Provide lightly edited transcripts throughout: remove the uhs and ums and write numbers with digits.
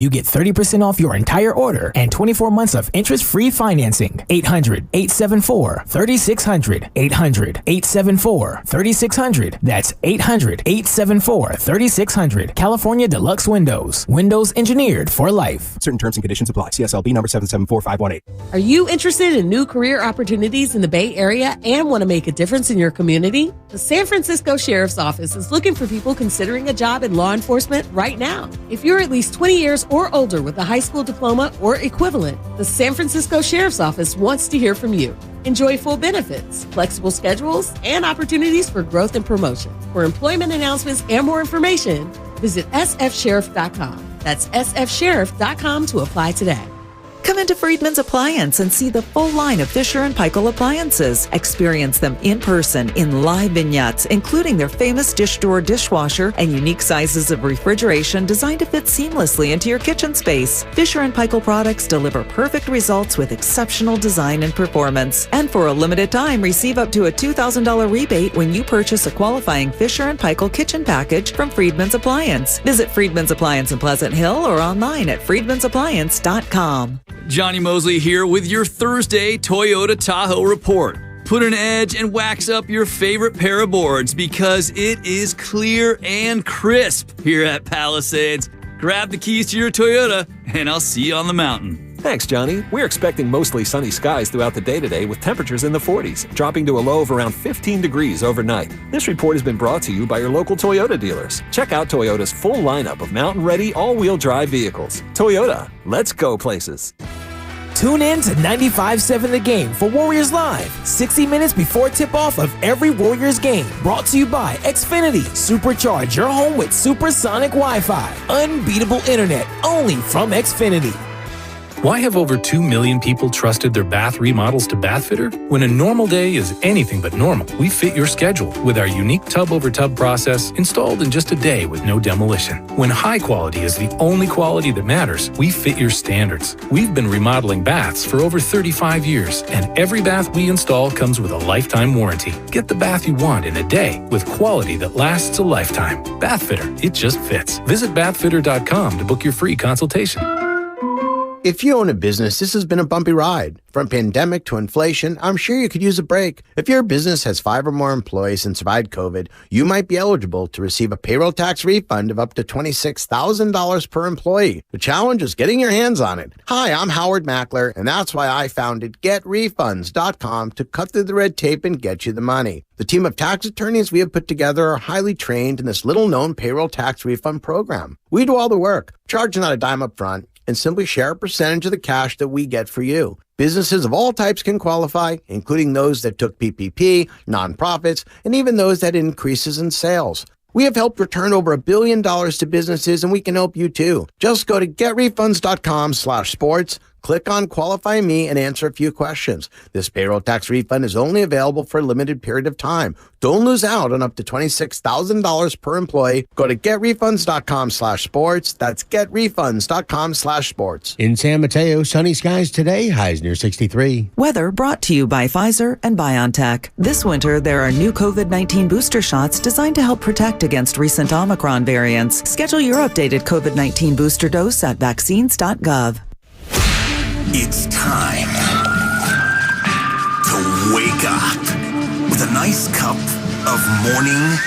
You get 30% off your entire order and 24 months of interest-free financing. 800-874-3600. 800-874-3600. That's 800-874-3600. California Deluxe Windows. Windows engineered for life. Certain terms and conditions apply. CSLB number 774518. Are you interested in new career opportunities in the Bay Area and want to make a difference in your community? The San Francisco Sheriff's Office is looking for people considering a job in law enforcement right now. If you're at least 20 years or older with a high school diploma or equivalent, the San Francisco Sheriff's Office wants to hear from you. Enjoy full benefits, flexible schedules, and opportunities for growth and promotion. For employment announcements and more information, visit sfsheriff.com. That's sfsheriff.com to apply today. Come into Friedman's Appliance and see the full line of Fisher & Paykel appliances. Experience them in person in live vignettes, including their famous dish drawer dishwasher and unique sizes of refrigeration designed to fit seamlessly into your kitchen space. Fisher & Paykel products deliver perfect results with exceptional design and performance. And for a limited time, receive up to a $2,000 rebate when you purchase a qualifying Fisher & Paykel kitchen package from Friedman's Appliance. Visit Friedman's Appliance in Pleasant Hill or online at friedmansappliance.com. Johnny Mosley here with your Thursday Toyota Tahoe report. Put an edge and wax up your favorite pair of boards because it is clear and crisp here at Palisades. Grab the keys to your Toyota and I'll see you on the mountain. Thanks, Johnny. We're expecting mostly sunny skies throughout the day today with temperatures in the 40s, dropping to a low of around 15 degrees overnight. This report has been brought to you by your local Toyota dealers. Check out Toyota's full lineup of mountain-ready all-wheel drive vehicles. Toyota, let's go places. Tune in to 95.7 The Game for Warriors Live, 60 minutes before tip-off of every Warriors game. Brought to you by Xfinity. Supercharge your home with supersonic Wi-Fi. Unbeatable internet, only from Xfinity. Why have over 2 million people trusted their bath remodels to Bathfitter? When a normal day is anything but normal, we fit your schedule with our unique tub-over-tub process installed in just a day with no demolition. When high quality is the only quality that matters, we fit your standards. We've been remodeling baths for over 35 years, and every bath we install comes with a lifetime warranty. Get the bath you want in a day with quality that lasts a lifetime. Bathfitter, it just fits. Visit bathfitter.com to book your free consultation. If you own a business, this has been a bumpy ride. From pandemic to inflation, I'm sure you could use a break. If your business has 5 or more employees and survived COVID, you might be eligible to receive a payroll tax refund of up to $26,000 per employee. The challenge is getting your hands on it. Hi, I'm Howard Mackler, and that's why I founded GetRefunds.com to cut through the red tape and get you the money. The team of tax attorneys we have put together are highly trained in this little-known payroll tax refund program. We do all the work, charge not a dime up front, and simply share a percentage of the cash that we get for you. Businesses of all types can qualify, including those that took PPP, nonprofits, and even those that had increases in sales. We have helped return over $1 billion to businesses, and we can help you too. Just go to getrefunds.com/sports, click on Qualify Me, and answer a few questions. This payroll tax refund is only available for a limited period of time. Don't lose out on up to $26,000 per employee. Go to getrefunds.com/sports. That's getrefunds.com/sports. In San Mateo, sunny skies today, highs near 63. Weather brought to you by Pfizer and BioNTech. This winter, there are new COVID-19 booster shots designed to help protect against recent Omicron variants. Schedule your updated COVID-19 booster dose at vaccines.gov. It's time to wake up with a nice cup of morning.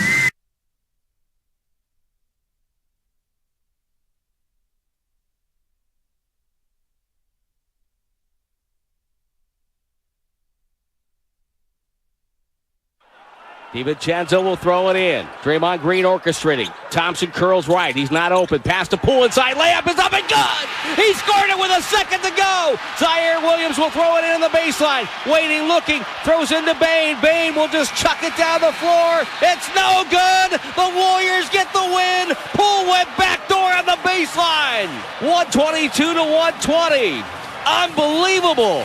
DiVincenzo will throw it in. Draymond Green orchestrating. Thompson curls right. He's not open. Pass to Poole inside. Layup is up and good! He scored it with a second to go! Zaire Williams will throw it in the baseline. Waiting, looking. Throws into Bane. Bane will just chuck it down the floor. It's no good! The Warriors get the win! Poole went backdoor on the baseline! 122 to 120. Unbelievable!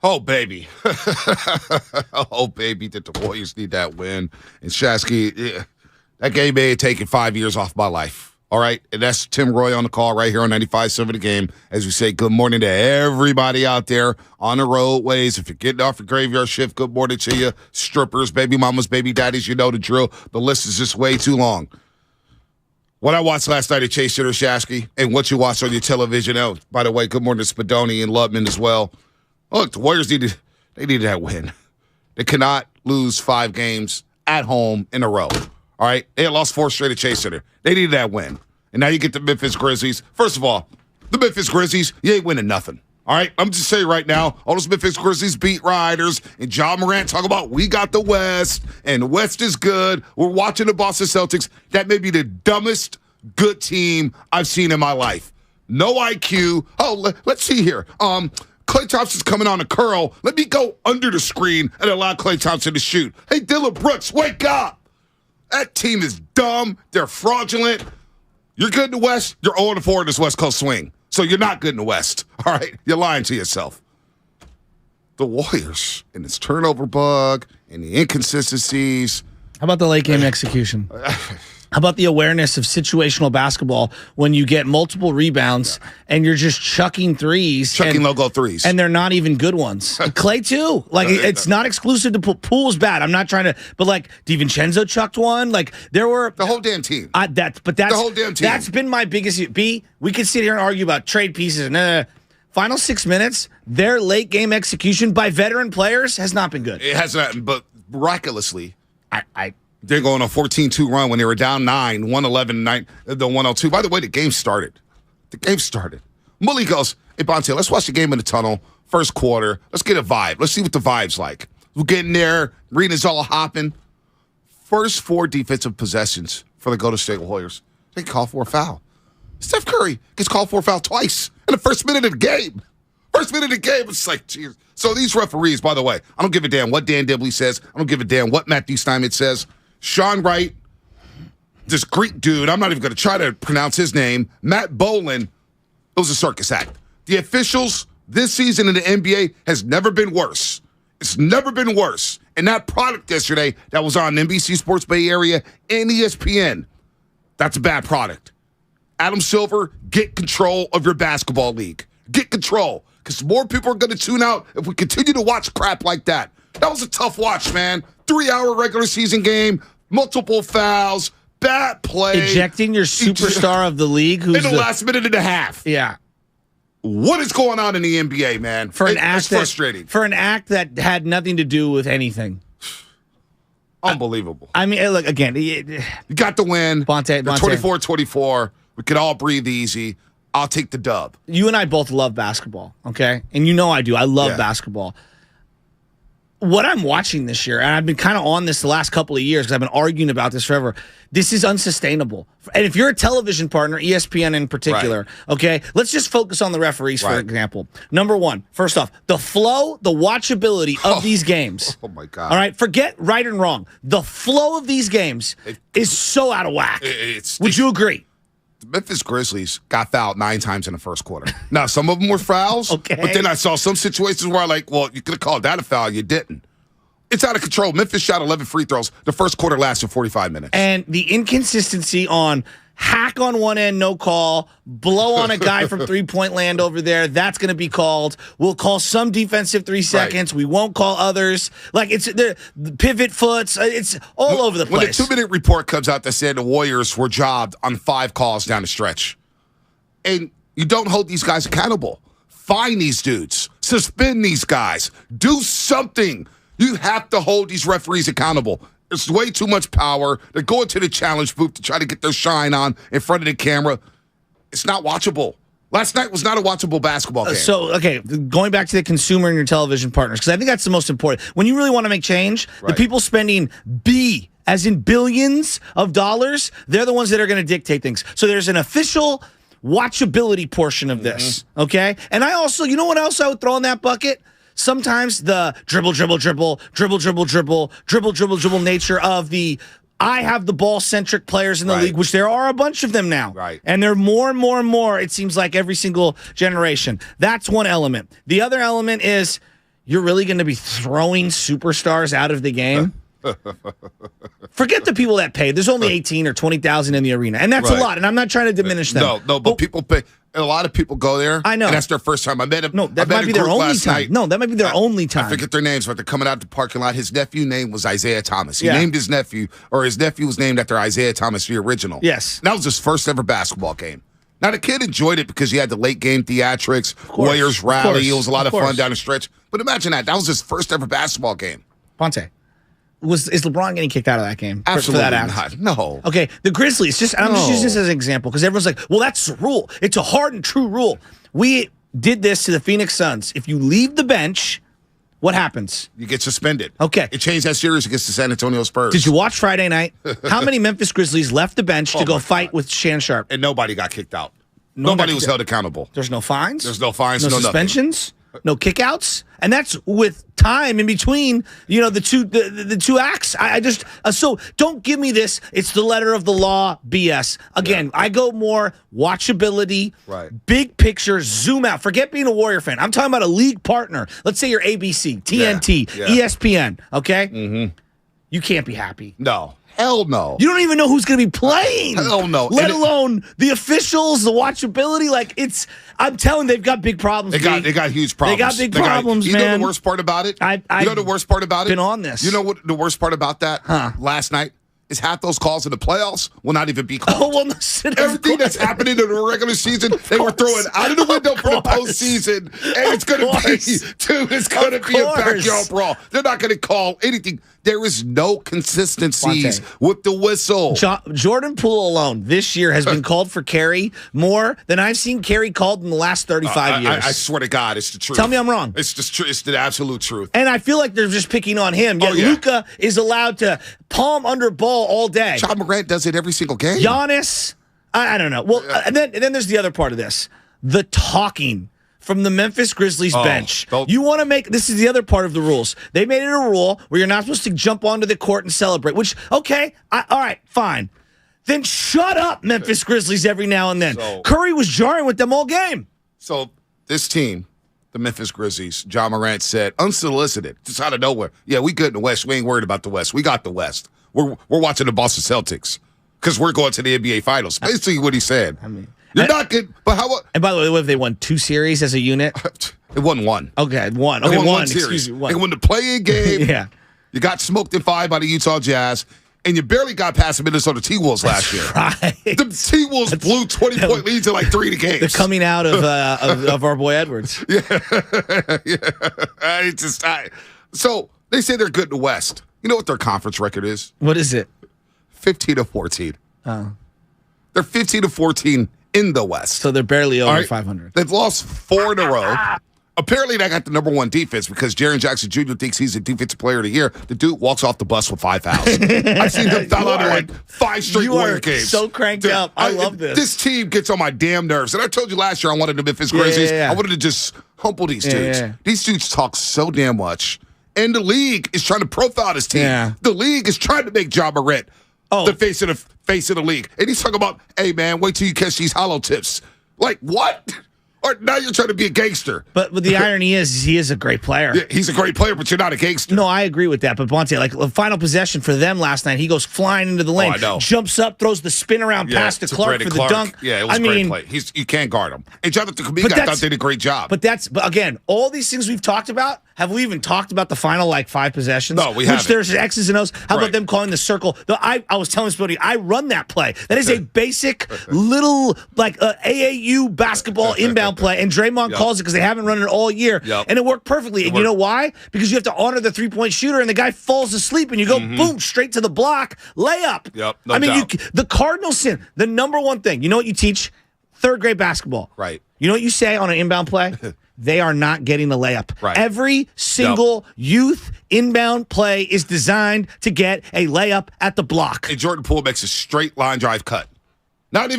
Oh, baby. Oh, baby, did the Warriors need that win. And Shasky, that game may have taken 5 years off my life. All right? And that's Tim Roy on the call right here on 95.7 The Game. As we say, good morning to everybody out there on the roadways. If you're getting off your graveyard shift, good morning to you. Strippers, baby mamas, baby daddies, you know the drill. The list is just way too long. What I watched last night at Chase Center, Shasky, and what you watched on your television. Oh, by the way, good morning to Spadoni and Lubman as well. Look, the Warriors needed that win. They cannot lose 5 games at home in a row. All right? They had lost 4 straight at Chase Center. They needed that win. And now you get the Memphis Grizzlies. First of all, the Memphis Grizzlies, you ain't winning nothing. All right? I'm just saying right now, all those Memphis Grizzlies beat writers and John Morant talk about we got the West and the West is good. We're watching the Boston Celtics. That may be the dumbest good team I've seen in my life. No IQ. Oh, let's see here. Klay Thompson's coming on a curl. Let me go under the screen and allow Klay Thompson to shoot. Hey, Dylan Brooks, wake up. That team is dumb. They're fraudulent. You're good in the West. You're 0-4 in this West Coast swing. So you're not good in the West. All right? You're lying to yourself. The Warriors and this turnover bug and the inconsistencies. How about the late game execution? How about the awareness of situational basketball when you get multiple rebounds and you're just chucking threes? Chucking logo threes. And they're not even good ones. Klay, too. Like, it's not exclusive to Poole's bad. I'm not trying to, but like, DiVincenzo chucked one. Like, there were. The whole damn team. That's the whole damn team. That's been my biggest. We could sit here and argue about trade pieces. No. Final 6 minutes, their late game execution by veteran players has not been good. It has not, but miraculously, they're going on a 14-2 run when they were down 9, 111, the 102. By the way, the game started. Mully goes, hey, Bonte, let's watch the game in the tunnel. First quarter. Let's get a vibe. Let's see what the vibe's like. We're getting there. Rena's all hopping. First 4 defensive possessions for the Golden State Warriors. They call for a foul. Steph Curry gets called for a foul twice in the first minute of the game. It's like, geez. So these referees, by the way, I don't give a damn what Dan Dibley says. I don't give a damn what Matthew Steinmetz says. Sean Wright, this Greek dude, I'm not even going to try to pronounce his name, Matt Bolan, it was a circus act. The officials this season in the NBA has never been worse. It's never been worse. And that product yesterday that was on NBC Sports Bay Area and ESPN, that's a bad product. Adam Silver, get control of your basketball league. Get control. Because more people are going to tune out if we continue to watch crap like that. That was a tough watch, man. 3-hour regular season game, multiple fouls, bad play. Ejecting your superstar of the league who's in the last minute and a half. Yeah. What is going on in the NBA, man? It's frustrating. For an act that had nothing to do with anything. Unbelievable. I mean, look, again. You got the win. Bonte. 24-24. We could all breathe easy. I'll take the dub. You and I both love basketball, okay? And you know I do. I love basketball. What I'm watching this year, and I've been kind of on this the last couple of years because I've been arguing about this forever, this is unsustainable. And if you're a television partner, ESPN in particular, okay, let's just focus on the referees, for example. Number one, first off, the flow, the watchability of these games. Oh, my God. All right, forget right and wrong. The flow of these games is so out of whack. Would you agree? The Memphis Grizzlies got fouled 9 times in the first quarter. Now, some of them were fouls, but then I saw some situations where you could have called that a foul. You didn't. It's out of control. Memphis shot 11 free throws. The first quarter lasted 45 minutes. And the inconsistency on hack on one end, no call, blow on a guy from three-point land over there, that's going to be called. We'll call some defensive 3 seconds. We won't call others. Like, it's the pivot foots. It's all over the place. When the 2-minute report comes out that said the Warriors were jobbed on 5 calls down the stretch, and you don't hold these guys accountable. Fine these dudes. Suspend these guys. Do something. You have to hold these referees accountable. There's way too much power. They're going to the challenge booth to try to get their shine on in front of the camera. It's not watchable. Last night was not a watchable basketball game. So, okay, going back to the consumer and your television partners, because I think that's the most important. When you really want to make change, the people spending as in billions of dollars, they're the ones that are going to dictate things. So there's an official watchability portion of this, okay? And I also, you know what else I would throw in that bucket? Sometimes the dribble nature of the I have the ball-centric players in the league, which there are a bunch of them now. Right. And they're more and more and more, it seems like, every single generation. That's one element. The other element is you're really going to be throwing superstars out of the game? Forget the people that pay. There's only 18 or 20,000 in the arena, and that's a lot, and I'm not trying to diminish them. No, but people pay. a lot of people go there. I know. And that's their first time. I met him. No, that might be their only time. Night. No, that might be their only time. I forget their names, but they're coming out the parking lot. His nephew's name was Isaiah Thomas. He Yeah. named his nephew, or his nephew was named after Isaiah Thomas, the original. Yes. That was his first ever basketball game. Now, the kid enjoyed it because he had the late game theatrics, Warriors rally. It was a lot of fun down the stretch. But imagine that. That was his first ever basketball game. Ponte, is LeBron getting kicked out of that game? Absolutely for that act? not. No. Okay, the Grizzlies, I'm just using this as an example because everyone's like, well, that's the rule. It's a hard and true rule. We did this to the Phoenix Suns. If you leave the bench, what happens? You get suspended. Okay. It changed that series against the San Antonio Spurs. Did you watch Friday night? How many Memphis Grizzlies left the bench to go fight with Shan Sharp? And nobody got kicked out. Nobody was held accountable. There's no fines? There's no fines, no no suspensions? No kickouts? And that's with time in between, the two acts. I just so don't give me this. It's the letter of the law BS. Again, I go more watchability, big picture, zoom out. Forget being a Warrior fan. I'm talking about a league partner. Let's say you're ABC, TNT, ESPN, okay? Mm-hmm. You can't be happy. No. Hell no. You don't even know who's going to be playing. Hell no. Let alone the officials, the watchability. I'm telling they've got big problems. They got huge problems. They got big problems, man. You know the worst part about it? You know the worst part about it? Been on this. You know what the worst part about that? Last night is half those calls in the playoffs will not even be called. Oh, well, no, everything that's happening in the regular season, they were throwing out of the window for the postseason, and it's going to be it's going to be a backyard brawl. They're not going to call anything. There is no consistencies with the whistle. Jordan Poole alone this year has been called for carry more than I've seen carry called in the last 35 years. I swear to God, it's the truth. Tell me I'm wrong. It's the absolute truth. And I feel like they're just picking on him. Yet Luka is allowed to palm under ball all day. John Morant does it every single game. Giannis, I don't know. Well, and then there's the other part of this. The talking from the Memphis Grizzlies bench. You want to this is the other part of the rules. They made it a rule where you're not supposed to jump onto the court and celebrate, which, okay, all right, fine. Then shut up, Memphis Grizzlies, every now and then. Curry was jarring with them all game. So this team, the Memphis Grizzlies, John Morant said, unsolicited, just out of nowhere, yeah, we good in the West. We ain't worried about the West. We got the West. We're watching the Boston Celtics because we're going to the NBA Finals. Basically what he said. I mean, you're not good, but how? And by the way, what if they won 2 series as a unit? It won 1. Okay, 1. Okay, one series. Excuse me, 1. They won the play-in game. Yeah. You got smoked in 5 by the Utah Jazz, and you barely got past the Minnesota T-Wolves last year. Right. The T-Wolves blew 20-point leads in like 3 of the games. They're coming out of our boy Edwards. Yeah. So they say they're good in the West. You know what their conference record is? What is it? 15-14. Oh. They're 15-14 in the West. So they're barely over 500. They've lost 4 in a row. Apparently, they got the number 1 defense because Jaren Jackson Jr. thinks he's the defensive player of the year. The dude walks off the bus with 5 fouls. I've seen him foul out of like 5 straight Warrior games. So cranked up. I love this. This team gets on my damn nerves. And I told you last year I wanted the Memphis Grizzlies. Yeah. I wanted to just humble these dudes. Yeah. These dudes talk so damn much. And the league is trying to profile this team. Yeah. The league is trying to make John Morant the face of the league. And he's talking about, hey, man, wait till you catch these hollow tips. Like, what? Or now you're trying to be a gangster. But the irony is he is a great player. Yeah, he's a great player, but you're not a gangster. No, I agree with that. But Bonte, like the final possession for them last night, he goes flying into the lane, jumps up, throws the spin around pass to Clark for the dunk. Yeah, it was a great play. You can't guard him. And Jonathan Kuminga, I thought did a great job. But again, all these things we've talked about, have we even talked about the final 5 possessions? No, we haven't. Which there's X's and O's. How about them calling the circle? I was telling Spadoni, I run that play. That is a basic little AAU basketball inbound play, and Draymond calls it because they haven't run it all year, and it worked perfectly. And you know why? Because you have to honor the 3-point shooter, and the guy falls asleep, and you go boom straight to the block, layup. Yep, the Cardinals sin. The number one thing, you know what you teach? 3rd grade basketball. Right. You know what you say on an inbound play? They are not getting a layup. Right. Every single youth inbound play is designed to get a layup at the block. And Jordan Poole makes a straight line drive cut. Didn't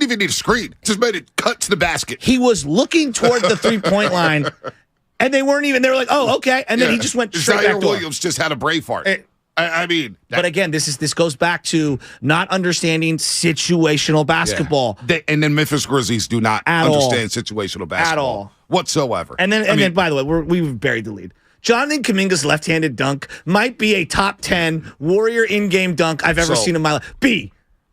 even need a screen. Just made it cut to the basket. He was looking toward the 3-point line, and they weren't even. They were like, "Oh, okay," and then he just went straight back door. Williams just had a brave heart. I mean, but again, this goes back to not understanding situational basketball. Yeah. And then Memphis Grizzlies do not understand situational basketball at all whatsoever. And then, by the way, we've buried the lead. Jonathan Kuminga's left-handed dunk might be a top 10 Warrior in-game dunk I've ever seen in my life.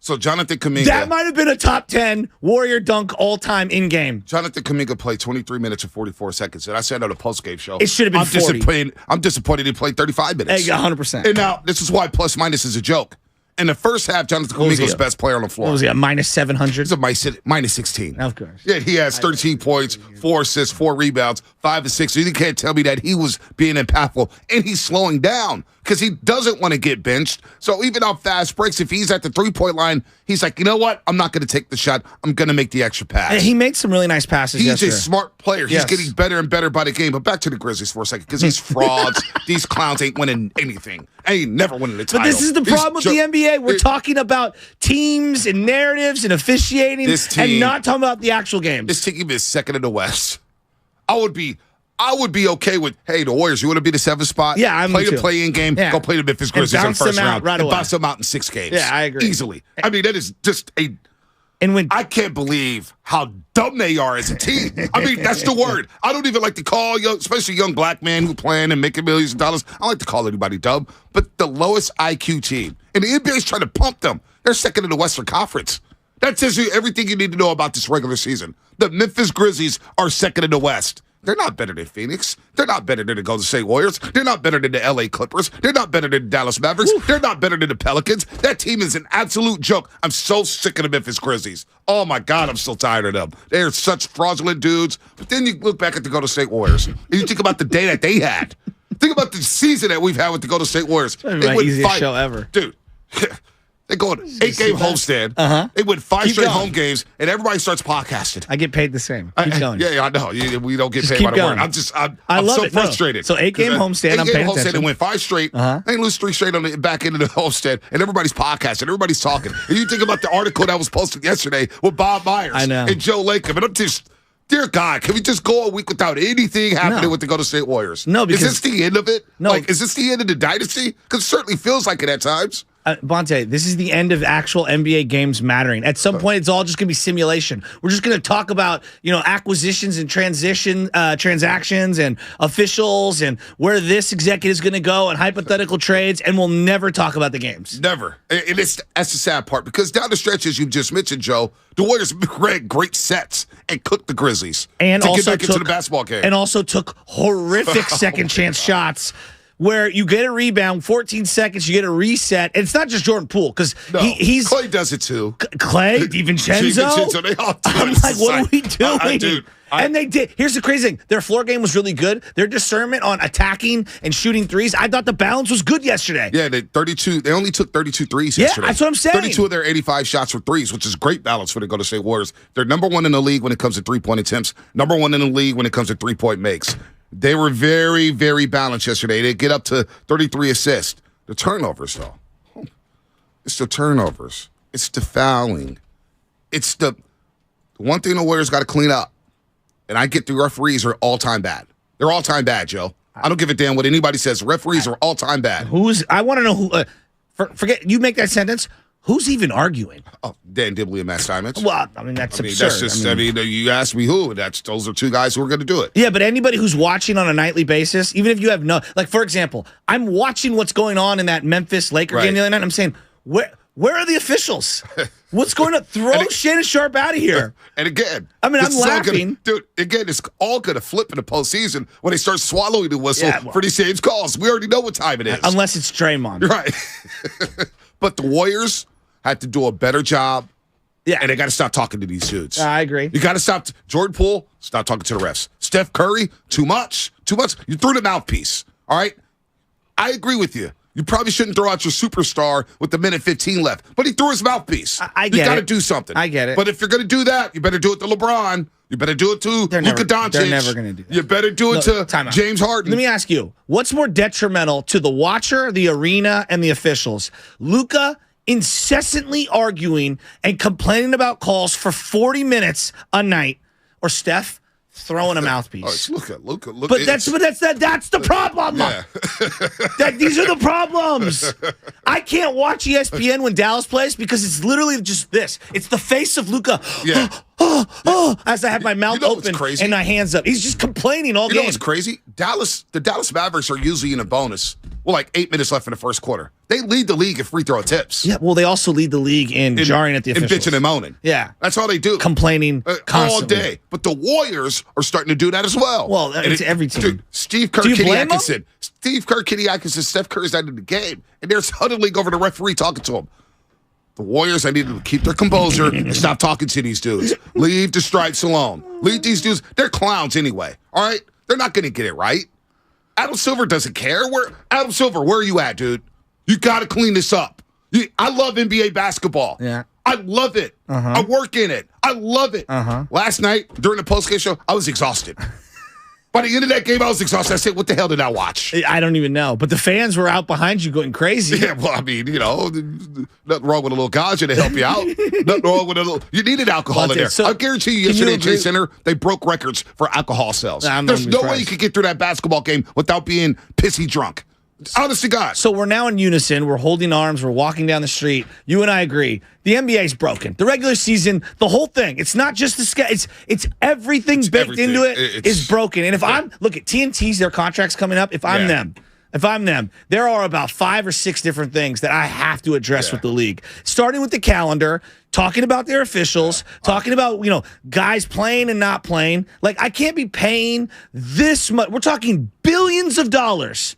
So Jonathan Kuminga. That might have been a top 10 Warrior dunk all-time in-game. Jonathan Kuminga played 23 minutes and 44 seconds. And I said on a post-game show. It should have been 40. I'm disappointed he played 35 minutes. Hey, 100%. And now, this is why plus-minus is a joke. In the first half, Jonathan Kuminga was the best player on the floor. What was he, a minus 700? He's a minus 16. Of course. Yeah, he has 13 points, 4 assists, 4 rebounds, 5 assists. So you can't tell me that he was being impactful. And he's slowing down because he doesn't want to get benched. So even on fast breaks, if he's at the three-point line, he's like, you know what? I'm not going to take the shot. I'm going to make the extra pass. And he made some really nice passes yesterday. He's a smart player. He's getting better and better by the game. But back to the Grizzlies for a second, because these frauds, these clowns ain't winning anything. Ain't never winning the title. But this is the problem with the NBA. We're talking about teams and narratives and officiating and not talking about the actual games. This team is second in the West. I would be okay with, hey, the Warriors, you want to be the 7th spot? Yeah, I'm play the play-in game. Yeah. Go play the Memphis Grizzlies in the first round. Right and away. bounce them out in 6 games. Yeah, I agree. Easily. I mean, that is just a... And when I can't believe how dumb they are as a team. I mean, that's the word. I don't even like to call, especially young black men who playing and making millions of dollars. I don't like to call anybody dumb. But the lowest IQ team, and the NBA is trying to pump them. They're second in the Western Conference. That tells you everything you need to know about this regular season. The Memphis Grizzlies are second in the West. They're not better than Phoenix. They're not better than the Golden State Warriors. They're not better than the LA Clippers. They're not better than the Dallas Mavericks. Oof. They're not better than the Pelicans. That team is an absolute joke. I'm so sick of the Memphis Grizzlies. Oh, my God, I'm so tired of them. They're such fraudulent dudes. But then you look back at the Golden State Warriors, and you think about the day that they had. Think about the season that we've had with the Golden State Warriors. It's my easiest show ever. Dude. They go on 8-game homestand. They win 5 straight home games, and everybody starts podcasting. I get paid the same. Keep going. Yeah, I know. We don't get paid by the word. I'm love so it. frustrated. So 8-game homestand. I'm paying attention. And win 5 straight. They lose 3 straight on the back end of the homestand, and everybody's podcasting. Everybody's talking. And you think about the article that was posted yesterday with Bob Myers and Joe Lacob, and I'm just. Dear God, can we just go a week without anything happening with the Golden State Warriors? No, because... Is this the end of it? No. Like, is this the end of the dynasty? Because it certainly feels like it at times. Bonte, this is the end of actual NBA games mattering. At some point, it's all just going to be simulation. We're just going to talk about, acquisitions and transactions and officials and where this executive is going to go and hypothetical trades, and we'll never talk about the games. Never. And that's the sad part, because down the stretch, as you just mentioned, Joe, the Warriors ran great sets and cooked the Grizzlies and to also get back into the basketball game. And also took horrific second-chance shots where you get a rebound, 14 seconds, you get a reset. And it's not just Jordan Poole, because he's... Clay does it too. Clay, DiVincenzo. They all do I'm it. like, what are we doing? Dude. And they did. Here's the crazy thing. Their floor game was really good. Their discernment on attacking and shooting threes, I thought the balance was good yesterday. Yeah, they only took 32 threes yesterday. Yeah, that's what I'm saying. 32 of their 85 shots were threes, which is great balance for the Golden State Warriors. They're number 1 in the league when it comes to three-point attempts, number 1 in the league when it comes to three-point makes. They were very, very balanced yesterday. They get up to 33 assists. The turnovers, though. It's the turnovers. It's the fouling. It's the one thing the Warriors got to clean up. And I get the referees are all-time bad. They're all-time bad, Joe. I don't give a damn what anybody says. Referees are all-time bad. I want to know who. Forget, you make that sentence. Who's even arguing? Oh, Dan Dibley and Matt Steinmetz. Well, I mean, that's absurd. That's just, you asked me who. Those are 2 guys who are going to do it. Yeah, but anybody who's watching on a nightly basis, even if you have for example, I'm watching what's going on in that Memphis Laker game the other night, and I'm saying, where are the officials? What's going on? Throw Shannon Sharp out of here. And again, I'm laughing. Dude, again, it's all going to flip in the postseason when they start swallowing the whistle for these same calls. We already know what time it is. Unless it's Draymond. Right. But the Warriors had to do a better job. Yeah. And they got to stop talking to these dudes. I agree. You got to stop. Jordan Poole, stop talking to the refs. Steph Curry, too much. You threw the mouthpiece. All right? I agree with you. You probably shouldn't throw out your superstar with the minute 15 left. But he threw his mouthpiece. I get it. You got to do something. I get it. But if you're going to do that, you better do it to LeBron. You better do it to Luka Doncic. They're never going to do that. You better do it to James Harden. Let me ask you, what's more detrimental to the watcher, the arena, and the officials? Luka incessantly arguing and complaining about calls for 40 minutes a night, or Steph throwing a mouthpiece? Luka. But that's the problem. Yeah. These are the problems. I can't watch ESPN when Dallas plays because it's literally just this. It's the face of Luka. Yeah. As I have my mouth open and my hands up. He's just complaining all game. You know what's crazy? The Dallas Mavericks are usually in a bonus with like 8 minutes left in the first quarter. They lead the league in free throw attempts. Yeah, well, they also lead the league in jarring at the officials. And bitching and moaning. Yeah. That's all they do. Complaining constantly. All day. But the Warriors are starting to do that as well. Well, it's every team. Dude, Steve Kerr, Kenny Atkinson. Steve Kerr, Kenny Atkinson, Steph Curry's out of the game. And they're huddling over the referee talking to him. The Warriors, I need them to keep their composure and stop talking to these dudes. Leave the stripes alone. Leave these dudes. They're clowns anyway. All right? They're not going to get it right. Adam Silver doesn't care. Adam Silver, where are you at, dude? You got to clean this up. I love NBA basketball. Yeah. I love it. I work in it. I love it. Last night, during the postgame show, I was exhausted. By the end of that game, I was exhausted. I said, what the hell did I watch? I don't even know. But the fans were out behind you going crazy. Yeah, well, I mean, nothing wrong with a little ganja to help you out. Nothing wrong with a little. You needed alcohol in there. So, I guarantee you yesterday at Chase Center, they broke records for alcohol sales. There's no way you could get through that basketball game without being pissy drunk. Honest to God. So we're now in unison. We're holding arms. We're walking down the street. You and I agree. The NBA is broken. The regular season, the whole thing. It's not just the schedule. It's everything baked into it is broken. And if look at TNT's, their contracts coming up. If I'm them, there are about 5 or 6 different things that I have to address with the league. Starting with the calendar, talking about their officials, talking about, guys playing and not playing. Like, I can't be paying this much. We're talking billions of dollars.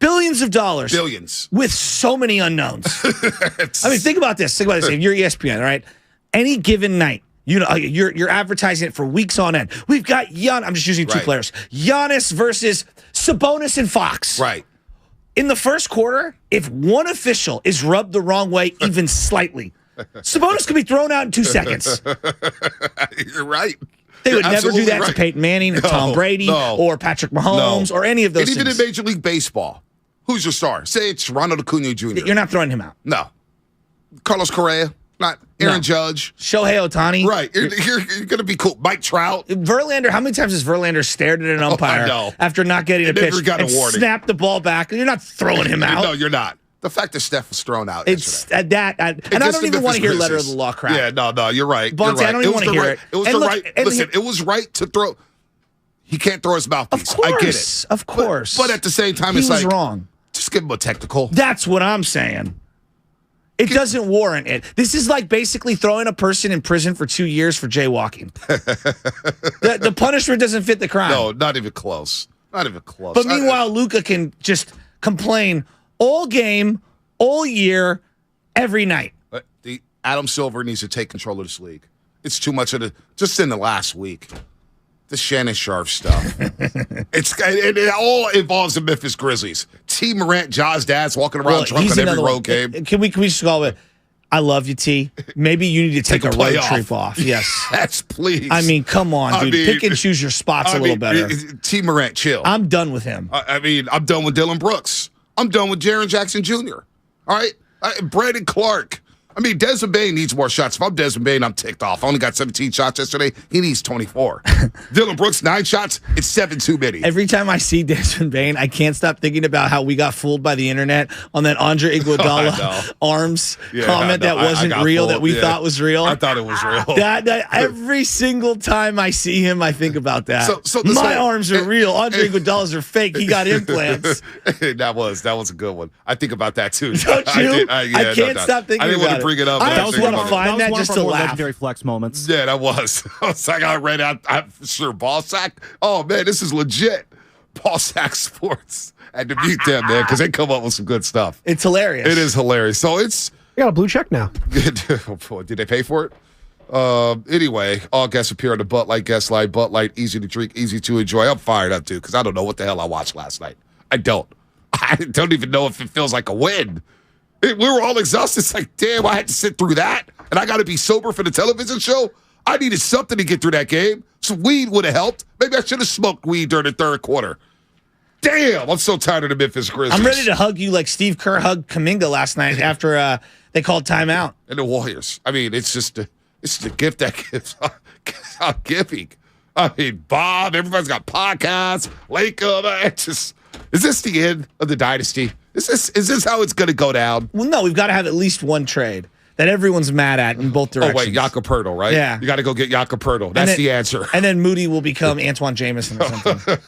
Billions of dollars. Billions. With so many unknowns. I mean, think about this. If you're ESPN, all right? Any given night, you're advertising it for weeks on end. We've got I'm just using 2 players. Giannis versus Sabonis and Fox. Right. In the first quarter, if one official is rubbed the wrong way even slightly, Sabonis could be thrown out in 2 seconds. You're right. They would never do that to Peyton Manning or Tom Brady or Patrick Mahomes or any of those things. And things. even in Major League Baseball, who's your star? Say it's Ronald Acuna Jr. You're not throwing him out. No. Carlos Correa, not Aaron Judge. Shohei Ohtani. Right. You're going to be cool. Mike Trout. Verlander, how many times has Verlander stared at an umpire after not getting a pitch and snapped the ball back? You're not throwing him out. No, you're not. The fact that Steph was thrown out. It's and I don't even want to hear letter of the law crap. Yeah, no, you're right. Bonte, I don't even want to hear it. It was listen, it was right to throw. He can't throw his mouthpiece. Of course, I get it. Of course. But at the same time, it's like wrong. Just give him a technical. That's what I'm saying. It doesn't warrant it. This is like basically throwing a person in prison for 2 years for jaywalking. the punishment doesn't fit the crime. No, not even close. Not even close. But meanwhile, Luka can just complain all game, all year, every night. Adam Silver needs to take control of this league. It's too much of just in the last week. The Shannon Sharp stuff. It all involves the Memphis Grizzlies. T. Morant, Ja's dad's walking around drunk on every road game. Can we just call it? I love you, T. Maybe you need to take a road trip off. Yes. Yes, please. I mean, come on, dude. Pick and choose your spots a little better. T. Morant, chill. I'm done with him. I'm done with Dylan Brooks. I'm done with Jaren Jackson Jr. All right? Brandon Clark. Desmond Bain needs more shots. If I'm Desmond Bain, I'm ticked off. I only got 17 shots yesterday. He needs 24. Dylan Brooks, 9 shots. It's 7 too many. Every time I see Desmond Bain, I can't stop thinking about how we got fooled by the internet on that Andre Iguodala arms comment that wasn't real, that we thought was real. I thought it was real. That every single time I see him, I think about that. So my arms are real. Andre Iguodala's are fake. He got implants. That was a good one. I think about that too. Don't you? I can't stop thinking about it. Bring it up. I just want to find that just to laugh. Legendary flex moments. Yeah, that was. I was like, I read out. Sure, ball sack. Oh man, this is legit. Ball sack sports. I had to mute them, man, because they come up with some good stuff. It's hilarious. It is hilarious. So it's. You got a blue check now. Did they pay for it? Anyway, all guests appear on the Butt Light guest line. Butt Light, easy to drink, easy to enjoy. I'm fired up too because I don't know what the hell I watched last night. I don't even know if it feels like a win. We were all exhausted. It's like, damn, I had to sit through that, and I got to be sober for the television show. I needed something to get through that game. Some weed would have helped. Maybe I should have smoked weed during the third quarter. Damn, I'm so tired of the Memphis Grizzlies. I'm ready to hug you like Steve Kerr hugged Kuminga last night after they called timeout. And the Warriors. It's the gift that keeps on giving. Bob, everybody's got podcasts, Laker. Is this the end of the dynasty? Is this how it's going to go down? Well, no, we've got to have at least one trade. that everyone's mad at in both directions. Oh, wait, Jakob Poeltl, right? Yeah. You got to go get Jakob Poeltl. That's the answer. And then Moody will become Antoine Jameson or something.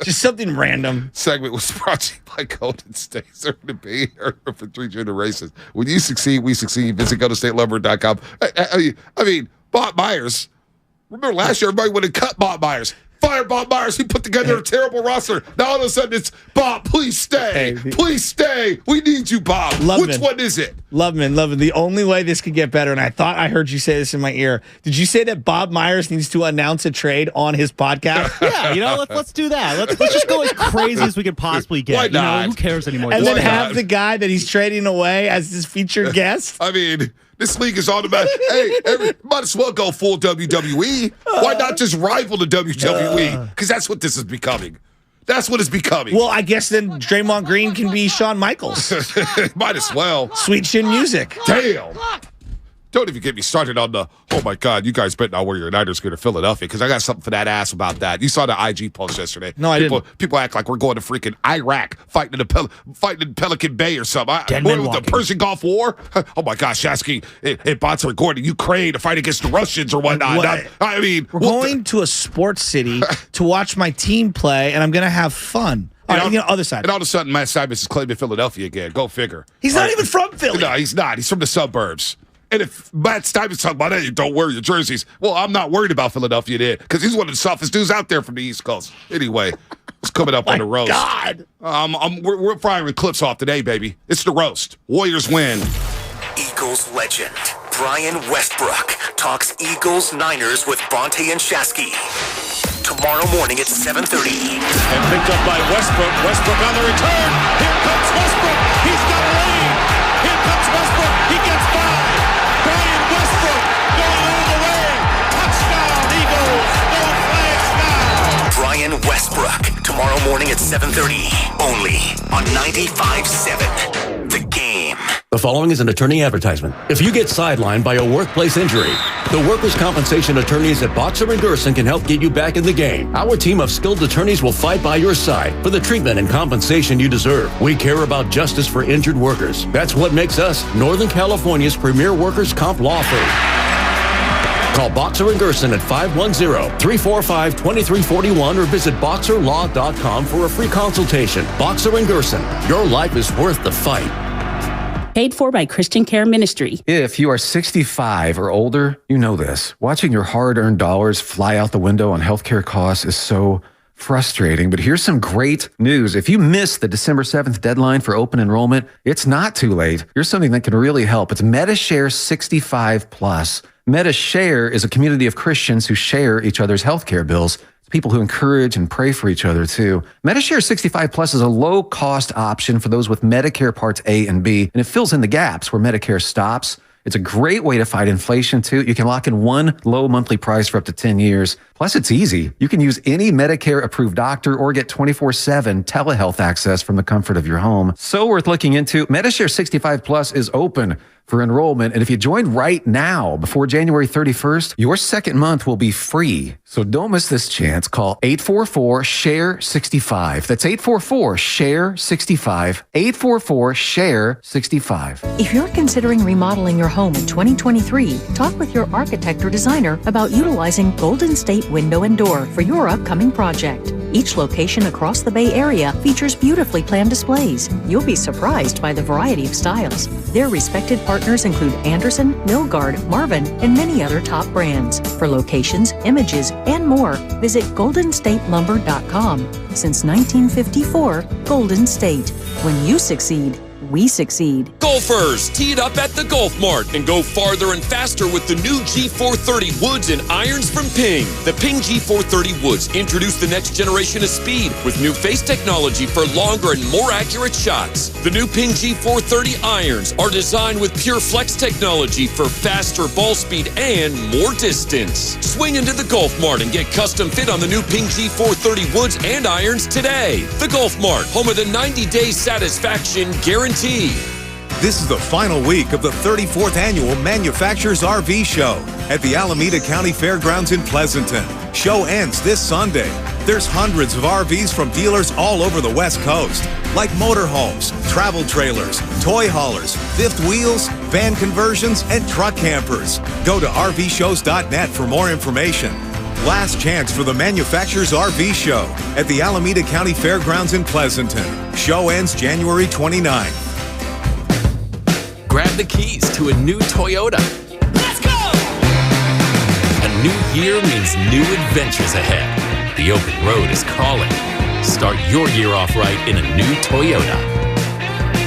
Just something random. Segment was brought to you by Golden State. Serving the Bay Area for 3 generations. When you succeed, we succeed. Visit GoldenStateLumber.com. I mean, Bob Myers. Remember last year, everybody would have cut Bob Myers. Fire Bob Myers. He put together a terrible roster. Now all of a sudden it's, Bob, please stay. Please stay. We need you, Bob. Which one is it? Loveman. The only way this could get better, and I thought I heard you say this in my ear. Did you say that Bob Myers needs to announce a trade on his podcast? Yeah, let's do that. Let's just go as crazy as we can possibly get. Why not? Who cares anymore? And then have the guy that he's trading away as his featured guest. I mean, this league is all about, might as well go full WWE. Why not just rival the WWE? Because that's what this is becoming. That's what it's becoming. Well, I guess then Draymond Green can be Shawn Michaels. Might as well. Sweet Chin Music. Damn. Don't even get me started on the, oh my God, you guys better not wear your Niners gear to Philadelphia, because I got something for that ass about that. You saw the IG post yesterday. No, I didn't. People act like we're going to freaking Iraq, fighting in Pelican Bay or something. The Persian Gulf War? Oh my gosh, Shasky and Bots are going to Ukraine to fight against the Russians or whatnot. We're going to a sports city to watch my team play, and I'm going to have fun. Other side. And all of a sudden, Matt Simons is claiming Philadelphia again. Go figure. He's not even from Philly. No, he's not. He's from the suburbs. And if Matt Stuyvesant's talking about, hey, don't wear your jerseys, well, I'm not worried about Philadelphia then, because he's one of the softest dudes out there from the East Coast. Anyway, it's coming up on the roast. God. We're firing clips off today, baby. It's the roast. Warriors win. Eagles legend Brian Westbrook talks Eagles-Niners with Bonte and Shasky. Tomorrow morning at 7:30. And picked up by Westbrook. Westbrook on the return. Here comes Westbrook. He's got a lead. Here comes Westbrook. He gets by. Brian Westbrook going all the way. Touchdown, Eagles. No flags now. Brian Westbrook. Tomorrow morning at 7:30. Only on 95.7. The Game. The following is an attorney advertisement. If you get sidelined by a workplace injury, the workers' compensation attorneys at Boxer and Gerson can help get you back in the game. Our team of skilled attorneys will fight by your side for the treatment and compensation you deserve. We care about justice for injured workers. That's what makes us Northern California's premier workers' comp law firm. Call Boxer and Gerson at 510-345-2341 or visit boxerlaw.com for a free consultation. Boxer and Gerson, your life is worth the fight. Paid for by Christian Care Ministry. If you are 65 or older, you know this. Watching your hard-earned dollars fly out the window on healthcare costs is so frustrating. But here's some great news. If you missed the December 7th deadline for open enrollment, it's not too late. Here's something that can really help. It's MediShare 65 Plus. MediShare is a community of Christians who share each other's healthcare bills. People who encourage and pray for each other, too. MediShare 65 Plus is a low-cost option for those with Medicare Parts A and B, and it fills in the gaps where Medicare stops. It's a great way to fight inflation, too. You can lock in one low monthly price for up to 10 years. Plus, it's easy. You can use any Medicare-approved doctor or get 24/7 telehealth access from the comfort of your home. So worth looking into. MediShare 65 Plus is open for enrollment, and if you join right now before January 31st, your second month will be free. So don't miss this chance. Call 844-SHARE-65. That's 844-SHARE-65. 844-SHARE-65. If you're considering remodeling your home in 2023, talk with your architect or designer about utilizing Golden State Window and Door for your upcoming project. Each location across the Bay Area features beautifully planned displays. You'll be surprised by the variety of styles. Their respected partners include Anderson, Milgard, Marvin, and many other top brands. For locations, images, and more, visit goldenstatelumber.com. Since 1954, Golden State. When you succeed, we succeed. Golfers, tee it up at the Golf Mart and go farther and faster with the new G430 woods and irons from Ping. The Ping G430 woods introduce the next generation of speed with new face technology for longer and more accurate shots. The new Ping G430 irons are designed with pure flex technology for faster ball speed and more distance. Swing into the Golf Mart and get custom fit on the new Ping G430 woods and irons today. The Golf Mart, home of the 90-day satisfaction guarantee. This is the final week of the 34th Annual Manufacturers RV Show at the Alameda County Fairgrounds in Pleasanton. Show ends this Sunday. There's hundreds of RVs from dealers all over the West Coast, like motorhomes, travel trailers, toy haulers, fifth wheels, van conversions, and truck campers. Go to RVshows.net for more information. Last chance for the Manufacturers RV Show at the Alameda County Fairgrounds in Pleasanton. Show ends January 29th. Grab the keys to a new Toyota. Let's go! A new year means new adventures ahead. The open road is calling. Start your year off right in a new Toyota.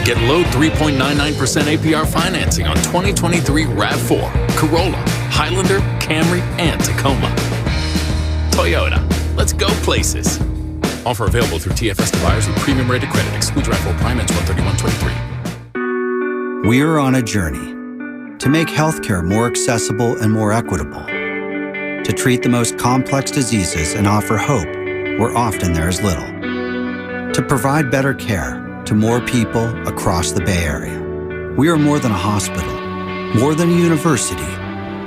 Get low 3.99% APR financing on 2023 RAV4, Corolla, Highlander, Camry, and Tacoma. Toyota, let's go places. Offer available through TFS to buyers with premium rated credit. Excludes RAV4 Prime ends 1/31/23. We're on a journey to make healthcare more accessible and more equitable, to treat the most complex diseases and offer hope where often there is little, to provide better care to more people across the Bay Area. We are more than a hospital, more than a university,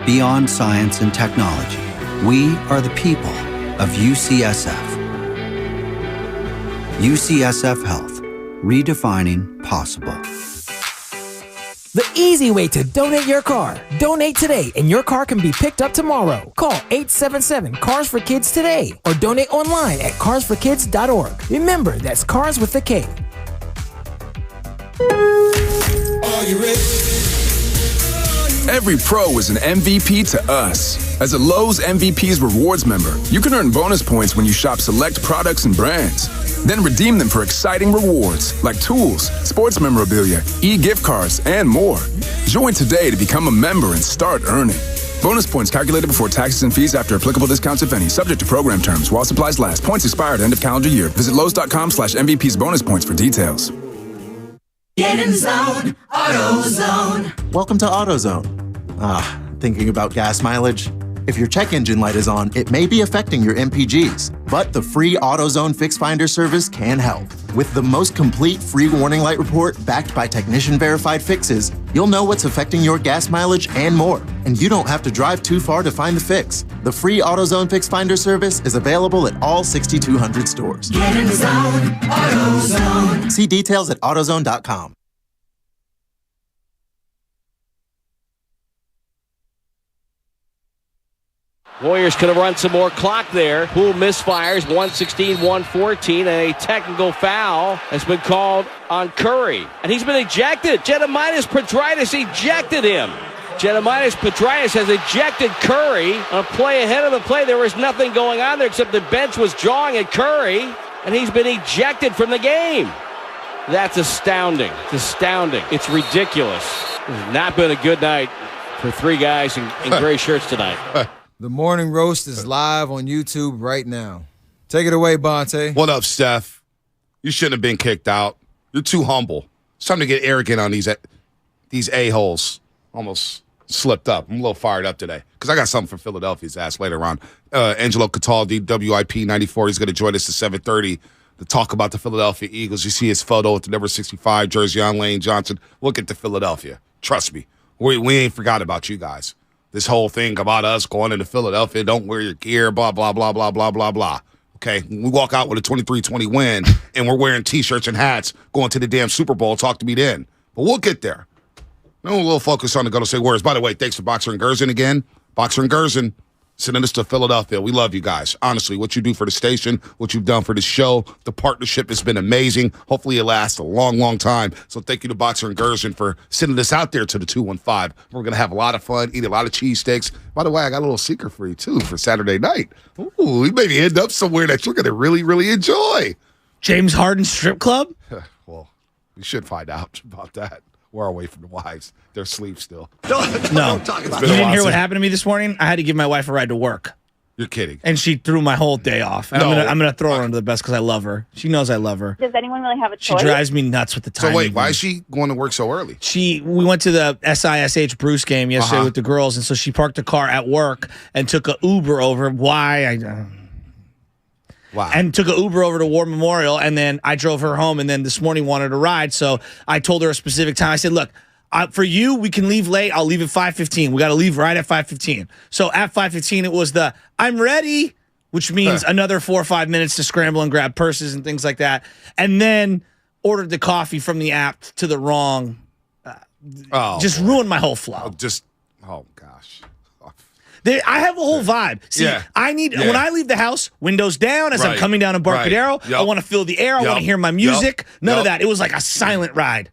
beyond science and technology. We are the people of UCSF. UCSF Health, redefining possible. The easy way to donate your car. Donate today and your car can be picked up tomorrow. Call 877-CARS-FOR-KIDS today or donate online at carsforkids.org. Remember, that's cars with a K. Are you ready? Every pro is an MVP to us. As a Lowe's MVP's Rewards member, you can earn bonus points when you shop select products and brands. Then redeem them for exciting rewards like tools, sports memorabilia, e-gift cards, and more. Join today to become a member and start earning. Bonus points calculated before taxes and fees after applicable discounts, if any. Subject to program terms. While supplies last. Points expire at end of calendar year. Visit Lowe's.com/MVP's bonus points for details. Get in zone, AutoZone. Welcome to AutoZone. Thinking about gas mileage? If your check engine light is on, it may be affecting your MPGs, but the free AutoZone Fix Finder service can help. With the most complete free warning light report backed by technician-verified fixes, you'll know what's affecting your gas mileage and more, and you don't have to drive too far to find the fix. The free AutoZone Fix Finder service is available at all 6,200 stores. Get in the zone, AutoZone. See details at AutoZone.com. Warriors could have run some more clock there. Poole misfires, 116-114, and a technical foul has been called on Curry. And he's been ejected. Gediminas Petritis ejected him. Gediminas Petritis has ejected Curry on a play ahead of the play. There was nothing going on there except the bench was jawing at Curry, and he's been ejected from the game. That's astounding. It's astounding. It's ridiculous. It's not been a good night for three guys in gray shirts tonight. The Morning Roast is live on YouTube right now. Take it away, Bonte. What up, Steph? You shouldn't have been kicked out. You're too humble. It's time to get arrogant on these a-holes. Almost slipped up. I'm a little fired up today because I got something for Philadelphia's ass later on. Angelo Cataldi, WIP 94. He's going to join us at 7:30 to talk about the Philadelphia Eagles. You see his photo with the number 65 jersey on, Lane Johnson. We'll get to Philadelphia. Trust me. We ain't forgot about you guys. This whole thing about us going into Philadelphia, don't wear your gear, blah, blah, blah, blah, blah, blah, blah. Okay, we walk out with a 23-20 win, and we're wearing T-shirts and hats going to the damn Super Bowl. Talk to me then. But we'll get there. No, we'll focus on the Go to Say Words. By the way, thanks to Boxer and Gerson again. Boxer and Gerson sending us to Philadelphia. We love you guys. Honestly, what you do for the station, what you've done for the show, the partnership has been amazing. Hopefully it lasts a long, long time. So thank you to Boxer and Gerson for sending us out there to the 215. We're going to have a lot of fun, eat a lot of cheesesteaks. By the way, I got a little secret for you, too, for Saturday night. Ooh, we maybe end up somewhere that you're going to really, really enjoy. James Harden Strip Club? Well, we should find out about that. We're away from the wives. They're asleep still. No. Don't talk about it. You didn't hear what happened to me this morning? I had to give my wife a ride to work. You're kidding. And she threw my whole day off. And I'm gonna throw her under the bus because I love her. She knows I love her. Does anyone really have a choice? She drives me nuts with the time. So wait, why is she going to work so early? We went to the SISH Bruce game yesterday with the girls, and so she parked the car at work and took an Uber over. Why? Wow. And took an Uber over to War Memorial, and then I drove her home, and then this morning wanted a ride, so I told her a specific time. I said, look, for you, we can leave late. I'll leave at 5:15. We got to leave right at 5:15. So at 5:15, it was I'm ready. which means another 4 or 5 minutes to scramble and grab purses and things like that. And then ordered the coffee from the app to the wrong. Just ruined my whole flow. Oh gosh. I have a whole vibe. See, I need when I leave the house, windows down as I'm coming down Embarcadero. I want to feel the air. I want to hear my music. None of that. It was like a silent ride.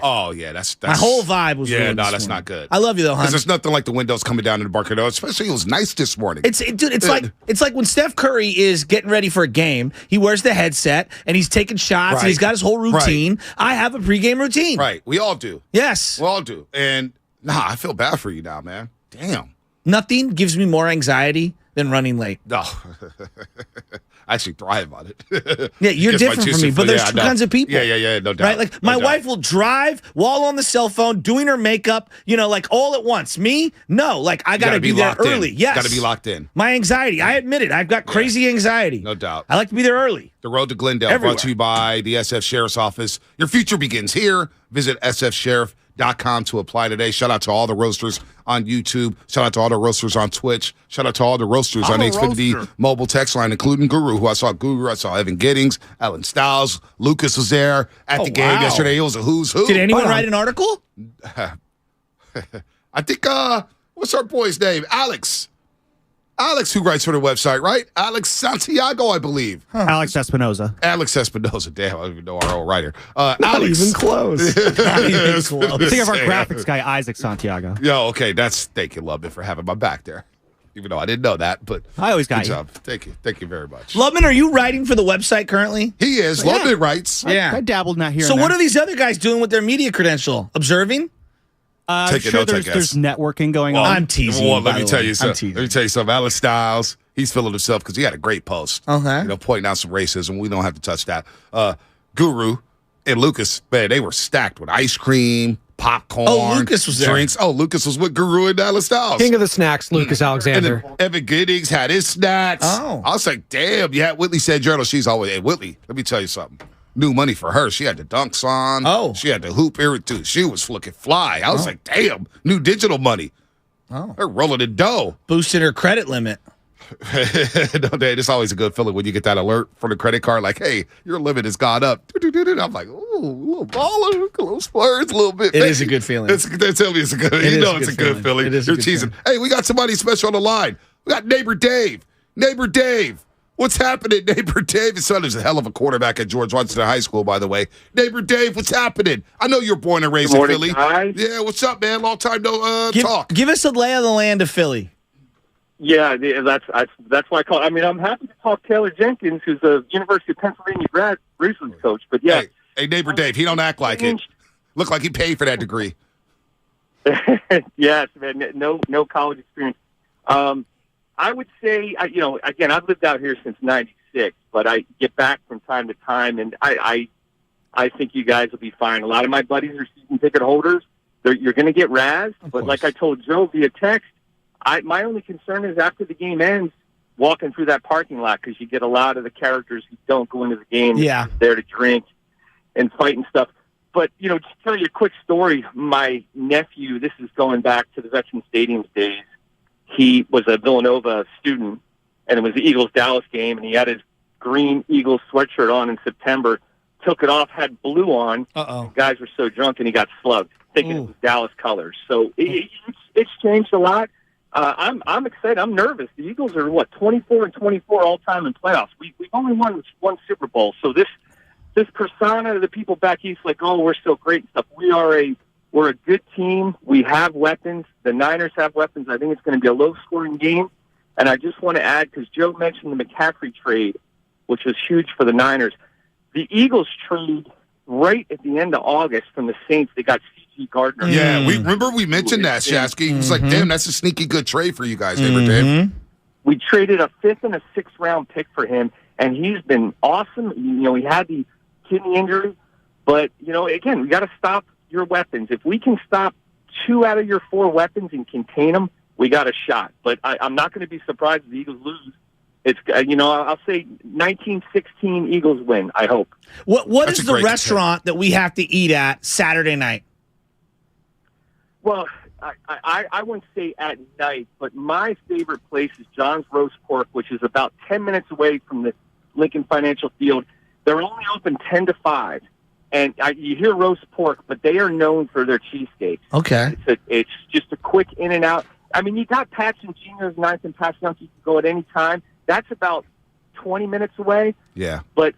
Oh yeah, that's my whole vibe was ruined no, this that's morning. not good. I love you though, hon. There's nothing like the windows coming down in the Embarcadero, especially it was nice this morning. It's like when Steph Curry is getting ready for a game. He wears the headset and he's taking shots and he's got his whole routine. I have a pregame routine. Right, we all do. Yes, we all do. And I feel bad for you now, man. Damn. Nothing gives me more anxiety than running late. No. I actually thrive on it. Yeah, you're different from me, but there's two kinds of people. Yeah, no doubt. Right? Like, my wife will drive while on the cell phone, doing her makeup, like all at once. Me, no. Like, I got to be there early. Yes. Got to be locked in. My anxiety, I admit it. I've got crazy anxiety. No doubt. I like to be there early. The Road to Glendale, brought to you by the SF Sheriff's Office. Your future begins here. Visit sfsheriff.com to apply today. Shout out to all the roasters on YouTube. Shout out to all the roasters on Twitch. Shout out to all the roasters on the Xfinity mobile text line, including Guru, who I saw I saw Evan Giddings, Ellen Stiles. Lucas was there at the game yesterday. It was a who's who. Did anyone write an article? I think, what's our boy's name? Alex, who writes for the website, right? Alex Santiago, I believe. Alex Espinoza. Damn, I don't even know our old writer. Not Alex. even close. Not even close. Think of our Say. graphics guy, Isaac Santiago. Yo, okay, thank you, Lubman, for having my back there. Even though I didn't know that, but I always got good you. job. Thank you very much. Lubman, are you writing for the website currently? He is. Lubman writes. Yeah. I dabbled not here. So what are these other guys doing with their media credential? Observing? Taking sure notes, I there's guess. networking going on. I'm teasing. Well, let me tell you I'm something. teasing. Let me tell you something. Alex Stiles, he's feeling himself because he had a great post. Okay. Pointing out some racism. We don't have to touch that. Guru and Lucas, man, they were stacked with ice cream, popcorn. Oh, Lucas was there. Drinks. Oh, Lucas was with Guru and Alex Stiles. King of the snacks, Lucas Alexander. And then Evan Giddings had his snacks. Oh. I was like, damn. Yeah, Whitley said journal. She's always, hey, Whitley, let me tell you something. New money for her. She had the dunks on. Oh. She had the hoop here too. She was looking fly. I was like, damn, new digital money. Oh. They're rolling the dough. Boosted her credit limit. No, Dad, it's always a good feeling when you get that alert from the credit card, like, hey, your limit has gone up. I'm like, ooh, a little baller, a little splurge, a little bit. It is a good feeling. They tell me it's a good. It's a good feeling. It is You're a good teasing. feeling. Hey, we got somebody special on the line. We got Neighbor Dave. Neighbor Dave. What's happening, Neighbor Dave? His son is a hell of a quarterback at George Washington High School, by the way. Neighbor Dave, what's happening? I know you're born and raised in Philly. Guys. Yeah, what's up, man? Long time no talk. Give us a lay of the land of Philly. Yeah, that's why I call. I mean, I'm happy to talk Taylor Jenkins, who's a University of Pennsylvania grad Grizzlies coach. But yeah, hey, Neighbor Dave, he don't act like it. Look like he paid for that degree. Yes, man. No college experience. I would say, again, I've lived out here since '96, but I get back from time to time, and I think you guys will be fine. A lot of my buddies are season ticket holders. You're going to get razzed, but like I told Joe via text, my only concern is after the game ends, walking through that parking lot, because you get a lot of the characters who don't go into the game. Yeah. There to drink and fight and stuff. But, just to tell you a quick story, my nephew, this is going back to the Veterans Stadium days. He was a Villanova student, and it was the Eagles-Dallas game, and he had his green Eagles sweatshirt on in September, took it off, had blue on. Uh-oh. Guys were so drunk, and he got slugged, thinking it was Dallas colors. So it's changed a lot. I'm excited. I'm nervous. The Eagles are 24-24 all time in playoffs. We've only won one Super Bowl. So this persona of the people back east, like, oh, we're so great and stuff. We're a good team. We have weapons. The Niners have weapons. I think it's going to be a low-scoring game. And I just want to add, because Joe mentioned the McCaffrey trade, which was huge for the Niners. The Eagles trade right at the end of August from the Saints. They got C.J. Gardner. Yeah, we mentioned that, Shasky. It was like, damn, that's a sneaky good trade for you guys, Neighbor Dave. We traded a 5th and a 6th round pick for him, and he's been awesome. He had the kidney injury, but, again, we got to stop your weapons. If we can stop 2 out of your 4 weapons and contain them, we got a shot. But I'm not going to be surprised if the Eagles lose. It's I'll say 19-16 Eagles win, I hope. What is the restaurant that we have to eat at Saturday night? Well, I wouldn't say at night, but my favorite place is John's Roast Pork, which is about 10 minutes away from the Lincoln Financial Field. They're only open 10 to 5. And you hear roast pork, but they are known for their cheesesteaks. Okay. It's just a quick in and out. I mean, you got Pat's and Gino's, 9th and Pat's Young. You can go at any time. That's about 20 minutes away. Yeah. But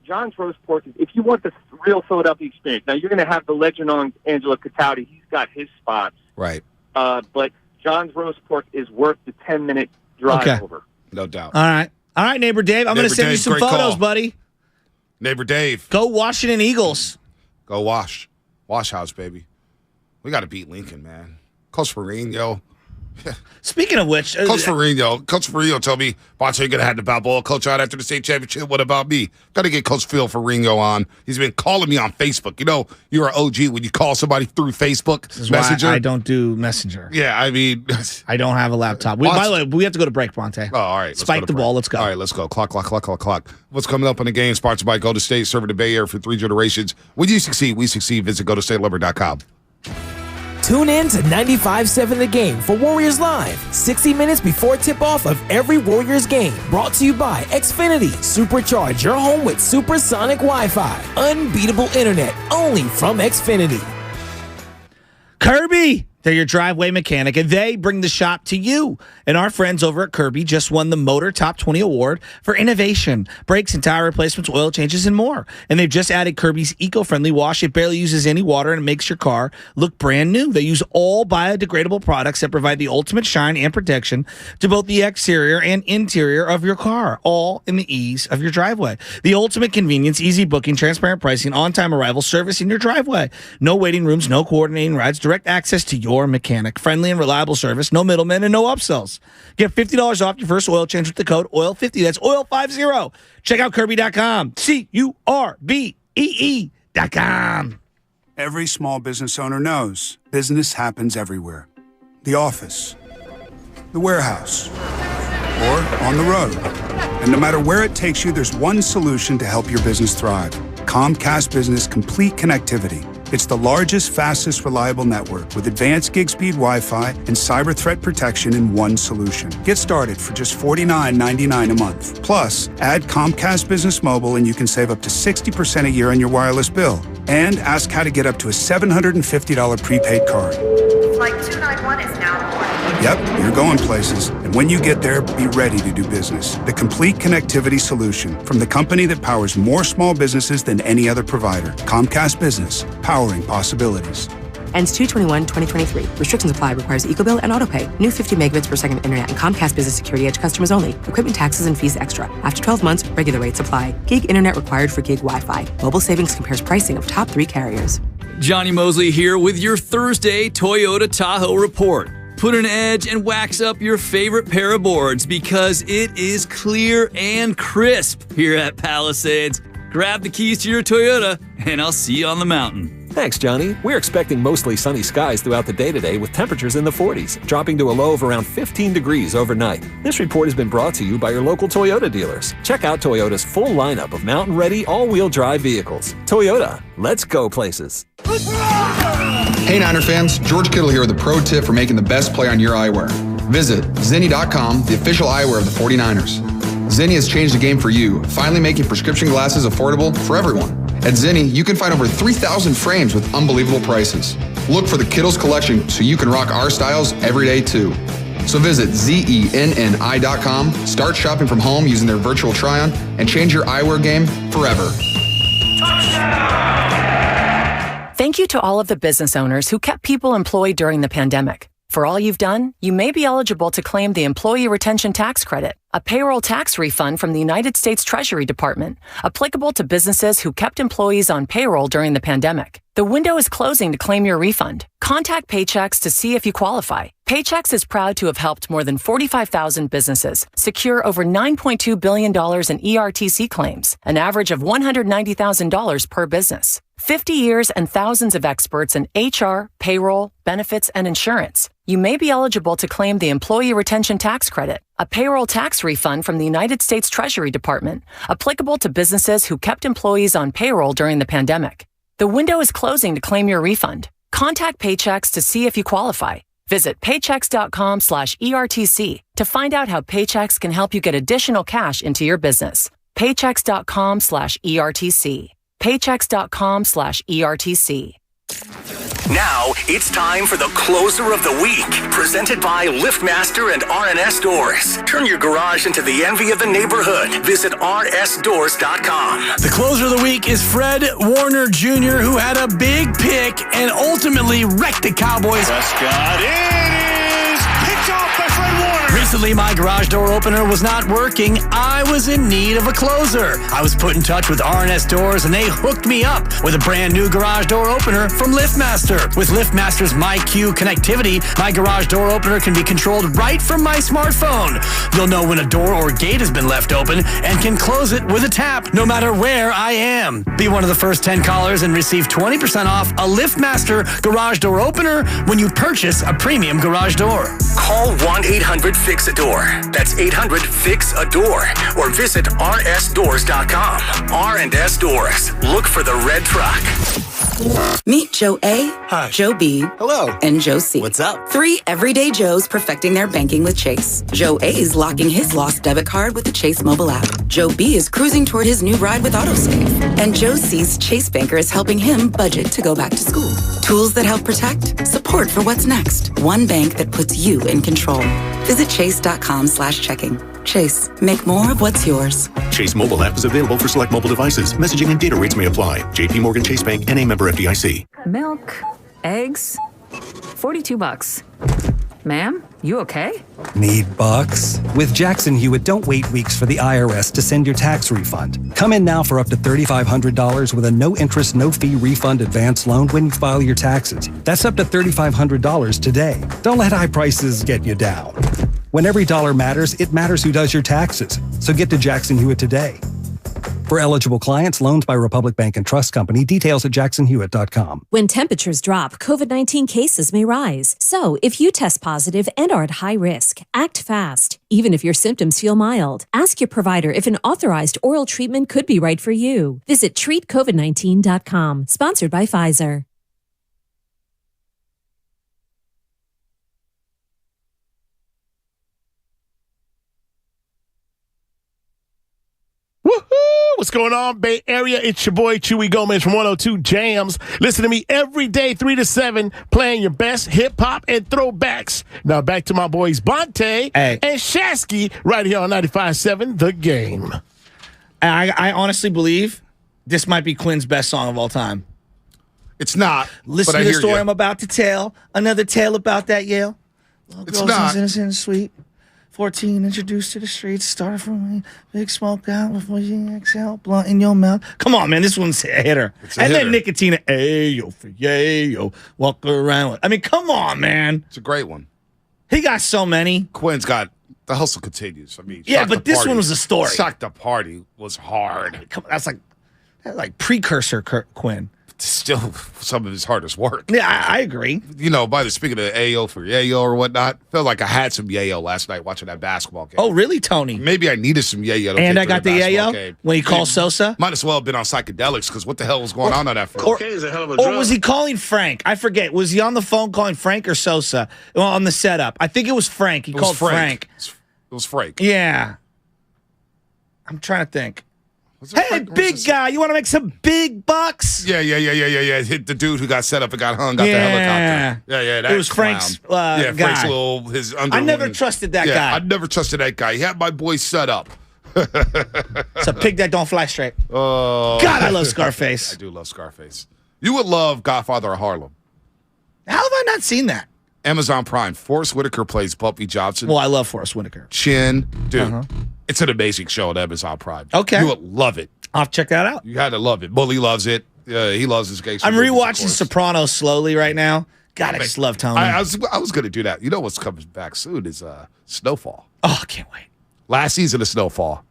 John's Roast Pork, if you want the real Philadelphia experience, now you're going to have the legend on Angelo Cataldi. He's got his spots. Right. But John's Roast Pork is worth the 10-minute drive over. No doubt. All right, Neighbor Dave. I'm going to send you some photos, buddy. Neighbor Dave. Go Washington Eagles. Go Wash. Wash House, baby. We got to beat Lincoln, man. Coach Mourinho. Speaking of which, Coach Mourinho told me, Bonta, you're going to have the Balboa coach out after the state championship. What about me? Got to get Coach Phil Mourinho on. He's been calling me on Facebook. You know, you're an OG when you call somebody through Facebook Messenger. I don't do Messenger. Yeah, I mean. I don't have a laptop. By the way, we have to go to break, Bonta. Oh, all right. Spike the ball. Let's go. All right, let's go. Clock. What's coming up in the game? Sponsored by Golden State, serving the Bay Area for 3 generations. When you succeed, we succeed. Visit GoldenStateLumber.com. Tune in to 95.7 The Game for Warriors Live, 60 minutes before tip-off of every Warriors game. Brought to you by Xfinity. Supercharge your home with supersonic Wi-Fi. Unbeatable internet, only from Xfinity. Kirby, they're your driveway mechanic, and they bring the shop to you. And our friends over at Kirby just won the Motor Top 20 Award for innovation, brakes and tire replacements, oil changes, and more. And they've just added Kirby's eco-friendly wash. It barely uses any water, and it makes your car look brand new. They use all biodegradable products that provide the ultimate shine and protection to both the exterior and interior of your car, all in the ease of your driveway. The ultimate convenience, easy booking, transparent pricing, on-time arrival, service in your driveway. No waiting rooms, no coordinating rides, direct access to your mechanic. Friendly and reliable service, no middlemen, and no upsells. Get $50 off your first oil change with the code OIL50. That's OIL50. Check out Kirby.com. CURBEE.com. Every small business owner knows business happens everywhere. The office, the warehouse, or on the road. And no matter where it takes you, there's one solution to help your business thrive. Comcast Business Complete Connectivity. It's the largest, fastest, reliable network with advanced gig speed Wi-Fi and cyber threat protection in one solution. Get started for just $49.99 a month. Plus, add Comcast Business Mobile and you can save up to 60% a year on your wireless bill. And ask how to get up to a $750 prepaid card. Flight 291 is now boarding. Yep, you're going places. And when you get there, be ready to do business. The complete connectivity solution from the company that powers more small businesses than any other provider. Comcast Business, powering possibilities. Ends 2/21/2023. Restrictions apply. Requires EcoBill and AutoPay. New 50 megabits per second internet and Comcast Business Security Edge customers only. Equipment taxes and fees extra. After 12 months, regular rates apply. Gig internet required for gig Wi-Fi. Mobile savings compares pricing of top 3 carriers. Johnny Mosley here with your Thursday Toyota Tahoe report. Put an edge and wax up your favorite pair of boards because it is clear and crisp here at Palisades. Grab the keys to your Toyota and I'll see you on the mountain. Thanks, Johnny. We're expecting mostly sunny skies throughout the day today with temperatures in the 40s, dropping to a low of around 15 degrees overnight. This report has been brought to you by your local Toyota dealers. Check out Toyota's full lineup of mountain-ready all-wheel drive vehicles. Toyota, let's go places. Hey Niner fans, George Kittle here with a pro tip for making the best play on your eyewear. Visit Zenni.com, the official eyewear of the 49ers. Zenni has changed the game for you, finally making prescription glasses affordable for everyone. At Zenni, you can find over 3,000 frames with unbelievable prices. Look for the Kittles collection so you can rock our styles every day too. So visit ZENNI.com, start shopping from home using their virtual try-on, and change your eyewear game forever. Thank you to all of the business owners who kept people employed during the pandemic. For all you've done, you may be eligible to claim the Employee Retention Tax Credit, a payroll tax refund from the United States Treasury Department, applicable to businesses who kept employees on payroll during the pandemic. The window is closing to claim your refund. Contact Paychex to see if you qualify. Paychex is proud to have helped more than 45,000 businesses secure over $9.2 billion in ERTC claims, an average of $190,000 per business. 50 years and thousands of experts in HR, payroll, benefits, and insurance. You may be eligible to claim the Employee Retention Tax Credit, a payroll tax refund from the United States Treasury Department, applicable to businesses who kept employees on payroll during the pandemic. The window is closing to claim your refund. Contact Paychex to see if you qualify. Visit paychex.com/ERTC to find out how Paychex can help you get additional cash into your business. Paychex.com/ERTC. Paychex.com/ERTC. Now it's time for the closer of the week, presented by LiftMaster and RNS Doors. Turn your garage into the envy of the neighborhood. Visit rsdoors.com. The closer of the week is Fred Warner Jr., who had a big pick and ultimately wrecked the Cowboys. Prescott, it is picked off by Fred Warner. Recently, my garage door opener was not working. I was in need of a closer. I was put in touch with RNS Doors, and they hooked me up with a brand new garage door opener from LiftMaster. With LiftMaster's MyQ connectivity, my garage door opener can be controlled right from my smartphone. You'll know when a door or gate has been left open and can close it with a tap, no matter where I am. Be one of the first 10 callers and receive 20% off a LiftMaster garage door opener when you purchase a premium garage door. Call 1-800-FIX-A-DOOR. That's 800-FIX-A-DOOR. Or visit rsdoors.com. R&S Doors. Look for the red truck. Meet Joe A, Hi. Joe B, Hello. and Joe C. What's up? 3 everyday Joes perfecting their banking with Chase. Joe A is locking his lost debit card with the Chase mobile app. Joe B is cruising toward his new ride with Autosave. And Joe C's Chase banker is helping him budget to go back to school. Tools that help protect, support for what's next. One bank that puts you in control. Visit chase.com/checking. Chase, make more of what's yours. Chase mobile app is available for select mobile devices. Messaging and data rates may apply. JP Morgan Chase Bank, N.A. member FDIC. Milk, eggs, $42. Ma'am, you okay? Need bucks? With Jackson Hewitt, don't wait weeks for the IRS to send your tax refund. Come in now for up to $3,500 with a no-interest, no-fee refund advance loan when you file your taxes. That's up to $3,500 today. Don't let high prices get you down. When every dollar matters, it matters who does your taxes. So get to Jackson Hewitt today. For eligible clients, loans by Republic Bank and Trust Company. Details at jacksonhewitt.com. When temperatures drop, COVID-19 cases may rise. So, if you test positive and are at high risk, act fast. Even if your symptoms feel mild, ask your provider if an authorized oral treatment could be right for you. Visit treatcovid19.com. Sponsored by Pfizer. Woohoo! What's going on, Bay Area? It's your boy, Chewy Gomez from 102 Jams. Listen to me every day, 3 to 7, playing your best hip-hop and throwbacks. Now back to my boys, Bonte and Shasky, right here on 95.7 The Game. I honestly believe this might be Quinn's best song of all time. It's not. Listen to the story I'm about to tell. Another tale about that Yale. It's not. Innocent and sweet. 14, introduced to the streets, started from a big smoke out before you exhale, blunt in your mouth. Come on, man, this one's a hitter. And then Nicotina, ayo for yayo, walk around. I mean, come on, man. It's a great one. He got so many. Quinn's got The Hustle Continues. I mean, yeah, but this one was a story. Shock the Party was hard. Come on, that's like precursor Quinn. Still some of his hardest work. Yeah, I agree. You know, by the speaking of Ayo for Yayo or whatnot, felt like I had some Yayo last night watching that basketball game. Oh, really, Tony? Maybe I needed some Yayo. And I got the Yayo when he called Sosa? Might as well have been on psychedelics because what the hell was going on that field? Okay is a hell of a drug. Or was he calling Frank? I forget. Was he on the phone calling Frank or Sosa? Well, on the setup. I think it was Frank. He called Frank. It was Frank. Yeah. I'm trying to think. Hey, big guy, you want to make some big bucks? Yeah. Hit the dude who got set up and got hung, got the helicopter. Yeah, that it was clown. Frank's guy. Frank's his I never trusted that guy. I never trusted that guy. He had my boy set up. It's a pig that don't fly straight. Oh, God, I love Scarface. I do love Scarface. You would love Godfather of Harlem. How have I not seen that? Amazon Prime. Forrest Whitaker plays Bumpy Johnson. Well, I love Forrest Whitaker. Chin. Dude, it's an amazing show on Amazon Prime. Okay. You would love it. I'll have to check that out. You had to love it. Bully loves it. He loves his gangster. I'm rewatching Sopranos slowly right now. God, I just love Tony. I was going to do that. You know what's coming back soon is Snowfall. Oh, I can't wait. Last season of Snowfall.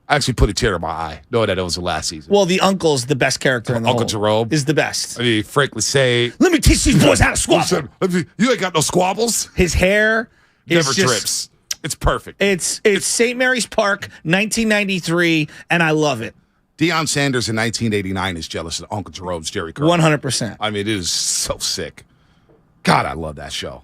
I actually put a tear in my eye knowing that it was the last season. Well, the uncle's the best character in the Uncle whole. Jerome is the best. I mean, Frank Lassay. Let me teach these boys how to squabble. You ain't got no squabbles. His hair never drips. It's perfect. It's St. Mary's Park, 1993, and I love it. Deion Sanders in 1989 is jealous of Uncle Jerome's Jerry Curl. 100%. I mean, it is so sick. God, I love that show.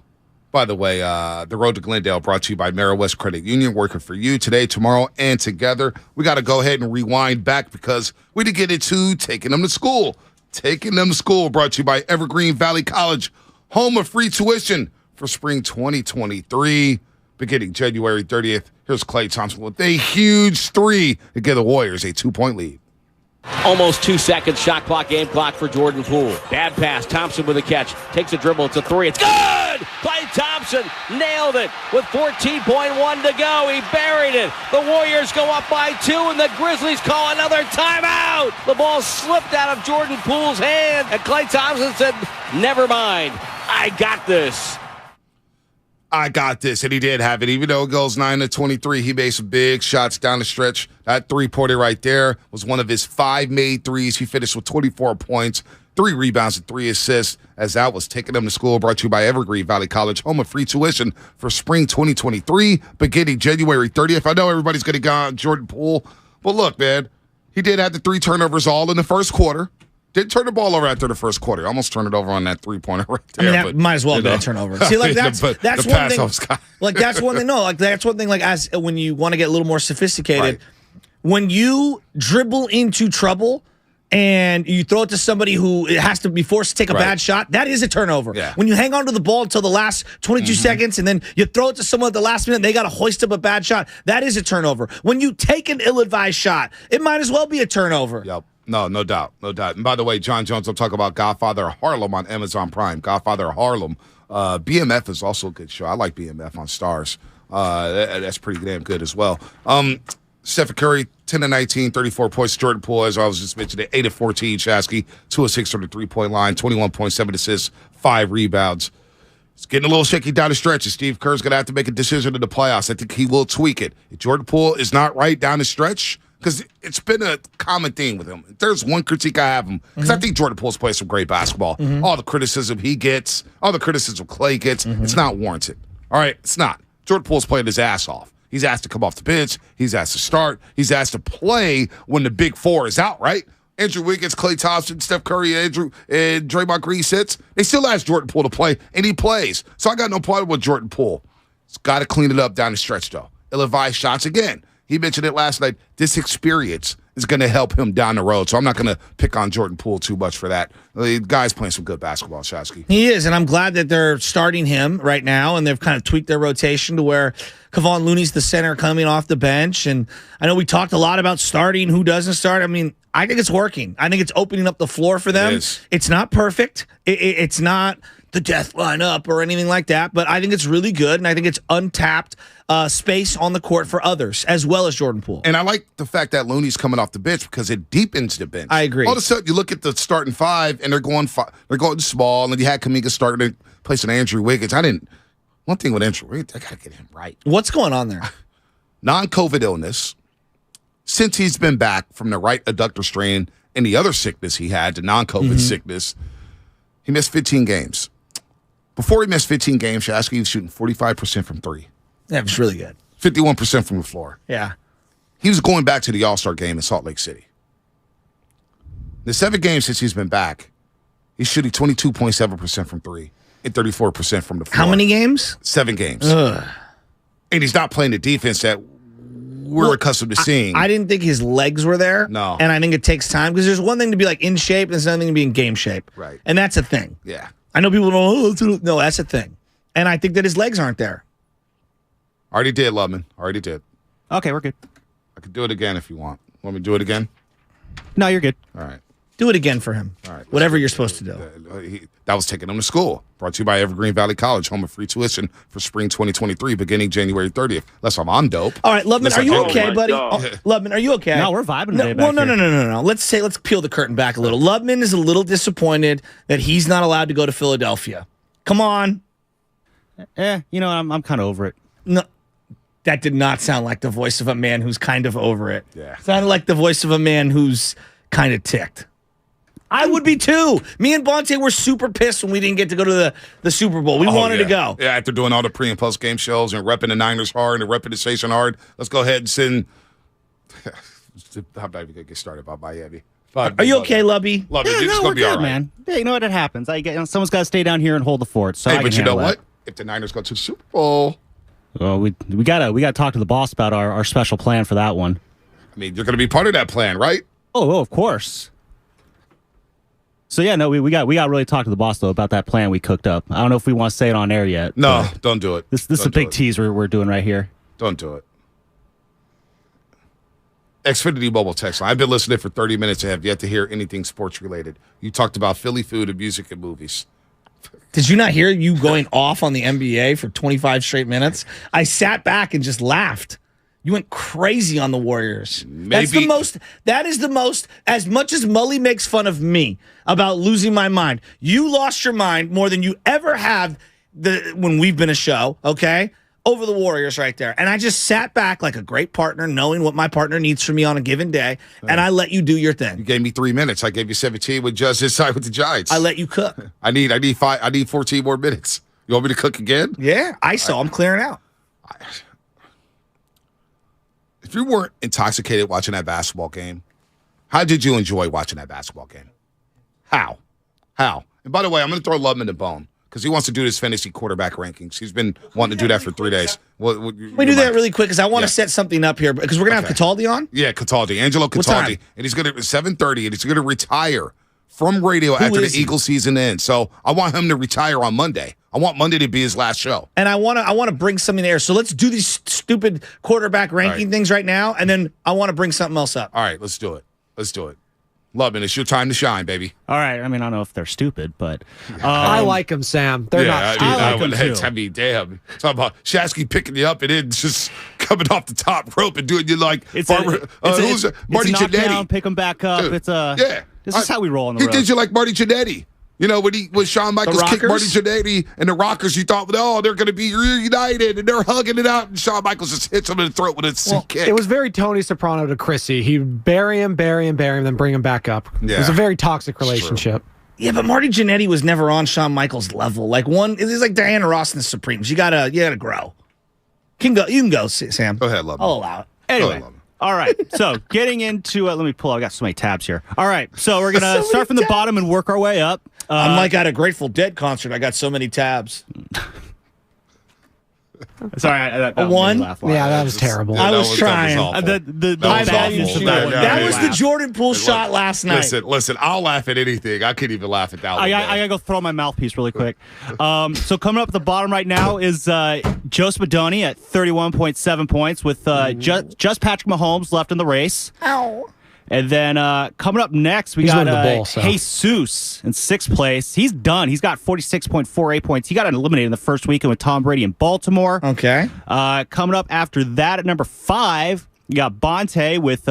By the way, the Road to Glendale brought to you by Merrill West Credit Union, working for you today, tomorrow, and together. We got to go ahead and rewind back because we did get into taking them to school. Taking them to school brought to you by Evergreen Valley College, home of free tuition for spring 2023, beginning January 30th. Here's Klay Thompson with a huge three to give the Warriors a 2-point lead. Almost 2 seconds, shot clock, game clock for Jordan Poole. Bad pass, Thompson with a catch. Takes a dribble, it's a three, it's good! Klay Thompson nailed it with 14.1 to go. He buried it. The Warriors go up by 2, and the Grizzlies call another timeout. The ball slipped out of Jordan Poole's hand, and Klay Thompson said, never mind, I got this. I got this, and he did have it. Even though it goes 9-23, he made some big shots down the stretch. That three-pointer right there was one of his 5 made threes. He finished with 24 points, 3 rebounds, and 3 assists, as that was taking them to school, brought to you by Evergreen Valley College, home of free tuition for spring 2023, beginning January 30th. I know everybody's going to go on Jordan Poole, but look, man, he did have the 3 turnovers all in the first quarter. Didn't turn the ball over after the first quarter. Almost turned it over on that 3-pointer right there. I mean, that might as well have been a turnover. See, like that's one thing. Like that's one thing. No, like that's one thing. Like as when you want to get a little more sophisticated, right. When you dribble into trouble and you throw it to somebody who has to be forced to take a bad shot, that is a turnover. Yeah. When you hang on to the ball until the last 22 seconds and then you throw it to someone at the last minute and they got to hoist up a bad shot, that is a turnover. When you take an ill-advised shot, it might as well be a turnover. Yep. No doubt. And by the way, John Jones, I'm talking about Godfather of Harlem on Amazon Prime. Godfather of Harlem. BMF is also a good show. I like BMF on Stars. That's pretty damn good as well. Stephen Curry, 10-19, 34 points. Jordan Poole, as I was just mentioning, 8-14. Shasky, 2 of 6 from the 3-point line, 21.7 assists, 5 rebounds. It's getting a little shaky down the stretch, and Steve Kerr's going to have to make a decision in the playoffs. I think he will tweak it. If Jordan Poole is not right down the stretch, because it's been a common theme with him. There's one critique I have him, because I think Jordan Poole's played some great basketball. All the criticism he gets, all the criticism Klay gets, it's not warranted. All right, it's not. Jordan Poole's playing his ass off. He's asked to come off the bench. He's asked to start. He's asked to play when the big 4 is out, right? Andrew Wiggins, Klay Thompson, Steph Curry, and Draymond Green sits. They still ask Jordan Poole to play, and he plays. So I got no problem with Jordan Poole. He's got to clean it up down the stretch, though. Ill-advised shots again. He mentioned it last night. This experience is going to help him down the road. So I'm not going to pick on Jordan Poole too much for that. The guy's playing some good basketball, Shasky. He is, and I'm glad that they're starting him right now, and they've kind of tweaked their rotation to where Kevon Looney's the center coming off the bench. And I know we talked a lot about starting, who doesn't start. I mean, I think it's working. I think it's opening up the floor for them. It's not perfect. It's not the death lineup or anything like that, but I think it's really good, and I think it's untapped space on the court for others, as well as Jordan Poole. And I like the fact that Looney's coming off the bench because it deepens the bench. I agree. All of a sudden, you look at the starting 5, and they're going small, and then you had Kuminga starting to place an Andrew Wiggins. One thing with Andrew Wiggins, I got to get him right. What's going on there? Non-COVID illness. Since he's been back from the right adductor strain and the other sickness he had, the non-COVID sickness, he missed 15 games. Before he missed 15 games, Shasky was shooting 45% from 3. That was really good. 51% from the floor. Yeah. He was going back to the All-Star game in Salt Lake City. The 7 games since he's been back, he's shooting 22.7% from 3 and 34% from the floor. How many games? 7 games. And he's not playing the defense that we're accustomed to seeing. I didn't think his legs were there. No. And I think it takes time because there's one thing to be like in shape and there's another thing to be in game shape. Right. And that's a thing. Yeah. I know people don't, no, that's a thing. And I think that his legs aren't there. Already did, Lubman. Already did. Okay, we're good. I could do it again if you want. Want me to do it again? No, you're good. All right. Do it again for him. All right. Whatever you're supposed to do. That was taking him to school. Brought to you by Evergreen Valley College, home of free tuition for spring 2023, beginning January 30th. Unless I'm dope. All right, Lubman, are you okay, buddy? Lubman, are you okay? No, we're vibing today. No. Let's peel the curtain back a little. Lubman is a little disappointed that he's not allowed to go to Philadelphia. Come on. I'm kind of over it. No, that did not sound like the voice of a man who's kind of over it. Yeah. Sounded like the voice of a man who's kind of ticked. I would be too. Me and Bonte were super pissed when we didn't get to go to the Super Bowl. We wanted to go. Yeah, after doing all the pre- and post-game shows and repping the Niners hard and repping the station hard, let's go ahead and send... I'm not even going to get started about Miami. Are you okay, Lubby? Lubby, it's going to be all right. Man. Yeah, you know what? It happens. Someone's got to stay down here and hold the fort. So hey, but you know what? if the Niners go to the Super Bowl. Well, we gotta talk to the boss about our special plan for that one. I mean, you're going to be part of that plan, right? Oh, of course. So yeah, no, we got really talk to the boss though about that plan we cooked up. I don't know if we want to say it on air yet. No, don't do it. This is a big tease we're doing right here. Don't do it. Xfinity mobile text line. I've been listening for 30 minutes and have yet to hear anything sports related. You talked about Philly food and music and movies. Did you not hear you going off on the NBA for 25 straight minutes? I sat back and just laughed. You went crazy on the Warriors. That is the most, as much as Mully makes fun of me about losing my mind, you lost your mind more than you ever have when we've been a show, okay? Over the Warriors right there. And I just sat back like a great partner, knowing what my partner needs from me on a given day, and I let you do your thing. You gave me 3 minutes. I gave you 17 with just his side with the Giants. I let you cook. I need 14 more minutes. You want me to cook again? Yeah, I'm clearing out. If you weren't intoxicated watching that basketball game, how did you enjoy watching that basketball game? How? And by the way, I'm going to throw Lubman a bone because he wants to do his fantasy quarterback rankings. He's been wanting to do that for 3 days. Let me do that really quick because I want to set something up here because we're going to have Cataldi on. Yeah, Cataldi. Angelo Cataldi. And he's going to 7:30, and he's going to retire from radio after the Eagles season ends. So I want him to retire on Monday. I want Monday to be his last show. And I want to bring something there. So let's do these stupid quarterback ranking things right now, and then I want to bring something else up. All right, let's do it. Lubman, it's your time to shine, baby. All right. I mean, I don't know if they're stupid, but I like them, Sam. They're not stupid. I mean, damn. Talking about Shasky picking you up and then just coming off the top rope and doing you like Marty Jannetty. Pick them back up. Dude, This is how we roll on the road. He did you like Marty Jannetty. You know, when Shawn Michaels kicked Marty Jannetty and the Rockers, you thought, they're going to be reunited, and they're hugging it out, and Shawn Michaels just hits him in the throat with a kick. It was very Tony Soprano to Chrissy. He'd bury him, then bring him back up. Yeah. It was a very toxic relationship. Yeah, but Marty Jannetty was never on Shawn Michaels' level. It's like Diana Ross and the Supremes. You gotta grow. You can go, Sam. Go ahead, love. I'll allow it. Anyway. All right, so getting into it, let me pull. I got so many tabs here. All right, so we're gonna start from the bottom and work our way up. I'm like at a Grateful Dead concert. I got so many tabs. Sorry, that one. Yeah, that was terrible. I was trying. That was the Jordan Poole shot last night. Listen. I'll laugh at anything. I couldn't even laugh at that one. I gotta go throw my mouthpiece really quick. So coming up at the bottom right now is Joe Spadoni at 31.7 points with just Patrick Mahomes left in the race. Ow. And then coming up next, we got Jesus in 6th place. He's done. He's got 46.48 points. He got eliminated in the first weekend with Tom Brady in Baltimore. Okay. Coming up after that at number 5, you got Bonte with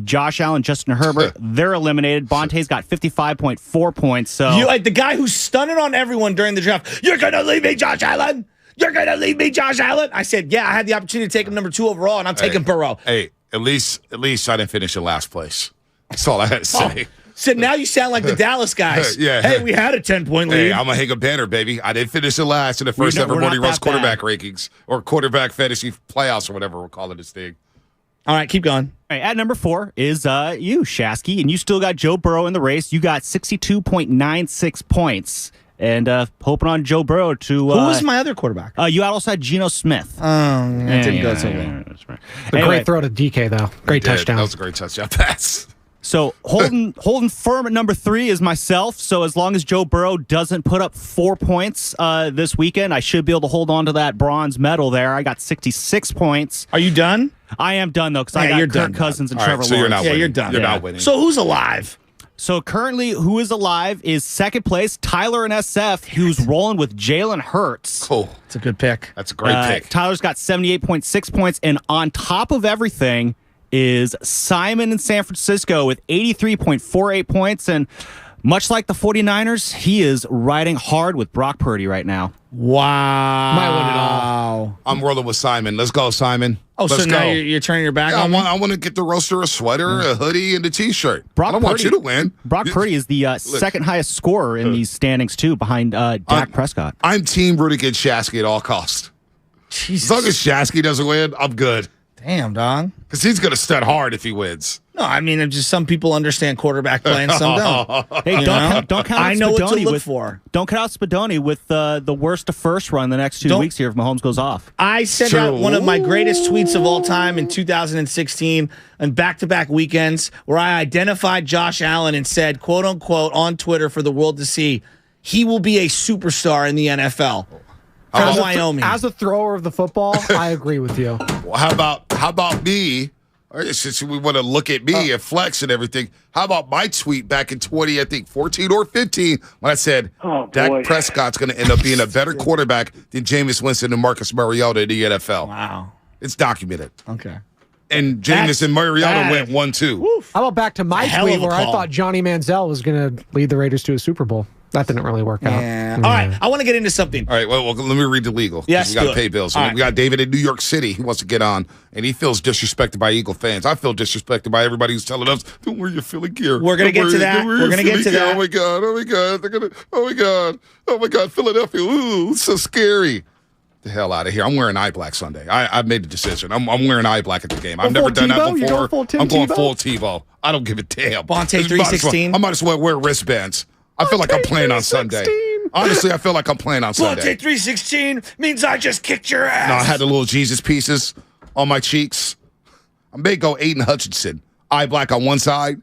Josh Allen, Justin Herbert. They're eliminated. Bonte's got 55.4 points. So the guy who's stunning on everyone during the draft. You're going to leave me, Josh Allen? You're going to leave me, Josh Allen? I said, yeah, I had the opportunity to take him number 2 overall, and I'm taking Burrow. Hey. At least I didn't finish in last place. That's all I had to say. So now you sound like the Dallas guys. Yeah. Hey, we had a 10-point lead. Hey, I'm going to hang a banner, baby. I didn't finish in last in the first ever Morning Rush quarterback rankings or quarterback fantasy playoffs or whatever we're calling this thing. All right, keep going. All right, at number 4 is you, Shasky, and you still got Joe Burrow in the race. You got 62.96 points. And hoping on Joe Burrow to... Who was my other quarterback? You also had Geno Smith. That didn't go so well. Great throw to DK, though. Great touchdown. That was a great touchdown pass. So holding firm at number 3 is myself. So as long as Joe Burrow doesn't put up 4 points this weekend, I should be able to hold on to that bronze medal there. I got 66 points. Are you done? I am done, though, because I got Kirk Cousins and Trevor Lawrence. So you're not winning. You're done. You're not winning. So who's alive? So currently, who is alive is 2nd place, Tyler in SF, who's rolling with Jalen Hurts. Cool. It's a good pick. That's a great pick. Tyler's got 78.6 points, and on top of everything is Simon in San Francisco with 83.48 points, and much like the 49ers, he is riding hard with Brock Purdy right now. Wow. Might win it all. I'm rolling with Simon. Let's go, Simon. Oh, so now you're turning your back on me? I want to get the roaster a sweater, a hoodie, and a T-shirt. I don't want you to win. Brock Purdy is the second highest scorer in these standings, too, behind Dak Prescott. I'm team root against Shasky at all costs. Jesus. As long as Shasky doesn't win, I'm good. Damn, dog. Because he's going to stud hard if he wins. No, I mean, just some people understand quarterback play and some don't. Hey, don't count out I know what to Spadoni look for. Don't cut out Spadoni with the worst to first run the next 2 weeks here if Mahomes goes off. I sent out one of my greatest tweets of all time in 2016 on back-to-back weekends where I identified Josh Allen and said, quote unquote, on Twitter for the world to see, he will be a superstar in the NFL. From Wyoming. As a thrower of the football, I agree with you. Well, how about me? Since we want to look at me and flex and everything, how about my tweet back in 2014 or 15 when I said Dak Prescott's going to end up being a better quarterback than Jameis Winston and Marcus Mariota in the NFL. Wow. It's documented. Okay. And Jameis and Mariota went 1-2. How about back to my tweet where I thought Johnny Manziel was going to lead the Raiders to a Super Bowl? That didn't really work out. All right, I want to get into something. All right, well, let me read the legal. Yes, we got to pay bills. Right. We got David in New York City. He wants to get on, and he feels disrespected by Eagle fans. I feel disrespected by everybody who's telling us, don't wear your Philly gear. We're going to get to that. We're going to get to that. Oh, my God. Oh, my God. They're gonna. Oh, my God. Oh, my God. Philadelphia. Ooh, it's so scary. The hell out of here. I'm wearing eye black Sunday. I've made a decision. I'm wearing eye black at the game. I've never done that before. You going full Tim I'm going Tebow? full Tebow. I don't give a damn. Bonte 316. I might as well wear wristbands. I feel like I'm playing on Sunday. Honestly, I feel like I'm playing on Sunday. Bonte 316 means I just kicked your ass. No, I had the little Jesus pieces on my cheeks. I may go Aiden Hutchinson. Eye black on one side.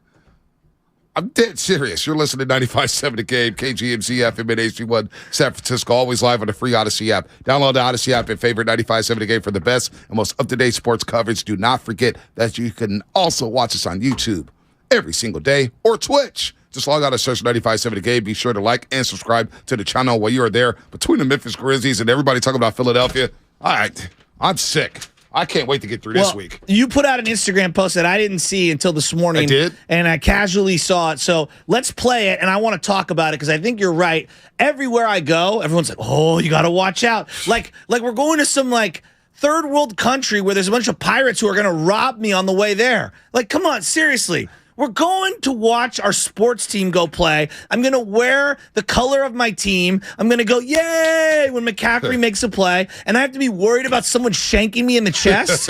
I'm dead serious. You're listening to 95.7 The Game, KGMZ FM at HD1, San Francisco. Always live on the free Odyssey app. Download the Odyssey app and favorite 95.7 The Game for the best and most up-to-date sports coverage. Do not forget that you can also watch us on YouTube every single day or Twitch. Just log on and search 95.7 The Game. Be sure to like and subscribe to the channel while you are there. Between the Memphis Grizzlies and everybody talking about Philadelphia, I'm sick. I can't wait to get through this week. You put out an Instagram post that I didn't see until this morning. I did? And I casually saw it. So let's play it, and I want to talk about it because I think you're right. Everywhere I go, everyone's like, oh, you got to watch out. Like we're going to some, third world country where there's a bunch of pirates who are going to rob me on the way there. Like, come on, seriously. We're going to watch our sports team go play. I'm going to wear the color of my team. I'm going to go, yay, when McCaffrey makes a play. And I have to be worried about someone shanking me in the chest?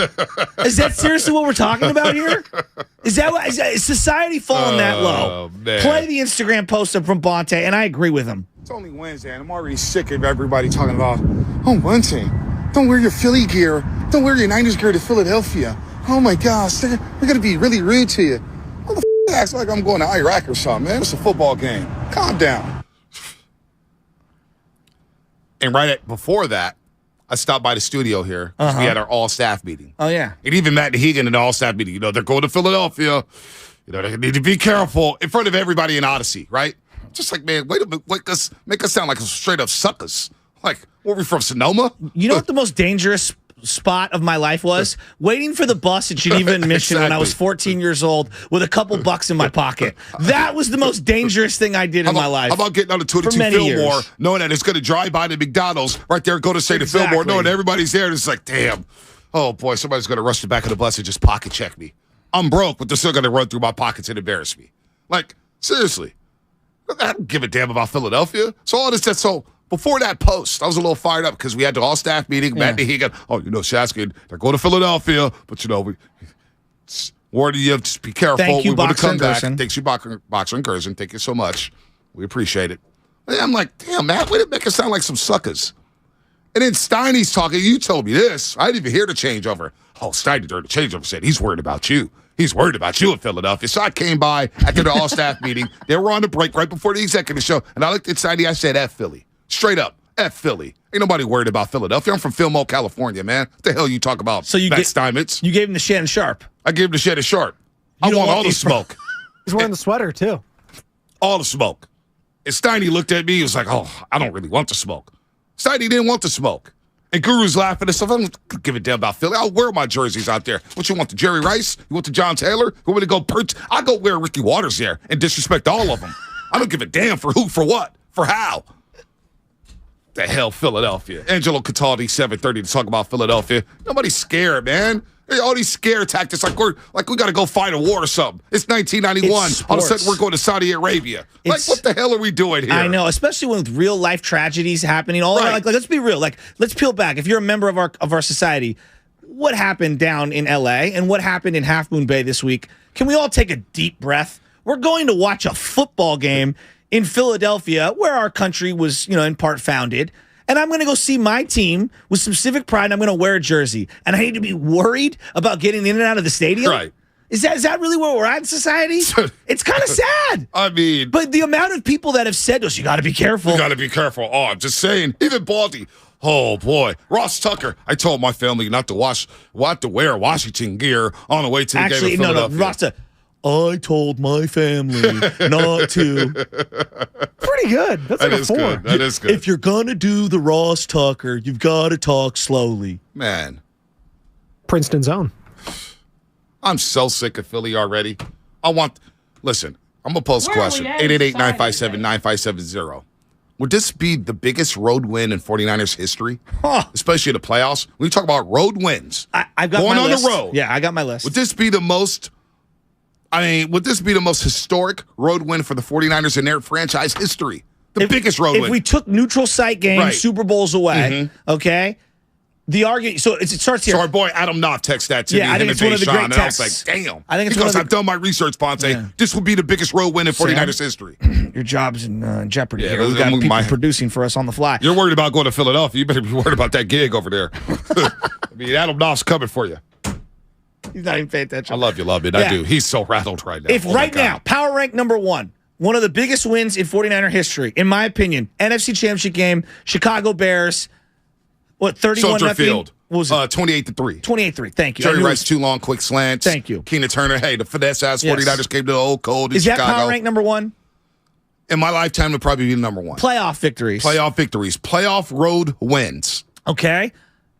Is that seriously what we're talking about here? Is society falling that low? Man. Play the Instagram post from Bonte, and I agree with him. It's only Wednesday, and I'm already sick of everybody talking about, Wednesday, don't wear your Philly gear. Don't wear your Niners gear to Philadelphia. Oh, my gosh, they're going to be really rude to you. What the f*** acts like I'm going to Iraq or something, man? It's a football game. Calm down. And before that, I stopped by the studio here. We had our all-staff meeting. Oh, yeah. And even Matt Dehegan in the all-staff meeting, they're going to Philadelphia. They need to be careful in front of everybody in Odyssey, right? Just like, man, wait a minute, make us sound like straight-up suckers. Like, were we from Sonoma? You know what the most dangerous spot of my life was? Waiting for the bus at Geneva Admission when I was 14 years old with a couple bucks in my pocket. That was the most dangerous thing I did in my life. How about getting on the 22 Fillmore, knowing that it's going to drive by the McDonald's right there, go to say to Fillmore, knowing everybody's there, and it's like, damn, oh boy, somebody's going to rush the back of the bus and just pocket check me. I'm broke, but they're still going to run through my pockets and embarrass me. Like, seriously. I don't give a damn about Philadelphia. So all this, so before that post, I was a little fired up because we had the all-staff meeting. Matt Dehegan, Shasky, they're going to Philadelphia, but, word to you, just be careful. Thank you, we want to come back. Gerson. Thanks you, Boxer and Gerson. Thank you so much. We appreciate it. And I'm like, damn, Matt, way to make us sound like some suckers. And then Steiny's talking. You told me this. I didn't even hear the changeover. Oh, Steiny during the changeover said he's worried about you. He's worried about you in Philadelphia. So I came by after the all-staff meeting. They were on the break right before the executive show. And I looked at Steiny. I said, F Philly. Straight up. F Philly. Ain't nobody worried about Philadelphia. I'm from Fillmore, California, man. What the hell you talk about? So you Steinmetz? You gave him the Shannon Sharp. I gave him the Shannon Sharp. I want all the smoke. He's wearing the sweater, too. All the smoke. And Steiny looked at me. He was like, oh, I don't really want the smoke. Steiny didn't want the smoke. And Guru's laughing and stuff. I don't give a damn about Philly. I'll wear my jerseys out there. What you want, the Jerry Rice? You want the John Taylor? You want me to go perch? I'll go wear Ricky Waters there and disrespect all of them. I don't give a damn for who, for what, for how. The hell, Philadelphia. Angelo Cataldi, 7:30 to talk about Philadelphia. Nobody's scared, man. All these scare tactics, like we got to go fight a war or something. It's 1991. All of a sudden, we're going to Saudi Arabia. What the hell are we doing here? I know, especially with real life tragedies happening. Let's be real. Let's peel back. If you're a member of our society, what happened down in L.A. and what happened in Half Moon Bay this week, can we all take a deep breath? We're going to watch a football game in Philadelphia, where our country was, in part founded. And I'm going to go see my team with some civic pride, and I'm going to wear a jersey. And I need to be worried about getting in and out of the stadium? Right. Is that really where we're at in society? It's kind of sad. I mean, but the amount of people that have said to us, you got to be careful. You got to be careful. Oh, I'm just saying. Even Baldy. Oh, boy. Ross Tucker. I told my family not to wear Washington gear on the way to the game in Philadelphia. No, Ross Tucker. I told my family not to. Pretty good. That's like a 4. Good. That is good. If you're going to do the Ross Tucker, you've got to talk slowly. Man. Princeton's own. I'm so sick of Philly already. Listen, I'm going to pose a question. 888-957-9570. Would this be the biggest road win in 49ers history? Especially in the playoffs? When you talk about road wins, I've got going my on list. the road. Yeah, I got my list. Would this be the most historic road win for the 49ers in their franchise history? The biggest road win. If we took neutral site games, Super Bowls away, okay? The argument, so it starts here. So our boy Adam Knopf texted that to me. I think it's one of the great texts. And I was like, damn. I think it's because I've done my research, Ponte. This would be the biggest road win in 49ers history. Your job's in jeopardy here. We've got people producing for us on the fly. You're worried about going to Philadelphia. You better be worried about that gig over there. Adam Knopf's coming for you. He's not even paying attention. I love you. I do. He's so rattled right now. If now, power rank number 1, one of the biggest wins in 49er history, in my opinion, NFC Championship game, Chicago Bears, 31-0? Soldier Field. What was it? 28-3. 28-3. Thank you. Jerry Rice, 2 long, quick slants. Thank you. Keenan Turner. Hey, the finesse-ass 49ers came to the old cold in Chicago. Is that power rank number 1? In my lifetime, it would probably be number 1. Playoff victories. Playoff road wins. Okay.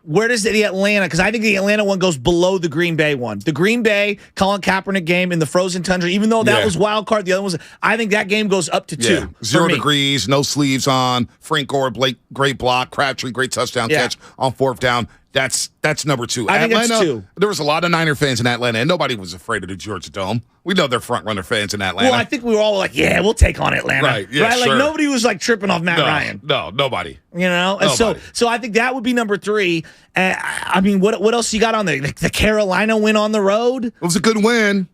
Where does the Atlanta, because I think the Atlanta one goes below the Green Bay one. The Green Bay Colin Kaepernick game in the frozen tundra, even though that was wild card, the other was, I think that game goes up to 2. 0 degrees, no sleeves on. Frank Gore, Blake, great block. Crabtree, great touchdown catch on 4th down. That's number 2. I think Atlanta, it's 2. There was a lot of Niner fans in Atlanta, and nobody was afraid of the Georgia Dome. We know they're front-runner fans in Atlanta. Well, I think we were all like, yeah, we'll take on Atlanta. Right, yeah, Like, nobody was, like, tripping off Matt Ryan. No, nobody. And so I think that would be number 3. I mean, what else you got on there? The Carolina win on the road? It was a good win.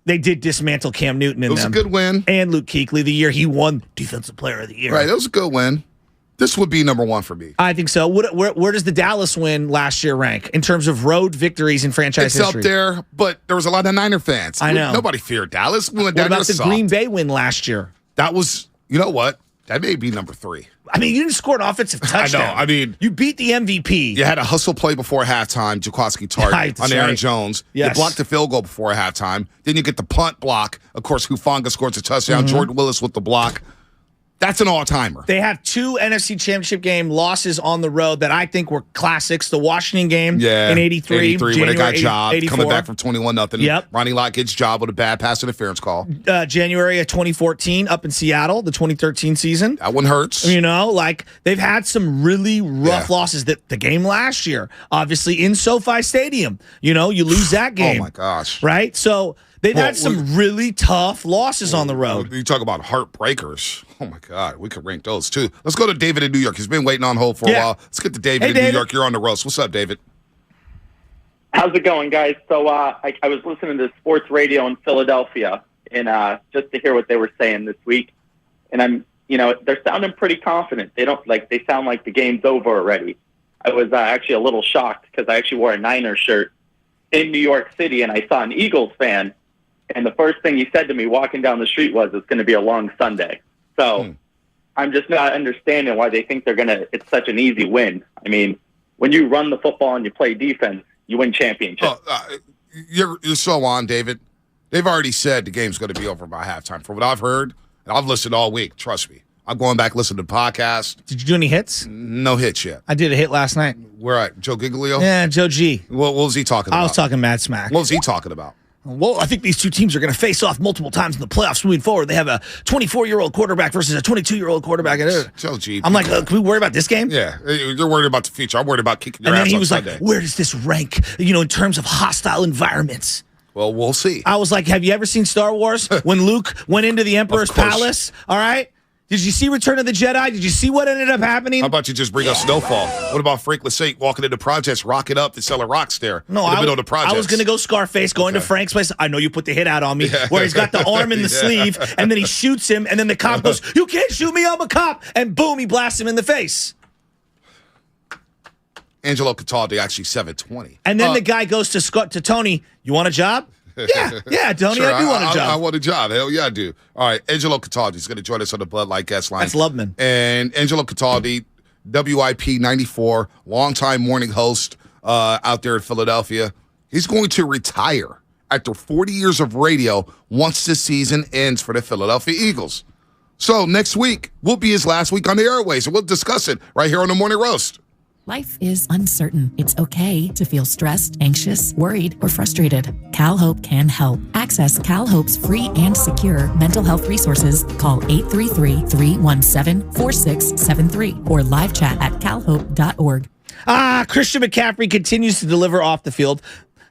They did dismantle Cam Newton in them. It was a good win. And Luke Kuechly the year he won Defensive Player of the Year. Right, it was a good win. This would be number 1 for me. I think so. Where does the Dallas win last year rank in terms of road victories in franchise history? It's up there, but there was a lot of Niner fans. I know. Nobody feared Dallas. We went what down about the Green Bay win last year? That was, you know what? That may be number 3. I mean, you didn't score an offensive touchdown. I know. I mean, you beat the MVP. You had a hustle play before halftime, Jaquaski Tart on Aaron Jones. Yes. You blocked the field goal before halftime. Then you get the punt block. Of course, Hufanga scores a touchdown. Jordan Willis with the block. That's an all-timer. They have 2 NFC Championship game losses on the road that I think were classics. The Washington game in 83. When they got jobbed, coming back from 21-0. Yep. Ronnie Lott gets jobbed with a bad pass interference call. January of 2014 up in Seattle, the 2013 season. That one hurts. They've had some really rough losses. The game last year, obviously, in SoFi Stadium. You lose that game. Oh, my gosh. Right? So they've had some really tough losses on the road. You talk about heartbreakers. Oh, my God. We could rank those, too. Let's go to David in New York. He's been waiting on hold for a while. Let's get to David in New York. You're on the roast. What's up, David? How's it going, guys? So I was listening to sports radio in Philadelphia, and just to hear what they were saying this week. And they're sounding pretty confident. They sound like the game's over already. I was actually a little shocked because I actually wore a Niners shirt in New York City, and I saw an Eagles fan. And the first thing he said to me walking down the street was, "It's going to be a long Sunday." So I'm just not understanding why they think it's such an easy win. I mean, when you run the football and you play defense, you win championships. You're so on, David. They've already said the game's going to be over by halftime. From what I've heard, and I've listened all week, trust me. I'm going back listening to podcasts. Did you do any hits? No hits yet. I did a hit last night. Where at? Joe Giglio? Yeah, Joe G. What was he talking about? I was talking mad smack. What was he talking about? Well, I think these two teams are going to face off multiple times in the playoffs moving forward. They have a 24-year-old quarterback versus a 22-year-old quarterback. Joe G. I'm like, can we worry about this game? Yeah, you're worried about the future. I'm worried about kicking your ass on Sunday. And then he was like, where does this rank, in terms of hostile environments? Well, we'll see. I was like, have you ever seen Star Wars? When Luke went into the Emperor's Palace, all right? Did you see Return of the Jedi? Did you see what ended up happening? How about you just bring us Snowfall? What about Frank Lassaint walking into projects, rocking up and selling rocks there? No, in the middle of the projects. I was going to go Scarface, going to Frank's place. I know you put the hit out on me, where he's got the arm in the sleeve, and then he shoots him, and then the cop goes, "You can't shoot me, I'm a cop," and boom, he blasts him in the face. Angelo Cataldi actually 720. And then the guy goes to Tony, "You want a job?" Yeah, Tony, sure, I do want a job. I want a job. Hell yeah, I do. All right, Angelo Cataldi is going to join us on the Bud Light guest line. That's Loveman. And Angelo Cataldi, WIP 94, longtime morning host out there in Philadelphia. He's going to retire after 40 years of radio once this season ends for the Philadelphia Eagles. So next week will be his last week on the airways, and we'll discuss it right here on the Morning Roast. Life is uncertain. It's okay to feel stressed, anxious, worried, or frustrated. CalHope can help. Access CalHope's free and secure mental health resources. Call 833-317-4673 or live chat at calhope.org. Christian McCaffrey continues to deliver off the field.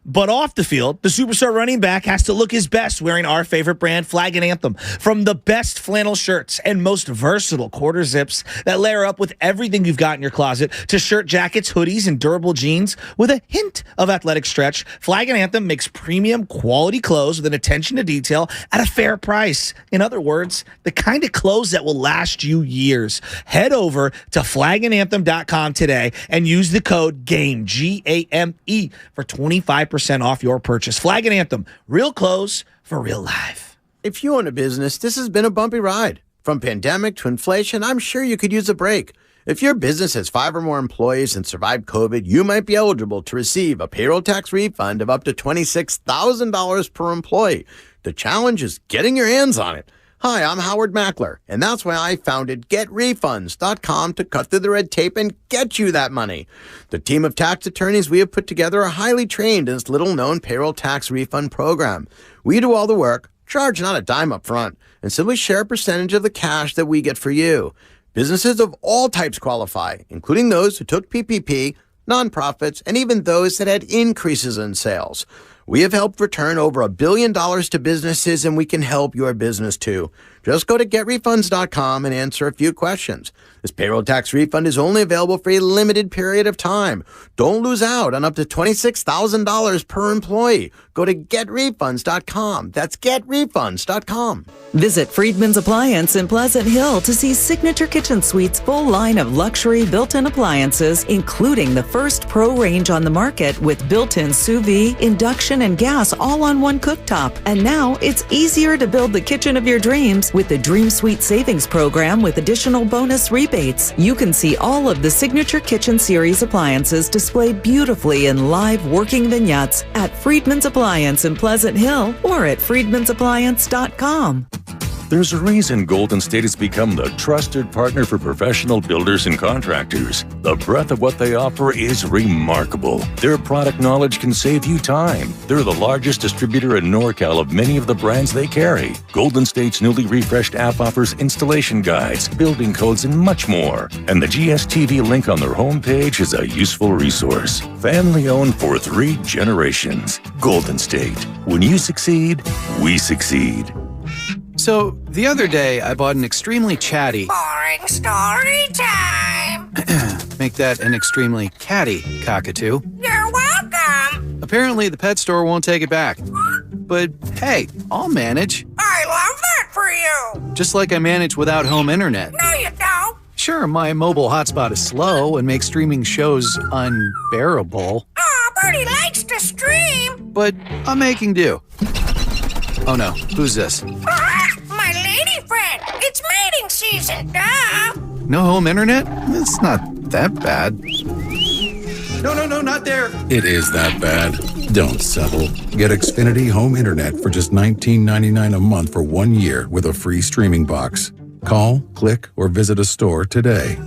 But off the field, the superstar running back has to look his best wearing our favorite brand, Flag and Anthem. From the best flannel shirts and most versatile quarter zips that layer up with everything you've got in your closet, to shirt jackets, hoodies, and durable jeans with a hint of athletic stretch, Flag and Anthem makes premium quality clothes with an attention to detail at a fair price. In other words, the kind of clothes that will last you years. Head over to flagandanthem.com today and use the code GAME, G-A-M-E, for 25% off your purchase. Flag and Anthem, real clothes for real life. If you own a business, this has been a bumpy ride. From pandemic to inflation, I'm sure you could use a break. If your business has 5 or more employees and survived COVID, you might be eligible to receive a payroll tax refund of up to $26,000 per employee. The challenge is getting your hands on it. Hi, I'm Howard Mackler, and that's why I founded GetRefunds.com to cut through the red tape and get you that money. The team of tax attorneys we have put together are highly trained in this little-known payroll tax refund program. We do all the work, charge not a dime up front, and simply share a percentage of the cash that we get for you. Businesses of all types qualify, including those who took PPP, nonprofits, and even those that had increases in sales. We have helped return over $1 billion to businesses, and we can help your business too. Just go to getrefunds.com and answer a few questions. This payroll tax refund is only available for a limited period of time. Don't lose out on up to $26,000 per employee. Go to getrefunds.com. That's getrefunds.com. Visit Friedman's Appliance in Pleasant Hill to see Signature Kitchen Suite's full line of luxury built-in appliances, including the first Pro range on the market with built-in sous vide, induction, and gas all on one cooktop. And now it's easier to build the kitchen of your dreams with the Dream Suite Savings Program with additional bonus rebates. You can see all of the Signature Kitchen Series appliances displayed beautifully in live working vignettes at Friedman's Appliance in Pleasant Hill or at friedmansappliance.com. There's a reason Golden State has become the trusted partner for professional builders and contractors. The breadth of what they offer is remarkable. Their product knowledge can save you time. They're the largest distributor in NorCal of many of the brands they carry. Golden State's newly refreshed app offers installation guides, building codes, and much more. And the GSTV link on their homepage is a useful resource. Family owned for 3 generations. Golden State. When you succeed, we succeed. So, the other day, I bought an extremely chatty... Boring story time! Make that an extremely catty cockatoo. You're welcome! Apparently, the pet store won't take it back. But, hey, I'll manage. I love that for you! Just like I manage without home internet. No, you don't! Sure, my mobile hotspot is slow and makes streaming shows unbearable. Aw, Bertie likes to stream! But I'm making do. Oh no, who's this? My lady friend! It's mating season, duh! No home internet? It's not that bad. No, not there! It is that bad. Don't settle. Get Xfinity Home Internet for just $19.99 a month for 1 year with a free streaming box. Call, click, or visit a store today.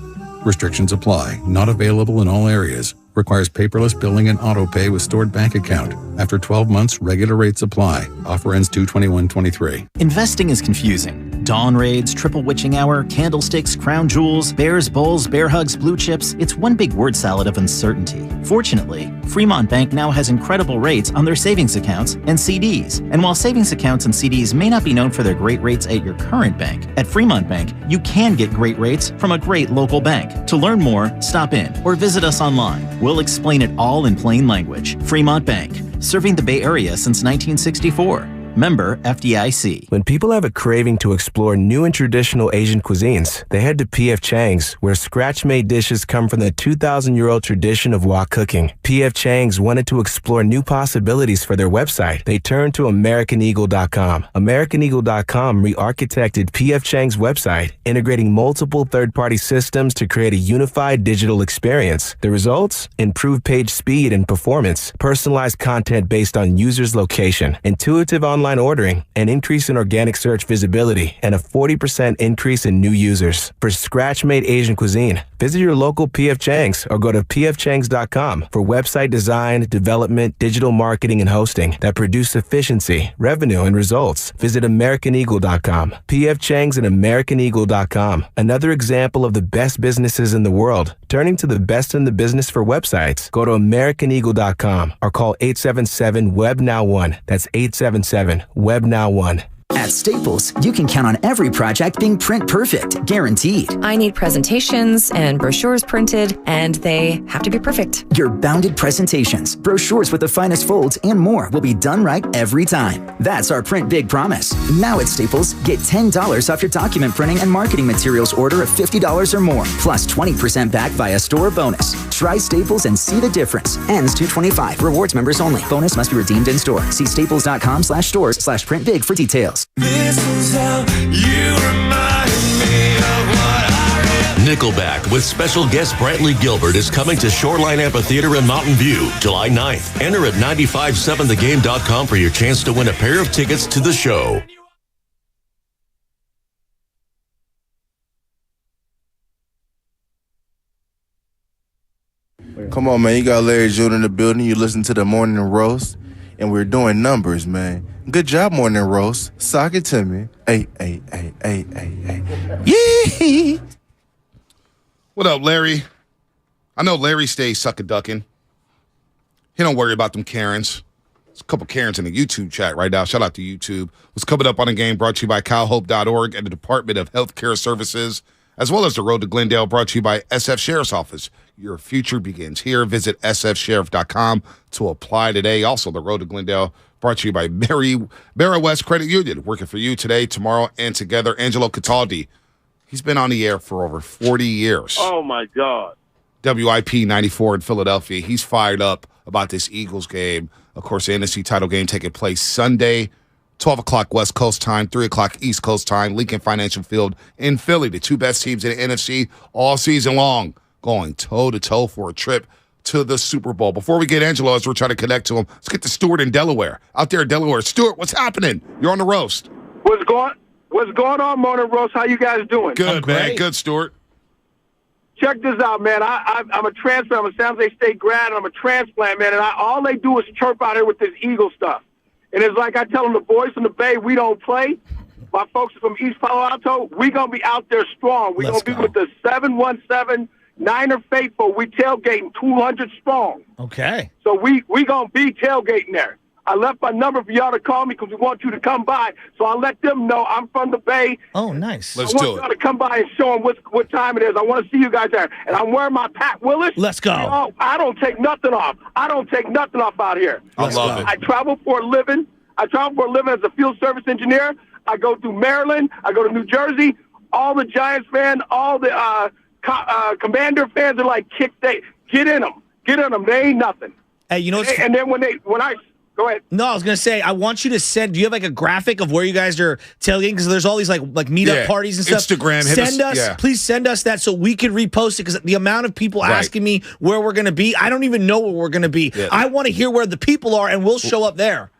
Restrictions apply. Not available in all areas. Requires paperless billing and auto pay with stored bank account. After 12 months, regular rates apply. Offer ends 2/21/23. Investing is confusing. Dawn Raids, Triple Witching Hour, Candlesticks, Crown Jewels, Bears Bowls, Bear Hugs, Blue Chips, it's one big word salad of uncertainty. Fortunately, Fremont Bank now has incredible rates on their savings accounts and CDs. And while savings accounts and CDs may not be known for their great rates at your current bank, at Fremont Bank, you can get great rates from a great local bank. To learn more, stop in or visit us online. We'll explain it all in plain language. Fremont Bank, serving the Bay Area since 1964. Member FDIC. When people have a craving to explore new and traditional Asian cuisines, they head to P.F. Chang's, where scratch-made dishes come from the 2,000-year-old tradition of wok cooking. P.F. Chang's wanted to explore new possibilities for their website. They turned to AmericanEagle.com. AmericanEagle.com re-architected P.F. Chang's website, integrating multiple third-party systems to create a unified digital experience. The results? Improved page speed and performance, personalized content based on users' location, intuitive online ordering, an increase in organic search visibility, and a 40% increase in new users. For scratch-made Asian cuisine, visit your local P.F. Chang's or go to pfchangs.com for website design, development, digital marketing, and hosting that produce efficiency, revenue, and results. Visit AmericanEagle.com. P.F. Chang's and AmericanEagle.com. Another example of the best businesses in the world, turning to the best in the business for websites. Go to AmericanEagle.com or call 877-WEB-NOW1. That's 877-WEB-NOW1. At Staples, you can count on every project being print perfect, guaranteed. I need presentations and brochures printed, and they have to be perfect. Your bounded presentations, brochures with the finest folds, and more will be done right every time. That's our Print Big promise. Now at Staples, get $10 off your document printing and marketing materials order of $50 or more, plus 20% back via store bonus. Try Staples and see the difference. Ends 2/25. Rewards members only. Bonus must be redeemed in store. See staples.com/stores/printbig for details. This was how you reminded me of what I read. Nickelback with special guest Brantley Gilbert is coming to Shoreline Amphitheater in Mountain View, July 9th. Enter at 957thegame.com for your chance to win a pair of tickets to the show. Come on, man. You got Larry June in the building. You listen to the Morning Roast, and we're doing numbers, man. Good job, Morning Roast. Sock it to me. Hey. Yeah. What up, Larry? I know Larry stays sucking-ducking. He don't worry about them Karens. There's a couple Karens in the YouTube chat right now. Shout out to YouTube. What's coming up on the game brought to you by CalHope.org and the Department of Healthcare Services, as well as the Road to Glendale brought to you by SF Sheriff's Office. Your future begins here. Visit sfsheriff.com to apply today. Also, the Road to Glendale brought to you by Mary West Credit Union. Working for you today, tomorrow, and together. Angelo Cataldi. He's been on the air for over 40 years. Oh, my God. WIP 94 in Philadelphia. He's fired up about this Eagles game. Of course, the NFC title game taking place Sunday, 12 o'clock West Coast time, 3 o'clock East Coast time, Lincoln Financial Field in Philly. The two best teams in the NFC all season long, going toe-to-toe for a trip to the Super Bowl. Before we get Angelo, as we're trying to connect to him, let's get to Stuart in Delaware. Out there in Delaware. Stuart, what's happening? You're on the roast. What's going on, Morning Roast? How you guys doing? Good, man. Good, Stuart. Check this out, man. I'm a transplant. I'm a San Jose State grad, and I'm a transplant, man. And all they do is chirp out here with this Eagle stuff. And it's like I tell them, the boys from the Bay, we don't play. My folks from East Palo Alto, we going to be out there strong. We're going to be with the 717 Niner Faithful. We tailgating 200 strong. Okay. So we going to be tailgating there. I left my number for y'all to call me because we want you to come by. So I'll let them know I'm from the Bay. Oh, nice. I want y'all to come by and show them what time it is. I want to see you guys there. And I'm wearing my Pat Willis. Let's go. I don't take nothing off. I don't take nothing off out here. I love it. I travel for a living. as a field service engineer. I go through Maryland. I go to New Jersey. All the Giants fans, all the Commander fans are like, get in them. Get in them. They ain't nothing. Hey, you know what's... And then when I go ahead. No, I was gonna say I want you to send. Do you have like a graphic of where you guys are tailgating? Because there's all these like meetup parties and stuff. Instagram. Please send us that so we can repost it. Because the amount of people asking me where we're gonna be, I don't even know where we're gonna be. Yeah. I want to hear where the people are, and we'll show up there.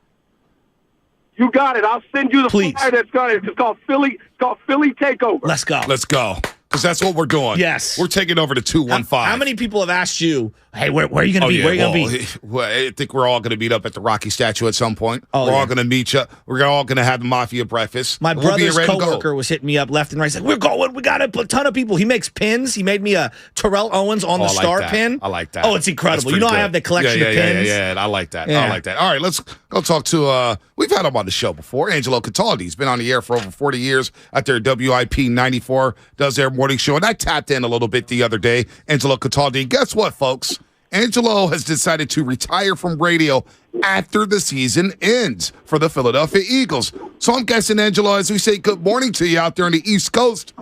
You got it. I'll send you the flyer that's got it. It's called Philly. It's called Philly Takeover. Let's go. Let's go. Because that's what we're doing. Yes. We're taking over the 215. How many people have asked you, hey, where are you going to be? Yeah, where are you going to be? Well, I think we're all going to meet up at the Rocky statue at some point. Oh, we're yeah. all going to meet you. We're all going to have the Mafia breakfast. My We'll be brother's ready to go. coworker was hitting me up left and right. He's like, we're going. We got a ton of people. He makes pins. He made me a Terrell Owens on the I like star that. pin. I like that. Oh, it's incredible. That's You know, pretty I have the good. collection of pins. Yeah, I like that. Yeah. I like that. All right, let's go talk to, we've had him on the show before, Angelo Cataldi. He's been on the air for over 40 years out there at WIP 94, does their morning show. And I tapped in a little bit the other day, Angelo Cataldi. Guess what, folks? Angelo has decided to retire from radio after the season ends for the Philadelphia Eagles. So I'm guessing, Angelo, as we say good morning to you out there on the East Coast,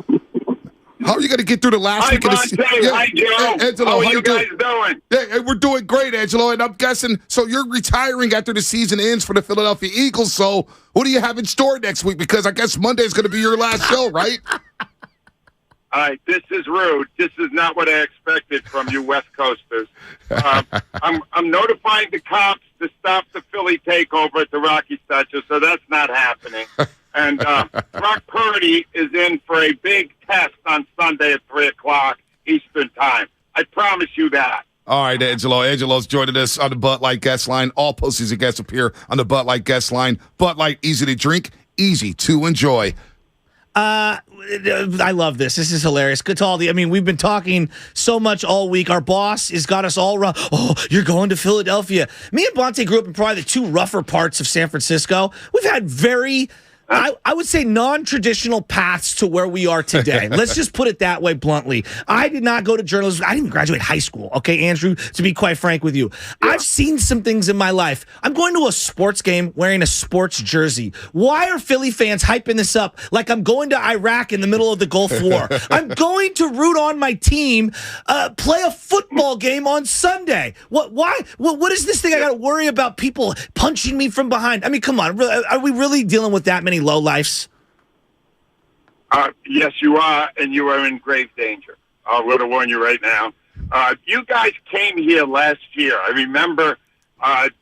how are you going to get through the last week of the season? Hi, Joe. Angelo, how are you guys doing? Yeah, we're doing great, Angelo, and I'm guessing, so you're retiring after the season ends for the Philadelphia Eagles, so what do you have in store next week? Because I guess Monday's going to be your last show, right? All right, this is rude. This is not what I expected from you West Coasters. I'm notifying the cops to stop the Philly takeover at the Rocky statue, so that's not happening. And Brock Purdy is in for a big test on Sunday at 3 o'clock Eastern Time. I promise you that. All right, Angelo. Angelo's joining us on the Bud Light guest line. All postseason guests appear on the Bud Light guest line. Bud Light, easy to drink, easy to enjoy. I love this. This is hilarious. Cataldi, I mean, we've been talking so much all week. Our boss has got us all wrong. Oh, you're going to Philadelphia. Me and Bonte grew up in probably the two rougher parts of San Francisco. We've had very... I would say non-traditional paths to where we are today. Let's just put it that way bluntly. I did not go to journalism. I didn't even graduate high school, okay, Andrew, to be quite frank with you. Yeah. I've seen some things in my life. I'm going to a sports game wearing a sports jersey. Why are Philly fans hyping this up like I'm going to Iraq in the middle of the Gulf War? I'm going to root on my team, play a football game on Sunday. Why? What is this thing I got to worry about people punching me from behind? I mean, come on. Are we really dealing with that many low lifes? Yes, you are, and you are in grave danger. I'm going to warn you right now. You guys came here last year. I remember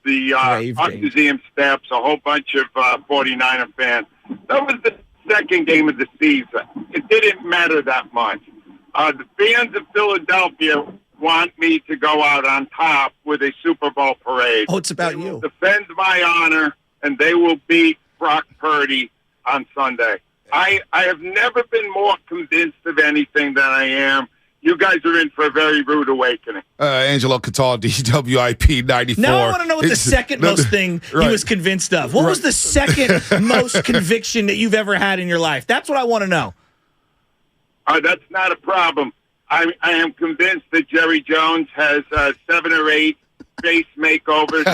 the Art Museum steps, a whole bunch of 49er fans. That was the second game of the season. It didn't matter that much. The fans of Philadelphia want me to go out on top with a Super Bowl parade. Oh, it's about you. Defend my honor, and they will beat Brock Purdy on Sunday. I have never been more convinced of anything than I am. You guys are in for a very rude awakening. Angelo Cataldi, WIP 94. Now I want to know what the second most thing he was convinced of. What was the second most conviction that you've ever had in your life? That's what I want to know. That's not a problem. I am convinced that Jerry Jones has 7 or 8 face makeovers.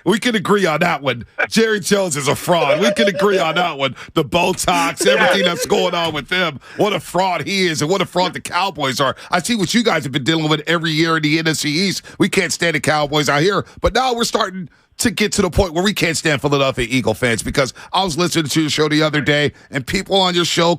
We can agree on that one. Jerry Jones is a fraud. We can agree on that one. The Botox, everything that's going on with him. What a fraud he is, and what a fraud the Cowboys are. I see what you guys have been dealing with every year in the NFC East. We can't stand the Cowboys out here, but now we're starting to get to the point where we can't stand Philadelphia Eagle fans, because I was listening to your show the other day and people on your show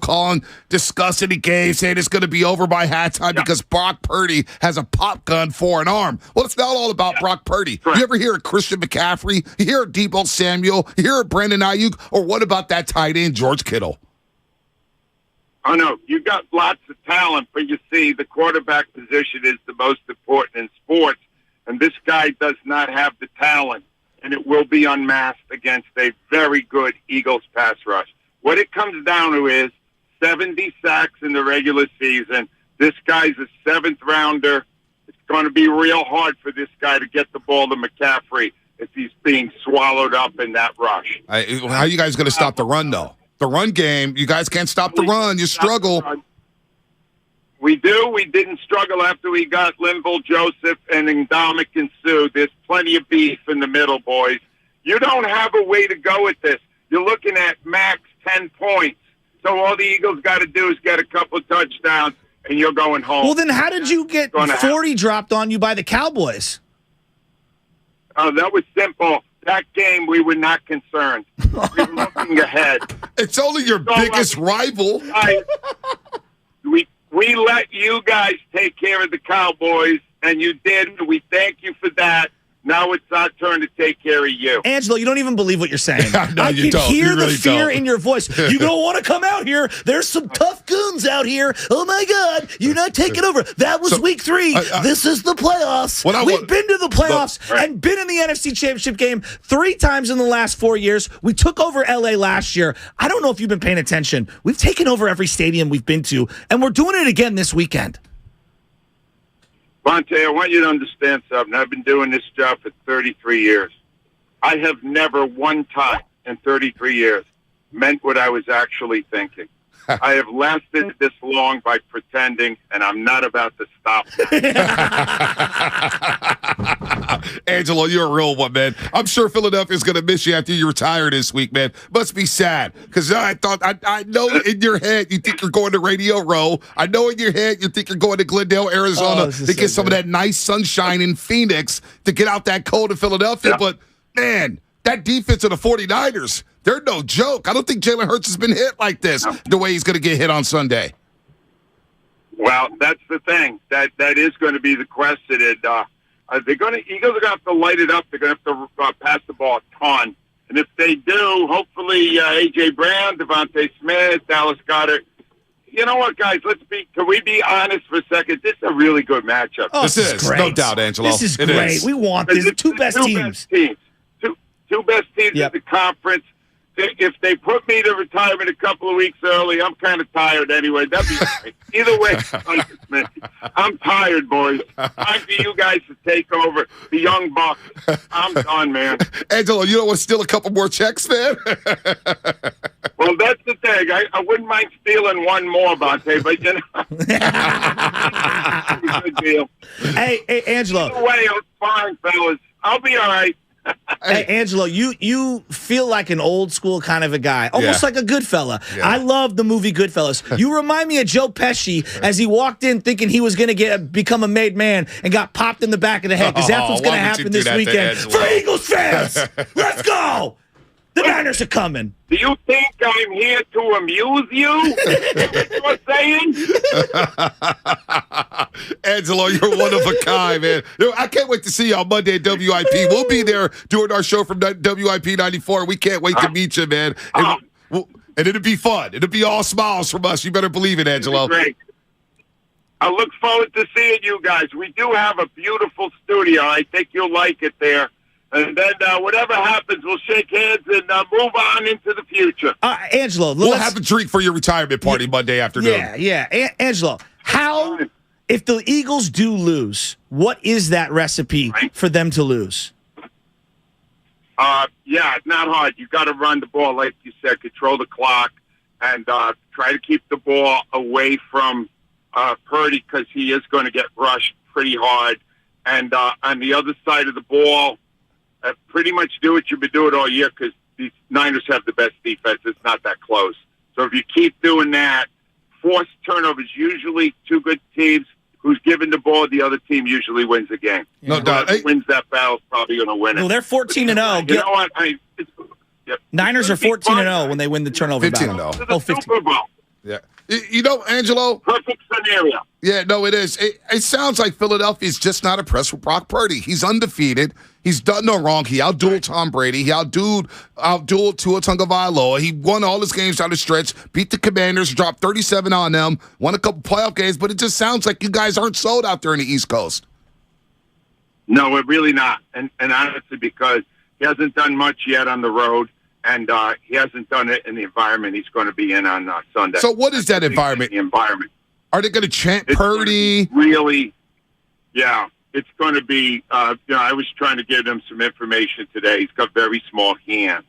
discussing the game, saying it's going to be over by halftime because Brock Purdy has a pop gun for an arm. Well, it's not all about Brock Purdy. You ever hear of Christian McCaffrey? You hear of Deebo Samuel? You hear of Brandon Ayuk? Or what about that tight end, George Kittle? Oh, no, you got lots of talent, but you see, the quarterback position is the most important in sports, and this guy does not have the talent. And it will be unmasked against a very good Eagles pass rush. What it comes down to is 70 sacks in the regular season. This guy's a 7th rounder. It's going to be real hard for this guy to get the ball to McCaffrey if he's being swallowed up in that rush. How are you guys going to stop the run, though? The run game, you guys can't stop the run. You struggle. We do. We didn't struggle after we got Linval Joseph and Ndamukong Suh. There's plenty of beef in the middle, boys. You don't have a way to go with this. You're looking at max 10 points. So all the Eagles got to do is get a couple touchdowns, and you're going home. Well, then how did you get 40 dropped on you by the Cowboys? That was simple. That game, we were not concerned. We were looking ahead. It's only your biggest rival. We let you guys take care of the Cowboys, and you did. We thank you for that. Now it's our turn to take care of you. Angelo, you don't even believe what you're saying. No, I you can don't. hear You really the fear don't. in your voice. You don't want to come out here. There's some tough goons out here. Oh, my God. You're not taking over. That was week 3. This is the playoffs. We've been to the playoffs and been in the NFC Championship game 3 times in the last 4 years. We took over L.A. last year. I don't know if you've been paying attention. We've taken over every stadium we've been to, and we're doing it again this weekend. Monte, I want you to understand something. I've been doing this job for 33 years. I have never one time in 33 years meant what I was actually thinking. I have lasted this long by pretending, and I'm not about to stop that. Angelo, you're a real one, man. I'm sure Philadelphia's going to miss you after you retire this week, man. Must be sad, because I know in your head you think you're going to Radio Row. I know in your head you think you're going to Glendale, Arizona to get some of that nice sunshine in Phoenix to get out that cold in Philadelphia. Yeah. But, man, that defense of the 49ers, they're no joke. I don't think Jalen Hurts has been hit like this the way he's going to get hit on Sunday. Well, that's the thing. That is going to be the question. And, Eagles are going to have to light it up. They're going to have to pass the ball a ton. And if they do, hopefully A.J. Brown, Devontae Smith, Dallas Goedert. You know what, guys? Can we be honest for a second? This is a really good matchup. Oh, this is great. No doubt, Angelo. This is great. We want this. Two best teams. Two best teams in the conference. If they put me to retirement a couple of weeks early, I'm kind of tired anyway. That'd be great. Either way, I'm tired, boys. Time for you guys to take over the young Bucks. I'm done, man. Angelo, you don't want to steal a couple more checks, man? Well, that's the thing. I wouldn't mind stealing one more, Bonte, but you know. Good deal. Hey, Angelo. Either way, I'm fine, fellas. I'll be all right. Hey, Angelo, you feel like an old school kind of a guy, almost like a Goodfella. Yeah. I love the movie Goodfellas. You remind me of Joe Pesci as he walked in thinking he was going to become a made man and got popped in the back of the head, because that's what's going to happen this weekend for Eagles fans. Let's go. The Niners are coming. Do you think I'm here to amuse you? That's what you're saying? Angelo, you're one of a kind, man. I can't wait to see you on Monday at WIP. We'll be there doing our show from WIP 94. We can't wait to meet you, man. And it'll be fun. It'll be all smiles from us. You better believe it, Angelo. Great. I look forward to seeing you guys. We do have a beautiful studio. I think you'll like it there. And then whatever happens, we'll shake hands and move on into the future. Angelo, we'll have a drink for your retirement party Monday afternoon. Yeah. Angelo, if the Eagles do lose, what is that recipe for them to lose? It's not hard. You got to run the ball, like you said, control the clock, and try to keep the ball away from Purdy, because he is going to get rushed pretty hard. And on the other side of the ball, pretty much do what you've been doing all year, because these Niners have the best defense. It's not that close. So if you keep doing that, forced turnovers, usually two good teams, who's giving the ball, the other team usually wins the game. No doubt. Whoever wins that battle is probably going to win it. Well, they're 14-0. You know what? Niners are 14-0 when they win the turnover battle. 15-0. 15. Yeah. You know, Angelo. Perfect scenario. Yeah, no, it is. It sounds like Philadelphia's just not impressed with Brock Purdy. He's undefeated. He's done no wrong. He outdueled Tom Brady. He outdueled Tua Tagovailoa. He won all his games down the stretch, beat the Commanders, dropped 37 on them, won a couple playoff games, but it just sounds like you guys aren't sold out there in the East Coast. No, we're really not. And honestly, because he hasn't done much yet on the road. And he hasn't done it in the environment he's going to be in on Sunday. So what is that environment? The environment. Are they going to chant Purdy? Really? Yeah. It's going to be, I was trying to give him some information today. He's got very small hands.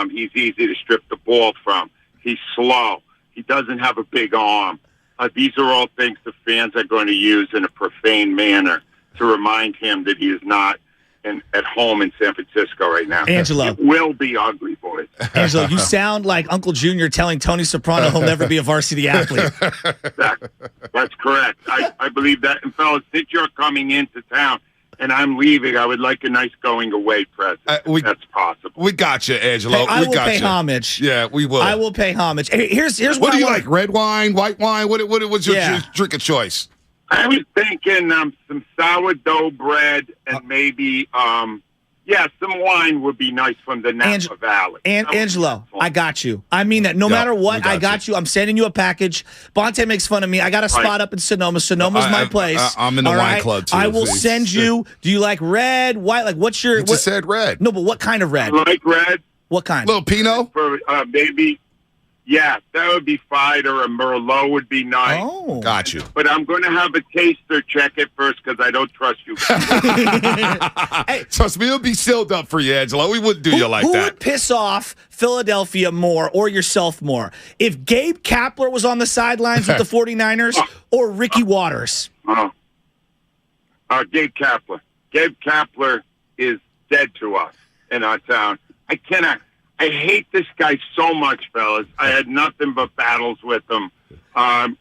He's easy to strip the ball from. He's slow. He doesn't have a big arm. These are all things the fans are going to use in a profane manner to remind him that he is not at home in San Francisco right now. Angelo. It will be ugly, boys. Angelo, you sound like Uncle Junior telling Tony Soprano he'll never be a varsity athlete. That's correct. I believe that. And fellas, since you're coming into town and I'm leaving, I would like a nice going away present. If that's possible. We got you, Angelo. I will pay homage. Yeah, we will. I will pay homage. Here's what do you like? Red wine, white wine? What's your drink of choice? I was thinking some sourdough bread and maybe, some wine would be nice from the Napa Valley. And Angelo, I got you. I mean that. No matter what, I got you. I'm sending you a package. Bonte makes fun of me. I got a spot up in Sonoma. Sonoma's my place. I'm in the wine club, too. I will send you. Do you like red, white? Like, what's your... You just said red. No, but what kind of red? I like red. What kind? Little Pinot? For maybe... Yeah, that would be fine, or a Merlot would be nice. Oh. Got you. But I'm going to have a taster check it first because I don't trust you. Trust me, it'll be sealed up for you, Angelo. We wouldn't do you like who that. Who would piss off Philadelphia more or yourself more? If Gabe Kapler was on the sidelines with the 49ers or Ricky Waters? Gabe Kapler. Gabe Kapler is dead to us in our town. I hate this guy so much, fellas. I had nothing but battles with him.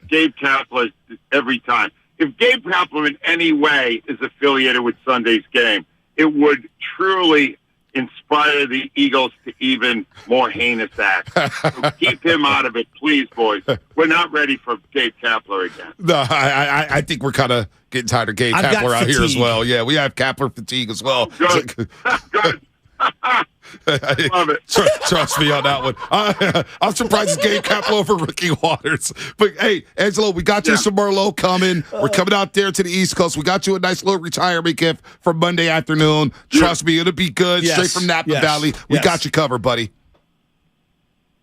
Gabe Kapler every time. If Gabe Kapler in any way is affiliated with Sunday's game, it would truly inspire the Eagles to even more heinous acts. So keep him out of it, please, boys. We're not ready for Gabe Kapler again. No, I think we're kind of getting tired of Gabe Kapler out here as well. Yeah, we have Kapler fatigue as well. Good. Good. Love it. Trust me on that one. I'm surprised it's Gabe Kapler over Ricky Waters. But hey, Angelo, we got you some Merlot coming. We're coming out there to the East Coast. We got you a nice little retirement gift for Monday afternoon. Trust me, it'll be good. Straight from Napa Valley. We got you covered, buddy.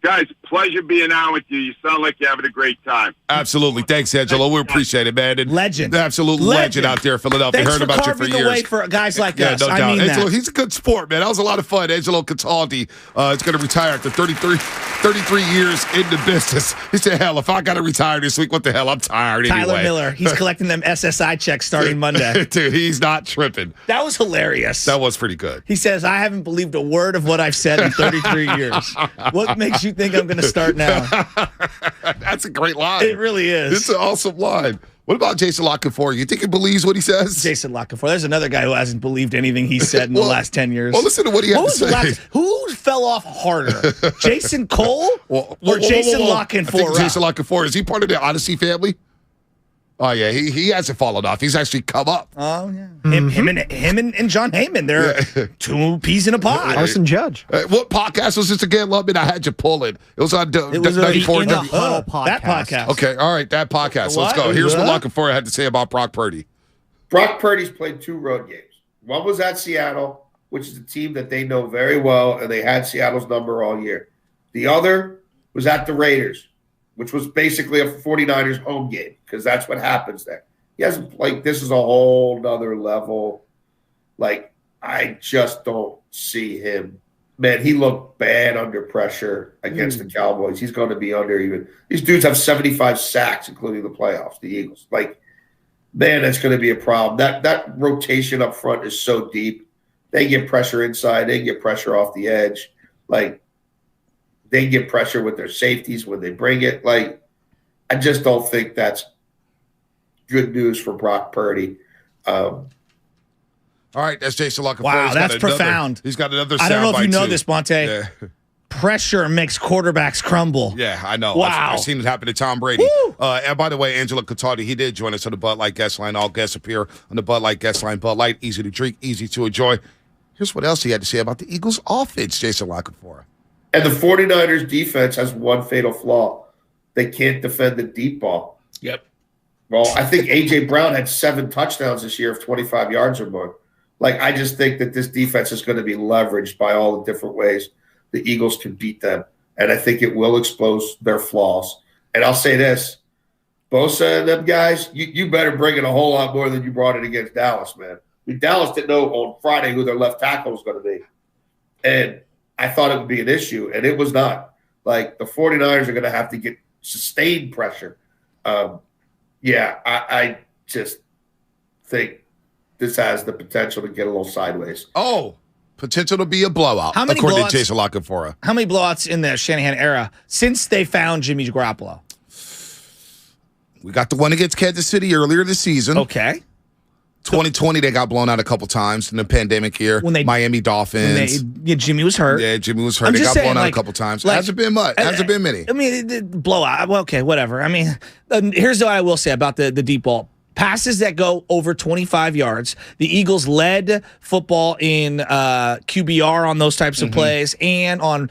Guys, pleasure being on with you. You sound like you're having a great time. Absolutely. Thanks, Angelo. We appreciate it, man. And legend. Absolute legend out there in Philadelphia. Thanks Heard for about you for carving years. the way for guys like us. No doubt. I mean Angelo, that. he's a good sport, man. That was a lot of fun. Angelo Cataldi is going to retire after 33 years in the business. He said, hell, if I got to retire this week, what the hell? I'm tired anyway. Tyler Miller. He's collecting them SSI checks starting Monday. Dude, he's not tripping. That was hilarious. That was pretty good. He says, I haven't believed a word of what I've said in 33 years. What makes you think I'm going to start now? That's a great line. It really is. It's an awesome line. What about Jason Lockenfor? You think he beliees what he says? Jason Lockenfor. There's another guy who hasn't believed anything he said in the last 10 years. Well, listen to what he had to say. Who fell off harder? Jason Cole or Jason Lockenfor? I think Jason Lockenfor. Is he part of the Odyssey family? Oh, yeah. He hasn't fallen off. He's actually come up. Oh, yeah. Him and John Heyman. They're two peas in a pod. Carson Judge. What podcast was this again, Lubman? I had you pull it. It was on it was 94. That podcast. Okay. All right. That podcast. Let's go. Here's what Lockenfor had to say about Brock Purdy. Brock Purdy's played 2 road games. One was at Seattle, which is a team that they know very well, and they had Seattle's number all year. The other was at the Raiders, which was basically a 49ers home game, because that's what happens there. He hasn't played. This is a whole nother level. Like, I just don't see him. Man, he looked bad under pressure against the Cowboys. He's going to be under even. These dudes have 75 sacks, including the playoffs, the Eagles. Like, man, that's going to be a problem. That rotation up front is so deep. They get pressure inside. They get pressure off the edge. Like, they get pressure with their safeties when they bring it. Like, I just don't think that's good news for Brock Purdy. All right, that's Jason Lockenfor. Wow, that's profound. He's got another I don't know if you know too. this, Bonte. Yeah. Pressure makes quarterbacks crumble. Yeah, I know. Wow. I've seen it happen to Tom Brady. And by the way, Angelo Cataldi, he did join us on the Bud Light guest line. All guests appear on the Bud Light guest line. Bud Light, easy to drink, easy to enjoy. Here's what else he had to say about the Eagles' offense, Jason Lockenfor. And the 49ers defense has one fatal flaw. They can't defend the deep ball. Yep. Well, I think A.J. Brown had 7 touchdowns this year of 25 yards or more. Like, I just think that this defense is going to be leveraged by all the different ways the Eagles can beat them. And I think it will expose their flaws. And I'll say this, Bosa and them guys, you better bring it a whole lot more than you brought it against Dallas, man. I mean, Dallas didn't know on Friday who their left tackle was going to be. And I thought it would be an issue, and it was not. Like, the 49ers are going to have to get sustained pressure. I just think this has the potential to get a little sideways. Oh, potential to be a blowout, How many according blowouts, to Jason Lockenfor. How many blowouts in the Shanahan era since they found Jimmy Garoppolo? We got the one against Kansas City earlier this season. Okay. 2020, they got blown out a couple times in the pandemic year. Miami Dolphins. Jimmy was hurt. Yeah, Jimmy was hurt. They got blown out a couple times. Hasn't been much. Hasn't been many. I mean, blowout. Well, okay, whatever. I mean, here's what I will say about the deep ball. passes that go over 25 yards. The Eagles led football in QBR on those types of plays and on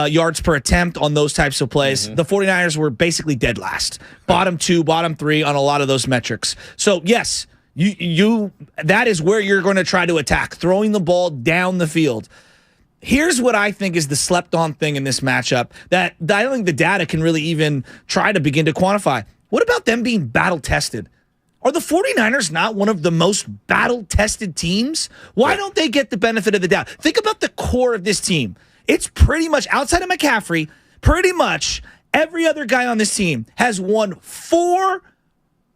yards per attempt on those types of plays. The 49ers were basically dead last. Bottom 2, bottom 3 on a lot of those metrics. So, yes, you that is where you're going to try to attack, throwing the ball down the field. Here's what I think is the slept-on thing in this matchup that I don't think the data can really even try to begin to quantify. What about them being battle-tested? Are the 49ers not one of the most battle-tested teams? Why don't they get the benefit of the doubt? Think about the core of this team. It's pretty much, outside of McCaffrey, pretty much every other guy on this team has won 4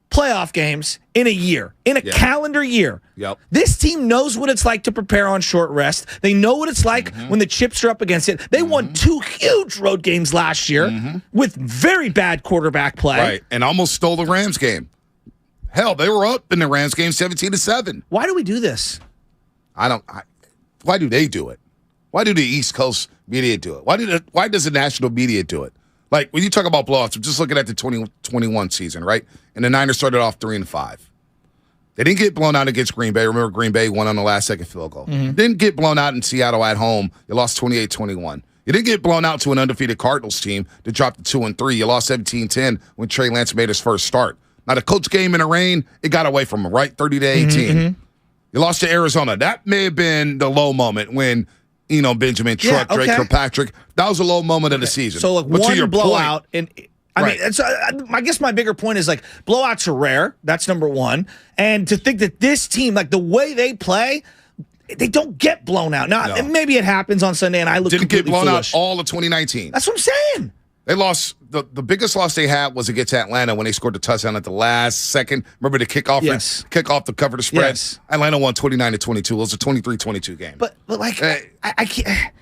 playoff games in a year, in a calendar year. Yep. This team knows what it's like to prepare on short rest. They know what it's like when the chips are up against it. They won 2 huge road games last year with very bad quarterback play. Right, and almost stole the Rams game. Hell, they were up in the Rams game 17-7. Why do we do this? Why do they do it? Why do the East Coast media do it? Why does the national media do it? Like, when you talk about blowouts, I'm just looking at the 2021 season, right? And the Niners started off 3-5. They didn't get blown out against Green Bay. Remember, Green Bay won on the last-second field goal. Didn't get blown out in Seattle at home. You lost 28-21. You didn't get blown out to an undefeated Cardinals team that dropped to 2-3. You lost 17-10 when Trey Lance made his first start. Now, the Colts game in the rain, it got away from them, right? 30-18. You lost to Arizona. That may have been the low moment when, Benjamin, Truck, Drake Kirkpatrick. That was a low moment of the season. So, like, one blowout. And I mean, I guess my bigger point is, like, blowouts are rare. That's number one. And to think that this team, like, the way they play, they don't get blown out. Now, maybe it happens on Sunday, and I look Didn't completely get blown foolish. out all of 2019. That's what I'm saying. They lost. The biggest loss they had was against Atlanta when they scored the touchdown at the last second. Remember the kickoff? Yes. Kickoff to cover the spread? Yes. Atlanta won 29-22. It was a 23-22 game. But like, I can't.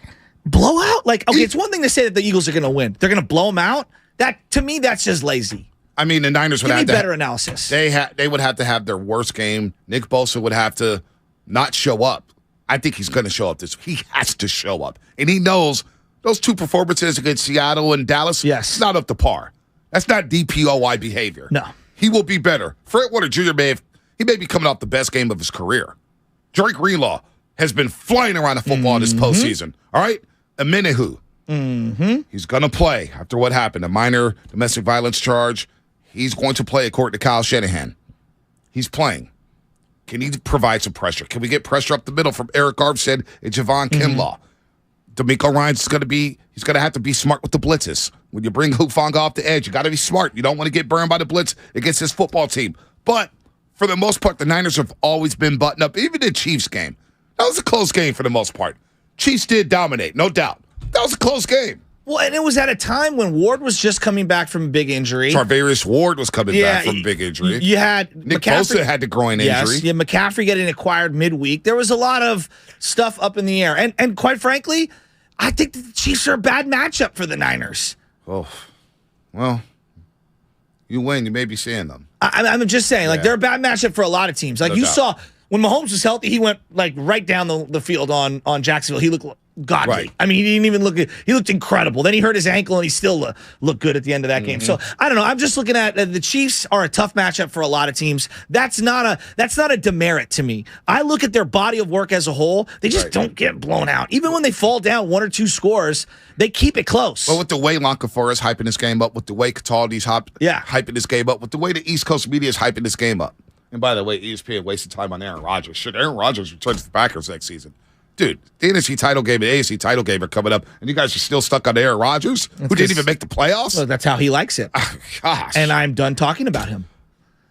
Blowout? Like, okay, it's one thing to say that the Eagles are going to win. They're going to blow them out? That, to me, that's just lazy. I mean, the Niners would Give have me to better analysis. They would have to have their worst game. Nick Bosa would have to not show up. I think he's going to show up He has to show up. And he knows those 2 performances against Seattle and Dallas, it's not up to par. That's not DPOY behavior. No. He will be better. Fred Warner Jr. may be coming off the best game of his career. Drake Greenlaw has been flying around the football this postseason. All right? Amenehu. He's going to play after what happened. A minor domestic violence charge. He's going to play according to Kyle Shanahan. He's playing. Can he provide some pressure? Can we get pressure up the middle from Eric Armstead and Javon Kinlaw? D'Amico Ryans he's going to have to be smart with the blitzes. When you bring Hufanga off the edge, you got to be smart. You don't want to get burned by the blitz against this football team. But for the most part, the Niners have always been buttoned up. Even the Chiefs game. That was a close game for the most part. Chiefs did dominate, no doubt. That was a close game. Well, and it was at a time when Ward was just coming back from a big injury. Tarvarius Ward was coming back from a big injury. You had Nick Bosa had the groin injury. Yes, yeah, McCaffrey getting acquired midweek. There was a lot of stuff up in the air. And quite frankly, I think the Chiefs are a bad matchup for the Niners. Oh, well, you win, you may be seeing them. I'm just saying, like, they're a bad matchup for a lot of teams. Like, you saw when Mahomes was healthy, he went, like, right down the field on Jacksonville. He looked godly. Right. I mean, he didn't even look good. He looked incredible. Then he hurt his ankle, and he still looked good at the end of that game. So, I don't know. I'm just looking at the Chiefs are a tough matchup for a lot of teams. That's not a demerit to me. I look at their body of work as a whole. They just don't get blown out. Even when they fall down 1 or 2 scores, they keep it close. Well, with the way Lancafor is hyping this game up, with the way Cataldi's hyping this game up, with the way the East Coast media is hyping this game up. And by the way, ESPN wasted time on Aaron Rodgers. Should Aaron Rodgers return to the Packers next season? Dude, the NFC title game and AFC title game are coming up, and you guys are still stuck on Aaron Rodgers, who didn't even make the playoffs? Well, that's how he likes it. Gosh. And I'm done talking about him.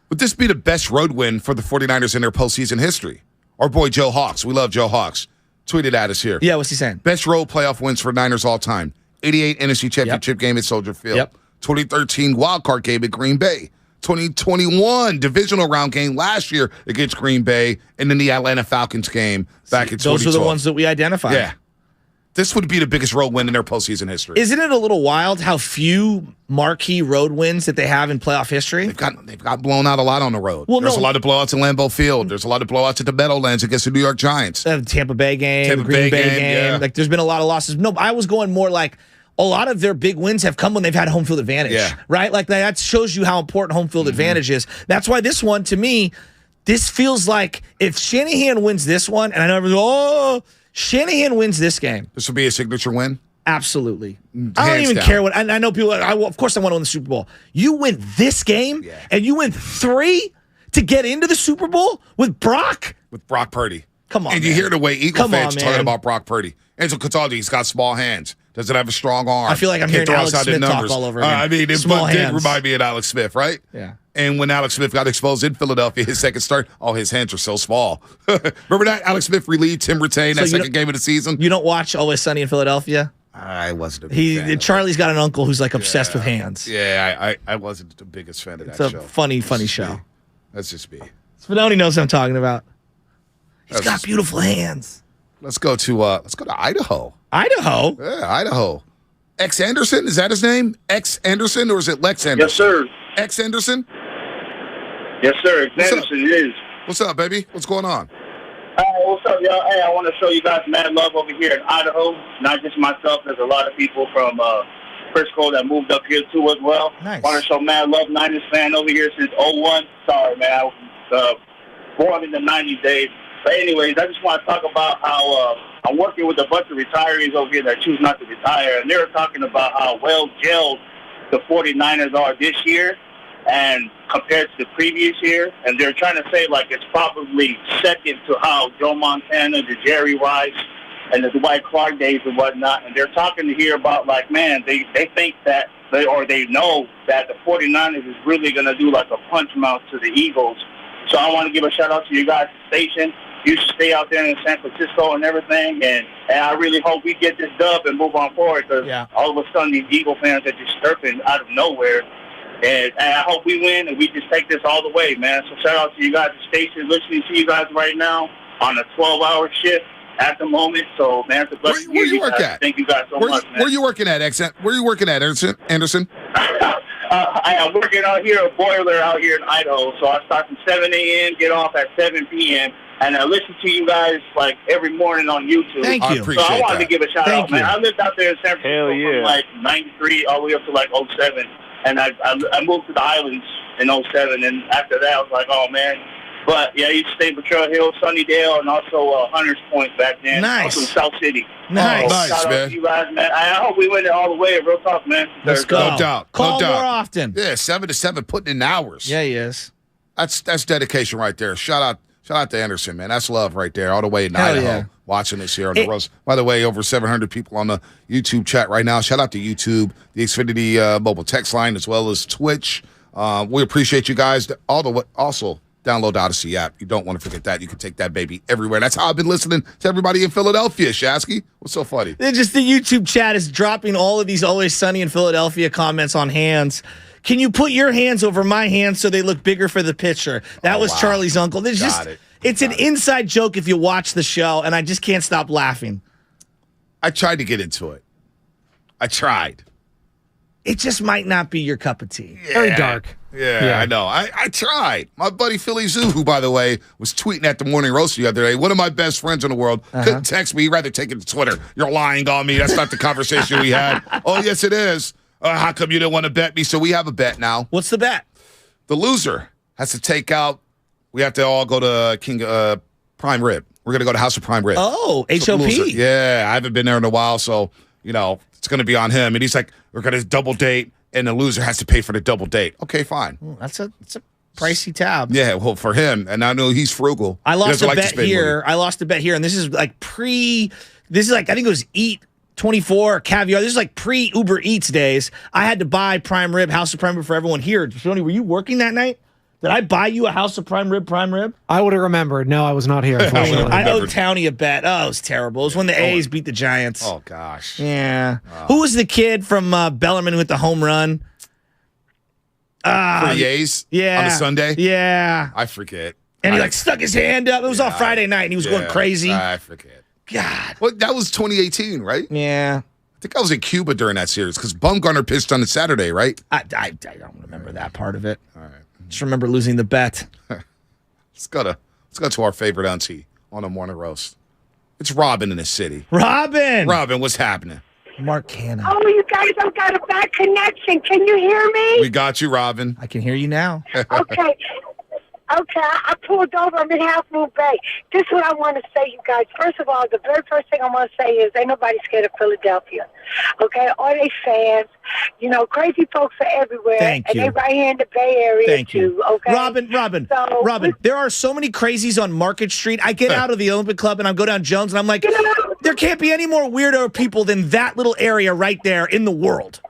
Would this be the best road win for the 49ers in their postseason history? Our boy Joe Hawks, we love Joe Hawks, tweeted at us here. Yeah, what's he saying? Best road playoff wins for Niners all time. 88 NFC Championship game at Soldier Field. 2013 wildcard game at Green Bay. 2021 divisional round game last year against Green Bay, and then the Atlanta Falcons game back in 2012. Those are the ones that we identified. Yeah. This would be the biggest road win in their postseason history. Isn't it a little wild how few marquee road wins that they have in playoff history? They've got blown out a lot on the road. Well, There's a lot of blowouts in Lambeau Field. There's a lot of blowouts at the Meadowlands against the New York Giants. Tampa Bay game, Green Bay game. Yeah. Like, there's been a lot of losses. No, I was going more like a lot of their big wins have come when they've had home field advantage, right? Like that shows you how important home field advantage is. That's why this one, to me, this feels like if Shanahan wins this one, and I know everyone's, Shanahan wins this game. This would be a signature win? Absolutely. I don't even care what, and I know people, of course I want to win the Super Bowl. You win this game, and you win 3 to get into the Super Bowl with Brock? With Brock Purdy. Come on, And you hear the way Eagle fans talking about Brock Purdy. Enzo Cataldi, he's got small hands. Doesn't have a strong arm. I feel like I'm hearing Alex Smith talk all over again. I mean, it small did hands. remind me of Alex Smith, right? Yeah. And when Alex Smith got exposed in Philadelphia, his second start, his hands are so small. Remember that? Alex Smith relieved Tim Ratain that second game of the season? You don't watch Always Sunny in Philadelphia? I wasn't a big fan. Charlie's got an uncle who's like obsessed with hands. Yeah, I wasn't the biggest fan of that show. It's a funny show. That's just me. Spadoni knows what I'm talking about. He's got beautiful hands. Let's go to Idaho. Idaho? Yeah, Idaho. X Anderson, is that his name? X Anderson, or is it Lex Anderson? Yes, sir. X Anderson? Yes, sir. X Anderson, it is. What's up, baby? What's going on? What's up, y'all? Hey, I want to show you guys mad love over here in Idaho. Not just myself. There's a lot of people from Frisco that moved up here, too, as well. Nice. Want to show mad love. Niners fan over here since 01. Sorry, man. I was born in the 90s days. But anyways, I just want to talk about how I'm working with a bunch of retirees over here that choose not to retire. And they were talking about how well gelled the 49ers are this year and compared to the previous year. And they're trying to say, like, it's probably second to how Joe Montana, the Jerry Rice, and the Dwight Clark days and whatnot. And they're talking to hear about, like, man, they think that they know that the 49ers is really going to do, like, a punch mouth to the Eagles. So I want to give a shout-out to you guys' station. You should stay out there in San Francisco and everything, and I really hope we get this dub and move on forward, because all of a sudden these Eagle fans are just surfing out of nowhere, and I hope we win and we just take this all the way, man. So shout out to you guys at the station, listening to you guys right now on a 12-hour shift at the moment. So, man, it's a blessing. Where you work at? Thank you guys so much, man. Where you working at, Where you working at, Anderson? I'm working out here, a boiler out here in Idaho. So I start from 7 a.m., get off at 7 p.m., and I listen to you guys like every morning on YouTube. Thank you. So I wanted to give a shout out, man. I lived out there in San Francisco from like 93 all the way up to like 07. And I moved to the islands in 07. And after that, I was like, oh, man. But, yeah, I used to stay in Betrayal Hill, Sunnydale, and also Hunters Point back then. Nice. Also in South City. Nice. Nice, shout man. out to you guys, man. I hope we win it all the way. Real talk, man. Let's go. No doubt. Call no doubt. more often. Yeah, 7 to 7, putting in hours. Yeah, he is. That's dedication right there. Shout out to Anderson, man. That's love right there, all the way in Hell Idaho. yeah. Watching this here on the roast. By the way, over 700 people on the YouTube chat right now. Shout out to YouTube, the Xfinity mobile text line, as well as Twitch. We appreciate you guys. Also, download the Odyssey app. You don't want to forget that. You can take that baby everywhere. That's how I've been listening to everybody in Philadelphia, Shasky. What's so funny? Just the YouTube chat is dropping all of these Always Sunny in Philadelphia comments on hands. Can you put your hands over my hands so they look bigger for the picture? That was wow. Charlie's uncle. It's an inside joke if you watch the show, and I just can't stop laughing. I tried to get into it. I tried. It just might not be your cup of tea. Yeah. Very dark. Yeah, I know. I tried. My buddy Philly Zoo, who, by the way, was tweeting at the Morning Roast the other day, one of my best friends in the world, couldn't text me. He'd rather take it to Twitter. You're lying on me. That's not the conversation we had. Oh, yes, it is. How come you didn't want to bet me? So we have a bet now. What's the bet? The loser has to take out. We have to all go to King Prime Rib. We're going to go to House of Prime Rib. Oh, So HOP. loser. Yeah, I haven't been there in a while, so, it's going to be on him. And he's like, we're going to double date, and the loser has to pay for the double date. Okay, fine. That's a pricey tab. Yeah, well, for him, and I know he's frugal. I lost a He doesn't like to bet spend here. money. I lost a bet here, and this is like I think it was Eat 24 Caviar. This is like pre-Uber Eats days. I had to buy Prime Rib, House of Prime Rib for everyone here. Sony, were you working that night? Did I buy you a House of Prime Rib? I would have remembered. No, I was not here, unfortunately. I owed Townie a bet. Oh, it was terrible. It was when the A's beat the Giants. Oh, gosh. Yeah. Who was the kid from Bellarmine with the home run? For the A's? Yeah. On a Sunday? Yeah. I forget. And he stuck his hand up. It was on Friday night, and he was going crazy. I forget. God. Well, that was 2018, right? Yeah. I think I was in Cuba during that series because Bumgarner pitched on a Saturday, right? I don't remember that part of it. All right. Just remember losing the bet. Let's go to our favorite auntie on a morning roast. It's Robin in the city. Robin, what's happening? Mark Cannon. Oh, you guys have got a bad connection. Can you hear me? We got you, Robin. I can hear you now. Okay. Okay, I pulled over. I'm in Half Moon Bay. This is what I want to say, you guys. First of all, the very first thing I want to say is ain't nobody scared of Philadelphia. Okay, all they fans, you know, crazy folks are everywhere. Thank you. And they right here in the Bay Area, Thank too. you. Okay? Robin, there are so many crazies on Market Street. I get out of the Olympic Club and I go down Jones and I'm like, there can't be any more weirdo people than that little area right there in the world.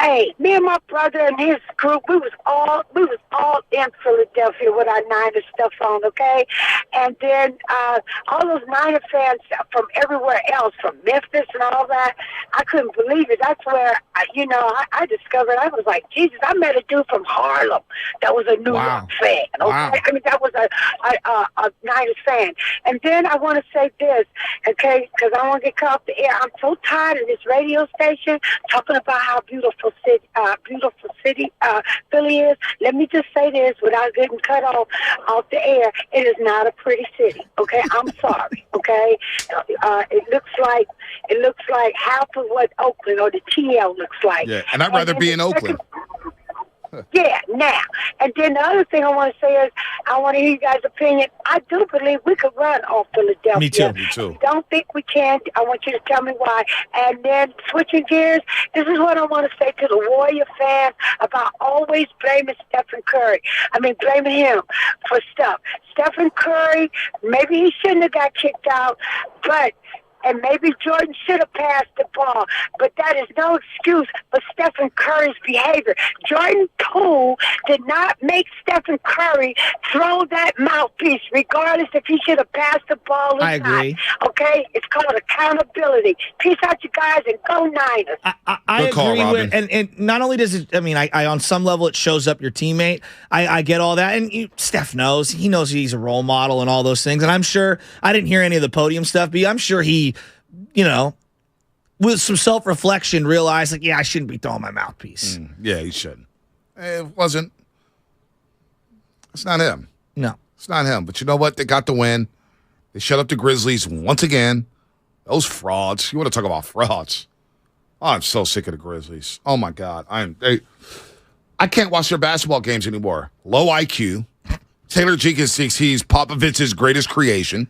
Hey, me and my brother and his group, we was all in Philadelphia with our Niners stuff on, okay? And then all those Niner fans from everywhere else, from Memphis and all that, I couldn't believe it. That's where, I discovered, I was like, Jesus, I met a dude from Harlem that was a New York fan, okay? Wow. I mean, that was a Niners fan. And then I want to say this, okay, because I want to get cut off the air. I'm so tired of this radio station talking about how beautiful city Philly is. Let me just say this without getting cut off the air. It is not a pretty city. Okay, I'm sorry. Okay, it looks like half of what Oakland or the TL looks like. Yeah, and I'd rather be in Oakland. Yeah, now. And then the other thing I want to say is I want to hear you guys' opinion. I do believe we could run off Philadelphia. Me too. I don't think we can. I want you to tell me why. And then switching gears, this is what I want to say to the Warrior fans about always blaming Stephen Curry. I mean, blaming him for stuff. Stephen Curry, maybe he shouldn't have got kicked out, and maybe Jordan should have passed the ball, but that is no excuse for Stephen Curry's behavior. Jordan Poole did not make Stephen Curry throw that mouthpiece, regardless if he should have passed the ball or not. I agree. Okay? It's called accountability. Peace out, you guys, and go Niners. I agree with, and not only does it, I mean, I on some level it shows up your teammate. I get all that, and Steph knows. He knows he's a role model and all those things, and I'm sure, I didn't hear any of the podium stuff, but I'm sure he, with some self-reflection, realized, like, yeah, I shouldn't be throwing my mouthpiece. Yeah, he shouldn't. It wasn't. It's not him. No. It's not him. But you know what? They got the win. They shut up the Grizzlies once again. Those frauds. You want to talk about frauds? Oh, I'm so sick of the Grizzlies. Oh, my God. I can't watch their basketball games anymore. Low IQ. Taylor Jenkins thinks he's Popovich's greatest creation.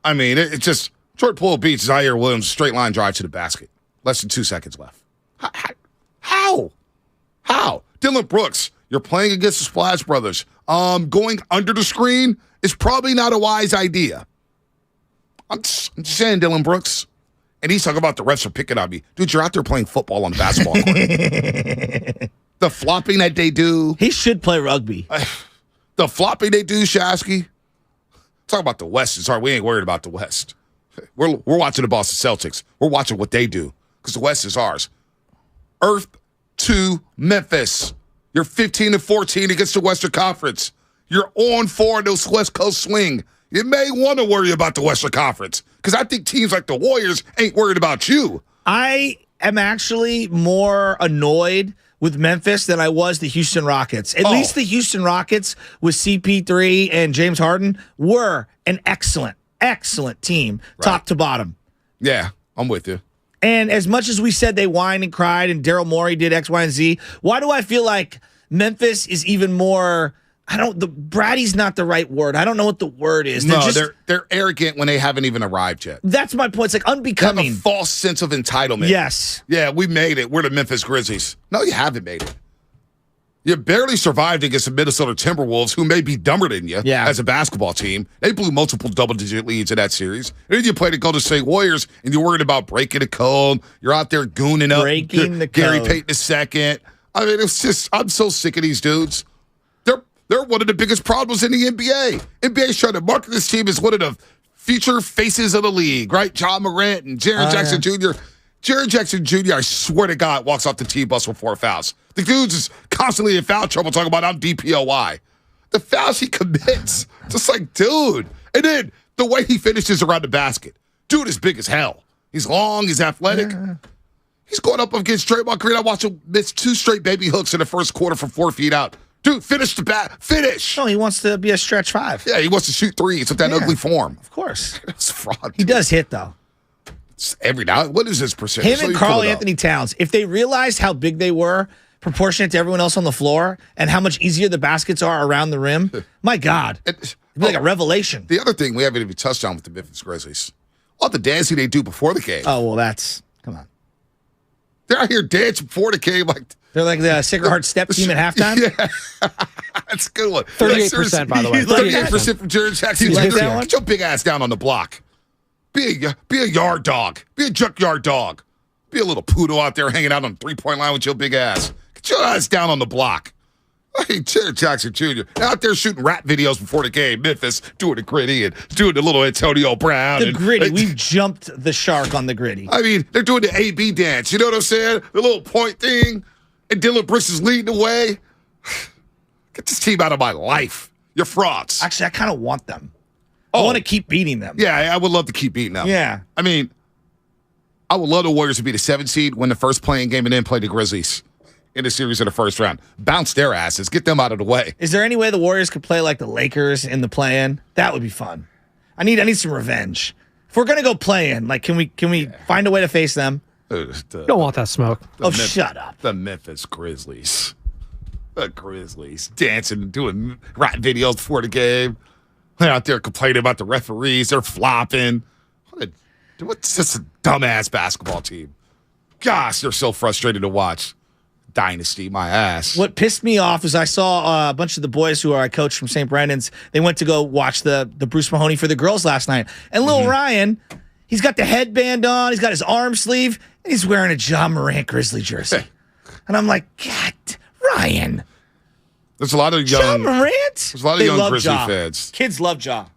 I mean, it's just... Jordan Poole beats Zaire Williams, straight line drive to the basket. Less than 2 seconds left. How? Dylan Brooks, you're playing against the Splash Brothers. Going under the screen is probably not a wise idea. I'm just saying, Dylan Brooks. And he's talking about the refs are picking on me. Dude, you're out there playing football on the basketball court. The flopping that they do. He should play rugby. The flopping they do, Shasky. Talk about the West. Sorry, we ain't worried about the West. We're watching the Boston Celtics. We're watching what they do because the West is ours. Earth to Memphis. You're 15-14 against the Western Conference. You're 0-4 in those West Coast swing. You may want to worry about the Western Conference because I think teams like the Warriors ain't worried about you. I am actually more annoyed with Memphis than I was the Houston Rockets. At least the Houston Rockets with CP3 and James Harden were an excellent team, top to bottom. Yeah, I'm with you. And as much as we said they whined and cried and Daryl Morey did X, Y, and Z, why do I feel like Memphis is even more, bratty's not the right word. I don't know what the word is. They're arrogant when they haven't even arrived yet. That's my point. It's like unbecoming. They have a false sense of entitlement. Yes. Yeah, we made it. We're the Memphis Grizzlies. No, you haven't made it. You barely survived against the Minnesota Timberwolves, who may be dumber than you as a basketball team. They blew multiple double-digit leads in that series. And then you played the Golden State Warriors, and you're worried about breaking the code. You're out there gooning up Gary Payton II. I mean, it's just, I'm so sick of these dudes. They're one of the biggest problems in the NBA. NBA's trying to market this team as one of the future faces of the league, right? John Morant and Jaren Jackson Jr. Jaren Jackson Jr., I swear to God, walks off the team bus with 4 fouls. The dude's is constantly in foul trouble talking about I'm DPOY. The fouls he commits, just like, dude. And then the way he finishes around the basket. Dude is big as hell. He's long, he's athletic. Yeah. He's going up against Draymond Green. I watched him miss 2 straight baby hooks in the first quarter from 4 feet out. Dude, finish the bat. Finish. No, he wants to be a stretch 5. Yeah, he wants to shoot threes with that ugly form. Of course. It's fraud. He does hit, though. Every now, what is this percentage? Him and Karl Anthony Towns, if they realized how big they were proportionate to everyone else on the floor and how much easier the baskets are around the rim, my God, it'd be like a revelation. The other thing we haven't even touched on with the Memphis Grizzlies, all the dancing they do before the game. Oh, well, come on. They're out here dancing before the game. They're like the Sacred Heart step team at halftime? Yeah. That's a good one. 38%, by the way. 38% from Jared Jackson. You like that one? Get your big ass down on the block. Be a yard dog. Be a junkyard dog. Be a little poodle out there hanging out on the three-point line with your big ass. Get your ass down on the block. Hey, Jared Jackson Jr. out there shooting rap videos before the game. Memphis doing the gritty and doing the little Antonio Brown. The gritty. We've jumped the shark on the gritty. I mean, they're doing the A-B dance. You know what I'm saying? The little point thing. And Dylan Brooks is leading the way. Get this team out of my life. You're frauds. Actually, I kind of want them. I want to keep beating them. Yeah, I would love to keep beating them. Yeah. I mean, I would love the Warriors to be the 7th seed, win the first playing game, and then play the Grizzlies in the series in the first round. Bounce their asses. Get them out of the way. Is there any way the Warriors could play like the Lakers in the play-in? That would be fun. I need some revenge. If we're gonna go play-in, like, can we find a way to face them? Don't want that smoke. Shut up. The Memphis Grizzlies. The Grizzlies dancing and doing rap videos before the game. They're out there complaining about the referees. They're flopping. What's this dumbass basketball team? Gosh, they're so frustrated to watch. Dynasty, my ass. What pissed me off is I saw a bunch of the boys who I coached from St. Brendan's. They went to go watch the Bruce Mahoney for the girls last night. And Lil Ryan, he's got the headband on. He's got his arm sleeve. And he's wearing a Ja Morant Grizzly jersey. And I'm like, God, Ryan. There's a lot of young. Ja Morant? There's a lot of young Grizzly fans. Kids love Ja.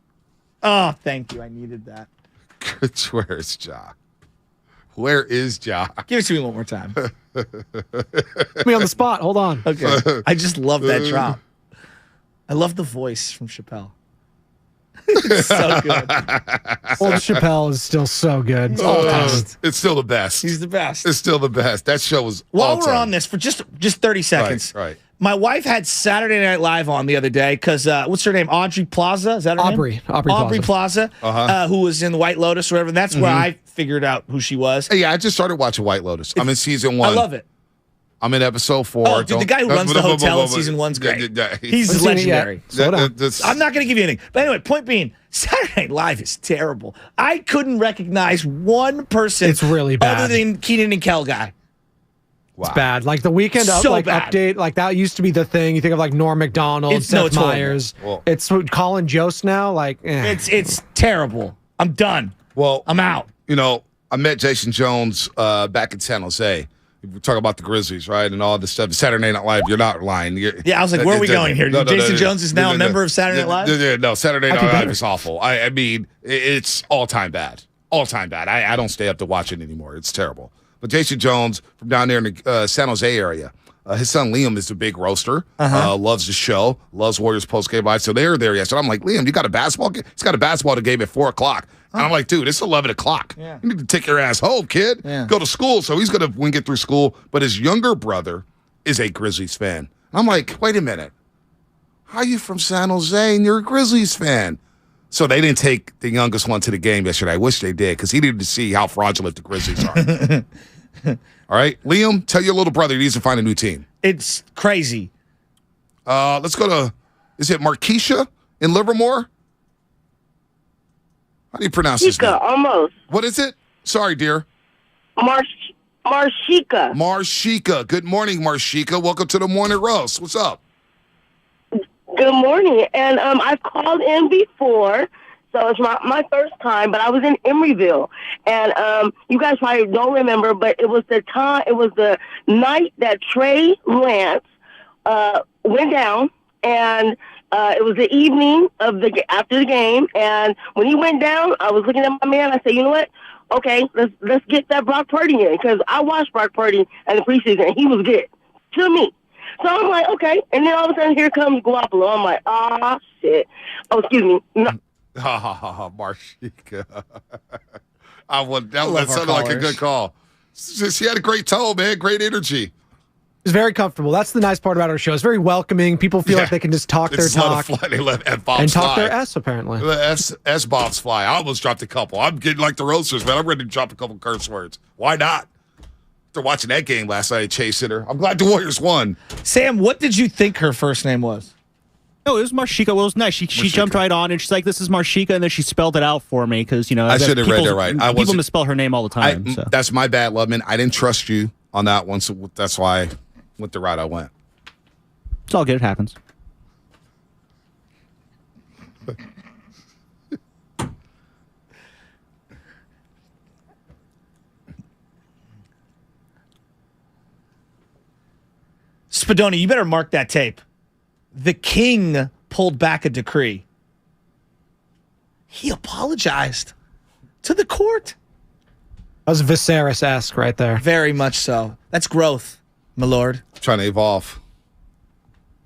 Oh, thank you. I needed that. Where is Ja? Where is Ja? Give it to me one more time. Put me on the spot. Hold on. Okay. I just love that drop. I love the voice from Chappelle. It's so good. Old Chappelle is still so good. It's still the best. He's the best. It's still the best. That show was While we're on this, for just 30 seconds. Right. My wife had Saturday Night Live on the other day because, what's her name? Aubrey Plaza? Is that her name? Aubrey Plaza, who was in the White Lotus or whatever. And that's where I figured out who she was. Hey, yeah, I just started watching White Lotus. I'm in season 1. I love it. I'm in episode 4. Oh, dude, the guy who runs the hotel in season 1's great. He's legendary. I'm not going to give you anything. But anyway, point being, Saturday Night Live is terrible. I couldn't recognize one person. It's really bad. Other than Keenan and Kel guy. Wow. It's bad. Like the weekend update, like that used to be the thing. You think of like Norm Macdonald, Seth Meyers. It's Colin Jost now. Like it's terrible. I'm done. Well, I'm out. You know, I met Jason Jones back in San Jose. We talk about the Grizzlies, right, and all this stuff. Saturday Night Live, you're not lying. Yeah, I was like, where are we going here? Jason Jones is now a member of Saturday Night Live? No, Saturday Night Live is awful. I mean, it's all-time bad. All-time bad. I don't stay up to watch it anymore. It's terrible. But Jason Jones from down there in the San Jose area, his son Liam is a big roaster, loves the show, loves Warriors post-game live. So they were there yesterday. I'm like, Liam, you got a basketball game? He's got a basketball game at 4 o'clock. And I'm like, dude, it's 11 o'clock. Yeah. You need to take your ass home, kid. Yeah. Go to school. So he's going to get through school. But his younger brother is a Grizzlies fan. And I'm like, wait a minute. How are you from San Jose and you're a Grizzlies fan? So they didn't take the youngest one to the game yesterday. I wish they did because he needed to see how fraudulent the Grizzlies are. All right, Liam, tell your little brother he needs to find a new team. It's crazy. Let's go to, is it Markeisha in Livermore? How do you pronounce this name? Almost. What is it? Sorry, dear. Marshika. Marshika. Good morning, Marshika. Welcome to the Morning Roast. What's up? Good morning. And I've called in before, so it's my first time, but I was in Emeryville. And you guys probably don't remember, but it was the night that Trey Lance went down, and it was the evening after the game, and when he went down, I was looking at my man. I said, you know what? Okay, let's get that Brock Purdy in, because I watched Brock Purdy in the preseason, and he was good to me. So I'm like, okay, and then all of a sudden here comes Garoppolo. I'm like, ah, shit. Oh, excuse me. No. Marshika. That sounded like a good call. She had a great tone, man. Great energy. It's very comfortable. That's the nice part about our show. It's very welcoming. People feel like they can just talk their talk. They let F-bombs and talk fly. their S, apparently. The S-bombs fly. I almost dropped a couple. I'm getting like the roasters, man. I'm ready to drop a couple curse words. Why not? After watching that game last night at Chase Center, I'm glad the Warriors won. Sam, what did you think her first name was? No, it was Marshika. Well, it was nice. She jumped right on, and she's like, this is Marshika, and then she spelled it out for me because, I should have read it right. People misspell her name all the time. So. That's my bad, Lubman. I didn't trust you on that one, so that's why I went the route I went. It's all good. It happens. Spadoni, you better mark that tape. The king pulled back a decree. He apologized to the court. That was Viserys-esque right there. Very much so. That's growth, my lord. Trying to evolve.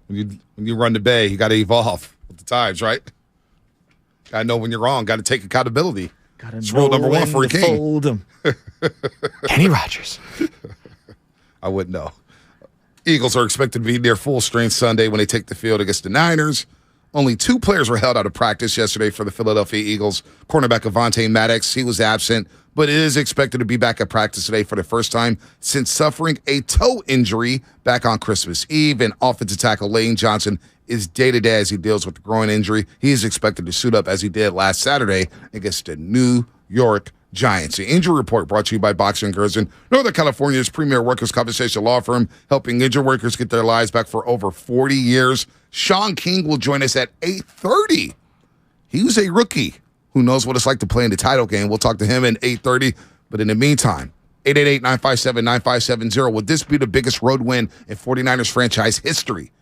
When you run the bay, you got to evolve with the times, right? Got to know when you're wrong. Got to take accountability. It's rule number one for a king. Kenny Rogers. I wouldn't know. Eagles are expected to be near full strength Sunday when they take the field against the Niners. Only 2 players were held out of practice yesterday for the Philadelphia Eagles. Cornerback Avonte Maddox, he was absent, but is expected to be back at practice today for the first time since suffering a toe injury back on Christmas Eve. And offensive tackle Lane Johnson is day-to-day as he deals with the groin injury. He is expected to suit up as he did last Saturday against the New York Giants. The injury report brought to you by Boxing Curzon, Northern California's premier workers' compensation law firm, helping injured workers get their lives back for over 40 years. Sean King will join us at 8:30. He was a rookie who knows what it's like to play in the title game. We'll talk to him at 8:30. But in the meantime, 888-957-9570. Would this be the biggest road win in 49ers franchise history?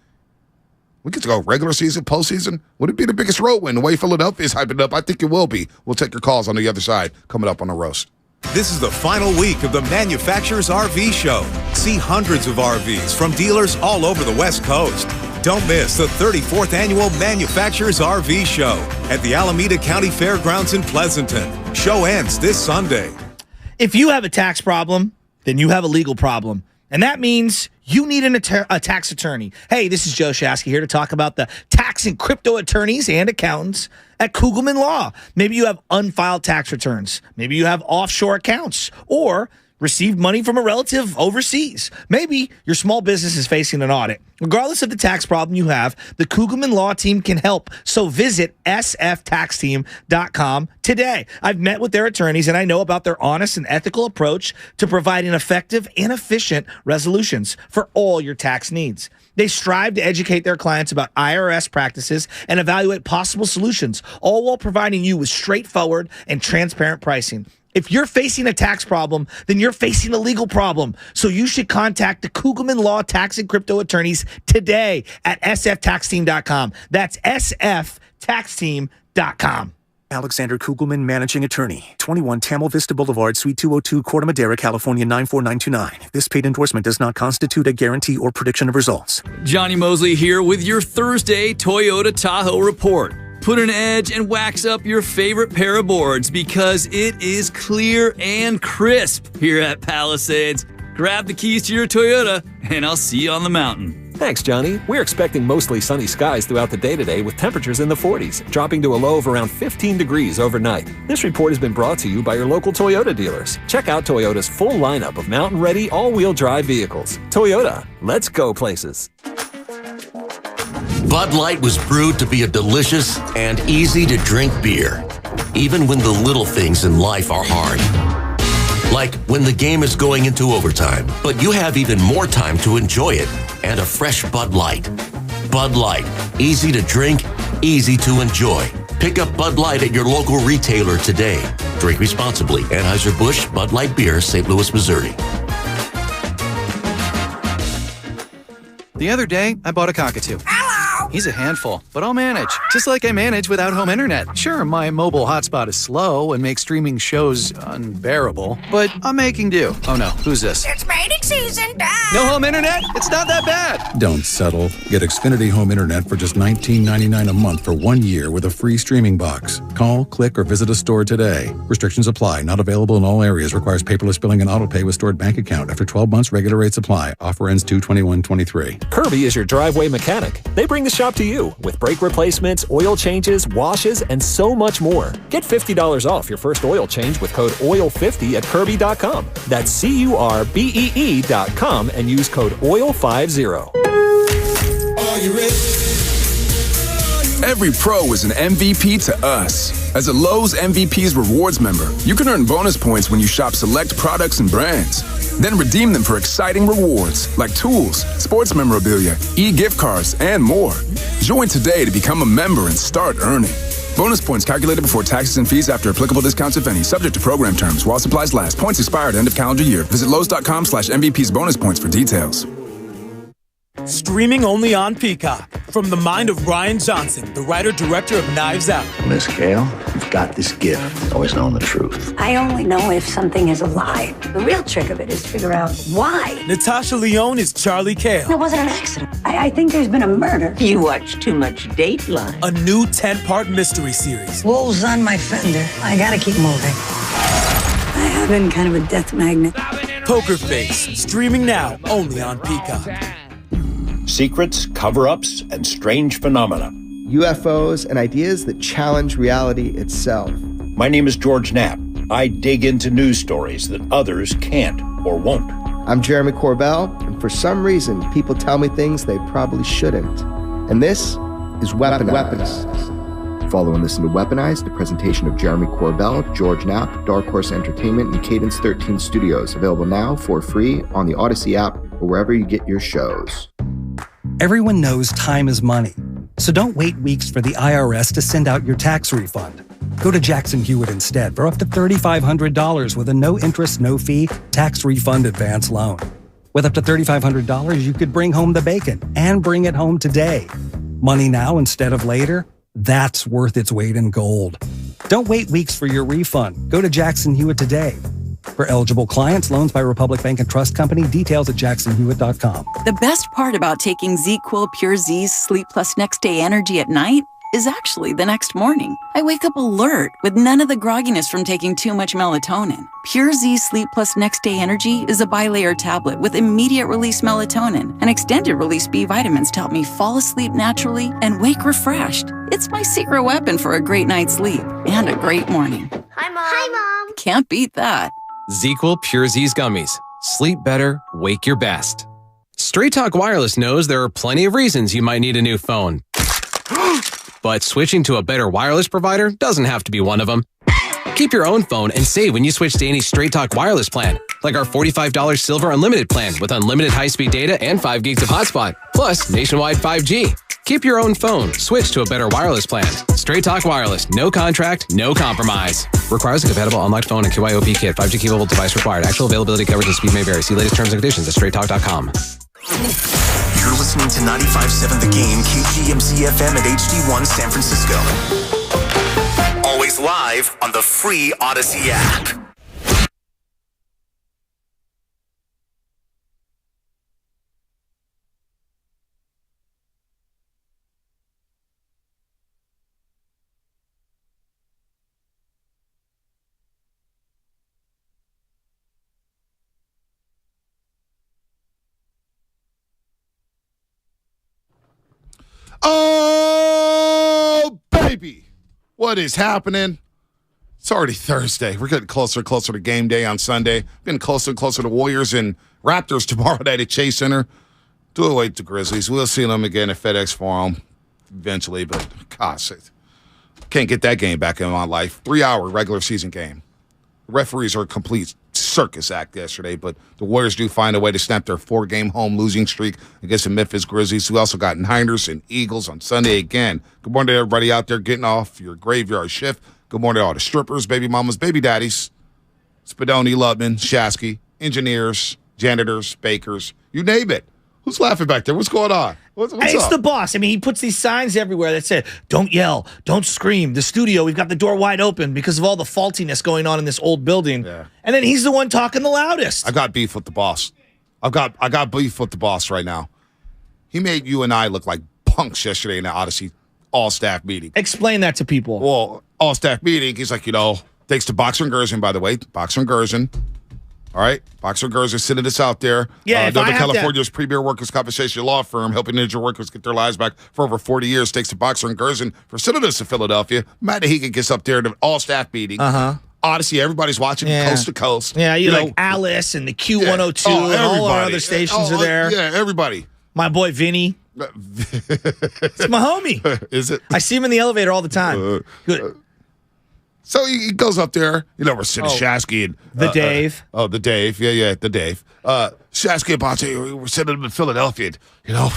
We get to go regular season, postseason. Would it be the biggest road win? The way Philadelphia is hyping it up, I think it will be. We'll take your calls on the other side coming up on the roast. This is the final week of the Manufacturers RV Show. See hundreds of RVs from dealers all over the West Coast. Don't miss the 34th Annual Manufacturers RV Show at the Alameda County Fairgrounds in Pleasanton. Show ends this Sunday. If you have a tax problem, then you have a legal problem. And that means you need a tax attorney. Hey, this is Joe Shasky here to talk about the tax and crypto attorneys and accountants at Kugelman Law. Maybe you have unfiled tax returns. Maybe you have offshore accounts or received money from a relative overseas. Maybe your small business is facing an audit. Regardless of the tax problem you have, the Kugelman Law Team can help. So visit sftaxteam.com today. I've met with their attorneys and I know about their honest and ethical approach to providing effective and efficient resolutions for all your tax needs. They strive to educate their clients about IRS practices and evaluate possible solutions, all while providing you with straightforward and transparent pricing. If you're facing a tax problem, then you're facing a legal problem. So you should contact the Kugelman Law Tax and Crypto Attorneys today at sftaxteam.com. That's sftaxteam.com. Alexander Kugelman, Managing Attorney, 21 Tamil Vista Boulevard, Suite 202, Corte Madera, California, 94929. This paid endorsement does not constitute a guarantee or prediction of results. Johnny Mosley here with your Thursday Toyota Tahoe report. Put an edge and wax up your favorite pair of boards because it is clear and crisp here at Palisades. Grab the keys to your Toyota, and I'll see you on the mountain. Thanks, Johnny. We're expecting mostly sunny skies throughout the day today with temperatures in the 40s, dropping to a low of around 15 degrees overnight. This report has been brought to you by your local Toyota dealers. Check out Toyota's full lineup of mountain-ready all-wheel drive vehicles. Toyota, let's go places. Bud Light was brewed to be a delicious and easy-to-drink beer, even when the little things in life are hard. Like when the game is going into overtime, but you have even more time to enjoy it, and a fresh Bud Light. Bud Light, easy to drink, easy to enjoy. Pick up Bud Light at your local retailer today. Drink responsibly. Anheuser-Busch Bud Light Beer, St. Louis, Missouri. The other day, I bought a cockatoo. Hello! He's a handful, but I'll manage. Just like I manage without home internet. Sure, my mobile hotspot is slow and makes streaming shows unbearable, but I'm making do. Oh no, who's this? It's mating season, Dad! No home internet? It's not that bad! Don't settle. Get Xfinity Home Internet for just $19.99 a month for 1 year with a free streaming box. Call, click, or visit a store today. Restrictions apply. Not available in all areas. Requires paperless billing and auto pay with stored bank account. After 12 months, regular rates apply. Offer ends 2/21/23. Kirby is your driveway mechanic. They bring the shop to you with brake replacements, oil changes, washes, and so much more. Get $50 off your first oil change with code OIL50 at Kirby.com. That's CURBEE.com and use code OIL50. Are you ready? Every pro is an MVP to us. As a Lowe's MVP's Rewards member, you can earn bonus points when you shop select products and brands. Then redeem them for exciting rewards like tools, sports memorabilia, e-gift cards, and more. Join today to become a member and start earning. Bonus points calculated before taxes and fees after applicable discounts, if any, subject to program terms. While supplies last. Points expire at end of calendar year. Visit Lowe's.com/MVP's bonus points for details. Streaming only on Peacock. From the mind of Ryan Johnson, the writer-director of Knives Out. Miss Gale, you've got this gift. Always known the truth. I only know if something is a lie. The real trick of it is to figure out why. Natasha Lyonne is Charlie Cale. It wasn't an accident. I think there's been a murder. You watch too much Dateline. A new 10-part mystery series. Wolves on my fender. I gotta keep moving. I have been kind of a death magnet. Poker Face, streaming now only on Peacock. Secrets, cover-ups, and strange phenomena. UFOs and ideas that challenge reality itself. My name is George Knapp. I dig into news stories that others can't or won't. I'm Jeremy Corbell, and for some reason, people tell me things they probably shouldn't. And this is Weaponized. Follow and listen to Weaponized, a presentation of Jeremy Corbell, George Knapp, Dark Horse Entertainment, and Cadence 13 Studios. Available now for free on the Odyssey app or wherever you get your shows. Everyone knows time is money, so don't wait weeks for the IRS to send out your tax refund. Go to Jackson Hewitt instead for up to $3,500 with a no-interest, no-fee tax refund advance loan. With up to $3,500, you could bring home the bacon and bring it home today. Money now instead of later? That's worth its weight in gold. Don't wait weeks for your refund. Go to Jackson Hewitt today. For eligible clients, loans by Republic Bank and Trust Company. Details at jacksonhewitt.com. The best part about taking ZQuil Pure Z's Sleep Plus Next Day Energy at night is actually the next morning. I wake up alert with none of the grogginess from taking too much melatonin. Pure Z Sleep Plus Next Day Energy is a bilayer tablet with immediate release melatonin and extended release B vitamins to help me fall asleep naturally and wake refreshed. It's my secret weapon for a great night's sleep and a great morning. Hi, Mom. Hi, Mom. Can't beat that. ZQuil Pure Z's Gummies. Sleep better, wake your best. Straight Talk Wireless knows there are plenty of reasons you might need a new phone. But switching to a better wireless provider doesn't have to be one of them. Keep your own phone and save when you switch to any Straight Talk Wireless plan, like our $45 Silver Unlimited plan with unlimited high-speed data and 5 gigs of hotspot, plus nationwide 5G. Keep your own phone. Switch to a better wireless plan. Straight Talk Wireless. No contract, no compromise. Requires a compatible unlocked phone and KYOP kit. 5G capable device required. Actual availability, coverage, and speed may vary. See latest terms and conditions at straighttalk.com. You're listening to 95.7 The Game, KGMZ FM at HD1 San Francisco. Always live on the free Odyssey app. Oh, baby. What is happening? It's already Thursday. We're getting closer and closer to game day on Sunday. Getting closer and closer to Warriors and Raptors tomorrow night at Chase Center. Do away with the Grizzlies. We'll see them again at FedEx Forum eventually, but gosh, can't get that game back in my life. 3-hour regular season game. The referees are a complete circus act yesterday, but the Warriors do find a way to snap their 4-game home losing streak against the Memphis Grizzlies, who also got Niners and Eagles on Sunday again. Good morning to everybody out there getting off your graveyard shift. Good morning to all the strippers, baby mamas, baby daddies, Spadoni, Lubman, Shasky, engineers, janitors, bakers, you name it. Who's laughing back there? What's going on? What's it's up? the boss. I mean, he puts these signs everywhere that say, don't yell, don't scream. The studio, we've got the door wide open because of all the faultiness going on in this old building. Yeah. And then he's the one talking the loudest. I got beef with the boss. I got beef with the boss right now. He made you and I look like punks yesterday in the Odyssey all-staff meeting. Explain that to people. Well, all-staff meeting, he's like, thanks to Boxer and Gerson, by the way. Boxer and Gerson. All right? Boxer and Gerson sending this out there. Yeah, Northern California's premier workers' compensation law firm helping injured workers get their lives back for over 40 years. Thanks to Boxer and Gerson for sending us to Philadelphia. Matt Nahiga gets up there in an all-staff meeting. Odyssey, everybody's watching coast to coast. Yeah, you like Alice and the Q102 and all our other stations are there. Yeah, everybody. My boy Vinny. It's my homie. Is it? I see him in the elevator all the time. Good. So he goes up there. We're sitting Shasky and the Dave. The Dave. Yeah, the Dave. Shasky and Bonte, we're sending them to Philadelphia. And, I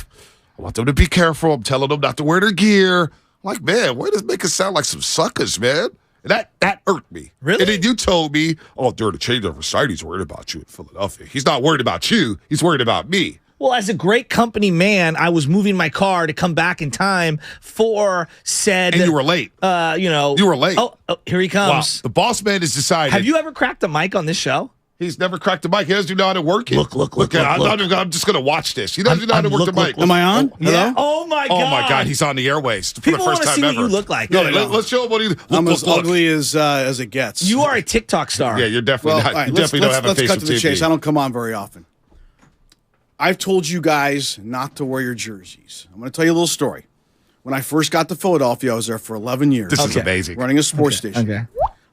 want them to be careful. I'm telling them not to wear their gear. I'm like, man, why does it make us sound like some suckers, man? And that irked me. Really? And then you told me, during the changeover site, he's worried about you in Philadelphia. He's not worried about you. He's worried about me. Well, as a great company man, I was moving my car to come back in time for said. And you were late. You were late. Oh, here he comes. Wow. The boss man has decided. Have you ever cracked a mic on this show? He's never cracked the mic. He doesn't know how to work it. Look. I'm just going to watch this. He doesn't know how to work the mic. Am I on? Yeah. Oh, my God. Oh, my God. He's on the airways for People the first time see ever. What you look like. No, let's show him what he I'm as ugly as it gets. You are a TikTok star. Yeah, you're definitely not. You definitely don't have a face let's cut of to the TV. chase. I don't come on very often. I've told you guys not to wear your jerseys. I'm going to tell you a little story. When I first got to Philadelphia, I was there for 11 years. This is amazing. Running a sports station. Okay.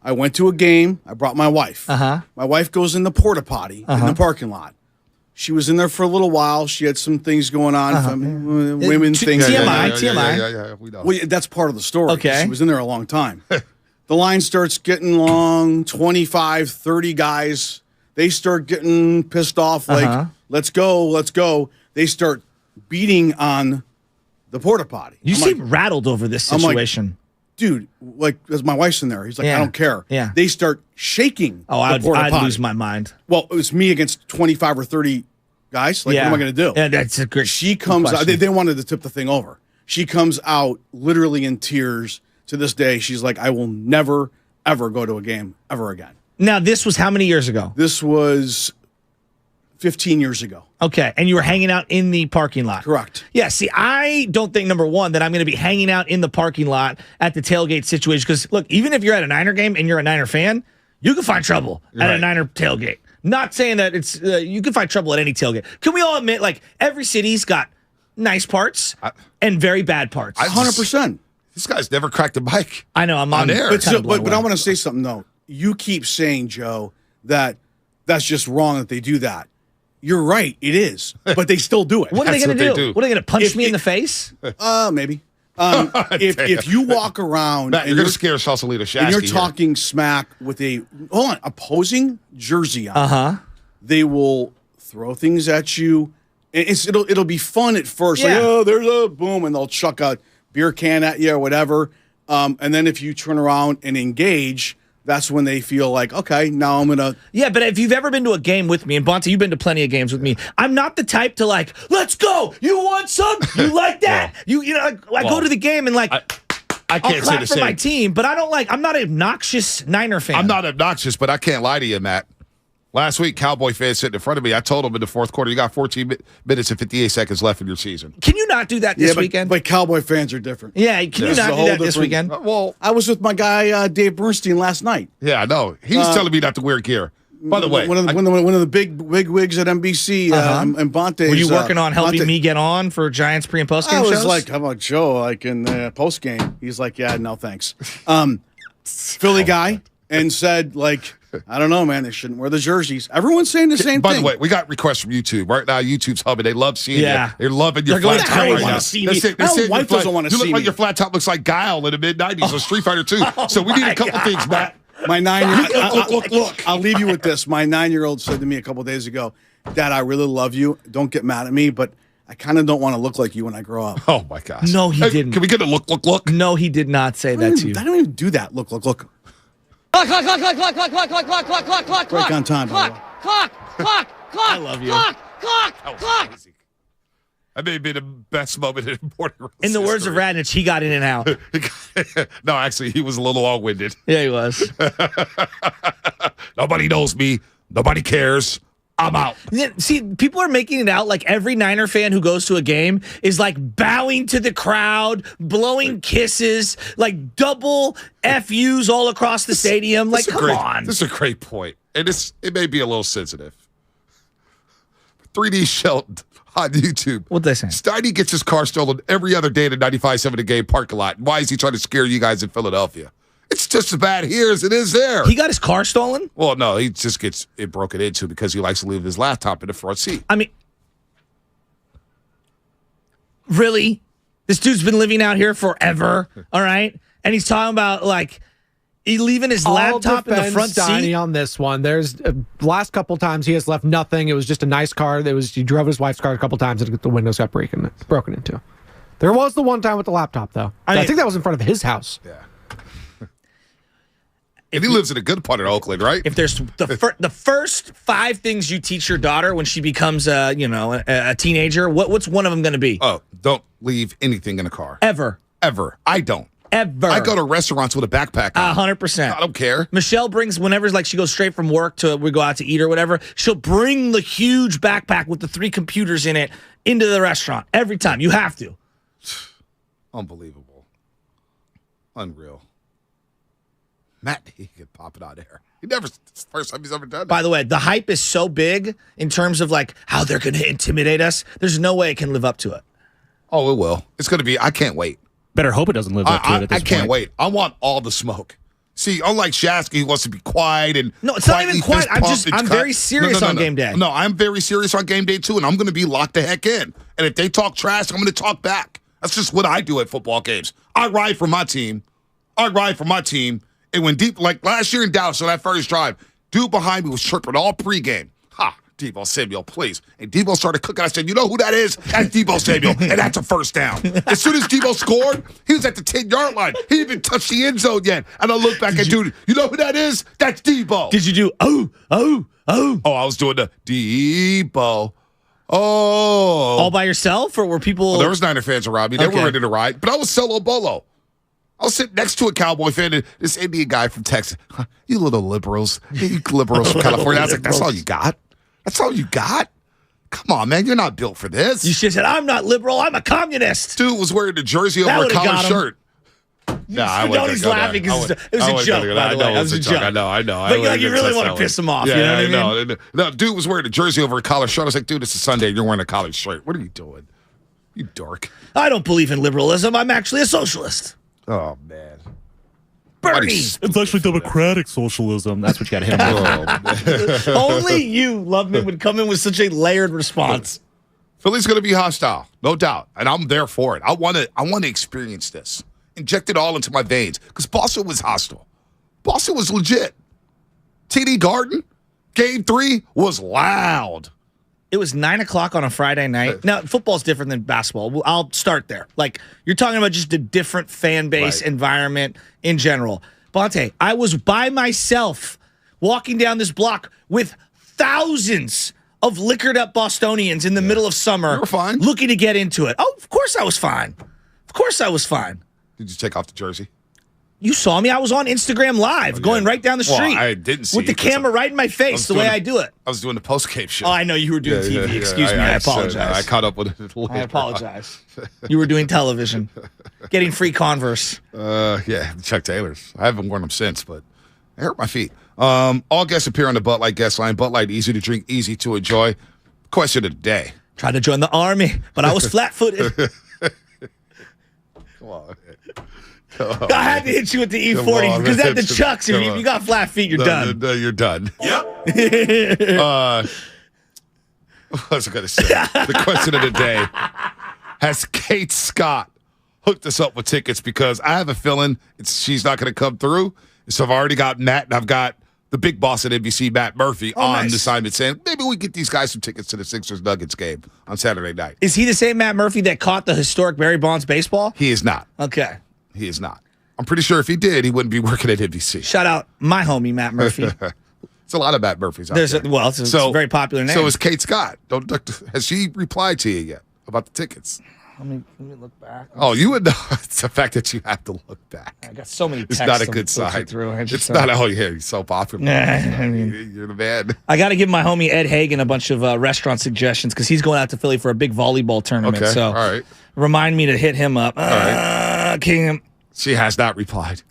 I went to a game. I brought my wife. Uh-huh. My wife goes in the porta potty in the parking lot. She was in there for a little while. She had some things going on, women things. TMI. Yeah, we know. Well, that's part of the story. Okay. She was in there a long time. The line starts getting long, 25, 30 guys. They start getting pissed off, like, let's go. They start beating on the porta potty. You seem rattled over this situation. I'm like, dude, as my wife's in there. He's like, I don't care. Yeah. They start shaking the porta potty. I'd lose my mind. Well, it was me against 25 or 30 guys. Like, what am I going to do? Yeah, that's a great She comes out. They wanted to tip the thing over. She comes out literally in tears to this day. She's like, I will never, ever go to a game ever again. Now, this was how many years ago? This was 15 years ago. Okay, and you were hanging out in the parking lot. Correct. Yeah, see, I don't think, number one, that I'm going to be hanging out in the parking lot at the tailgate situation. Because, look, even if you're at a Niner game and you're a Niner fan, you can find trouble at a Niner tailgate. Not saying that it's you can find trouble at any tailgate. Can we all admit, like, every city's got nice parts and very bad parts? 100%. This guy's never cracked a mic. I know, I'm on air. But I want to say something, though. You keep saying, Joe, that that's just wrong that they do that. You're right, it is, but they still do it. What are they going to do? What are they going to punch me in the face? Maybe. If you walk around, Matt, you're going to scare Sausalito Shasky. And you're talking smack with a opposing jersey on, they will throw things at you. And it'll be fun at first. Yeah. Like, there's a boom, and they'll chuck a beer can at you or whatever. And then if you turn around and engage, that's when they feel like, okay, now I'm going to. Yeah, but if you've ever been to a game with me, and Bonte, you've been to plenty of games with me, I'm not the type to like, let's go. You want some? You like that? I go to the game and like, I can't I'll say clap the for same. my team, but I'm not an obnoxious Niner fan. I'm not obnoxious, but I can't lie to you, Matt. Last week, Cowboy fans sitting in front of me, I told them in the fourth quarter, you got 14 minutes and 58 seconds left in your season. Can you not do that this weekend? But Cowboy fans are different. Yeah, can you not do that this weekend? Well, I was with my guy, Dave Bernstein, last night. Yeah, I know. He's telling me not to wear gear. By the way, one of the big wigs at NBC and Bonte. Were you working on helping me get on for Giants pre and post game shows? I was like, how about Joe? Like in the post game, he's like, yeah, no thanks. Philly guy, and said like, I don't know, man. They shouldn't wear the jerseys. Everyone's saying the same thing. By the way, we got requests from YouTube right now. YouTube's humming. They love seeing you. They're loving your flat top right now. My wife doesn't want to see me. You look like your flat top looks like Guile in the mid-'90s on Street Fighter 2. So we need a couple things, Matt. My 9-year-old, look. I'll leave you with this. My 9-year-old said to me a couple days ago, Dad, I really love you. Don't get mad at me, but I kind of don't want to look like you when I grow up. Oh, my gosh. No, he didn't. Can we get a look? No, he did not say that to you. I don't even do that. Look. Clock. Break on time, by the way. Clock. I love you. Clock. That may be the best moment in Morning Roast In the words of Radnich, he got in and out. No, actually, he was a little long-winded. Yeah, he was. Nobody knows me. Nobody cares. I'm out. See, people are making it out like every Niner fan who goes to a game is like bowing to the crowd, blowing kisses, like double FUs all across the stadium. Like, come on. This is a great point. And it may be a little sensitive. 3D Shelton on YouTube. What they saying? Steiny gets his car stolen every other day at a 95.7 The Game parking lot. Why is he trying to scare you guys in Philadelphia? It's just as bad here as it is there. He got his car stolen? Well, no, he just gets it broken into because he likes to leave his laptop in the front seat. I mean, really? This dude's been living out here forever, all right? And he's talking about, like, he leaving his laptop in the front seat? On this one. There's last couple times he has left nothing. It was just a nice car. He drove his wife's car a couple times and the windows got broken into. There was the one time with the laptop, though. I think that was in front of his house. Yeah. And he lives in a good part of Oakland, right? If there's the first 5 things you teach your daughter when she becomes a teenager, what's one of them going to be? Oh, don't leave anything in the car. Ever. I don't. Ever. I go to restaurants with a backpack on. 100%. I don't care. Michelle brings, whenever like she goes straight from work to we go out to eat or whatever, she'll bring the huge backpack with the 3 computers in it into the restaurant. Every time. You have to. Unbelievable. Unreal. Matt, he could pop it out there. It's the first time he's ever done it. By the way, the hype is so big in terms of like how they're going to intimidate us. There's no way it can live up to it. Oh, it will. It's going to be, I can't wait. Better hope it doesn't live up to it at this I can't point. wait. I want all the smoke. See, unlike Shasky, who wants to be quiet and no, it's not even quiet. I'm very serious on game day. No, I'm very serious on game day too, and I'm going to be locked the heck in. And if they talk trash, I'm going to talk back. That's just what I do at football games. I ride for my team. And when like last year in Dallas on that first drive, dude behind me was chirping all pregame. Ha, Deebo Samuel, please. And Deebo started cooking. I said, you know who that is? That's Deebo Samuel, and that's a first down. As soon as Deebo scored, he was at the 10-yard line. He didn't even touch the end zone yet. And I look back at dude, you know who that is? That's Deebo. Did you do, oh? Oh, I was doing the Deebo. Oh. All by yourself, or were people? Well, there was Niner fans around me. They were ready to ride, but I was solo bolo. I was sitting next to a Cowboy fan, and this Indian guy from Texas. You little liberals. You liberals from California. I was like, that's all you got? That's all you got? Come on, man. You're not built for this. You should have said, I'm not liberal. I'm a communist. Dude was wearing a jersey over a collared shirt. No, I wasn't. He's laughing because it was a joke, by the way. It was a joke. I know. But like, you really want to piss him off. Yeah, you know what I mean? No, dude was wearing a jersey over a collared shirt. I was like, dude, it's a Sunday. You're wearing a collared shirt. What are you doing? You dork. I don't believe in liberalism. I'm actually a socialist. Oh, man. Bernie. It's actually democratic socialism. That's what you got to hit him with. Only you, Loveman, would come in with such a layered response. Philly's going to be hostile, no doubt, and I'm there for it. I want to experience this. Inject it all into my veins because Boston was hostile. Boston was legit. TD Garden, Game 3 was loud. It was 9 o'clock on a Friday night. Now, football's different than basketball. I'll start there. Like, you're talking about just a different fan base environment in general. Bonte, I was by myself walking down this block with thousands of liquored up Bostonians in the middle of summer. You were fine. Looking to get into it. Oh, of course I was fine. Of course I was fine. Did you take off the jersey? You saw me. I was on Instagram Live, going right down the street. Well, I didn't see with the camera right in my face, the way I do it. I was doing the post-game show. Oh, I know you were doing TV. Excuse me. I apologize. I caught up with it later. I apologize. You were doing television, getting free Converse. Yeah, Chuck Taylors. I haven't worn them since, but they hurt my feet. All guests appear on the Bud Light guest line. Bud Light, easy to drink, easy to enjoy. Question of the day. Tried to join the army, but I was flat-footed. Come on. I had to hit you with the E40 because at the Chucks, if you got flat feet, you're done. You're done. Yep. What was I going to say? The question of the day. Has Kate Scott hooked us up with tickets? Because I have a feeling she's not going to come through. So I've already got Matt, and I've got the big boss at NBC, Matt Murphy, on the assignment saying, maybe we get these guys some tickets to the Sixers-Nuggets game on Saturday night. Is he the same Matt Murphy that caught the historic Barry Bonds baseball? He is not. Okay. He is not. I'm pretty sure if he did, he wouldn't be working at NBC. Shout out my homie, Matt Murphy. It's a lot of Matt Murphys out there. It's a very popular name. So is Kate Scott. Has she replied to you yet? about the tickets. Let me look back. Oh, you would know. It's the fact that you have to look back. I got so many It's texts. not a good sign. It's Not. Oh, yeah, he's so popular. I mean, you're the man. I got to give my homie Ed Hagen a bunch of restaurant suggestions because he's going out to Philly for a big volleyball tournament. Okay, So all right. Remind me to hit him up. All right. King. She has not replied.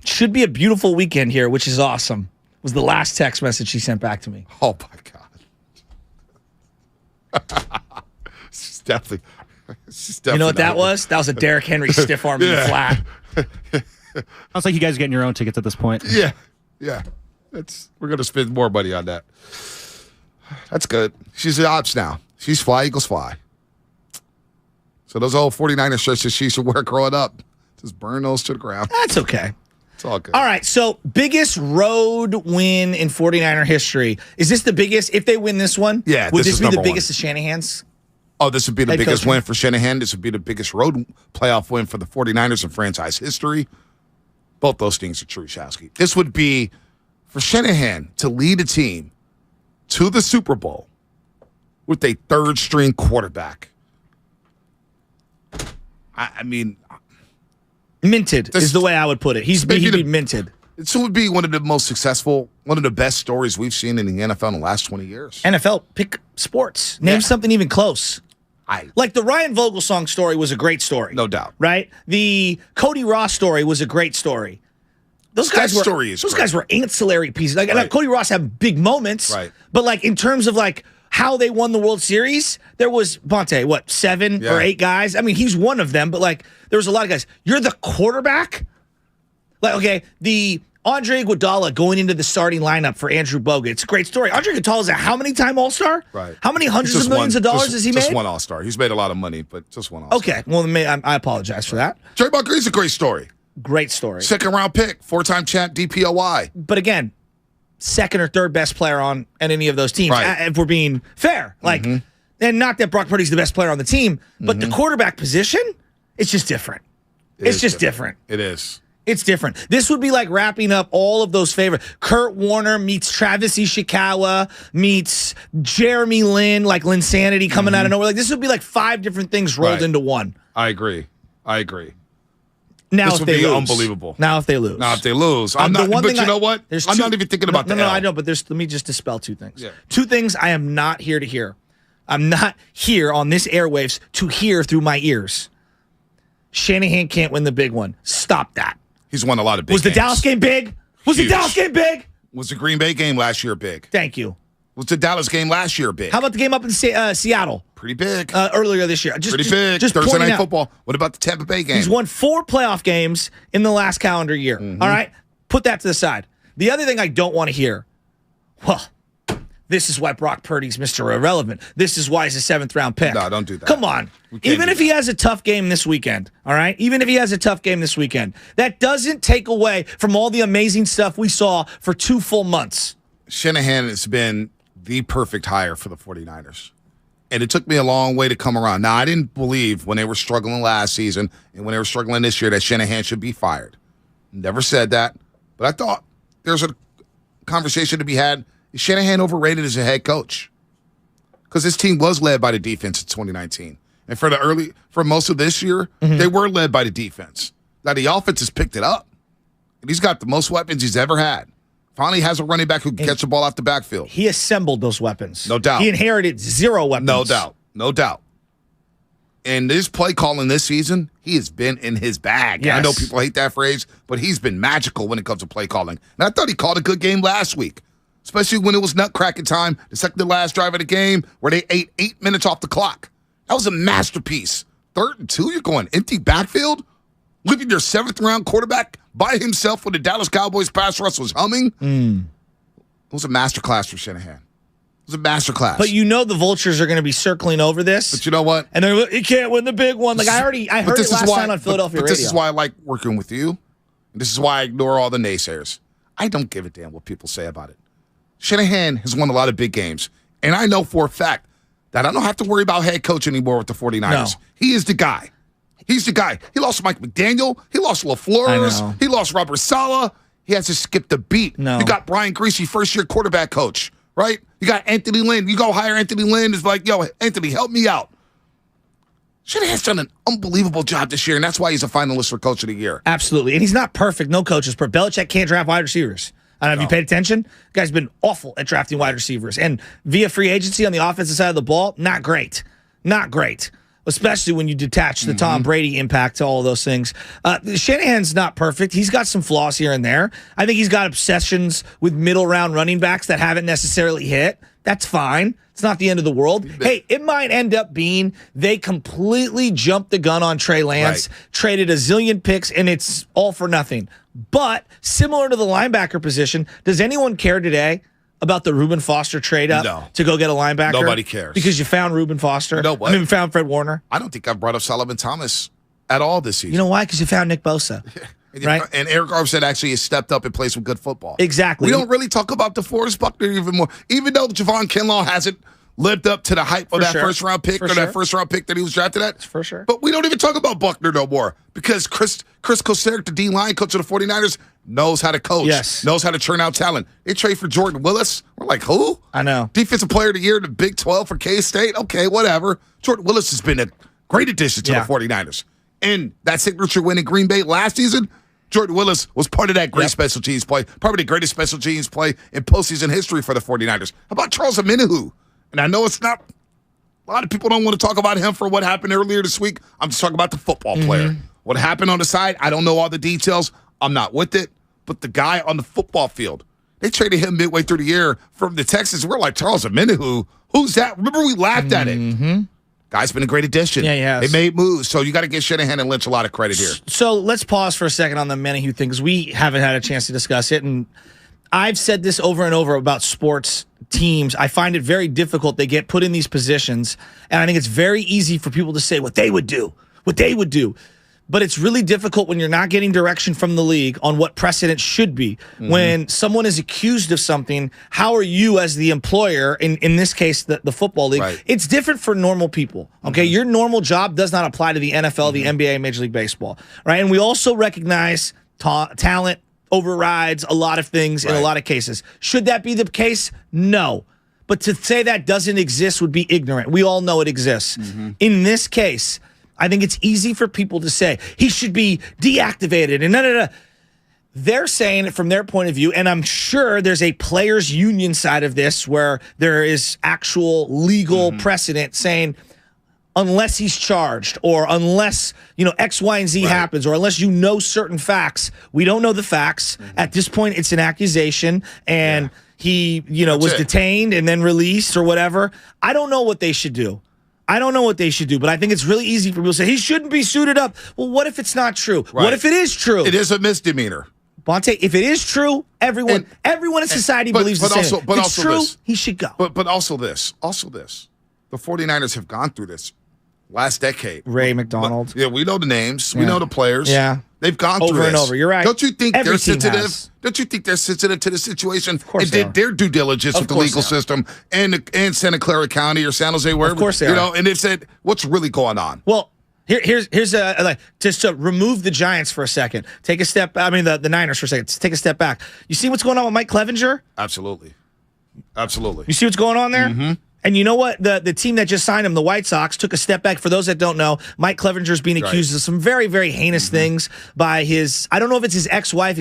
Should be a beautiful weekend here, which is awesome. Was the last text message she sent back to me. Oh, my God. She's definitely. You know what that was? That was a Derrick Henry stiff arm in the flat. Sounds like you guys are getting your own tickets at this point. Yeah. We're going to spend more money on that. That's good. She's the ops now. She's fly, Eagles fly. So those old 49er shirts that she used to wear growing up, just burn those to the ground. That's okay. It's all good. All right, so biggest road win in 49er history. Is this the biggest? If they win this one, Yeah, would this this is be the number biggest of Shanahan's? Oh, this would be the Head biggest coaching. win for Shanahan. This would be the biggest road playoff win for the 49ers in franchise history. Both those things are true, Shasky. This would be for Shanahan to lead a team to the Super Bowl with a third-string quarterback. I mean, minted is the way I would put it. He'd be minted. This would be one of the most successful, one of the best stories we've seen in the NFL in the last 20 years. NFL, pick sports. Name something even close. Like the Ryan Vogelsong story was a great story. No doubt. Right? The Cody Ross story was a great story. Those guys were ancillary pieces. Like Right. Cody Ross had big moments. Right. But like in terms of like how they won the World Series, there was Bonte, what, 7 or 8 guys? I mean, he's one of them, but like there was a lot of guys. You're the quarterback? Like, okay, the Andre Iguodala going into the starting lineup for Andrew Bogut. It's a great story. Andre Iguodala is a how many time All-Star? Right. How many hundreds of millions of dollars has he made? Just one All-Star. He's made a lot of money, but just one All-Star. Okay, well, I apologize for that. Draymond Green's a great story. Great story. Second-round pick, 4-time champ, DPOY. But again, second or third best player on any of those teams, Right. if we're being fair. Like, and not that Brock Purdy's the best player on the team, but the quarterback position, it's just different. It's just different. It is. It's different. This would be like wrapping up all of those favorites. Kurt Warner meets Travis Ishikawa meets Jeremy Lin, like Linsanity coming out of nowhere. Like this would be like 5 different things rolled into one. I agree. Now This if would they be lose. unbelievable. Now if they lose. I'm not. But you know what? There's I'm two- not even thinking about no, the No, L. I know, but let me just dispel 2 things. Yeah. 2 things I am not here to hear. I'm not here on this airwaves to hear through my ears. Shanahan can't win the big one. Stop that. He's won a lot of big Was the games. Dallas game big? Was the Huge. Dallas game big? Was the Green Bay game last year big? Thank you. Was the Dallas game last year big? How about the game up in Seattle? Pretty big. Earlier this year. Pretty big. Just Thursday pointing Night out. Football. What about the Tampa Bay game? He's won 4 playoff games in the last calendar year. All right? Put that to the side. The other thing I don't want to hear, well, this is why Brock Purdy's Mr. Irrelevant. This is why he's a 7th-round pick. No, don't do that. Come on. Even if he has a tough game this weekend, all right? Even if he has a tough game this weekend, that doesn't take away from all the amazing stuff we saw for 2 full months. Shanahan has been the perfect hire for the 49ers. And it took me a long way to come around. Now, I didn't believe when they were struggling last season and when they were struggling this year that Shanahan should be fired. Never said that. But I thought there's a conversation to be had. Is Shanahan overrated as a head coach? Because his team was led by the defense in 2019. And for most of this year, they were led by the defense. Now, the offense has picked it up. And he's got the most weapons he's ever had. Finally has a running back who can catch the ball off the backfield. He assembled those weapons. No doubt. He inherited 0 weapons. No doubt. And this play calling this season, he has been in his bag. Yes. I know people hate that phrase, but he's been magical when it comes to play calling. And I thought he called a good game last week, especially when it was nut-cracking time, the second to last drive of the game, where they ate 8 minutes off the clock. That was a masterpiece. 3rd and 2, you're going empty backfield, leaving your 7th-round quarterback by himself when the Dallas Cowboys pass rush was humming. It was a masterclass for Shanahan. It was a masterclass. But you know the vultures are going to be circling over this. But you know what? And they're like, he can't win the big one. Like I heard it last time on Philadelphia radio. This is why I like working with you. And this is why I ignore all the naysayers. I don't give a damn what people say about it. Shanahan has won a lot of big games. And I know for a fact that I don't have to worry about head coach anymore with the 49ers. No. He is the guy. He's the guy. He lost Mike McDaniel. He lost LaFleur. He lost Robert Saleh. He has to skip the beat. No. You got Brian Griese, first-year quarterback coach, right? You got Anthony Lynn. You go hire Anthony Lynn. It's like, yo, Anthony, help me out. Shanahan's done an unbelievable job this year, and that's why he's a finalist for Coach of the Year. Absolutely. And he's not perfect. No coaches. But Belichick can't draft wide receivers. I don't know if you paid attention. The guy's been awful at drafting wide receivers. And via free agency on the offensive side of the ball, not great. Not great. Especially when you detach the Tom Brady impact to all of those things. Shanahan's not perfect. He's got some flaws here and there. I think he's got obsessions with middle round running backs that haven't necessarily hit. That's fine. It's not the end of the world. Hey, it might end up being they completely jumped the gun on Trey Lance, traded a zillion picks, and it's all for nothing. But similar to the linebacker position, does anyone care today about the Reuben Foster trade up to go get a linebacker? Nobody cares. Because you found Reuben Foster? You know what? I mean, found Fred Warner? I don't think I've brought up Solomon Thomas at all this season. You know why? Because you found Nick Bosa. Right? And Eric Armstead actually has stepped up and played some good football. Exactly. We don't really talk about DeForest Buckner even more. Even though Javon Kinlaw hasn't lived up to the hype of that first-round pick that first-round pick that he was drafted at. For sure. But we don't even talk about Buckner no more because Chris Kosaric, the D-line coach of the 49ers, knows how to coach, knows how to churn out talent. They trade for Jordan Willis. We're like, who? I know. Defensive player of the year in the Big 12 for K-State. Okay, whatever. Jordan Willis has been a great addition to the 49ers. And that signature win in Green Bay last season, Jordan Willis was part of that great special teams play, probably the greatest special teams play in postseason history for the 49ers. How about Charles Omenihu? And I know it's not, a lot of people don't want to talk about him for what happened earlier this week. I'm just talking about the football player. What happened on the side, I don't know all the details. I'm not with it. But the guy on the football field, they traded him midway through the year from the Texans. We're like, Charles Omenihu, who's that? Remember we laughed at it. Guy's been a great addition. Yeah, he has. They made moves. So you got to give Shanahan and Lynch a lot of credit here. So let's pause for a second on the Omenihu thing because we haven't had a chance to discuss it. And I've said this over and over about sports teams. I find it very difficult. They get put in these positions, and I think it's very easy for people to say what they would do. But it's really difficult when you're not getting direction from the league on what precedent should be. When someone is accused of something, how are you as the employer, in this case, the football league? It's different for normal people, okay? Your normal job does not apply to the NFL, the NBA, Major League Baseball, right? And we also recognize talent overrides a lot of things in a lot of cases. Should that be the case? No. But to say that doesn't exist would be ignorant. We all know it exists. In this case, I think it's easy for people to say he should be deactivated and They're saying it from their point of view, and I'm sure there's a players' union side of this where there is actual legal precedent saying unless he's charged or unless, X, Y, and Z happens or unless you know certain facts, we don't know the facts. At this point, it's an accusation, and he, was detained and then released or whatever. I don't know what they should do. But I think it's really easy for people to say he shouldn't be suited up. Well, what if it's not true? What if it is true? It is a misdemeanor. Bonte, if it is true, everyone in society believes the same. But it's true, he should go. But also this. The 49ers have gone through this last decade. Ray McDonald. We know the names. We know the players. Yeah. They've gone through over this. And over. You're right. Don't you think Every they're sensitive? Has. Don't you think they're sensitive to the situation? Of course and did their due diligence with the legal system and Santa Clara County or San Jose, wherever. Of course they are. And they've said, what's really going on? Well, here's just to remove the Giants for a second. Take a step. I mean, the Niners for a second. Take a step back. You see what's going on with Mike Clevenger? Absolutely. You see what's going on there? And you know what? The team that just signed him, the White Sox, took a step back. For those that don't know, Mike Clevenger's being accused of some very, very heinous things by his, I don't know if it's his ex-wife,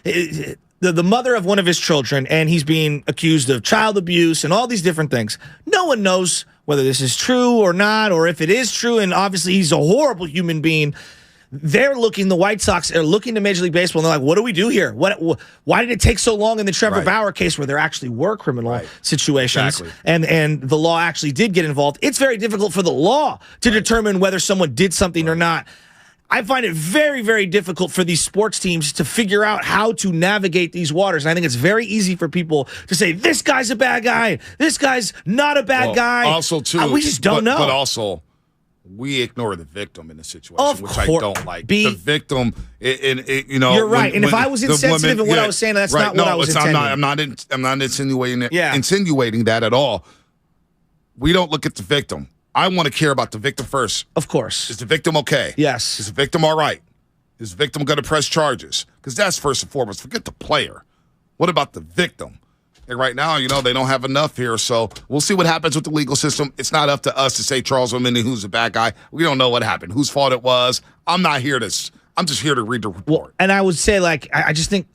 the mother of one of his children, and he's being accused of child abuse and all these different things. No one knows whether this is true or not, or if it is true, and obviously he's a horrible human being. The White Sox are looking to Major League Baseball, and they're like, what do we do here? Why did it take so long in the Trevor Bauer case where there actually were criminal situations and the law actually did get involved? It's very difficult for the law to determine whether someone did something or not. I find it very, very difficult for these sports teams to figure out how to navigate these waters. And I think it's very easy for people to say, this guy's a bad guy. This guy's not a bad guy. Also, too, we just don't know. But also, we ignore the victim in the situation, which I don't like. The victim, you're right. And if I was insensitive in what I was saying, that's not what I was intending. I'm not insinuating that at all. We don't look at the victim. I want to care about the victim first. Of course. Is the victim okay? Yes. Is the victim all right? Is the victim going to press charges? Because that's first and foremost. Forget the player. What about the victim? And right now, they don't have enough here. So we'll see what happens with the legal system. It's not up to us to say Charles Omeni, who's the bad guy. We don't know what happened, whose fault it was. I'm just here to read the report. Well, and I would say, I just think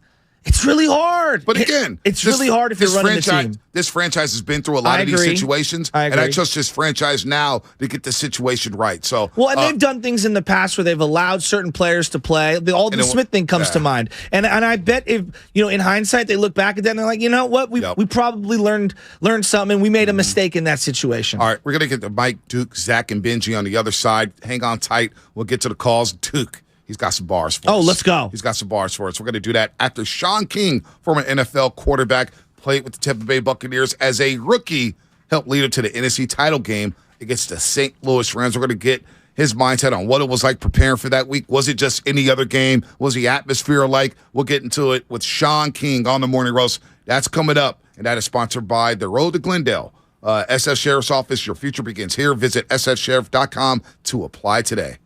it's really hard. But again, it's really hard if you're running the team. This franchise has been through a lot of these situations, and I trust this franchise now to get the situation right. So, and they've done things in the past where they've allowed certain players to play. The Alden Smith thing comes to mind, and I bet if in hindsight they look back at that and they're like, you know what, we probably learned something, and we made a mistake in that situation. All right, we're gonna get to Mike, Duke, Zach, and Benji on the other side. Hang on tight. We'll get to the calls. Duke. He's got some bars for us. Oh, let's go. He's got some bars for us. We're going to do that after Sean King, former NFL quarterback, played with the Tampa Bay Buccaneers as a rookie, helped lead him to the NFC title game against the St. Louis Rams. We're going to get his mindset on what it was like preparing for that week. Was it just any other game? Was the atmosphere like? We'll get into it with Sean King on the Morning Roast. That's coming up, and that is sponsored by the Road to Glendale. SF Sheriff's Office, your future begins here. Visit sfsheriff.com to apply today.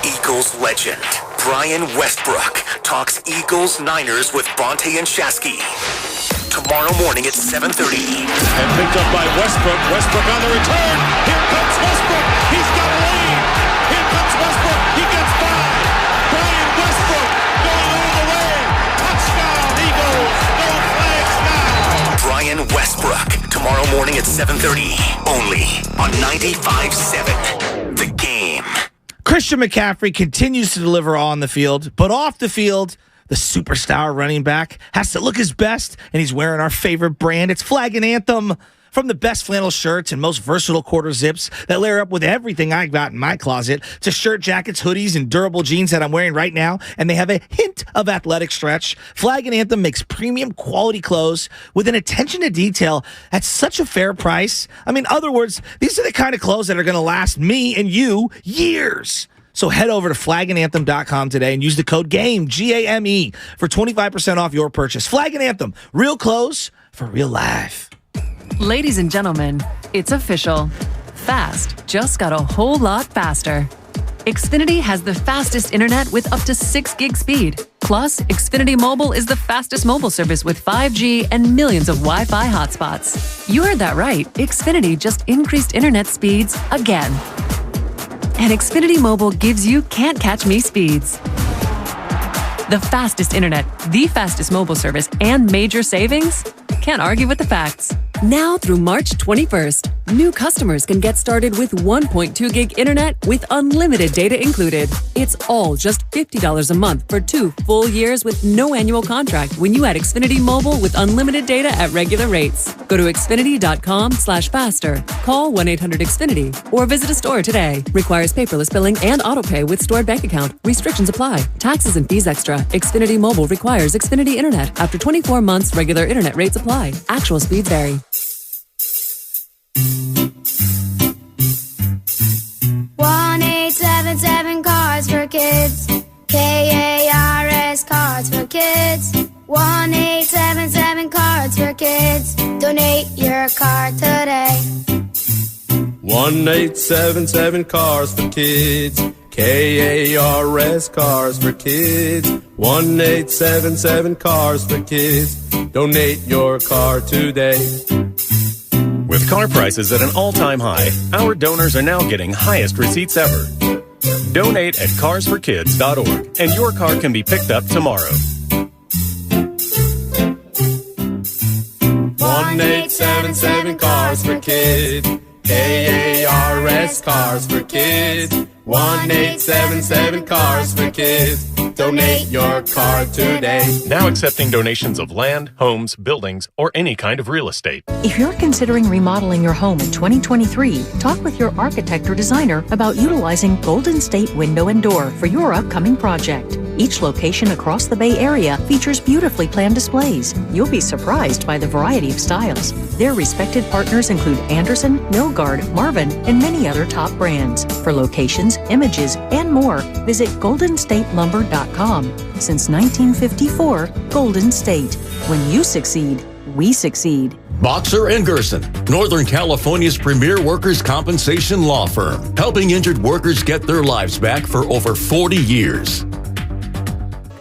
Eagles legend Brian Westbrook talks Eagles-Niners with Bonte and Shasky. Tomorrow morning at 7:30. And picked up by Westbrook. Westbrook on the return. Here comes Westbrook. He's got a lead. Here comes Westbrook. He gets by. Brian Westbrook going all the way. Touchdown, Eagles. No flags now. Brian Westbrook. Tomorrow morning at 7:30. Only on 95.7. The Game. Christian McCaffrey continues to deliver on the field, but off the field, the superstar running back has to look his best, and he's wearing our favorite brand. It's Flag and Anthem. From the best flannel shirts and most versatile quarter zips that layer up with everything I got in my closet to shirt jackets, hoodies, and durable jeans that I'm wearing right now, and they have a hint of athletic stretch. Flag and Anthem makes premium quality clothes with an attention to detail at such a fair price. I mean, in other words, these are the kind of clothes that are going to last me and you years. So head over to flagandanthem.com today and use the code GAME, G-A-M-E, for 25% off your purchase. Flag and Anthem, real clothes for real life. Ladies and gentlemen, it's official. Fast just got a whole lot faster. Xfinity has the fastest internet with up to 6 gig speed. Plus, Xfinity Mobile is the fastest mobile service with 5G and millions of Wi-Fi hotspots. You heard that right. Xfinity just increased internet speeds again. And Xfinity Mobile gives you can't catch me speeds. The fastest internet, the fastest mobile service, and major savings? Can't argue with the facts. Now through March 21st, new customers can get started with 1.2 gig internet with unlimited data included. It's all just $50 a month for 2 full years with no annual contract when you add Xfinity Mobile with unlimited data at regular rates. Go to Xfinity.com/faster. Call 1-800-XFINITY or visit a store today. Requires paperless billing and autopay with stored bank account. Restrictions apply. Taxes and fees extra. Xfinity Mobile requires Xfinity Internet. After 24 months, regular internet rates apply. Actual speeds vary. 1-877 Cards for Kids. KARS Cards for Kids. 1-877 Cards for Kids. Donate your card today. 1-877 Cars for Kids. KARS Cars for Kids. 1-877 Cars for Kids. Donate your car today. With car prices at an all-time high, our donors are now getting highest receipts ever. Donate at carsforkids.org, and your car can be picked up tomorrow. 1-877 Cars for Kids. KARS Cars for Kids. 1-877 Cars for Kids. Donate your car today. Now accepting donations of land, homes, buildings, or any kind of real estate. If you're considering remodeling your home in 2023, talk with your architect or designer about utilizing Golden State Window and Door for your upcoming project. Each location across the Bay Area features beautifully planned displays. You'll be surprised by the variety of styles. Their respected partners include Anderson, Milgard, Marvin, and many other top brands. For locations, images, and more, visit goldenstatelumber.com. Since 1954, Golden State. When you succeed, we succeed. Boxer & Gerson, Northern California's premier workers' compensation law firm, helping injured workers get their lives back for over 40 years.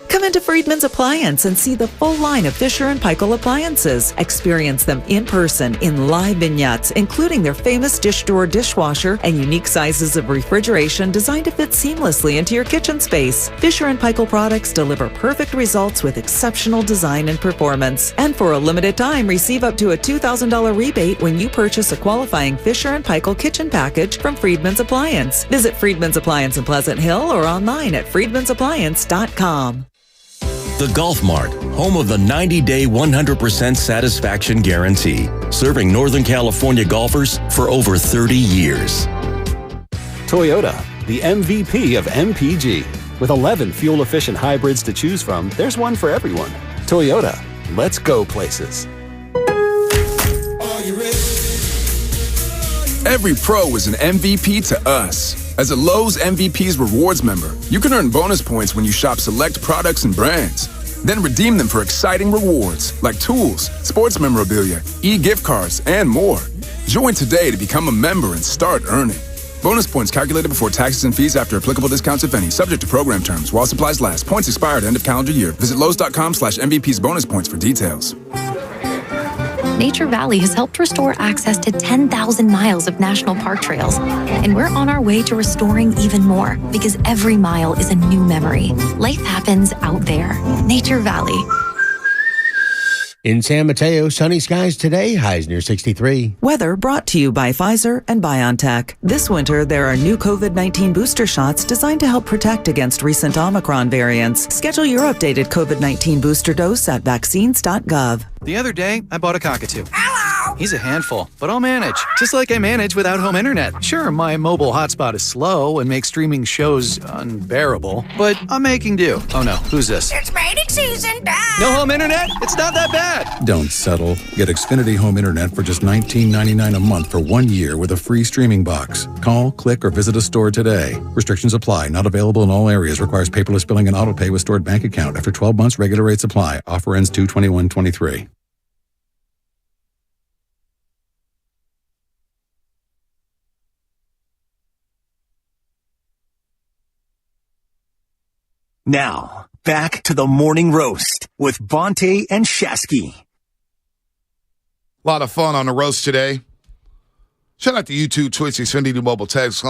Come into for Friedman's Appliance and see the full line of Fisher & Paykel appliances. Experience them in person in live vignettes, including their famous dish drawer dishwasher and unique sizes of refrigeration designed to fit seamlessly into your kitchen space. Fisher & Paykel products deliver perfect results with exceptional design and performance. And for a limited time, receive up to a $2,000 rebate when you purchase a qualifying Fisher & Paykel kitchen package from Friedman's Appliance. Visit Friedman's Appliance in Pleasant Hill or online at friedmansappliance.com. The Golf Mart, home of the 90-day 100% satisfaction guarantee, serving Northern California golfers for over 30 years. Toyota, the MVP of MPG. With 11 fuel-efficient hybrids to choose from, there's one for everyone. Toyota, let's go places. Every pro is an MVP to us. As a Lowe's MVP's Rewards member, you can earn bonus points when you shop select products and brands. Then redeem them for exciting rewards like tools, sports memorabilia, e-gift cards, and more. Join today to become a member and start earning. Bonus points calculated before taxes and fees after applicable discounts, if any. Subject to program terms. While supplies last. Points expire at end of calendar year. Visit Lowe's.com/MVP's bonus points for details. Nature Valley has helped restore access to 10,000 miles of national park trails. And we're on our way to restoring even more, because every mile is a new memory. Life happens out there. Nature Valley. In San Mateo, sunny skies today, highs near 63. Weather brought to you by Pfizer and BioNTech. This winter, there are new COVID-19 booster shots designed to help protect against recent Omicron variants. Schedule your updated COVID-19 booster dose at vaccines.gov. The other day, I bought a cockatoo. Hello! He's a handful, but I'll manage. Just like I manage without home internet. Sure, my mobile hotspot is slow and makes streaming shows unbearable, but I'm making do. Oh no, who's this? It's mating season, Dad! No home internet? It's not that bad! Don't settle. Get Xfinity Home Internet for just $19.99 a month for 1 year with a free streaming box. Call, click, or visit a store today. Restrictions apply. Not available in all areas. Requires paperless billing and autopay with stored bank account. After 12 months, regular rates apply. Offer ends 2/21/23. Now, back to the morning roast with Bonte and Shasky. A lot of fun on the roast today. Shout out to YouTube, Twitch, Xfinity Mobile text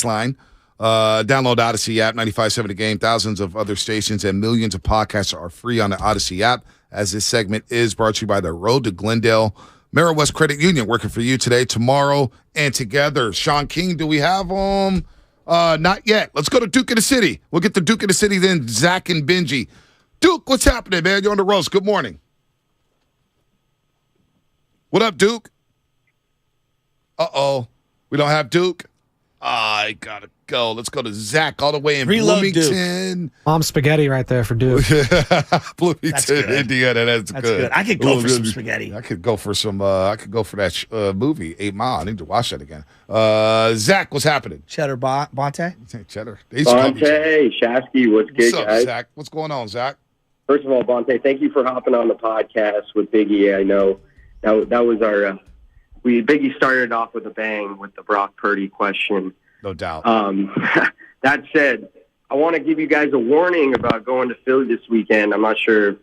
line. Download Odyssey app, 95.7 The Game. Thousands of other stations and millions of podcasts are free on the Odyssey app, as this segment is brought to you by the Road to Glendale Merrill West Credit Union, working for you today, tomorrow, and together. Sean King, do we have him? Not yet. Let's go to Duke of the City. We'll get to Duke of the City, then Zach and Benji. Duke, what's happening, man? You're on the roast. Good morning. What up, Duke? Uh-oh. We don't have Duke? I gotta go. Let's go to Zach all the way in Bloomington. Mom's spaghetti right there for Duke. Bloomington, Indiana. That's good. I could go for some spaghetti. I could go for some. I could go for that movie 8 Mile. I need to watch that again. Zach, what's happening? Cheddar Bonte. Cheddar. Bonte, Shasky, what's good, What's up, guys? Zach? What's going on, Zach? First of all, Bonte, thank you for hopping on the podcast with Biggie. I know that was our. Biggie started off with a bang with the Brock Purdy question. No doubt. That said, I want to give you guys a warning about going to Philly this weekend. I'm sure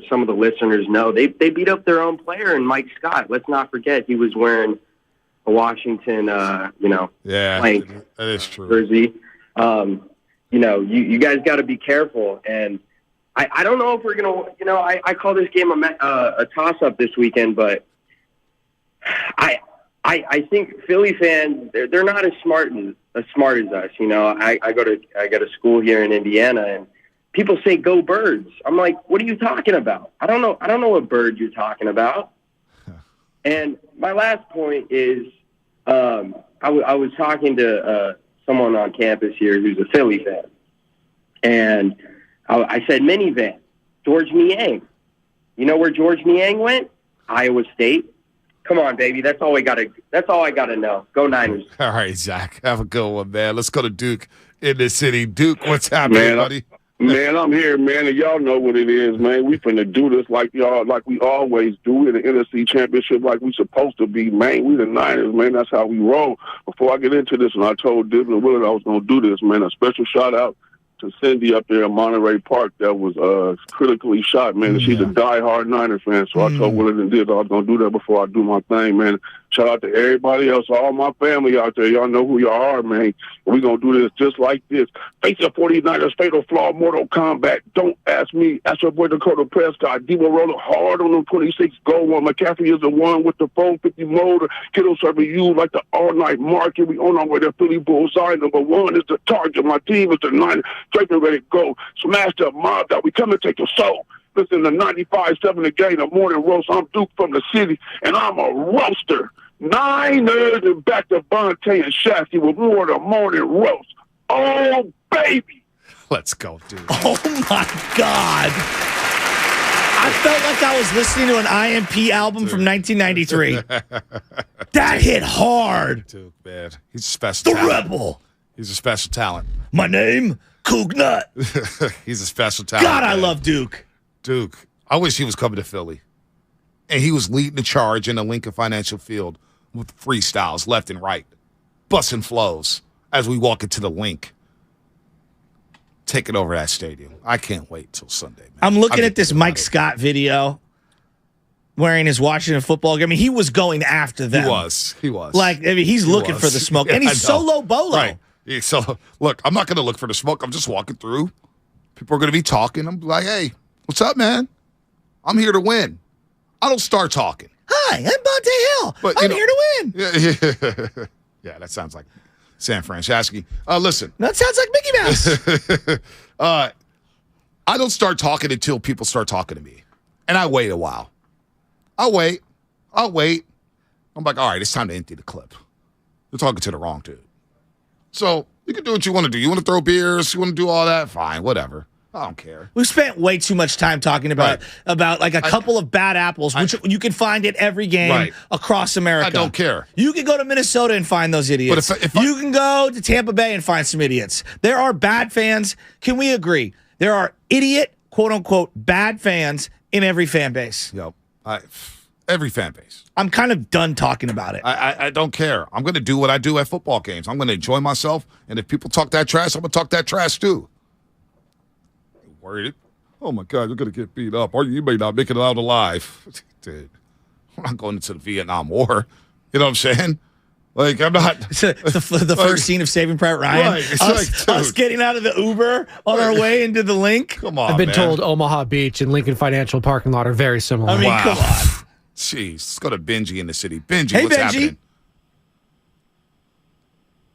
some of the listeners know. They beat up their own player, and Mike Scott. Let's not forget he was wearing a Washington, blank that is true. jersey. You guys got to be careful. And I don't know if we're going to, I call this game a toss-up this weekend, but I think Philly fans, they're not as smart as us. I go to school here in Indiana, and people say "Go Birds." I'm like, what are you talking about? I don't know what bird you're talking about. And my last point is, I was talking to someone on campus here who's a Philly fan, and I said minivan. George Niang. You know where George Niang went? Iowa State. Come on, baby. That's all I gotta know. Go Niners. All right, Zach. Have a good one, man. Let's go to Duke in the city. Duke, what's happening, buddy? Man, I'm here, man, and y'all know what it is, man. We finna do this like we always do in the NFC Championship, like we supposed to be, man. We the Niners, man. That's how we roll. Before I get into this, and I told Dylan and Willard I was gonna do this, man. A special shout out to Cindy up there in Monterey Park that was critically shot, man. And she's a diehard Niner fan, so I told Willard and did I was going to do that before I do my thing, man. Shout out to everybody else, all my family out there. Y'all know who y'all are, man. We're going to do this just like this. Face the 49ers, fatal flaw, Mortal Kombat. Don't ask me. Ask your boy Dakota Prescott. Debo rolling hard on them 26 goal one. McCaffrey is the one with the 450 motor. Kittle serving you like the all-night market. We on our way to Philly Bullseye. Number one is the target. My team is the Niners. Draping ready to go. Smash the mob that we come and take your soul. Listen to 95.7 The Game, the morning roast. I'm Duke from the city, and I'm a roaster. Niners and back to Bonte and Shasky with more of the morning roast. Oh, baby. Let's go, dude. Oh, my God. I felt like I was listening to an IMP album from 1993. That hit hard. Dude, man. He's a special talent. Rebel. He's a special talent. My name, Coog Nut. He's a special talent. God, I love Duke. Duke. I wish he was coming to Philly. And he was leading the charge in the Lincoln Financial Field with freestyles left and right, busting flows as we walk into the link, taking over that stadium. I can't wait till Sunday, man. I'm looking at this Mike Scott video wearing his Washington football game. I mean, he was going after them. He was. Like, I mean, he's looking for the smoke. Yeah, and he's solo bolo. Right. Yeah, so, look, I'm not going to look for the smoke. I'm just walking through. People are going to be talking. I'm like, hey, what's up, man? I'm here to win. I don't start talking. Hi, I'm Bonte Hill. But, I'm here to win. Yeah, yeah, that sounds like San Franceschi. Listen. That sounds like Mickey Mouse. I don't start talking until people start talking to me. And I wait a while. I'll wait. I'm like, all right, it's time to empty the clip. You're talking to the wrong dude. So you can do what you want to do. You want to throw beers? You want to do all that? Fine, whatever. I don't care. We've spent way too much time talking about like a couple of bad apples, which you can find at every game across America. I don't care. You can go to Minnesota and find those idiots. But if you can go to Tampa Bay and find some idiots. There are bad fans. Can we agree? There are idiot, quote-unquote, bad fans in every fan base. Yep. Every fan base. I'm kind of done talking about it. I don't care. I'm going to do what I do at football games. I'm going to enjoy myself, and if people talk that trash, I'm going to talk that trash too. Worried? Oh my God, you're gonna get beat up, or you may not make it out alive. Dude, I'm not going into the Vietnam War. You know what I'm saying? Like, I'm not. the first scene of Saving Private Ryan. Right. Us getting out of the Uber on our way into the link. Come on, I've been told Omaha Beach and Lincoln Financial parking lot are very similar. I mean, come on. Jeez, let's go to Benji in the city. Benji, hey, what's Benji. happening?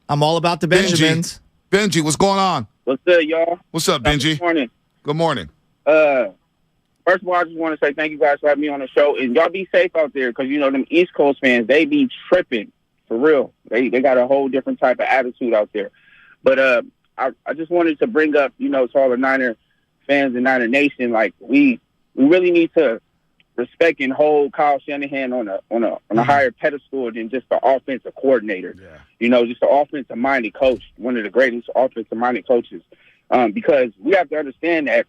I'm all about the Benjamins. Benji, what's going on? What's up, y'all? What's up, Benji? Good morning. Good morning. First of all, I just want to say thank you guys for having me on the show. And y'all be safe out there because, you know, them East Coast fans, they be tripping. For real. They got a whole different type of attitude out there. But I just wanted to bring up, you know, to all the Niner fans and Niner Nation, like, we really need to respect and hold Kyle Shanahan on a higher pedestal than just the offensive coordinator. Yeah. You know, just the offensive-minded coach, one of the greatest offensive-minded coaches. Because we have to understand that,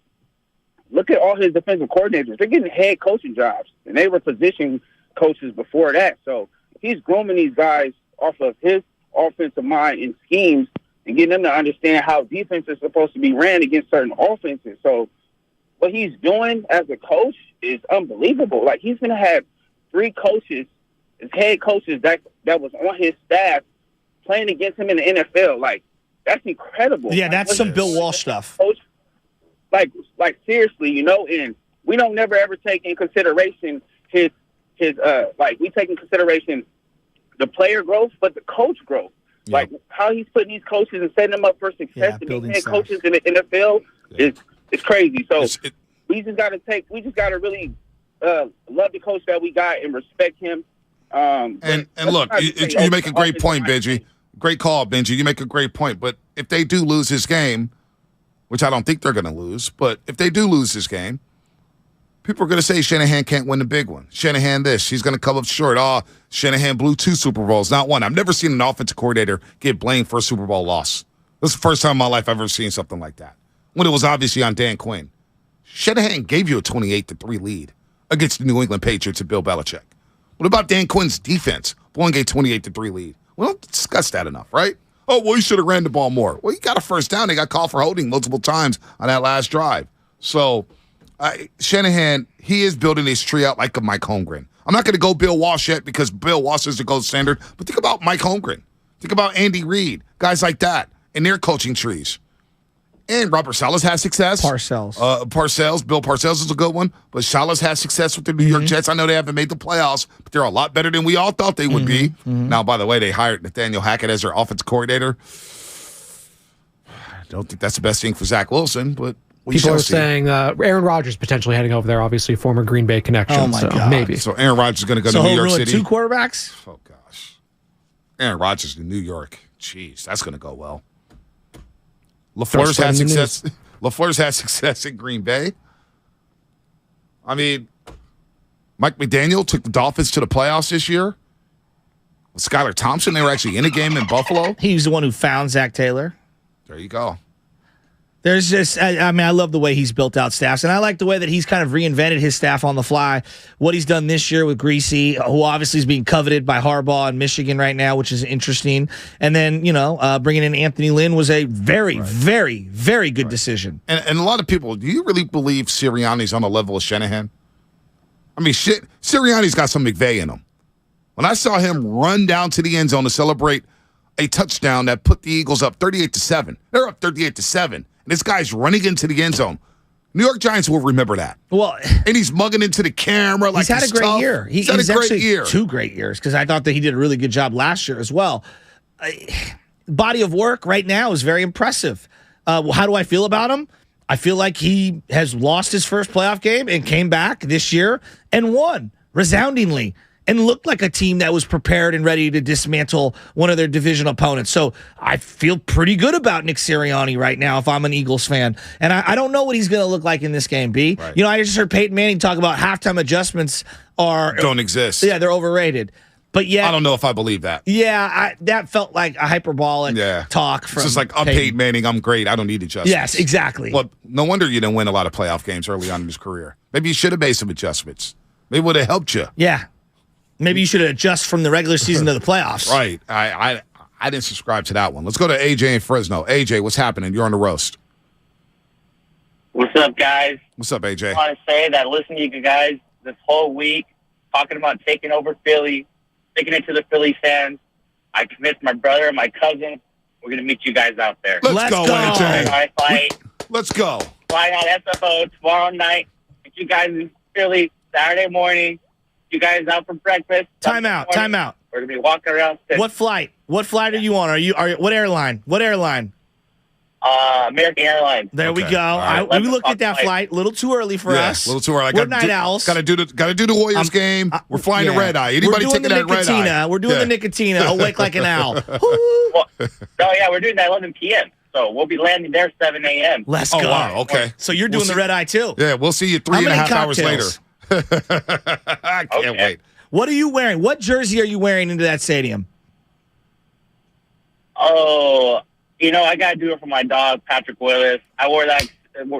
look at all his defensive coordinators. They're getting head coaching jobs, and they were position coaches before that. So he's grooming these guys off of his offensive mind and schemes and getting them to understand how defense is supposed to be ran against certain offenses. So what he's doing as a coach is unbelievable. Like, he's going to have 3 coaches, his head coaches that was on his staff playing against him in the NFL. Like, that's incredible. Yeah, that's some Bill Walsh stuff. Coach, like seriously, you know, and we don't never ever take in consideration his we take in consideration the player growth, but the coach growth. Yep. Like, how he's putting these coaches and setting them up for success to be head coaches in the NFL is crazy. So we just gotta really love the coach that we got and respect him. And look, you make a great point, Benji. Great call, Benji. You make a great point. But if they do lose this game, which I don't think they're going to lose, but if they do lose this game, people are going to say Shanahan can't win the big one. Shanahan this. He's going to come up short. Oh, Shanahan blew 2 Super Bowls, not 1. I've never seen an offensive coordinator get blamed for a Super Bowl loss. This is the first time in my life I've ever seen something like that. When it was obviously on Dan Quinn. Shanahan gave you a 28-3 lead against the New England Patriots and Bill Belichick. What about Dan Quinn's defense blowing a 28-3 lead? We don't discuss that enough, right? Oh, well, you should have ran the ball more. Well, he got a first down. They got called for holding multiple times on that last drive. So Shanahan, he is building his tree out like a Mike Holmgren. I'm not going to go Bill Walsh yet because Bill Walsh is the gold standard, but think about Mike Holmgren. Think about Andy Reid, guys like that, and their coaching trees. And Robert Saleh has success. Parcells. Bill Parcells is a good one, but Saleh has success with the New York Jets. I know they haven't made the playoffs, but they're a lot better than we all thought they would be. Now, by the way, they hired Nathaniel Hackett as their offensive coordinator. I don't think that's the best thing for Zach Wilson, but people are saying Aaron Rodgers potentially heading over there, obviously former Green Bay connection. Oh, my God. Maybe. So Aaron Rodgers is going to go to New York City. 2 quarterbacks? Oh, gosh. Aaron Rodgers to New York. Jeez, that's going to go well. LaFleur's had success. LaFleur's had success in Green Bay. I mean, Mike McDaniel took the Dolphins to the playoffs this year. With Skylar Thompson, they were actually in a game in Buffalo. He's the one who found Zach Taylor. There you go. There's just, I mean, I love the way he's built out staffs, and I like the way that he's kind of reinvented his staff on the fly. What he's done this year with Greasy, who obviously is being coveted by Harbaugh in Michigan right now, which is interesting. And then, bringing in Anthony Lynn was a very, very, very good decision. And a lot of people, do you really believe Sirianni's on the level of Shanahan? I mean, Sirianni's got some McVay in him. When I saw him run down to the end zone to celebrate a touchdown that put the Eagles up 38-7. They're up 38-7. This guy's running into the end zone. New York Giants will remember that. Well, and he's mugging into the camera like he's had a great year. He's had a great year. 2 great years because I thought that he did a really good job last year as well. Body of work right now is very impressive. How do I feel about him? I feel like he has lost his first playoff game and came back this year and won resoundingly and looked like a team that was prepared and ready to dismantle one of their division opponents. So I feel pretty good about Nick Sirianni right now if I'm an Eagles fan. And I don't know what he's going to look like in this game, B. Right. I just heard Peyton Manning talk about halftime adjustments don't exist. Yeah, they're overrated. But yeah, I don't know if I believe that. Yeah, that felt like a hyperbolic talk from It's just like, I'm Peyton Manning, I'm great, I don't need adjustments. Yes, exactly. Well, no wonder you didn't win a lot of playoff games early on in his career. Maybe you should have made some adjustments. Maybe it would have helped you. Yeah. Maybe you should adjust from the regular season to the playoffs. Right. I didn't subscribe to that one. Let's go to AJ in Fresno. AJ, what's happening? You're on the roast. What's up, guys? What's up, AJ? I want to say that listening to you guys this whole week, talking about taking over Philly, sticking it to the Philly fans, I convinced my brother and my cousin we're going to meet you guys out there. Let's go, AJ. Let's go. Flying out SFO tomorrow night. Meet you guys in Philly Saturday morning. You guys out for breakfast. Time out. We're going to be walking around. What flight? What flight are you on? What airline? American Airlines. There we go. Right. We looked at that flight. A little too early for us. A little too early. We're night owls. Got to do the Warriors game. We're flying to Red Eye. Anybody taking that Red Eye? We're doing the Nicotina. Awake like an owl. We're doing that 11 p.m. So we'll be landing there 7 a.m. Let's go. Wow, okay. So you're doing the Red Eye too? Yeah, we'll see you 3.5 hours later. I can't wait. What are you wearing? What jersey are you wearing into that stadium? Oh, I got to do it for my dog, Patrick Willis. I wore that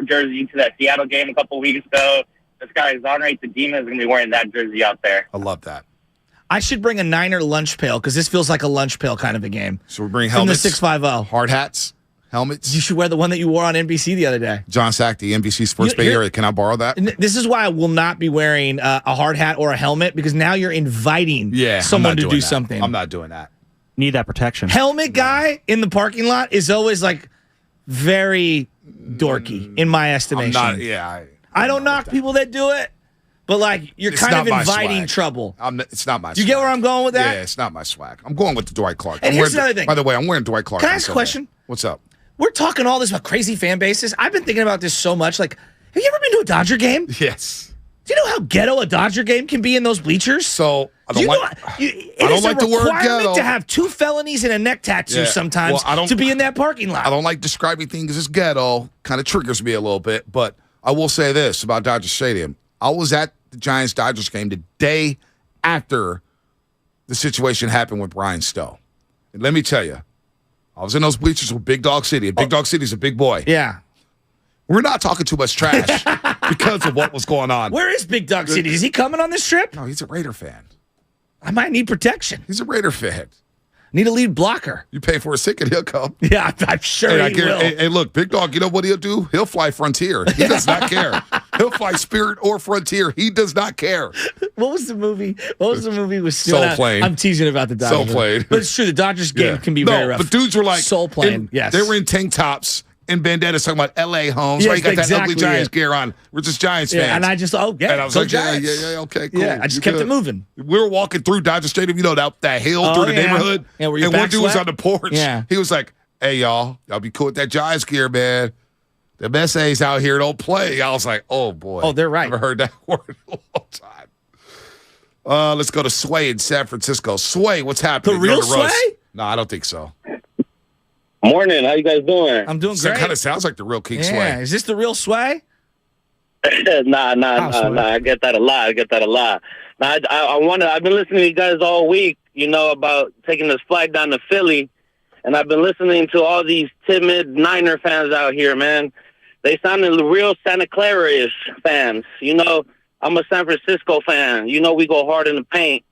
jersey to that Seattle game a couple weeks ago. This guy, Exonerate the Demon, is going to be wearing that jersey out there. I love that. I should bring a Niner lunch pail because this feels like a lunch pail kind of a game. So we bring helmets. From the 650. Hard hats. Helmets. You should wear the one that you wore on NBC the other day. John Sack, the NBC Sports Bay Area. Can I borrow that? This is why I will not be wearing a hard hat or a helmet because now you're inviting someone to do something. I'm not doing that. Need that protection. Helmet guy in the parking lot is always like very dorky in my estimation. I don't knock people that do it, but like you're kind of inviting trouble. It's not my swag. You get where I'm going with that? Yeah, it's not my swag. I'm going with the Dwight Clark. And here's another thing. By the way, I'm wearing Dwight Clark. Can I ask a question? What's up? We're talking all this about crazy fan bases. I've been thinking about this so much. Like, have you ever been to a Dodger game? Yes. Do you know how ghetto a Dodger game can be in those bleachers? So I don't it is a requirement to have 2 felonies and a neck tattoo sometimes to be in that parking lot. I don't like describing things as ghetto. Kind of triggers me a little bit. But I will say this about Dodger Stadium. I was at the Giants-Dodgers game the day after the situation happened with Brian Stowe. And let me tell you, I was in those bleachers with Big Dog City. And Big Dog City's a big boy. Yeah. We're not talking too much trash because of what was going on. Where is Big Dog City? Is he coming on this trip? No, he's a Raider fan. I might need protection. He's a Raider fan. Need a lead blocker. You pay for a ticket, he'll come. Yeah, I'm sure he will. Hey, look, Big Dog, you know what he'll do? He'll fly Frontier. He does not care. He'll fly Spirit or Frontier. He does not care. What was the movie? With Soul Plane. I'm teasing about the Dodgers. Soul Plane. But it's true. The Dodgers game can be very rough. But dudes were like Soul Plane. Yes. They were in tank tops and bandanas talking about L.A. homes. Yes, right? You got exactly, that ugly Giants gear on. We're just Giants fans. And I just, and I was like, Giants. yeah, okay, cool. Yeah, I just kept it moving. We were walking through Dodger Stadium, that hill through the neighborhood. Yeah, where and one dude was on the porch. Yeah. He was like, hey, y'all be cool with that Giants gear, man. The SAs out here don't play. I was like, oh, boy. Oh, they're right. Never heard that word in a long time. Let's go to Sway in San Francisco. Sway, what's happening? The real Sway? No, I don't think so. Morning. How you guys doing? I'm doing great. It kind of sounds like the real King Sway. Yeah. Is this the real Sway? Nah. I get that a lot. Now, I've been listening to you guys all week, about taking this flight down to Philly. And I've been listening to all these timid Niner fans out here, man. They sounded real Santa Clara-ish fans. I'm a San Francisco fan. We go hard in the paint.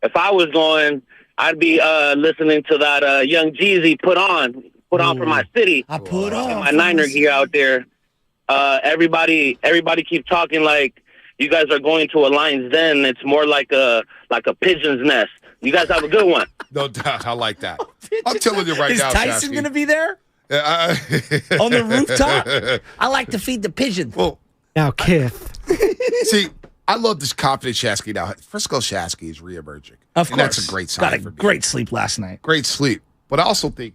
If I was going, I'd be listening to that Young Jeezy put on for my city. I put on my Niner gear out there. Everybody keep talking like you guys are going to a lion's den. It's more like a pigeon's nest. You guys have a good one. No doubt. I like that. I'm telling you right now, Is Tyson going to be there? On the rooftop? I like to feed the pigeons. Well, now, Kith. See, I love this confident Shasky now. Frisco Shasky is reemerging. Of course. That's a great sign. Got a great sleep last night. Great sleep. But I also think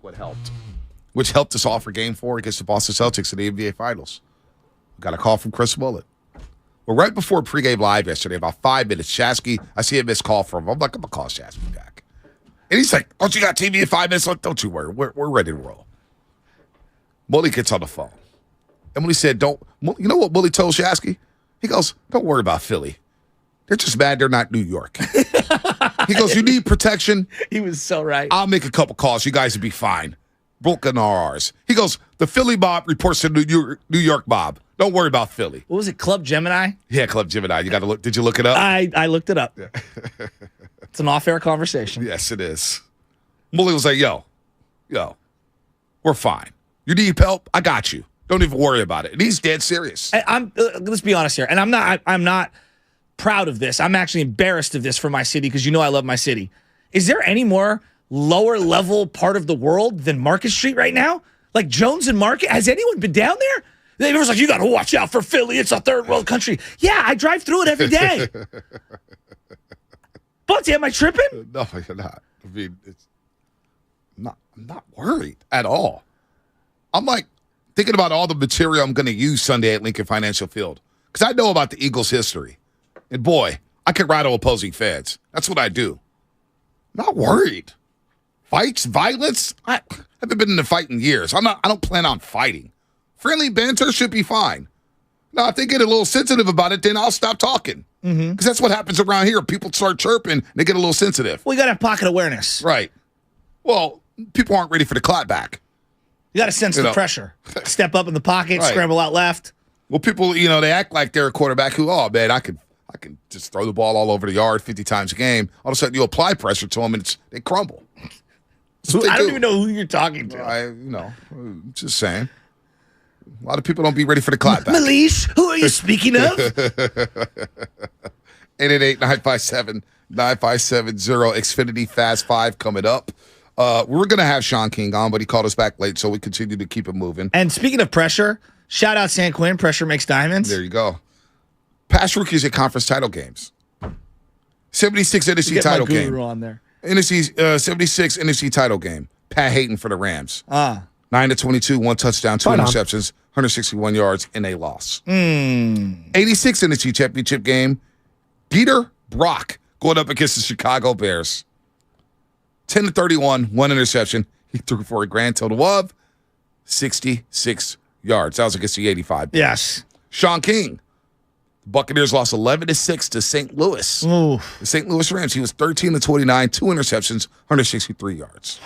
which helped us all for Game 4 against the Boston Celtics in the NBA Finals. Got a call from Chris Bullitt. Well, right before pregame live yesterday, about 5 minutes, Shasky, I see a missed call from him. I'm like, I'm going to call Shasky back. And he's like, don't you got TV in 5 minutes? Like, don't you worry. We're ready to roll. Bully gets on the phone. And when he said, you know what Bully told Shasky? He goes, don't worry about Philly. They're just mad they're not New York. He goes, you need protection? He was so right. I'll make a couple calls. You guys will be fine. Broken RRs. He goes, the Philly mob reports to New York mob. Don't worry about Philly. What was it, Club Gemini? Yeah, Club Gemini. You got to look. Did you look it up? I looked it up. Yeah. It's an off-air conversation. Yes, it is. Mully was like, yo, we're fine. You need help? I got you. Don't even worry about it. And he's dead serious. Let's be honest here. And I'm not proud of this. I'm actually embarrassed of this for my city because I love my city. Is there any more lower level part of the world than Market Street right now? Like Jones and Market? Has anyone been down there? Everyone's like, you got to watch out for Philly. It's a third world country. Yeah, I drive through it every day. But am I tripping? No, you're not. I mean, I'm not worried at all. I'm like thinking about all the material I'm going to use Sunday at Lincoln Financial Field because I know about the Eagles' history. And boy, I can rattle opposing fans. That's what I do. Not worried. Fights, violence. I haven't been in a fight in years. I don't plan on fighting. Friendly banter should be fine. Now, if they get a little sensitive about it, then I'll stop talking. Because that's what happens around here. People start chirping, they get a little sensitive. We got to have pocket awareness. Right. Well, people aren't ready for the clap back. You got to sense the pressure. Step up in the pocket, Right. Scramble out left. Well, people, they act like they're a quarterback who, oh, man, I can just throw the ball all over the yard 50 times a game. All of a sudden, you apply pressure to them, and they crumble. I don't even know who you're talking to. I'm just saying. A lot of people don't be ready for the clap back. Malish, who are you speaking of? 888-957-9570 Xfinity Fast 5 coming up. We're going to have Sean King on, but he called us back late, so we continue to keep it moving. And speaking of pressure, shout out San Quinn. Pressure makes diamonds. There you go. Past rookies at conference title games. 76 NFC title game. On there. 76 NFC title game. Pat Hayton for the Rams. 9-22, 1 touchdown, 2 interceptions, 161 yards, and a loss. 86 NFC championship game. Peter Brock going up against the Chicago Bears. 10-31, 1 interception. He threw for a grand total of 66 yards. That was against the 85. Yes. Sean King. Buccaneers lost 11-6 to St. Louis. The St. Louis Rams. He was 13-29, 2 interceptions, 163 yards.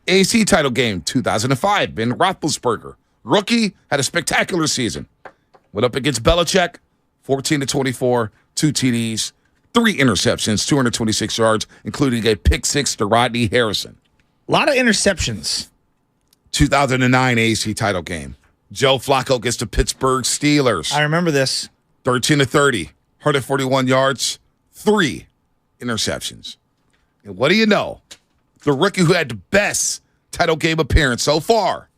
AC title game, 2005. Ben Roethlisberger. Rookie, had a spectacular season. Went up against Belichick, 14-24, 2 TDs, 3 interceptions, 226 yards, including a pick 6 to Rodney Harrison. A lot of interceptions. 2009 AFC title game. Joe Flacco gets the Pittsburgh Steelers. I remember this. 13-30, 141 yards, 3 interceptions. And what do you know? The rookie who had the best title game appearance so far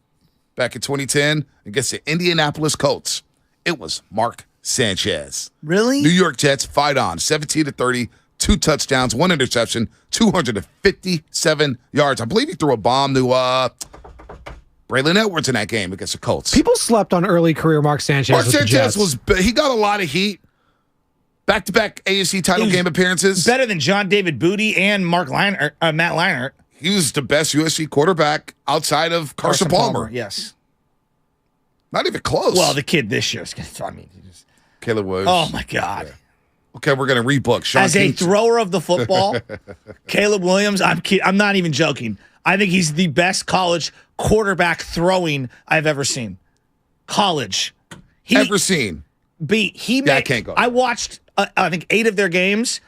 back in 2010 against the Indianapolis Colts, it was Mark Sanchez. Really? New York Jets fight on 17-30, 2 touchdowns, 1 interception, 257 yards. I believe he threw a bomb to Braylon Edwards in that game against the Colts. People slept on early career Mark Sanchez. Mark Sanchez he got a lot of heat. Back-to-back AFC title game appearances. Better than John David Booty and Matt Leinart. He was the best USC quarterback outside of Carson Palmer. Yes. Not even close. Well, the kid this year is going to, Caleb Williams. Oh, my God. Yeah. Okay, we're going to rebook. As a thrower of the football, Caleb Williams, I'm not even joking. I think he's the best college quarterback throwing I've ever seen. College. Ever seen? I can't go. I watched, I think, 8 of their games.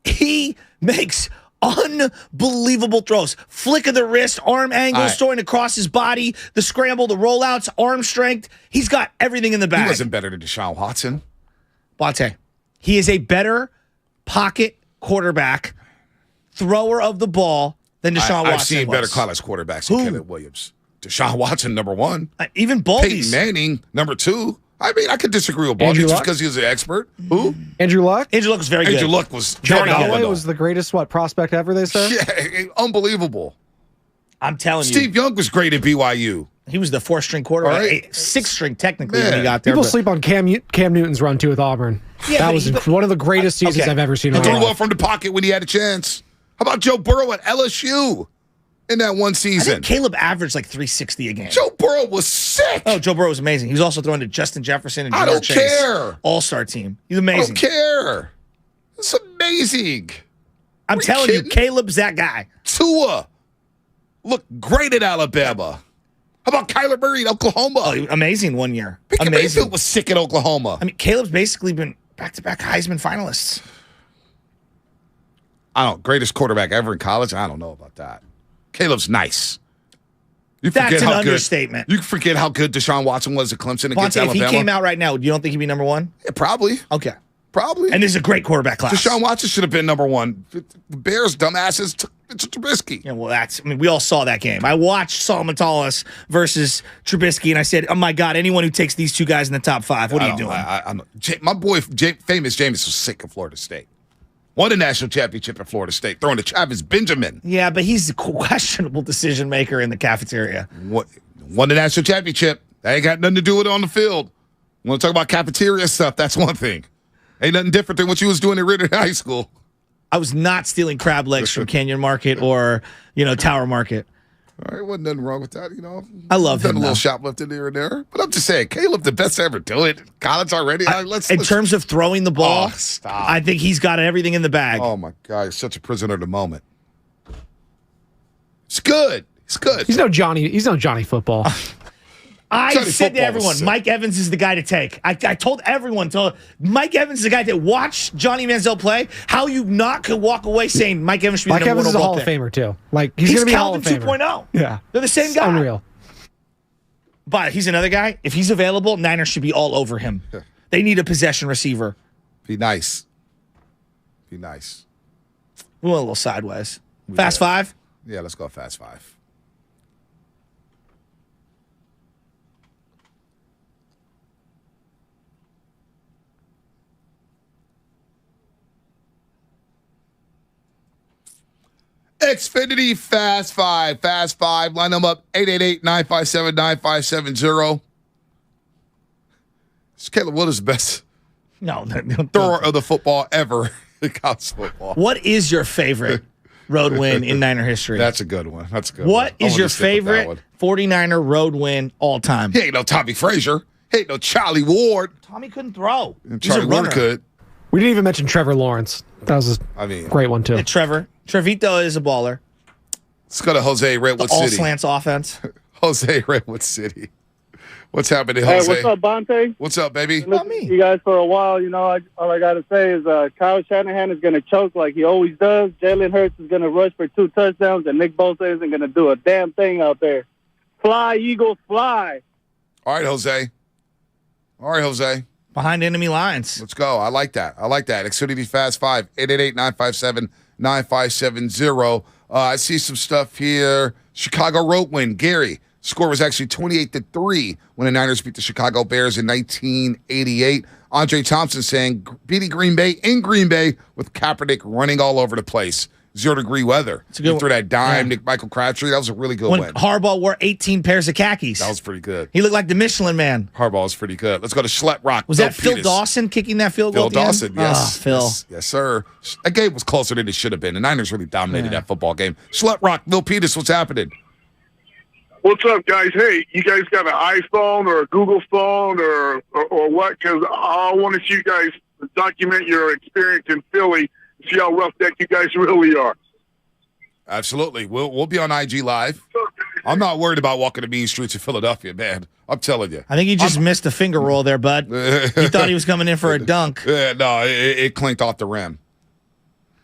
He makes unbelievable throws. Flick of the wrist, arm angles, throwing across his body, the scramble, the rollouts, arm strength. He's got everything in the bag. He wasn't better than Deshaun Watson. Bonte. He is a better pocket quarterback, thrower of the ball than Deshaun Watson. I've seen better college quarterbacks than Caleb Williams. Deshaun Watson, number 1. Even Baldy's. Peyton Manning, number 2. I mean, I could disagree with Baldy just because he was an expert. Who? Andrew Luck? Andrew Luck was very good. Andrew Luck was John Elway was the greatest, prospect ever, they said? Yeah, unbelievable. I'm telling you. Steve Young was great at BYU. He was the 4th-string quarterback. Right. 6th-string, technically, when he got there. People sleep on Cam Newton's run, too, with Auburn. Yeah, that was one of the greatest seasons I've ever seen. He threw well from the pocket when he had a chance. How about Joe Burrow at LSU in that one season? I think Caleb averaged like 360 a game. Joe Burrow was sick. Oh, Joe Burrow was amazing. He was also throwing to Justin Jefferson and Ja'Marr Chase. Care. All-star team. He's amazing. I don't care. It's amazing. I'm telling you, Caleb's that guy. Tua looked great at Alabama. How about Kyler Murray at Oklahoma? Oh, amazing one year. Baker Mayfield was sick at Oklahoma. I mean, Caleb's basically been back-to-back Heisman finalists. Greatest quarterback ever in college? I don't know about that. Caleb's nice. That's an understatement. You forget how good Deshaun Watson was at Clemson against Alabama. If he came out right now, you don't think he'd be number 1? Yeah, probably. Okay. Probably. And this is a great quarterback class. Deshaun Watson should have been number 1. The Bears, dumbasses, took Trubisky. Yeah, well, we all saw that game. I watched Solomon Thomas versus Trubisky, and I said, oh, my God, anyone who takes these 2 guys in the top 5, what are you doing? My boy, Famous Jameis, was sick of Florida State. Won a national championship at Florida State, throwing to Travis Benjamin. Yeah, but he's a questionable decision maker in the cafeteria. Won the national championship. That ain't got nothing to do with it on the field. You want to talk about cafeteria stuff? That's one thing. Ain't nothing different than what you was doing at Ritter High School. I was not stealing crab legs from Canyon Market or, Tower Market. All right, wasn't nothing wrong with that, I love him. Done a little shoplifting here and there. But I'm just saying, Caleb, the best to ever do it. College already. In terms of throwing the ball, stop. I think he's got everything in the bag. Oh, my God. He's such a prisoner of the moment. It's good. It's good. He's no Johnny football. I said to everyone, Mike Evans is the guy to take. I told everyone, Mike Evans is the guy to watch Johnny Manziel play. How you not could walk away saying Mike Evans should be Mike Evans is a Hall of Famer, too. He's going to be Hall of Famer. 2.0. Yeah. They're the same guy. Unreal. But he's another guy. If he's available, Niners should be all over him. They need a possession receiver. Be nice. Be nice. We went a little sideways. Fast 5? Yeah, let's go Fast 5. Xfinity Fast 5. Fast 5. Line them up 888-957-9570. Caleb Williams is the best thrower of the football ever in college football. What is your favorite road win in Niner history? That's a good one. That's a good What is your favorite 49er road win all time? He ain't no Tommy Frazier. He ain't no Charlie Ward. Tommy couldn't throw. Charlie Ward could. We didn't even mention Trevor Lawrence. That was a great one, too. Yeah, Trevito is a baller. Let's go to Jose Redwood City. All slants offense. Jose Redwood City. What's happening, Hey, Jose? what's up, Bonte? What's up, baby? Listen to you guys for a while. You know, all I got to say is Kyle Shanahan is going to choke like he always does. Jalen Hurts is going to rush for 2 touchdowns, and Nick Bosa isn't going to do a damn thing out there. Fly, Eagles, fly. All right, Jose. Behind enemy lines. Let's go. I like that. Xfinity Fast 5, 888-957-9570. I see some stuff here. Chicago road win. Gary. Score was actually 28-3 when the Niners beat the Chicago Bears in 1988. Andre Thompson saying, beating Green Bay in Green Bay with Kaepernick running all over the place. 0-degree weather. It's a good threw that dime, yeah. Nick Michael Crabtree. That was a really good when win. Harbaugh wore 18 pairs of khakis. That was pretty good. He looked like the Michelin Man. Harbaugh was pretty good. Let's go to Schlepp Rock. Was that Phil Dawson kicking that field goal? Phil Dawson, yes. Oh, Phil. Yes, sir. That game was closer than it should have been. The Niners really dominated that football game. Schlepp Rock, Bill Peters, what's happening? What's up, guys? Hey, you guys got an iPhone or a Google phone or what? Because I want to see you guys document your experience in Philly, see how rough deck you guys really are. Absolutely. We'll be on IG Live. I'm not worried about walking the mean streets of Philadelphia, man. I'm telling you. I think you just missed a finger roll there, bud. You thought he was coming in for a dunk. No, it clinked off the rim.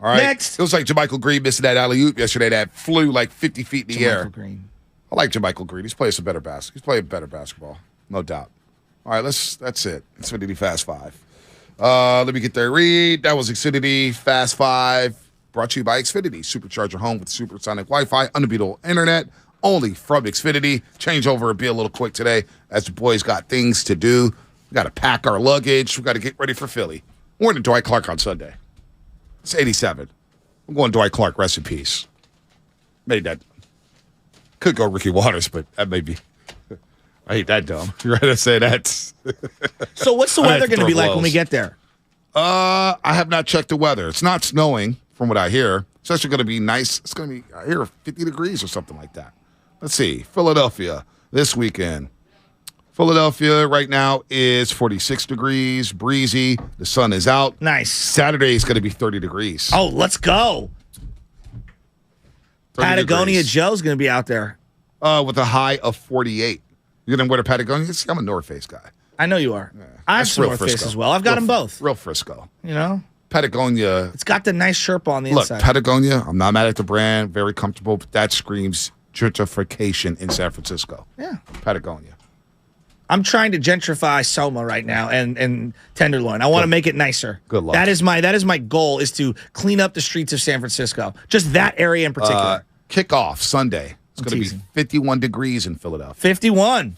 All right. Next. It was like JaMychal Green missing that alley-oop yesterday that flew like 50 feet in the air. Green. I like JaMychal Green. He's playing some better basketball. He's playing better basketball, no doubt. All right, that's it. Xfinity Fast 5. Let me get there. Read. That was Xfinity Fast 5. Brought to you by Xfinity. Supercharge your home with supersonic Wi-Fi, unbeatable internet, only from Xfinity. Change over and be a little quick today as the boys got things to do. We got to pack our luggage. We got to get ready for Philly. We're in Dwight Clark on Sunday. It's 87. I'm going Dwight Clark, rest in peace. Made that. Could go Ricky Waters, but that may be. I hate that dumb. You're right to say that. So what's the weather going to be like when we get there? I have not checked the weather. It's not snowing. From what I hear, it's actually going to be nice. It's going to be, I hear, 50 degrees or something like that. Let's see. Philadelphia this weekend. Philadelphia right now is 46 degrees, breezy. The sun is out. Nice. Saturday is going to be 30 degrees. Oh, let's go. Patagonia degrees. Joe's going to be out there. With a high of 48. You're going to wear the Patagonia? I'm a North Face guy. I know you are. Yeah, I have some North Face as well. I've got them both. Real Frisco. You know? Patagonia. It's got the nice Sherpa on the inside. Look, Patagonia, I'm not mad at the brand, very comfortable, but that screams gentrification in San Francisco. Yeah. Patagonia. I'm trying to gentrify Soma right now and Tenderloin. I want to make it nicer. Good luck. That is my goal is to clean up the streets of San Francisco. Just that area in particular. Kickoff Sunday. It's going to be 51 degrees in Philadelphia. 51.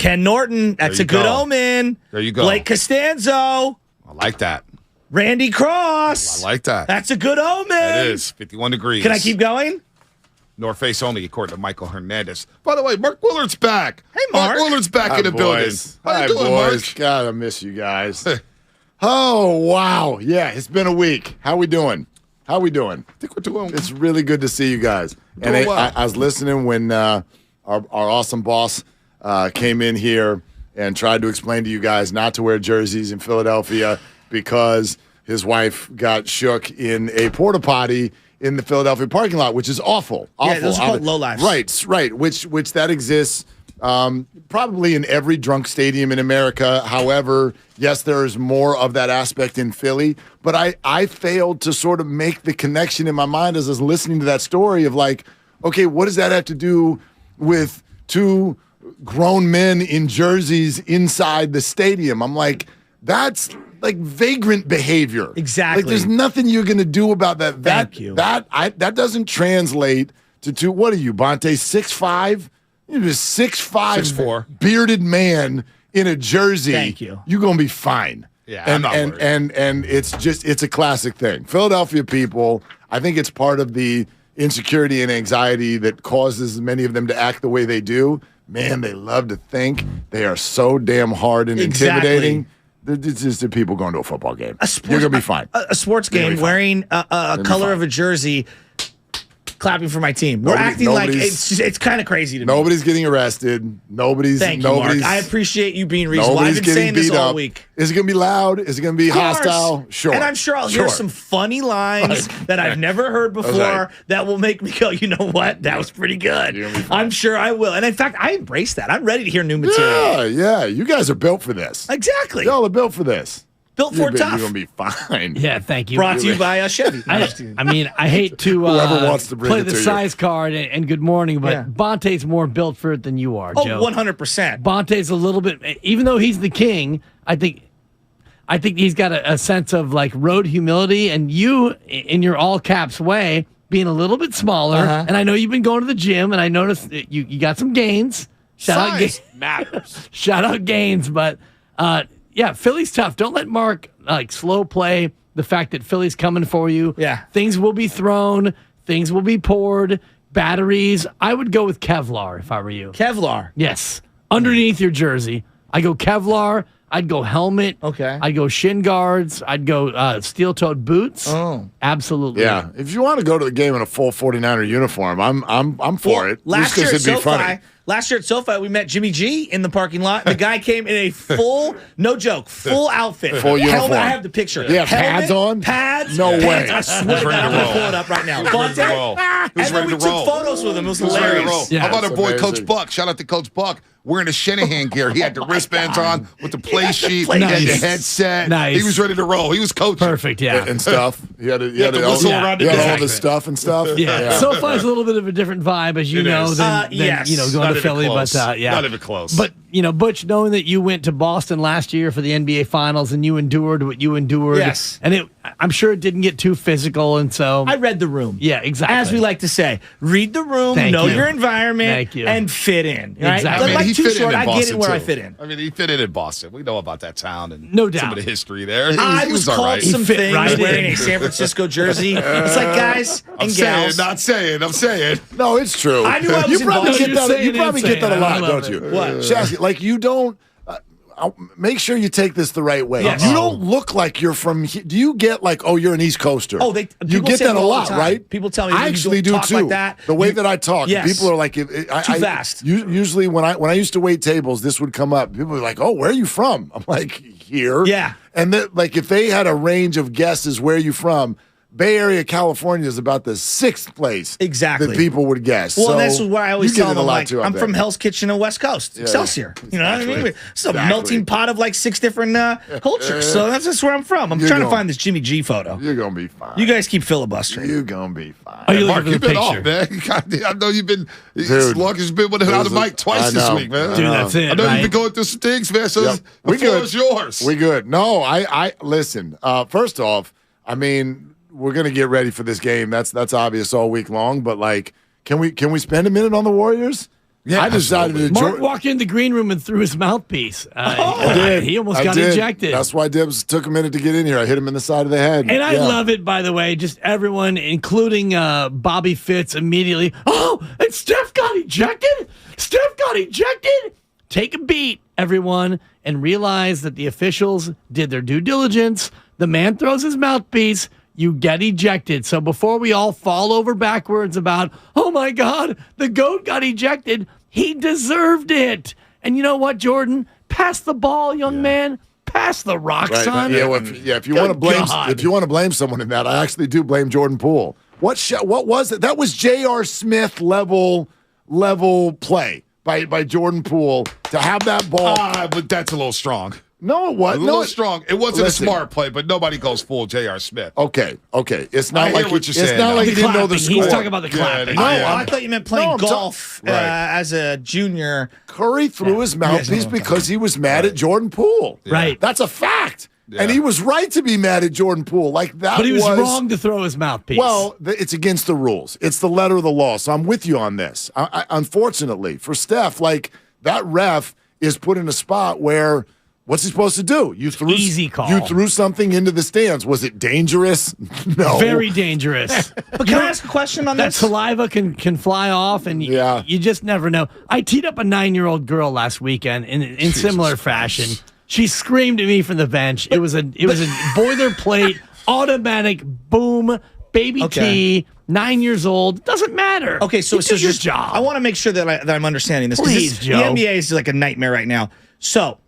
Ken Norton, that's a good omen. There you go. Blake Costanzo. I like that. Randy Cross. I like that. That's a good omen. It is. 51 degrees. Can I keep going? North Face only, according to Michael Hernandez. By the way, Mark Willard's back. Hey, Mark. Willard's back in the building. How you doing, boys? Mark? God, I miss you guys. Oh, wow. Yeah, it's been a week. How we doing? I think we're doing. It's really good to see you guys. And I was listening when our awesome boss came in here and tried to explain to you guys not to wear jerseys in Philadelphia because his wife got shook in a porta potty in the Philadelphia parking lot, which is awful. Yeah, those are called lowlifes. Right. Which that exists probably in every drunk stadium in America. However, yes, there is more of that aspect in Philly. But I failed to sort of make the connection in my mind as I was listening to that story of like, okay, what does that have to do with two grown men in jerseys inside the stadium? I'm like, that's like vagrant behavior. Exactly. Like there's nothing you're going to do about that. Thank you. That doesn't translate to two. What are you, Bonte? 6'5"? You're just 6'5", 6'4", bearded man in a jersey. Thank you. You're going to be fine. Yeah, and I'm not worried. and it's a classic thing. Philadelphia people, I think it's part of the insecurity and anxiety that causes many of them to act the way they do. Man, they love to think they are so damn hard and intimidating. It's just the people going to a football game. You're going to be fine. A sports game wearing a color of a jersey clapping for my team. We're acting like it's kind of crazy to me. Nobody's getting arrested. Thank you, Mark. I appreciate you being reasonable. I've been saying this all week. Is it going to be loud? Is it going to be hostile? Sure. And I'm sure I'll hear some funny lines that I've never heard before that will make me go, you know what? That was pretty good. I'm sure I will. And in fact, I embrace that. I'm ready to hear new material. Yeah. You guys are built for this. Exactly. Y'all are built for this. Built for tough. You're going to be fine. Yeah, thank you. Brought to you by Chevy. I mean, I hate to Whoever wants to play the size card and good morning, but Bonte's more built for it than you are, Joe. 100%. Bonte's a little bit, even though he's the king, I think he's got a sense of like road humility, and you, in your all caps way, being a little bit smaller. And I know you've been going to the gym, and I noticed that you got some gains. Size matters. Shout out gains, but yeah, Philly's tough. Don't let Mark slow play the fact that Philly's coming for you. Yeah, things will be thrown, things will be poured, batteries. I would go with Kevlar if I were you. Kevlar, yes, underneath your jersey. I go Kevlar. I'd go helmet. Okay. I'd go shin guards. I'd go steel-toed boots. Oh, absolutely. Yeah. If you want to go to the game in a full 49er uniform, I'm for it. Last year at SoFi, we met Jimmy G in the parking lot. The guy came in a full, no joke, full outfit. Full uniform. Helmet, I have the picture. Yeah, helmet, pads on? Pads. No way. I swear to God, I'm going to pull it up right now. Who's ready to roll? And then we took photos with him. It was hilarious. How about our boy Coach Buck? Shout out to Coach Buck. Wearing the Shanahan gear. He had the wristbands on with the play sheet. He had the headset. Nice. He was ready to roll. He was coaching. Perfect, yeah. And stuff. He had the whistle around he it. had all the stuff and stuff. Yeah. SoFi's a little bit of a different vibe, as you know, than going to Philly. But yeah, not even close. But Butch, knowing that you went to Boston last year for the NBA Finals and you endured what you endured, yes, and I'm sure it didn't get too physical, and so I read the room. Yeah, exactly. As we like to say, read the room, know your environment, and fit in. Right? Exactly. I mean, he fit in I get it where too. I fit in. I mean, he fit in Boston. We know about that town and no doubt some of the history there. I was all called right. some things wearing a San Francisco jersey. It's like, guys and gals. I'm saying. No, it's true. I knew I was you probably involved. get that a lot, don't you? What? Shazzy, like you don't. Make sure you take this the right way. Yes. You don't look like you're from here. Do you get like, oh, you're an East Coaster? Oh, you get that a lot, right? People tell me I actually do too. Like that. The way that I talk, people are like, too fast. Usually, when I used to wait tables, this would come up. People were like, "Oh, where are you from?" I'm like, "Here." Yeah. And like, if they had a range of guesses, where are you from? Bay Area, California is about the 6th place exactly that people would guess. Well, so that's why I always tell them, like, too, I'm from Hell's Kitchen in West Coast, Excelsior. You know what I mean? It's a melting pot of like 6 different cultures. So that's just where I'm from. I'm trying to find this Jimmy G photo. You're going to be fine. You guys keep filibustering. You're going to be fine. Oh, Mark, you've been off, man. I know you've been, as long as you've been without the mic twice this week, man. Dude, that's it. I know you've been going through some things, man. So the floor is yours. We good. No, I listen. First off, I mean, we're gonna get ready for this game. That's obvious all week long. But like, can we spend a minute on the Warriors? Yeah, I decided to. Mark walked in the green room and threw his mouthpiece. I did. He almost got ejected. That's why Dibs took a minute to get in here. I hit him in the side of the head. And I love it, by the way. Just everyone, including Bobby Fitz, immediately. Oh, and Steph got ejected. Steph got ejected. Take a beat, everyone, and realize that the officials did their due diligence. The man throws his mouthpiece. You get ejected. So before we all fall over backwards about, oh my God, the GOAT got ejected, he deserved it. And you know what, Jordan? Pass the ball, young man. Pass the rock, son. Yeah, if you want to blame someone in that, I actually do blame Jordan Poole. What was it? That was J.R. Smith level play by Jordan Poole to have that ball. But that's a little strong. No, it wasn't. A little strong. It wasn't a smart play, but nobody goes full J.R. Smith. Okay. It's not like what you're saying. It's not like he didn't know the score. He's talking about the clapping. I thought you meant playing golf as a junior. Curry threw his mouthpiece because he was mad at Jordan Poole. Right. That's a fact. Yeah. And he was right to be mad at Jordan Poole. Like that. But he was wrong to throw his mouthpiece. Well, it's against the rules. It's the letter of the law. So I'm with you on this. Unfortunately for Steph, like that ref is put in a spot where. What's he supposed to do? Easy call. You threw something into the stands. Was it dangerous? No. Very dangerous. But can I ask a question on that? this? That saliva can fly off, and you just never know. I teed up a 9-year-old girl last weekend in similar fashion. She screamed at me from the bench. It was a boilerplate, automatic boom Baby T, 9 years old, doesn't matter. Okay, so it's your job. I want to make sure that I'm understanding this. Please, Joe. The NBA is like a nightmare right now. So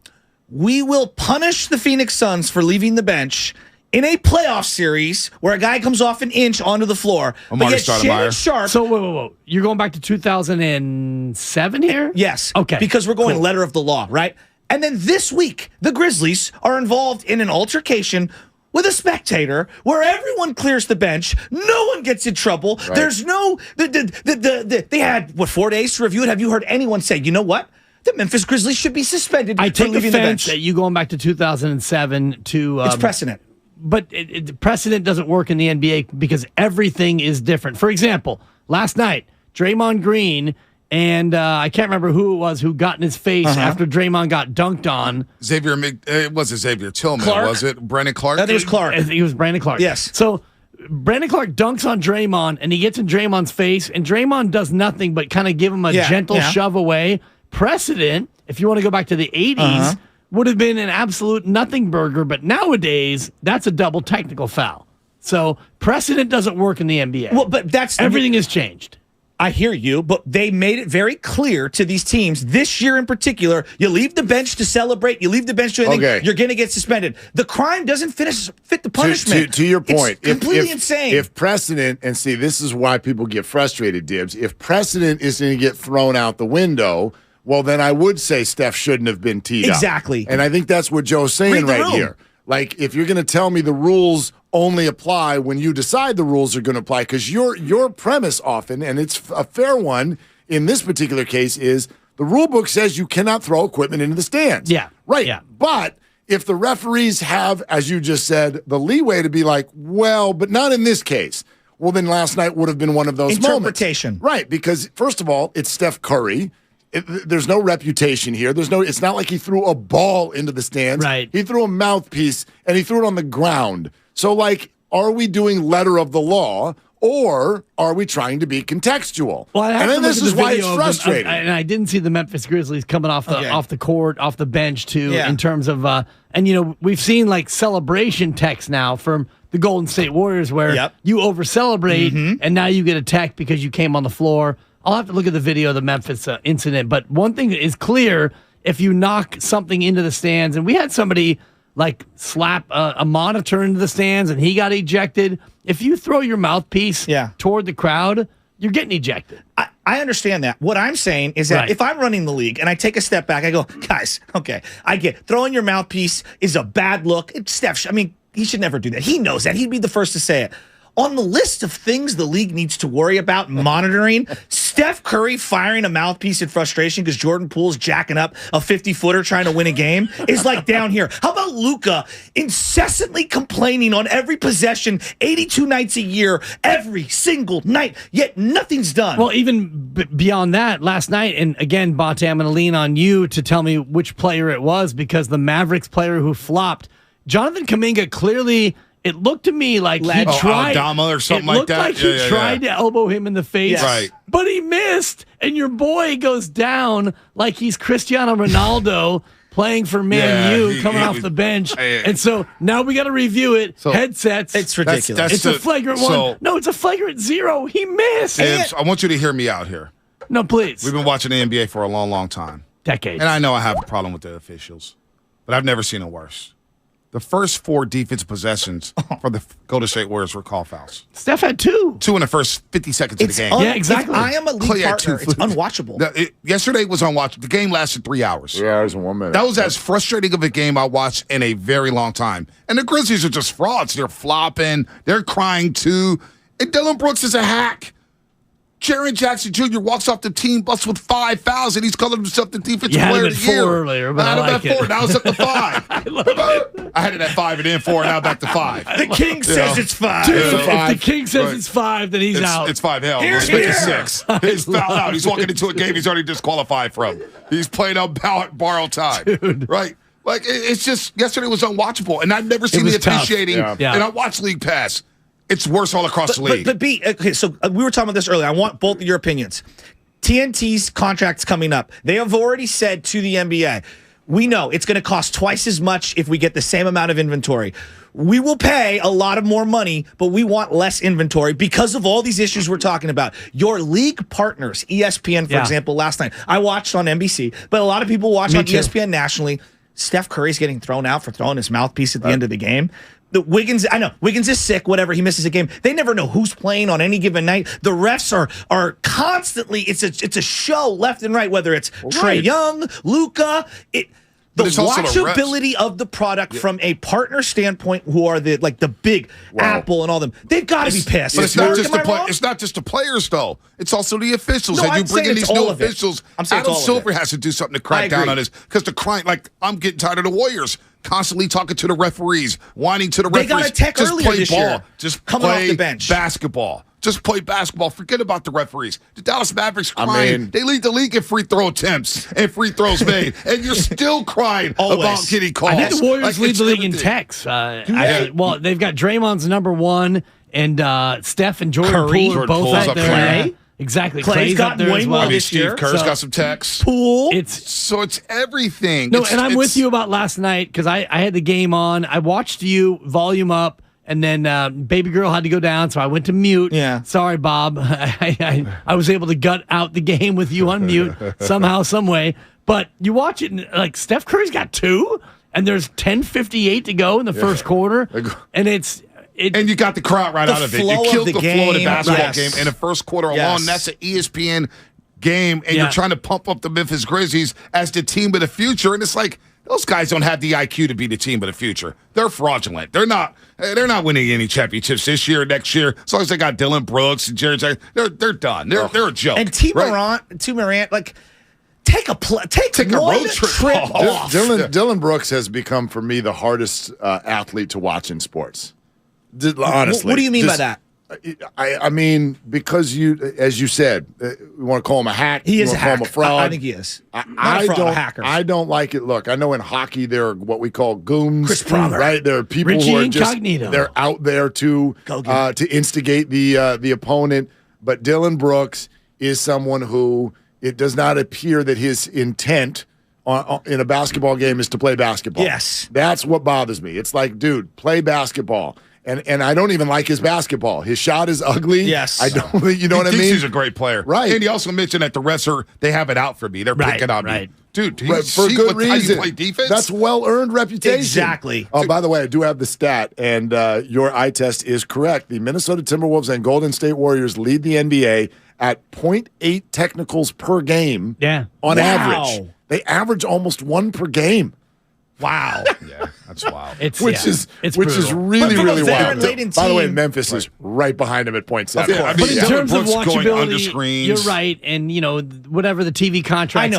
we will punish the Phoenix Suns for leaving the bench in a playoff series where a guy comes off an inch onto the floor. But yet Shannon Sharp. So, whoa. You're going back to 2007 here? Yes. Okay. Because we're going letter of the law, right? And then this week, the Grizzlies are involved in an altercation with a spectator where everyone clears the bench. No one gets in trouble. Right. There's no... They had, 4 days to review it? Have you heard anyone say, you know what? The Memphis Grizzlies should be suspended I for take leaving the offense bench. that you going back to 2007 to... It's precedent. But precedent doesn't work in the NBA because everything is different. For example, last night, Draymond Green and I can't remember who it was who got in his face after Draymond got dunked on. It wasn't Xavier Tillman, Clark? was it? Brandon Clark? I think it was Clark. I think it was Brandon Clark. Yes. So Brandon Clark dunks on Draymond and he gets in Draymond's face and Draymond does nothing but kind of give him a gentle shove away. Precedent, if you want to go back to the 80s, would have been an absolute nothing burger, but nowadays that's a double technical foul. So precedent doesn't work in the NBA. Well, but that's everything has changed. I hear you, but they made it very clear to these teams this year in particular. You leave the bench to celebrate. You leave the bench to anything. You're going to get suspended. The crime doesn't fit the punishment. To your point, it's completely insane. If precedent, and see, this is why people get frustrated, Dibs. If precedent is going to get thrown out the window, well, then I would say Steph shouldn't have been teed up. Exactly. And I think that's what Joe's saying right here. Like, if you're going to tell me the rules only apply when you decide the rules are going to apply, because your premise often, and it's a fair one in this particular case, is the rule book says you cannot throw equipment into the stands. Yeah. Right. Yeah. But if the referees have, as you just said, the leeway to be like, well, but not in this case, well, then last night would have been one of those interpretation. Moments. Right. Because, first of all, it's Steph Curry. There's no reputation here. It's not like he threw a ball into the stands. Right. He threw a mouthpiece and he threw it on the ground. So, like, are we doing letter of the law or are we trying to be contextual? Well, and then this is why it's frustrating. And I didn't see the Memphis Grizzlies coming off the court, off the bench too. Yeah. In terms of, and we've seen like celebration texts now from the Golden State Warriors where you over celebrate and now you get attacked because you came on the floor. I'll have to look at the video of the Memphis incident, but one thing is clear: if you knock something into the stands, and we had somebody like slap a monitor into the stands and he got ejected. If you throw your mouthpiece toward the crowd, you're getting ejected. I understand that. What I'm saying is that if I'm running the league and I take a step back, I go, guys, okay, I get throwing your mouthpiece is a bad look. It's Steph. I mean, he should never do that. He knows that. He'd be the first to say it. On the list of things the league needs to worry about monitoring, Steph Curry firing a mouthpiece in frustration because Jordan Poole's jacking up a 50-footer trying to win a game is like down here. How about Luka incessantly complaining on every possession 82 nights a year, every single night, yet nothing's done? Well, even beyond that, last night, and again, Bate, I'm going to lean on you to tell me which player it was because the Mavericks player who flopped, Jonathan Kuminga, clearly... It looked to me like he tried. Aldama or something like that. It looked like he tried to elbow him in the face, but he missed. And your boy goes down like he's Cristiano Ronaldo playing for Man U, coming off the bench. And so now we got to review it. So headsets. It's ridiculous. It's a flagrant one. No, it's a flagrant 0. He missed. I want you to hear me out here. No, please. We've been watching the NBA for a long, long time. Decades. And I know I have a problem with the officials, but I've never seen it worse. The first 4 defensive possessions for the Golden State Warriors were call fouls. Steph had 2. 2 in the first 50 seconds of the game. Yeah, exactly. If I am a league partner, it's unwatchable. Yesterday was unwatchable. The game lasted 3 hours. 3 hours and 1 minute. That was as frustrating of a game I watched in a very long time. And the Grizzlies are just frauds. They're flopping. They're crying too. And Dillon Brooks is a hack. Jaren Jackson Jr. walks off the team bus with 5 fouls, and he's calling himself the defensive player of the year. 4 earlier, but I had him like at 4. Now it's up to 5. I had it at 5 and then 4, and now back to 5. The king says it's 5. Dude, if the king says it's 5, then he's out. It's 5. Hell, let's make it 6. He's fouled out. He's walking into a game he's already disqualified from. He's playing on borrowed time. Dude. Right? Like, it's just, yesterday was unwatchable, and I've never seen the officiating, and I watched League Pass. It's worse all across the league. But B, okay, so we were talking about this earlier. I want both of your opinions. TNT's contract's coming up. They have already said to the NBA, we know it's going to cost twice as much if we get the same amount of inventory. we will pay a lot of more money, but we want less inventory because of all these issues we're talking about. Your league partners, ESPN, for example, last night, I watched on NBC, but a lot of people watch on ESPN nationally. Steph Curry's getting thrown out for throwing his mouthpiece at the end of the game. Wiggins is sick, whatever, he misses a game. They never know who's playing on any given night. The refs are constantly, it's a show left and right, whether it's Trae Young, Luka, the watchability of the product from a partner standpoint, who are the big Apple and all them, they've got to be pissed. But it's not just the players though. It's also the officials. They do bring in these new officials. Adam Silver has to do something to crack down on this because I'm getting tired of the Warriors constantly talking to the referees, whining to the referees. They got a tech earlier this year. Just coming play off the bench. Basketball. Just play basketball. Forget about the referees. The Dallas Mavericks crying. They lead the league in free throw attempts and free throws made, and you're still crying about getting calls. I think the Warriors lead the league in techs. Well, they've got Draymond's number one, and Steph and Jordan Poole are both out there. Exactly. Clay's got way more this year. Steve Kerr's got some techs. Poole. It's everything. No, and I'm with you about last night because I had the game on. I watched you volume up. And then baby girl had to go down, so I went to mute. Yeah. Sorry, Bob. I was able to gut out the game with you on mute somehow, some way. But you watch it, and Steph Curry's got 2, and there's 10:58 to go in the first quarter, and and you got the crowd right out of it. You killed the flow of the basketball game in the first quarter alone. That's an ESPN game, and you're trying to pump up the Memphis Grizzlies as the team of the future, and it's like, those guys don't have the IQ to be the team of the future. They're fraudulent. They're not winning any championships this year or next year. As long as they got Dylan Brooks and Jerry Jackson, they're done. They're a joke. And T. Morant, take a road trip off. Dylan Brooks has become, for me, the hardest athlete to watch in sports. Honestly. What do you mean by that? I mean, because as you said, we want to call him a hack. He is a hack. Call him a fraud. I think he is. I don't like it. Look, I know in hockey there are what we call goons. Chris Pronger. Right? There are people Richie who are Incognito. They're out there to instigate the opponent. But Dylan Brooks is someone who it does not appear that his intent in a basketball game is to play basketball. Yes. That's what bothers me. It's like, dude, play basketball. And I don't even like his basketball. His shot is ugly. Yes. I don't. You know what I mean? He's a great player. Right. And he also mentioned that the refs they have it out for me. They're picking on me. Dude, do you for see good how reason. you play defense? That's well-earned reputation. Exactly. Oh, by the way, I do have the stat, and your eye test is correct. The Minnesota Timberwolves and Golden State Warriors lead the NBA at 0.8 technicals per game on average. They average almost 1 per game. Wow. Yeah, that's wild. Which is really wild. By the way, Memphis is right behind him at 0.7. But in terms of watchability, you're right. And, whatever the TV contracts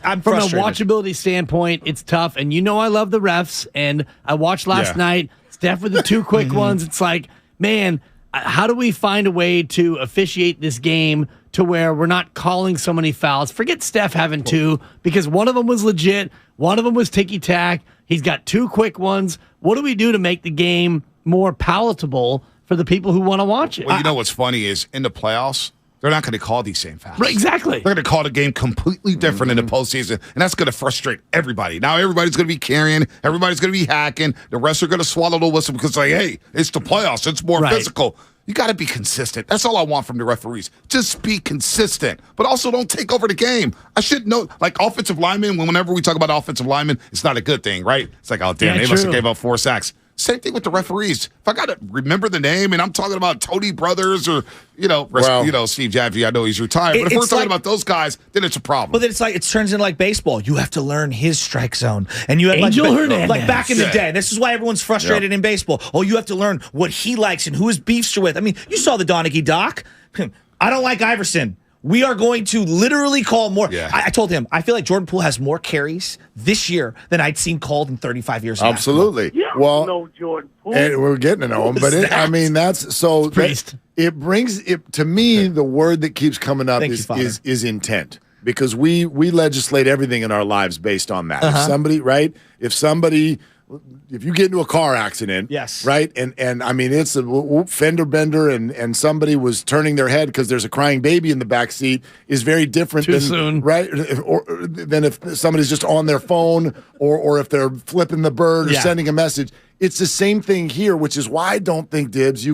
I'm from a frustrated. watchability standpoint, it's tough. And I love the refs. And I watched last night, Steph with the 2 quick ones. It's like, man, how do we find a way to officiate this game to where we're not calling so many fouls? Forget Steph having 2, because one of them was legit. One of them was ticky-tack. He's got 2 quick ones. What do we do to make the game more palatable for the people who want to watch it? Well, you know what's funny is in the playoffs, they're not going to call these same fouls. Right, exactly. They're going to call the game completely different in the postseason, and that's going to frustrate everybody. Now everybody's going to be carrying. Everybody's going to be hacking. The refs are going to swallow the whistle because, hey, it's the playoffs. It's more physical. You got to be consistent. That's all I want from the referees. Just be consistent, but also don't take over the game. I should know, offensive linemen, whenever we talk about offensive linemen, it's not a good thing, right? It's like, oh, damn, they must have gave up 4 sacks. Same thing with the referees. If I got to remember the name, and I'm talking about Tony Brothers or, Steve Jaffe, I know he's retired. But if we're talking about those guys, then it's a problem. But then it turns into like baseball. You have to learn his strike zone. And you have like back in the day. This is why everyone's frustrated in baseball. Oh, you have to learn what he likes and who his beefs are with. I mean, you saw the Donaghy doc. I don't like Iverson. We are going to literally call more. Yeah. I told him, I feel like Jordan Poole has more carries this year than I'd seen called in 35 years. Absolutely. Well, Jordan Poole. And we're getting to know him. But that's so. It brings it to me. The word that keeps coming up is intent, because we legislate everything in our lives based on that. If somebody if you get into a car accident, yes, right, and I mean it's a fender bender, and somebody was turning their head because there's a crying baby in the back seat is very different Too than soon. right, than if somebody's just on their phone or if they're flipping the bird or sending a message. It's the same thing here, which is why I don't think, Dibs,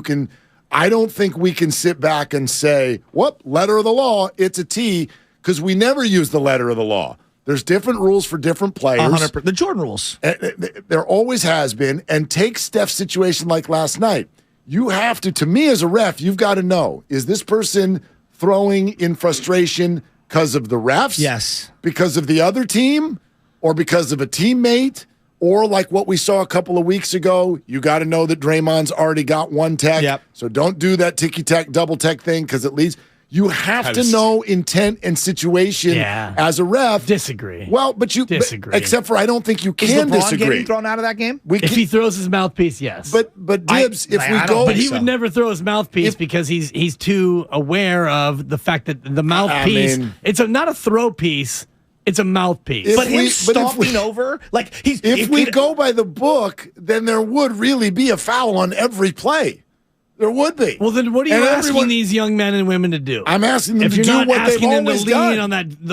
I don't think we can sit back and say, "Whoop, letter of the law, it's a T," because we never use the letter of the law. There's different rules for different players. 100%. The Jordan rules. There always has been. And take Steph's situation like last night. You have to me as a ref, you've got to know, is this person throwing in frustration because of the refs? Yes. Because of the other team? Or because of a teammate? Or like what we saw a couple of weeks ago, you got to know that Draymond's already got one tech. Yep. So don't do that ticky-tack, double-tech thing because at least you have to know intent and situation as a ref. Disagree. Well, but you disagree. Except for I don't think you Is can LeBron disagree. getting thrown out of that game? If he throws his mouthpiece, yes. But Dibs, but he would never throw his mouthpiece because he's too aware of the fact that the mouthpiece it's not a throw piece. It's a mouthpiece. But him stomping over, like if we go by the book, then there would really be a foul on every play. There would be. Well, then what are you asking these young men and women to do? I'm asking them if to you're do not what they've asking them always to lean done.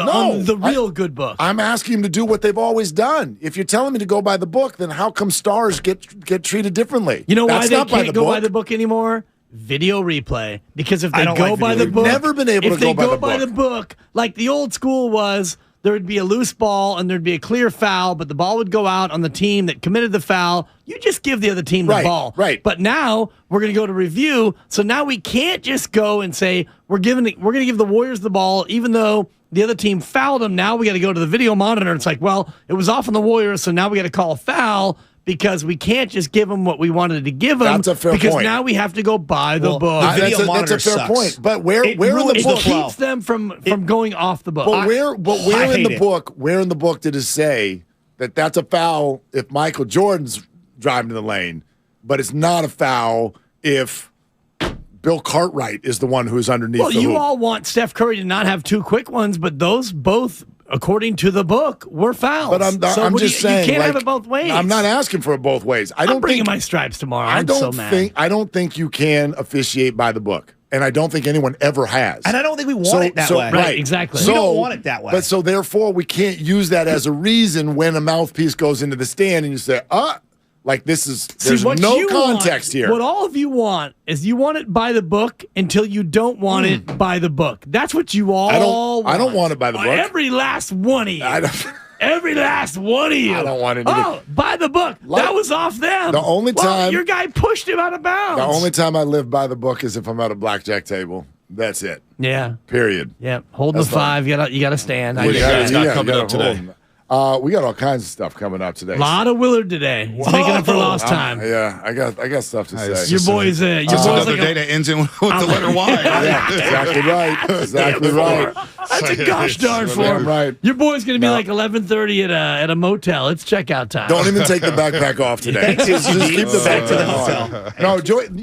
on the real good book. I'm asking them to do what they've always done. If you're telling me to go by the book, then how come stars get treated differently? You know That's why not they can't go by the book anymore? Video replay. Because if they go by the book, never been able to go by the book. If they go by the book, like the old school was, there would be a loose ball and there'd be a clear foul, but the ball would go out on the team that committed the foul. You just give the other team the ball. Right. But now we're going to go to review. So now we can't just go and say we're going to give the Warriors the ball, even though the other team fouled them. Now we got to go to the video monitor. It's like, well, it was off on the Warriors, so now we got to call a foul. Because we can't just give them what we wanted to give them. That's a fair because point. now we have to go by the book. That's a fair point. But where in the book keeps them from going off the book? But where in the book did it say that that's a foul if Michael Jordan's driving to the lane, but it's not a foul if Bill Cartwright is the one who's underneath the hoop? Well, you all want Steph Curry to not have two quick ones, but those both, according to the book, were fouls. But I'm just saying, you can't have it both ways. I'm not asking for it both ways. I'm bringing my stripes tomorrow. I'm so mad. I don't think you can officiate by the book, and I don't think anyone ever has. And I don't think we want it that way. Right, exactly. We don't want it that way. But so therefore, we can't use that as a reason when a mouthpiece goes into the stand and you say, like there's no context here. What all of you want is you want it by the book until you don't want it by the book. That's what you all want. I don't want it by the book. Every last one of you. Every last one of you. I don't want it. By the book. That was off them. The only time your guy pushed him out of bounds. The only time I live by the book is if I'm at a blackjack table. That's it. Yeah. Period. Yeah. Holding the five. You gotta stand. What do you guys got coming up today? We got all kinds of stuff coming up today. A lot of Willard today. He's making up for lost time. Yeah, I got stuff to say. Your boy's another day that ends in with the letter Y. Yeah, exactly right. Exactly right. That's a gosh darn for him. Right. Your boy's going to be like 11:30 at a motel. It's checkout time. Don't even take the backpack off today. Just keep the backpack on.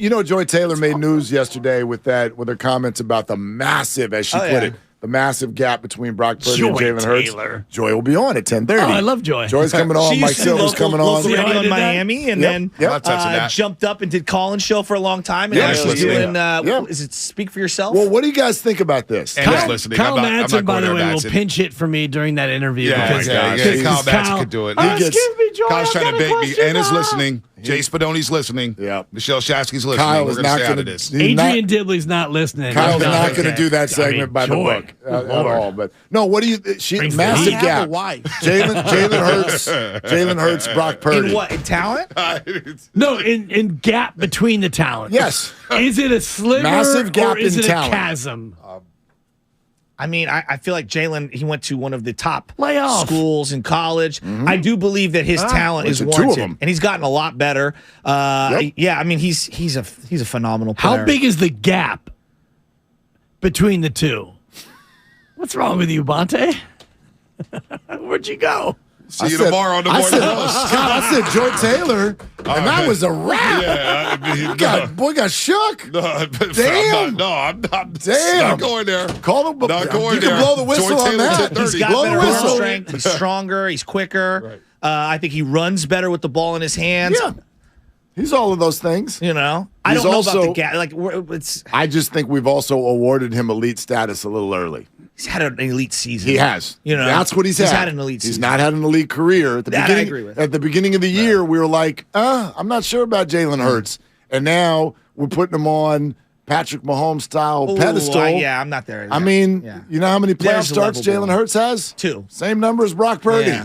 No, Joy Taylor made news yesterday with her comments about the massive, as she put it, the massive gap between Brock Purdy and Jalen Hurts. Joy will be on at 10:30. Oh, I love Joy. Joy's coming on. Mike Silver's coming on. Local radio in Miami, and then Yep. jumped up and did call-in show for a long time. And now she's doing, is it Speak for Yourself? Well, what do you guys think about this? Kyle Madsen, by the way, will pinch hit for me during that interview. Kyle Madsen could do it. Excuse me, Joy. Kyle's trying to bait me and is listening. Jay Spadoni's listening. Yeah. Michelle Shasky's listening. Kyle We're is going to not stay going out of to. this. Adrian Dibley's not listening. Kyle's not going to do that segment by the book at all. But no, what do you? Massive gap. Jalen Hurts, Brock Purdy. In what? In talent? No, in gap between the talent. Yes. Is it a sliver Massive gap or is in it talent. a chasm? I mean, I feel like Jalen, he went to one of the top Playoff. schools in college. Mm-hmm. I do believe that his talent is two of warranted, them. and he's gotten a lot better. Yeah, I mean, he's a phenomenal player. How big is the gap between the two? What's wrong with you, Bonte? Where'd you go? See you tomorrow on the morning host. God, I said Joy Taylor, and that was a wrap. Yeah, boy got shook. No, Damn. I'm not Damn. going there. Call him. Not going you there. can blow the whistle Joy on Taylor, that. 10:30. He's got Blow the better arm whistle. strength. He's stronger. He's quicker. I think he runs better with the ball in his hands. Yeah. He's all of those things. I don't know about the gap. It's. I just think we've also awarded him elite status a little early. He's had an elite season. He has. That's what he's had. He's had an elite season. He's not had an elite career. At the beginning, I agree with. At the beginning of the year, we were like, I'm not sure about Jalen Hurts. And now we're putting him on Patrick Mahomes style pedestal. I'm not there. I mean, you know how many playoff starts Jalen Hurts has? 2. Same number as Brock Purdy.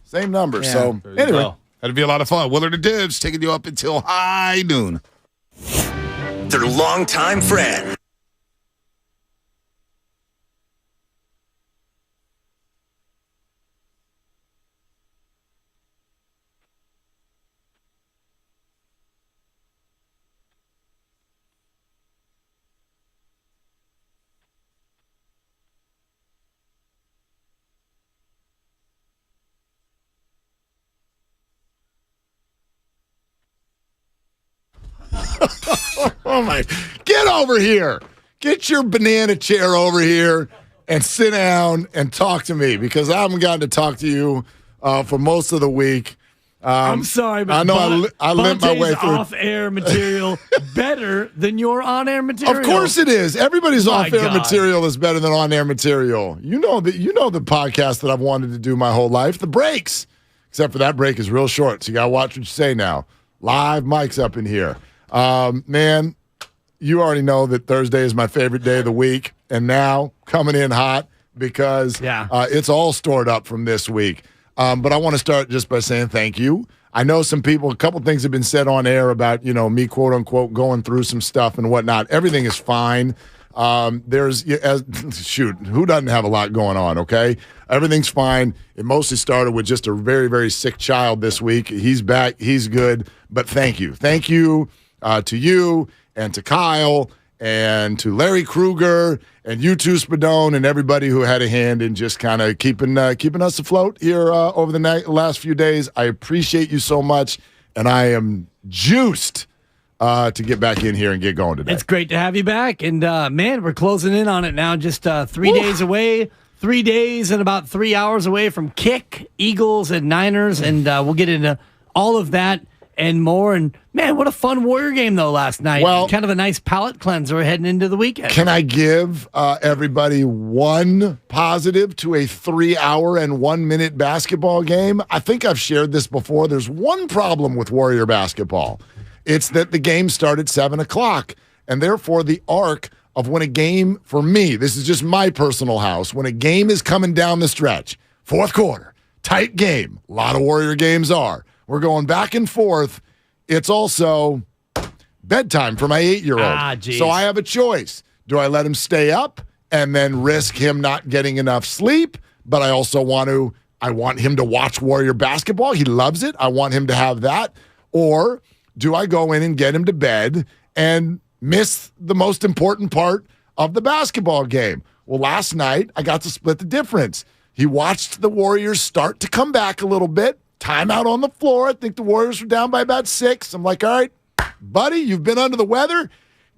Same number. Yeah. So anyway. That'd be a lot of fun. Willard and Dibs taking you up until high noon. Their longtime friend. Oh my! Get over here. Get your banana chair over here and sit down and talk to me because I haven't gotten to talk to you for most of the week. I'm sorry, but I know I limped my way through. Off-air material better than your on-air material. Of course it is. Everybody's My off-air God. material is better than on-air material. You know the podcast that I've wanted to do my whole life, The Breaks. Except for that break is real short, so you got to watch what you say now. Live mics up in here. Man, you already know that Thursday is my favorite day of the week, and now coming in hot because it's all stored up from this week. But I want to start just by saying thank you. I know some people, a couple things have been said on air about, me, quote unquote, going through some stuff and whatnot. Everything is fine. Who doesn't have a lot going on, okay? Everything's fine. It mostly started with just a very, very sick child this week. He's back. He's good. But thank you. Thank you to you and to Kyle and to Larry Kruger and you too, Spadoni, and everybody who had a hand in just kind of keeping us afloat here over the last few days. I appreciate you so much, and I am juiced to get back in here and get going today. It's great to have you back, and man, we're closing in on it now. Just 3 days away, 3 days and about 3 hours away from kick, Eagles and Niners, and we'll get into all of that and more. And man, what a fun Warrior game though last night. Well, kind of a nice palate cleanser heading into the weekend. Can I give everybody one positive to a 3 hour and 1 minute basketball game? I think I've shared this before. There's one problem with Warrior basketball. It's that the game started 7 o'clock, and therefore the arc of when a game, for me, this is just my personal house, when a game is coming down the stretch, fourth quarter, tight game, a lot of Warrior games are. We're going back and forth. It's also bedtime for my 8-year-old. So I have a choice. Do I let him stay up and then risk him not getting enough sleep? But I also want him to watch Warrior basketball. He loves it. I want him to have that. Or do I go in and get him to bed and miss the most important part of the basketball game? Well, last night I got to split the difference. He watched the Warriors start to come back a little bit. Timeout on the floor. I think the Warriors were down by about 6. I'm like, all right, buddy, you've been under the weather.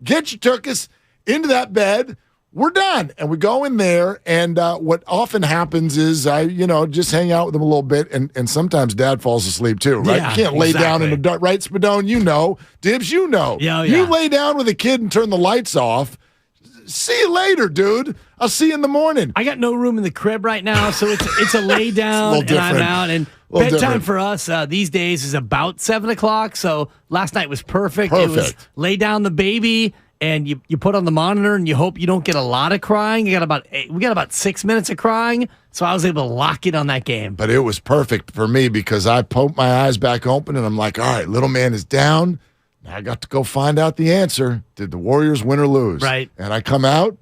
Get your tuchus into that bed. We're done. And we go in there, and what often happens is I, just hang out with him a little bit, and sometimes Dad falls asleep too, right? Yeah, you can't lay down in the dark, right, Spadoni? You know. Dibs, you know. Yeah. You lay down with a kid and turn the lights off. See you later, dude. I'll see you in the morning. I got no room in the crib right now, so it's a lay down, and I'm out. And bedtime for us these days is about 7 o'clock, so last night was perfect. It was lay down the baby, and you put on the monitor, and you hope you don't get a lot of crying. We got about 6 minutes of crying, so I was able to lock in on that game. But it was perfect for me because I poked my eyes back open, and I'm like, all right, little man is down. Now I got to go find out the answer. Did the Warriors win or lose? Right. And I come out,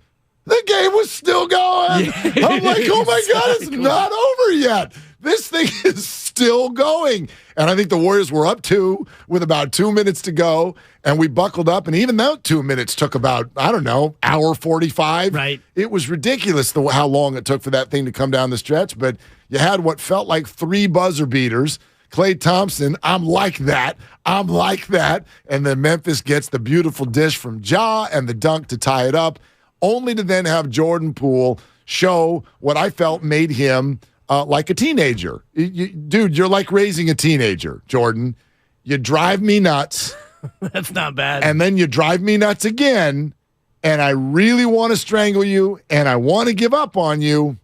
the game was still going. Yeah, I'm like, oh my God, it's not over yet. This thing is still going. And I think the Warriors were up 2 with about 2 minutes to go. And we buckled up. And even that 2 minutes took about, hour 45. Right. It was ridiculous how long it took for that thing to come down the stretch. But you had what felt like 3 buzzer beaters. Klay Thompson, I'm like that. And then Memphis gets the beautiful dish from Ja and the dunk to tie it up, only to then have Jordan Poole show what I felt made him like a teenager. Dude, you're like raising a teenager, Jordan. You drive me nuts. That's not bad. And then you drive me nuts again, and I really want to strangle you, and I want to give up on you,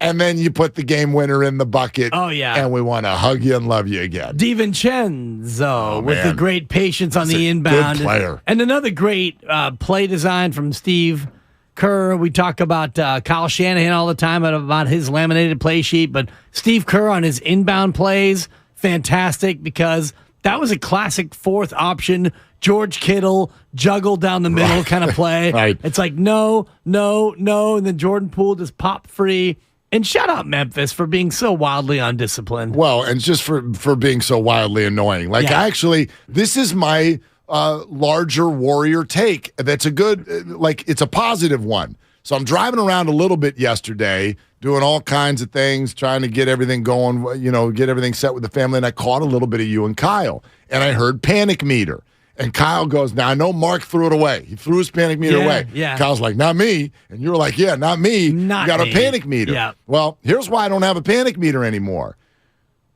and then you put the game winner in the bucket. Oh, yeah. And we want to hug you and love you again. DiVincenzo with the great patience on the inbound. Good player. And another great play design from Steve Kerr. We talk about Kyle Shanahan all the time about his laminated play sheet, but Steve Kerr on his inbound plays, fantastic, because that was a classic fourth option, George Kittle juggle down the middle kind of play. Right. It's like, no, and then Jordan Poole just pop free. And shout out Memphis for being so wildly undisciplined. Well, and just for being so wildly annoying. Like, actually, this is my larger Warrior take. That's a good, it's a positive one. So I'm driving around a little bit yesterday, doing all kinds of things, trying to get everything going, get everything set with the family. And I caught a little bit of you and Kyle. And I heard panic meter. And Kyle goes, now I know Mark threw it away. He threw his panic meter away. Yeah. Kyle's like, not me. And you were like, yeah, not me. Not you got me. a panic meter. Yeah. Well, here's why I don't have a panic meter anymore.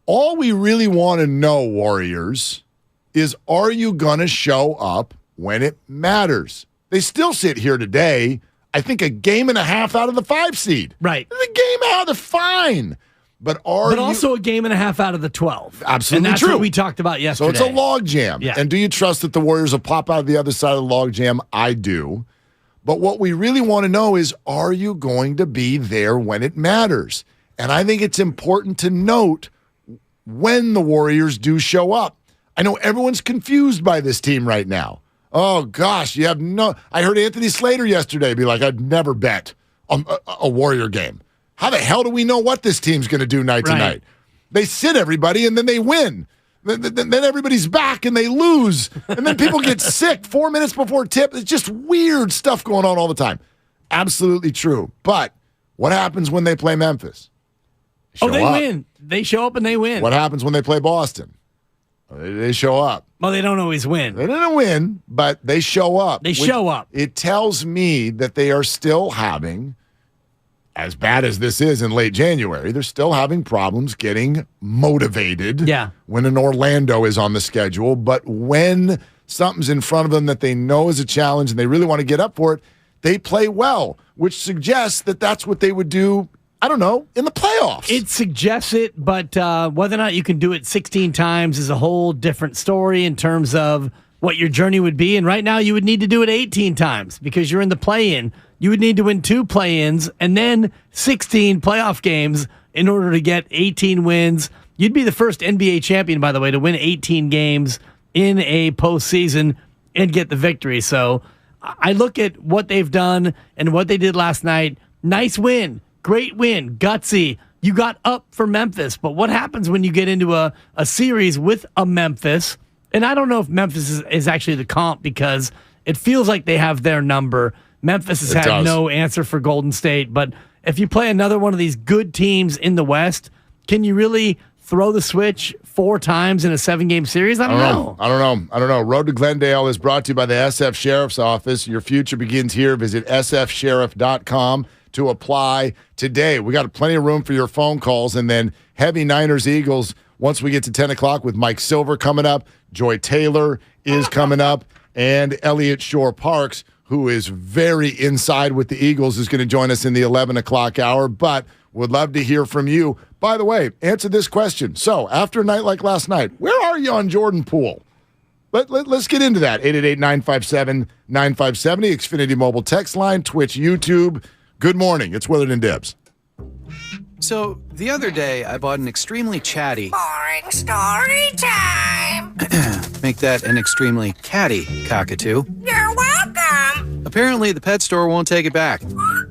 All we really want to know, Warriors, is are you going to show up when it matters? They still sit here today, I think, a game and a half out of the 5 seed. Right. The game out of the fine. But also a game and a half out of the 12. Absolutely and that's true. what we talked about yesterday. So it's a log jam. Yeah. And do you trust that the Warriors will pop out of the other side of the log jam? I do. But what we really want to know is, are you going to be there when it matters? And I think it's important to note when the Warriors do show up. I know everyone's confused by this team right now. Oh, gosh, I heard Anthony Slater yesterday be like, I'd never bet on a Warrior game. How the hell do we know what this team's going to do night to night? They sit everybody, and then they win. Then everybody's back, and they lose. And then people get sick 4 minutes before tip. It's just weird stuff going on all the time. Absolutely true. But what happens when they play Memphis? They win. They show up, and they win. What happens when they play Boston? They show up. Well, they don't always win. They didn't win, but they show up. Show up. It tells me that they are still having, as bad as this is in late January, they're still having problems getting motivated when an Orlando is on the schedule. But when something's in front of them that they know is a challenge and they really want to get up for it, they play well, which suggests that that's what they would do, I don't know, in the playoffs. It suggests it, but whether or not you can do it 16 times is a whole different story in terms of what your journey would be. And right now you would need to do it 18 times because you're in the play-in. You would need to win 2 play-ins and then 16 playoff games in order to get 18 wins. You'd be the first NBA champion, by the way, to win 18 games in a postseason and get the victory. So I look at what they've done and what they did last night. Nice win. Great win. Gutsy. You got up for Memphis. But what happens when you get into a series with a Memphis? And I don't know if Memphis is actually the comp because it feels like they have their number. Memphis has had no answer for Golden State. But if you play another one of these good teams in the West, can you really throw the switch 4 times in a 7-game series? I don't know. Road to Glendale is brought to you by the SF Sheriff's Office. Your future begins here. Visit sfsheriff.com to apply today. We got plenty of room for your phone calls, and then heavy Niners Eagles once we get to 10 o'clock with Mike Silver coming up. Joy Taylor is coming up, and Elliott Shore Parks, who is very inside with the Eagles, is going to join us in the 11 o'clock hour, but would love to hear from you. By the way, answer this question. So, after a night like last night, where are you on Jordan Poole? Let's get into that. 888-957-9570, Xfinity Mobile text line, Twitch, YouTube. Good morning. It's Willard and Dibs. So, the other day, I bought an extremely chatty... Boring story time! Make that an extremely catty cockatoo. You're welcome! Apparently, the pet store won't take it back.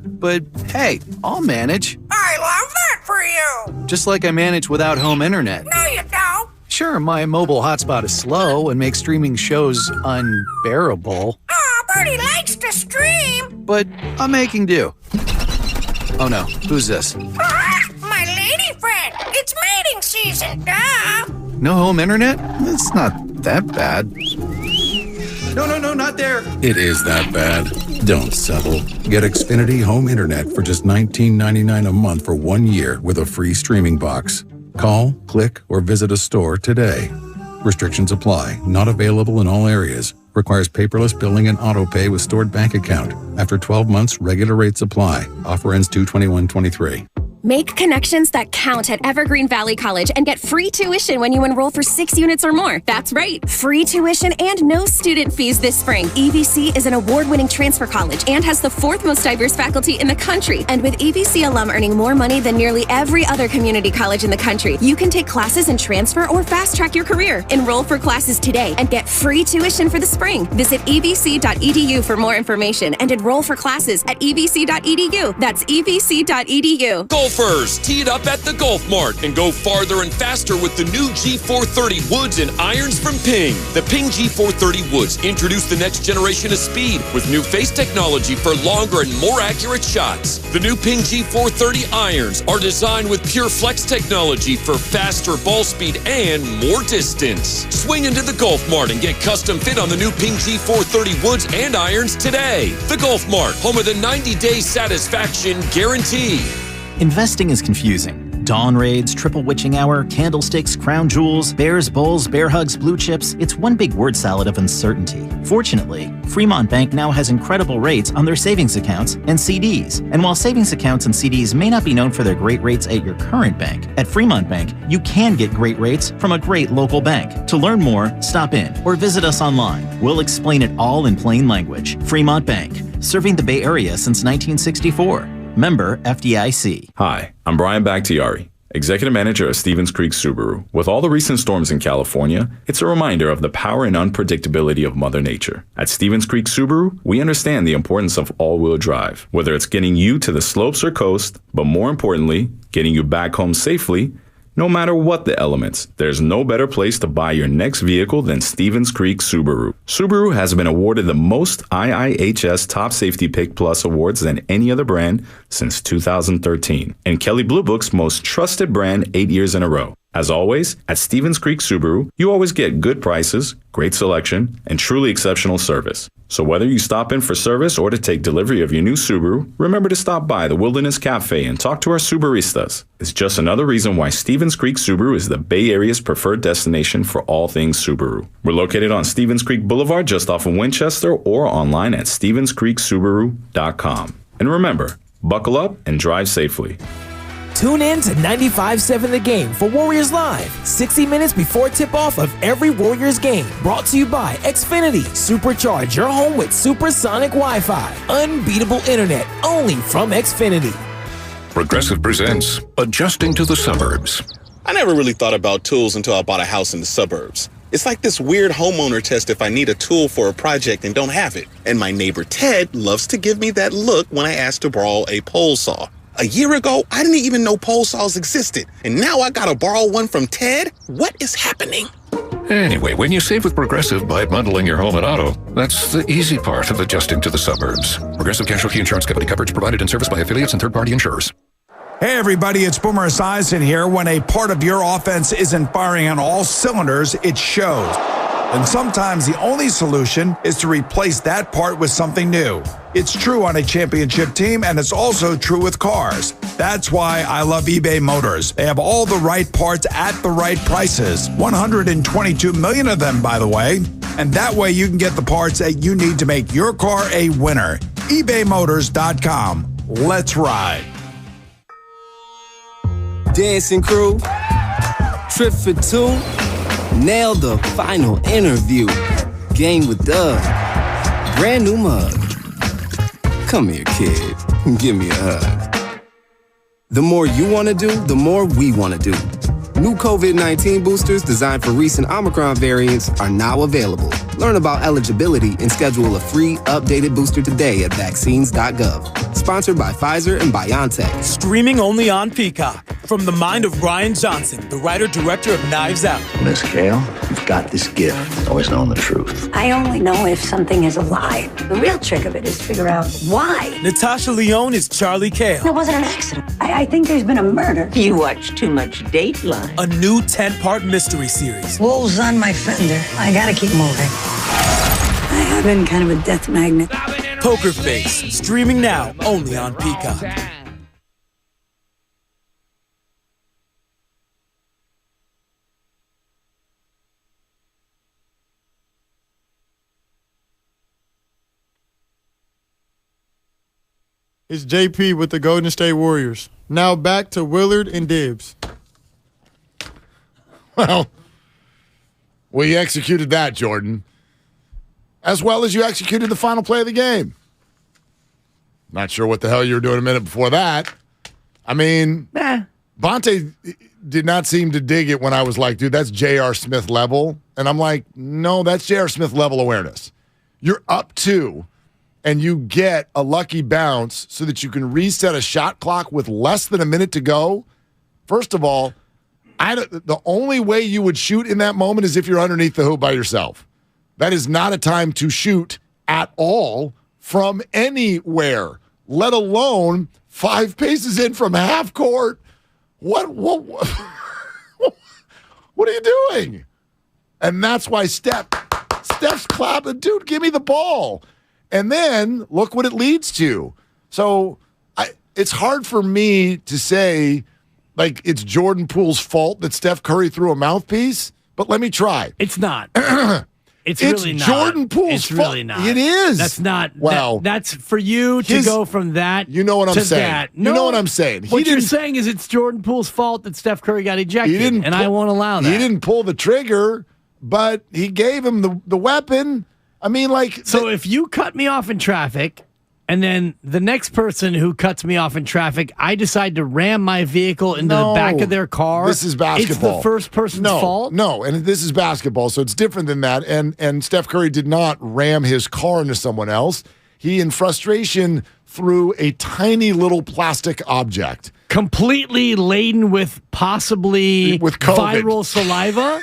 But, hey, I'll manage. I love that for you! Just like I manage without home internet. No, you don't! Sure, my mobile hotspot is slow and makes streaming shows unbearable. Aw, Bertie likes to stream! But I'm making do. Oh no, who's this? My lady friend! It's mating season, duh! No home internet? It's not that bad. No, not there. It is that bad. Don't settle. Get Xfinity Home Internet for just $19.99 a month for 1 year with a free streaming box. Call, click, or visit a store today. Restrictions apply. Not available in all areas. Requires paperless billing and auto pay with stored bank account. After 12 months, regular rates apply. Offer ends 2/21/23. Make connections that count at Evergreen Valley College and get free tuition when you enroll for 6 units or more. That's right, free tuition and no student fees this spring. EVC is an award-winning transfer college and has the 4th most diverse faculty in the country. And with EVC alum earning more money than nearly every other community college in the country, you can take classes and transfer or fast-track your career. Enroll for classes today and get free tuition for the spring. Visit evc.edu for more information and enroll for classes at evc.edu. That's evc.edu. Golfers, tee it up at the Golf Mart and go farther and faster with the new G430 woods and irons from Ping. The Ping G430 woods introduce the next generation of speed with new face technology for longer and more accurate shots. The new Ping G430 irons are designed with pure flex technology for faster ball speed and more distance. Swing into the Golf Mart and get custom fit on the new Ping G430 woods and irons today. The Golf Mart, home of the 90-day satisfaction guarantee. Investing is confusing. Dawn raids, triple witching hour, candlesticks, crown jewels, bears, bulls, bear hugs, blue chips. It's one big word salad of uncertainty. Fortunately, Fremont Bank now has incredible rates on their savings accounts and CDs. And while savings accounts and CDs may not be known for their great rates at your current bank, at Fremont Bank, you can get great rates from a great local bank. To learn more, stop in or visit us online. We'll explain it all in plain language. Fremont Bank, serving the Bay Area since 1964. Member FDIC. Hi, I'm Brian Bakhtiari, Executive Manager of Stevens Creek Subaru. With all the recent storms in California, it's a reminder of the power and unpredictability of Mother Nature. At Stevens Creek Subaru, we understand the importance of all-wheel drive, whether it's getting you to the slopes or coast, but more importantly, getting you back home safely. No matter what the elements, there's no better place to buy your next vehicle than Stevens Creek Subaru. Subaru has been awarded the most IIHS Top Safety Pick Plus awards than any other brand since 2013, and Kelley Blue Book's most trusted brand 8 years in a row. As always, at Stevens Creek Subaru, you always get good prices, great selection, and truly exceptional service. So whether you stop in for service or to take delivery of your new Subaru, remember to stop by the Wilderness Cafe and talk to our Subaristas. It's just another reason why Stevens Creek Subaru is the Bay Area's preferred destination for all things Subaru. We're located on Stevens Creek Boulevard just off of Winchester or online at StevensCreekSubaru.com. And remember, buckle up and drive safely. Tune in to 95.7 The Game for Warriors Live, 60 minutes before tip-off of every Warriors game. Brought to you by Xfinity. Supercharge your home with supersonic Wi-Fi. Unbeatable internet, only from Xfinity. Progressive presents Adjusting to the Suburbs. I never really thought about tools until I bought a house in the suburbs. It's like this weird homeowner test if I need a tool for a project and don't have it. And my neighbor Ted loves to give me that look when I ask to borrow a pole saw. A year ago, I didn't even know pole saws existed. And now I gotta borrow one from Ted? What is happening? Anyway, when you save with Progressive by bundling your home and auto, that's the easy part of adjusting to the suburbs. Progressive Casualty Insurance Company, coverage provided and serviced by affiliates and third-party insurers. Hey everybody, it's Boomer Esiason here. When a part of your offense isn't firing on all cylinders, it shows. And sometimes the only solution is to replace that part with something new. It's true on a championship team, and it's also true with cars. That's why I love eBay Motors. They have all the right parts at the right prices. 122 million of them, by the way. And that way you can get the parts that you need to make your car a winner. ebaymotors.com. Let's ride. Dancing crew, trip for two, nailed the final interview. Game with Doug, brand new mug. Come here, kid, give me a hug. The more you want to do, the more we want to do. New COVID-19 boosters designed for recent Omicron variants are now available. Learn about eligibility and schedule a free, updated booster today at vaccines.gov. Sponsored by Pfizer and BioNTech. Streaming only on Peacock. From the mind of Rian Johnson, the writer-director of Knives Out. Miss Gale, you've got this gift. Always knowing the truth. I only know if something is a lie. The real trick of it is to figure out why. Natasha Lyonne is Charlie Cale. It wasn't an accident. I think there's been a murder. You watch too much Dateline. A new 10-part mystery series. Wolves on my fender. I gotta keep moving. I've been kind of a death magnet. Poker Face, streaming now only on Peacock. It's JP with the Golden State Warriors. Now back to Willard and Dibbs. Well, you executed that, Jordan, as well as you executed the final play of the game. Not sure what the hell you were doing a minute before that. I mean, Bonte did not seem to dig it when I was like, dude, that's J.R. Smith level. And I'm like, no, that's J.R. Smith level awareness. You're up 2. And you get a lucky bounce so that you can reset a shot clock with less than a minute to go. First of all, the only way you would shoot in that moment is if you're underneath the hoop by yourself. That is not a time to shoot at all from anywhere, let alone 5 paces in from half court. What are you doing? And that's why Steph's clapping, dude, give me the ball. And then look what it leads to. So it's hard for me to say, like, it's Jordan Poole's fault that Steph Curry threw a mouthpiece, but let me try. It's not. It's really not. Jordan Poole's fault. It's really not. It is. That's not. Well, that's for you to go from that. You know what I'm saying. That. No, you know what I'm saying. What you're saying is it's Jordan Poole's fault that Steph Curry got ejected, and I won't allow that. He didn't pull the trigger, but he gave him the weapon. I mean, like... So if you cut me off in traffic, and then the next person who cuts me off in traffic, I decide to ram my vehicle into the back of their car... This is basketball. It's the first person's fault? No, and this is basketball, so it's different than that. And Steph Curry did not ram his car into someone else. He, in frustration, threw a tiny little plastic object. Completely laden with possibly viral saliva?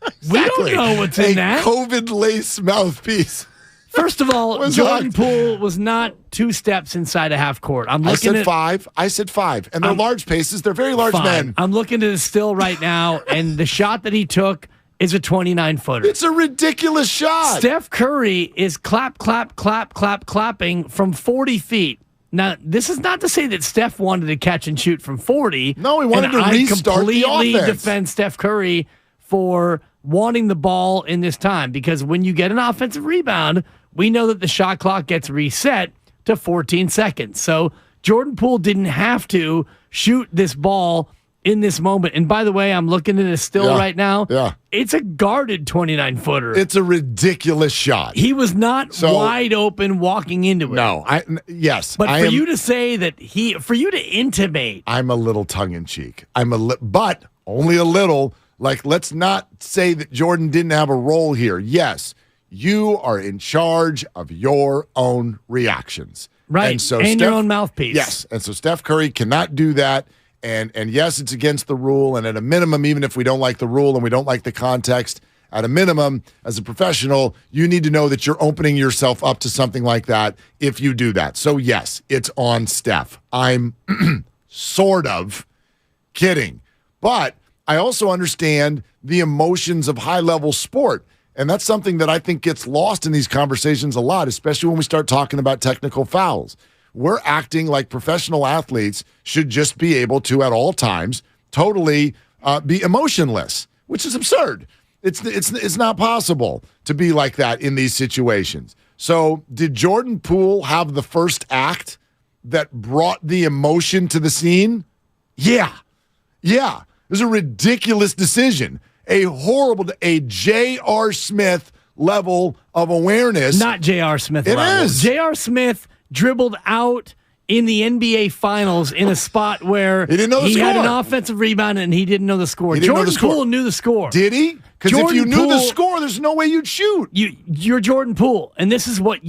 Exactly. We don't know what's in that. COVID-lace mouthpiece. First of all, Jordan Poole was not 2 steps inside a half court. I said 5. I said 5. And they're large paces. They're very large men. I'm looking at the still right now, and the shot that he took is a 29-footer. It's a ridiculous shot. Steph Curry is clapping from 40 feet. Now, this is not to say that Steph wanted to catch and shoot from 40. No, he wanted to restart the offense. I completely defend Steph Curry for wanting the ball in this time, because when you get an offensive rebound, we know that the shot clock gets reset to 14 seconds. So Jordan Poole didn't have to shoot this ball in this moment. And by the way, I'm looking at a still right now. Yeah. It's a guarded 29-footer. It's a ridiculous shot. He was not wide open walking into it. No, yes. But for you to say that for you to intimate. I'm a little tongue-in-cheek. But only a little. Like, let's not say that Jordan didn't have a role here. Yes, you are in charge of your own reactions. Right, and your own mouthpiece. Yes, and so Steph Curry cannot do that. And yes, it's against the rule. And at a minimum, even if we don't like the rule and we don't like the context, at a minimum, as a professional, you need to know that you're opening yourself up to something like that if you do that. So yes, it's on Steph. I'm sort of kidding. But I also understand the emotions of high-level sport, and that's something that I think gets lost in these conversations a lot, especially when we start talking about technical fouls. We're acting like professional athletes should just be able to, at all times, totally be emotionless, which is absurd. It's not possible to be like that in these situations. So did Jordan Poole have the first act that brought the emotion to the scene? Yeah. It was a ridiculous decision. A J.R. Smith level of awareness. Not J.R. Smith level. It is. J.R. Smith dribbled out in the NBA Finals in a spot where he had an offensive rebound and he didn't know the score. Jordan Poole knew the score. Did he? Because if you knew the score, there's no way you'd shoot. You're Jordan Poole, and this is what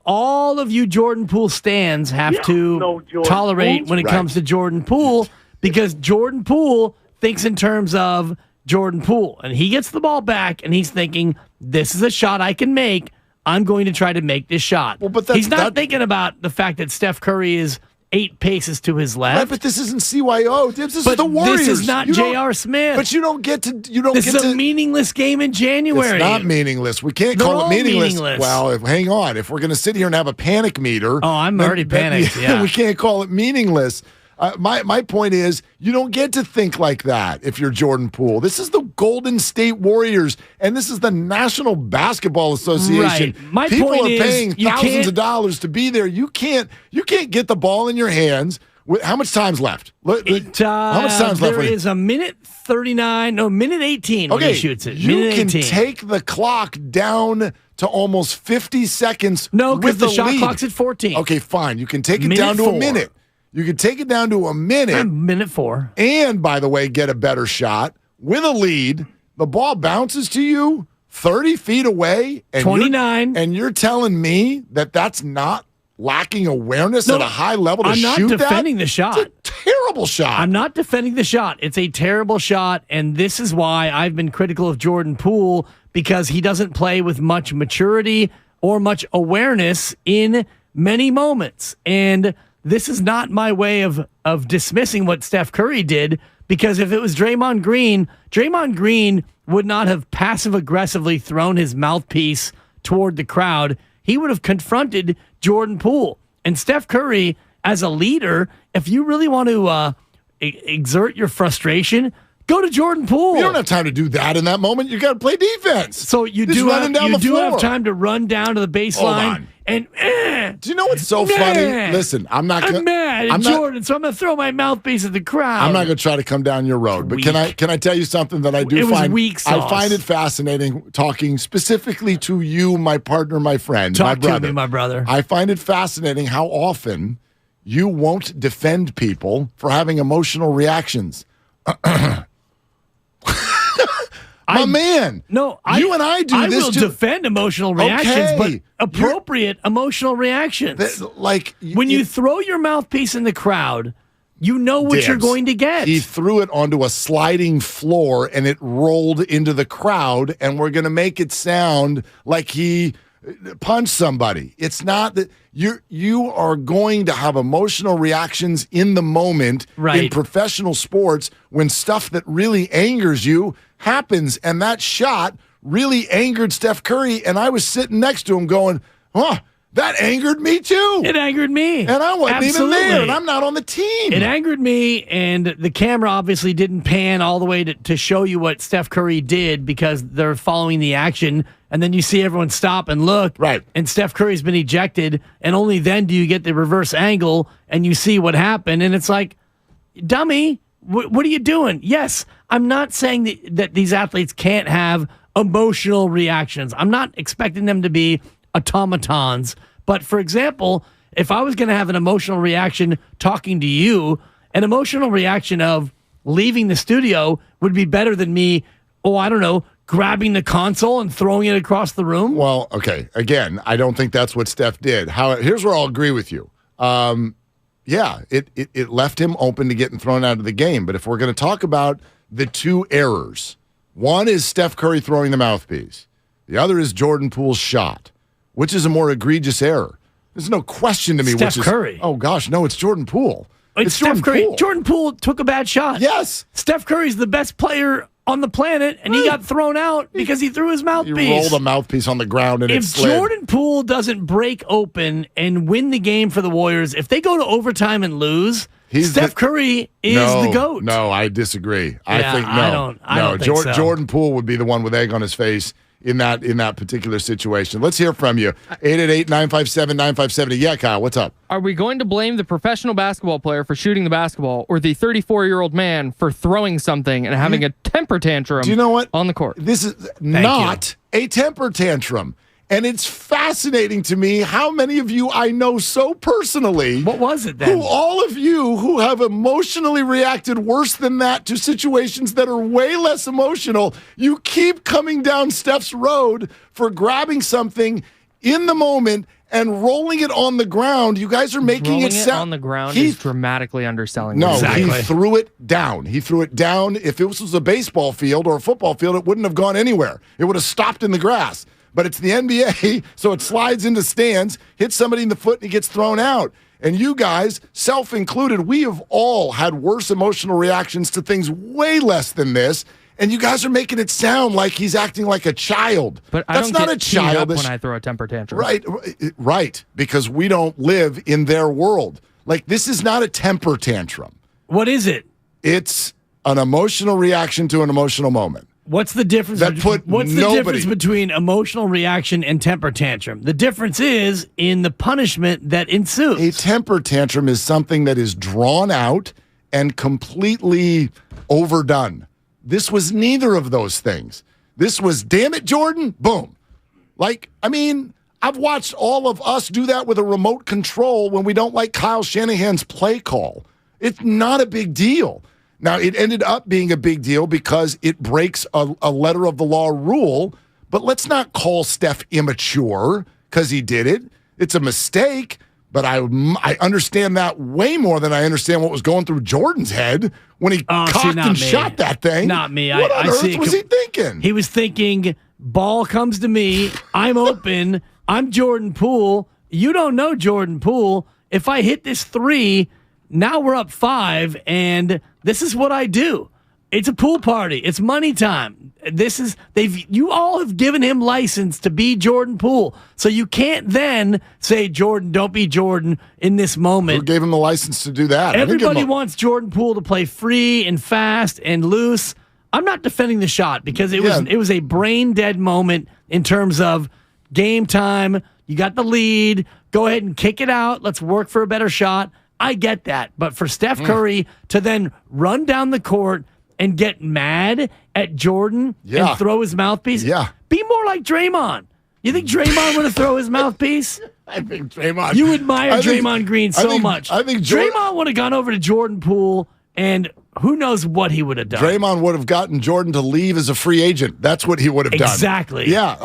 all of you Jordan Poole stans have to tolerate when it comes to Jordan Poole, because Jordan Poole thinks in terms of Jordan Poole, and he gets the ball back and he's thinking, this is a shot I can make. I'm going to try to make this shot. Well, but he's not thinking about the fact that Steph Curry is 8 paces to his left. Right, but this isn't CYO. This is the Warriors. This is not J.R. Smith. But you don't get to. This is a meaningless game in January. It's not meaningless. We can't call it meaningless. Well, hang on. If we're going to sit here and have a panic meter. Oh, I'm already panicked. Yeah. We can't call it meaningless. My point is, you don't get to think like that if you're Jordan Poole. This is the Golden State Warriors, and this is the National Basketball Association. Right. My People point are is, paying thousands of dollars to be there. You can't get the ball in your hands. How much time's left? How much time's left? There is a minute 39, no, minute 18 when he shoots it. You can take the clock down to almost 50 seconds. No, because the lead. shot clock's at 14. Okay, fine. You can take it down to a minute. You can take it down to a minute. Minute 4. And, by the way, get a better shot. With a lead, the ball bounces to you 30 feet away. And 29. And you're telling me that that's not lacking awareness at a high level to shoot that? I'm not defending the shot. It's a terrible shot. I'm not defending the shot. It's a terrible shot, and this is why I've been critical of Jordan Poole, because he doesn't play with much maturity or much awareness in many moments. And this is not my way of dismissing what Steph Curry did, because if it was Draymond Green would not have passive-aggressively thrown his mouthpiece toward the crowd. He would have confronted Jordan Poole. And Steph Curry, as a leader, if you really want to exert your frustration, go to Jordan Poole. You don't have time to do that in that moment. You got to play defense. So you do have time to run down to the baseline. And do you know what's so funny? Listen, I'm mad at Jordan, so I'm going to throw my mouthpiece at the crowd. I'm not going to try to come down your road, but can I tell you something that I do find? I find it fascinating, talking specifically to you, my partner, my friend, my brother. To me, my brother. I find it fascinating how often you won't defend people for having emotional reactions. My man. No, you and I do this. I will defend emotional reactions, but appropriate emotional reactions. When you throw your mouthpiece in the crowd, you know what you're going to get. He threw it onto a sliding floor, and it rolled into the crowd, and we're going to make it sound like he punched somebody. It's not that you are going to have emotional reactions in the moment in professional sports when stuff that really angers you happens, and that shot really angered Steph Curry, and I was sitting next to him going, that angered me too. It angered me. And I wasn't even there, and I'm not on the team. It angered me, and the camera obviously didn't pan all the way to show you what Steph Curry did, because they're following the action, and then you see everyone stop and look, and Steph Curry's been ejected, and only then do you get the reverse angle, and you see what happened, and it's like, dummy, what are you doing? Yes, I'm not saying that these athletes can't have emotional reactions. I'm not expecting them to be automatons. But, for example, if I was going to have an emotional reaction talking to you, an emotional reaction of leaving the studio would be better than me, grabbing the console and throwing it across the room. Well, okay. Again, I don't think that's what Steph did. Here's where I'll agree with you. It left him open to getting thrown out of the game. But if we're going to talk about the two errors, one is Steph Curry throwing the mouthpiece. The other is Jordan Poole's shot. Which is a more egregious error? There's no question to me. Steph Curry. Oh, gosh, no, it's Jordan Poole. It's Steph Curry. Jordan Poole took a bad shot. Yes. Steph Curry's the best player on the planet, and he got thrown out because he threw his mouthpiece. He rolled a mouthpiece on the ground, and it slid. If Jordan Poole doesn't break open and win the game for the Warriors, if they go to overtime and lose, Steph Curry is the GOAT. No, I disagree. I think no. I don't think so. Jordan Poole would be the one with egg on his face in that particular situation. Let's hear from you. 888-957-9570. Yeah, Kyle, what's up? Are we going to blame the professional basketball player for shooting the basketball, or the 34-year-old man for throwing something and having a temper tantrum? Do you know what? On the court. This is not a temper tantrum. And it's fascinating to me how many of you I know so personally. What was it then? All of you who have emotionally reacted worse than that to situations that are way less emotional, you keep coming down Steph's road for grabbing something in the moment and rolling it on the ground. You guys are making rolling it sound on the ground is dramatically underselling. No, exactly. He threw it down. He threw it down. If it was a baseball field or a football field, it wouldn't have gone anywhere. It would have stopped in the grass. But it's the NBA, so it slides into stands, hits somebody in the foot, and he gets thrown out. And you guys, self-included, we have all had worse emotional reactions to things way less than this. And you guys are making it sound like he's acting like a child. But that's I don't not get a childish when I throw a temper tantrum. Right, because we don't live in their world. Like, this is not a temper tantrum. What is it? It's an emotional reaction to an emotional moment. What's the difference? What's the difference between emotional reaction and temper tantrum? The difference is in the punishment that ensues. A temper tantrum is something that is drawn out and completely overdone. This was neither of those things. This was, damn it, Jordan, boom. Like, I mean, I've watched all of us do that with a remote control when we don't like Kyle Shanahan's play call. It's not a big deal. Now, it ended up being a big deal because it breaks a letter of the law rule, but let's not call Steph immature because he did it. It's a mistake, but I understand that way more than I understand what was going through Jordan's head when he cocked and shot that thing. Not me. What on earth was he thinking? He was thinking, ball comes to me, I'm open, I'm Jordan Poole. You don't know Jordan Poole. If I hit this 3, now we're up 5, and this is what I do. It's a pool party. It's money time. You all have given him license to be Jordan Poole. So you can't then say, Jordan, don't be Jordan in this moment. Who gave him the license to do that? Everybody wants Jordan Poole to play free and fast and loose. I'm not defending the shot because it was a brain dead moment in terms of game time. You got the lead. Go ahead and kick it out. Let's work for a better shot. I get that. But for Steph Curry to then run down the court and get mad at Jordan and throw his mouthpiece, be more like Draymond. You think Draymond would have thrown his mouthpiece? I think Draymond. You admire Draymond Green so much. I think Draymond would have gone over to Jordan Poole, and who knows what he would have done. Draymond would have gotten Jordan to leave as a free agent. That's what he would have done. Exactly. Yeah.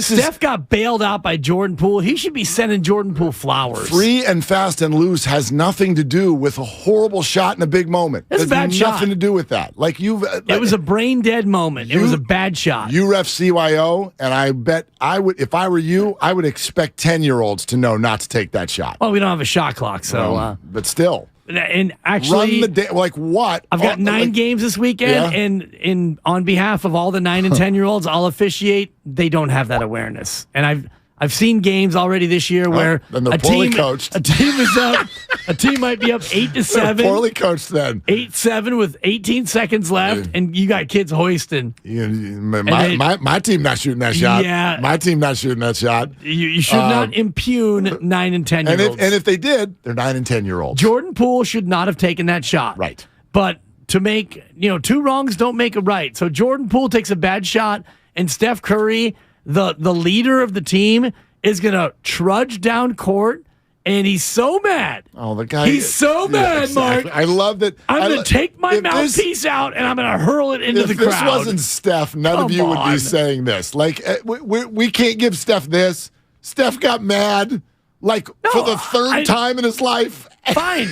Steph got bailed out by Jordan Poole. He should be sending Jordan Poole flowers. Free and fast and loose has nothing to do with a horrible shot in a big moment. It's a bad shot. Nothing to do with that. It was a brain dead moment. It was a bad shot. You ref CYO, and I bet I would, if I were you, I would expect 10-year-olds to know not to take that shot. Well, we don't have a shot clock, so. But still. And actually, run the day, like what? I've got 9 games this weekend, and on behalf of all the 9 and 10-year-olds, I'll officiate. They don't have that awareness, and I've seen games already this year where a team is up. A team might be up 8-7. Poorly coached then. 8-7 with 18 seconds left, and you got kids hoisting. My team not shooting that shot. Yeah, my team not shooting that shot. You should not impugn 9 and 10-year-olds. And if they did, they're 9 and 10-year-olds. Jordan Poole should not have taken that shot. Right. But to make 2 wrongs don't make a right. So Jordan Poole takes a bad shot, and Steph Curry, the leader of the team, is going to trudge down court, and he's so mad. Oh, the guy. He's so mad, exactly. Mark. I love that. I'm going to take my mouthpiece out, and I'm going to hurl it into the crowd. If this wasn't Steph, none of you would be saying this. Like, we can't give Steph this. Steph got mad, for the third time in his life. Fine.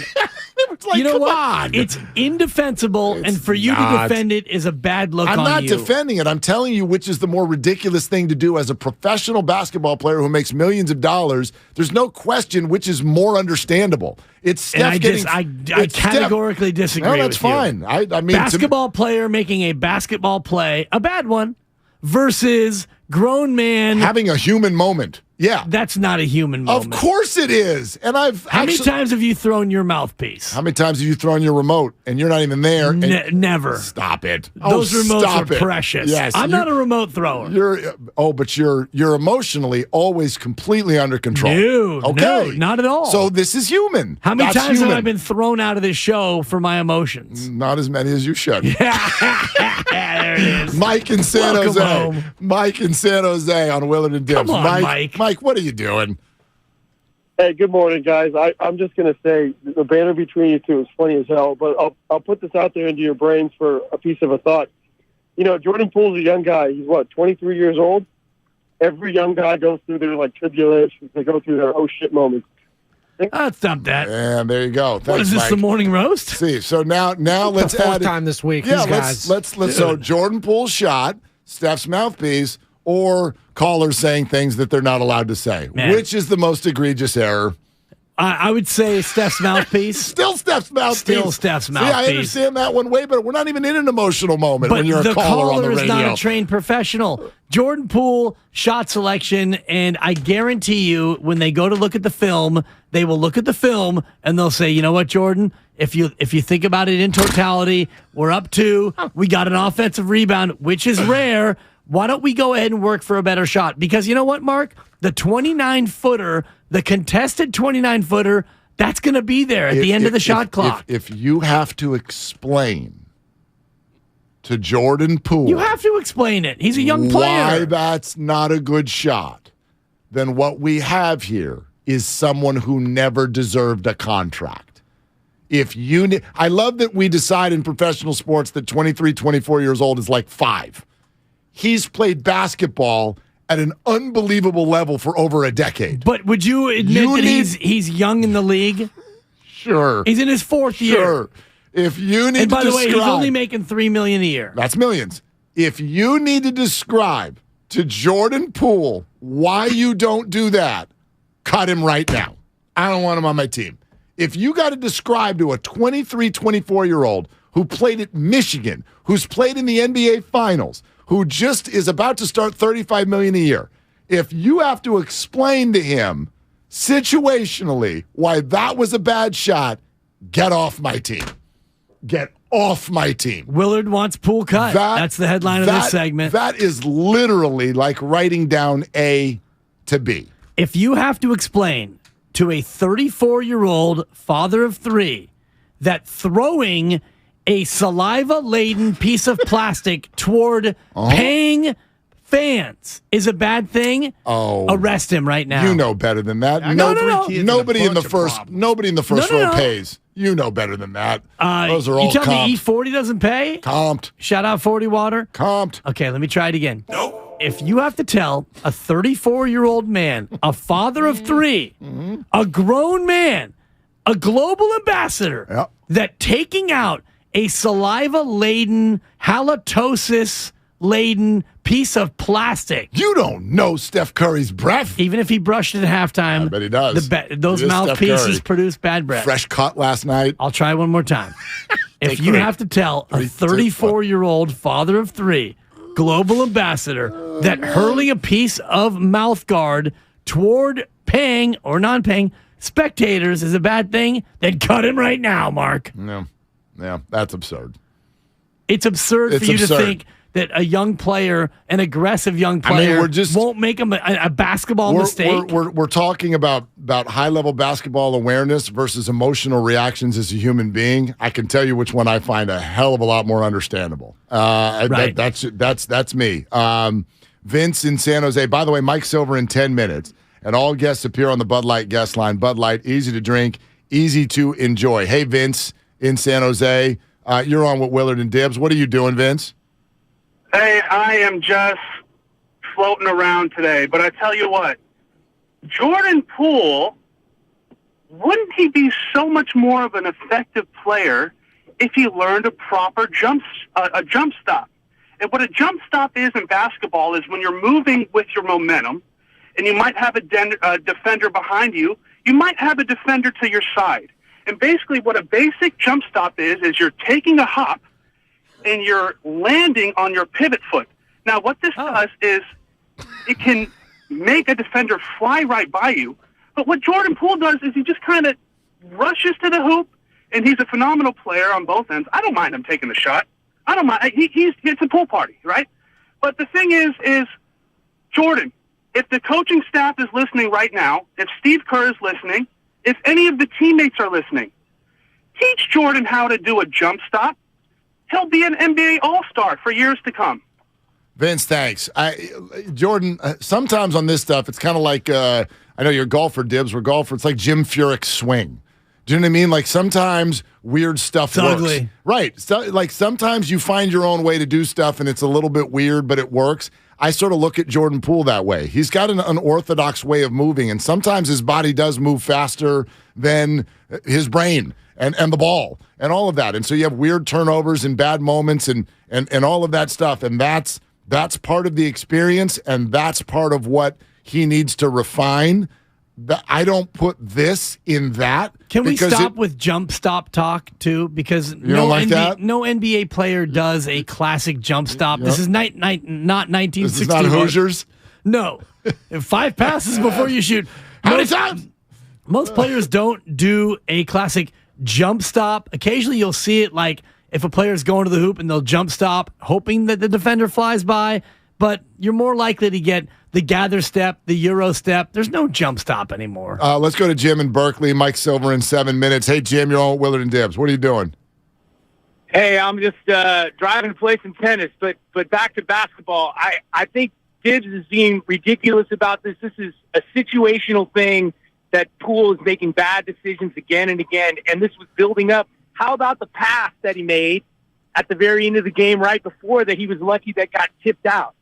Like, you know what? On. It's indefensible, and for you to defend it is a bad look on you. I'm not defending it. I'm telling you which is the more ridiculous thing to do as a professional basketball player who makes millions of dollars. There's no question which is more understandable. It's Steph I categorically disagree with you. That's fine. I mean, basketball player making a basketball play, a bad one, versus grown man having a human moment. Yeah. That's not a human moment. Of course it is. And How many times have you thrown your mouthpiece? How many times have you thrown your remote and you're not even there? Never. Stop it. Those remotes are precious. Yes. I'm not a remote thrower. But you're emotionally always completely under control. No, not at all. So this is human. How many times have I been thrown out of this show for my emotions? Not as many as you should. There it is. Mike in San Jose. Home. Mike in San Jose on Willard and Dibs. Come on, Mike. Mike, what are you doing? Hey, good morning, guys. I'm just going to say the banter between you two is funny as hell, but I'll put this out there into your brains for a piece of a thought. Jordan Poole's a young guy. He's, 23 years old? Every young guy goes through their, tribulations. They go through their oh shit moments. That's not that. And there you go. Thanks, what is this, Mike. The morning roast? See, so now let's the fourth add time this week. Yeah, these guys. so Jordan Poole's shot, Steph's mouthpiece, or callers saying things that they're not allowed to say. Man. Which is the most egregious error? I would say Steph's mouthpiece. Still Steph's mouthpiece. Still Steph's mouthpiece. See, I understand that one way better. We're not even in an emotional moment But when you're the a caller on the radio. is not a trained professional. Jordan Poole, shot selection, and I guarantee you when they go to look at the film, they will look at the film and they'll say, you know what, Jordan? If you think about it in totality, we're up 2. We got an offensive rebound, which is rare. Why don't we go ahead and work for a better shot? Because you know what, Mark? The 29-footer, the contested 29-footer, that's going to be there at the end of the shot clock. If you have to explain to Jordan Poole, you have to explain it. He's a young player. Why that's not a good shot, then what we have here is someone who never deserved a contract. I love that we decide in professional sports that 23, 24 years old is like 5. He's played basketball at an unbelievable level for over a decade. But would you admit that he's young in the league? Sure. He's in his 4th year. Sure. If you need and by to the way, he's only making $3 million a year. That's millions. If you need to describe to Jordan Poole why you don't do that, cut him right now. I don't want him on my team. If you got to describe to a 23, 24-year-old who played at Michigan, who's played in the NBA Finals, who just is about to start $35 million a year, if you have to explain to him situationally why that was a bad shot, get off my team. Get off my team. Willard wants Poole cut. That's the headline of this segment. That is literally like writing down A to B. If you have to explain to a 34-year-old father of 3 that throwing a saliva-laden piece of plastic toward paying fans is a bad thing, arrest him right now. You know better than that. Nobody in the first row pays. You know better than that. Those are all you tell comped. me E40 doesn't pay? Comped. Shout out 40 Water? Comped. Okay, let me try it again. Nope. If you have to tell a 34-year-old man, a father of 3, a grown man, a global ambassador, that taking out a saliva-laden, halitosis-laden piece of plastic. You don't know Steph Curry's breath. Even if he brushed it at halftime. I bet he does. Those mouthpieces produce bad breath. Fresh cut last night. I'll try one more time. If you have to tell a 34-year-old father of 3, global ambassador, that hurling a piece of mouth guard toward paying or non-paying spectators is a bad thing, then cut him right now, Mark. No. Yeah, that's absurd. It's absurd for you to think that a young player, an aggressive young player, won't make a basketball mistake. We're talking about high-level basketball awareness versus emotional reactions as a human being. I can tell you which one I find a hell of a lot more understandable. Right. That's me. Vince in San Jose. By the way, Mike Silver in 10 minutes. And all guests appear on the Bud Light guest line. Bud Light, easy to drink, easy to enjoy. Hey, Vince in San Jose. You're on with Willard and Dibbs. What are you doing, Vince? Hey, I am just floating around today, but I tell you what, Jordan Poole, wouldn't he be so much more of an effective player if he learned a proper jump stop? And what a jump stop is in basketball is when you're moving with your momentum, and you might have a defender behind you, you might have a defender to your side. And basically what a basic jump stop is you're taking a hop and you're landing on your pivot foot. Now, what this does is it can make a defender fly right by you. But what Jordan Poole does is he just kind of rushes to the hoop, and he's a phenomenal player on both ends. I don't mind him taking the shot. I don't mind. It's a pool party, right? But the thing is Jordan, if the coaching staff is listening right now, if Steve Kerr is listening, if any of the teammates are listening, teach Jordan how to do a jump stop. He'll be an NBA All-Star for years to come. Vince, thanks. Jordan, sometimes on this stuff, it's kind of like, I know you're a golfer, Dibbs, we're golfers. It's like Jim Furyk's swing. Do you know what I mean? Like sometimes weird stuff works. Ugly. Right. So, like sometimes you find your own way to do stuff and it's a little bit weird, but it works. I sort of look at Jordan Poole that way. He's got an unorthodox way of moving, and sometimes his body does move faster than his brain and the ball and all of that. And so you have weird turnovers and bad moments and all of that stuff. And that's part of the experience, and that's part of what he needs to refine. I don't put this in that. Can we stop with jump stop talk too? Because no NBA player does a classic jump stop. This is not 1960. This is not Hoosiers? No. 5 passes before you shoot. How many times? Most players don't do a classic jump stop. Occasionally you'll see it like if a player is going to the hoop and they'll jump stop, hoping that the defender flies by. But you're more likely to get the gather step, the Euro step. There's no jump stop anymore. Let's go to Jim in Berkeley. Mike Silver in 7 minutes. Hey, Jim, you're on with Willard and Dibs. What are you doing? Hey, I'm just driving to play some tennis. But back to basketball, I think Dibs is being ridiculous about this. This is a situational thing that Poole is making bad decisions again and again, and this was building up. How about the pass that he made at the very end of the game right before that he was lucky that got tipped out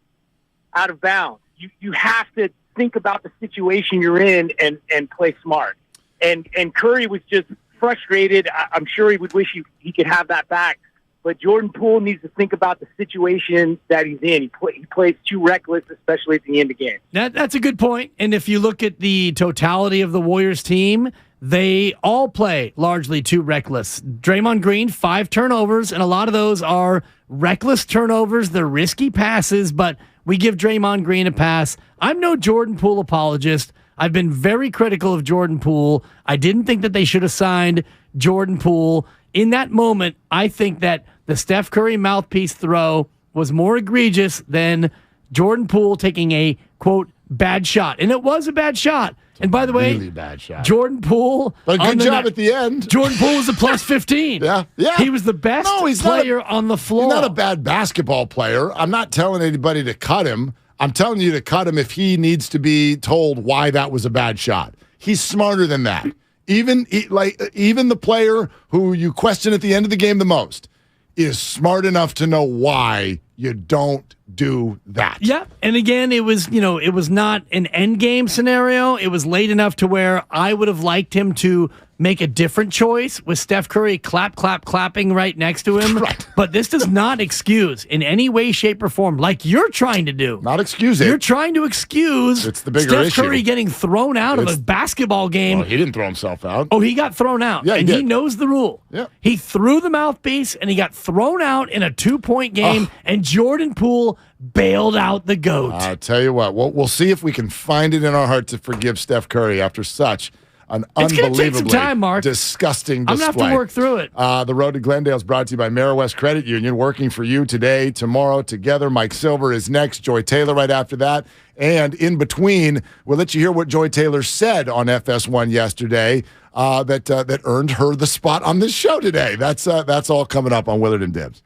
of bounds? You have to think about the situation you're in and play smart. And Curry was just frustrated. I'm sure he would wish he could have that back. But Jordan Poole needs to think about the situation that he's in. He plays too reckless, especially at the end of games. That's a good point. And if you look at the totality of the Warriors team, they all play largely too reckless. Draymond Green, 5 turnovers, and a lot of those are reckless turnovers. They're risky passes, but we give Draymond Green a pass. I'm no Jordan Poole apologist. I've been very critical of Jordan Poole. I didn't think that they should have signed Jordan Poole. In that moment, I think that the Steph Curry mouthpiece throw was more egregious than Jordan Poole taking a, quote, bad shot. And it was a bad shot. And by the way, really bad shot. Jordan Poole. But good job at the end. Jordan Poole was a plus 15. Yeah. He was the best player on the floor. He's not a bad basketball player. I'm not telling anybody to cut him. I'm telling you to cut him if he needs to be told why that was a bad shot. He's smarter than that. Even the player who you question at the end of the game the most is smart enough to know why you don't do that. Yeah, and again, it was not an end game scenario. It was late enough to where I would have liked him to make a different choice with Steph Curry clapping right next to him. Right. But this does not excuse in any way, shape, or form, like you're trying to do. Not excuse it. You're trying to excuse it's the bigger Steph issue. Curry getting thrown out of a basketball game. Well, he didn't throw himself out. Oh, he got thrown out. Yeah, and he knows the rule. Yeah. He threw the mouthpiece, and he got thrown out in a 2-point game, and Jordan Poole bailed out the GOAT. I'll tell you what, we'll see if we can find it in our heart to forgive Steph Curry after such an unbelievably take some time, Mark. disgusting display. I'm going to have to work through it. The Road to Glendale is brought to you by West Credit Union, working for you today, tomorrow, together. Mike Silver is next, Joy Taylor right after that. And in between, we'll let you hear what Joy Taylor said on FS1 yesterday that earned her the spot on this show today. That's all coming up on Willard and Dibs.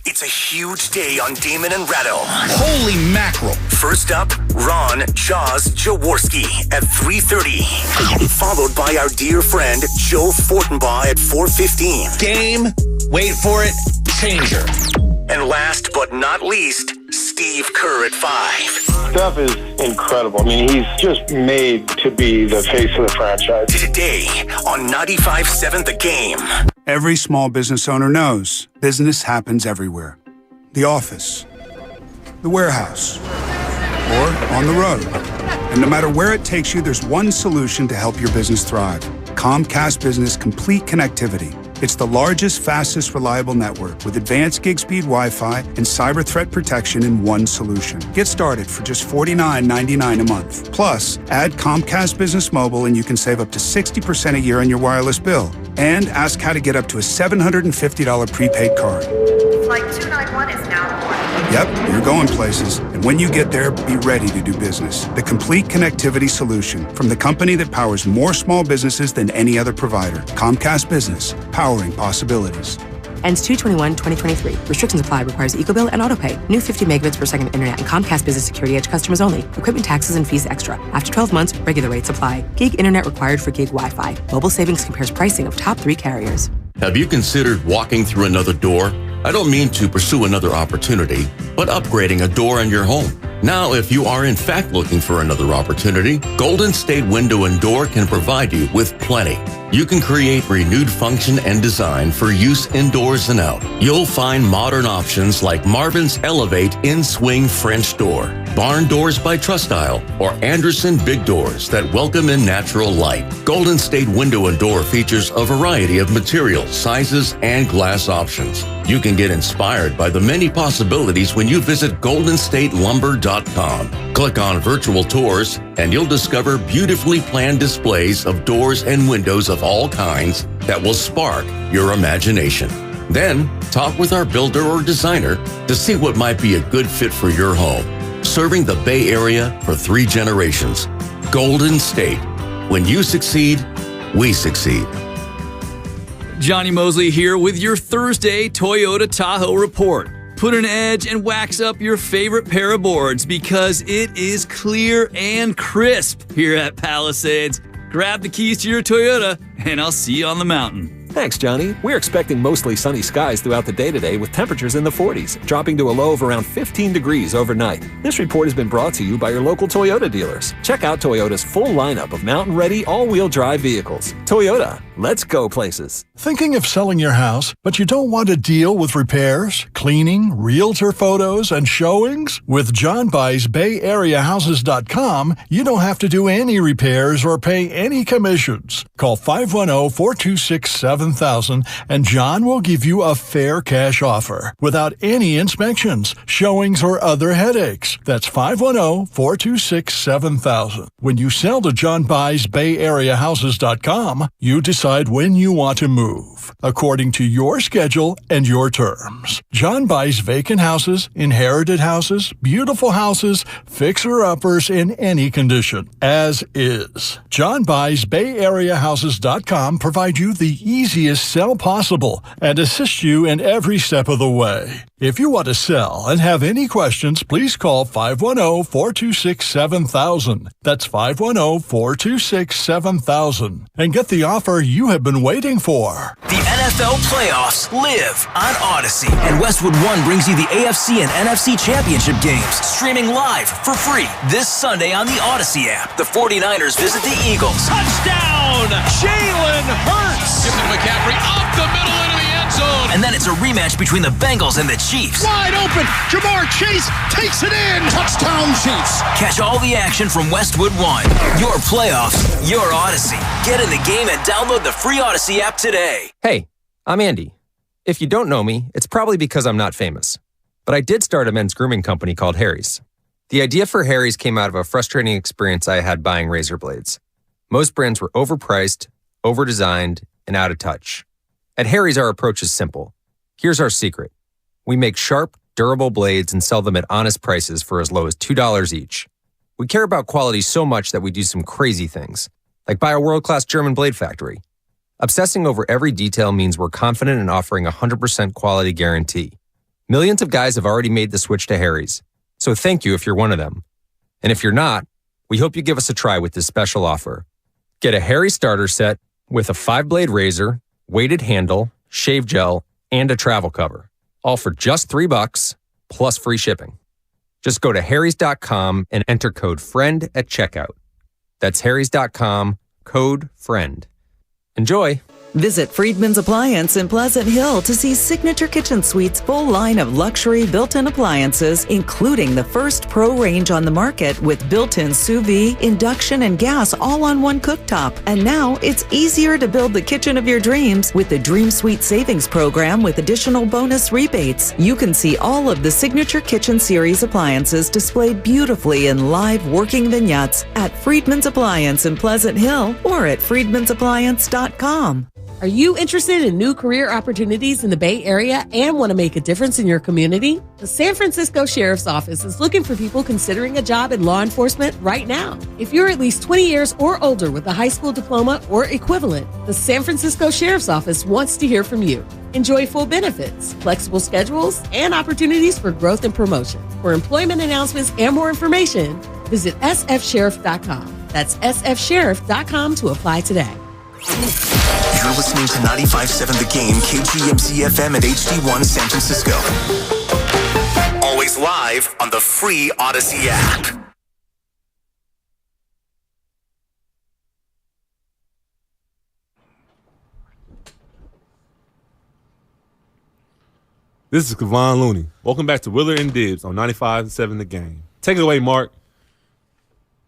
It's a huge day on Damon and Ratto. Holy mackerel. First up, Ron Jaws Jaworski at 3:30. Followed by our dear friend Joe Fortenbaugh at 4:15. Game, wait for it, changer. And last but not least, Steve Kerr at 5. Steph is incredible. I mean, he's just made to be the face of the franchise. Today on 95.7 The Game. Every small business owner knows business happens everywhere. The office, the warehouse, or on the road. And no matter where it takes you, there's one solution to help your business thrive. Comcast Business Complete Connectivity. It's the largest, fastest, reliable network with advanced gig speed Wi-Fi and cyber threat protection in one solution. Get started for just $49.99 a month. Plus, add Comcast Business Mobile and you can save up to 60% a year on your wireless bill. And ask how to get up to a $750 prepaid card. Flight 291 is now reporting. Yep, you're going places. And when you get there, be ready to do business. The complete connectivity solution from the company that powers more small businesses than any other provider. Comcast Business, powering possibilities. Ends 2/21/2023. Restrictions apply. Requires EcoBill and autopay. New 50 megabits per second internet and Comcast Business Security Edge customers only. Equipment taxes and fees extra. After 12 months, regular rates apply. Gig internet required for gig Wi-Fi. Mobile savings compares pricing of top 3 carriers. Have you considered walking through another door? I don't mean to pursue another opportunity, but upgrading a door in your home. Now, if you are in fact looking for another opportunity, Golden State Window and Door can provide you with plenty. You can create renewed function and design for use indoors and out. You'll find modern options like Marvin's Elevate In-Swing French Door, barn doors by Trustyle, or Anderson big doors that welcome in natural light. Golden State Window and Door features a variety of materials, sizes, and glass options. You can get inspired by the many possibilities when you visit goldenstatelumber.com. Click on virtual tours and you'll discover beautifully planned displays of doors and windows of all kinds that will spark your imagination. Then, talk with our builder or designer to see what might be a good fit for your home. Serving the Bay Area for 3 generations. Golden State. When you succeed, we succeed. Johnny Mosley here with your Thursday Toyota Tahoe report. Put an edge and wax up your favorite pair of boards because it is clear and crisp here at Palisades. Grab the keys to your Toyota and I'll see you on the mountain. Thanks, Johnny. We're expecting mostly sunny skies throughout the day today with temperatures in the 40s, dropping to a low of around 15 degrees overnight. This report has been brought to you by your local Toyota dealers. Check out Toyota's full lineup of mountain-ready all-wheel drive vehicles. Toyota, let's go places. Thinking of selling your house, but you don't want to deal with repairs, cleaning, realtor photos, and showings? With John Buy's BayAreaHouses.com, you don't have to do any repairs or pay any commissions. Call 510-426-7000 and John will give you a fair cash offer without any inspections, showings, or other headaches. That's 510-426-7000. When you sell to John Buy's BayAreaHouses.com, you decide when you want to move, according to your schedule and your terms. John buys vacant houses, inherited houses, beautiful houses, fixer-uppers in any condition, as is. John Buy's BayAreaHouses.com provide you the easiest sell possible and assist you in every step of the way. If you want to sell and have any questions, please call 510-426-7000. That's 510-426-7000 and get the offer you have been waiting for. The NFL playoffs live on Odyssey, and Westwood One brings you the AFC and NFC championship games, streaming live for free this Sunday on the Odyssey app. The 49ers visit the Eagles. Touchdown! Jalen Hurts! Give it to McCaffrey up the middle into the end zone. And then it's a rematch between the Bengals and the Chiefs. Wide open! Jamar Chase takes it in! Touchdown Chiefs! Catch all the action from Westwood One. Your playoffs, your Odyssey. Get in the game and download the free Odyssey app today. Hey, I'm Andy. If you don't know me, it's probably because I'm not famous. But I did start a men's grooming company called Harry's. The idea for Harry's came out of a frustrating experience I had buying razor blades. Most brands were overpriced, overdesigned, and out of touch. At Harry's, our approach is simple. Here's our secret. We make sharp, durable blades and sell them at honest prices for as low as $2 each. We care about quality so much that we do some crazy things, like buy a world-class German blade factory. Obsessing over every detail means we're confident in offering a 100% quality guarantee. Millions of guys have already made the switch to Harry's, so thank you if you're one of them. And if you're not, we hope you give us a try with this special offer. Get a Harry starter set with a 5-blade razor, weighted handle, shave gel, and a travel cover. All for just $3 plus free shipping. Just go to harrys.com and enter code FRIEND at checkout. That's harrys.com, code FRIEND. Enjoy! Visit Friedman's Appliance in Pleasant Hill to see Signature Kitchen Suite's full line of luxury built-in appliances, including the first Pro range on the market with built-in sous vide, induction, and gas all on one cooktop. And now it's easier to build the kitchen of your dreams with the Dream Suite Savings Program with additional bonus rebates. You can see all of the Signature Kitchen Series appliances displayed beautifully in live working vignettes at Friedman's Appliance in Pleasant Hill or at friedmansappliance.com. Are you interested in new career opportunities in the Bay Area and want to make a difference in your community? The San Francisco Sheriff's Office is looking for people considering a job in law enforcement right now. If you're at least 20 years or older with a high school diploma or equivalent, the San Francisco Sheriff's Office wants to hear from you. Enjoy full benefits, flexible schedules, and opportunities for growth and promotion. For employment announcements and more information, visit sfsheriff.com. That's sfsheriff.com to apply today. You're listening to 95.7 The Game, KGMZ FM at HD1 San Francisco. Always live on the free Odyssey app. This is Kevon Looney. Welcome back to Willard and Dibbs on 95.7 The Game. Take it away, Mark.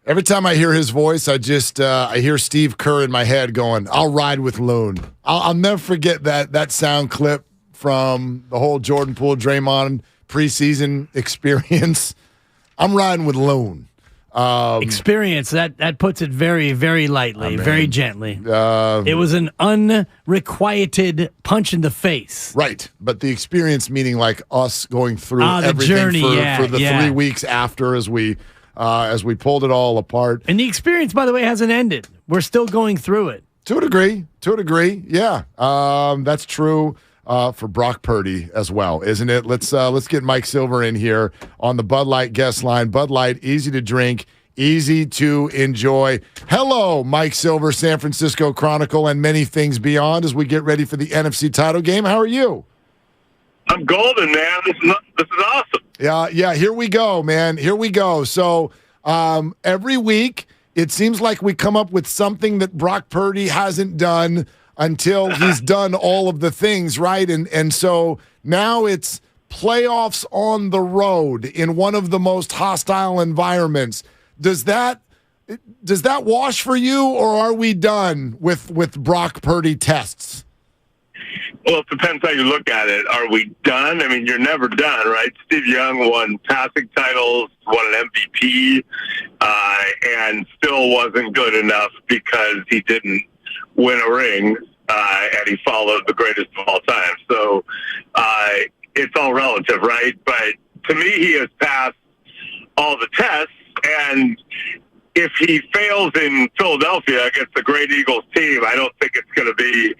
Every time I hear his voice, I hear Steve Kerr in my head going, "I'll ride with Loon." I'll never forget that sound clip from the whole Jordan Poole, Draymond preseason experience. I'm riding with Loon. Experience, that puts it very, very lightly, very gently. It was an unrequited punch in the face. Right, but the experience meaning like us going through everything journey, for the 3 weeks after as we pulled it all apart. And the experience, by the way, hasn't ended. We're still going through it. To a degree, yeah. That's true for Brock Purdy as well, isn't it? Let's get Mike Silver in here on the Bud Light guest line. Bud Light, easy to drink, easy to enjoy. Hello, Mike Silver, San Francisco Chronicle, and many things beyond as we get ready for the NFC title game. How are you? I'm golden, man. This is awesome. Yeah, here we go, man. Here we go. So every week, it seems like we come up with something that Brock Purdy hasn't done until he's done all of the things, right? And so now it's playoffs on the road in one of the most hostile environments. Does that wash for you, or are we done with Brock Purdy tests? Well, it depends how you look at it. Are we done? I mean, you're never done, right? Steve Young won passing titles, won an MVP, and still wasn't good enough because he didn't win a ring, and he followed the greatest of all time. So it's all relative, right? But to me, he has passed all the tests, and if he fails in Philadelphia against the great Eagles team, I don't think it's going to be,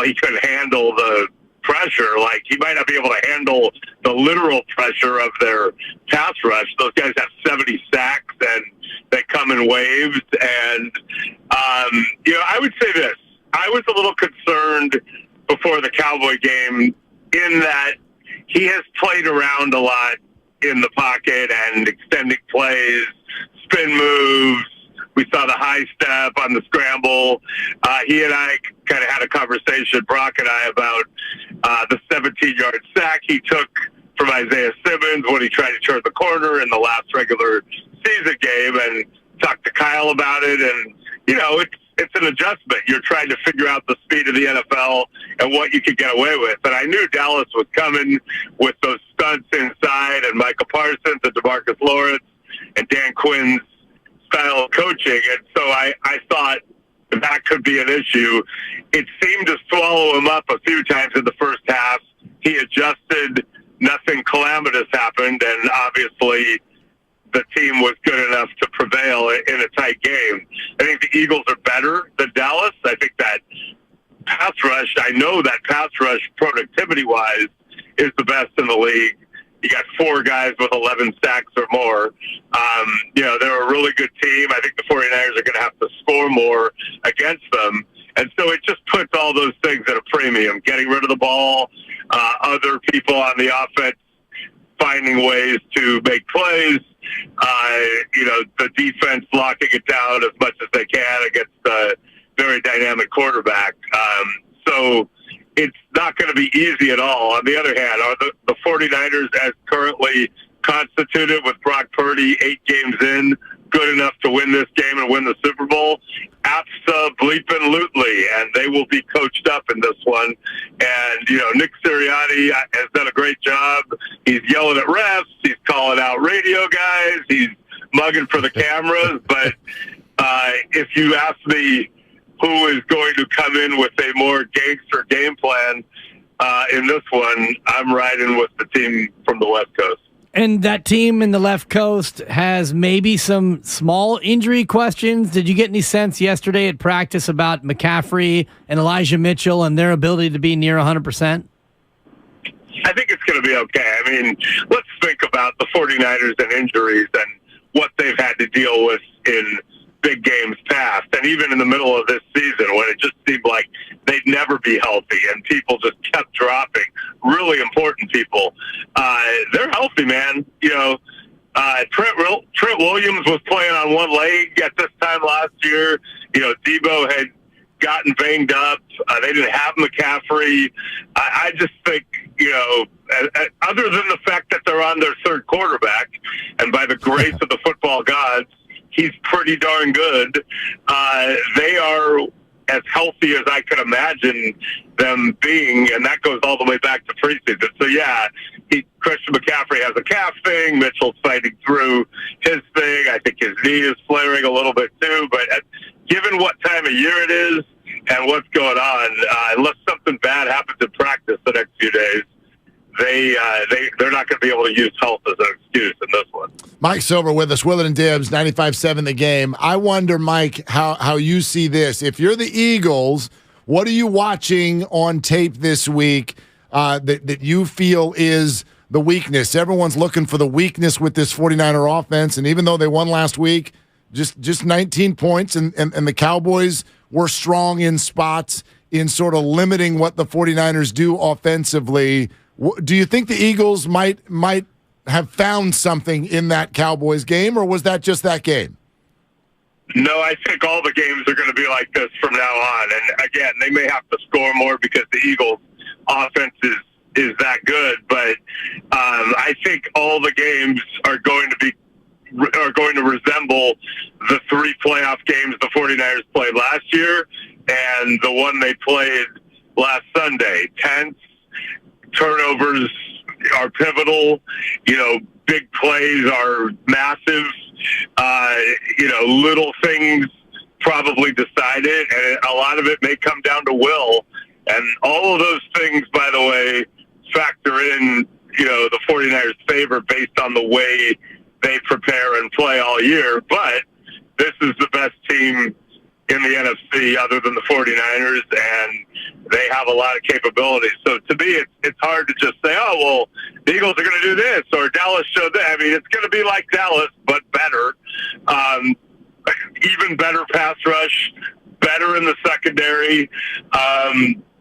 he couldn't handle the pressure. Like, he might not be able to handle the literal pressure of their pass rush. Those guys have 70 sacks, and they come in waves. And, I would say this. I was a little concerned before the Cowboy game in that he has played around a lot in the pocket and extending plays, spin moves. We saw the high step on the scramble. He and I kind of had a conversation, Brock and I, about the 17-yard sack he took from Isaiah Simmons when he tried to turn the corner in the last regular season game, and talked to Kyle about it. And, it's an adjustment. You're trying to figure out the speed of the NFL and what you could get away with. And I knew Dallas was coming with those stunts inside, and Micah Parsons and DeMarcus Lawrence and Dan Quinn's style of coaching. And so I thought that could be an issue. It seemed to swallow him up a few times in the first half. He adjusted. Nothing calamitous happened. And obviously the team was good enough to prevail in a tight game. I think the Eagles are better than Dallas. I think that pass rush, I know that pass rush productivity-wise is the best in the league. You got 4 guys with 11 sacks or more. They're a really good team. I think the 49ers are going to have to score more against them. And so it just puts all those things at a premium. Getting rid of the ball, other people on the offense finding ways to make plays, the defense locking it down as much as they can against a very dynamic quarterback. So it's not going to be easy at all. On the other hand, are the 49ers, as currently constituted with Brock Purdy 8 games in, good enough to win this game and win the Super Bowl? Absolutely, and they will be coached up in this one. And, Nick Sirianni has done a great job. He's yelling at refs. He's calling out radio guys. He's mugging for the cameras. But if you ask me who is going to come in with a more gangster game plan in this one, I'm riding with the team from the West Coast. And that team in the left coast has maybe some small injury questions. Did you get any sense yesterday at practice about McCaffrey and Elijah Mitchell and their ability to be near 100%? I think it's going to be okay. I mean, let's think about the 49ers and injuries and what they've had to deal with in big games past, and even in the middle of this season when it just seemed like they'd never be healthy and people just kept dropping really important people. They're healthy, man. Trent Williams was playing on one leg at this time last year. Debo had gotten banged up. They didn't have McCaffrey. I just think, other than the fact that they're they're on their third quarterback, and by the grace of the football gods, he's pretty darn good. They are as healthy as I could imagine them being, and that goes all the way back to preseason. So, yeah, Christian McCaffrey has a calf thing. Mitchell's fighting through his thing. I think his knee is flaring a little bit too. But given what time of year it is and what's going on, unless something bad happens in practice the next few days, they're not going to be able to use health as an excuse in this one. Mike Silver with us, Willard and Dibbs, 95.7 The Game. I wonder, Mike, how you see this. If you're the Eagles, what are you watching on tape this week that you feel is the weakness? Everyone's looking for the weakness with this 49er offense, and even though they won last week, just 19 points, and the Cowboys were strong in spots in sort of limiting what the 49ers do offensively. Do you think the Eagles might have found something in that Cowboys game, or was that just that game? No, I think all the games are going to be like this from now on. And again, they may have to score more because the Eagles' offense is that good. But I think all the games are going to resemble the 3 playoff games the 49ers played last year and the one they played last Sunday. Tense. Turnovers are pivotal. Big plays are massive. Little things probably decided, and a lot of it may come down to will. And all of those things, by the way, factor in, the 49ers' favor based on the way they prepare and play all year. But this is the best team in the NFC other than the 49ers, and they have a lot of capabilities. So to me, it's hard to just say, oh, well, the Eagles are going to do this or Dallas showed that. I mean, it's going to be like Dallas, but better. Even better pass rush, better in the secondary,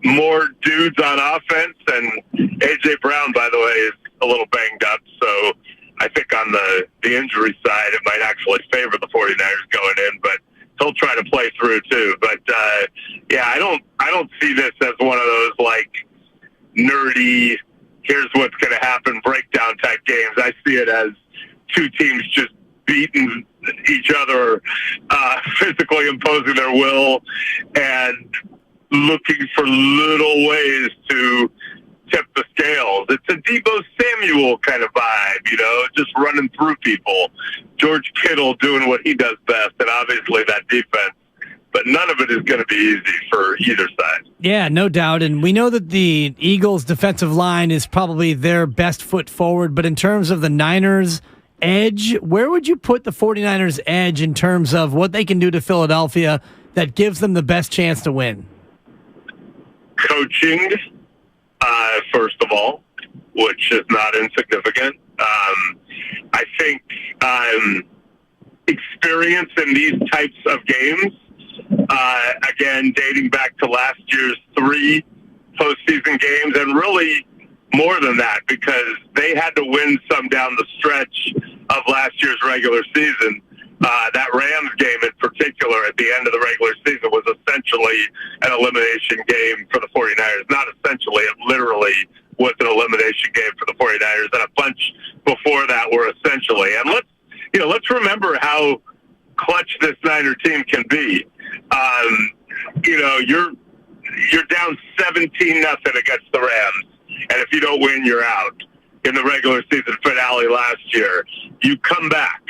more dudes on offense. And A.J. Brown, by the way, is a little banged up. So I think on the injury side, it might actually favor the 49ers going in, but he'll try to play through too. But I don't see this as one of those like nerdy, here's what's going to happen, breakdown type games. I see it as two teams just beating each other, physically imposing their will and looking for little ways to tip the scales. It's a Deebo Samuel kind of vibe, just running through people. George Kittle doing what he does best, and obviously that defense. But none of it is going to be easy for either side. Yeah, no doubt. And we know that the Eagles' defensive line is probably their best foot forward. But in terms of the Niners' edge, where would you put the 49ers' edge in terms of what they can do to Philadelphia that gives them the best chance to win? Coaching, first of all, which is not insignificant. I think experience in these types of games, again, dating back to last year's 3 postseason games, and really more than that, because they had to win some down the stretch of last year's regular season. That Rams game in particular at the end of the regular season was essentially an elimination game for the 49ers. Not essentially, it literally was an elimination game for the 49ers, and a bunch before that were essentially. And let's remember how clutch this Niner team can be. You're down 17-0 against the Rams, and if you don't win, you're out. In the regular season finale last year, you come back.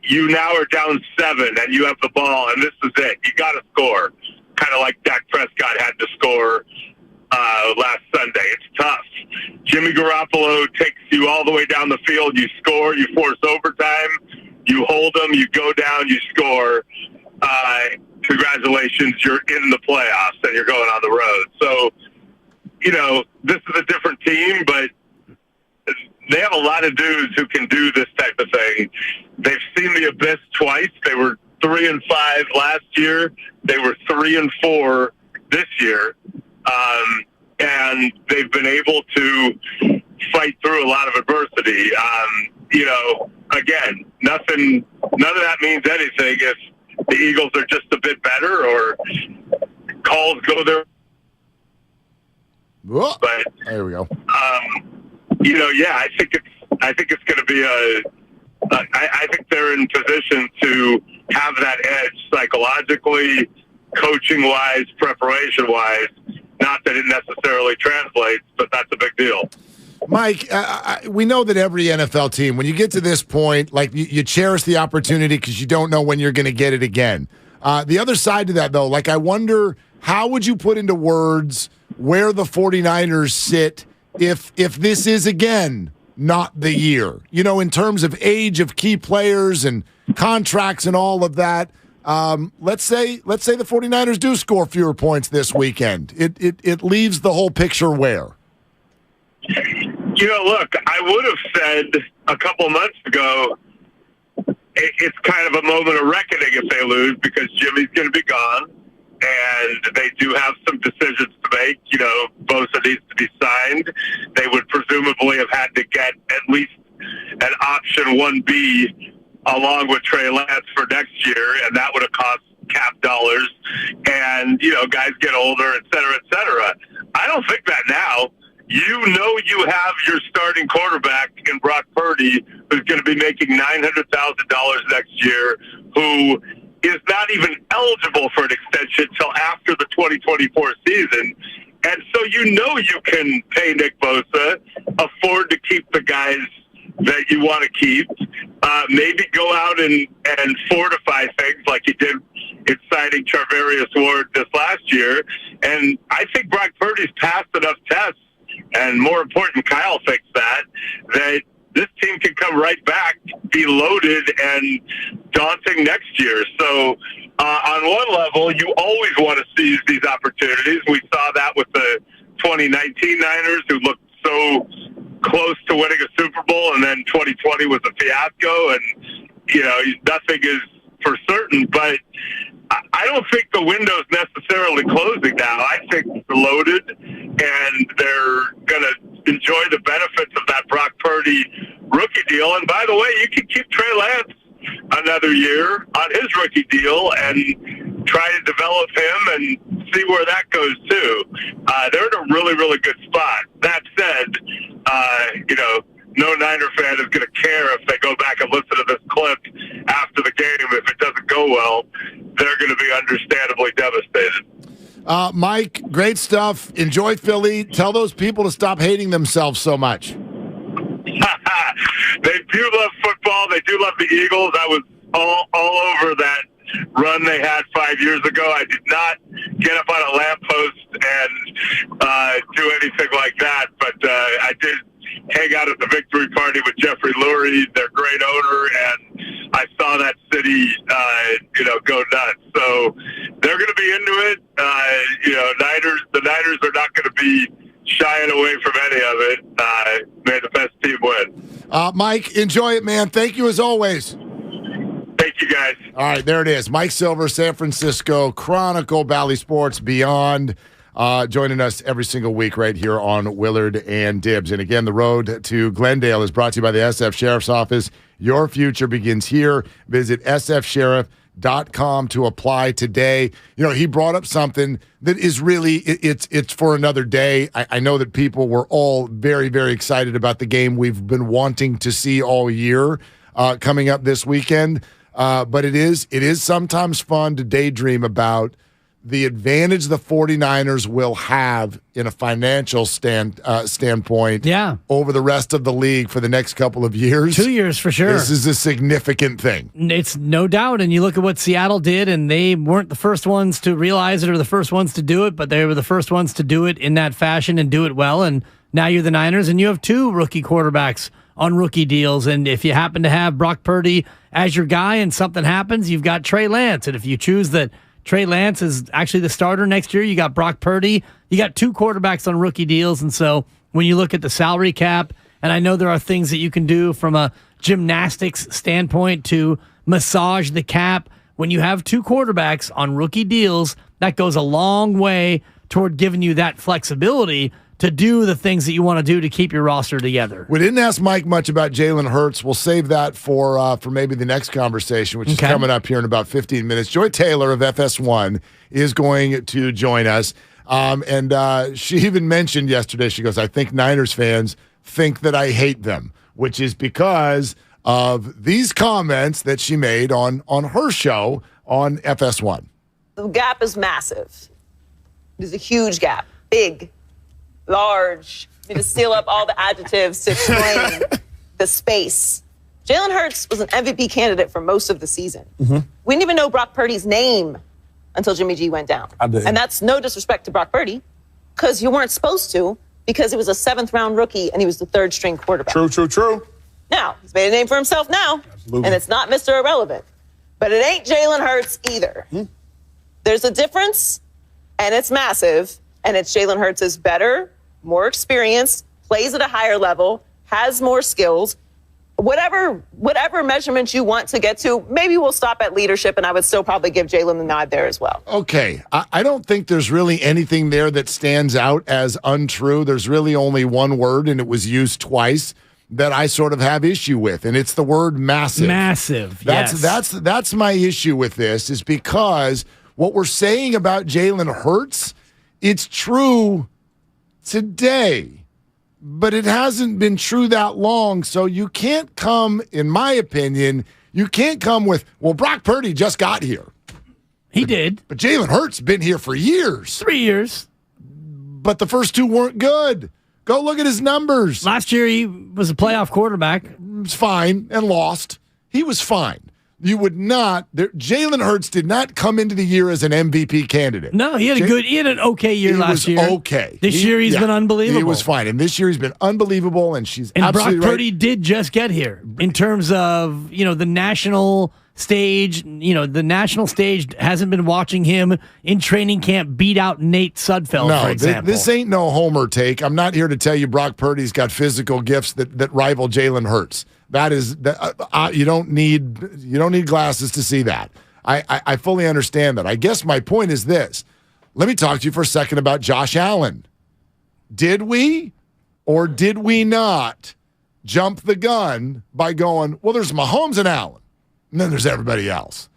You now are down 7, and you have the ball, and this is it. You got to score, kind of like Dak Prescott had to score last Sunday. It's tough. Jimmy Garoppolo takes you all the way down the field. You score. You force overtime. You hold them. You go down. You score. Congratulations, you're in the playoffs, and you're going on the road. So, this is a different team, but they have a lot of dudes who can do this type of thing. They've seen the abyss twice. They were 3-5 last year. They were 3-4 this year. And they've been able to fight through a lot of adversity. Again, none of that means anything if the Eagles are just a bit better or calls go their. But there we go. I think it's going to be I think they're in position to have that edge psychologically, coaching-wise, preparation-wise. Not that it necessarily translates, but that's a big deal. Mike, we know that every NFL team, when you get to this point, like you cherish the opportunity because you don't know when you're going to get it again. The other side to that, though, like I wonder, how would you put into words where the 49ers sit if this is, again, not the year? In terms of age of key players and contracts and all of that. Let's say the 49ers do score fewer points this weekend. It leaves the whole picture where? Look, I would have said a couple months ago, it's kind of a moment of reckoning if they lose because Jimmy's going to be gone, and they do have some decisions to make. Bosa needs to be signed. They would presumably have had to get at least an option 1B along with Trey Lance for next year, and that would have cost cap dollars. And, guys get older, et cetera, et cetera. I don't think that now. You have your starting quarterback in Brock Purdy, who's going to be making $900,000 next year, who is not even eligible for an extension until after the 2024 season. And so you can pay Nick Bosa, afford to keep the guys that you want to keep, maybe go out and fortify things like you did in signing Charvarius Ward this last year. And I think Brock Purdy's passed enough tests, and more important, Kyle thinks that this team can come right back, be loaded and daunting next year. So on one level, you always want to seize these opportunities. We saw that with the 2019 Niners, who looked so close to winning a Super Bowl, and then 2020 was a fiasco, and nothing is for certain. But I don't think the window's necessarily closing now. I think they're loaded, and they're going to enjoy the benefits of that Brock Purdy rookie deal. And by the way, you can keep Trey Lance another year on his rookie deal and try to develop him and see where that goes too. They're in a really, really good spot. That said, no Niner fan is going to care if they go back and listen to this clip after the game. If it doesn't go well, they're going to be understandably devastated. Mike, great stuff. Enjoy Philly. Tell those people to stop hating themselves so much. They do love football. They do love the Eagles. I was all over that run they had 5 years ago. I did not get up on a lamppost and do anything like that, but I did hang out at the victory party with Jeffrey Lurie, their great owner, and I saw that city, go nuts. So they're going to be into it. The Niners are not going to be shying away from any of it. May the best team win. Mike, enjoy it, man. Thank you as always. Thank you, guys. All right, there it is. Mike Silver, San Francisco Chronicle, Valley Sports Beyond, joining us every single week right here on Willard and Dibs. And again, the road to Glendale is brought to you by the SF Sheriff's Office. Your future begins here. Visit sfsheriff.com to apply today. He brought up something that is really, it's for another day. I know that people were all very, very excited about the game we've been wanting to see all year coming up this weekend. But it is sometimes fun to daydream about the advantage the 49ers will have in a financial standpoint over the rest of the league for the next couple of years. 2 years for sure. This is a significant thing. It's no doubt. And you look at what Seattle did, and they weren't the first ones to realize it or the first ones to do it, but they were the first ones to do it in that fashion and do it well. And now you're the Niners, and you have two rookie quarterbacks on rookie deals. And if you happen to have Brock Purdy as your guy and something happens, you've got Trey Lance. And if you choose that Trey Lance is actually the starter next year, you got Brock Purdy. You got two quarterbacks on rookie deals. And so when you look at the salary cap, and I know there are things that you can do from a gymnastics standpoint to massage the cap, when you have two quarterbacks on rookie deals, that goes a long way toward giving you that flexibility to do the things that you want to do to keep your roster together. We didn't ask Mike much about Jalen Hurts. We'll save that for maybe the next conversation, which is coming up here in about 15 minutes. Joy Taylor of FS1 is going to join us. And she even mentioned yesterday, she goes, I think Niners fans think that I hate them, which is because of these comments that she made on her show on FS1. The gap is massive. There's a huge gap. Big, large. You just steal up all the adjectives to explain the space. Jalen Hurts was an MVP candidate for most of the season. Mm-hmm. We didn't even know Brock Purdy's name until Jimmy G went down. I did. And that's no disrespect to Brock Purdy, because you weren't supposed to, because he was a 7th-round rookie and he was the 3rd-string quarterback. True. Now, he's made a name for himself now, Absolutely. and it's not Mr. Irrelevant. But it ain't Jalen Hurts either. There's a difference, and it's massive, and it's Jalen Hurts is better, more experienced, plays at a higher level, has more skills. Whatever measurement you want to get to, maybe we'll stop at leadership, and I would still probably give Jalen the nod there as well. Okay. I don't think there's really anything there that stands out as untrue. There's really only one word, and it was used twice, that I sort of have issue with, and it's the word massive. Massive, That's my issue with this, is because what we're saying about Jalen Hurts, it's true today, but it hasn't been true that long, so you can't come, in my opinion, you can't come with, well, Brock Purdy just got here. He did. But Jalen Hurts been here for years. 3 years. But the first 2 weren't good. Go look at his numbers. Last year, he was a playoff quarterback. He was fine and lost. He was fine. You would not. Jalen Hurts did not come into the year as an MVP candidate. No, he had an okay year last year. Okay. This year he's been unbelievable. He was fine. And this year he's been unbelievable, and she's and absolutely Brock Purdy did just get here in terms of, the national stage. The national stage hasn't been watching him in training camp beat out Nate Sudfeld, for example. This ain't no homer take. I'm not here to tell you Brock Purdy's got physical gifts that rival Jalen Hurts. You don't need glasses to see that. I fully understand that. I guess my point is this. Let me talk to you for a second about Josh Allen. Did we or did we not jump the gun by going, well, there's Mahomes and Allen, and then there's everybody else?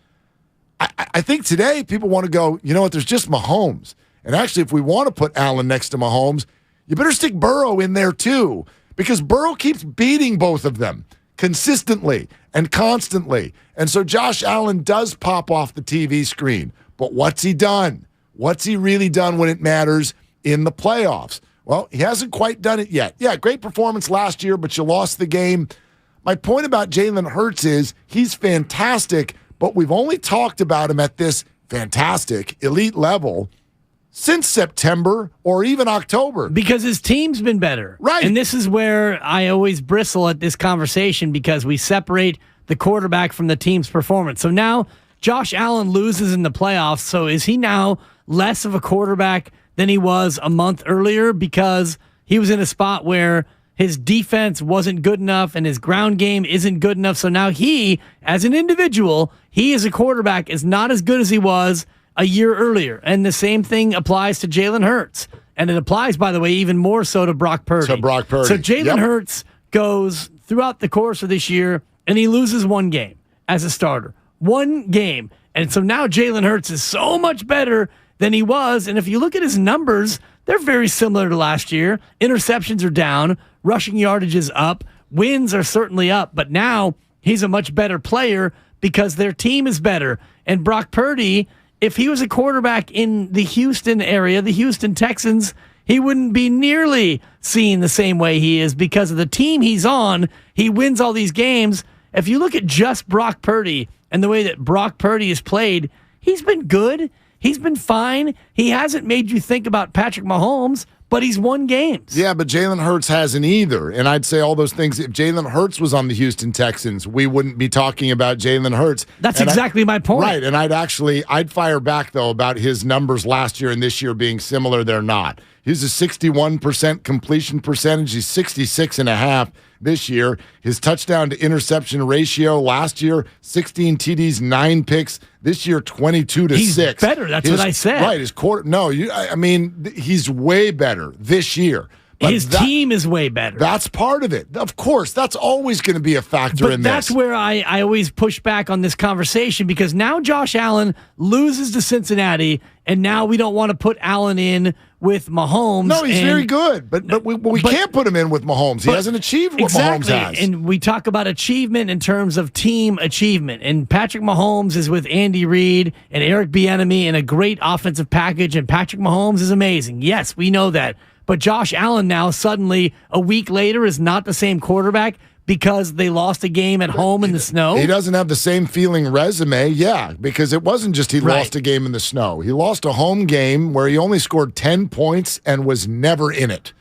I think today people want to go, you know what, there's just Mahomes. And actually, if we want to put Allen next to Mahomes, you better stick Burrow in there too, because Burrow keeps beating both of them consistently and constantly. And so Josh Allen does pop off the TV screen. But what's he done? What's he really done when it matters in the playoffs? Well, he hasn't quite done it yet. Yeah, great performance last year, but you lost the game. My point about Jalen Hurts is he's fantastic, but we've only talked about him at this fantastic elite level since September or even October. Because his team's been better. Right. And this is where I always bristle at this conversation, because we separate the quarterback from the team's performance. So now Josh Allen loses in the playoffs. So is he now less of a quarterback than he was a month earlier because he was in a spot where his defense wasn't good enough and his ground game isn't good enough? So now he, as an individual, he as a quarterback is not as good as he was a year earlier. And the same thing applies to Jalen Hurts. And it applies, by the way, even more so to Brock Purdy. So Jalen Hurts goes throughout the course of this year and he loses one game as a starter. One game. And so now Jalen Hurts is so much better than he was. And if you look at his numbers, they're very similar to last year. Interceptions are down. Rushing yardage is up. Wins are certainly up. But now he's a much better player because their team is better. And Brock Purdy, if he was a quarterback in the Houston area, the Houston Texans, he wouldn't be nearly seen the same way he is because of the team he's on. He wins all these games. If you look at just Brock Purdy and the way that Brock Purdy has played, he's been good. He's been fine. He hasn't made you think about Patrick Mahomes, but he's won games. Yeah, but Jalen Hurts hasn't either. And I'd say all those things. If Jalen Hurts was on the Houston Texans, we wouldn't be talking about Jalen Hurts. That's exactly my point. Right. And I'd fire back, though, about his numbers last year and this year being similar. They're not. He's a 61% completion percentage. He's 66.5% this year. His touchdown to interception ratio last year, 16 TDs, 9 picks. This year, 22 to 6. He's better. That's what I said. Right. His quarter. No, he's way better this year. But his team is way better. That's part of it. Of course, that's always going to be a factor in this. That's where I always push back on this conversation, because now Josh Allen loses to Cincinnati, and now we don't want to put Allen in with Mahomes. No, he's very good, but we can't put him in with Mahomes. He hasn't achieved what Mahomes has. And we talk about achievement in terms of team achievement. And Patrick Mahomes is with Andy Reid and Eric Bieniemy in a great offensive package, and Patrick Mahomes is amazing. Yes, we know that. But Josh Allen now suddenly a week later is not the same quarterback because they lost a game at home in the snow. He doesn't have the same feeling resume, because it wasn't just he lost a game in the snow. He lost a home game where he only scored 10 points and was never in it,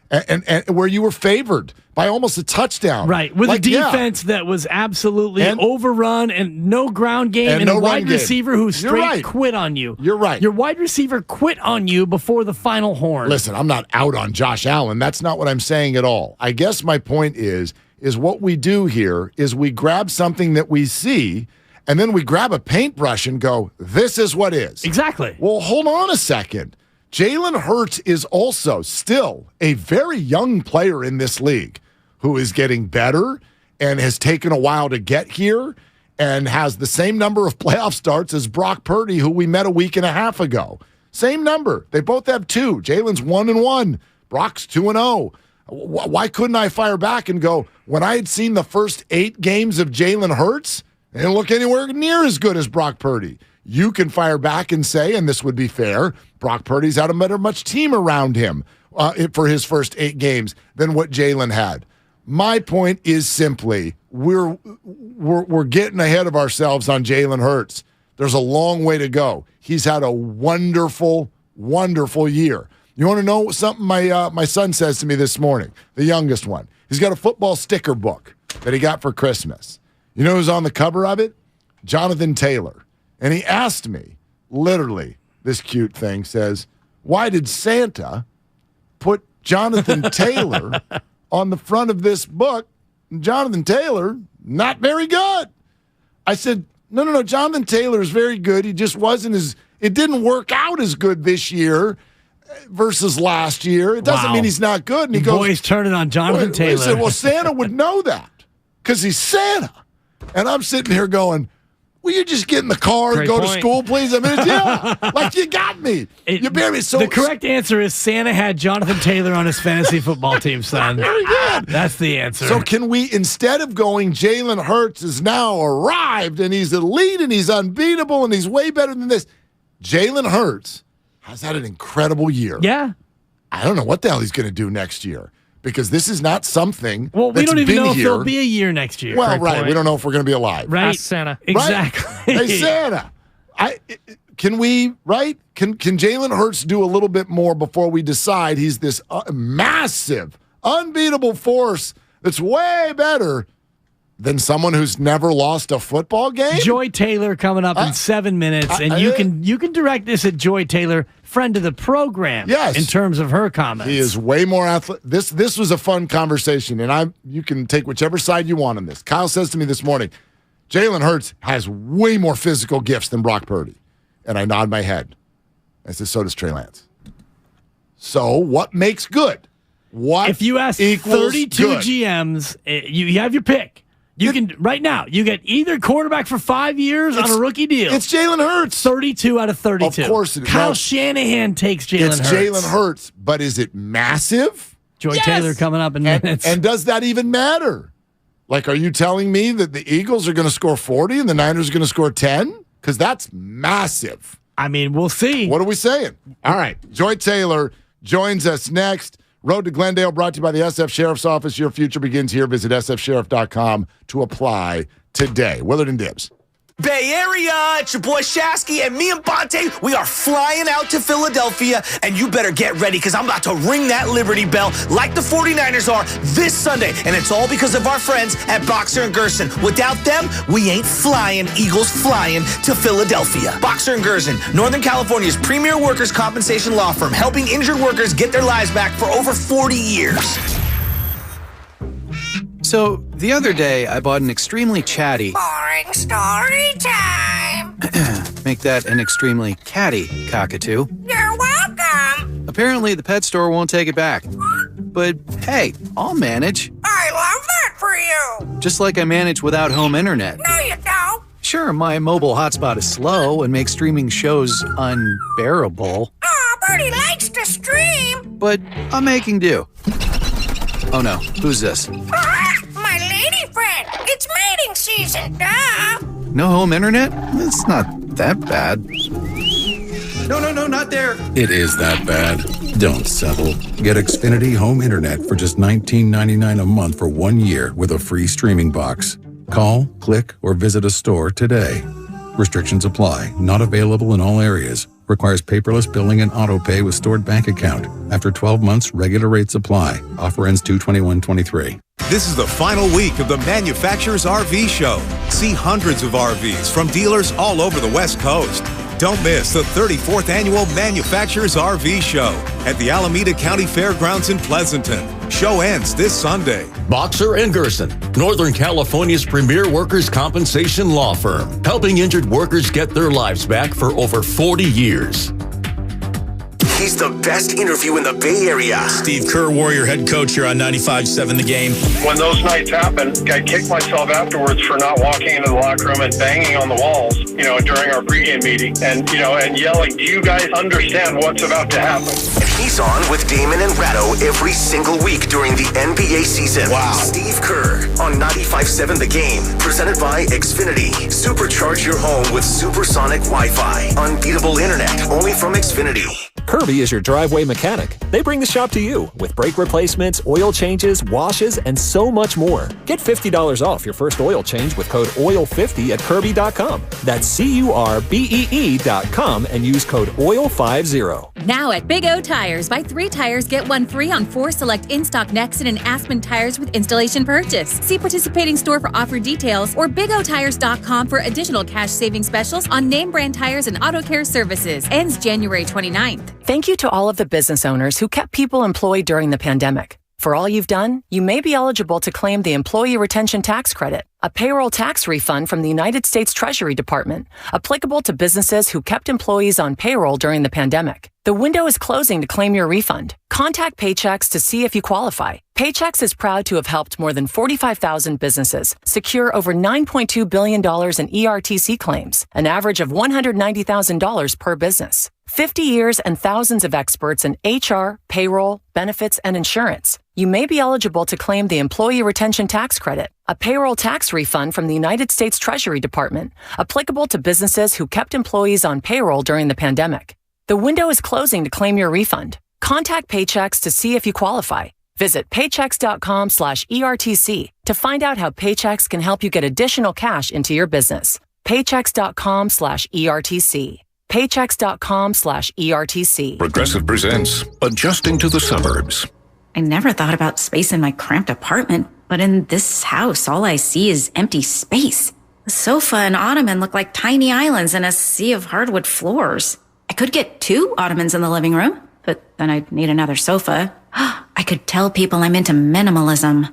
and where you were favored by almost a touchdown. Right, with a defense that was absolutely overrun and no ground game and no a wide run receiver game. who straight quit on you. You're right. Your wide receiver quit on you before the final horn. Listen, I'm not out on Josh Allen. That's not what I'm saying at all. I guess my point is what we do here is we grab something that we see, and then we grab a paintbrush and go, this is what is. Exactly. Well, hold on a second. Jalen Hurts is also still a very young player in this league who is getting better and has taken a while to get here and has the same number of playoff starts as Brock Purdy, who we met a week and a half ago. Same number. They both have 2. Jalen's 1-1. Brock's 2-0. Why couldn't I fire back and go, when I had seen the first 8 games of Jalen Hurts, they didn't look anywhere near as good as Brock Purdy. You can fire back and say, and this would be fair, Brock Purdy's had a much team around him for his first 8 games than what Jalen had. My point is simply, we're getting ahead of ourselves on Jalen Hurts. There's a long way to go. He's had a wonderful, wonderful year. You want to know something my son says to me this morning, the youngest one? He's got a football sticker book that he got for Christmas. You know who's on the cover of it? Jonathan Taylor. And he asked me, literally, this cute thing says, why did Santa put Jonathan Taylor on the front of this book? And Jonathan Taylor, not very good. I said, no, Jonathan Taylor is very good. He just it didn't work out as good this year versus last year. It doesn't mean he's not good. And he goes, boys turning on Jonathan Taylor. He said, well, Santa would know that because he's Santa. And I'm sitting here going, will you just get in the car and go to school, please? I mean, like you got me. You bear me. So the correct answer is Santa had Jonathan Taylor on his fantasy football team, son. Very good. That's the answer. So can we, instead of going, Jalen Hurts has now arrived and he's elite and he's unbeatable and he's way better than this, Jalen Hurts has had an incredible year. Yeah. I don't know what the hell he's going to do next year. Because this is not something. Well, we don't even know if here. there'll be a year next year. Well, right. We don't know if we're going to be alive. Right. Ask Santa. Exactly. Right? Hey, Santa. Can Jalen Hurts do a little bit more before we decide he's this massive, unbeatable force that's way better than someone who's never lost a football game? Joy Taylor coming up in 7 minutes, and you can direct this at Joy Taylor, friend of the program. Yes, in terms of her comments, he is way more athletic. This was a fun conversation, and you can take whichever side you want on this. Kyle says to me this morning, Jalen Hurts has way more physical gifts than Brock Purdy, and I nod my head. I said, so does Trey Lance. So what makes good? What if you ask 32 good? GMs, you have your pick. You can right now. You get either quarterback for 5 years on a rookie deal. It's Jalen Hurts. 32 out of 32. Of course it is. Kyle Shanahan takes Jalen Hurts. It's Jalen Hurts, but is it massive? Joy Taylor coming up in minutes. And does that even matter? Like, are you telling me that the Eagles are going to score 40 and the Niners are going to score 10? Because that's massive. I mean, we'll see. What are we saying? All right. Joy Taylor joins us next. Road to Glendale brought to you by the SF Sheriff's Office. Your future begins here. Visit sfsheriff.com to apply today. Willard and Dibbs. Bay Area, it's your boy Shasky, and me and Bonte, we are flying out to Philadelphia, and you better get ready, because I'm about to ring that Liberty Bell like the 49ers are this Sunday, and it's all because of our friends at Boxer & Gerson. Without them, we ain't flying, Eagles flying to Philadelphia. Boxer & Gerson, Northern California's premier workers' compensation law firm, helping injured workers get their lives back for over 40 years. So, the other day, I bought an extremely chatty... Boring story time! Make that an extremely catty cockatoo. You're welcome! Apparently, the pet store won't take it back. But hey, I'll manage. I love that for you. Just like I manage without home internet. No, you don't. Sure, my mobile hotspot is slow and makes streaming shows unbearable. Aw, Bertie likes to stream. But I'm making do. Oh no, who's this? My lady friend. It's mating season, duh. No home internet? It's not that bad. No, not there. It is that bad. Don't settle. Get Xfinity Home Internet for just $19.99 a month for 1 year with a free streaming box. Call, click, or visit a store today. Restrictions apply. Not available in all areas. Requires paperless billing and auto pay with stored bank account. After 12 months, regular rates apply. Offer ends 2/21/23. This is the final week of the Manufacturers RV Show. See hundreds of RVs from dealers all over the West Coast. Don't miss the 34th Annual Manufacturers RV Show at the Alameda County Fairgrounds in Pleasanton. Show ends this Sunday. Boxer & Gerson, Northern California's premier workers' compensation law firm, helping injured workers get their lives back for over 40 years. He's the best interview in the Bay Area. Steve Kerr, Warrior head coach here on 95.7 The Game. When those nights happen, I kick myself afterwards for not walking into the locker room and banging on the walls, during our pregame meeting and yelling, do you guys understand what's about to happen? He's on with Damon and Ratto every single week during the NBA season. Wow. Steve Kerr on 95.7 The Game. Presented by Xfinity. Supercharge your home with supersonic Wi-Fi. Unbeatable internet only from Xfinity. Kirby is your driveway mechanic. They bring the shop to you with brake replacements, oil changes, washes, and so much more. Get $50 off your first oil change with code OIL50 at Kirby.com. That's CURBEE.com and use code OIL50. Now at Big O Tires, buy 3 tires, get 1 free on 4 select in-stock Nexon and Aspen tires with installation purchase. See participating store for offer details or BigOTires.com for additional cash saving specials on name brand tires and auto care services. Ends January 29th. Thank you to all of the business owners who kept people employed during the pandemic. For all you've done, you may be eligible to claim the Employee Retention Tax Credit, a payroll tax refund from the United States Treasury Department, applicable to businesses who kept employees on payroll during the pandemic. The window is closing to claim your refund. Contact Paychex to see if you qualify. Paychex is proud to have helped more than 45,000 businesses secure over $9.2 billion in ERTC claims, an average of $190,000 per business. 50 years and thousands of experts in HR, payroll, benefits, and insurance. You may be eligible to claim the Employee Retention Tax Credit, a payroll tax refund from the United States Treasury Department, applicable to businesses who kept employees on payroll during the pandemic. The window is closing to claim your refund. Contact Paychex to see if you qualify. Visit paychex.com/ERTC to find out how Paychex can help you get additional cash into your business. Paychex.com/ERTC. Paychex.com/ERTC. Progressive presents Adjusting to the Suburbs. I never thought about space in my cramped apartment, but in this house, all I see is empty space. The sofa and ottoman look like tiny islands in a sea of hardwood floors. I could get 2 ottomans in the living room, but then I'd need another sofa. I could tell people I'm into minimalism.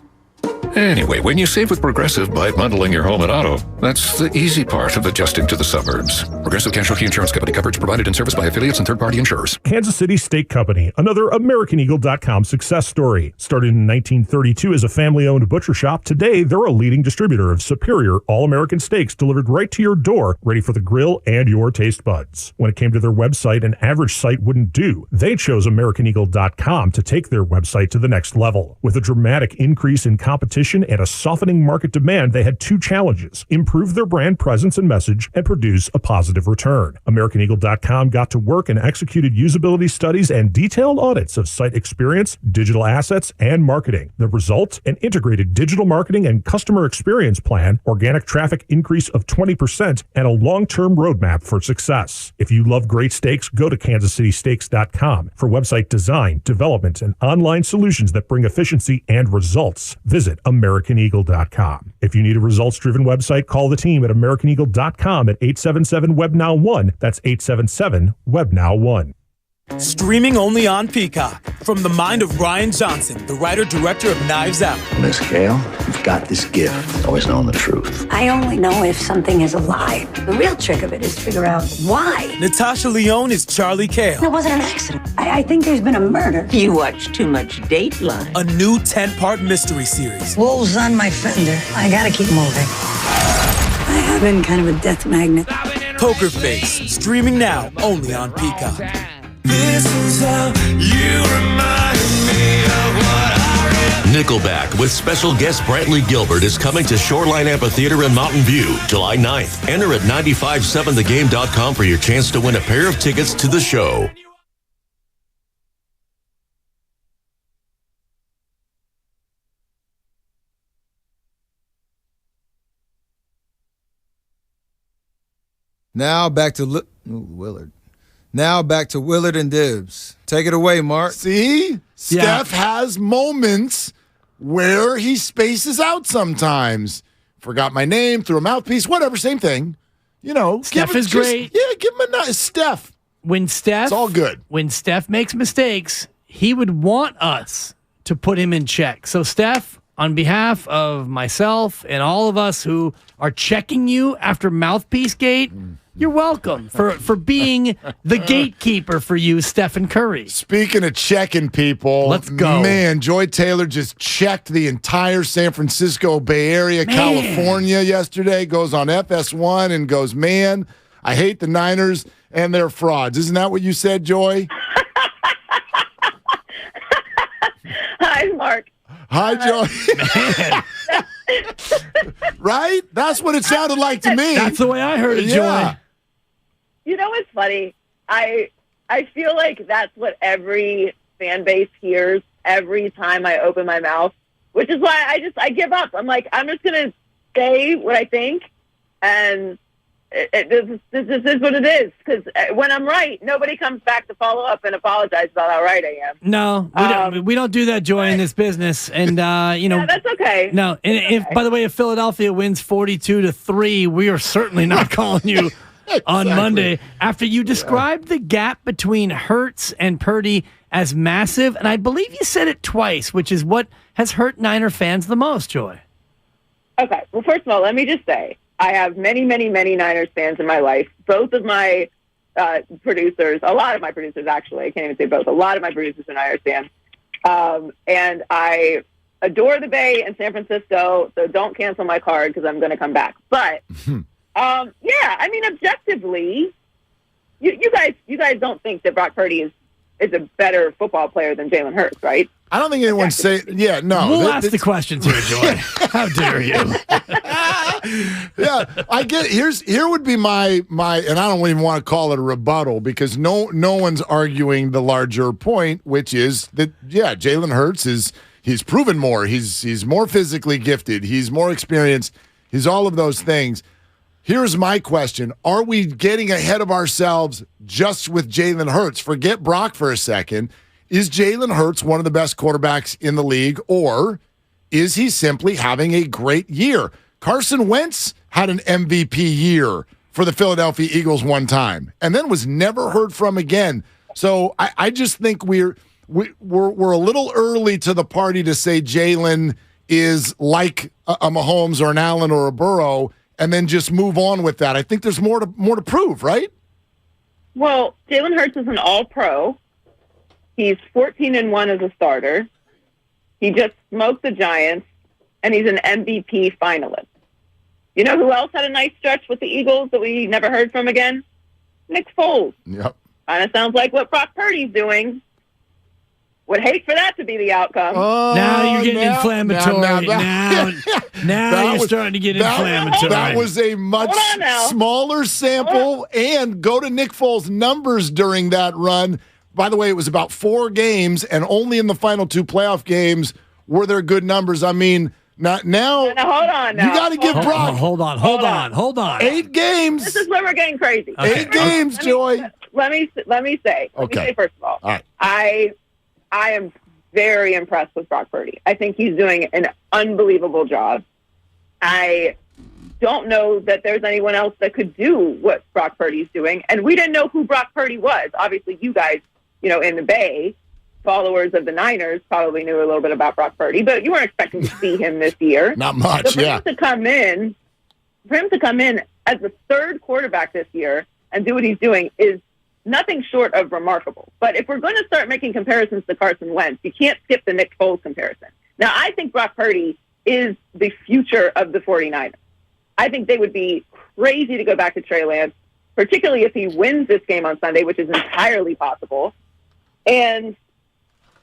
Anyway, when you save with Progressive by bundling your home and auto, that's the easy part of adjusting to the suburbs. Progressive Casualty Insurance Company. Coverage provided in service by affiliates and third-party insurers. Kansas City Steak Company, another AmericanEagle.com success story. Started in 1932 as a family-owned butcher shop, today they're a leading distributor of superior all-American steaks delivered right to your door, ready for the grill and your taste buds. When it came to their website, an average site wouldn't do. They chose AmericanEagle.com to take their website to the next level. With a dramatic increase in competition and a softening market demand, they had 2 challenges: improve their brand presence and message and produce a positive return. AmericanEagle.com got to work and executed usability studies and detailed audits of site experience, digital assets, and marketing. The result? An integrated digital marketing and customer experience plan, organic traffic increase of 20%, and a long-term roadmap for success. If you love great steaks, go to KansasCitySteaks.com for website design, development, and online solutions that bring efficiency and results. Visit AmericanEagle.com. If you need a results-driven website, call the team at AmericanEagle.com at 877-WebNow1. That's 877-WebNow1. Streaming only on Peacock. From the mind of Ryan Johnson, the writer-director of Knives Out. Miss Gale, you've got this gift. Always knowing the truth. I only know if something is a lie. The real trick of it is to figure out why. Natasha Lyonne is Charlie Cale. It wasn't an accident. I think there's been a murder. You watch too much Dateline. A new 10-part mystery series. Wolves on my fender. I gotta keep moving. I have been kind of a death magnet. Poker Face, streaming now only on Peacock. This is how you remind me of what I read. Nickelback with special guest Brantley Gilbert is coming to Shoreline Amphitheater in Mountain View, July 9th. Enter at 957thegame.com for your chance to win a pair of tickets to the show. Now back to Willard. Now back to Willard and Dibbs. Take it away, Mark. See? Steph has moments where he spaces out sometimes. Forgot my name, threw a mouthpiece, whatever, same thing. You know, Steph is great. Yeah, give him a nice Steph. It's all good. When Steph makes mistakes, he would want us to put him in check. So, Steph, on behalf of myself and all of us who are checking you after Mouthpiece Gate, you're welcome for being the gatekeeper for you, Stephen Curry. Speaking of checking people, let's go. Man, Joy Taylor just checked the entire San Francisco Bay Area, California yesterday, goes on FS1 and goes, man, I hate the Niners and their frauds. Isn't that what you said, Joy? Hi, Mark. Hi, Joy. Right? That's what it sounded like to me. That's the way I heard it, Joy. You know what's funny? I feel like that's what every fan base hears every time I open my mouth, which is why I give up. I'm like, I'm just going to say what I think, and this is what it is. Because when I'm right, nobody comes back to follow up and apologize about how right I am. No, we don't do that, Joy, in this business. And, that's okay. No, and if, by the way, if Philadelphia wins 42-3, we are certainly not calling you on Monday. After you described the gap between Hurts and Purdy as massive, and I believe you said it twice, which is what has hurt Niner fans the most, Joy. Okay. Well, first of all, let me just say, I have many, many, many Niners fans in my life. Both of my producers, a lot of my producers, actually, I can't even say both, a lot of my producers are Niners fans. And I adore the Bay and San Francisco, so don't cancel my card because I'm going to come back. But, I mean, objectively, you guys don't think that Brock Purdy is a better football player than Jalen Hurts, right? I don't think anyone say, no. We'll ask the questions here, Joy. How dare you? Yeah, I get here would be my and I don't even want to call it a rebuttal because no one's arguing the larger point, which is that Jalen Hurts he's proven more. He's more physically gifted, he's more experienced, he's all of those things. Here's my question. Are we getting ahead of ourselves just with Jalen Hurts? Forget Brock for a second. Is Jalen Hurts one of the best quarterbacks in the league, or is he simply having a great year? Carson Wentz had an MVP year for the Philadelphia Eagles one time and then was never heard from again. So I just think we're a little early to the party to say Jalen is like a Mahomes or an Allen or a Burrow and then just move on with that. I think there's more to prove, right? Well, Jalen Hurts is an all-pro. He's 14-1 as a starter. He just smoked the Giants, and he's an MVP finalist. You know who else had a nice stretch with the Eagles that we never heard from again? Nick Foles. Yep. Kind of sounds like what Brock Purdy's doing. Would hate for that to be the outcome. Now you're getting inflammatory. Now you're starting to get inflammatory. That was a much smaller sample, and go to Nick Foles' numbers during that run. By the way, it was about 4 games, and only in the final 2 playoff games were there good numbers. I mean, now hold on. You got to give Brock. Hold on. 8 games. This is where we're getting crazy. Okay. 8 games, Joy. Let me say first of all, I am very impressed with Brock Purdy. I think he's doing an unbelievable job. I don't know that there's anyone else that could do what Brock Purdy's doing, and we didn't know who Brock Purdy was. Obviously, you guys in the Bay, followers of the Niners probably knew a little bit about Brock Purdy, but you weren't expecting to see him this year. Not much, so for him to come in as the third quarterback this year and do what he's doing is nothing short of remarkable. But if we're going to start making comparisons to Carson Wentz, you can't skip the Nick Foles comparison. Now, I think Brock Purdy is the future of the 49ers. I think they would be crazy to go back to Trey Lance, particularly if he wins this game on Sunday, which is entirely possible. And,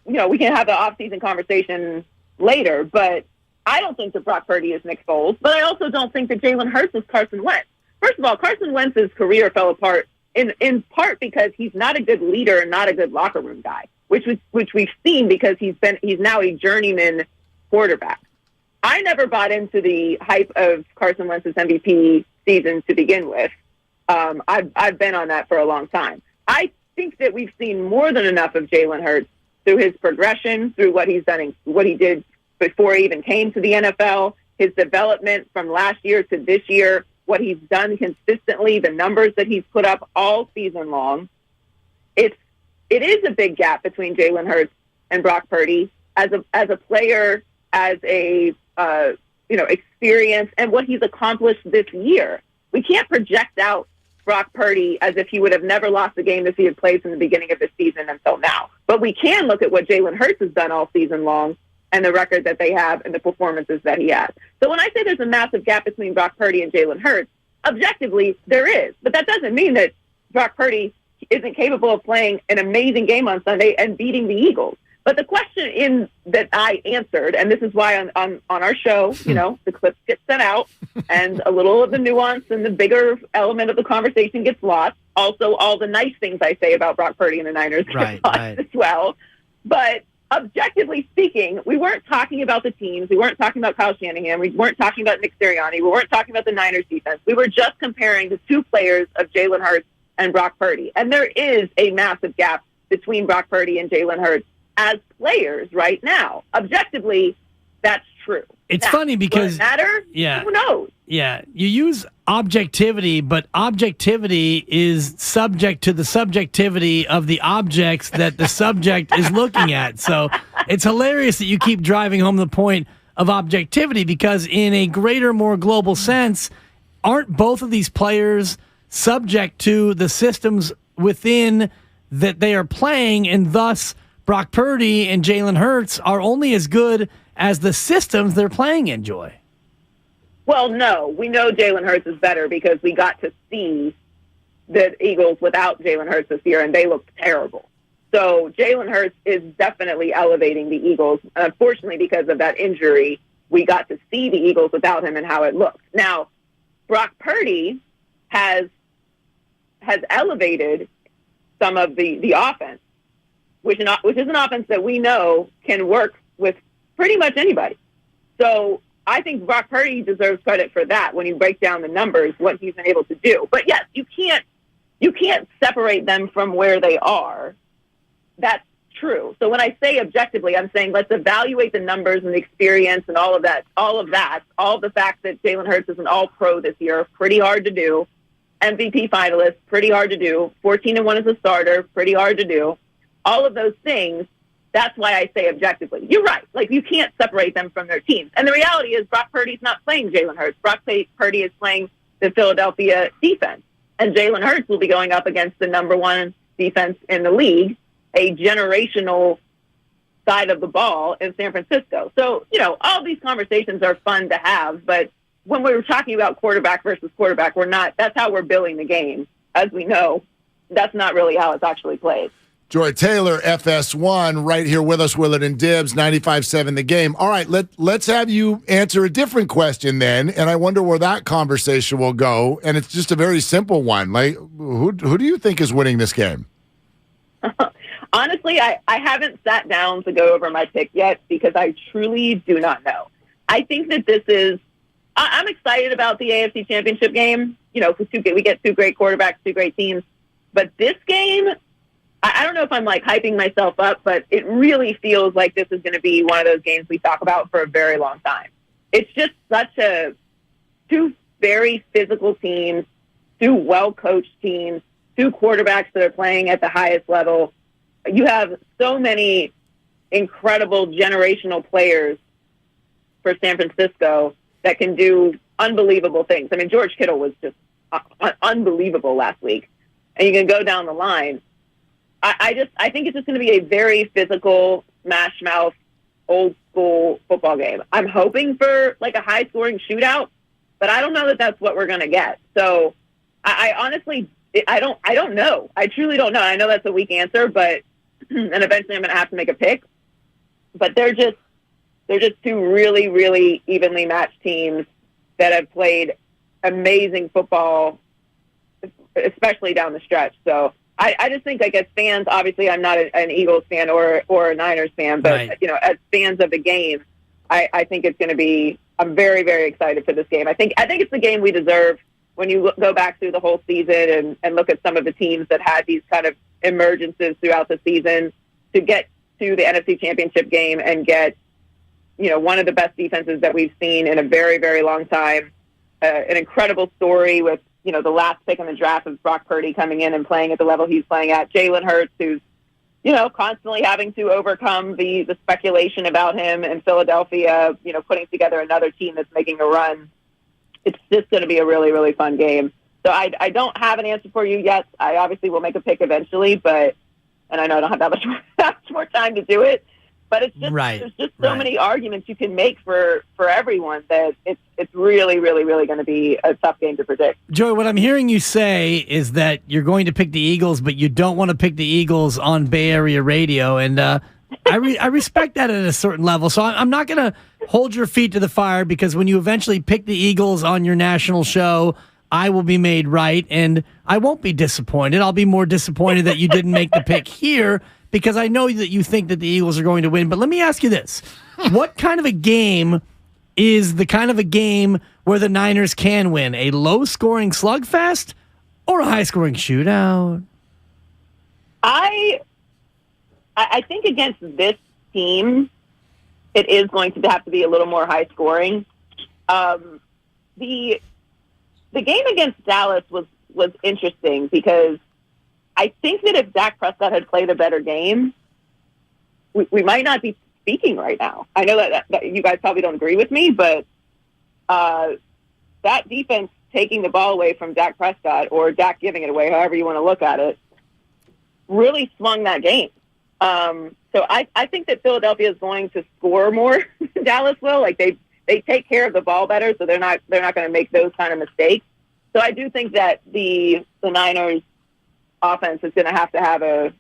we can have the offseason conversation later, but I don't think that Brock Purdy is Nick Foles, but I also don't think that Jalen Hurts is Carson Wentz. First of all, Carson Wentz's career fell apart in part because he's not a good leader and not a good locker room guy, which we've seen because he's now a journeyman quarterback. I never bought into the hype of Carson Wentz's MVP season to begin with. I've been on that for a long time. I think that we've seen more than enough of Jalen Hurts through his progression, through what he's done, what he did before he even came to the NFL, his development from last year to this year, what he's done consistently, the numbers that he's put up all season long. It is a big gap between Jalen Hurts and Brock Purdy as a player, as a experience, and what he's accomplished this year. We can't project out Brock Purdy as if he would have never lost a game if he had played from the beginning of the season until now. But we can look at what Jalen Hurts has done all season long and the record that they have and the performances that he has. So when I say there's a massive gap between Brock Purdy and Jalen Hurts, objectively there is. But that doesn't mean that Brock Purdy isn't capable of playing an amazing game on Sunday and beating the Eagles. But the question that I answered, and this is why on our show, the clips get sent out and a little of the nuance and the bigger element of the conversation gets lost. Also, all the nice things I say about Brock Purdy and the Niners get lost as well. But objectively speaking, we weren't talking about the teams. We weren't talking about Kyle Shanahan. We weren't talking about Nick Sirianni. We weren't talking about the Niners defense. We were just comparing the two players of Jalen Hurts and Brock Purdy. And there is a massive gap between Brock Purdy and Jalen Hurts as players right now. Objectively, that's true. It's funny because does it matter? Yeah. Who knows? Yeah. You use objectivity, but objectivity is subject to the subjectivity of the objects that the subject is looking at. So it's hilarious that you keep driving home the point of objectivity because in a greater, more global sense, aren't both of these players subject to the systems within that they are playing, and thus Brock Purdy and Jalen Hurts are only as good as the systems they're playing in, Joy? Well, no. We know Jalen Hurts is better because we got to see the Eagles without Jalen Hurts this year, and they looked terrible. So Jalen Hurts is definitely elevating the Eagles. Unfortunately, because of that injury, we got to see the Eagles without him and how it looked. Now, Brock Purdy has elevated some of the offense, which is an offense that we know can work with pretty much anybody. So I think Brock Purdy deserves credit for that when you break down the numbers, what he's been able to do. But yes, you can't separate them from where they are. That's true. So when I say objectively, I'm saying let's evaluate the numbers and the experience and all of that, all the fact that Jalen Hurts is an all-pro this year, pretty hard to do. MVP finalist, pretty hard to do. 14-1 as a starter, pretty hard to do. All of those things, that's why I say objectively. You're right. Like, you can't separate them from their teams. And the reality is Brock Purdy's not playing Jalen Hurts. Brock Purdy is playing the Philadelphia defense. And Jalen Hurts will be going up against the number one defense in the league, a generational side of the ball in San Francisco. So, all these conversations are fun to have, but when we were talking about quarterback versus quarterback, that's how we're billing the game. As we know, that's not really how it's actually played. Joy Taylor, FS1, right here with us, Willard and Dibbs, 95.7 The Game. All right, let's have you answer a different question then, and I wonder where that conversation will go, and it's just a very simple one. Like, who do you think is winning this game? Honestly, I haven't sat down to go over my pick yet because I truly do not know. I think that this is – I'm excited about the AFC Championship game. We get two great quarterbacks, two great teams. But this game – I don't know if I'm hyping myself up, but it really feels like this is going to be one of those games we talk about for a very long time. It's just two very physical teams, two well-coached teams, two quarterbacks that are playing at the highest level. you have so many incredible generational players for San Francisco that can do unbelievable things. I mean, George Kittle was just unbelievable last week, and you can go down the line. I think it's just going to be a very physical, smash mouth, old school football game. I'm hoping for like a high scoring shootout, but I don't know that that's what we're going to get. So I honestly, I don't know. I truly don't know. I know that's a weak answer, but and eventually I'm going to have to make a pick. But they're just two really, really evenly matched teams that have played amazing football, especially down the stretch. So I just think, like, as fans, obviously I'm not an Eagles fan or a Niners fan, but right. As fans of the game, I think it's going to be. I'm very, very excited for this game. I think it's the game we deserve. When you go back through the whole season and look at some of the teams that had these kind of emergences throughout the season, to get to the NFC Championship game and get one of the best defenses that we've seen in a very, very long time, an incredible story with the last pick in the draft of Brock Purdy coming in and playing at the level he's playing at. Jalen Hurts, who's, constantly having to overcome the speculation about him in Philadelphia, putting together another team that's making a run. It's just going to be a really, really fun game. So I don't have an answer for you yet. I obviously will make a pick eventually, and I know I don't have that much more time to do it. But it's just there's just so many arguments you can make for everyone that it's really, really, really going to be a tough game to predict. Joey, what I'm hearing you say is that you're going to pick the Eagles, but you don't want to pick the Eagles on Bay Area radio, and I respect that at a certain level. So I'm not going to hold your feet to the fire, because when you eventually pick the Eagles on your national show, I will be made right, and I won't be disappointed. I'll be more disappointed that you didn't make the pick here, because I know that you think that the Eagles are going to win. But let me ask you this. What kind of a game is the kind of a game where the Niners can win? A low-scoring slugfest or a high-scoring shootout? I think against this team, it is going to have to be a little more high-scoring. The game against Dallas was interesting, because I think that if Dak Prescott had played a better game, we might not be speaking right now. I know that you guys probably don't agree with me, but that defense taking the ball away from Dak Prescott, or Dak giving it away, however you want to look at it, really swung that game. So I think that Philadelphia is going to score more than Dallas will. Like, they take care of the ball better, so they're not going to make those kind of mistakes. So I do think that the Niners offense is going to have a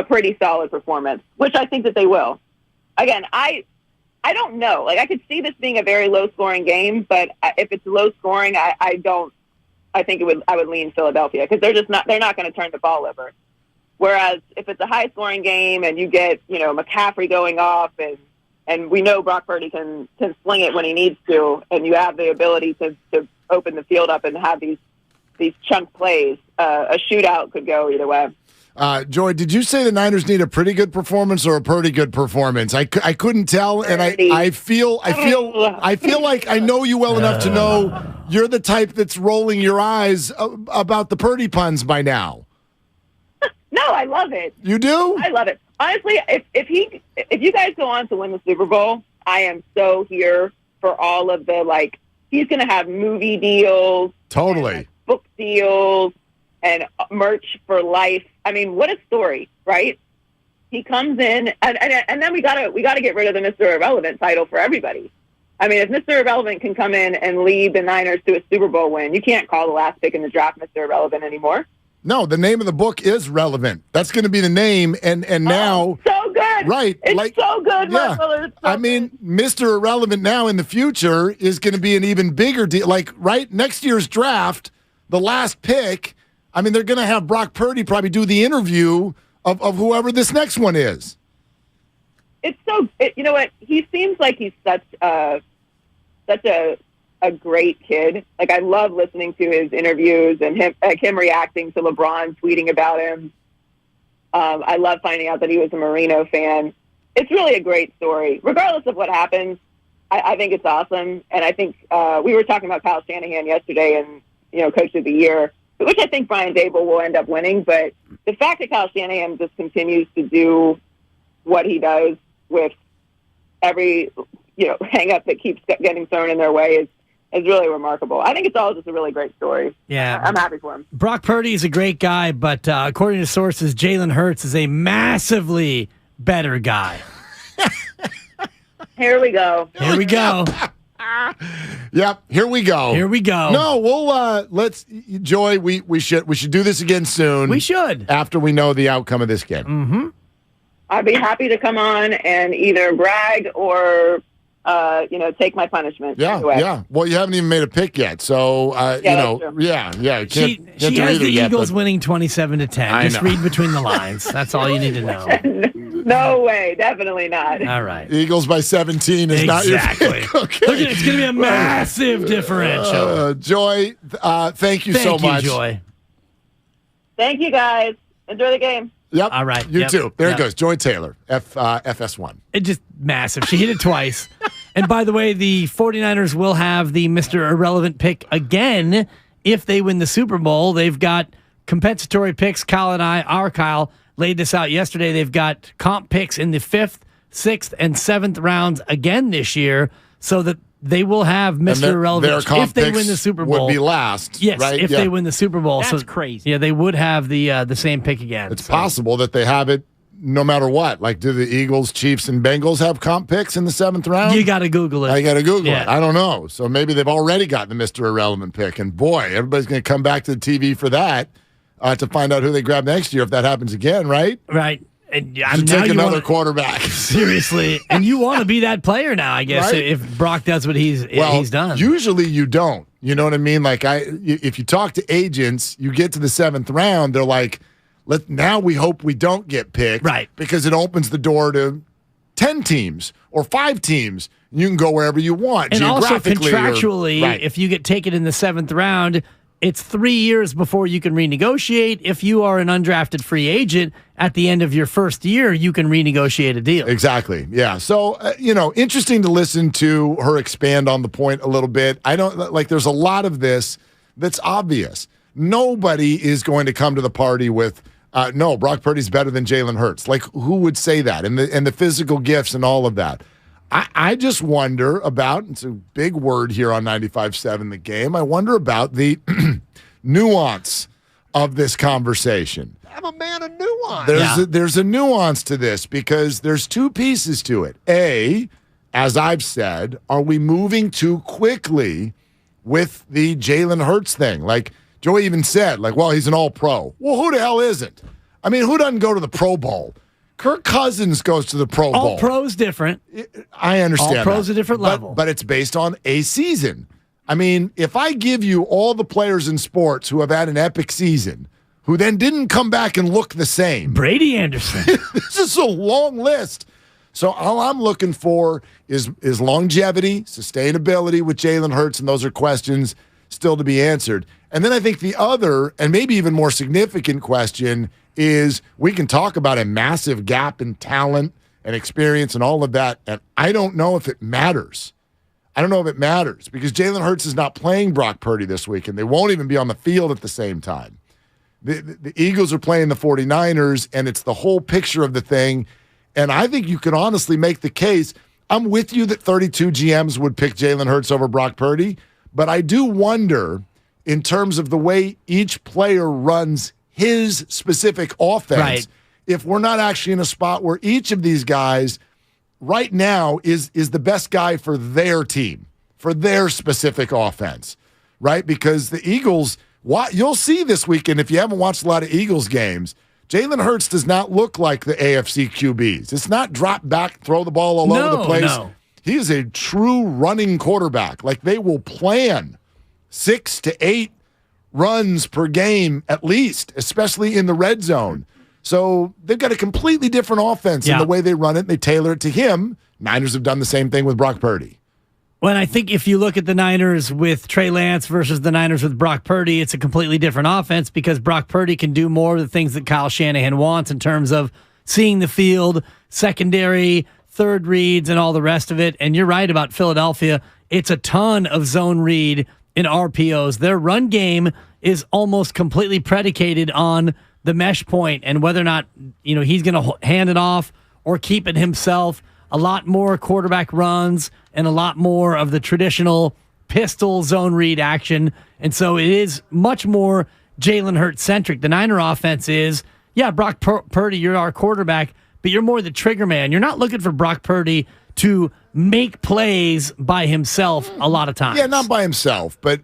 pretty solid performance, which I think that they will. Again, I don't know. Like, I could see this being a very low scoring game, but if it's low scoring, I think I would lean Philadelphia, because they're not going to turn the ball over. Whereas if it's a high scoring game and you get, McCaffrey going off, and we know Brock Purdy can sling it when he needs to, and you have the ability to open the field up and have these chunk plays, a shootout could go either way. Joy, did you say the Niners need a pretty good performance or a pretty good performance? I couldn't tell, and I feel like I know you well enough to know you're the type that's rolling your eyes about the Purdy puns by now. No, I love it. You do? I love it. Honestly, if you guys go on to win the Super Bowl, I am so here for all of the, he's going to have movie deals. Totally. Book deals and merch for life. I mean, what a story, right? He comes in, and then we gotta get rid of the Mr. Irrelevant title for everybody. I mean, if Mr. Irrelevant can come in and lead the Niners to a Super Bowl win, you can't call the last pick in the draft Mr. Irrelevant anymore. No, the name of the book is Relevant. That's going to be the name, and now so good, right? It's so good, yeah. Miller. I mean, Mr. Irrelevant now in the future is going to be an even bigger deal. Like, right, next year's draft, the last pick. I mean, they're going to have Brock Purdy probably do the interview of whoever this next one is. It's you know what? He seems like he's such a great kid. Like, I love listening to his interviews and him reacting to LeBron tweeting about him. I love finding out that he was a Marino fan. It's really a great story. Regardless of what happens, I think it's awesome. And I think we were talking about Kyle Shanahan yesterday and, Coach of the Year, which I think Brian Dable will end up winning. But the fact that Kyle Shanahan just continues to do what he does with every, hang up that keeps getting thrown in their way is really remarkable. I think it's all just a really great story. Yeah. I'm happy for him. Brock Purdy is a great guy, but according to sources, Jalen Hurts is a massively better guy. Here we go. Here we go. Yep, here we go. Here we go. No, we'll let's Joy, we should do this again soon. We should. After we know the outcome of this game. Mm-hmm. I'd be happy to come on and either brag or take my punishment. Yeah, anyway. yeah. Well, you haven't even made a pick yet, so that's true. yeah. She has the Eagles winning 27-10. Just read between the lines. That's all you need to know. No way, definitely not. All right. Eagles by 17 is not your pick. Okay. Look, it's going to be a massive differential. Joy, thank you so much. Joy. Thank you, guys. Enjoy the game. Yep. All right. You too. There it goes. Joy Taylor, FS1. It just massive. She hit it twice. And by the way, the 49ers will have the Mr. Irrelevant pick again if they win the Super Bowl. They've got compensatory picks. Kyle, laid this out yesterday. They've got comp picks in the 5th, 6th, and 7th rounds again this year, so that they will have Mr. Irrelevant if they win the Super Bowl. Would be last. Yes, right? if they win the Super Bowl. That's crazy. Yeah, they would have the same pick again. It's possible that they have it no matter what. Like, do the Eagles, Chiefs, and Bengals have comp picks in the 7th round? You got to Google it. I got to Google it. I don't know. So maybe they've already got the Mr. Irrelevant pick. And boy, everybody's going to come back to the TV for that to find out who they grab next year if that happens again, right? Right. And should take another quarterback. Seriously. And you want to be that player now, I guess, Right? if Brock does what he's done. Usually you don't. You know what I mean? Like, if you talk to agents, you get to the 7th round, they're like, now we hope we don't get picked. Right. Because it opens the door to 10 teams or 5 teams. You can go wherever you want. And also geographically contractually, if you get taken in the 7th round, it's 3 years before you can renegotiate. If you are an undrafted free agent, at the end of your first year, you can renegotiate a deal. Exactly. Yeah. So, interesting to listen to her expand on the point a little bit. There's a lot of this that's obvious. Nobody is going to come to the party with, no, Brock Purdy's better than Jalen Hurts. Like, who would say that? And the physical gifts and all of that. I just wonder about, it's a big word here on 95.7 The Game, I wonder about the nuance of this conversation. I'm a man of nuance. There's a nuance to this because there's 2 pieces to it. A, as I've said, are we moving too quickly with the Jalen Hurts thing? Like, Joey even said, well, he's an all-pro. Well, who the hell isn't? I mean, who doesn't go to the Pro Bowl? Kirk Cousins goes to the Pro Bowl. All pros different. I understand. All pros a different level. But it's based on a season. I mean, if I give you all the players in sports who have had an epic season, who then didn't come back and look the same. Brady Anderson. This is a long list. So all I'm looking for is longevity, sustainability with Jalen Hurts, and those are questions still to be answered. And then I think the other, and maybe even more significant question is we can talk about a massive gap in talent and experience and all of that, and I don't know if it matters. I don't know if it matters because Jalen Hurts is not playing Brock Purdy this week, and they won't even be on the field at the same time. The Eagles are playing the 49ers, and it's the whole picture of the thing, and I think you could honestly make the case. I'm with you that 32 GMs would pick Jalen Hurts over Brock Purdy, but I do wonder in terms of the way each player runs his specific offense, if we're not actually in a spot where each of these guys right now is the best guy for their team, for their specific offense, right? Because the Eagles, you'll see this weekend, if you haven't watched a lot of Eagles games, Jalen Hurts does not look like the AFC QBs. It's not drop back, throw the ball all over the place. No. He is a true running quarterback. Like, they will plan 6 to 8 runs per game at least, especially in the red zone. So they've got a completely different offense in the way they run it. They tailor it to him. Niners have done the same thing with Brock Purdy. Well, I think if you look at the Niners with Trey Lance versus the Niners with Brock Purdy, it's a completely different offense because Brock Purdy can do more of the things that Kyle Shanahan wants in terms of seeing the field, secondary, third reads, and all the rest of it. And you're right about Philadelphia. It's a ton of zone read in RPOs. Their run game is almost completely predicated on the mesh point and whether or not he's going to hand it off or keep it himself. A lot more quarterback runs and a lot more of the traditional pistol zone read action. And so it is much more Jalen Hurts centric. The Niner offense is, Brock Purdy, you're our quarterback, but you're more the trigger man. You're not looking for Brock Purdy to make plays by himself a lot of times. Yeah, not by himself, but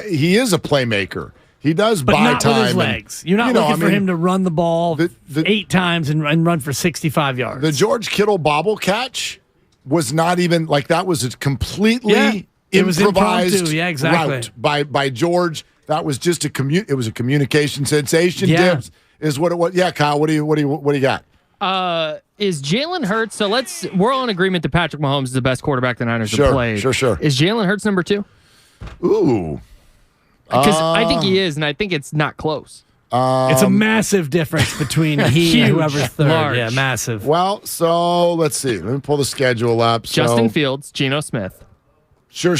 he is a playmaker. He does but buy not time. With his legs. You're not looking for him to run the ball 8 times and run for 65 yards. The George Kittle bobble catch was not even like that. Was a completely improvised route by George. That was just it was a communication sensation. Yeah. Dibs is what it was. Yeah, Kyle. What do you got? Is Jalen Hurts? So we're all in agreement that Patrick Mahomes is the best quarterback the Niners have played. Sure. Is Jalen Hurts number 2? Ooh. Because I think he is, and I think it's not close. It's a massive difference between he and whoever's third. Large. Yeah, massive. Well, so let's see. Let me pull the schedule up. Justin Fields, Geno Smith. Sure.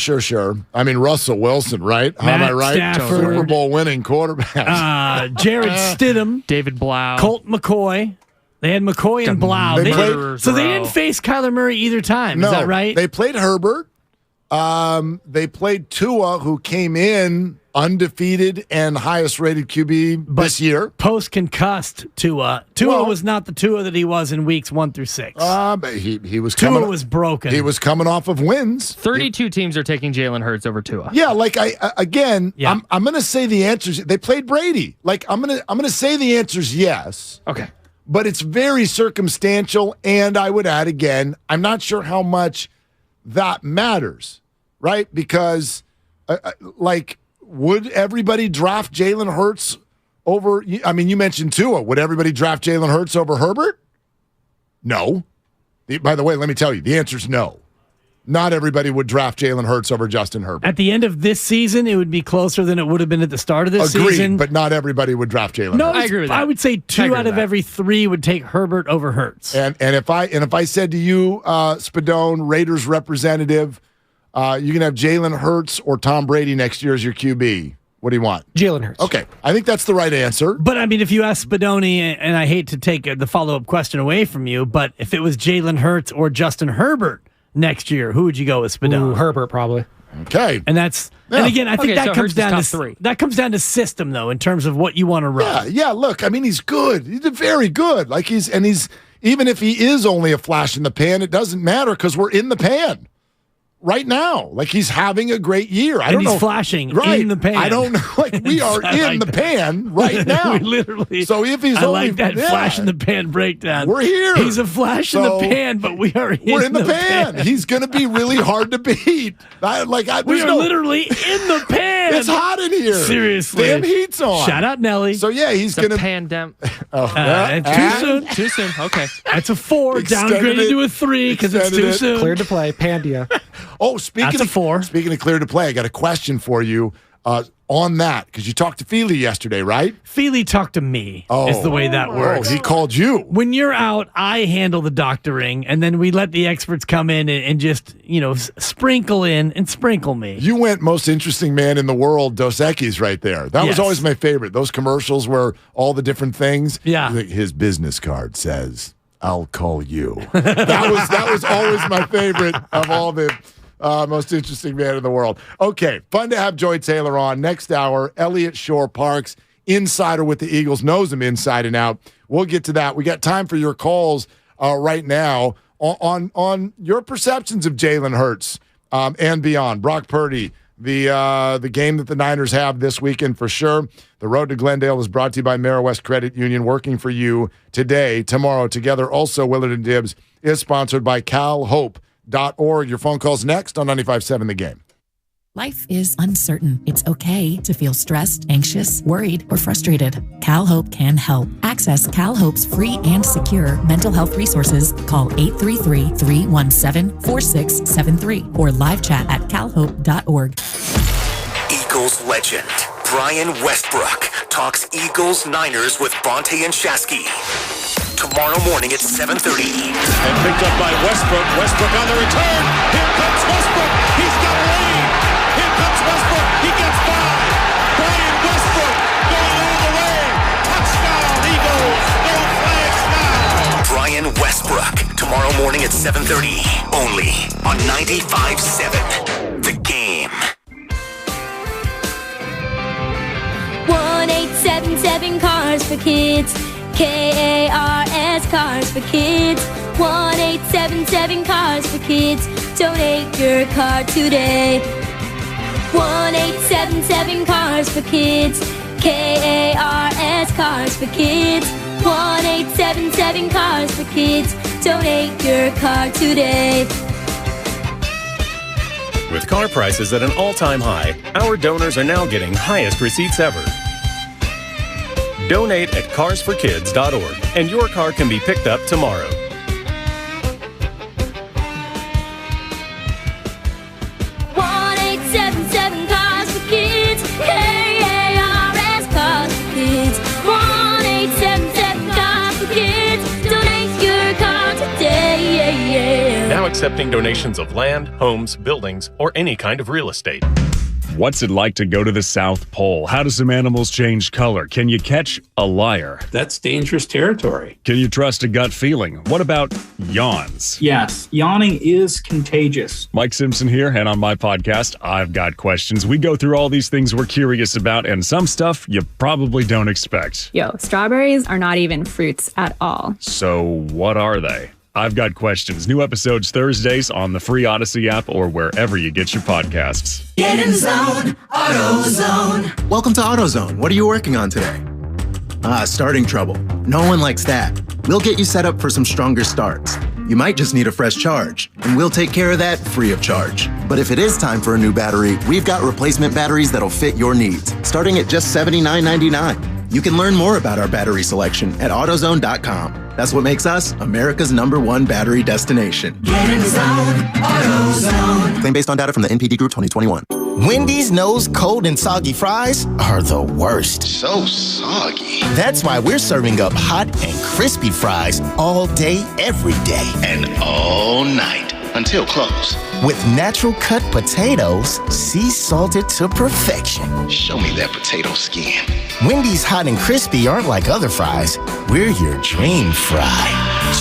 I mean, Russell Wilson, right? How am I right? Stafford. Super Bowl winning quarterback. Jared Stidham. David Blau. Colt McCoy. They had McCoy and Blau. They didn't face Kyler Murray either time. Is that right? They played Herbert. They played Tua, who came in undefeated and highest rated QB this year. Post-concussed Tua. Tua was not the Tua that he was in weeks 1 through 6. But he was Tua was broken. He was coming off of wins. 32 teams are taking Jalen Hurts over Tua. Yeah, like I'm going to say the answers. They played Brady. Like I'm going to say the answer's yes. Okay. But it's very circumstantial, and I would add again, I'm not sure how much that matters, right? Because would everybody draft Jalen Hurts over? I mean, you mentioned Tua. Would everybody draft Jalen Hurts over Herbert? No. By the way, let me tell you, the answer is no. Not everybody would draft Jalen Hurts over Justin Herbert. At the end of this season, it would be closer than it would have been at the start of this season. But not everybody would draft Jalen Hurts. I agree with that. I would say 2 out of every 3 would take Herbert over Hurts. And if I said to you, Spadone, Raiders representative, you can have Jalen Hurts or Tom Brady next year as your QB. What do you want? Jalen Hurts. Okay. I think that's the right answer. But, I mean, if you ask Spadoni, and I hate to take the follow-up question away from you, but if it was Jalen Hurts or Justin Herbert next year, who would you go with, Spadoni? Herbert, probably. Okay. And and again, I think that comes down to 3. That comes down to system, though, in terms of what you want to run. Yeah, look, I mean, he's good. He's very good. Like he's even if he is only a flash in the pan, it doesn't matter because we're in the pan right now. Like he's having a great year. I don't know. He's flashing in the pan. I don't know. Like we are in the pan right now. We literally. So if he's like that flash in the pan breakdown. We're here. He's a flash in the pan, but we're in the pan. He's going to be really hard to beat. We are literally in the pan. It's hot in here. Seriously. Damn heat's on. Shout out Nelly. So yeah, he's going to pandemic. Too soon. Okay. That's a 4. Downgraded to a 3 because it's too soon. Cleared to play. Pandia. Oh, speaking of clear to play, I got a question for you on that because you talked to Feely yesterday, right? Feely talked to me. Is the way that works. Oh, he called you. When you're out, I handle the doctoring, and then we let the experts come in and just sprinkle in and sprinkle me. You went most interesting man in the world, Dos Equis, right there. That was always my favorite. Those commercials where all the different things. Yeah. His business card says, "I'll call you." that was always my favorite of all the. Most interesting man in the world. Okay, fun to have Joy Taylor on. Next hour, Elliott Shore-Parks, insider with the Eagles, knows him inside and out. We'll get to that. We got time for your calls right now on your perceptions of Jalen Hurts and beyond. Brock Purdy, the game that the Niners have this weekend for sure. The road to Glendale is brought to you by Meriwest Credit Union, working for you today, tomorrow, together. Also, Willard and Dibs is sponsored by CalHope.org. Your phone calls next on 95.7 The Game. Life is uncertain. It's okay to feel stressed, anxious, worried, or frustrated. CalHope can help. Access CalHope's free and secure mental health resources. Call 833-317-4673 or live chat at calhope.org. Eagles legend Brian Westbrook talks Eagles Niners with Bonte and Shasky. Tomorrow morning at 7:30. And picked up by Westbrook. Westbrook on the return. Here comes Westbrook. He's got a lead. Here comes Westbrook. He gets 5. Brian Westbrook going all the way. Touchdown, morning at 7:30. Only on 95.7 The Game. 1877 Cars for Kids. KARS Cars for Kids. 1877 Cars for Kids. Donate your car today. 1877 Cars for Kids. KARS Cars for Kids. 1877 Cars for Kids. Donate your car today. With car prices at an all-time high, our donors are now getting highest receipts ever. Donate at carsforkids.org, and your car can be picked up tomorrow. Cars for Kids. KARS Cars for Kids. 1877 Cars for Kids. Donate your car today. Now accepting donations of land, homes, buildings, or any kind of real estate. What's it like to go to the South Pole? How do some animals change color? Can you catch a liar? That's dangerous territory. Can you trust a gut feeling? What about yawns? Yes, yawning is contagious. Mike Simpson here, and on my podcast, I've Got Questions. We go through all these things we're curious about and some stuff you probably don't expect. Yo, strawberries are not even fruits at all. So what are they? I've Got Questions. New episodes Thursdays on the free Odyssey app or wherever you get your podcasts. Get in the zone, AutoZone. Welcome to AutoZone. What are you working on today? Starting trouble. No one likes that. We'll get you set up for some stronger starts. You might just need a fresh charge, and we'll take care of that free of charge. But if it is time for a new battery, we've got replacement batteries that'll fit your needs, starting at just $79.99. You can learn more about our battery selection at AutoZone.com. That's what makes us America's #1 battery destination. Get in the zone, AutoZone. Claim based on data from the NPD Group 2021. Wendy's knows cold and soggy fries are the worst. So soggy. That's why we're serving up hot and crispy fries all day, every day. And all night until close. With natural cut potatoes, sea salted to perfection. Show me that potato skin. Wendy's hot and crispy aren't like other fries. We're your dream fry.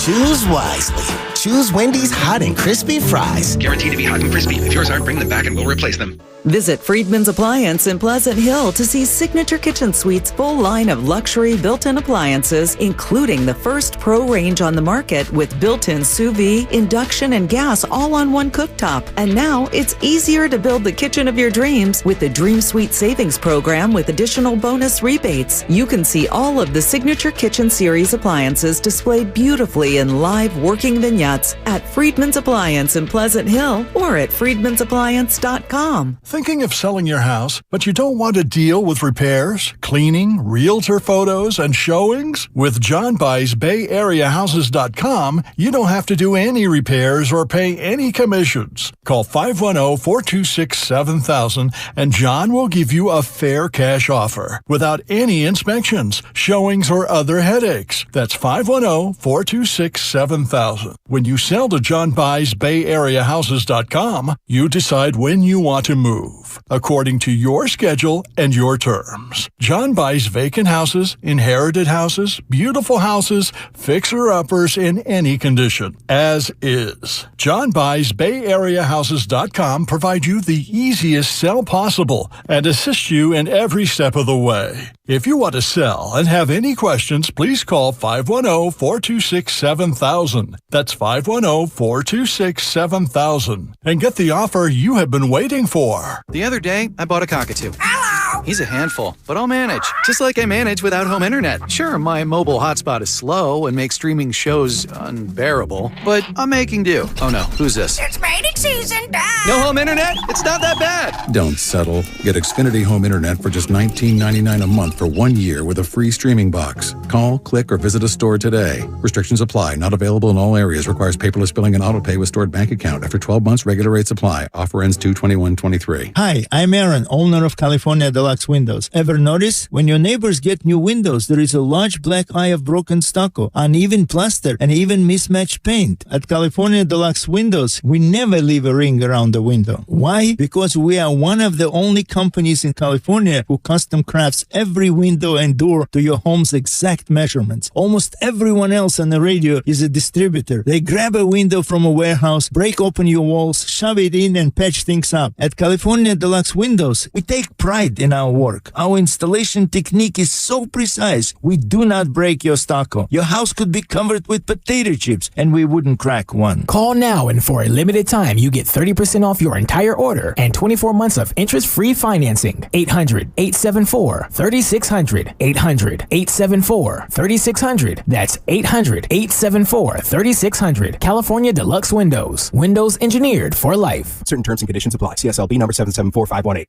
Choose wisely. Choose Wendy's hot and crispy fries. Guaranteed to be hot and crispy. If yours aren't, bring them back and we'll replace them. Visit Friedman's Appliance in Pleasant Hill to see Signature Kitchen Suite's full line of luxury built-in appliances, including the first Pro range on the market with built-in sous vide, induction, and gas all on one cooktop. And now it's easier to build the kitchen of your dreams with the Dream Suite Savings Program with additional bonus rebates. You can see all of the Signature Kitchen Series appliances displayed beautifully in live working vignettes at Friedman's Appliance in Pleasant Hill or at friedmansappliance.com. Thinking of selling your house, but you don't want to deal with repairs, cleaning, realtor photos, and showings? With John Buy's BayAreaHouses.com, you don't have to do any repairs or pay any commissions. Call 510-426-7000 and John will give you a fair cash offer without any inspections, showings, or other headaches. That's 510-426-7000. When you sell to John Buy's BayAreaHouses.com, you decide when you want to move, according to your schedule and your terms. John buys vacant houses, inherited houses, beautiful houses, fixer-uppers in any condition, as is. John buys BayAreaHouses.com provide you the easiest sell possible and assist you in every step of the way. If you want to sell and have any questions, please call 510-426-7000. That's 510-426-7000 and get the offer you have been waiting for. The other day, I bought a cockatoo. Hello! He's a handful, but I'll manage. Just like I manage without home internet. Sure, my mobile hotspot is slow and makes streaming shows unbearable, but I'm making do. Oh no, who's this? It's mating season, Dad! No home internet? It's not that bad! Don't settle. Get Xfinity Home Internet for just $19.99 a month for 1 year with a free streaming box. Call, click, or visit a store today. Restrictions apply. Not available in all areas. Requires paperless billing and auto pay with stored bank account. After 12 months, regular rates apply. Offer ends 2/21/23. Hi, I'm Aaron, owner of California Deluxe Deluxe Windows. Ever notice? When your neighbors get new windows, there is a large black eye of broken stucco, uneven plaster, and even mismatched paint. At California Deluxe Windows, we never leave a ring around the window. Why? Because we are one of the only companies in California who custom crafts every window and door to your home's exact measurements. Almost everyone else on the radio is a distributor. They grab a window from a warehouse, break open your walls, shove it in, and patch things up. At California Deluxe Windows, we take pride in our work. Our installation technique is so precise, we do not break your stucco. Your house could be covered with potato chips, and we wouldn't crack one. Call now, and for a limited time, you get 30% off your entire order and 24 months of interest-free financing. 800-874-3600. 800-874-3600. That's 800-874-3600. California Deluxe Windows. Windows engineered for life. Certain terms and conditions apply. CSLB number 774518.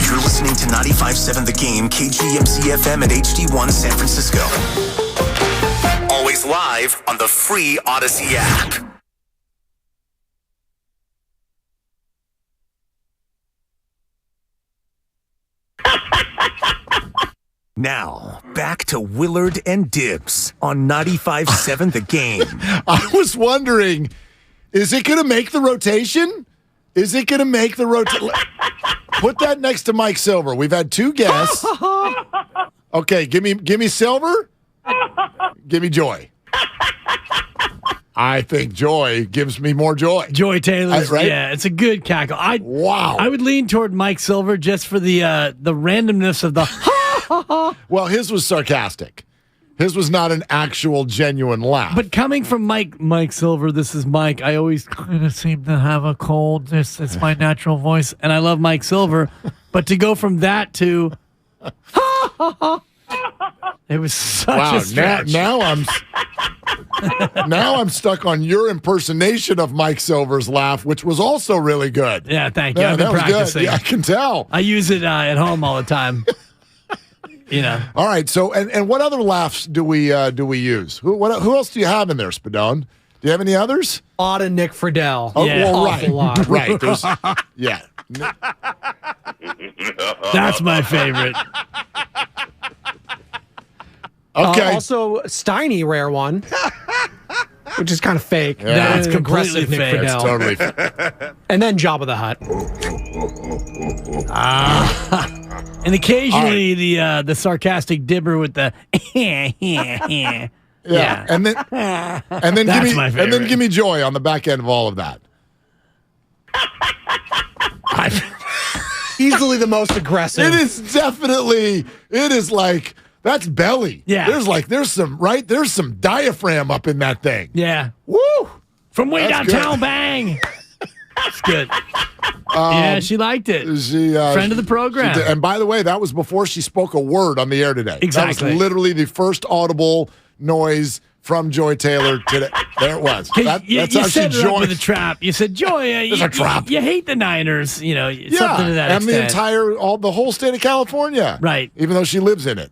You're listening to 95.7 The Game, KGMC FM and HD1 San Francisco. Always live on the free Odyssey app. Now, back to Willard and Dibbs on 95.7 The Game. I was wondering, is it going to make the rotation? Is it going to make the rotation? Put that next to Mike Silver. We've had two guests. Okay, give me Silver. Give me Joy. I think Joy gives me more joy. Joy Taylor's, right? Yeah, it's a good cackle. Wow. I would lean toward Mike Silver just for the randomness of the Well, his was sarcastic. His was not an actual genuine laugh. But coming from Mike Silver, this is Mike. I always kind of seem to have a cold. It's my natural voice, and I love Mike Silver. But to go from that to it was such a stretch. Now I'm stuck on your impersonation of Mike Silver's laugh, which was also really good. Yeah, thank you. Yeah, I've been practicing. Good. Yeah, I can tell. I use it at home all the time. All right. So, and what other laughs do we use? Who else do you have in there, Spadone? Do you have any others? A lot of Nick Friedel. Oh, Yeah. well, Awful lot. Right. Yeah. That's my favorite. Okay. Also, Steiny, rare one, which is kind of fake. Yeah. That's completely Aggressive Nick fake. Friedel. That's totally. And then Jabba the Hutt. And occasionally the sarcastic dibber with the Yeah. And then That's my favorite. give me Joy on the back end of all of that. Easily the most aggressive. It is like that's belly. Yeah. There's some diaphragm up in that thing. Yeah. Woo! From way That's downtown, good. bang. It's good. Yeah, she liked it. She Friend of the program. she did. And by the way, that was before she spoke a word on the air today. Exactly. That was literally the first audible noise from Joy Taylor today. There it was. You That's how she set her up with a joined. trap. You said, Joy, There's a trap. You hate the Niners. Something to that and extent. the whole state of California. Right. Even though she lives in it.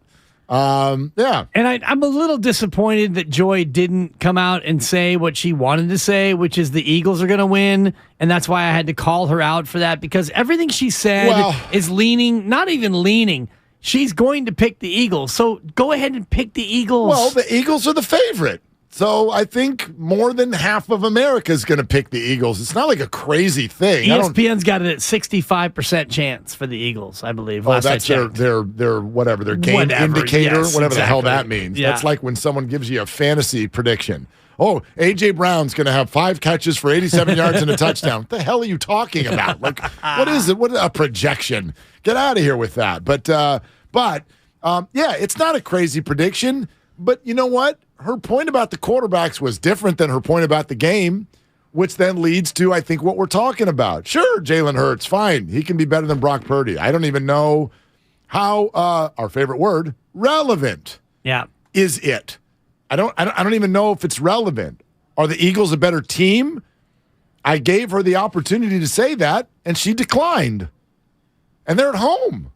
Yeah. And I'm a little disappointed that Joy didn't come out and say what she wanted to say, which is the Eagles are going to win. And that's why I had to call her out for that, because everything she said is not even leaning. She's going to pick the Eagles. So go ahead and pick the Eagles. Well, the Eagles are the favorite. So I think more than half of America is going to pick the Eagles. It's not like a crazy thing. ESPN's got it at 65% chance for the Eagles, I believe. Oh, Last I that's their checked. their game Whatever, indicator, yes, whatever the hell exactly. that means. Yeah. That's like when someone gives you a fantasy prediction. Oh, A.J. Brown's going to have 5 catches for 87 yards and a touchdown. What the hell are you talking about? Like, what is it? What a projection. Get out of here with that. But yeah, it's not a crazy prediction. But you know what? Her point about the quarterbacks was different than her point about the game, which then leads to, I think, what we're talking about. Sure, Jalen Hurts, fine. He can be better than Brock Purdy. I don't even know how, our favorite word, relevant is it. I don't even know if it's relevant. Are the Eagles a better team? I gave her the opportunity to say that, and she declined. And they're at home.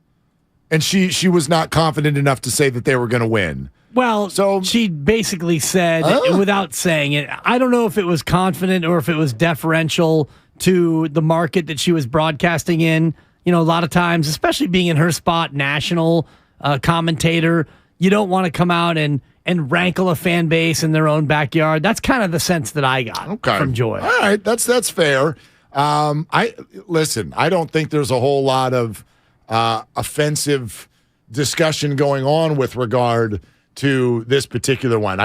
And she was not confident enough to say that they were going to win. Well, so she basically said, without saying it, I don't know if it was confident or if it was deferential to the market that she was broadcasting in. a lot of times, especially being in her spot, national commentator, you don't want to come out and rankle a fan base in their own backyard. That's kind of the sense that I got from Joy. All right, that's fair. I don't think there's a whole lot of offensive discussion going on with regard to this particular one.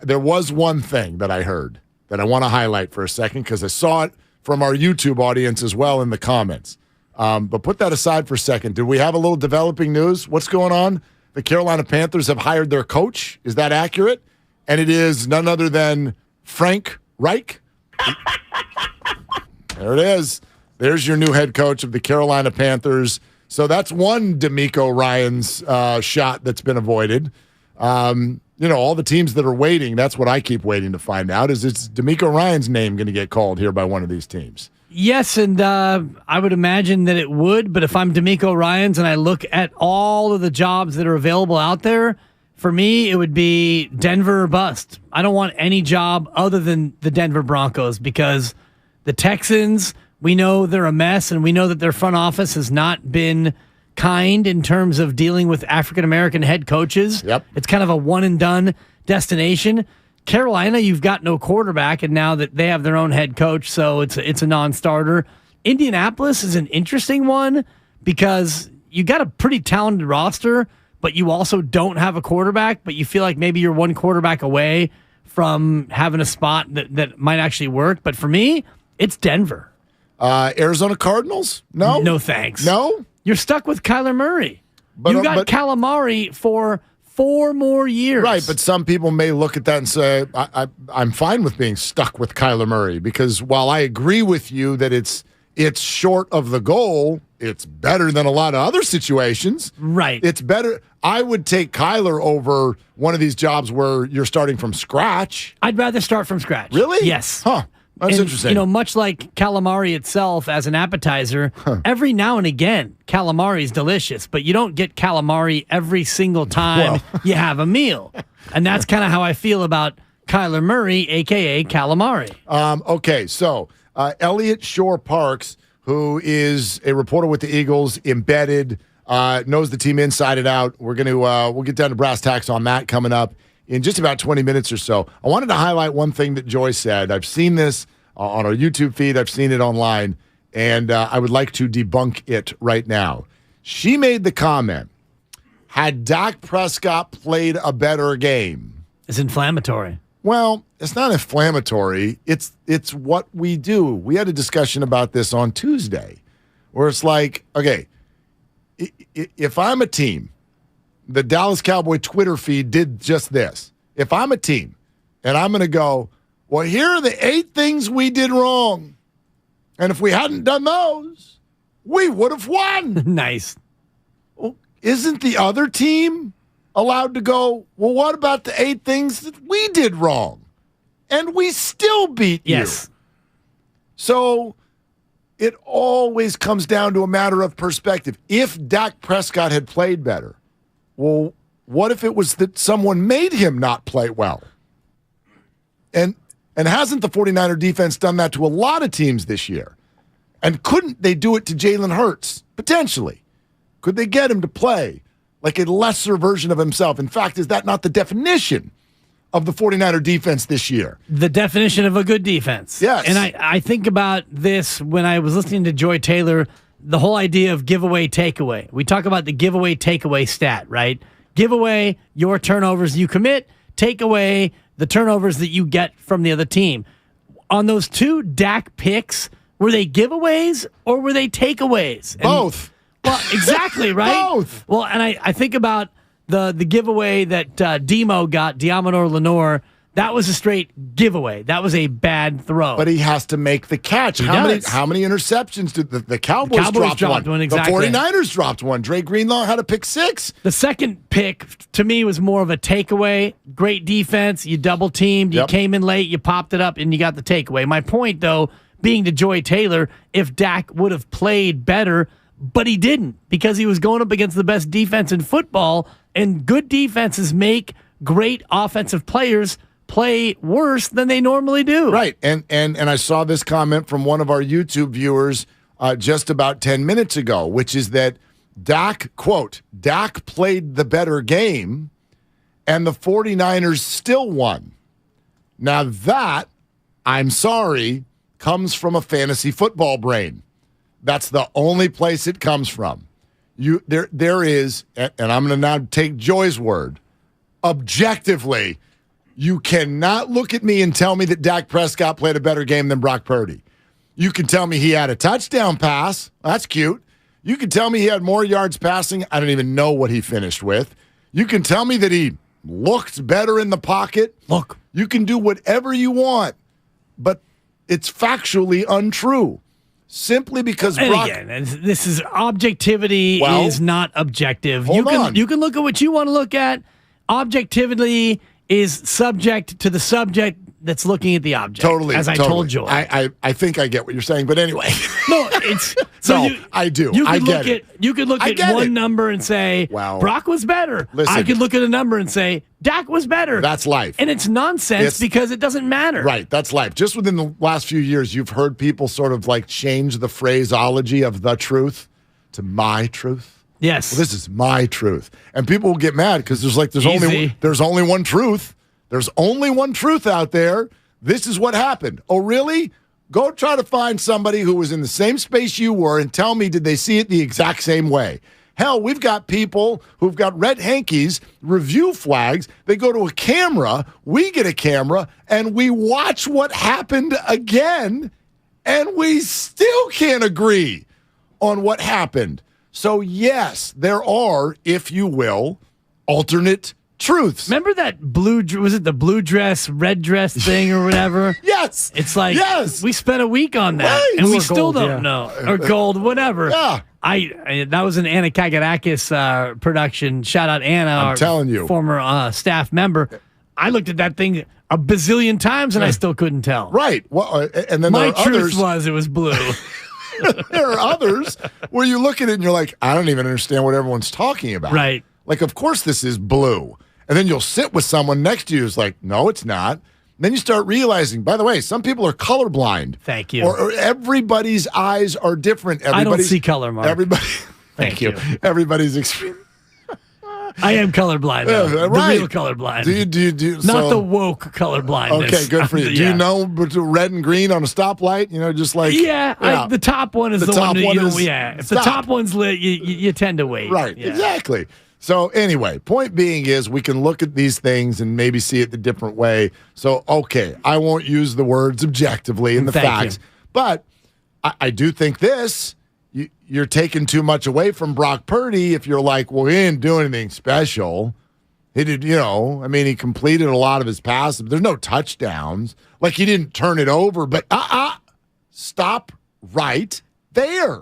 There was one thing that I heard that I want to highlight for a second because I saw it from our YouTube audience as well in the comments. But put that aside for a second. Did we have a little developing news? What's going on? The Carolina Panthers have hired their coach. Is that accurate? And it is none other than Frank Reich. There it is. There's your new head coach of the Carolina Panthers. So that's one D'Amico Ryan's shot that's been avoided. All the teams that are waiting, that's what I keep waiting to find out, is D'Amico Ryan's name going to get called here by one of these teams? Yes, and I would imagine that it would, but if I'm D'Amico Ryans and I look at all of the jobs that are available out there, for me, it would be Denver or bust. I don't want any job other than the Denver Broncos because the Texans, we know they're a mess, and we know that their front office has not been kind in terms of dealing with African-American head coaches. Yep. It's kind of a one-and-done destination. Carolina, you've got no quarterback, and now that they have their own head coach, so it's a non-starter. Indianapolis is an interesting one because you got a pretty talented roster, but you also don't have a quarterback, but you feel like maybe you're one quarterback away from having a spot that might actually work. But for me, it's Denver. Arizona Cardinals? No? No thanks. No? You're stuck with Kyler Murray. You got calamari for 4 more years. Right, but some people may look at that and say, I'm fine with being stuck with Kyler Murray because while I agree with you that it's short of the goal, it's better than a lot of other situations. Right. It's better. I would take Kyler over one of these jobs where you're starting from scratch. I'd rather start from scratch. Really? Yes. Huh. That's interesting. Much like calamari itself as an appetizer, every now and again, calamari is delicious, but you don't get calamari every single time you have a meal. And that's kind of how I feel about Kyler Murray, a.k.a. calamari. Okay, so Elliot Shore-Parks, who is a reporter with the Eagles, embedded, knows the team inside and out. We'll get down to brass tacks on that coming up in just about 20 minutes or so. I wanted to highlight one thing that Joy said. I've seen this on our YouTube feed. I've seen it online, and I would like to debunk it right now. She made the comment, had Dak Prescott played a better game? It's inflammatory. Well, it's not inflammatory. It's what we do. We had a discussion about this on Tuesday where it's like, okay, if I'm a team, the Dallas Cowboy Twitter feed did just this. If I'm a team and I'm going to go, well, here are the 8 things we did wrong. And if we hadn't done those, we would have won. Nice. Well, isn't the other team allowed to go, well, what about the 8 things that we did wrong? And we still beat you. Yes. So it always comes down to a matter of perspective. If Dak Prescott had played better, well, what if it was that someone made him not play well? And hasn't the 49er defense done that to a lot of teams this year? And couldn't they do it to Jalen Hurts? Potentially. Could they get him to play like a lesser version of himself? In fact, is that not the definition of the 49er defense this year? The definition of a good defense. Yes. And I think about this when I was listening to Joy Taylor, the whole idea of giveaway takeaway. We talk about the giveaway takeaway stat, right? Give away your turnovers you commit, take away the turnovers that you get from the other team. On those 2 Dak picks, were they giveaways or were they takeaways? Both. Well, exactly, right? Both. Well, and I think about the giveaway that Demo got, Diamador Lenore. That was a straight giveaway. That was a bad throw. But he has to make the catch. How many interceptions did the Cowboys dropped one? Exactly. The 49ers dropped one. Dre Greenlaw had a pick 6. The second pick, to me, was more of a takeaway. Great defense. You double-teamed. You came in late. You popped it up, and you got the takeaway. My point, though, being to Joy Taylor, if Dak would have played better, but he didn't because he was going up against the best defense in football, and good defenses make great offensive players play worse than they normally do. Right. And I saw this comment from one of our YouTube viewers just about 10 minutes ago, which is that Dak, quote, Dak played the better game and the 49ers still won. Now that, I'm sorry, comes from a fantasy football brain. That's the only place it comes from. There is, and I'm going to now take Joy's word, objectively, you cannot look at me and tell me that Dak Prescott played a better game than Brock Purdy. You can tell me he had a touchdown pass. That's cute. You can tell me he had more yards passing. I don't even know what he finished with. You can tell me that he looked better in the pocket. Look. You can do whatever you want, but it's factually untrue. Simply because Brock... Again, this is objectivity is not objective. Hold on. You can look at what you want to look at. Objectivity is subject to the subject that's looking at the object. Totally. As I told Joy. I think I get what you're saying, but anyway. No, it's... I do. You could look at one number and say, Brock was better. Listen, I could look at a number and say, Dak was better. That's life. And it's nonsense because it doesn't matter. Right, that's life. Just within the last few years, you've heard people sort of like change the phraseology of the truth to my truth. Yes. Well, this is my truth. And people will get mad because there's only one truth. There's only one truth out there. This is what happened. Oh, really? Go try to find somebody who was in the same space you were and tell me, did they see it the exact same way? Hell, we've got people who've got red hankies, review flags. They go to a camera, we get a camera, and we watch what happened again, and we still can't agree on what happened. So, yes, there are, if you will, alternate truths. Remember that was it the blue dress, red dress thing or whatever? Yes. It's like, we spent a week on that, and we still don't know. Or gold, whatever. Yeah. That was an Anna Kagarakis production. Shout out Anna, I'm telling you. Former staff member. I looked at that thing a bazillion times, and I still couldn't tell. Right. Well, and then my there are truth others. it was blue. There are others where you look at it and you're like, I don't even understand what everyone's talking about. Right. Like, of course this is blue. And then you'll sit with someone next to you who's like, no, it's not. Then you start realizing, by the way, some people are colorblind. Thank you. Or everybody's eyes are different. I don't see color, Mark. Everybody. Thank you. Everybody's experience. I am colorblind, though. Right. The real colorblind. Do you Not the woke colorblindness. Okay, good for you. Do you know between red and green on a stoplight? You know, just like... Yeah. The top one is the one that you... If stop. the top one's lit, you tend to wait. Right, exactly. So anyway, point being is we can look at these things and maybe see it the different way. So, okay, I won't use the words objectively and the facts. But I do think this... You're taking too much away from Brock Purdy if you're like, well, he didn't do anything special. He did, he completed a lot of his passes. There's no touchdowns. Like, he didn't turn it over, but stop right there.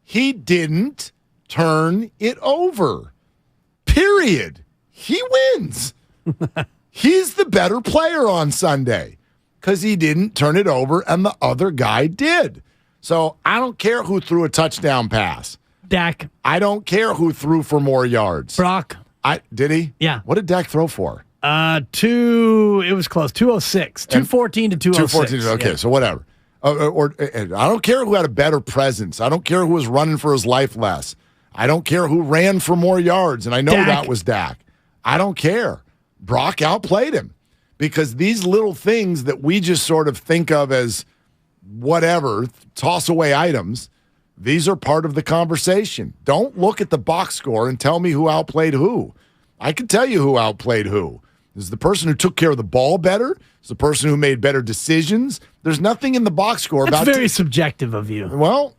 He didn't turn it over. Period. He wins. He's the better player on Sunday because he didn't turn it over and the other guy did. So I don't care who threw a touchdown pass. Dak. I don't care who threw for more yards. Brock. Did he? Yeah. What did Dak throw for? It was close. 206. 214 to 206. 214. Okay, so whatever. I don't care who had a better presence. I don't care who was running for his life less. I don't care who ran for more yards, and I know that was Dak. I don't care. Brock outplayed him because these little things that we just sort of think of as whatever, toss away items, these are part of the conversation. Don't look at the box score and tell me who outplayed who. I can tell you who outplayed who. Is the person who took care of the ball better? Is the person who made better decisions? There's nothing in the box score That's very subjective of you. Well,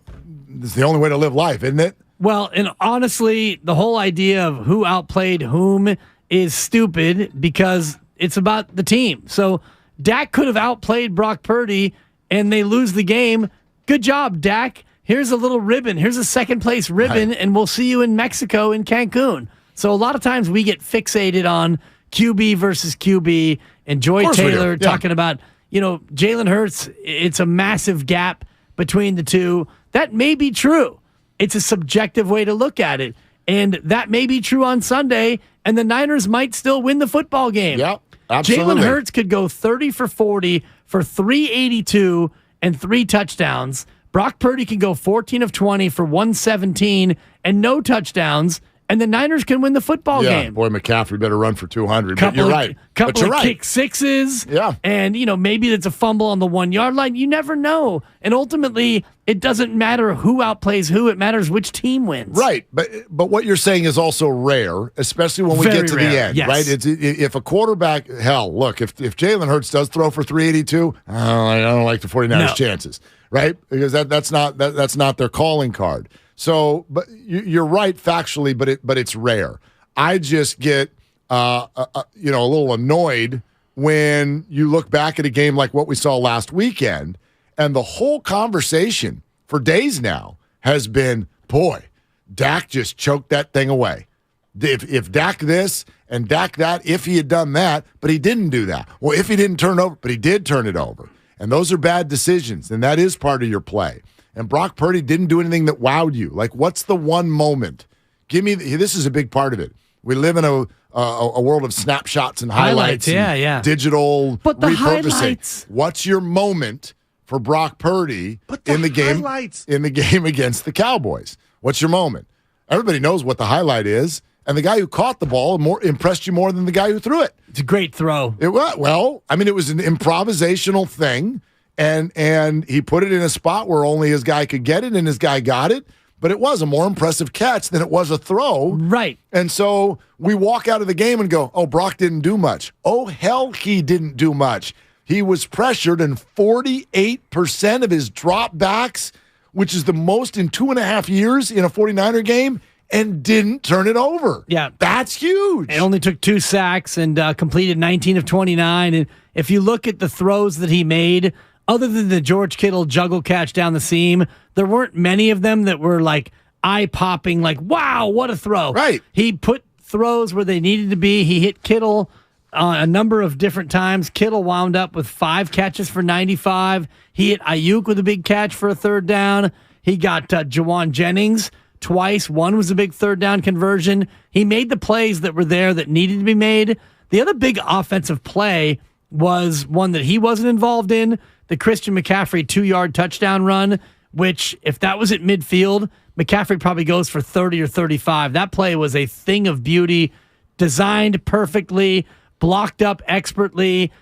it's the only way to live life, isn't it? Well, and honestly, the whole idea of who outplayed whom is stupid because it's about the team. So Dak could have outplayed Brock Purdy and they lose the game. Good job, Dak. Here's a little ribbon. Here's a second place ribbon, and we'll see you in Mexico in Cancun. So a lot of times we get fixated on QB versus QB and Joy Taylor talking about, Jalen Hurts, it's a massive gap between the two. That may be true. It's a subjective way to look at it. And that may be true on Sunday, and the Niners might still win the football game. Yep, absolutely. Jalen Hurts could go 30 for 40 for 382 and 3 touchdowns. Brock Purdy can go 14 of 20 for 117 and no touchdowns, and the Niners can win the football game. Boy, McCaffrey better run for 200. But you're right. Couple of kick sixes. Yeah. And, maybe it's a fumble on the 1 yard line. You never know. And ultimately, it doesn't matter who outplays who. It matters which team wins. Right. But what you're saying is also rare, especially when we Very get to rare. the end, Yes. right? If a quarterback, look, if Jalen Hurts does throw for 382, I don't like the 49ers' chances, right? Because that's not their calling card. So, but you're right factually, but it's rare. I just get a little annoyed when you look back at a game like what we saw last weekend, and the whole conversation for days now has been, boy, Dak just choked that thing away. If Dak this and Dak that, if he had done that, but he didn't do that. Well, if he didn't turn it over, but he did turn it over. And those are bad decisions, and that is part of your play. And Brock Purdy didn't do anything that wowed you. Like, what's the one moment? This is a big part of it. We live in a world of snapshots and highlights. Yeah. Digital but the repurposing. Highlights. What's your moment for Brock Purdy in the game against the Cowboys? What's your moment? Everybody knows what the highlight is, and the guy who caught the ball impressed you more than the guy who threw it. It's a great throw. It was it was an improvisational thing. And he put it in a spot where only his guy could get it, and his guy got it. But it was a more impressive catch than it was a throw. Right. And so we walk out of the game and go, oh, Brock didn't do much. Oh, hell, he didn't do much. He was pressured, and 48% of his dropbacks, which is the most in 2.5 years in a 49er game, and didn't turn it over. Yeah. That's huge. It only took 2 sacks and completed 19 of 29. And if you look at the throws that he made, other than the George Kittle juggle catch down the seam, there weren't many of them that were like eye-popping, like, wow, what a throw. Right. He put throws where they needed to be. He hit Kittle a number of different times. Kittle wound up with 5 catches for 95. He hit Ayuk with a big catch for a 3rd down. He got Jawan Jennings twice. One was a big 3rd down conversion. He made the plays that were there that needed to be made. The other big offensive play was one that he wasn't involved in, the Christian McCaffrey 2-yard touchdown run, which if that was at midfield, McCaffrey probably goes for 30 or 35. That play was a thing of beauty, designed perfectly, blocked up expertly.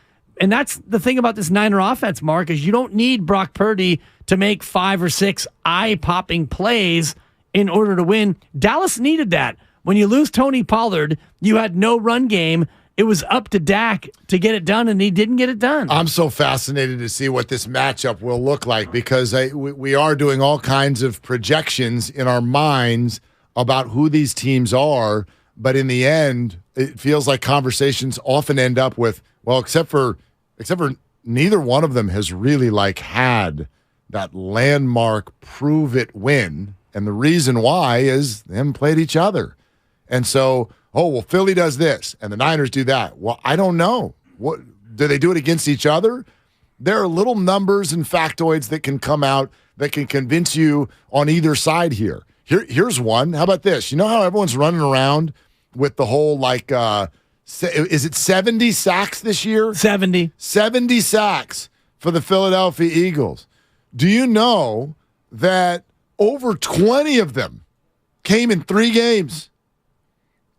And that's the thing about this Niner offense, Mark, is you don't need Brock Purdy to make 5 or 6 eye-popping plays in order to win. Dallas needed that. When you lose Tony Pollard, you had no run game. It was up to Dak to get it done, and he didn't get it done. I'm so fascinated to see what this matchup will look like, because we are doing all kinds of projections in our minds about who these teams are. But in the end, it feels like conversations often end up with, well, except for neither one of them has really had that landmark prove it win. And the reason why is they haven't played each other. And so, Philly does this and the Niners do that. Well, I don't know. What do they do it against each other? There are little numbers and factoids that can come out that can convince you on either side here. Here's one. How about this? You know how everyone's running around with the whole is it 70 sacks this year? 70 sacks for the Philadelphia Eagles. Do you know that over 20 of them came in 3 games?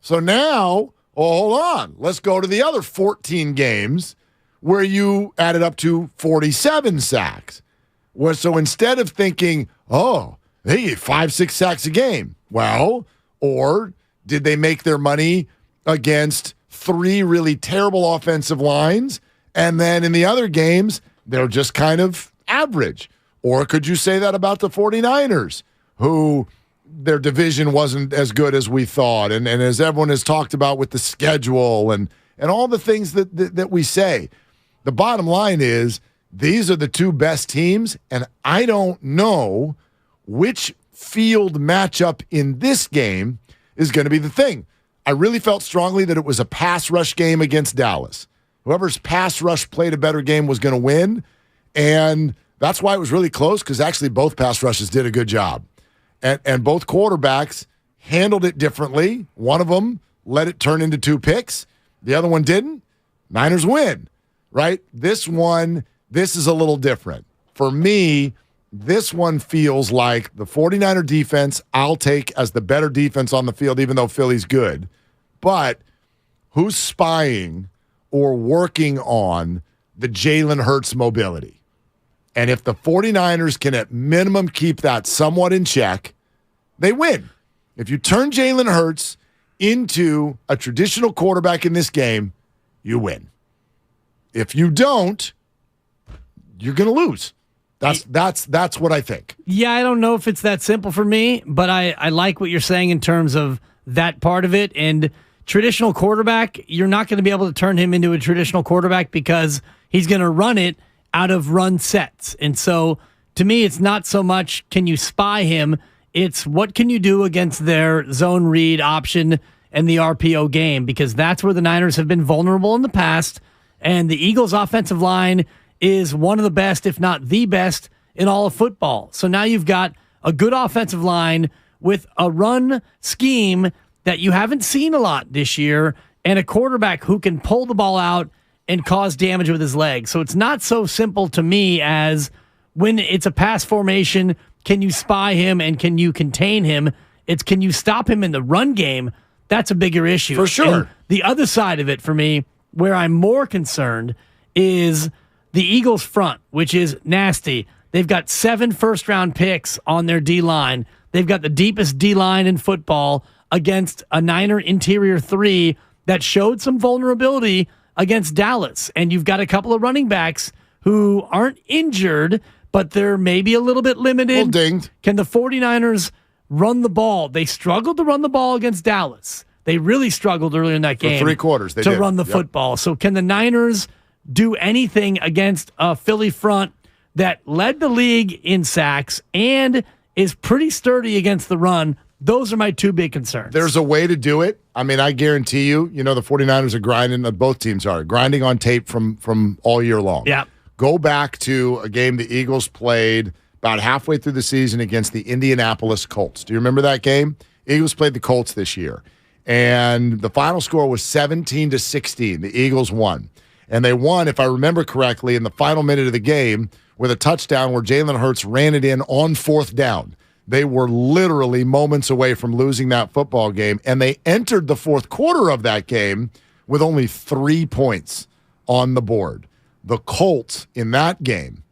So now, hold on. Let's go to the other 14 games where you added up to 47 sacks. So instead of thinking, they get 5-6 sacks a game. Well, or did they make their money against 3 really terrible offensive lines, and then in the other games, they're just kind of average? Or could you say that about the 49ers, who their division wasn't as good as we thought, and as everyone has talked about with the schedule and all the things that we say? The bottom line is these are the 2 best teams, and I don't know which field matchup in this game is going to be the thing. I really felt strongly that it was a pass rush game against Dallas. Whoever's pass rush played a better game was going to win, and that's why it was really close, because actually both pass rushes did a good job. And both quarterbacks handled it differently. One of them let it turn into 2 picks. The other one didn't. Niners win, right? This is a little different. For me, this one feels like the 49er defense I'll take as the better defense on the field, even though Philly's good. But who's spying or working on the Jalen Hurts mobility? And if the 49ers can at minimum keep that somewhat in check, they win. If you turn Jalen Hurts into a traditional quarterback in this game, you win. If you don't, you're going to lose. That's what I think. Yeah, I don't know if it's that simple for me, but I like what you're saying in terms of that part of it. And traditional quarterback, you're not going to be able to turn him into a traditional quarterback because he's going to run it out of run sets. And so to me, it's not so much can you spy him, it's what can you do against their zone read option and the RPO game, because that's where the Niners have been vulnerable in the past. And the Eagles' offensive line is one of the best, if not the best, in all of football. So now you've got a good offensive line with a run scheme that you haven't seen a lot this year and a quarterback who can pull the ball out and cause damage with his legs. So it's not so simple to me as when it's a pass formation, can you spy him and can you contain him? It's can you stop him in the run game? That's a bigger issue. For sure. And the other side of it for me, where I'm more concerned, is the Eagles front, which is nasty. They've got 7 first-round picks on their D-line. They've got the deepest D-line in football against a Niner interior 3 that showed some vulnerability against Dallas. And you've got a couple of running backs who aren't injured, but they're maybe a little bit limited. A little dinged. Can the 49ers run the ball? They struggled to run the ball against Dallas. They really struggled earlier in that game. For 3 quarters, they did. Run the football. So can the Niners do anything against a Philly front that led the league in sacks and is pretty sturdy against the run? Those are my 2 big concerns. There's a way to do it. I mean, I guarantee you, the 49ers are grinding, both teams are, grinding on tape from all year long. Yeah. Go back to a game the Eagles played about halfway through the season against the Indianapolis Colts. Do you remember that game? Eagles played the Colts this year. And the final score was 17-16. The Eagles won. And they won, if I remember correctly, in the final minute of the game with a touchdown where Jalen Hurts ran it in on 4th down. They were literally moments away from losing that football game, and they entered the 4th quarter of that game with only 3 points on the board. The Colts in that game,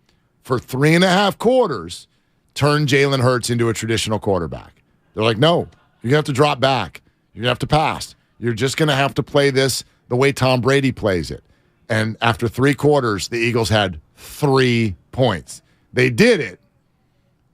for 3.5 quarters, turned Jalen Hurts into a traditional quarterback. They're like, no, you're going to have to drop back. You're going to have to pass. You're just going to have to play this the way Tom Brady plays it. And after 3 quarters, the Eagles had 3 points. They did it,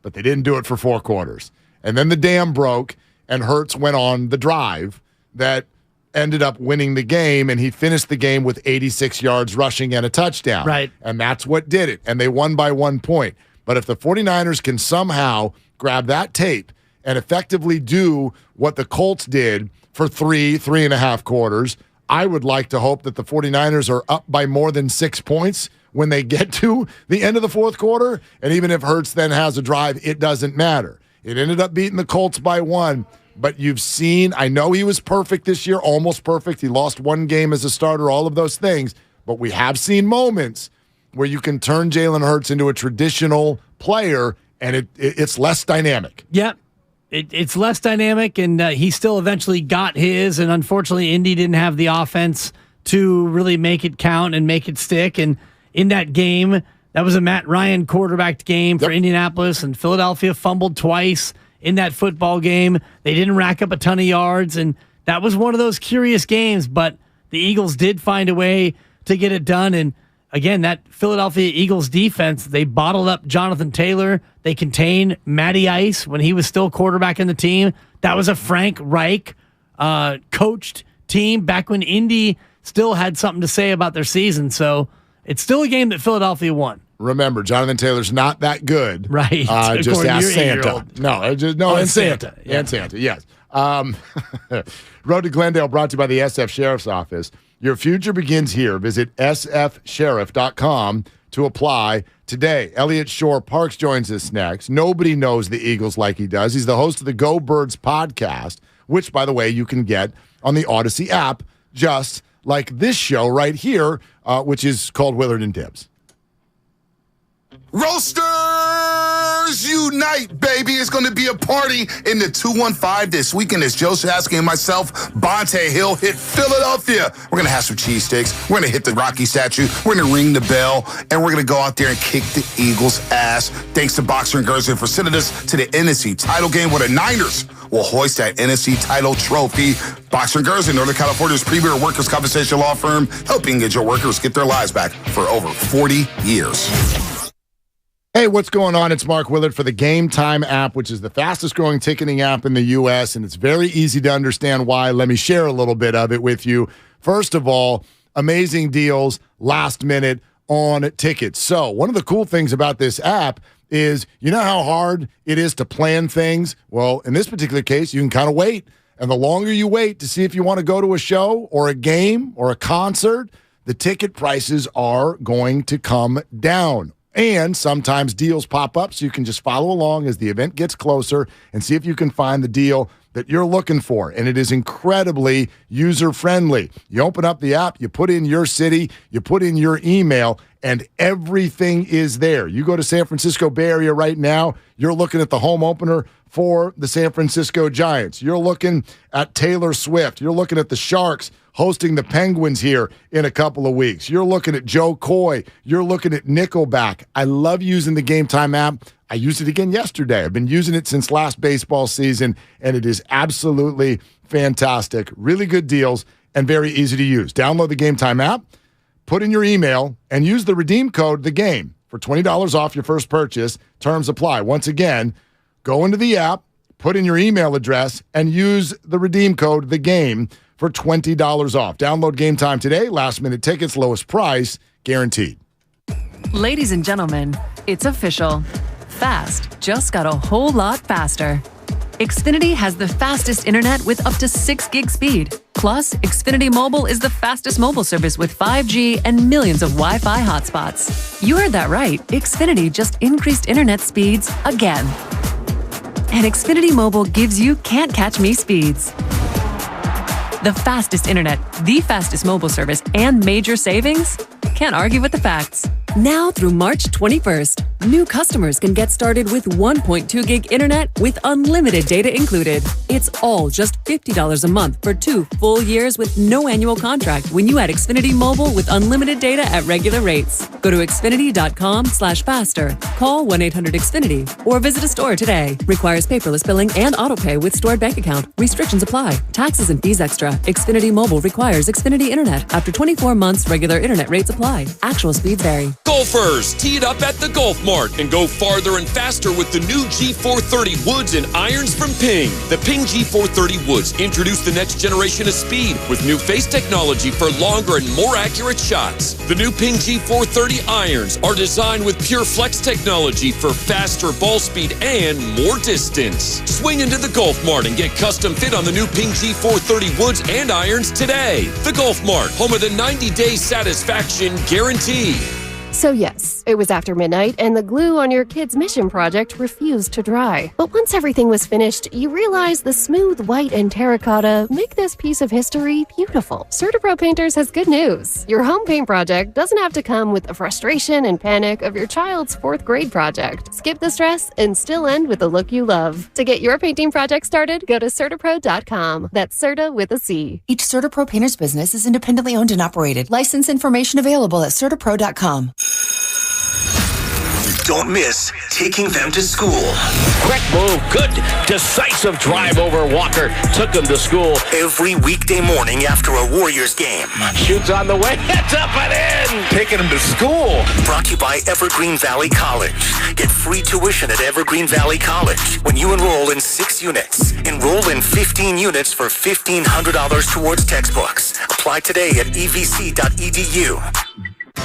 but they didn't do it for 4 quarters. And then the dam broke, and Hurts went on the drive that ended up winning the game, and he finished the game with 86 yards rushing and a touchdown. Right. And that's what did it. And they won by 1 point. But if the 49ers can somehow grab that tape and effectively do what the Colts did for 3.5 quarters, I would like to hope that the 49ers are up by more than 6 points when they get to the end of the 4th quarter. And even if Hurts then has a drive, it doesn't matter. It ended up beating the Colts by 1. But you've seen, I know he was perfect this year, almost perfect. He lost 1 game as a starter, all of those things. But we have seen moments where you can turn Jalen Hurts into a traditional player, and it's less dynamic. Yep. It's less dynamic, and he still eventually got his, and unfortunately Indy didn't have the offense to really make it count and make it stick. And in that game, that was a Matt Ryan quarterbacked game for Indianapolis, and Philadelphia fumbled twice in that football game. They didn't rack up a ton of yards, and that was one of those curious games, but the Eagles did find a way to get it done. And again, that Philadelphia Eagles defense, they bottled up Jonathan Taylor. They contained Matty Ice when he was still quarterback in the team. That was a Frank Reich coached team back when Indy still had something to say about their season. So it's still a game that Philadelphia won. Remember, Jonathan Taylor's not that good. Right. Just ask Santa. And Santa. Yeah. And Santa, yes. Road to Glendale brought to you by the SF Sheriff's Office. Your future begins here. Visit sfsheriff.com to apply today. Elliot Shore Parks joins us next. Nobody knows the Eagles like he does. He's the host of the Go Birds podcast, which, by the way, you can get on the Odyssey app, just like this show right here, which is called Willard and Dibs. Roasters Bears unite, baby. It's going to be a party in the 215 this weekend as Joe Shasky and myself, Bonte Hill, hit Philadelphia. We're going to have some cheesesteaks. We're going to hit the Rocky statue. We're going to ring the bell. And we're going to go out there and kick the Eagles' ass. Thanks to Boxer and Gerson for sending us to the NFC title game where the Niners will hoist that NFC title trophy. Boxer and Gerson, Northern California's premier workers' compensation law firm, helping injured workers get their lives back for over 40 years. Hey, what's going on? It's Mark Willard for the Game Time app, which is the fastest growing ticketing app in the U.S., and it's very easy to understand why. Let me share a little bit of it with you. First of all, amazing deals last minute on tickets. So one of the cool things about this app is, you know how hard it is to plan things? Well, in this particular case, you can kind of wait. And the longer you wait to see if you want to go to a show or a game or a concert, the ticket prices are going to come down. And sometimes deals pop up, so you can just follow along as the event gets closer and see if you can find the deal that you're looking for. And it is incredibly user-friendly. You open up the app, you put in your city, you put in your email, and everything is there. You go to San Francisco Bay Area right now, you're looking at the home opener for the San Francisco Giants. You're looking at Taylor Swift. You're looking at the Sharks hosting the Penguins here in a couple of weeks. You're looking at Joe Coy. You're looking at Nickelback. I love using the Game Time app. I used it again yesterday. I've been using it since last baseball season, and it is absolutely fantastic. Really good deals and very easy to use. Download the Game Time app, put in your email, and use the redeem code THEGAME for $20 off your first purchase. Terms apply. Once again, go into the app, put in your email address, and use the redeem code THEGAME for $20 off. Download Game Time today. Last minute tickets, lowest price, guaranteed. Ladies and gentlemen, it's official. Fast just got a whole lot faster. Xfinity has the fastest internet with up to 6 gig speed. Plus, Xfinity Mobile is the fastest mobile service with 5G and millions of Wi-Fi hotspots. You heard that right. Xfinity just increased internet speeds again. And Xfinity Mobile gives you can't catch me speeds. The fastest internet, the fastest mobile service, and major savings? Can't argue with the facts. Now through March 21st, new customers can get started with 1.2 gig internet with unlimited data included. It's all just $50 a month for 2 full years with no annual contract when you add Xfinity Mobile with unlimited data at regular rates. Go to Xfinity.com/faster, call 1-800-XFINITY, or visit a store today. Requires paperless billing and autopay with stored bank account. Restrictions apply. Taxes and fees extra. Xfinity Mobile requires Xfinity Internet. After 24 months, regular internet rates apply. Actual speeds vary. Golfers, tee it up at the Golf Mart and go farther and faster with the new G430 woods and irons from Ping. The Ping G430 woods introduce the next generation of speed with new face technology for longer and more accurate shots. The new Ping G430 irons are designed with pure flex technology for faster ball speed and more distance. Swing into the Golf Mart and get custom fit on the new Ping G430 woods and irons today. The Golf Mart, home of the 90-day satisfaction guarantee. So yes, it was after midnight and the glue on your kid's mission project refused to dry. But once everything was finished, you realized the smooth white and terracotta make this piece of history beautiful. CertaPro Painters has good news. Your home paint project doesn't have to come with the frustration and panic of your child's 4th grade project. Skip the stress and still end with the look you love. To get your painting project started, go to CertaPro.com. That's Certa with a C. Each CertaPro Painters business is independently owned and operated. License information available at CertaPro.com. Don't miss taking them to school. Quick move, good, decisive drive over Walker. Took him to school. Every weekday morning after a Warriors game. Shoots on the way, it's up and in. Taking him to school. Brought to you by Evergreen Valley College. Get free tuition at Evergreen Valley College when you enroll in 6 units. Enroll in 15 units for $1,500 towards textbooks. Apply today at evc.edu.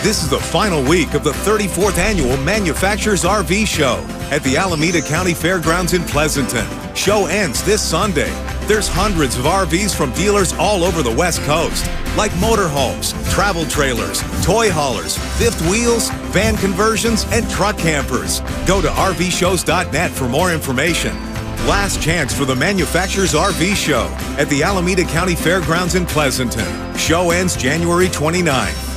This is the final week of the 34th Annual Manufacturers RV Show at the Alameda County Fairgrounds in Pleasanton. Show ends this Sunday. There's hundreds of RVs from dealers all over the West Coast, like motorhomes, travel trailers, toy haulers, fifth wheels, van conversions, and truck campers. Go to RVshows.net for more information. Last chance for the Manufacturers RV Show at the Alameda County Fairgrounds in Pleasanton. Show ends January 29th.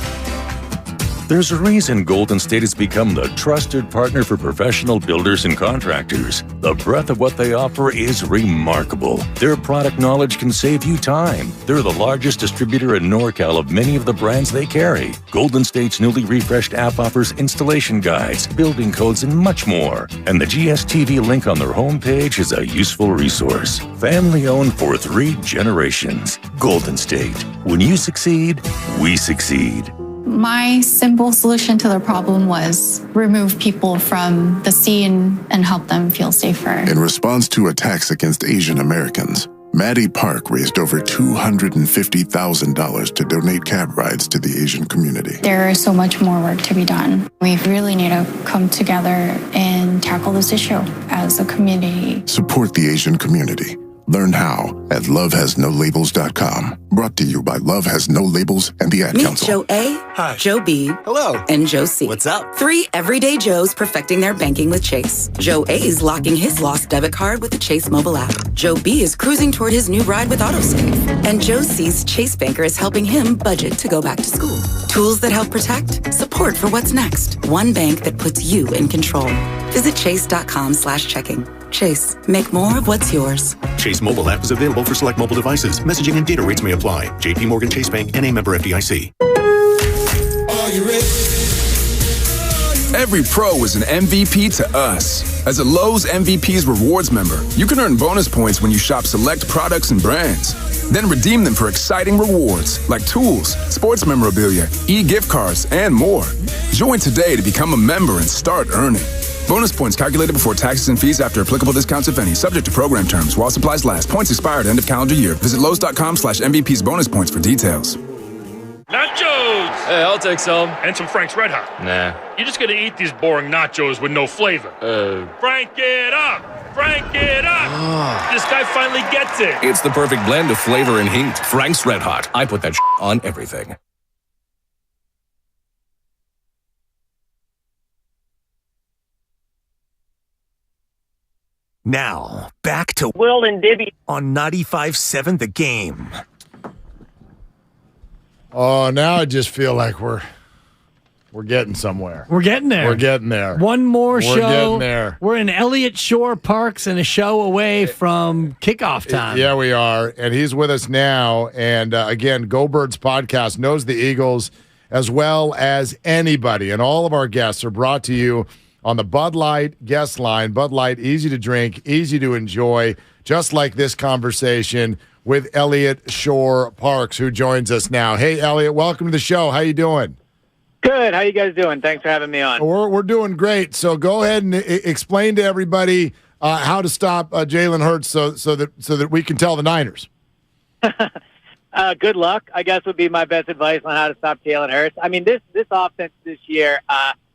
There's a reason Golden State has become the trusted partner for professional builders and contractors. The breadth of what they offer is remarkable. Their product knowledge can save you time. They're the largest distributor in NorCal of many of the brands they carry. Golden State's newly refreshed app offers installation guides, building codes, and much more. And the GSTV link on their homepage is a useful resource. Family owned for 3 generations. Golden State. When you succeed, we succeed. My simple solution to the problem was remove people from the scene and help them feel safer. In response to attacks against Asian Americans, Maddie Park raised over $250,000 to donate cab rides to the Asian community. There is so much more work to be done. We really need to come together and tackle this issue as a community. Support the Asian community. Learn how at lovehasnolabels.com. Brought to you by Love Has No Labels and the Ad Meet Council. Joe A, Hi. Joe B, hello, and Joe C. What's up? 3 everyday Joes perfecting their banking with Chase. Joe A is locking his lost debit card with the Chase mobile app. Joe B is cruising toward his new ride with Autosave. And Joe C's Chase banker is helping him budget to go back to school. Tools that help protect, support for what's next. One bank that puts you in control. Visit chase.com/checking. Chase, make more of what's yours. Chase mobile app is available for select mobile devices. Messaging and data rates may apply. JP Morgan Chase Bank, N.A. member FDIC. Are you ready? Every pro is an MVP to us. As a Lowe's MVP's Rewards member, you can earn bonus points when you shop select products and brands. Then redeem them for exciting rewards like tools, sports memorabilia, e-gift cards, and more. Join today to become a member and start earning. Bonus points calculated before taxes and fees after applicable discounts, if any. Subject to program terms. While supplies last. Points expire at end of calendar year. Visit Lowe's.com/MVP's bonus points for details. Nachos! Hey, I'll take some. And some Frank's Red Hot. Nah. You're just gonna eat these boring nachos with no flavor. Frank it up! Frank it up! This guy finally gets it. It's the perfect blend of flavor and heat. Frank's Red Hot. I put that on everything. Now, back to Will and Dibby on 95.7 The Game. Oh, now I just feel like we're getting somewhere. We're getting there. We're getting there. One more show. We're getting there. We're in Elliott Shore Parks and a show away from kickoff time. Yeah, we are. And he's with us now. And again, Go Birds Podcast knows the Eagles as well as anybody. And all of our guests are brought to you on the Bud Light guest line. Bud Light, easy to drink, easy to enjoy, just like this conversation with Elliott Shore Parks, who joins us now. Hey, Elliott, welcome to the show. How you doing? Good. How you guys doing? Thanks for having me on. We're doing great. So go ahead and explain to everybody how to stop Jalen Hurts so that we can tell the Niners. Good luck, I guess, would be my best advice on how to stop Jalen Hurts. I mean, this offense this year,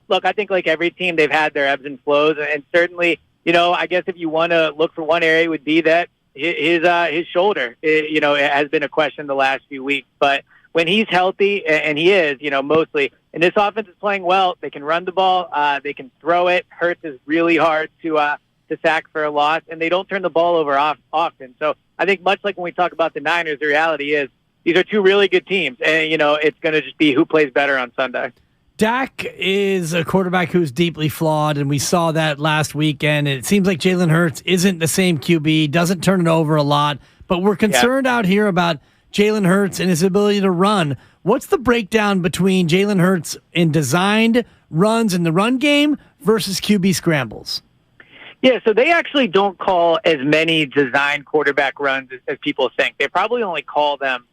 look, I think like every team, they've had their ebbs and flows, and certainly, I guess if you want to look for one area, it would be that his shoulder, it has been a question the last few weeks. But when he's healthy, and he is, mostly, and this offense is playing well, they can run the ball, they can throw it. Hurts is really hard to sack for a loss, and they don't turn the ball over often. So I think much like when we talk about the Niners, the reality is these are two really good teams, and, it's going to just be who plays better on Sunday. Dak is a quarterback who's deeply flawed, and we saw that last weekend. And it seems like Jalen Hurts isn't the same QB, doesn't turn it over a lot. But we're concerned out here about Jalen Hurts and his ability to run. What's the breakdown between Jalen Hurts in designed runs in the run game versus QB scrambles? Yeah, so they actually don't call as many designed quarterback runs as people think. They probably only call them,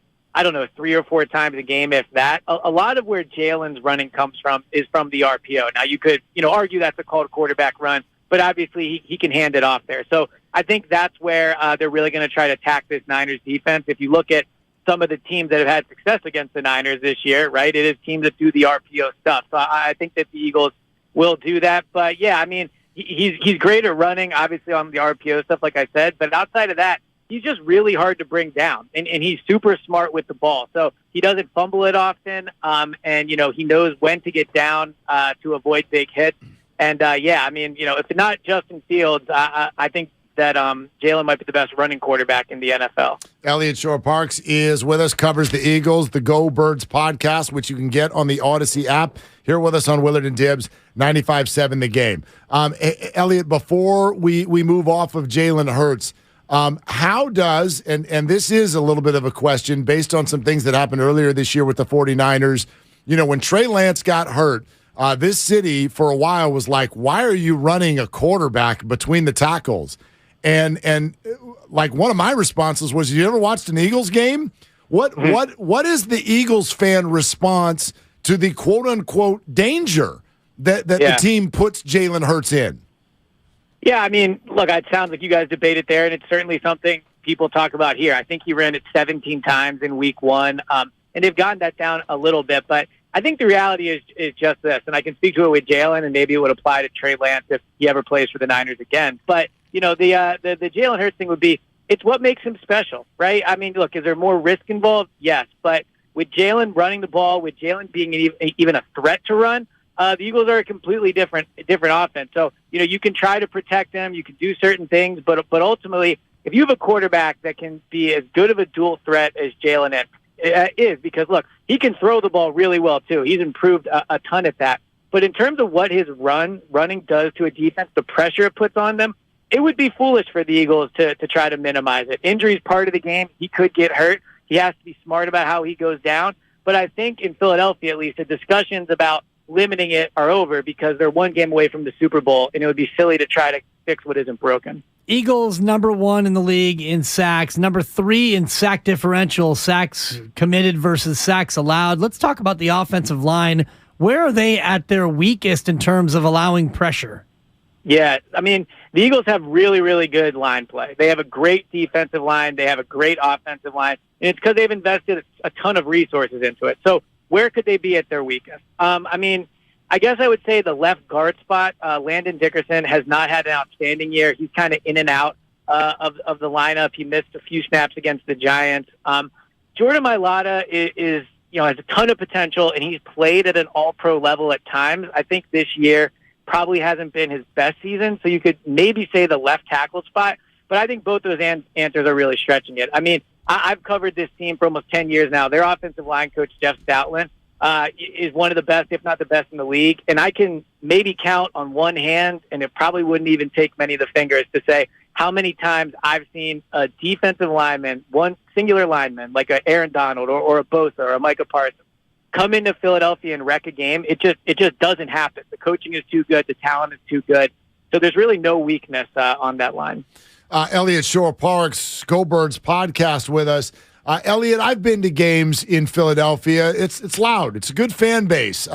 3 or 4 times a game, if that. A lot of where Jalen's running comes from is from the RPO. Now, you could, argue that's a called quarterback run, but obviously he can hand it off there. So I think that's where they're really going to try to attack this Niners defense. If you look at some of the teams that have had success against the Niners this year, right, it is teams that do the RPO stuff. So I think that the Eagles will do that. But, yeah, I mean, he's great at running, obviously, on the RPO stuff, like I said. But outside of that, he's just really hard to bring down, and he's super smart with the ball. So he doesn't fumble it often, and, he knows when to get down to avoid big hits. And, if it's not Justin Fields, I think that Jalen might be the best running quarterback in the NFL. Elliott Shore-Parks is with us, covers the Eagles, the Go Birds podcast, which you can get on the Odyssey app. Here with us on Willard and Dibbs, 95.7 The Game. Elliott, before we move off of Jalen Hurts, how does, and this is a little bit of a question based on some things that happened earlier this year with the 49ers, when Trey Lance got hurt, this city for a while was like, why are you running a quarterback between the tackles? And like one of my responses was, you ever watched an Eagles game? What is the Eagles fan response to the quote unquote danger that the team puts Jalen Hurts in? Yeah, I mean, look, it sounds like you guys debated there, and it's certainly something people talk about here. I think he ran it 17 times in week 1, and they've gotten that down a little bit, but I think the reality is just this, and I can speak to it with Jalen, and maybe it would apply to Trey Lance if he ever plays for the Niners again. But the Jalen Hurts thing would be, it's what makes him special, right? I mean, look, is there more risk involved? Yes, but with Jalen running the ball, with Jalen being even a threat to run, the Eagles are a completely different offense. So you can try to protect them, you can do certain things, but ultimately, if you have a quarterback that can be as good of a dual threat as Jalen is, because look, he can throw the ball really well too. He's improved a ton at that. But in terms of what his running does to a defense, the pressure it puts on them, it would be foolish for the Eagles to try to minimize it. Injury is part of the game. He could get hurt. He has to be smart about how he goes down. But I think in Philadelphia, at least, the discussions about limiting it are over because they're one game away from the Super Bowl, and it would be silly to try to fix what isn't broken. Eagles number 1 in the league in sacks, number 3 in sack differential, sacks committed versus sacks allowed. Let's talk about the offensive line. Where are they at their weakest in terms of allowing pressure? Yeah, I mean, the Eagles have really, really good line play. They have a great defensive line. They have a great offensive line. And it's because they've invested a ton of resources into it. So where could they be at their weakest? I mean, I guess I would say the left guard spot, Landon Dickerson has not had an outstanding year. He's kind of in and out of the lineup. He missed a few snaps against the Giants. Jordan Mailata is has a ton of potential, and he's played at an all-pro level at times. I think this year probably hasn't been his best season, so you could maybe say the left tackle spot, but I think both those answers are really stretching it. I mean, I've covered this team for almost 10 years now. Their offensive line coach, Jeff Stoutland, is one of the best, if not the best in the league, and I can maybe count on one hand, and it probably wouldn't even take many of the fingers to say how many times I've seen a defensive lineman, one singular lineman, like a Aaron Donald or a Bosa or a Micah Parsons, come into Philadelphia and wreck a game. It just doesn't happen. The coaching is too good. The talent is too good. So there's really no weakness on that line. Elliott Shore-Parks, Go Birds podcast with us. Elliott, I've been to games in Philadelphia. It's loud. It's a good fan base.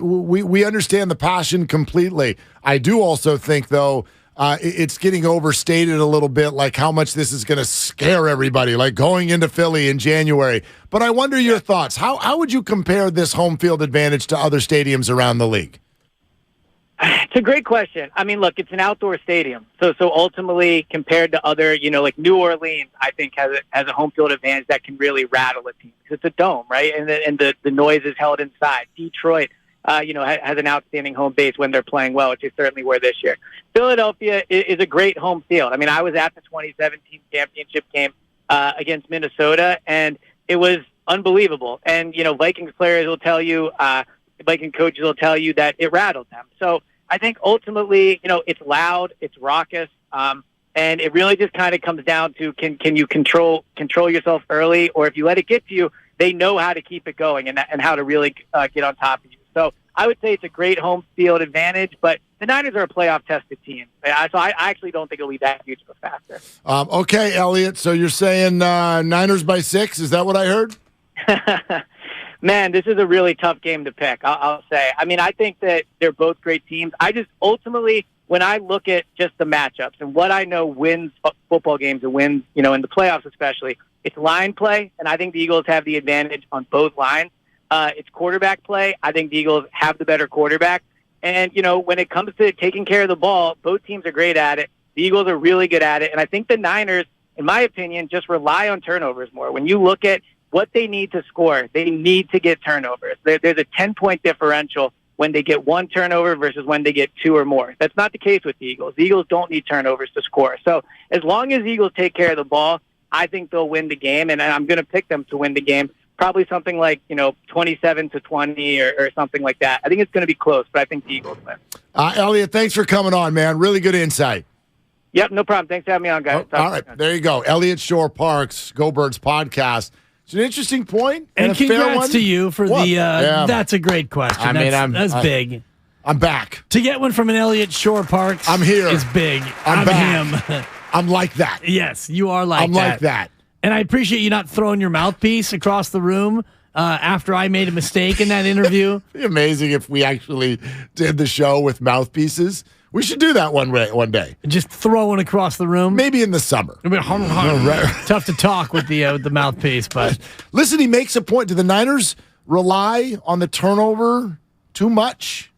We understand the passion completely. I do also think, though, it's getting overstated a little bit, like how much this is going to scare everybody, like going into Philly in January. But I wonder your thoughts. How would you compare this home field advantage to other stadiums around the league? It's a great question. I mean, look, it's an outdoor stadium. So ultimately, compared to other, like New Orleans, I think has a home field advantage that can really rattle a team. Because it's a dome, right? And the noise is held inside. Detroit, has an outstanding home base when they're playing well, which they certainly were this year. Philadelphia is a great home field. I mean, I was at the 2017 championship game against Minnesota, and it was unbelievable. And, Vikings players will tell you, Viking coaches will tell you that it rattled them. So I think ultimately, it's loud, it's raucous, and it really just kind of comes down to can you control yourself early, or if you let it get to you, they know how to keep it going and how to really get on top of you. So I would say it's a great home field advantage, but the Niners are a playoff-tested team. So I actually don't think it'll be that huge of a factor. Okay, Elliott, so you're saying Niners by 6? Is that what I heard? Man, this is a really tough game to pick, I'll say. I mean, I think that they're both great teams. I just ultimately, when I look at just the matchups and what I know wins football games and wins, in the playoffs especially, it's line play, and I think the Eagles have the advantage on both lines. It's quarterback play. I think the Eagles have the better quarterback. And, when it comes to taking care of the ball, both teams are great at it. The Eagles are really good at it. And I think the Niners, in my opinion, just rely on turnovers more. When you look at what they need to score, they need to get turnovers. There's a 10-point differential when they get one turnover versus when they get two or more. That's not the case with the Eagles. The Eagles don't need turnovers to score. So as long as the Eagles take care of the ball, I think they'll win the game, and I'm going to pick them to win the game. Probably something like 27-20 or something like that. I think it's going to be close, but I think the Eagles win. Elliot, thanks for coming on, man. Really good insight. Yep, no problem. Thanks for having me on, guys. All right, there you go. Elliot Shore-Parks, Go Birds podcast. It's an interesting point and a fair congrats one. to you for that's a great question. I mean, that's big. I'm back. To get one from an Elliot Shore-Parks I'm here. is big. I'm back. him. I'm like that. Yes, you are like that. I'm like that. And I appreciate you not throwing your mouthpiece across the room after I made a mistake in that interview. It'd be amazing if we actually did the show with mouthpieces. We should do that one day. Just throw one across the room. Maybe in the summer. Tough to talk with the mouthpiece, but listen, he makes a point. Do the Niners rely on the turnover too much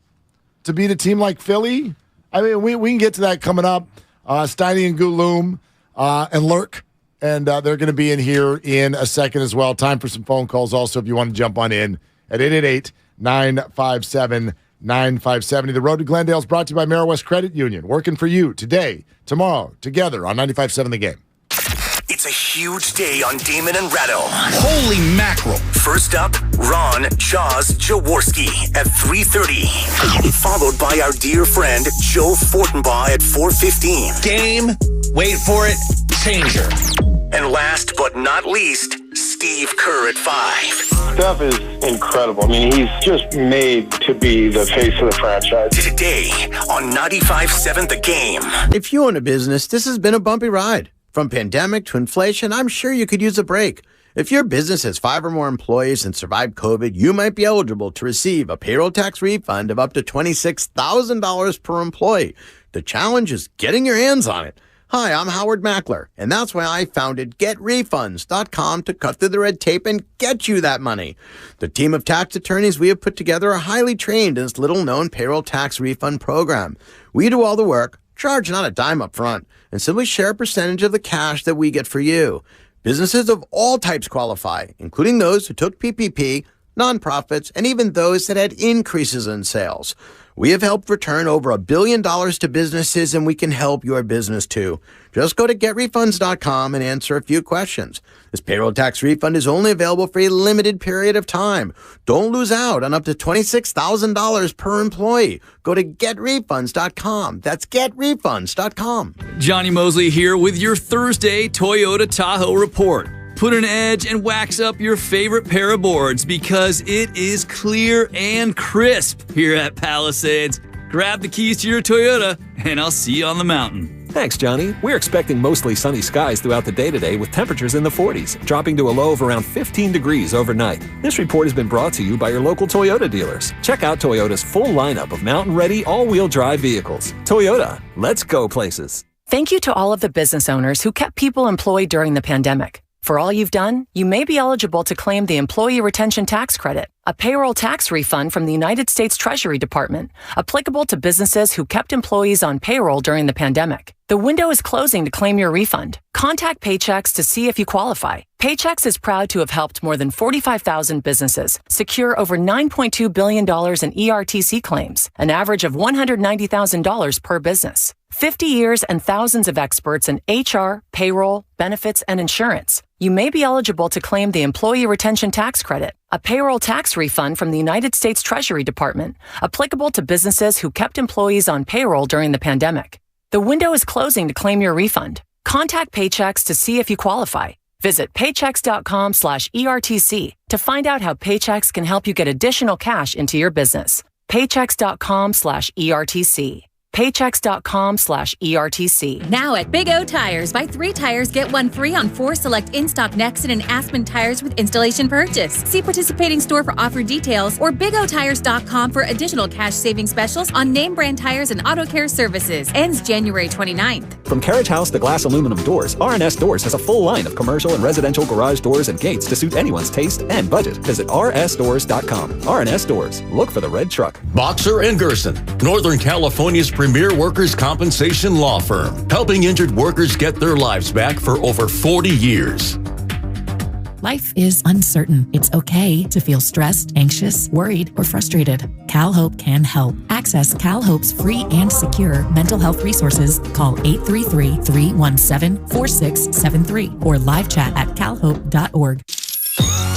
to beat a team like Philly? I mean, we can get to that coming up. Steiny and Guloom and Lurk, and they're going to be in here in a second as well. Time for some phone calls also if you want to jump on in at 888-957-9570. The Road to Glendale is brought to you by Ameriwest Credit Union. Working for you today, tomorrow, together on 95.7 The Game. It's a huge day on Damon and Ratto. Holy mackerel. First up, Ron Jaws Jaworski at 3:30. Followed by our dear friend Joe Fortenbaugh at 4:15. Game, wait for it, changer. And last but not least, Steve Kerr at 5. Steph is incredible. I mean, he's just made to be the face of the franchise. Today on 95.7 The Game. If you own a business, this has been a bumpy ride. From pandemic to inflation, I'm sure you could use a break. If your business has 5 or more employees and survived COVID, you might be eligible to receive a payroll tax refund of up to $26,000 per employee. The challenge is getting your hands on it. Hi, I'm Howard Mackler, and that's why I founded GetRefunds.com to cut through the red tape and get you that money. The team of tax attorneys we have put together are highly trained in this little-known payroll tax refund program. We do all the work, charge not a dime up front, and simply share a percentage of the cash that we get for you. Businesses of all types qualify, including those who took PPP, nonprofits, and even those that had increases in sales. We have helped return over $1 billion to businesses, and we can help your business too. Just go to GetRefunds.com and answer a few questions. This payroll tax refund is only available for a limited period of time. Don't lose out on up to $26,000 per employee. Go to GetRefunds.com. That's GetRefunds.com. Johnny Mosley here with your Thursday Toyota Tahoe report. Put an edge and wax up your favorite pair of boards because it is clear and crisp here at Palisades. Grab the keys to your Toyota, and I'll see you on the mountain. Thanks, Johnny. We're expecting mostly sunny skies throughout the day today with temperatures in the 40s, dropping to a low of around 15 degrees overnight. This report has been brought to you by your local Toyota dealers. Check out Toyota's full lineup of mountain-ready all-wheel drive vehicles. Toyota, let's go places. Thank you to all of the business owners who kept people employed during the pandemic. For all you've done, you may be eligible to claim the Employee Retention Tax Credit, a payroll tax refund from the United States Treasury Department, applicable to businesses who kept employees on payroll during the pandemic. The window is closing to claim your refund. Contact Paychex to see if you qualify. Paychex is proud to have helped more than 45,000 businesses secure over $9.2 billion in ERTC claims, an average of $190,000 per business. 50 years and thousands of experts in HR, payroll, benefits, and insurance. You may be eligible to claim the Employee Retention Tax Credit, a payroll tax refund from the United States Treasury Department, applicable to businesses who kept employees on payroll during the pandemic. The window is closing to claim your refund. Contact Paychex to see if you qualify. Visit paychex.com/ERTC to find out how Paychex can help you get additional cash into your business. Paychex.com/ERTC. Paychex.com/ERTC. Now at Big O Tires, buy 3 tires, get 1 free on 4 select in-stock Nexen and Aspen tires with installation purchase. See participating store for offer details or BigOTires.com for additional cash saving specials on name brand tires and auto care services. Ends January 29th. From carriage house to glass aluminum doors, R&S Doors has a full line of commercial and residential garage doors and gates to suit anyone's taste and budget. Visit rsdoors.com. R&S Doors. Look for the red truck. Boxer and Gerson, Northern California's premier workers' compensation law firm, helping injured workers get their lives back for over 40 years. Life is uncertain. It's okay to feel stressed, anxious, worried, or frustrated. CalHope can help. Access CalHope's free and secure mental health resources. Call 833-317-4673 or live chat at calhope.org.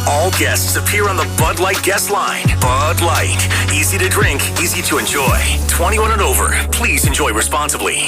All guests appear on the Bud Light guest line. Bud Light. Easy to drink, easy to enjoy. 21 and over. Please enjoy responsibly.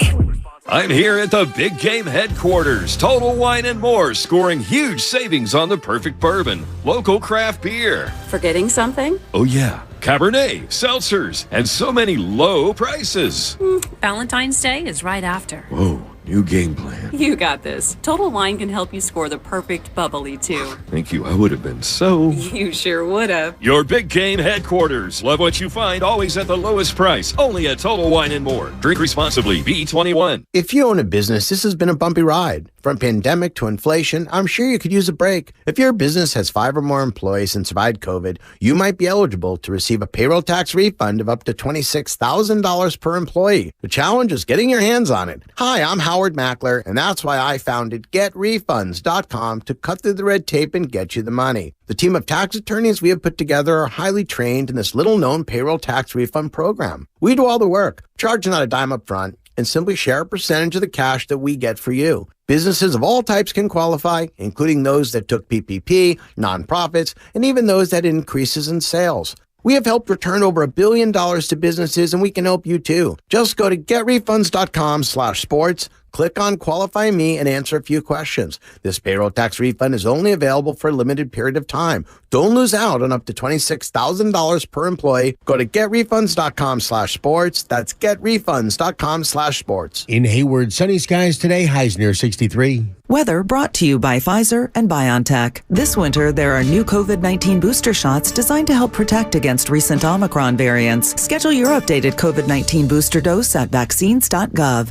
I'm here at the Big Game headquarters. Total Wine and More, scoring huge savings on the perfect bourbon. Local craft beer. Forgetting something? Oh yeah, Cabernet, seltzers, and so many low prices. Valentine's Day is right after. Whoa, new game plan. You got this. Total Wine can help you score the perfect bubbly, too. Thank you, I would have been so... You sure would have. Your Big Game headquarters. Love what you find, always at the lowest price. Only at Total Wine and More. Drink responsibly. B21. If you own a business, this has been a bumpy ride. From pandemic to inflation, I'm sure you could use a break. If your business has 5 or more employees and survived COVID, you might be eligible to receive a payroll tax refund of up to $26,000 per employee. The challenge is getting your hands on it. Hi, I'm Howard Mackler, and that's why I founded GetRefunds.com to cut through the red tape and get you the money. The team of tax attorneys we have put together are highly trained in this little-known payroll tax refund program. We do all the work, charge not a dime up front, and simply share a percentage of the cash that we get for you. Businesses of all types can qualify, including those that took PPP, nonprofits, and even those that had increases in sales. We have helped return over $1 billion to businesses, and we can help you too. Just go to getrefunds.com/sports, click on Qualify Me, and answer a few questions. This payroll tax refund is only available for a limited period of time. Don't lose out on up to $26,000 per employee. Go to getrefunds.com/sports. That's getrefunds.com/sports. In Hayward, sunny skies today, highs near 63. Weather brought to you by Pfizer and BioNTech. This winter, there are new COVID-19 booster shots designed to help protect against recent Omicron variants. Schedule your updated COVID-19 booster dose at vaccines.gov.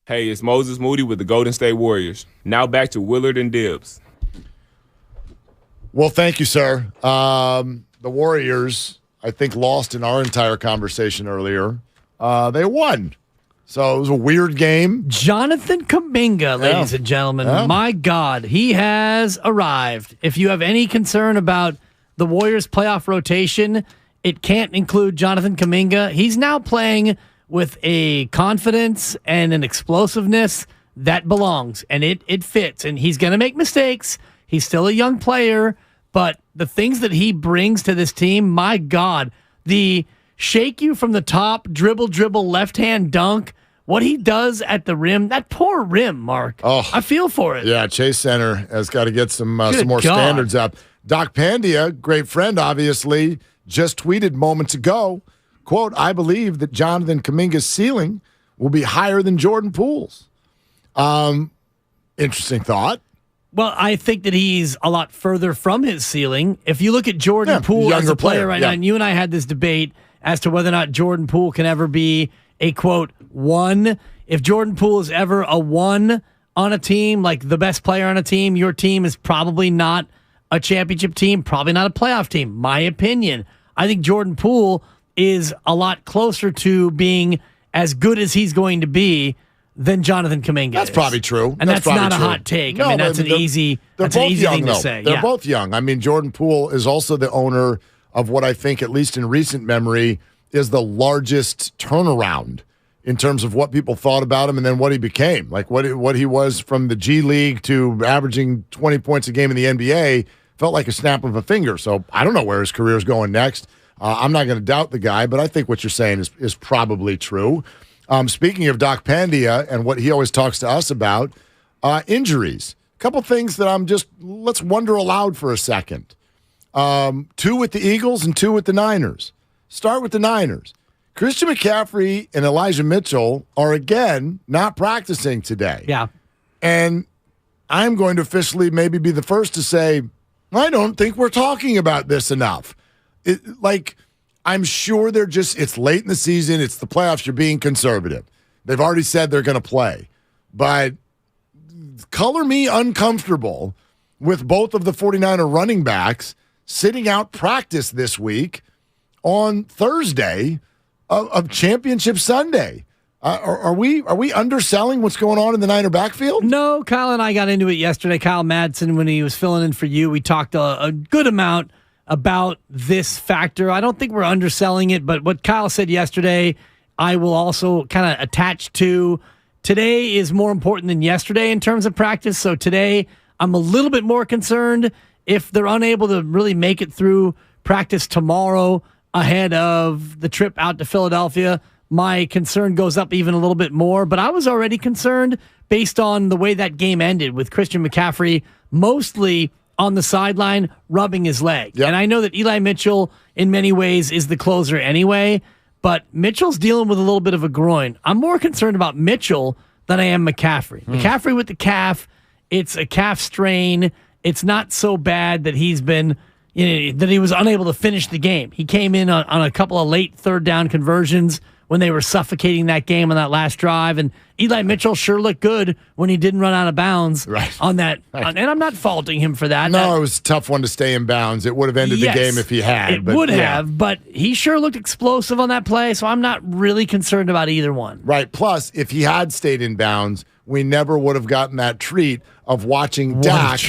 Hey, it's Moses Moody with the Golden State Warriors. Now back to Willard and Dibbs. Well, thank you, sir. The Warriors, I think, lost in our entire conversation earlier. They won. So it was a weird game. Jonathan Kuminga, ladies and gentlemen. Yeah. My God, he has arrived. If you have any concern about the Warriors' playoff rotation, it can't include Jonathan Kuminga. He's now playing with a confidence and an explosiveness that belongs, and it fits. And he's going to make mistakes. He's still a young player, but the things that he brings to this team, my God, the shake you from the top, dribble, left-hand dunk, what he does at the rim, that poor rim, Mark. Oh, I feel for it. Yeah, Chase Center has got to get some more God. standards up. Doc Pandia, great friend, obviously, just tweeted moments ago, quote, I believe that Jonathan Kuminga's ceiling will be higher than Jordan Poole's. Interesting thought. Well, I think that he's a lot further from his ceiling. If you look at Jordan Poole as a player right now, and you and I had this debate as to whether or not Jordan Poole can ever be a, quote, 1. If Jordan Poole is ever a 1 on a team, like the best player on a team, your team is probably not a championship team, probably not a playoff team. My opinion. I think Jordan Poole is a lot closer to being as good as he's going to be than Jonathan Kuminga. That's probably true. And that's not a hot take. I mean, that's an easy thing to say. They're both young. I mean, Jordan Poole is also the owner of what I think, at least in recent memory, is the largest turnaround in terms of what people thought about him and then what he became. Like what he was from the G League to averaging 20 points a game in the NBA felt like a snap of a finger. So I don't know where his career is going next. I'm not going to doubt the guy, but I think what you're saying is probably true. Speaking of Doc Pandia and what he always talks to us about, injuries. A couple things that let's wonder aloud for a second. 2 with the Eagles and 2 with the Niners. Start with the Niners. Christian McCaffrey and Elijah Mitchell are, again, not practicing today. Yeah. And I'm going to officially maybe be the first to say, I don't think we're talking about this enough. I'm sure it's late in the season. It's the playoffs. You're being conservative. They've already said they're going to play. But color me uncomfortable with both of the 49er running backs sitting out practice this week on Thursday of Championship Sunday. Are we underselling what's going on in the Niner backfield? No, Kyle and I got into it yesterday. Kyle Madsen, when he was filling in for you, we talked a good amount about this factor. I don't think we're underselling it, but what Kyle said yesterday, I will also kind of attach to. Today is more important than yesterday in terms of practice. So today, I'm a little bit more concerned if they're unable to really make it through practice tomorrow ahead of the trip out to Philadelphia. My concern goes up even a little bit more, but I was already concerned based on the way that game ended with Christian McCaffrey mostly on the sideline rubbing his leg. Yep. And I know that Eli Mitchell in many ways is the closer anyway, but Mitchell's dealing with a little bit of a groin. I'm more concerned about Mitchell than I am McCaffrey. McCaffrey with the calf, it's a calf strain. It's not so bad that he's been, that he was unable to finish the game. He came in on a couple of late third down conversions when they were suffocating that game on that last drive. And Eli Mitchell sure looked good when he didn't run out of bounds on that. And I'm not faulting him for that. No, it was a tough one to stay in bounds. It would have ended the game if he had. It would have, but he sure looked explosive on that play, so I'm not really concerned about either one. Right. Plus, if he had stayed in bounds, we never would have gotten that treat of watching Dak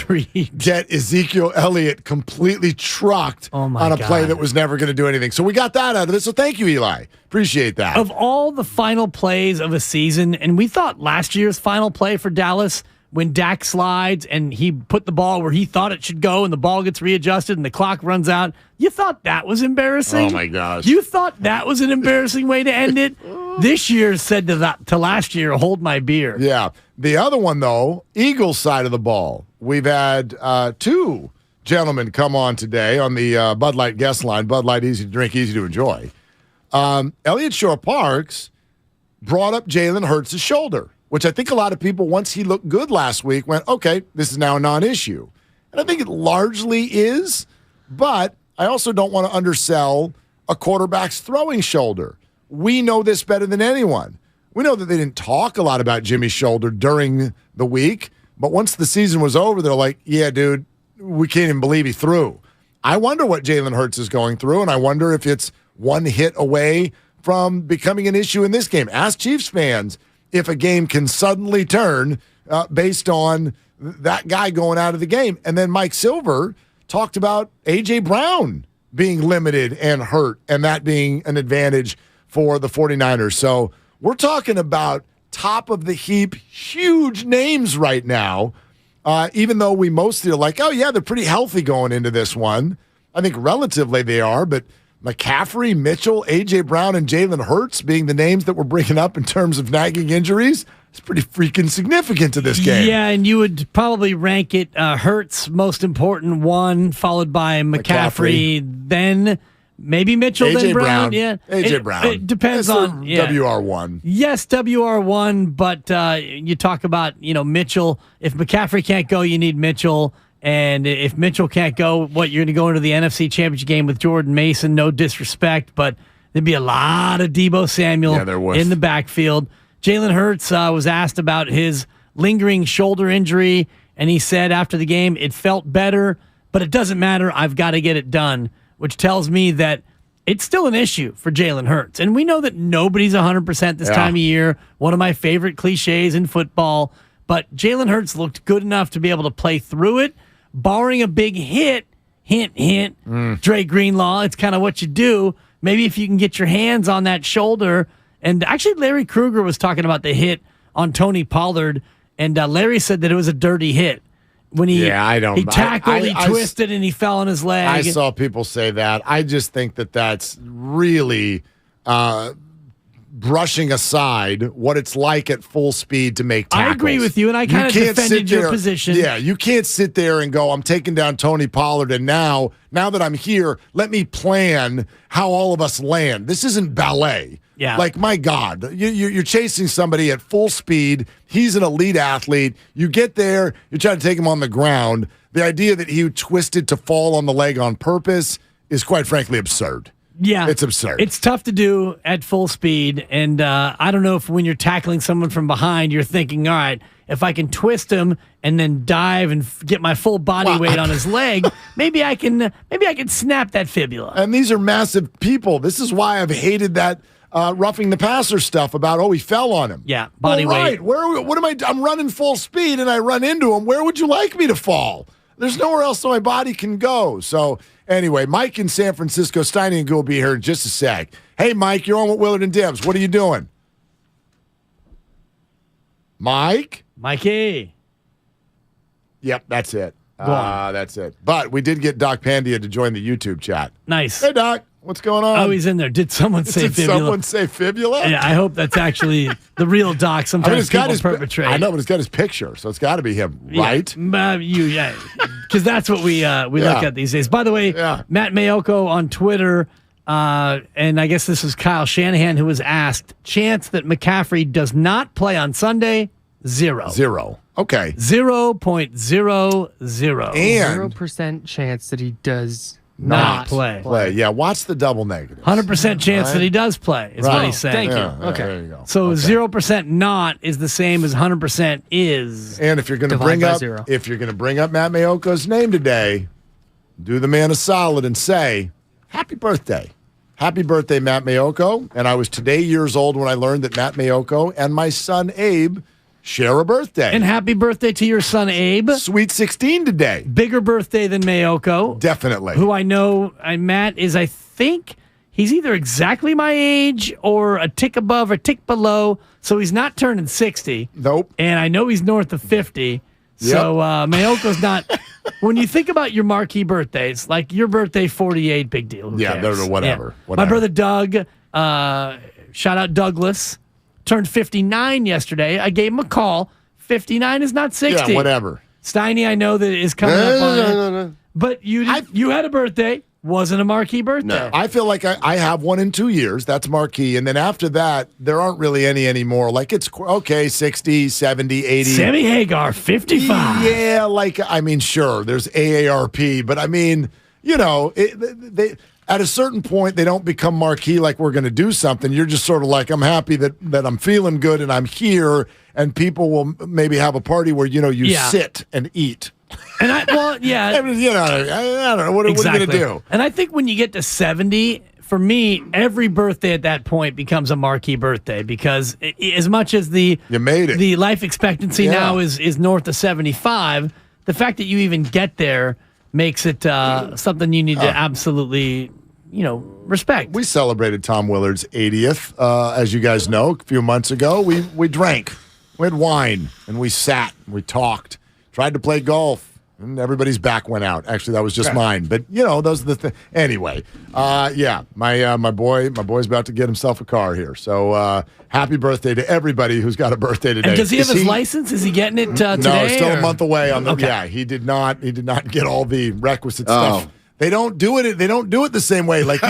get Ezekiel Elliott completely trucked on a play that was never going to do anything. So we got that out of it. So thank you, Eli. Appreciate that. Of all the final plays of a season, and we thought last year's final play for Dallas when Dak slides and he put the ball where he thought it should go and the ball gets readjusted and the clock runs out, you thought that was embarrassing? Oh, my gosh. You thought that was an embarrassing way to end it? This year said to last year, hold my beer. Yeah. The other one, though, Eagles side of the ball. We've had two gentlemen come on today on the Bud Light guest line. Bud Light, easy to drink, easy to enjoy. Elliott Shore-Parks brought up Jalen Hurts' shoulder, which I think a lot of people, once he looked good last week, went, okay, this is now a non-issue. And I think it largely is, but I also don't want to undersell a quarterback's throwing shoulder. We know this better than anyone. We know that they didn't talk a lot about Jimmy's shoulder during the week, but once the season was over, they're like, yeah, dude, we can't even believe he threw. I wonder what Jalen Hurts is going through, and I wonder if it's one hit away from becoming an issue in this game. Ask Chiefs fans if a game can suddenly turn based on that guy going out of the game. And then Mike Silver talked about A.J. Brown being limited and hurt, and that being an advantage for the 49ers. So we're talking about top of the heap, huge names right now, even though we mostly are like, oh, yeah, they're pretty healthy going into this one. I think relatively they are, but McCaffrey, Mitchell, A.J. Brown, and Jalen Hurts being the names that we're bringing up in terms of nagging injuries, it's pretty freaking significant to this game. Yeah, and you would probably rank it Hurts most important one, followed by McCaffrey. Then maybe Mitchell, A.J. then Brown. Brown. Yeah, A.J. Brown. It depends on WR1. Yes, WR1, but you talk about Mitchell. If McCaffrey can't go, you need Mitchell. And if Mitchell can't go, you're going to go into the NFC Championship game with Jordan Mason, no disrespect, but there'd be a lot of Deebo Samuel in the backfield. Jalen Hurts was asked about his lingering shoulder injury, and he said after the game, it felt better, but it doesn't matter. I've got to get it done, which tells me that it's still an issue for Jalen Hurts. And we know that nobody's 100% this time of year, one of my favorite cliches in football, but Jalen Hurts looked good enough to be able to play through it. Barring a big hit, hint, Dre Greenlaw, it's kind of what you do. Maybe if you can get your hands on that shoulder. And actually, Larry Krueger was talking about the hit on Tony Pollard, and Larry said that it was a dirty hit. When he tackled, he twisted, and he fell on his leg. I saw people say that. I just think that that's really brushing aside what it's like at full speed to make tackles. I agree with you, and I kind of defended your position. Yeah, you can't sit there and go, I'm taking down Tony Pollard, and now that I'm here, let me plan how all of us land. This isn't ballet. Yeah. Like, my God, you're chasing somebody at full speed. He's an elite athlete. You get there, you're trying to take him on the ground. The idea that he twisted to fall on the leg on purpose is, quite frankly, absurd. Yeah. It's absurd. It's tough to do at full speed, and I don't know if when you're tackling someone from behind, you're thinking, all right, if I can twist him and then dive and get my full body weight on his leg, maybe I can snap that fibula. And these are massive people. This is why I've hated that roughing the passer stuff about, he fell on him. Yeah, body weight. Right. What am I? I'm running full speed and I run into him. Where would you like me to fall? There's nowhere else my body can go. So anyway, Mike in San Francisco, Steiny and Goo will be here in just a sec. Hey, Mike, you're on with Willard and Dibs. What are you doing? Mike? Mikey. Yep, that's it. That's it. But we did get Doc Pandia to join the YouTube chat. Nice. Hey, Doc. What's going on? Oh, he's in there. Did someone say Did fibula? someone say fibula? Yeah, I hope that's actually the real Doc. Sometimes people perpetrate. I know, but it's got his picture, so it's got to be him, right? Because that's what we look at these days. By the way, Matt Mayoko on Twitter, and I guess this is Kyle Shanahan who was asked, chance that McCaffrey does not play on Sunday, 0. 0. Okay. 0.00. And 0% chance that he does not play. Yeah, watch the double negative. 100% chance that he does play is what he's saying. Thank you. Yeah, okay. There you go. So 0% not is the same as 100% is. And if you're going to bring up Matt Mayoko's name today, do the man a solid and say, happy birthday. Happy birthday, Matt Mayoko. And I was today years old when I learned that Matt Mayoko and my son Abe share a birthday. And happy birthday to your son Abe. Sweet 16 today. Bigger birthday than Mayoko. Definitely. Who I know, Matt is, I think, he's either exactly my age or a tick above or tick below. So he's not turning 60. Nope. And I know he's north of 50. So Mayoko's not. When you think about your marquee birthdays, like your birthday, 48, big deal. Who cares? Whatever. My brother Doug, shout out Douglas, turned 59 yesterday. I gave him a call. 59 is not 60. Yeah, whatever. Steiny, I know that is coming up on it. No. But you had a birthday. Wasn't a marquee birthday. No. I feel like I have one in 2 years. That's marquee. And then after that, there aren't really any anymore. Like it's, 60, 70, 80. Sammy Hagar, 55. Yeah, sure, there's AARP. But they at a certain point, they don't become marquee like we're going to do something. You're just sort of like, I'm happy that I'm feeling good and I'm here. And people will maybe have a party where, you sit and eat. And I don't know. What are you going to do? And I think when you get to 70, for me, every birthday at that point becomes a marquee birthday because as much as you made it, the life expectancy now is north of 75, the fact that you even get there makes it something you need to absolutely, respect. We celebrated Tom Willard's 80th, as you guys know, a few months ago. We drank, we had wine, and we sat, and we talked. Tried to play golf, and everybody's back went out. Actually, that was just mine. But those are the things. Anyway, my boy's about to get himself a car here. So happy birthday to everybody who's got a birthday today. And does he have his license? Is he getting it today? No, still a month away. Yeah, he did not get all the requisite stuff. They don't do it. They don't do it the same way. Like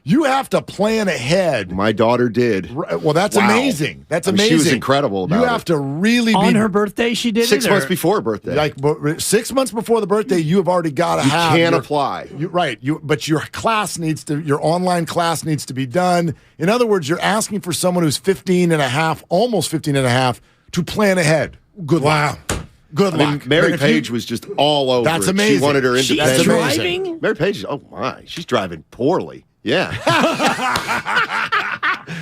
you have to plan ahead. My daughter did. Well, that's amazing. That's amazing. She was incredible about it. You have to really on her birthday. She did 6 months before her birthday. Like 6 months before the birthday, you have already got to have. You can't apply. But your online class needs to be done. In other words, you're asking for someone who's 15 and a half, almost 15 and a half, to plan ahead. Good luck. Good luck. Mary Page was just all over. That's it. amazing. She wanted her independence. She's driving? Mary Page, oh my, she's driving poorly. Yeah.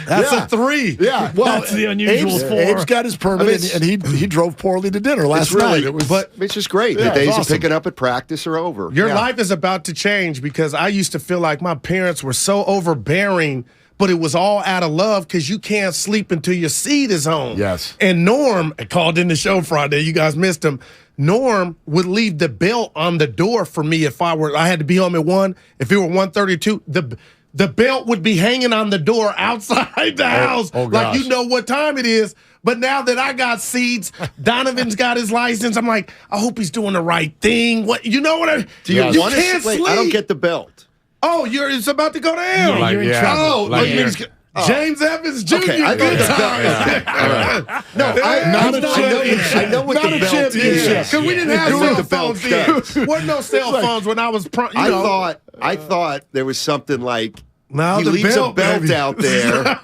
That's a 3. Yeah. Well, that's the unusual 4. Abe's got his permit, and he drove poorly to dinner last night. But it's just great. The days of picking up at practice are over. Your life is about to change because I used to feel like my parents were so overbearing, but it was all out of love because you can't sleep until your seed is home. Yes. And Norm called in the show Friday. You guys missed him. Norm would leave the belt on the door for me if I had to be home at 1. If it were 1:32, the belt would be hanging on the door outside the house. Like you know what time it is. But now that I got seeds, Donovan's got his license. I'm like, I hope he's doing the right thing. What you know what I do you want to sleep? I don't get the belt. Oh, it's about to go to hell. Yeah, you're in trouble. James Evans Jr. Okay, I good time. Right. No, I know what the belt is. Because we didn't have cell phones then. Wasn't no cell phones when I was. I thought there was something like he leaves a belt out there.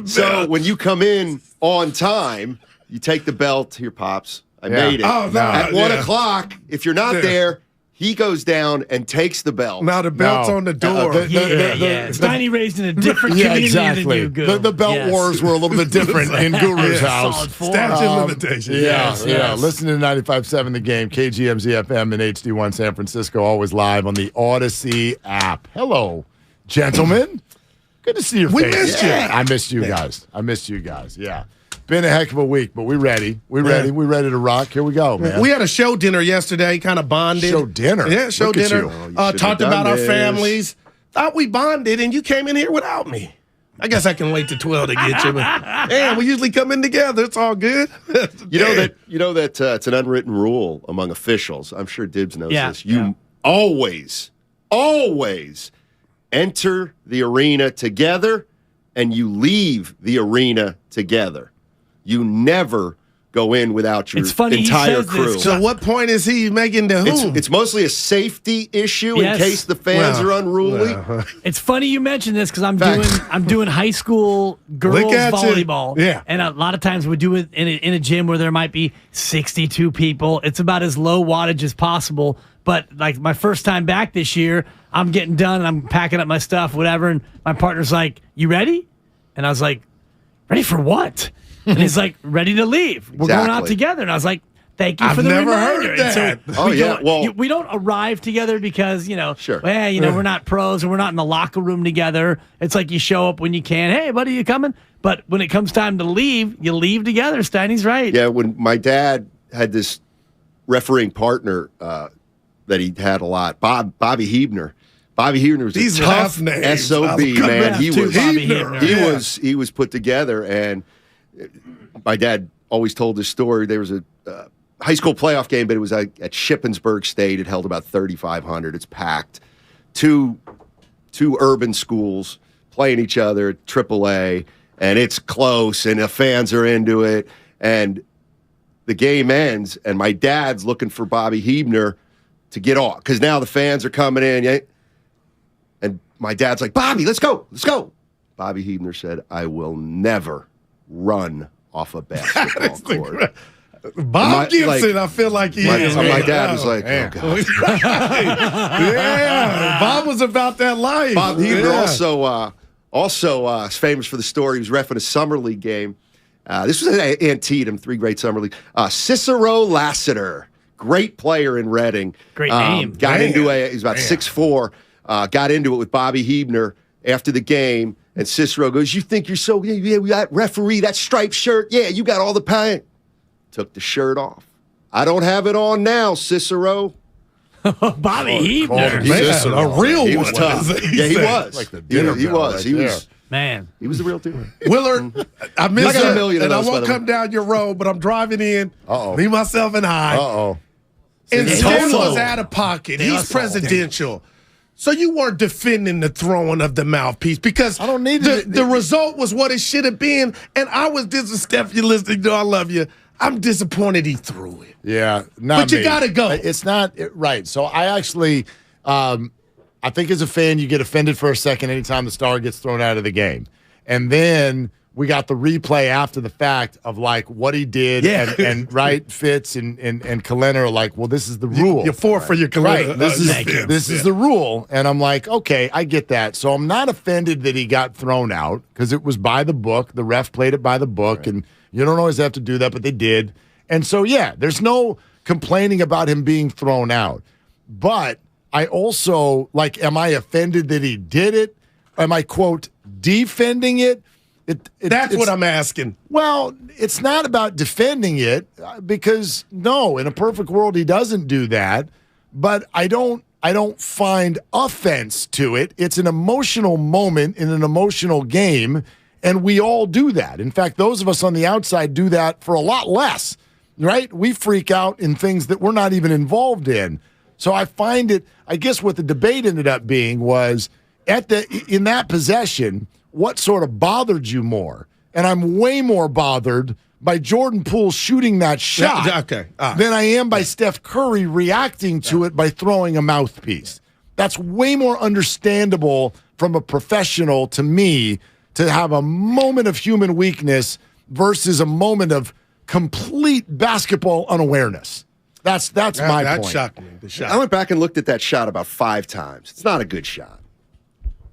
So when you come in on time, You take the belt to your pops. I made it. Oh, no, At 1 o'clock, if you're not there, he goes down and takes the belt. Now the belt's on the door. Steiny raised in a different community than you, Goo. The belt wars were a little bit different in Guru's house. Statute of limitations. Yeah. Listen to 95.7 The Game, KGMZ FM and HD1 San Francisco, always live on the Odyssey app. Hello, gentlemen. Good to see your face. We missed you. I missed you guys. Yeah. Been a heck of a week, but we're ready. We're ready. We're ready to rock. Here we go, man. We had a show dinner yesterday, kind of bonded. Show dinner? Yeah, show Look at dinner. you. Talked about our families. Thought we bonded, and you came in here without me. I guess I can wait till 12 to get you. But, yeah, we usually come in together. It's all good. You know that it's an unwritten rule among officials. I'm sure Dibbs knows this. You always enter the arena together, and you leave the arena together. You never go in without your entire crew. So what point is he making to whom? It's mostly a safety issue in case the fans are unruly. It's funny you mentioned this because I'm doing high school girls volleyball. Yeah. And a lot of times we do it in a gym where there might be 62 people. It's about as low wattage as possible. But like my first time back this year, I'm getting done and I'm packing up my stuff, whatever. And my partner's like, "You ready?" And I was like, "Ready for what?" And he's like, "Ready to leave. We're going out together." And I was like, "Thank you for the reminder." I've never heard that. So we don't arrive together because, we're not pros and we're not in the locker room together. It's like you show up when you can. "Hey, buddy, you coming?" But when it comes time to leave, you leave together. Steiny's right. Yeah, when my dad had this refereeing partner that he had a lot, Bobby Hebner. Bobby Hebner was a tough SOB, man. He was put together, and my dad always told this story. There was a high school playoff game, but it was at Shippensburg State. It held about 3,500. It's packed. Two urban schools playing each other at AAA, and it's close, and the fans are into it. And the game ends, and my dad's looking for Bobby Hebner to get off because now the fans are coming in. Yeah? And my dad's like, "Bobby, let's go. Bobby Hebner said, "I will never run off a basketball court." Bob Gibson, I feel like he is. My dad was like, "Oh, God." Yeah, Bob was about that life. Bob Hebner also is famous for the story. He was reffing a summer league game. This was at Antietam, 3 great summer league. Cicero Lassiter, great player in Reading. Great name. He's about 6'4", got into it with Bobby Hebner after the game, and Cicero goes, "You think you're so, we got referee, that striped shirt, yeah, you got all the paint." Took the shirt off. "I don't have it on now, Cicero." Bobby Hebner. A real one. He was tough. Yeah, he was. Like the He was. Man. He was the real deal. Willard, I miss I got a it, million of and I those, by won't the way. come down your road, but I'm driving in. Me, myself, and I. And Stan was out of pocket. He's presidential. So you weren't defending the throwing of the mouthpiece because I don't need the result was what it should have been. And I was Steph, you're listening, I love you. I'm disappointed he threw it. Yeah. But you got to go. It's not right. So I actually, I think as a fan, you get offended for a second anytime the star gets thrown out of the game. And then we got the replay after the fact of like what he did, and right, Fitz and Kalender are like, well, this is the rule. You're 4 for your Kalender. Right, this is the rule, and I'm like, okay, I get that. So I'm not offended that he got thrown out because it was by the book. The ref played it by the book, and you don't always have to do that, but they did. And so there's no complaining about him being thrown out. But I also am I offended that he did it? Am I quote defending it? That's what I'm asking. Well, it's not about defending it because no, in a perfect world he doesn't do that. But I don't find offense to it. It's an emotional moment in an emotional game, and we all do that. In fact, those of us on the outside do that for a lot less, right? We freak out in things that we're not even involved in. So I find it. I guess what the debate ended up being was in that possession, what sort of bothered you more? And I'm way more bothered by Jordan Poole shooting that shot than I am by Steph Curry reacting to it by throwing a mouthpiece. That's way more understandable from a professional to me to have a moment of human weakness versus a moment of complete basketball unawareness. That's my point. That shocked me. The shot. I went back and looked at that shot about 5 times. It's not a good shot,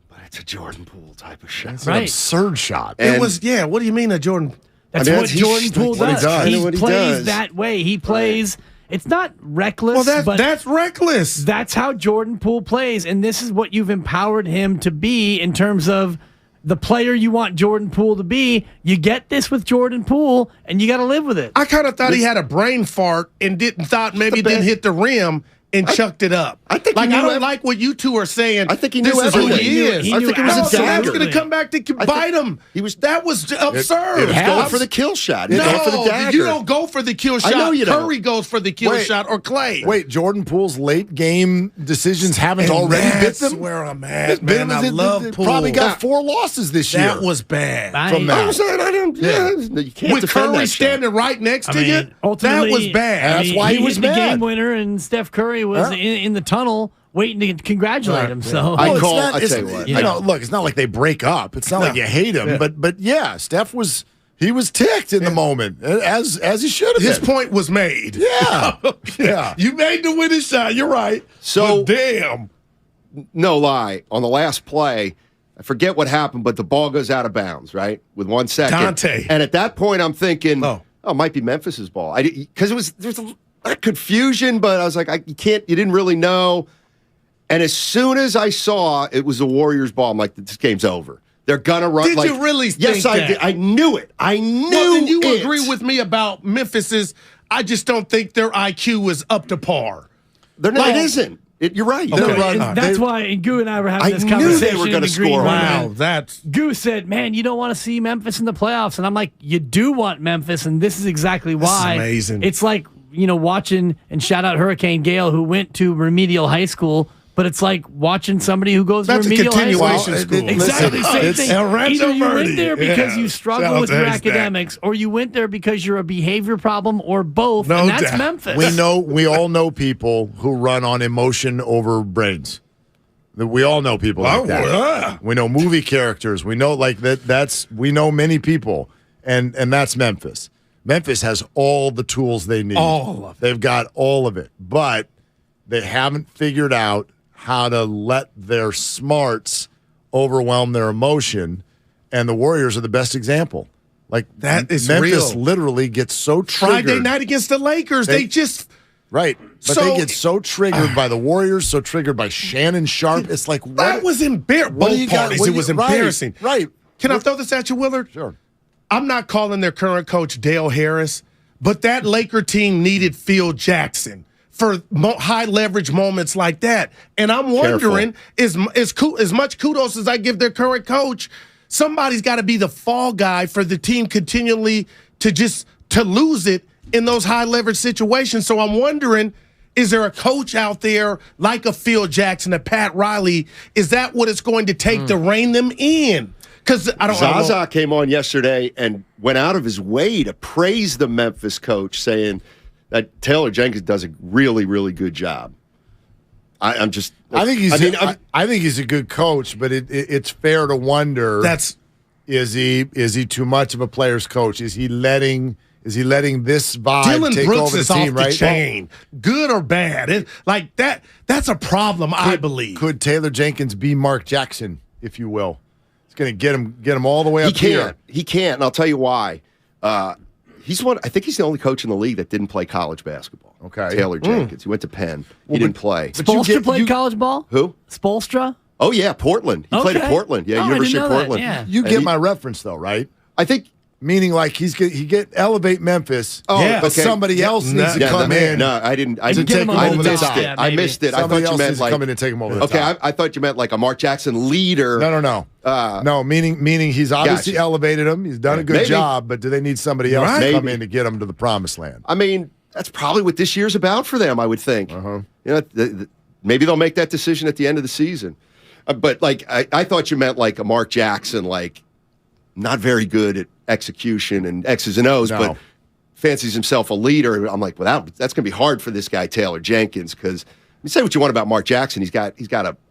but it's a Jordan Poole type of shot. It's an absurd shot. It was, what do you mean a Jordan? That's what Jordan Poole does. He plays that way. He plays. It's not reckless. Well, but that's reckless. That's how Jordan Poole plays, and this is what you've empowered him to be in terms of the player you want Jordan Poole to be. You get this with Jordan Poole, and you got to live with it. I kind of thought he had a brain fart and thought maybe it didn't hit the rim and chucked it up. I think I don't like what you two are saying. I think he knew this is who everything. he is. I think it was a That's going to come back to bite him. That was absurd. It was going for the kill shot. It was going for the dagger. You don't go for the kill shot. I know you don't. Curry goes for the kill shot or Clay. Wait, Jordan Poole's late game decisions haven't already bit them? That's where I'm at, man. I love Poole. Probably got 4 losses this year. That was bad. From that. You can't With Curry standing right next to you, that was bad. That's why he was hit mad. the game winner, and Steph Curry was in the tunnel waiting to congratulate him. So I tell you what. Look, it's not like they break up. It's not like you hate him, but yeah, Steph was ticked in the moment, as he should have been. His point was made. Yeah. Yeah. You made the winning shot. You're right. So but damn. No lie. On the last play, I forget what happened, but the ball goes out of bounds, right? With 1 second. Dante. And at that point, I'm thinking, it might be Memphis's ball. Because there was a lot of confusion, but I was like, you didn't really know. And as soon as I saw it was the Warriors' ball, I'm like, this game's over. They're gonna run. Did you really think yes, I that? did. I knew it. I knew Well, then you it. agree with me about Memphis's. I just don't think their IQ is up to par. It isn't. You're right. That's why Goo and I were having this knew conversation. they were going to in the green score. room. Wow, that's Goo said, "Man, you don't want to see Memphis in the playoffs," and I'm like, "You do want Memphis, and this is exactly why." This is amazing. It's like watching and shout out Hurricane Gale, who went to remedial high school. But it's like watching somebody who goes to remedial high continuation school. school. Exactly the same thing. Either you went there because you struggle with your Shout out to academics, or you went there because you're a behavior problem, or both. And that's doubt. Memphis. We all know people who run on emotion over brains. We all know people like that. We know movie characters. We know we know many people, and that's Memphis. Memphis has all the tools they need. All of it. They've got all of it, but they haven't figured out how to let their smarts overwhelm their emotion, and the Warriors are the best example. Like that is Memphis real. Literally gets so triggered. Friday night against the Lakers, they just right, but they get so triggered by the Warriors, so triggered by Shannon Sharp. It's like that was embarrassing. Both parties, it was embarrassing. Right. Can I throw this at you, Willard? Sure. I'm not calling their current coach Dale Harris, but that Laker team needed Phil Jackson for high leverage moments like that. And I'm wondering, as much kudos as I give their current coach, somebody's got to be the fall guy for the team continually to lose it in those high leverage situations. So I'm wondering, is there a coach out there like a Phil Jackson, a Pat Riley? Is that what it's going to take to rein them in? Because Zaza came on yesterday and went out of his way to praise the Memphis coach, saying that Taylor Jenkins does a really, really good job. I think he's a good coach, but it's fair to wonder: is he too much of a player's coach? Is he letting this vibe Dylan take Brooks over the is team? off Right? the chain, good or bad? That's a problem. I believe. Could Taylor Jenkins be Mark Jackson, if you will? It's going to get him all the way up here. He can't, and I'll tell you why. He's one. I think he's the only coach in the league that didn't play college basketball. Okay, Taylor Jenkins. He went to Penn. He didn't play. Spoelstra played college ball? Who? Spoelstra? Oh, yeah, Portland. He played at Portland. Yeah, University of Portland. Yeah. You get my reference, though, right? I think. Meaning, like he elevate Memphis, but somebody else needs to come in. No, I didn't. I to take him over the top. I missed it. I thought you meant like come in and take him over the top. Okay, I thought you meant like a Mark Jackson leader. No. No, meaning he's obviously elevated him. He's done a good job, but do they need somebody else to come in to get him to the promised land? I mean, that's probably what this year's about for them. I would think. Maybe they'll make that decision at the end of the season. But like, I thought you meant like a Mark Jackson, like not very good at execution and X's and O's, but fancies himself a leader. I'm like, well, that's going to be hard for this guy Taylor Jenkins, because you say what you want about Mark Jackson, he's got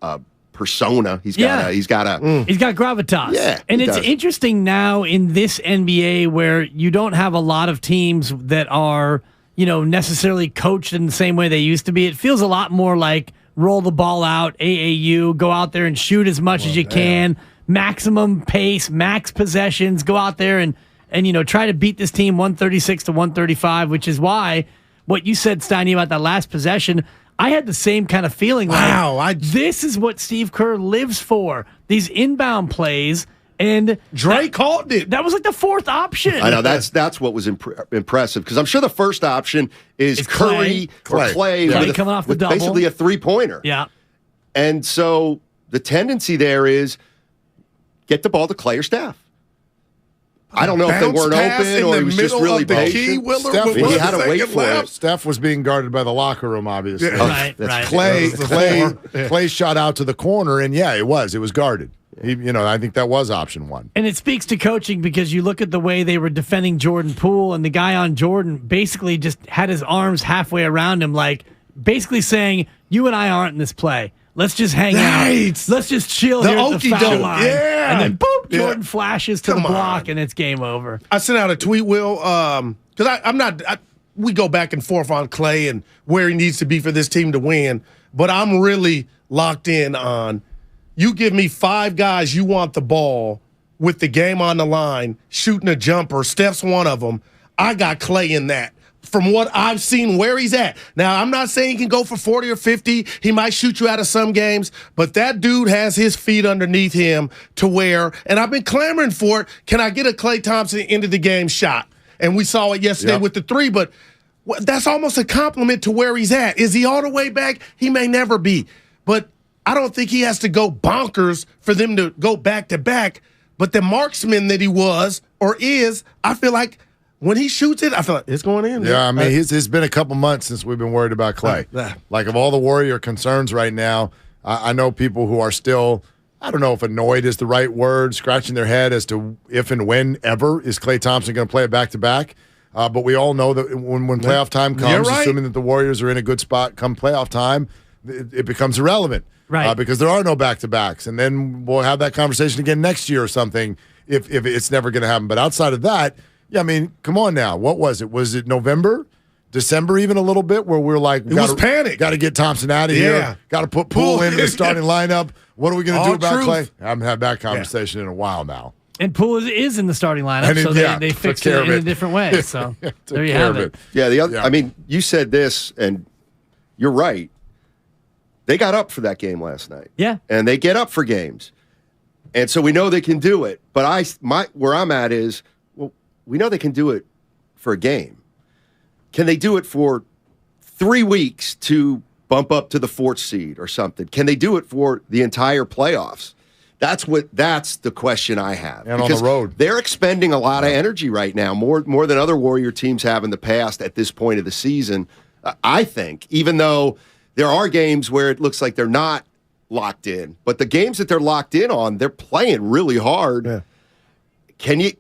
a persona. He's got gravitas. Yeah, and it's interesting now in this NBA where you don't have a lot of teams that are, necessarily coached in the same way they used to be. It feels a lot more like roll the ball out, AAU, go out there and shoot as much as you can, maximum pace, max possessions, go out there and try to beat this team 136 to 135, which is why what you said, Steiny, about that last possession, I had the same kind of feeling. Wow, this is what Steve Kerr lives for. These inbound plays, and Dre called it. That was like the fourth option. I know that's what was impressive, because I'm sure the first option is Curry or Clay coming off the double, basically a 3-pointer. Yeah, and so the tendency there is get the ball to Clay or Steph. I don't know if they weren't open or he was just really patient. He had to wait for it. Steph was being guarded by the locker room, obviously. Yeah. Right. Clay shot out to the corner, and it was guarded. I think that was option one. And it speaks to coaching, because you look at the way they were defending Jordan Poole, and the guy on Jordan basically just had his arms halfway around him, like basically saying, you and I aren't in this play. Let's just hang out. Let's just chill here at the foul line. Yeah. And then, boop, Jordan flashes to the block, and it's game over. I sent out a tweet, Will, because we go back and forth on Clay and where he needs to be for this team to win, but I'm really locked in on, you give me 5 guys you want the ball with the game on the line, shooting a jumper. Steph's one of them. I got Clay in that. From what I've seen where he's at. Now, I'm not saying he can go for 40 or 50. He might shoot you out of some games, but that dude has his feet underneath him to where, and I've been clamoring for it, can I get a Klay Thompson into the game shot? And we saw it yesterday with the 3, but that's almost a compliment to where he's at. Is he all the way back? He may never be. But I don't think he has to go bonkers for them to go back-to-back. But the marksman that he was or is, I feel like, when he shoots it, I feel like it's going in. Yeah, I mean, it's been a couple months since we've been worried about Clay. Like, of all the Warrior concerns right now, I know people who are still, I don't know if annoyed is the right word, scratching their head as to if and when ever is Klay Thompson going to play a back-to-back. But we all know that when playoff time comes, assuming that the Warriors are in a good spot come playoff time, it becomes irrelevant. Right. Because there are no back-to-backs. And then we'll have that conversation again next year or something if it's never going to happen. But outside of that, yeah, I mean, come on now. What was it? Was it November, December, even a little bit, where we're like, it was panic. Got to get Thompson out of here. Got to put Poole in the starting lineup. What are we going to do about Clay? I haven't had that conversation in a while now. And Poole is in the starting lineup, so they fixed it in a different way. So there you have it. Yeah, I mean, you said this, and you're right. They got up for that game last night. Yeah, and they get up for games, and so we know they can do it. But where I'm at is, we know they can do it for a game. Can they do it for 3 weeks to bump up to the 4th seed or something? Can they do it for the entire playoffs? That's the question I have. And because on the road, they're expending a lot of energy right now, more than other Warrior teams have in the past at this point of the season. I think, even though there are games where it looks like they're not locked in, but the games that they're locked in on, they're playing really hard. Yeah. Can you?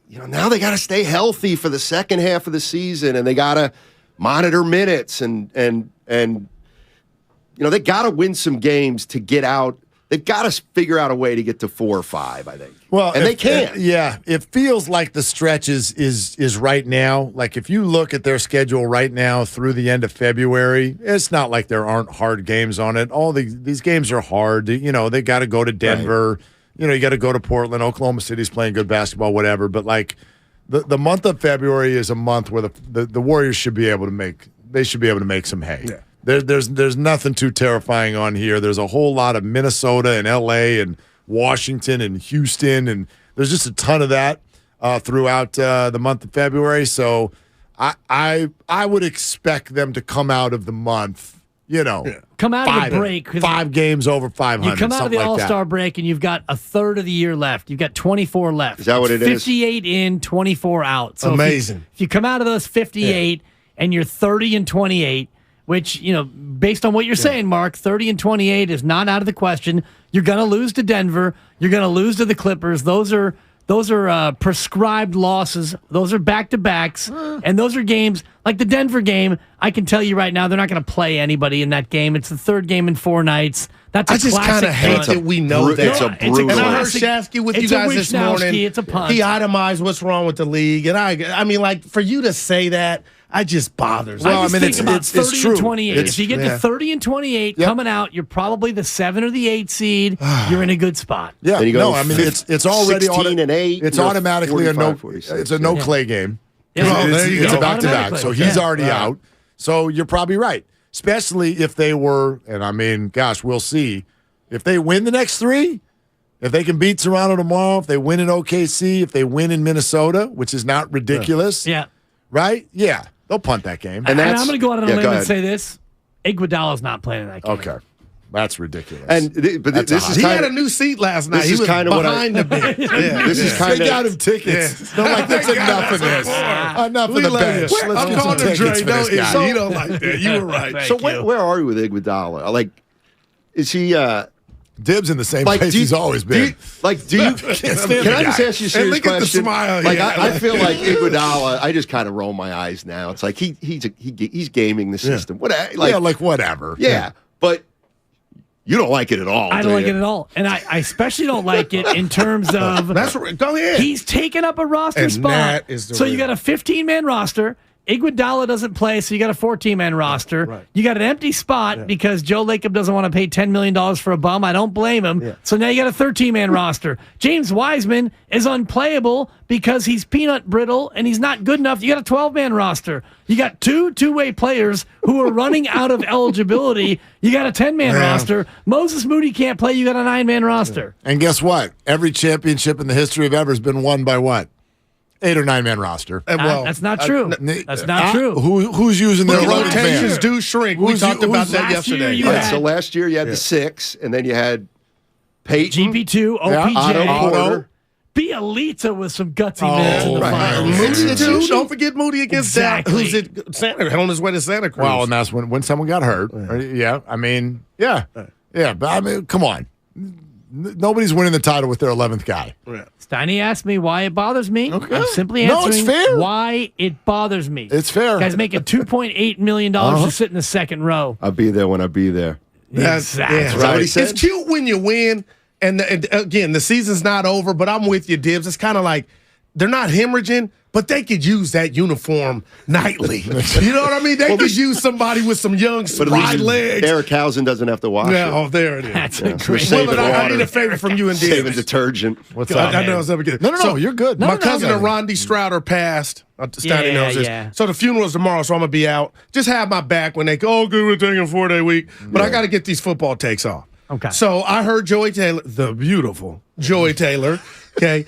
Now they got to stay healthy for the second half of the season, and they got to monitor minutes, and they got to win some games to get out. They've got to figure out a way to get to 4 or 5, I think. Well, and they can. It feels like the stretch is right now. Like, if you look at their schedule right now through the end of February, it's not like there aren't hard games on it. All these games are hard. They got to go to Denver. Right. You got to go to Portland. Oklahoma City's playing good basketball, whatever. But, like, the month of February is a month where the Warriors should be able to make some hay. Yeah. There's nothing too terrifying on here. There's a whole lot of Minnesota and LA and Washington and Houston, and there's just a ton of that throughout the month of February. So I would expect them to come out of the month, come out of the break. 5 games over 500. You come out of the All-Star break, and you've got a third of the year left. You've got 24 left. Is that what it is? 58 in, 24 out. So amazing. If you come out of those 58 and you're 30 and 28, which, based on what you're saying, Mark, 30 and 28 is not out of the question. You're going to lose to Denver. You're going to lose to the Clippers. Those are Those are prescribed losses. Those are back-to-backs, and those are games like the Denver game. I can tell you right now, they're not going to play anybody in that game. It's the third game in 4 nights. That's I just kind of hate that we know that. It's a brutal. And I heard Shasky with you guys this morning. It's a punt. He itemized what's wrong with the league, and I mean, like for you to say that, I just bothers me. Well, I mean, it's 30 true. and 28. If you get to 30 and 28 coming out, you're probably the 7 or the 8 seed. You're in a good spot. Yeah, no, I mean it's already 16 and 8. It's automatically a no. It's a no Clay game. Yeah. It's a back-to-back, so he's already out. So you're probably right, especially if they were. And I mean, gosh, we'll see if they win the next 3. If they can beat Toronto tomorrow, if they win in OKC, if they win in Minnesota, which is not ridiculous. Yeah. Right? Yeah. They'll punt that game. And I'm going to go out on a limb and say this. Iguodala's not playing in that game. Okay. That's ridiculous. But this is he had a new seat last night. He was behind the bench. This is kind of. They got him tickets. They're like, that's enough of this. Enough of the bench. Let's get some tickets for this guy. You don't like that. You were right. So where are we with Iguodala? Like, is he... Dibs in the same place he's always been. Can I just ask you a serious question? The smile. Like, I feel like Iguodala, I just kind of roll my eyes now. It's like he's gaming the system. Whatever. Yeah, but you don't like it at all. I don't like it at all. And I especially don't like it in terms of... Go ahead. He's taken up a roster spot. So you got a 15-man roster. Iguodala doesn't play, so you got a 14-man roster. Right. You got an empty spot because Joe Lacob doesn't want to pay $10 million for a bum. I don't blame him. Yeah. So now you got a 13-man roster. James Wiseman is unplayable because he's peanut brittle and he's not good enough. You got a 12-man roster. You got two-way players who are running out of eligibility. You got a 10-man roster. Moses Moody can't play. You got a 9-man roster. And guess what? Every championship in the history of ever has been won by what? 8 or 9 man roster. That's not true. That's not true. Who's using their rotations do shrink. We talked about that yesterday. So last year you had the 6, and then you had Peyton, GP2, OPJ, Otto. Bielitsa with some gutsy minutes in the finals. Moody too. Don't forget Moody against who's on his way to Santa Cruz. Well, and that's when someone got hurt. Yeah, I mean, yeah. But I mean, come on. Nobody's winning the title with their 11th guy. Steiny asked me why it bothers me. Okay. I'm simply answering why it bothers me. It's fair. Guy's making $2.8 million to sit in the second row. I'll be there when I be there. Exactly. That's what he said. It's cute when you win. And again, the season's not over, but I'm with you, Dibs. It's kind of like they're not hemorrhaging, but they could use that uniform nightly. You know what I mean? They could use somebody with some young, spry legs. Eric Housen doesn't have to wash it. Oh, there it is. That's a great one. I need a favor from you and Dibs. Saving detergent. What's up? I know it's never good. No, you're good. My cousin Rondi Strouder passed. Steiny knows this. So the funeral is tomorrow, so I'm going to be out. Just have my back when they go, good, we're taking a 4-day week. But I got to get these football takes off. Okay. So I heard Joey Taylor, the beautiful Joey Taylor, okay?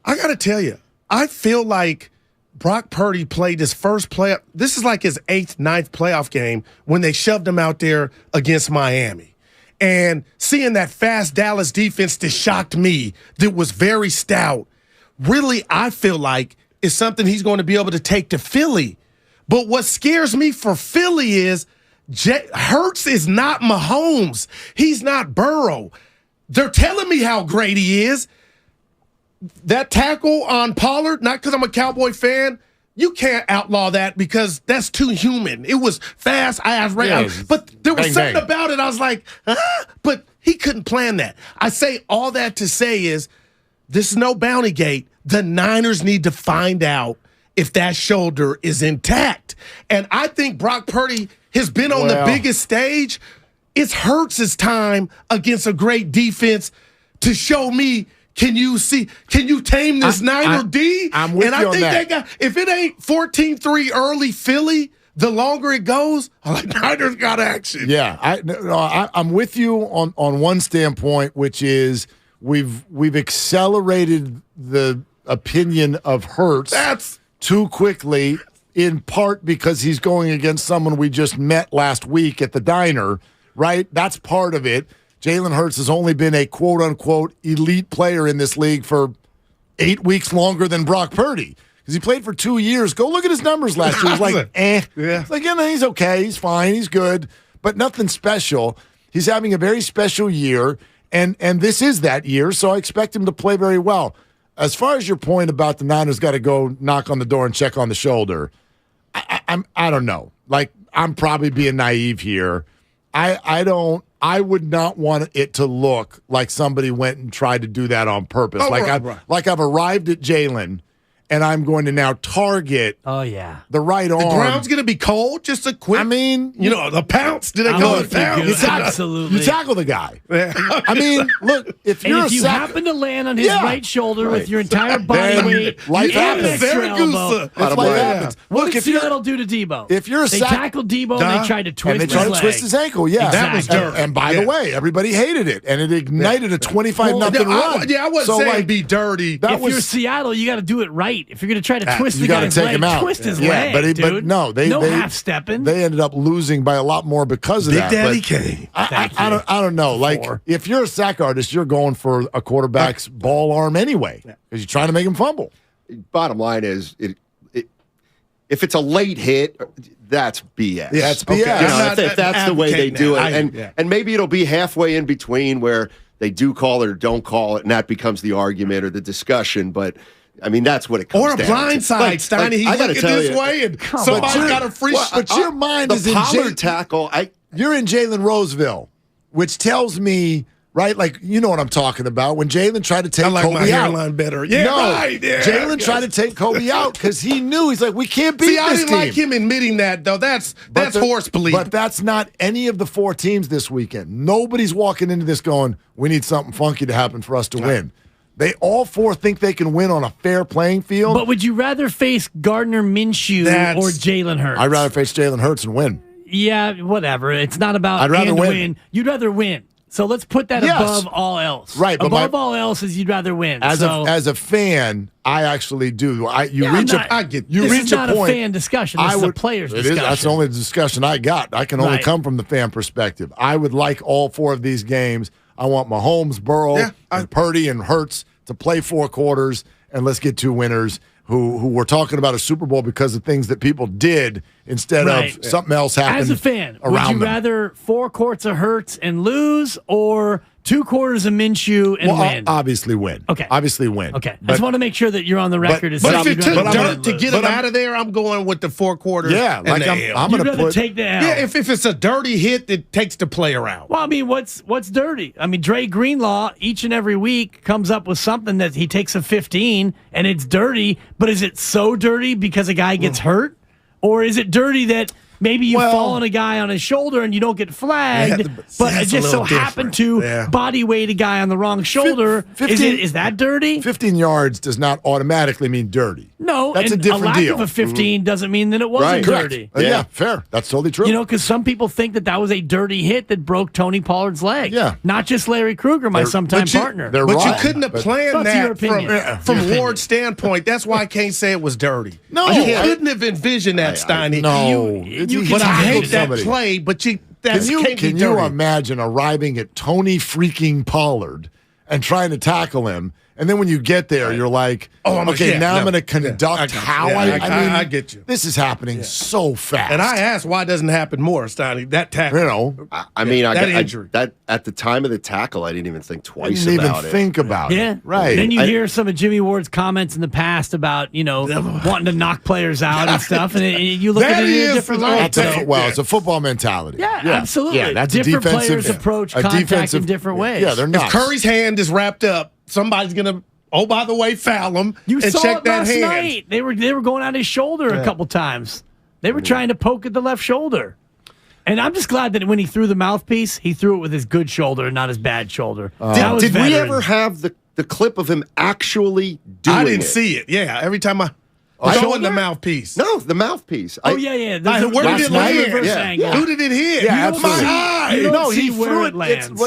I got to tell you, I feel like Brock Purdy played his first playoff. This is like his 8th, 9th playoff game when they shoved him out there against Miami. And seeing that fast Dallas defense that shocked me, that was very stout, really, I feel like is something he's going to be able to take to Philly. But what scares me for Philly is Hurts is not Mahomes. He's not Burrow. They're telling me how great he is. That tackle on Pollard, not because I'm a Cowboy fan, you can't outlaw that because that's too human. It was fast. But there was something about it. I was like, but he couldn't plan that. I say all that to say is this is no bounty gate. The Niners need to find out if that shoulder is intact. And I think Brock Purdy has been on the biggest stage. It's Hurts' time against a great defense to show me, can you tame this Niner D? I'm with you on that. If it ain't 14-3 early Philly, the longer it goes, I'm like, Niners got action. Yeah, I'm with you on one standpoint, which is we've accelerated the opinion of Hurts too quickly, in part because he's going against someone we just met last week at the diner, right? That's part of it. Jalen Hurts has only been a quote-unquote elite player in this league for 8 weeks longer than Brock Purdy. Because he played for 2 years. Go look at his numbers last year. He's like, Yeah. It's like, he's okay. He's fine. He's good. But nothing special. He's having a very special year, and this is that year, so I expect him to play very well. as far as your point about the Niners got to go knock on the door and check on the shoulder, I don't know. Like, I'm probably being naive here. I would not want it to look like somebody went and tried to do that on purpose. Like I've arrived at Jalen, and I'm going to now target the right arm. The ground's going to be cold, just a quick. I mean, the pounce. Do they call it pounce? Absolutely. You tackle the guy. I mean, look, if you happen to land on his right shoulder with your entire body weight, life happens. Life happens. What did Seattle do to Debo? If you're they tackled Debo and they tried to twist his ankle. Yeah, that was dirty. And by the way, everybody hated it, and it ignited a 25-0 run. I wasn't saying be dirty. If you're Seattle, you got to do it right. If you're going to try to twist the guy's leg, twist his leg, but no, they half-stepping. They ended up losing by a lot more because of Big that. Daddy K. I don't know. Like, if you're a sack artist, you're going for a quarterback's ball arm anyway because you're trying to make him fumble. Bottom line is, if it's a late hit, that's BS. Yeah, it's BS. Okay. If that's the way they do it, and maybe it'll be halfway in between where they do call it or don't call it, and that becomes the argument or the discussion. But I mean, that's what it comes down to. Or a blind side, Steiny. He's looking this way, and somebody's got a free. But your mind is in Pollard tackle. You're in Jalen Roseville, which tells me, right? Like, you know what I'm talking about. When Jalen tried to take I like Kobe my out. hairline better. Yeah, right. Yeah, Jalen tried to take Kobe out because he knew he's like, we can't beat this team. I didn't like him admitting that though. That's horse bleed. But that's not any of the 4 teams this weekend. Nobody's walking into this going, we need something funky to happen for us to win. They all 4 think they can win on a fair playing field. But would you rather face Gardner Minshew or Jalen Hurts? I'd rather face Jalen Hurts and win. Yeah, whatever. It's not about I'd rather win. You'd rather win. So let's put that above all else. Right. But above all else is you'd rather win. As a fan, I actually do. I get you. This is not a fan discussion. This is a player's discussion. That's the only discussion I got. I can only come from the fan perspective. I would like all 4 of these games. I want Mahomes, Burrow, and Purdy, and Hurts to play 4 quarters, and let's get 2 winners who were talking about a Super Bowl because of things that people did instead of something else happened. As a fan, would you them. rather 4 quarts of Hurts and lose, or 2 quarters of Minshew and win? Obviously win. Okay. Obviously win. Okay. I just want to make sure that you're on the record. But if it took dirt to get him out of there, I'm going with the 4 quarters. Yeah, like I'm going to take the L. Yeah, if it's a dirty hit that takes the player out. Well, I mean, what's dirty? I mean, Dre Greenlaw each and every week comes up with something that he takes a 15 and it's dirty, but is it so dirty because a guy gets hurt? Or is it dirty that maybe you fall on a guy on his shoulder and you don't get flagged, but it just so happened to body weight a guy on the wrong shoulder? 15, is that dirty? 15 yards does not automatically mean dirty. No, that's and a different lack deal. of a 15 doesn't mean that it wasn't dirty. Yeah, fair. That's totally true. You know, because some people think that was a dirty hit that broke Tony Pollard's leg. Yeah. Not just Larry Krueger, my sometime partner. But you couldn't have planned that from Ward's standpoint. That's why I can't say it was dirty. No. You couldn't have envisioned that, Steiny. No. But I hate that play, but you can you imagine arriving at Tony freaking Pollard and trying to tackle him? And then when you get there, you're like, I'm going to conduct how I get you. This is happening so fast. And I asked why it doesn't happen more, Steiny. That tackle. You know, I mean, that injury. That at the time of the tackle, I didn't even think twice about it. Didn't even think about it. Yeah. Right. And then you hear some of Jimmy Ward's comments in the past about, wanting to knock players out and stuff. And you look at it in a different light. It's a football mentality. Yeah, absolutely. Yeah, that's different a defensive players approach contact in different ways. Yeah, they're not. If Curry's hand is wrapped up, somebody's going to, by the way, foul him and check that hand. Night. They were going on his shoulder a couple times. They were trying to poke at the left shoulder. And I'm just glad that when he threw the mouthpiece, he threw it with his good shoulder, not his bad shoulder. Did we ever have the clip of him actually doing it? I didn't see it. Yeah, every time showing the mouthpiece. No, the mouthpiece. Yeah. Where did it land? Who did it hit? Yeah, my eye. No, he threw it.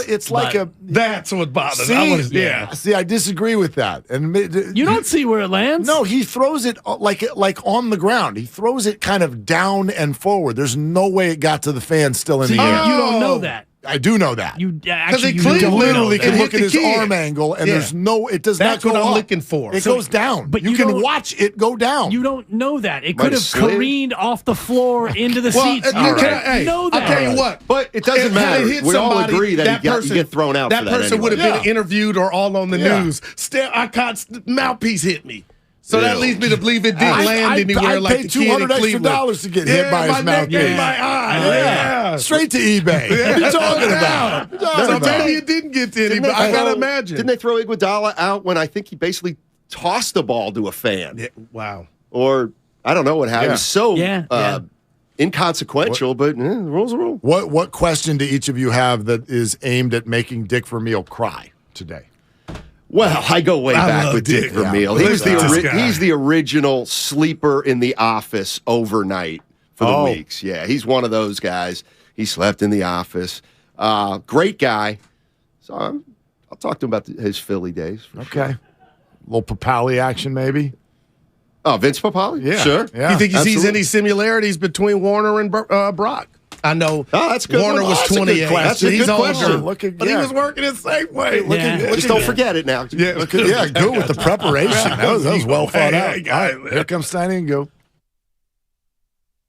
It's like a. That's what bothers me. See, I disagree with that. And you don't see where it lands. No, he throws it like on the ground. He throws it kind of down and forward. There's no way it got to the fan still in the air. You don't know that. I do know that. You actually you literally can look at his arm angle, and there's no. It does That's not go what I'm up. looking for. It goes down. But you you can don't- watch it go down. You don't know that. It Might could have have slid. careened off the floor into the Well, seats. you can- hey, know that. I'll tell you what. But it doesn't Had matter. hit We all somebody, agree that you person, get thrown out That for that person anyway. would have been interviewed or all on the news. I caught mouthpiece hit me. So that leads me to believe it didn't land anywhere like the kid in $200 Cleveland. extra to get hit by his mouthpiece. In my eye. Yeah. Straight to eBay. What are you talking about? So maybe it didn't get to anybody. I gotta imagine. Didn't they throw Iguodala out when I think he basically tossed the ball to a fan? Yeah, wow. Or I don't know what happened. Yeah. It was so inconsequential, but the rules are rule. What question do each of you have that is aimed at making Dick Vermeil cry today? Well, I go way back love with Dick Dick. Vermeil. Yeah. He's the original sleeper in the office overnight for the weeks. Yeah, he's one of those guys. He slept in the office. Great guy. So I'll talk to him about his Philly days. Okay. A little Papali action, maybe? Oh, Vince Papali? Yeah. Sure. Yeah. You think he sees Absolutely. any similarities between Warner and Brock? I know that's a good Warner one. was That's a good 28. question. That's a He's good older, question. but he was working the same way. Just don't forget it now. Yeah, Good with the preparation. That was well thought out. All right, here comes Steiny and Go.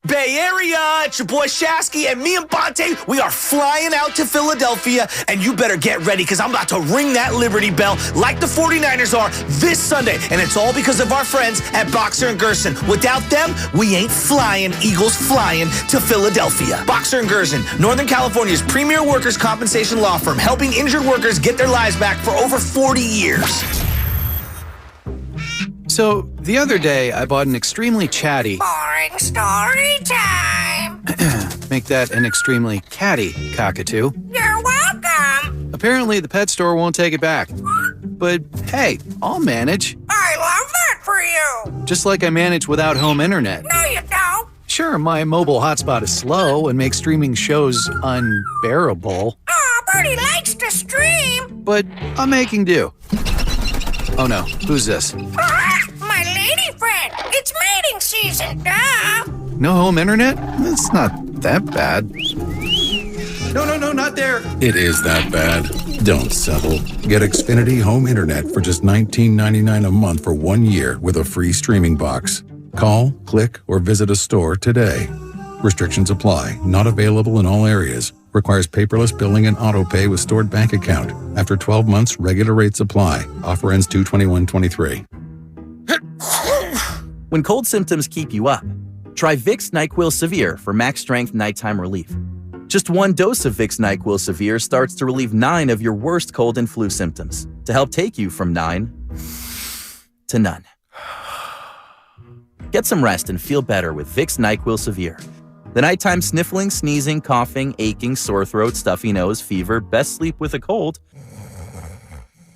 Bay Area, it's your boy Shasky, and me and Bonte, we are flying out to Philadelphia, and you better get ready, because I'm about to ring that Liberty Bell like the 49ers are this Sunday, and it's all because of our friends at Boxer & Gerson. Without them, we ain't flying, Eagles flying to Philadelphia. Boxer & Gerson, Northern California's premier workers' compensation law firm, helping injured workers get their lives back for over 40 years. So, the other day, I bought an extremely chatty... Boring story time. Make that an extremely catty cockatoo. You're welcome. Apparently, the pet store won't take it back. But, hey, I'll manage. I love that for you. Just like I manage without home internet. No, you don't. Sure, my mobile hotspot is slow and makes streaming shows unbearable. Oh, Bertie likes to stream. But I'm making do. Oh no, who's this? My lady friend. It's mating season, duh. No home internet? It's not that bad. No, not there. It is that bad. Don't settle. Get Xfinity Home Internet for just $19.99 a month for 1 year with a free streaming box. Call, click, or visit a store today. Restrictions apply. Not available in all areas. Requires paperless billing and auto pay with stored bank account. After 12 months, regular rates apply. Offer ends 2/21/23. When cold symptoms keep you up, try Vicks NyQuil Severe for max strength nighttime relief. Just one dose of Vicks NyQuil Severe starts to relieve 9 of your worst cold and flu symptoms to help take you from 9 to none. Get some rest and feel better with Vicks NyQuil Severe. The nighttime sniffling, sneezing, coughing, aching, sore throat, stuffy nose, fever, best sleep with a cold.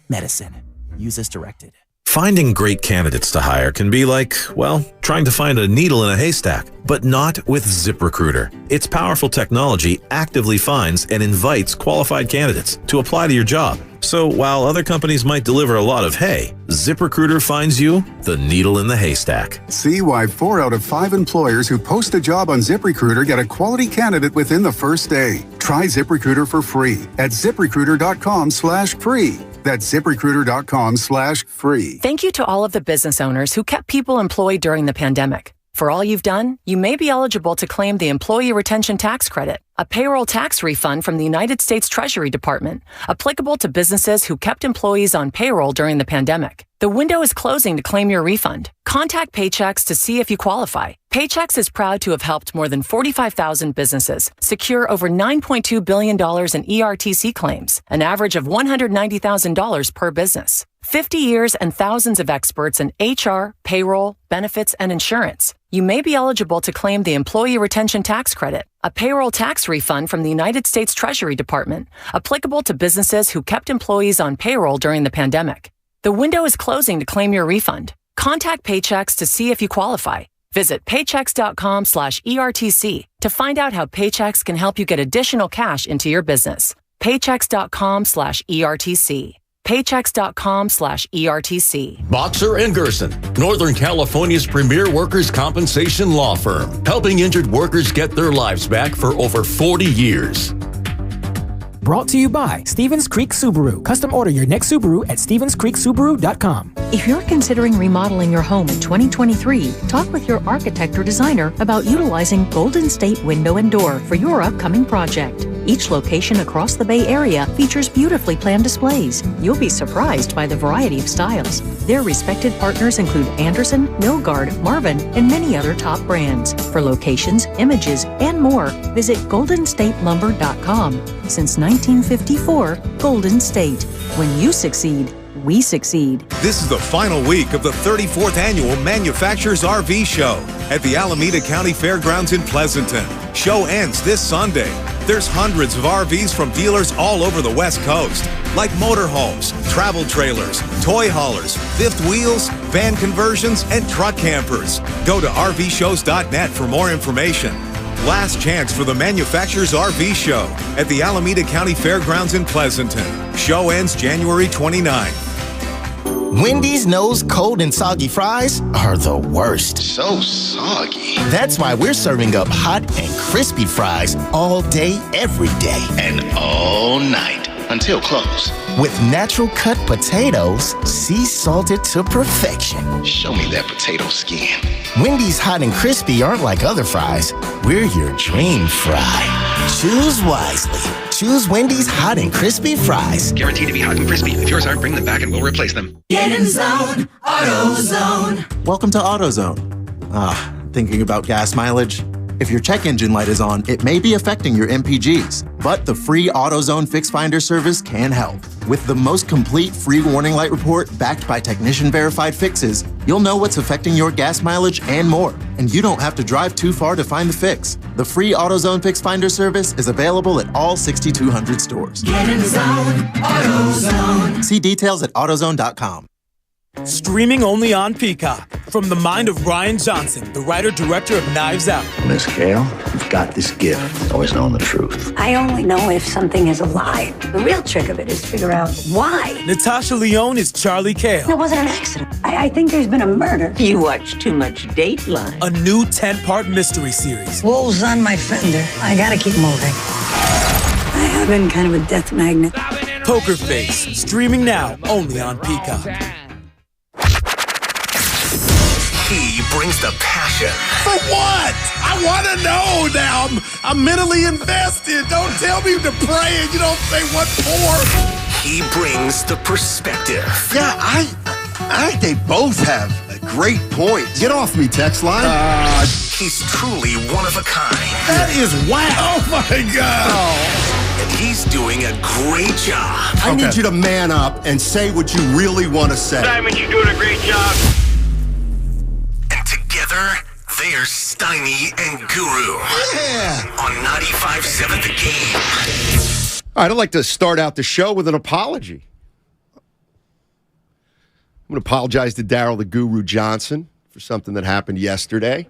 Medicine. Use as directed. Finding great candidates to hire can be like, well, trying to find a needle in a haystack, but not with ZipRecruiter. Its powerful technology actively finds and invites qualified candidates to apply to your job. So while other companies might deliver a lot of hay, ZipRecruiter finds you the needle in the haystack. See why 4 out of 5 employers who post a job on ZipRecruiter get a quality candidate within the first day. Try ZipRecruiter for free at ZipRecruiter.com/free. That's ZipRecruiter.com/free. Thank you to all of the business owners who kept people employed during the pandemic. For all you've done, you may be eligible to claim the Employee Retention Tax Credit, a payroll tax refund from the United States Treasury Department, applicable to businesses who kept employees on payroll during the pandemic. The window is closing to claim your refund. Contact Paychex to see if you qualify. Paychex is proud to have helped more than 45,000 businesses secure over $9.2 billion in ERTC claims, an average of $190,000 per business. 50 years and thousands of experts in HR, payroll, benefits, and insurance. You may be eligible to claim the Employee Retention Tax Credit, a payroll tax refund from the United States Treasury Department, applicable to businesses who kept employees on payroll during the pandemic. The window is closing to claim your refund. Contact Paychex to see if you qualify. Visit paychex.com/ERTC to find out how Paychex can help you get additional cash into your business. Paychex.com/ERTC. Paychex.com/ERTC. Boxer & Gerson, Northern California's premier workers' compensation law firm, helping injured workers get their lives back for over 40 years. Brought to you by Stevens Creek Subaru. Custom order your next Subaru at StevensCreekSubaru.com. If you're considering remodeling your home in 2023, talk with your architect or designer about utilizing Golden State Window and Door for your upcoming project. Each location across the Bay Area features beautifully planned displays. You'll be surprised by the variety of styles. Their respected partners include Anderson, Milgard, Marvin, and many other top brands. For locations, images, and more, visit GoldenStateLumber.com. Since 1954, Golden State. When you succeed, we succeed. This is the final week of the 34th Annual Manufacturers RV Show at the Alameda County Fairgrounds in Pleasanton. Show ends this Sunday. There's hundreds of RVs from dealers all over the West Coast, like motorhomes, travel trailers, toy haulers, fifth wheels, van conversions, and truck campers. Go to RVshows.net for more information. Last chance for the Manufacturers RV Show at the Alameda County Fairgrounds in Pleasanton. Show ends January 29th. Wendy's knows cold and soggy fries are the worst. So soggy. That's why we're serving up hot and crispy fries all day, every day. And all night until close. With natural cut potatoes, sea salted to perfection. Show me that potato skin. Wendy's hot and crispy aren't like other fries. We're your dream fry. Choose wisely. Choose Wendy's hot and crispy fries. Guaranteed to be hot and crispy. If yours aren't, bring them back and we'll replace them. Get in zone, AutoZone. Welcome to AutoZone. Thinking about gas mileage? If your check engine light is on, it may be affecting your MPGs, but the free AutoZone Fix Finder service can help. With the most complete free warning light report backed by technician-verified fixes, you'll know what's affecting your gas mileage and more, and you don't have to drive too far to find the fix. The free AutoZone Fix Finder service is available at all 6,200 stores. Get in zone, AutoZone. See details at AutoZone.com. Streaming only on Peacock. From the mind of Rian Johnson, the writer-director of Knives Out. Miss Gale, you've got this gift. Always knowing the truth. I only know if something is a lie. The real trick of it is to figure out why. Natasha Lyonne is Charlie Cale. It wasn't an accident. I think there's been a murder. You watch too much Dateline. A new 10-part mystery series. Wolves on my fender. I gotta keep moving. I have been kind of a death magnet. Poker Face. Streaming now only on Peacock. He brings the passion. For what? I want to know now. I'm mentally invested. Don't tell me to pray and you don't say what for. He brings the perspective. Yeah, I think they both have a great point. Get off me, text line. He's truly one of a kind. That is wow. Oh, my God. And he's doing a great job. I need you to man up and say what you really want to say. Diamond, you're doing a great job. Together, they are Steiny and Guru. Yeah. On 95.7 The Game. All right, I'd like to start out the show with an apology. I'm going to apologize to Daryl the Guru Johnson for something that happened yesterday.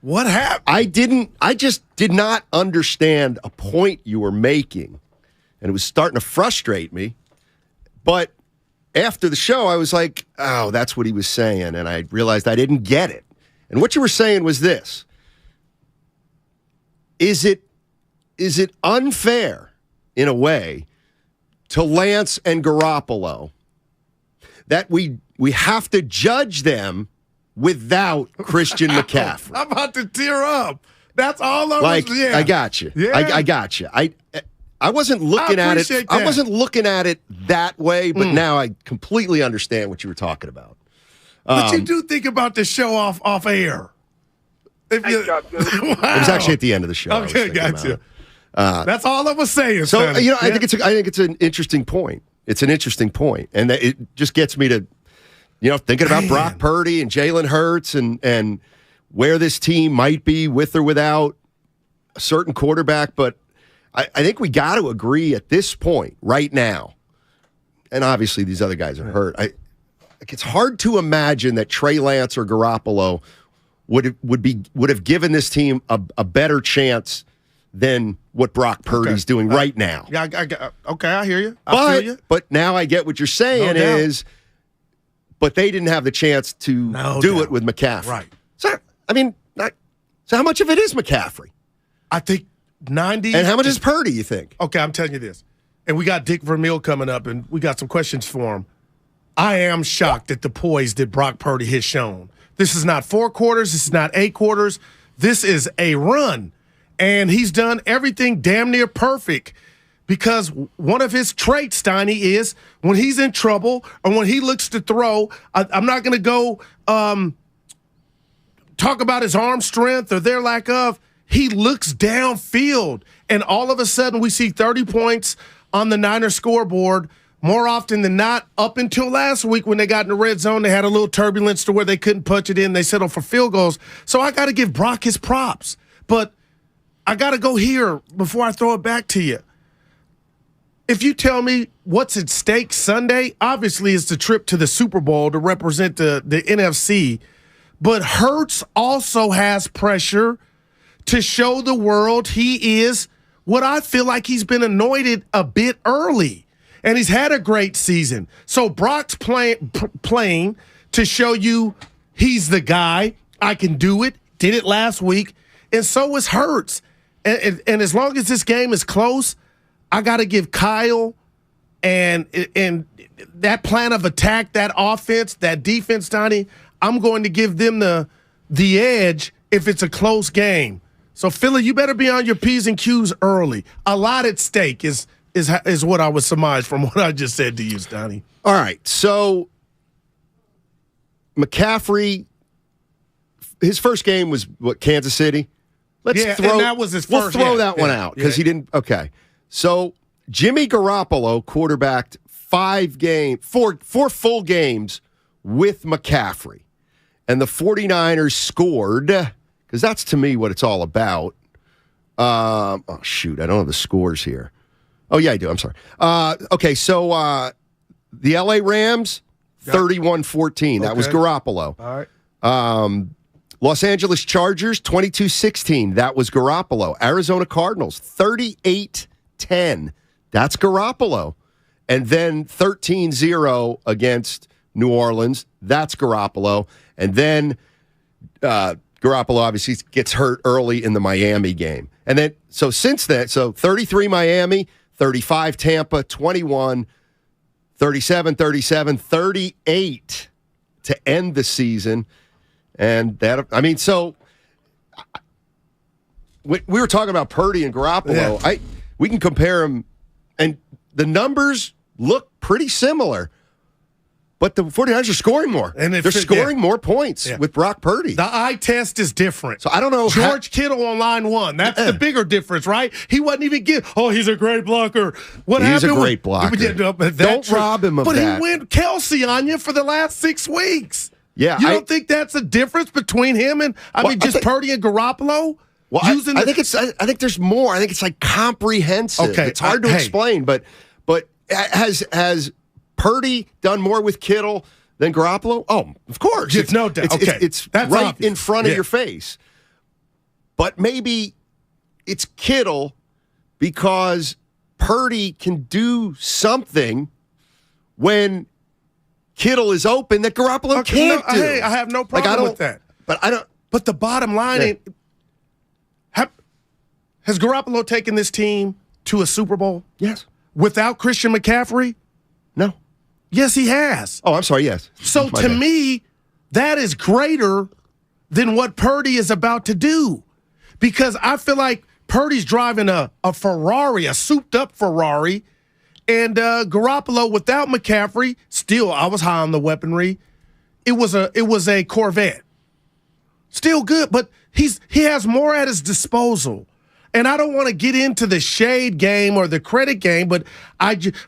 What happened? I just did not understand a point you were making, and it was starting to frustrate me. But after the show, I was like, oh, that's what he was saying, and I realized I didn't get it. And what you were saying was this. Is it unfair, in a way, to Lance and Garoppolo that we have to judge them without Christian McCaffrey? I'm about to tear up. That's all I was. Yeah. I got you. Yeah. I got you. I wasn't looking at it. That. I wasn't looking at it that way, but now I completely understand what you were talking about. But you do think about the show off air. It was actually at the end of the show. Okay, gotcha. That's all I was saying. So Sonny. I think it's an interesting point. It's an interesting point, and that it just gets me to, thinking about Brock Purdy and Jalen Hurts and where this team might be with or without a certain quarterback. But I think we got to agree at this point, right now, and obviously these other guys are hurt. It's hard to imagine that Trey Lance or Garoppolo would have given this team a better chance than what Brock Purdy's doing right now. Okay, I hear you. I feel you. But now I get what you're saying is, but they didn't have the chance to do it with McCaffrey. Right. So how much of it is McCaffrey? I think 90. And how much is Purdy, you think? Okay, I'm telling you this. and we got Dick Vermeil coming up, and we got some questions for him. I am shocked at the poise that Brock Purdy has shown. This is not 4 quarters. This is not 8 quarters. This is a run. And he's done everything damn near perfect because one of his traits, Steiny, is when he's in trouble or when he looks to throw, I'm not going to go talk about his arm strength or their lack of. He looks downfield, and all of a sudden we see 30 points on the Niners scoreboard. More often than not, up until last week when they got in the red zone, they had a little turbulence to where they couldn't punch it in. They settled for field goals. So I got to give Brock his props. But I got to go here before I throw it back to you. If you tell me what's at stake Sunday, obviously it's the trip to the Super Bowl to represent the NFC. But Hurts also has pressure to show the world he is what I feel like he's been anointed a bit early. And he's had a great season. So Brock's playing to show you he's the guy. I can do it. Did it last week. And so is Hurts. And as long as this game is close, I got to give Kyle and that plan of attack, that offense, that defense, Donnie, I'm going to give them the edge if it's a close game. So, Philly, you better be on your P's and Q's early. A lot at stake is what I would surmise from what I just said to you, Donnie. All right, so McCaffrey, his first game was Kansas City. And that was his first. We'll throw that one out because he didn't. Okay, so Jimmy Garoppolo quarterbacked 4 full games with McCaffrey, and the 49ers scored because that's to me what it's all about. Oh shoot, I don't have the scores here. Oh, yeah, I do. I'm sorry. Okay, so the L.A. Rams, 31-14. That was Garoppolo. All right. Los Angeles Chargers, 22-16. That was Garoppolo. Arizona Cardinals, 38-10. That's Garoppolo. And then 13-0 against New Orleans. That's Garoppolo. And then Garoppolo obviously gets hurt early in the Miami game. And then, so since then, 33 Miami, 35 Tampa, 21, 37, 38 to end the season. And that, I mean, so we were talking about Purdy and Garoppolo. Yeah. We can compare them, and the numbers look pretty similar. But the 49ers are scoring more. And they're scoring more points with Brock Purdy. The eye test is different. So I don't know. George Kittle on line 1. That's the bigger difference, right? He wasn't even he's a great blocker. He's a great blocker. Don't rob him of that. But he went Kelsey on you for the last 6 weeks. Yeah. You don't think that's a difference between him and, Purdy and Garoppolo? Well, I think there's more. I think it's like comprehensive. Okay. It's hard to explain, but has Purdy done more with Kittle than Garoppolo? Oh, of course. It's no doubt. It's right obvious. In front of your face. But maybe it's Kittle because Purdy can do something when Kittle is open that Garoppolo can't do. Hey, I have no problem with that. But I don't. But the bottom line has Garoppolo taken this team to a Super Bowl? Yes. Without Christian McCaffrey? No. Yes, he has. Oh, I'm sorry, yes. So to me, that is greater than what Purdy is about to do. Because I feel like Purdy's driving a Ferrari, a souped-up Ferrari, and Garoppolo without McCaffrey, still, I was high on the weaponry. It was a Corvette. Still good, but he has more at his disposal. And I don't want to get into the shade game or the credit game, but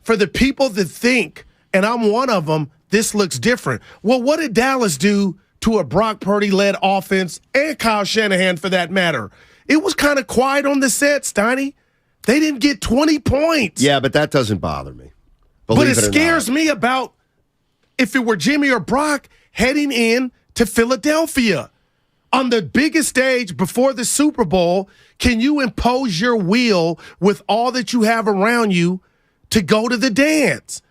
for the people that think, and I'm one of them, this looks different. Well, what did Dallas do to a Brock Purdy-led offense, and Kyle Shanahan for that matter? It was kind of quiet on the set, Steiny. They didn't get 20 points. Yeah, but that doesn't bother me. But it scares me about if it were Jimmy or Brock heading in to Philadelphia. On the biggest stage before the Super Bowl, can you impose your will with all that you have around you to go to the dance?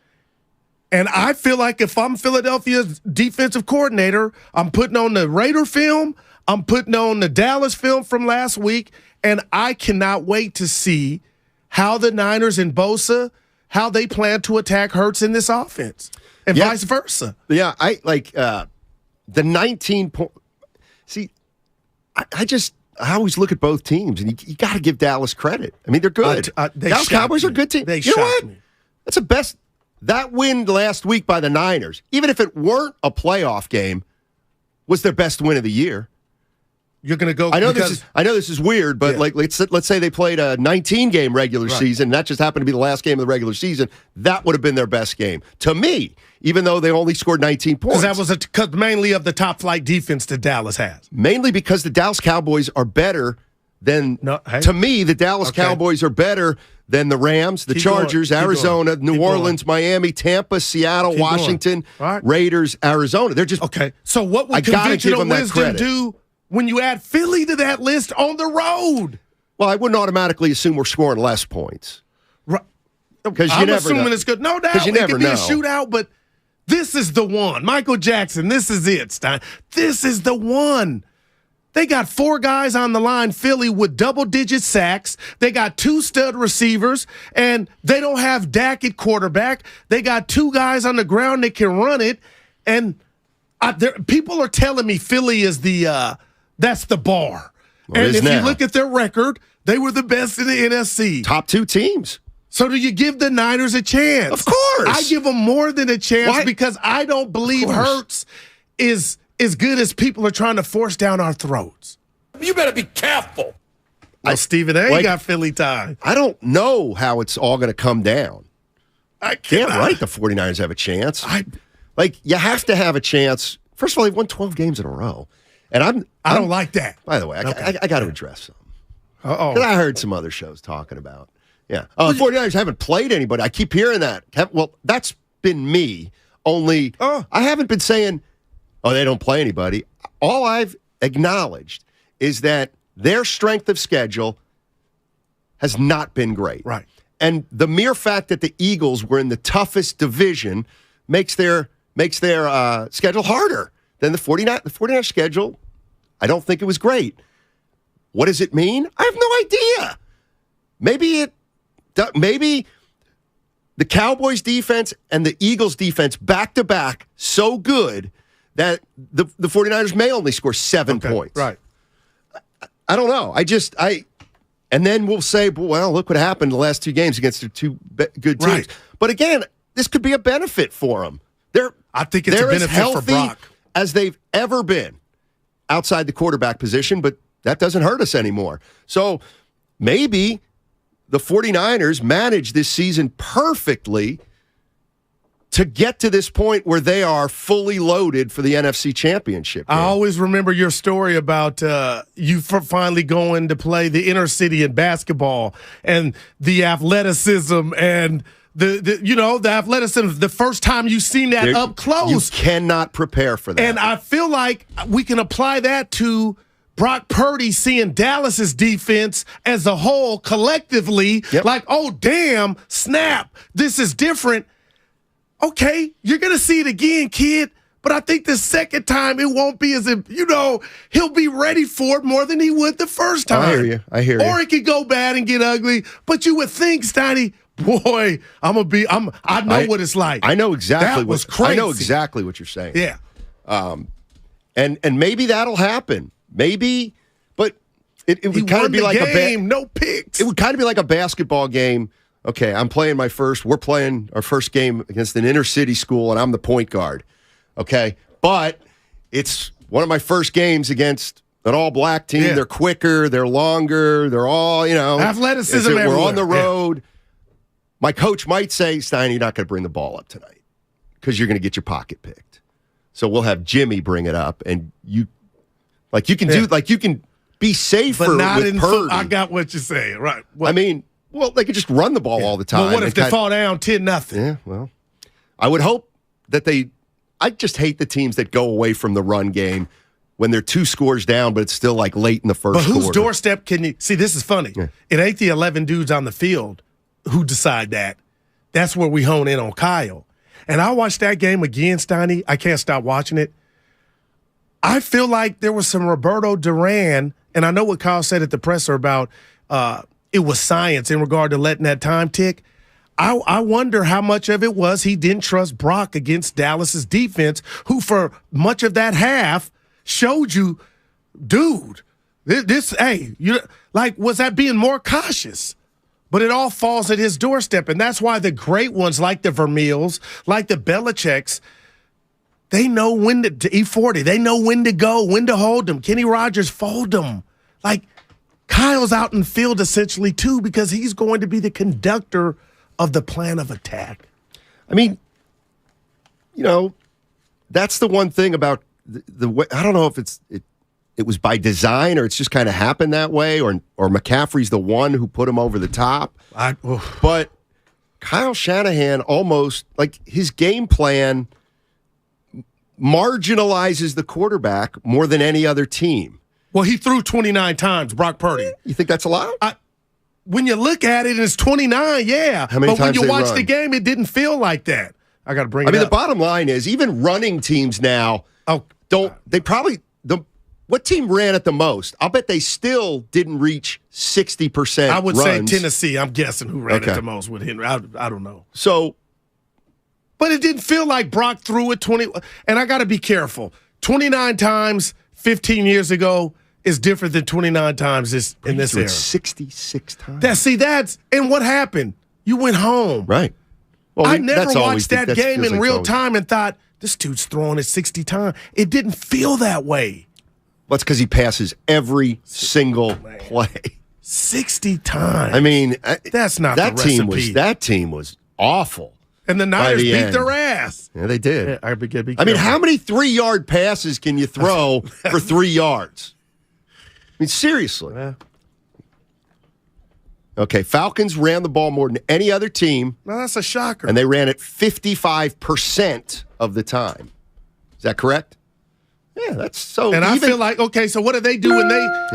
And I feel like if I'm Philadelphia's defensive coordinator, I'm putting on the Raider film, I'm putting on the Dallas film from last week, and I cannot wait to see how the Niners and Bosa how they plan to attack Hurts in this offense and vice versa. Yeah, I like the 19 point. See, I always look at both teams, and you got to give Dallas credit. I mean, they're good. Dallas Cowboys are a good team. They you know what? me. That's the best. That win last week by the Niners, even if it weren't a playoff game, was their best win of the year. You're going to go. I know this is weird, but like let's say they played a 19-game regular season. And that just happened to be the last game of the regular season. That would have been their best game to me, even though they only scored 19 points. Because that was mainly of the top flight defense that Dallas has. Mainly because the Dallas Cowboys are better than. To me, the Dallas Cowboys are better than the Rams, the Chargers, Arizona, New Orleans, Miami, Tampa, Seattle, Washington, Raiders, Arizona. They're just okay. So what would conventional wisdom do when you add Philly to that list on the road? Well, I wouldn't automatically assume we're scoring less points. Right. Because I'm assuming it's good. No doubt. You never it could be a shootout, but this is the one. Michael Jackson, this is it, Stein. This is the one. They got 4 guys on the line, Philly, with double-digit sacks. They got 2 stud receivers, and they don't have Dak at quarterback. They got 2 guys on the ground that can run it, and people are telling me Philly is that's the bar. Well, and if you look at their record, they were the best in the NFC. Top 2 teams. So do you give the Niners a chance? Of course. I give them more than a chance because I don't believe Hurts is as good as people are trying to force down our throats. You better be careful. Well, Steven, they ain't got Philly time. I don't know how it's all going to come down. I can't. Damn right the 49ers have a chance. You have to have a chance. First of all, they've won 12 games in a row. And I don't like that. By the way, I got to address something. Uh-oh. Because I heard some other shows talking about, the 49ers haven't played anybody. I keep hearing that. Well, that's been me. Only I haven't been saying, they don't play anybody. All I've acknowledged is that their strength of schedule has not been great. Right. And the mere fact that the Eagles were in the toughest division makes their schedule harder than the 49ers. The 49ers schedule, I don't think it was great. What does it mean? I have no idea. Maybe the Cowboys defense and the Eagles defense back-to-back so good that the 49ers may only score 7 points. Right. I don't know. And then we'll say, well, look what happened the last 2 games against their 2 good teams. Right. But again, this could be a benefit for them. I think it's a benefit for Brock. As they've ever been outside the quarterback position, but that doesn't hurt us anymore. So maybe the 49ers manage this season perfectly to get to this point where they are fully loaded for the NFC Championship game. I always remember your story about you finally going to play the inner city in basketball and the athleticism and the athleticism. The first time you seen that up close, you cannot prepare for that. And I feel like we can apply that to Brock Purdy seeing Dallas's defense as a whole collectively. Like, oh damn, snap, this is different. Okay, you're going to see it again, kid, but I think the second time it won't be as if, he'll be ready for it more than he would the first time. I hear you. Or it could go bad and get ugly, but you would think, Steiny, boy, I know what it's like. I know exactly that was crazy. I know exactly what you're saying. Yeah. And maybe that'll happen. Maybe, but it would kind of be like no picks. It would kind of be like a basketball game. Okay, we're playing our first game against an inner city school, and I'm the point guard. Okay, but it's one of my first games against an all-black team. Yeah. They're quicker, they're longer, they're all, athleticism we're everywhere. on the road. Yeah. My coach might say, Stein, you're not going to bring the ball up tonight because you're going to get your pocket picked. So we'll have Jimmy bring it up, and you can be safer but not with in Purdy. I got what you're saying, right? Well, they could just run the ball all the time. But what if they fall down 10-0? Yeah, well, I would hope that I just hate the teams that go away from the run game when they're 2 scores down, but it's still like late in the first quarter. But whose doorstep can you – see, this is funny. Yeah. It ain't the 11 dudes on the field who decide that. That's where we hone in on Kyle. And I watched that game again, Steiny. I can't stop watching it. I feel like there was some Roberto Duran, and I know what Kyle said at the presser about it was science in regard to letting that time tick. I wonder how much of it was he didn't trust Brock against Dallas's defense, who for much of that half showed you, dude, was that being more cautious? But it all falls at his doorstep, and that's why the great ones like the Vermeils, like the Belichicks, they know when to E40. They know when to go, when to hold them. Kenny Rogers fold them. Like, Kyle's out in field essentially too because he's going to be the conductor of the plan of attack. I mean, that's the one thing about the way. I don't know if it was by design or it's just kind of happened that way, or McCaffrey's the one who put him over the top. But Kyle Shanahan almost, like, his game plan marginalizes the quarterback more than any other team. Well, he threw 29 times, Brock Purdy. You think that's a lot? When you look at it, it's 29, yeah. How many but when times you watch run? the game, it didn't feel like that. I got to bring it up. The bottom line is, even running teams now what team ran it the most? I'll bet they still didn't reach 60% I would runs. say Tennessee. I'm guessing who ran it the most with Henry. I don't know. But it didn't feel like Brock threw it 20. And I got to be careful. 29 times 15 years ago is different than 29 times in this era. 66 times. And what happened? You went home. Right. Well, I never watched that game in real time and thought, this dude's throwing it 60 times. It didn't feel that way. Well, it's because he passes every single play. 60 times. I mean, that's not the recipe. That team was awful. And the Niners beat their ass. Yeah, they did. Yeah, I mean, how many 3-yard passes can you throw for 3 yards? I mean, seriously. Yeah. Okay, Falcons ran the ball more than any other team. No, that's a shocker. And they ran it 55% of the time. Is that correct? Yeah, that's so. And I feel like, okay, so what do they do when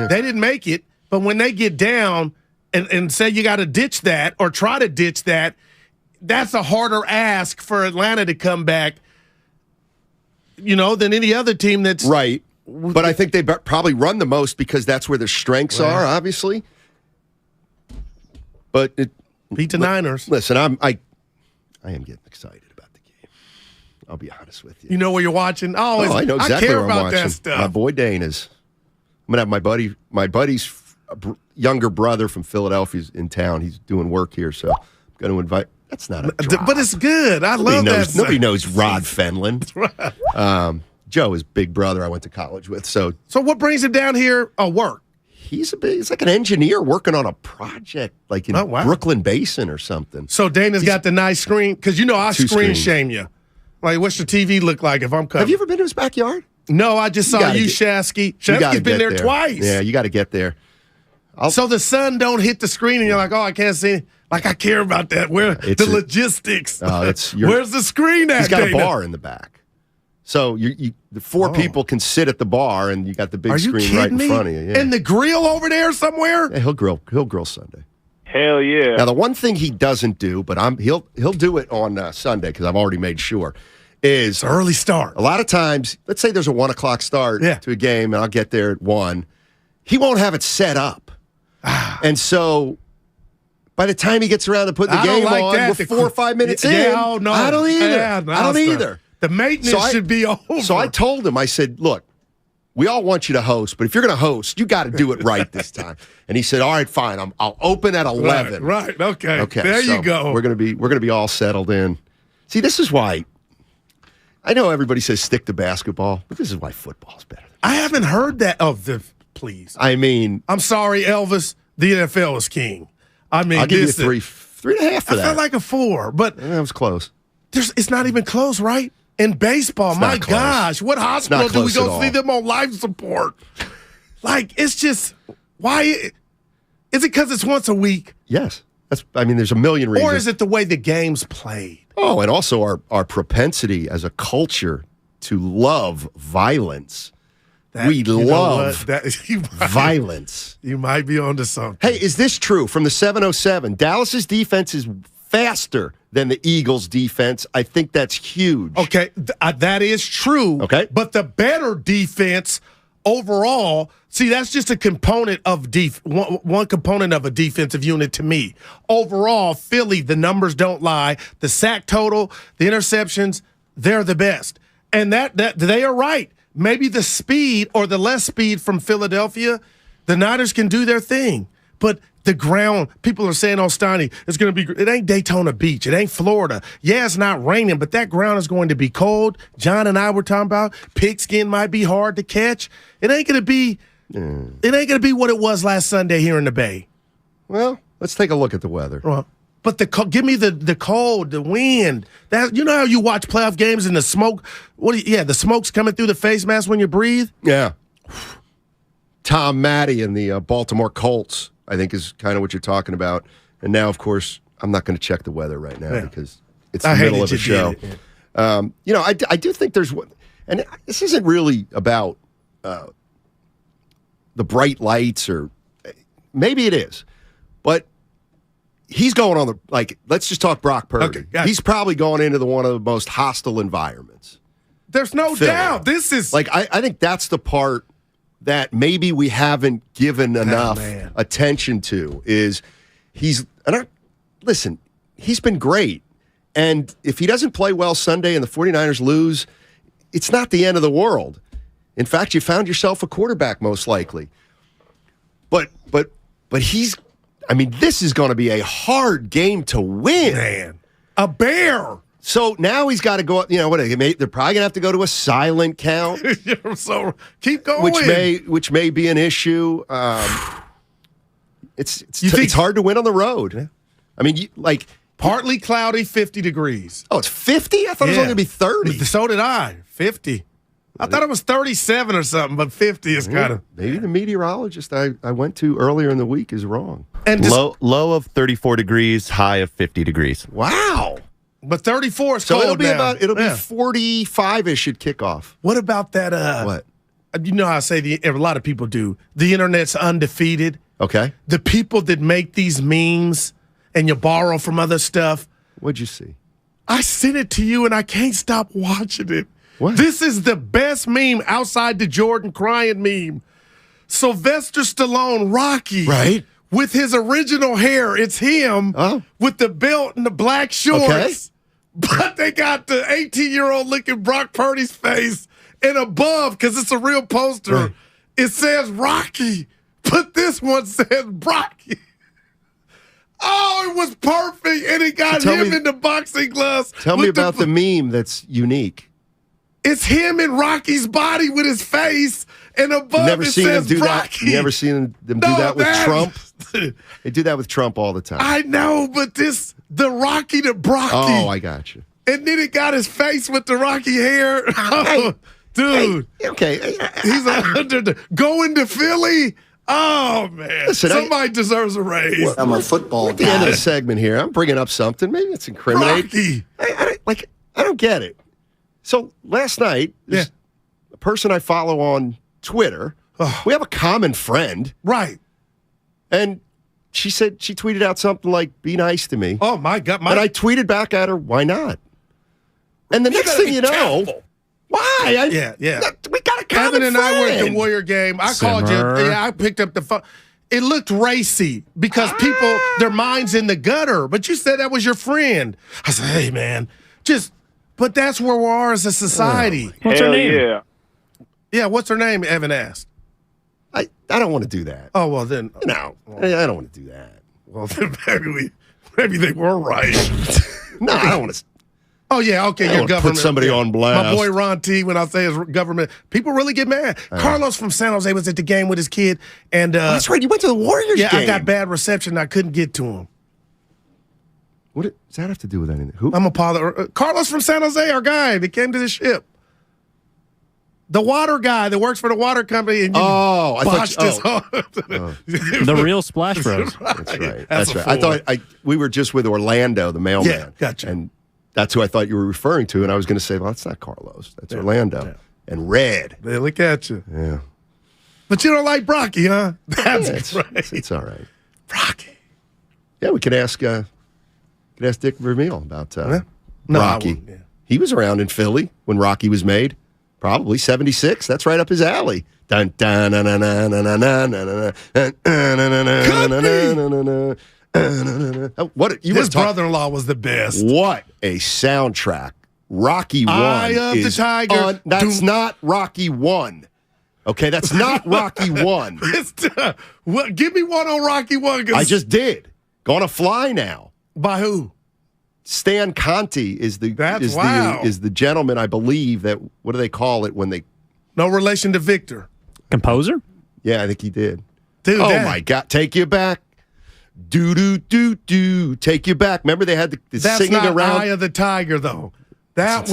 they didn't make it, but when they get down and say you got to ditch that or try to ditch that, that's a harder ask for Atlanta to come back, than any other team that's right. But I think they probably run the most because that's where their strengths are, obviously. But beat the Niners. Listen, I am getting excited about the game. I'll be honest with you. You know where you're watching? Oh, I know exactly I care where I'm about watching. that stuff. My boy Dane is. I'm gonna have my buddy's younger brother from Philadelphia is in town. He's doing work here, so I'm going to invite. That's not a drop. But it's good. I love that. Nobody knows Rod Fenlon. Joe is big brother I went to college with. So what brings him down here? Work. He's like an engineer working on a project like in Brooklyn Basin or something. So Dana's got the nice screen because I screen shame you. Like, what's your TV look like if I'm coming? Have you ever been to his backyard? No, I just saw you, Shasky. Shasky's been there twice. Yeah, you got to get there. So the sun don't hit the screen and you're like, I can't see. Like, I care about that. Logistics. Where's the screen at? He's got a bar in the back. So the four people can sit at the bar, and you got the big screen right in front of you. Yeah. And the grill over there somewhere? Yeah, he'll grill Sunday. Hell yeah! Now the one thing he doesn't do, but he'll do it on Sunday because I've already made sure, is early start. A lot of times, let's say there's a 1:00 start to a game, and I'll get there at 1. He won't have it set up, and so. By the time he gets around to putting the game on, we're 4 or 5 minutes in. Oh, no. I don't either. Yeah, I don't either. The maintenance should be over. So I told him, I said, look, we all want you to host, but if you're going to host, you got to do it right this time. And he said, all right, fine. I'll open at 11. Right. Okay. There you go. We're going to be all settled in. See, this is why I know everybody says stick to basketball, but this is why football's better. I haven't heard that. Please. I mean, I'm sorry, Elvis. The NFL is king. I mean, I'll give you 3.5 for that. I felt like a 4, but that was close. It's not even close, right? In baseball, my gosh, what hospital do we go see them on life support? Like, it's just why is it because it's once a week? Yes, there's a million reasons. Or is it the way the game's played? Oh, and also our propensity as a culture to love violence. We love violence. You might be onto something. Hey, is this true? From the 707, Dallas's defense is faster than the Eagles' defense. I think that's huge. Okay, that is true. Okay. But the better defense overall, see, that's just a component of one component of a defensive unit to me. Overall, Philly, the numbers don't lie. The sack total, the interceptions, they're the best. And that they are right. Maybe the speed or the less speed from Philadelphia, the Niners can do their thing. But the ground, people are saying on Spadoni, it's going to be, it ain't Daytona Beach. It ain't Florida. Yeah, it's not raining, but that ground is going to be cold. John and I were talking about pigskin might be hard to catch. It ain't going to be what it was last Sunday here in the Bay. Well, let's take a look at the weather. Well, but give me the cold, the wind. That, you know how you watch playoff games and the smoke? The smoke's coming through the face mask when you breathe? Yeah. Tom Matte and the Baltimore Colts, I think, is kind of what you're talking about. And now, of course, I'm not going to check the weather right now because it's the middle of the show. I do think there's one, and this isn't really about the bright lights, or maybe it is, but he's going on let's just talk Brock Purdy. Okay, he's probably going into one of the most hostile environments. There's no doubt. This is I think that's the part that maybe we haven't given enough attention to is he's been great. And if he doesn't play well Sunday and the 49ers lose, it's not the end of the world. In fact, you found yourself a quarterback most likely. But this is going to be a hard game to win. Man, a bear. So now he's got to go up. You know, they're probably going to have to go to a silent count. So keep going. Which may be an issue. It's hard to win on the road. Yeah. I mean, partly cloudy, 50 degrees. Oh, it's 50? I thought it was only going to be 30. So did I. 50. I thought it was 37 or something, but 50 is kind of. Maybe the meteorologist I went to earlier in the week is wrong. And low of 34 degrees, high of 50 degrees. Wow. But 34 is cold. It'll be 45-ish at kickoff. What about that? What? You know how I say a lot of people do. The internet's undefeated. Okay. The people that make these memes and you borrow from other stuff. What'd you see? I sent it to you and I can't stop watching it. What? This is the best meme outside the Jordan crying meme. Sylvester Stallone, Rocky. Right. With his original hair. It's him with the belt and the black shorts. Okay. But they got the 18-year-old looking Brock Purdy's face, and above, because it's a real poster, it says Rocky. But this one says Brocky. Oh, it was perfect, and it got him in the boxing gloves. Tell me about the meme that's unique. It's him in Rocky's body with his face, and above it says Rocky. You never seen them do that with Trump? They do that with Trump all the time. I know, but the Rocky to Brocky. Oh, I got you. And then it got his face with the Rocky hair. Oh, dude. Hey, okay. He's going to Philly. Oh, man. Listen, somebody deserves a raise. Well, I'm a football guy. At the end of the segment here, I'm bringing up something. Maybe it's incriminating. Rocky. I don't get it. So last night, a person I follow on Twitter, we have a common friend. Right. And she tweeted out something like, "Be nice to me." Oh, my God. And I tweeted back at her, "Why not?" And the next thing you know, why? We got a common Evan and friend. I were at the Warrior game. I called you. Yeah, I picked up the phone. It looked racy because people, their mind's in the gutter. But you said that was your friend. I said, hey, man, but that's where we are as a society. What's her name? Yeah. Yeah, what's her name? Evan asked. I don't want to do that. Oh, well, then. No, I don't want to do that. Well, then maybe they were right. No, I don't want to. Oh, yeah, okay, your government. Put somebody on blast. My boy Ron T, when I say his government, people really get mad. Carlos from San Jose was at the game with his kid. And that's right, you went to the Warriors game. Yeah, I got bad reception. I couldn't get to him. What does that have to do with anything? Who? I'm a father. Carlos from San Jose, our guy that came to the ship. The water guy that works for the water company. And botched his The real Splash Bros. That's right. That's right. I thought we were just with Orlando, the mailman. Yeah, gotcha. And that's who I thought you were referring to. And I was going to say, well, that's not Carlos. That's Orlando. Yeah. And Red. They look at you. Yeah. But you don't like Brocky, huh? That's right. It's all right. Brocky. Yeah, we could ask Dick Vermeil about Rocky. He was around in Philly when Rocky was made. Probably 76. That's right up his alley. What? His brother-in-law was the best. What a soundtrack. Rocky 1 Eye of the Tiger. That's not Rocky 1. Okay, that's not Rocky 1. Give me one on Rocky 1. I just did. Gonna Fly Now. By who? Stan Conti is the gentleman, I believe, that, what do they call it when they... No relation to Victor. Composer? Yeah, I think he did. Dude, my God. Take You Back. Do. Take You Back. Remember they had the singing around? That's not Eye of the Tiger, though. That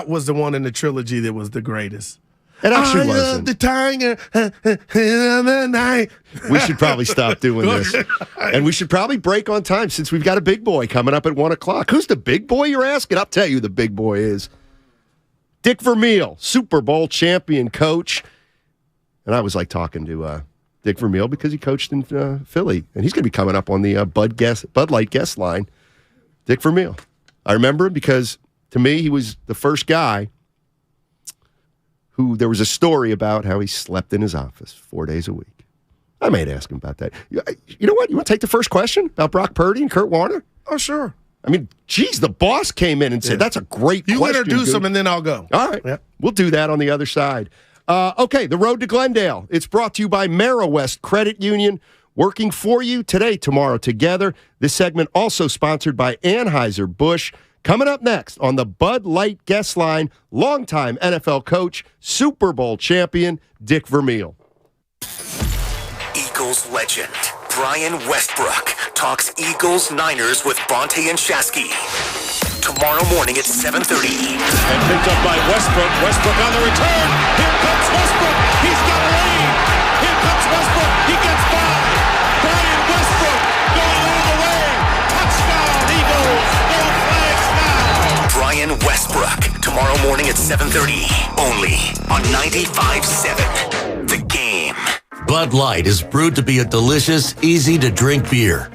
was the one in the trilogy that was the greatest. It actually wasn't. Eye of the Tiger in the night. We should probably stop doing this. And we should probably break on time since we've got a big boy coming up at 1 o'clock. Who's the big boy, you're asking? I'll tell you who the big boy is. Dick Vermeil, Super Bowl champion coach. And I was like talking to Dick Vermeil because he coached in Philly. And he's going to be coming up on the Bud Light guest line. Dick Vermeil. I remember him because, to me, he was the first guy who there was a story about how he slept in his office 4 days a week. I might ask him about that. You know what? You want to take the first question about Brock Purdy and Kurt Warner? Oh, sure. I mean, geez, the boss came in and said, that's a great question. You introduce him and then I'll go. All right. Yep. We'll do that on the other side. Okay, the road to Glendale. It's brought to you by Marowest Credit Union, working for you today, tomorrow, together. This segment also sponsored by Anheuser-Busch. Coming up next on the Bud Light guest line, longtime NFL coach, Super Bowl champion, Dick Vermeil. Eagles legend Brian Westbrook talks Eagles-Niners with Bonte and Shasky. Tomorrow morning at 7:30. And picked up by Westbrook. Westbrook on the return. Here comes Westbrook. He's got a lead. Here comes Westbrook. He gets by. Brian Westbrook going all the way. Touchdown, Eagles. No flags now. Brian Westbrook. Tomorrow morning at 7:30. Only on 95.7. The Game. Bud Light is brewed to be a delicious, easy-to-drink beer.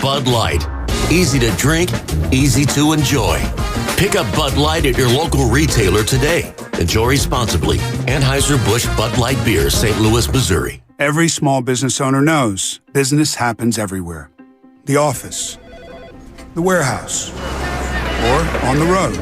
Bud Light. Easy to drink, easy to enjoy. Pick up Bud Light at your local retailer today. Enjoy responsibly. Anheuser-Busch Bud Light Beer, St. Louis, Missouri. Every small business owner knows business happens everywhere. The office, the warehouse, or on the road.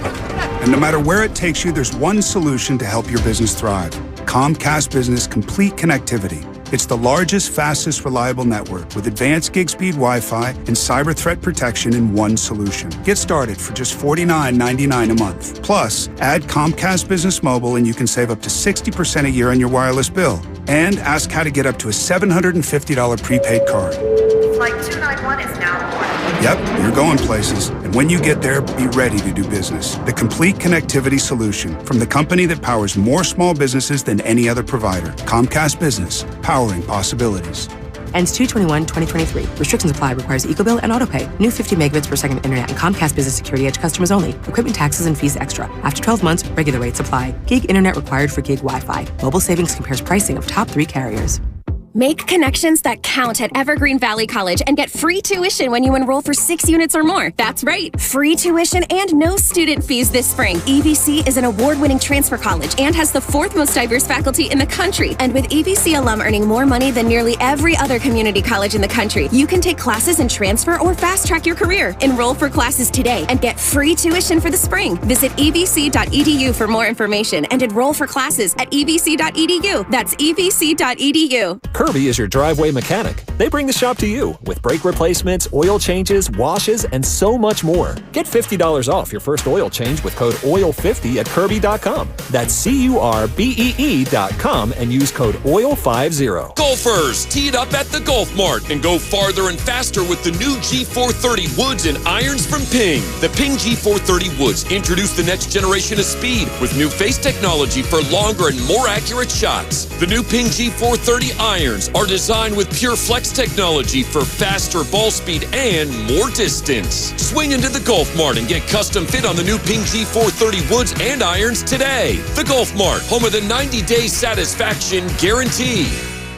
And no matter where it takes you, there's one solution to help your business thrive. Comcast Business Complete Connectivity. It's the largest, fastest, reliable network with advanced gig speed Wi-Fi and cyber threat protection in one solution. Get started for just $49.99 a month. Plus, add Comcast Business Mobile and you can save up to 60% a year on your wireless bill. And ask how to get up to a $750 prepaid card. Flight 291 is now boarding. Yep, you're going places. And when you get there, be ready to do business. The complete connectivity solution from the company that powers more small businesses than any other provider. Comcast Business, powering possibilities. Ends 2/21/2023. Restrictions apply. Requires EcoBill and AutoPay. New 50 megabits per second internet and Comcast Business Security Edge customers only. Equipment taxes and fees extra. After 12 months, regular rates apply. Gig internet required for gig Wi-Fi. Mobile Savings compares pricing of top 3 carriers. Make connections that count at Evergreen Valley College and get free tuition when you enroll for 6 units or more. That's right, free tuition and no student fees this spring. EVC is an award-winning transfer college and has the 4th most diverse faculty in the country. And with EVC alum earning more money than nearly every other community college in the country, you can take classes and transfer or fast-track your career. Enroll for classes today and get free tuition for the spring. Visit evc.edu for more information and enroll for classes at evc.edu. That's evc.edu. Kirby is your driveway mechanic. They bring the shop to you with brake replacements, oil changes, washes, and so much more. Get $50 off your first oil change with code OIL50 at Kirby.com. That's CURBEE.com and use code OIL50. Golfers, tee it up at the Golf Mart and go farther and faster with the new G430 woods and irons from Ping. The Ping G430 woods introduce the next generation of speed with new face technology for longer and more accurate shots. The new Ping G430 irons are designed with pure flex technology for faster ball speed and more distance. Swing into the Golf Mart and get custom fit on the new Ping G430 woods and irons today. The Golf Mart, home of the 90-day satisfaction guarantee.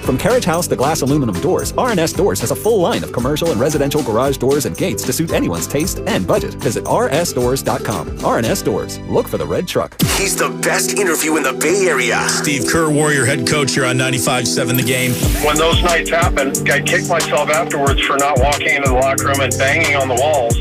From carriage house to glass aluminum doors, R&S Doors has a full line of commercial and residential garage doors and gates to suit anyone's taste and budget. Visit rsdoors.com. R&S Doors. Look for the red truck. He's the best interview in the Bay Area. Steve Kerr, Warrior head coach here on 95.7 The Game. When those nights happen, I kick myself afterwards for not walking into the locker room and banging on the walls,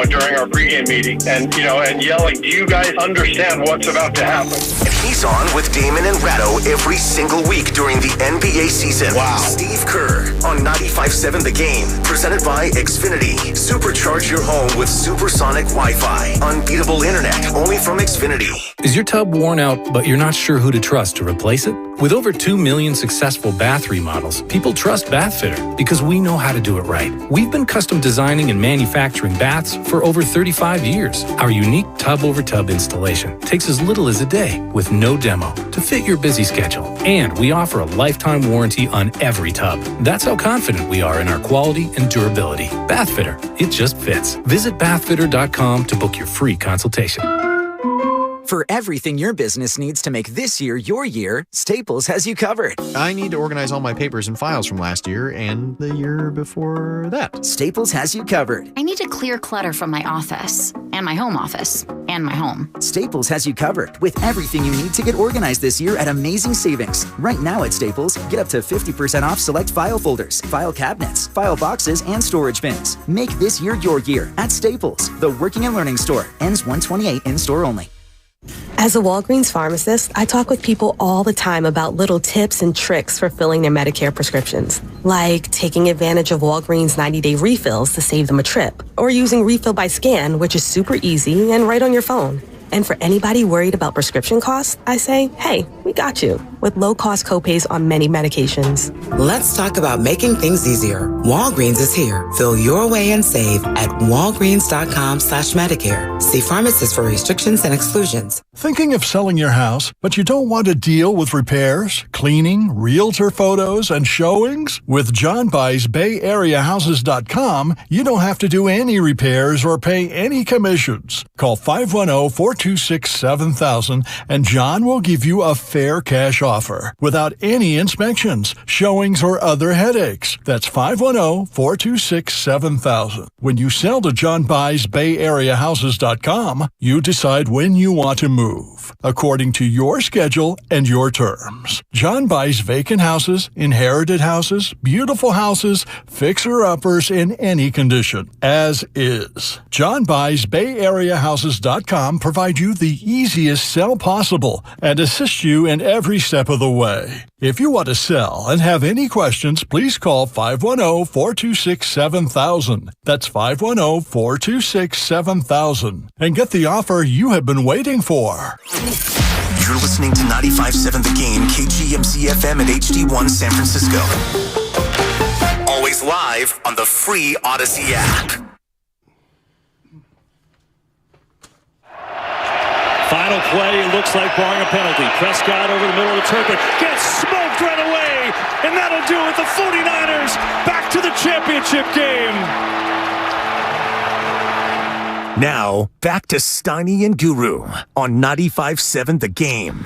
during our pregame meeting and yelling, do you guys understand what's about to happen? And he's on with Damon and Ratto every single week during the NBA season. Wow. Steve Kerr on 95.7 The Game. Presented by Xfinity. Supercharge your home with supersonic Wi-Fi. Unbeatable internet only from Xfinity. Is your tub worn out, but you're not sure who to trust to replace it? With over 2 million successful bath remodels, people trust Bathfitter because we know how to do it right. We've been custom designing and manufacturing baths for over 35 years. Our unique tub-over-tub installation takes as little as a day with no demo to fit your busy schedule. And we offer a lifetime warranty on every tub. That's how confident we are in our quality and durability. Bathfitter, it just fits. Visit bathfitter.com to book your free consultation. For everything your business needs to make this year your year, Staples has you covered. I need to organize all my papers and files from last year and the year before that. Staples has you covered. I need to clear clutter from my office and my home office and my home. Staples has you covered with everything you need to get organized this year at amazing savings. Right now at Staples, get up to 50% off select file folders, file cabinets, file boxes, and storage bins. Make this year your year at Staples, the working and learning store. Ends 1/28 in-store only. As a Walgreens pharmacist, I talk with people all the time about little tips and tricks for filling their Medicare prescriptions, like taking advantage of Walgreens 90-day refills to save them a trip, or using Refill by Scan, which is super easy and right on your phone. And for anybody worried about prescription costs, I say, hey, we got you, with low-cost copays on many medications. Let's talk about making things easier. Walgreens is here. Fill your way and save at walgreens.com/Medicare. See pharmacists for restrictions and exclusions. Thinking of selling your house, but you don't want to deal with repairs, cleaning, realtor photos, and showings? With John Buy's BayAreaHouses.com, you don't have to do any repairs or pay any commissions. Call 510-426-7000 and John will give you a fair cash offer without any inspections, showings, or other headaches. That's 510-426-7000. When you sell to John Buy's BayAreaHouses.com, you decide when you want to move, according to your schedule and your terms. John buys vacant houses, inherited houses, beautiful houses, fixer-uppers in any condition, as is. John Buy's BayAreaHouses.com provide you the easiest sell possible and assist you in every step of the way. If you want to sell and have any questions, please call 510-426-7000. That's 510-426-7000 and get the offer you have been waiting for. You're listening to 95.7 The Game, KGMC FM at HD1 San Francisco. Always live on the free Odyssey app. Final play looks like barring a penalty. Prescott over the middle of the turf, gets smoked right away, and that'll do it. The 49ers back to the championship game. Now, back to Steiny and Guru on 95.7 The Game.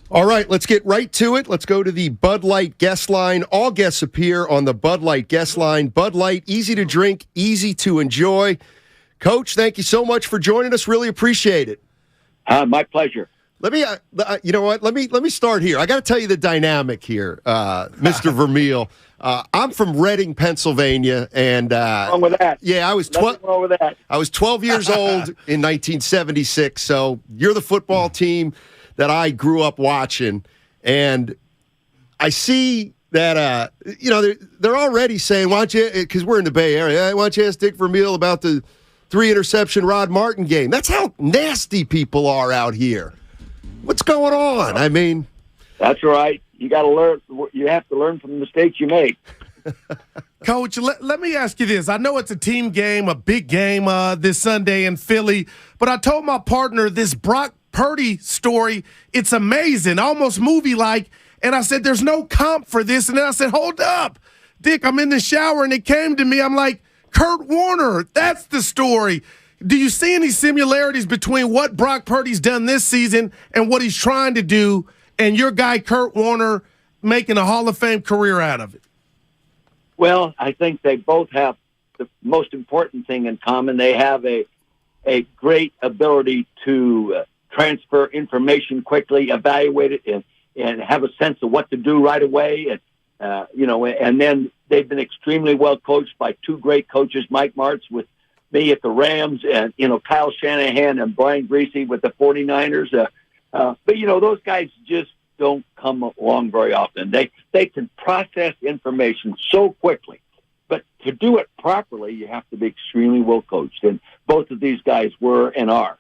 All right, let's get right to it. Let's go to the Bud Light guest line. All guests appear on the Bud Light guest line. Bud Light, easy to drink, easy to enjoy. Coach, thank you so much for joining us. Really appreciate it. My pleasure. Let me, you know what? Let me start here. I got to tell you the dynamic here, Mr. Vermeil. I'm from Reading, Pennsylvania, and wrong with that? Yeah, I was 12. Wrong with that? I was 12 years old in 1976. So you're the football team that I grew up watching, and I see that they're already saying, "Why don't you?" Because we're in the Bay Area. Why don't you ask Dick Vermeil about the 3-interception Rod Martin game? That's how nasty people are out here. What's going on? I mean, that's right. You got to learn. You have to learn from the mistakes you make. Coach, let me ask you this. I know it's a team game, a big game this Sunday in Philly, but I told my partner this Brock Purdy story, it's amazing, almost movie-like, and I said, there's no comp for this, and then I said, hold up. Dick, I'm in the shower, and it came to me. I'm like, Kurt Warner, that's the story. Do you see any similarities between what Brock Purdy's done this season and what he's trying to do and your guy Kurt Warner making a Hall of Fame career out of it? Well, I think they both have the most important thing in common. They have a great ability to transfer information quickly, evaluate it, and have a sense of what to do right away. And then they've been extremely well coached by two great coaches, Mike Martz with me at the Rams, and Kyle Shanahan and Brian Griese with the 49ers. But those guys just don't come along very often. They can process information so quickly, but to do it properly, you have to be extremely well coached, and both of these guys were and are.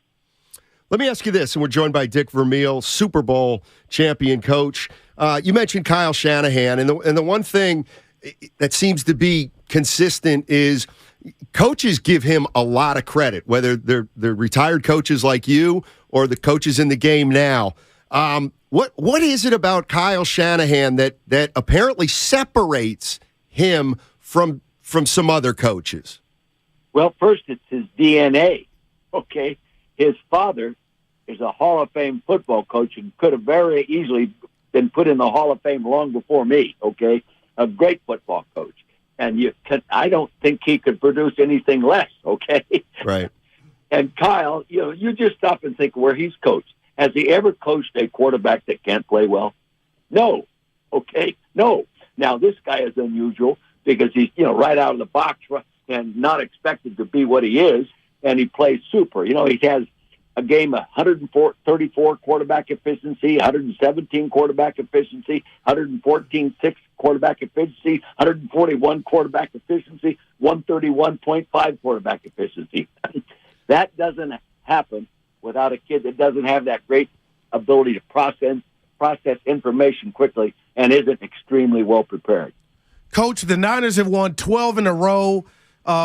Let me ask you this, and we're joined by Dick Vermeil, Super Bowl champion coach. You mentioned Kyle Shanahan, and the one thing that seems to be consistent is coaches give him a lot of credit, whether they're retired coaches like you or the coaches in the game now. What is it about Kyle Shanahan that apparently separates him from some other coaches? Well, first, it's his DNA, okay? His father is a Hall of Fame football coach and could have very easily been put in the Hall of Fame long before me, okay? A great football coach. And I don't think he could produce anything less, okay? Right. And Kyle, you just stop and think where he's coached. Has he ever coached a quarterback that can't play well? No. Okay? No. Now, this guy is unusual because he's, right out of the box and not expected to be what he is, and he plays super. He has a game of 134 quarterback efficiency, 117 quarterback efficiency, 114.6 quarterback efficiency, 141 quarterback efficiency, 131.5 quarterback efficiency. That doesn't happen without a kid that doesn't have that great ability to process information quickly and isn't extremely well prepared. Coach, the Niners have won 12 in a row.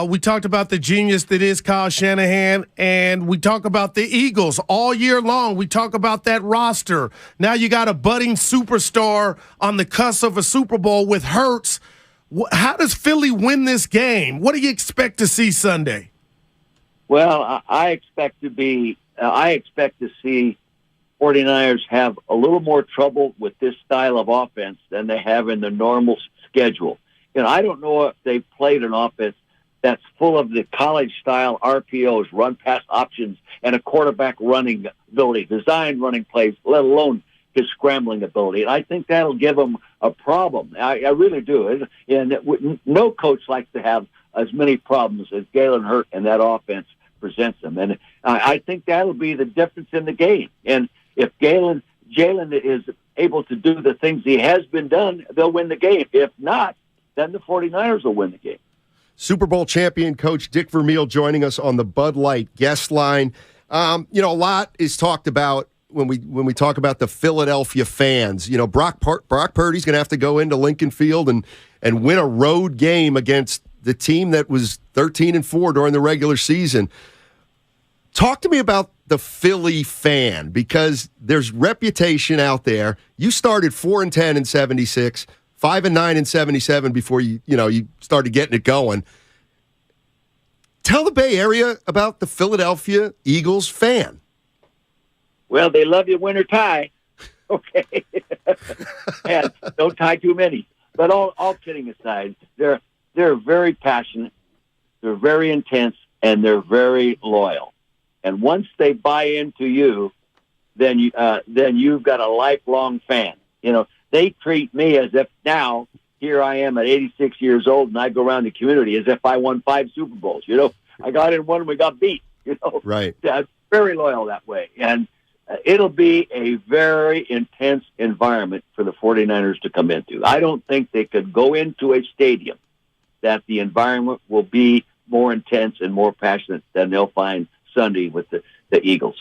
We talked about the genius that is Kyle Shanahan, and we talk about the Eagles all year long. We talk about that roster. Now you got a budding superstar on the cusp of a Super Bowl with Hurts. How does Philly win this game? What do you expect to see Sunday? Well, I expect to see 49ers have a little more trouble with this style of offense than they have in the normal schedule. I don't know if they've played an offense that's full of the college-style RPOs, run-pass options, and a quarterback running ability, design running plays, let alone his scrambling ability. And I think that'll give him a problem. I really do. And no coach likes to have as many problems as Galen Hurts and that offense presents them. And I think that'll be the difference in the game. And if Jalen is able to do the things he has been done, they'll win the game. If not, then the 49ers will win the game. Super Bowl champion coach Dick Vermeil joining us on the Bud Light guest line. A lot is talked about when we talk about the Philadelphia fans. Brock Purdy's going to have to go into Lincoln Field and win a road game against the team that was 13-4 during the regular season. Talk to me about the Philly fan, because there's reputation out there. You started 4-10 in 76. 5-9 in 77 before you started getting it going. Tell the Bay Area about the Philadelphia Eagles fan. Well, they love you win or tie. Okay. And don't tie too many. But all kidding aside, they're very passionate, they're very intense, and they're very loyal. And once they buy into you, then you've got a lifelong fan. They treat me as if now, here I am at 86 years old, and I go around the community as if I won 5 Super Bowls. I got in one and we got beat. Right. Very loyal that way. And it'll be a very intense environment for the 49ers to come into. I don't think they could go into a stadium that the environment will be more intense and more passionate than they'll find Sunday with the Eagles.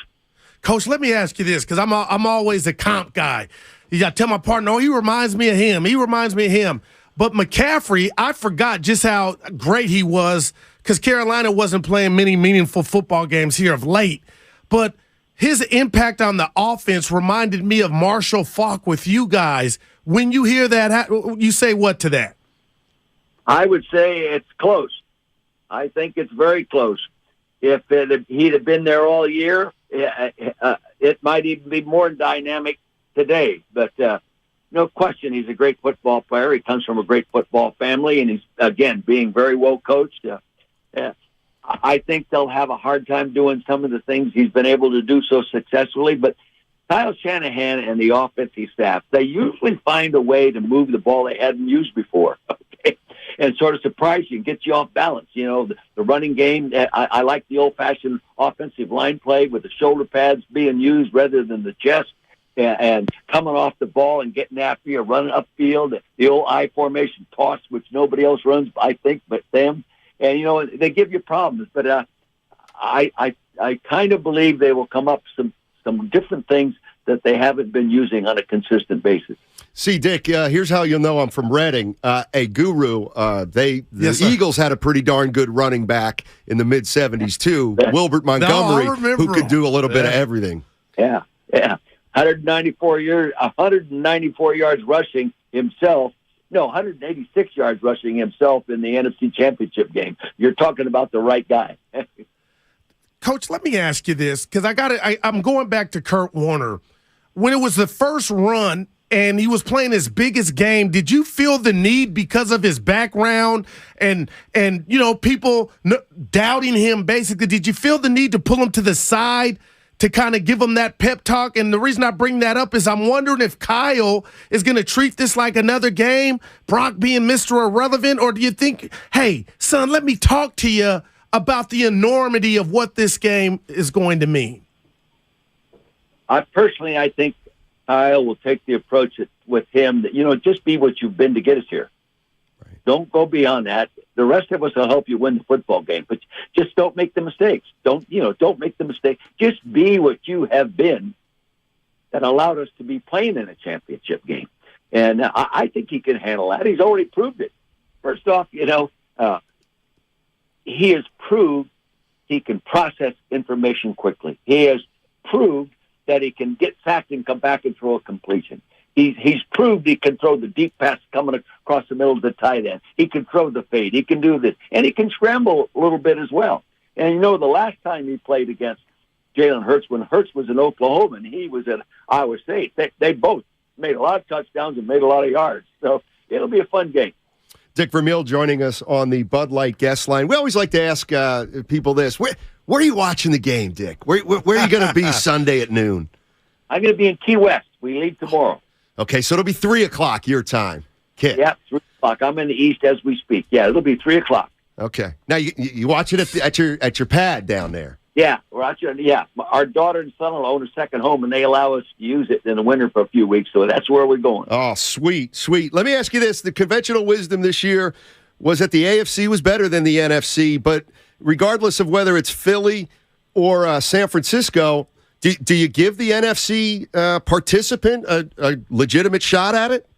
Coach, let me ask you this, because I'm always a comp guy. You got to tell my partner, he reminds me of him. He reminds me of him. But McCaffrey, I forgot just how great he was, because Carolina wasn't playing many meaningful football games here of late. But his impact on the offense reminded me of Marshall Faulk with you guys. When you hear that, you say what to that? I would say it's close. I think it's very close. If he'd have been there all year, it might even be more dynamic today. But, no question, he's a great football player. He comes from a great football family, and he's, again, being very well coached. I think they'll have a hard time doing some of the things he's been able to do so successfully, but Kyle Shanahan and the offensive staff, they usually find a way to move the ball they hadn't used before, okay, and sort of surprise you and get you off balance. You know, the running game, I like the old-fashioned offensive line play with the shoulder pads being used rather than the chest, and coming off the ball and getting after you, running upfield, the old I formation toss, which nobody else runs, I think, but them. And, you know, they give you problems, but I kind of believe they will come up some different things that they haven't been using on a consistent basis. See, Dick, here's how you'll know I'm from Reading. A Guru, the Eagles had a pretty darn good running back in the mid-'70s, too. Wilbert Montgomery, who could do a little bit of everything. Yeah. 194 yards rushing himself. No, 186 yards rushing himself in the NFC Championship game. You're talking about the right guy. Coach, let me ask you this, because I'm going back to Kurt Warner. When it was the first run and he was playing his biggest game, did you feel the need because of his background and you know, people doubting him basically? Did you feel the need to pull him to the side to kind of give him that pep talk? And the reason I bring that up is I'm wondering if Kyle is going to treat this like another game, Brock being Mr. Irrelevant, or do you think, hey, son, let me talk to you about the enormity of what this game is going to mean? I think Kyle will take the approach with him that, you know, just be what you've been to get us here. Right. Don't go beyond that. The rest of us will help you win the football game, but just don't make the mistakes. Don't make the mistake. Just be what you have been that allowed us to be playing in a championship game. And I think he can handle that. He's already proved it. First off, you know, he has proved he can process information quickly. He has proved that he can get sacked and come back and throw a completion. He's proved he can throw the deep pass coming across the middle of the tight end. He can throw the fade. He can do this. And he can scramble a little bit as well. And, you know, the last time he played against Jalen Hurts, when Hurts was in Oklahoma and he was at Iowa State, they both made a lot of touchdowns and made a lot of yards. So it'll be a fun game. Dick Vermeil joining us on the Bud Light guest line. We always like to ask people this. Where are you watching the game, Dick? Where are you going to be Sunday at noon? I'm going to be in Key West. We leave tomorrow. Okay, so it'll be 3 o'clock your time. Kid. Yeah, 3 o'clock. I'm in the East as we speak. Yeah, it'll be 3 o'clock. Okay. Now, you watch it at your pad down there. Yeah, we're out here. Yeah, our daughter and son-in-law own a second home, and they allow us to use it in the winter for a few weeks, so that's where we're going. Oh, sweet. Let me ask you this. The conventional wisdom this year was that the AFC was better than the NFC, but regardless of whether it's Philly or San Francisco, do you give the NFC participant a legitimate shot at it?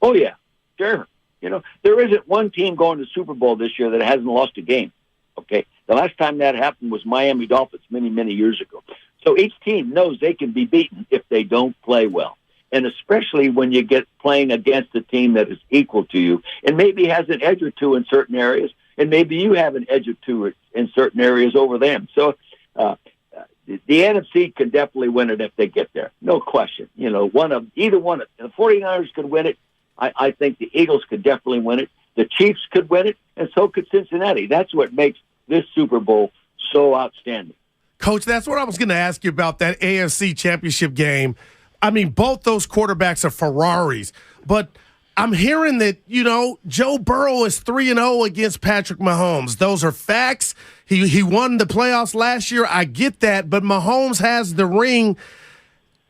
Oh, yeah, sure. You know, there isn't one team going to the Super Bowl this year that hasn't lost a game, okay? The last time that happened was Miami Dolphins many, many years ago. So each team knows they can be beaten if they don't play well, and especially when you get playing against a team that is equal to you and maybe has an edge or two in certain areas, and maybe you have an edge or two in certain areas over them. So the NFC can definitely win it if they get there. No question. You know, either one of the 49ers could win it. I think the Eagles could definitely win it. The Chiefs could win it, and so could Cincinnati. That's what makes this Super Bowl so outstanding. Coach, that's what I was going to ask you about, that AFC Championship game. I mean, both those quarterbacks are Ferraris, but I'm hearing that, you know, Joe Burrow is 3-0 against Patrick Mahomes. Those are facts. He won the playoffs last year. I get that, but Mahomes has the ring.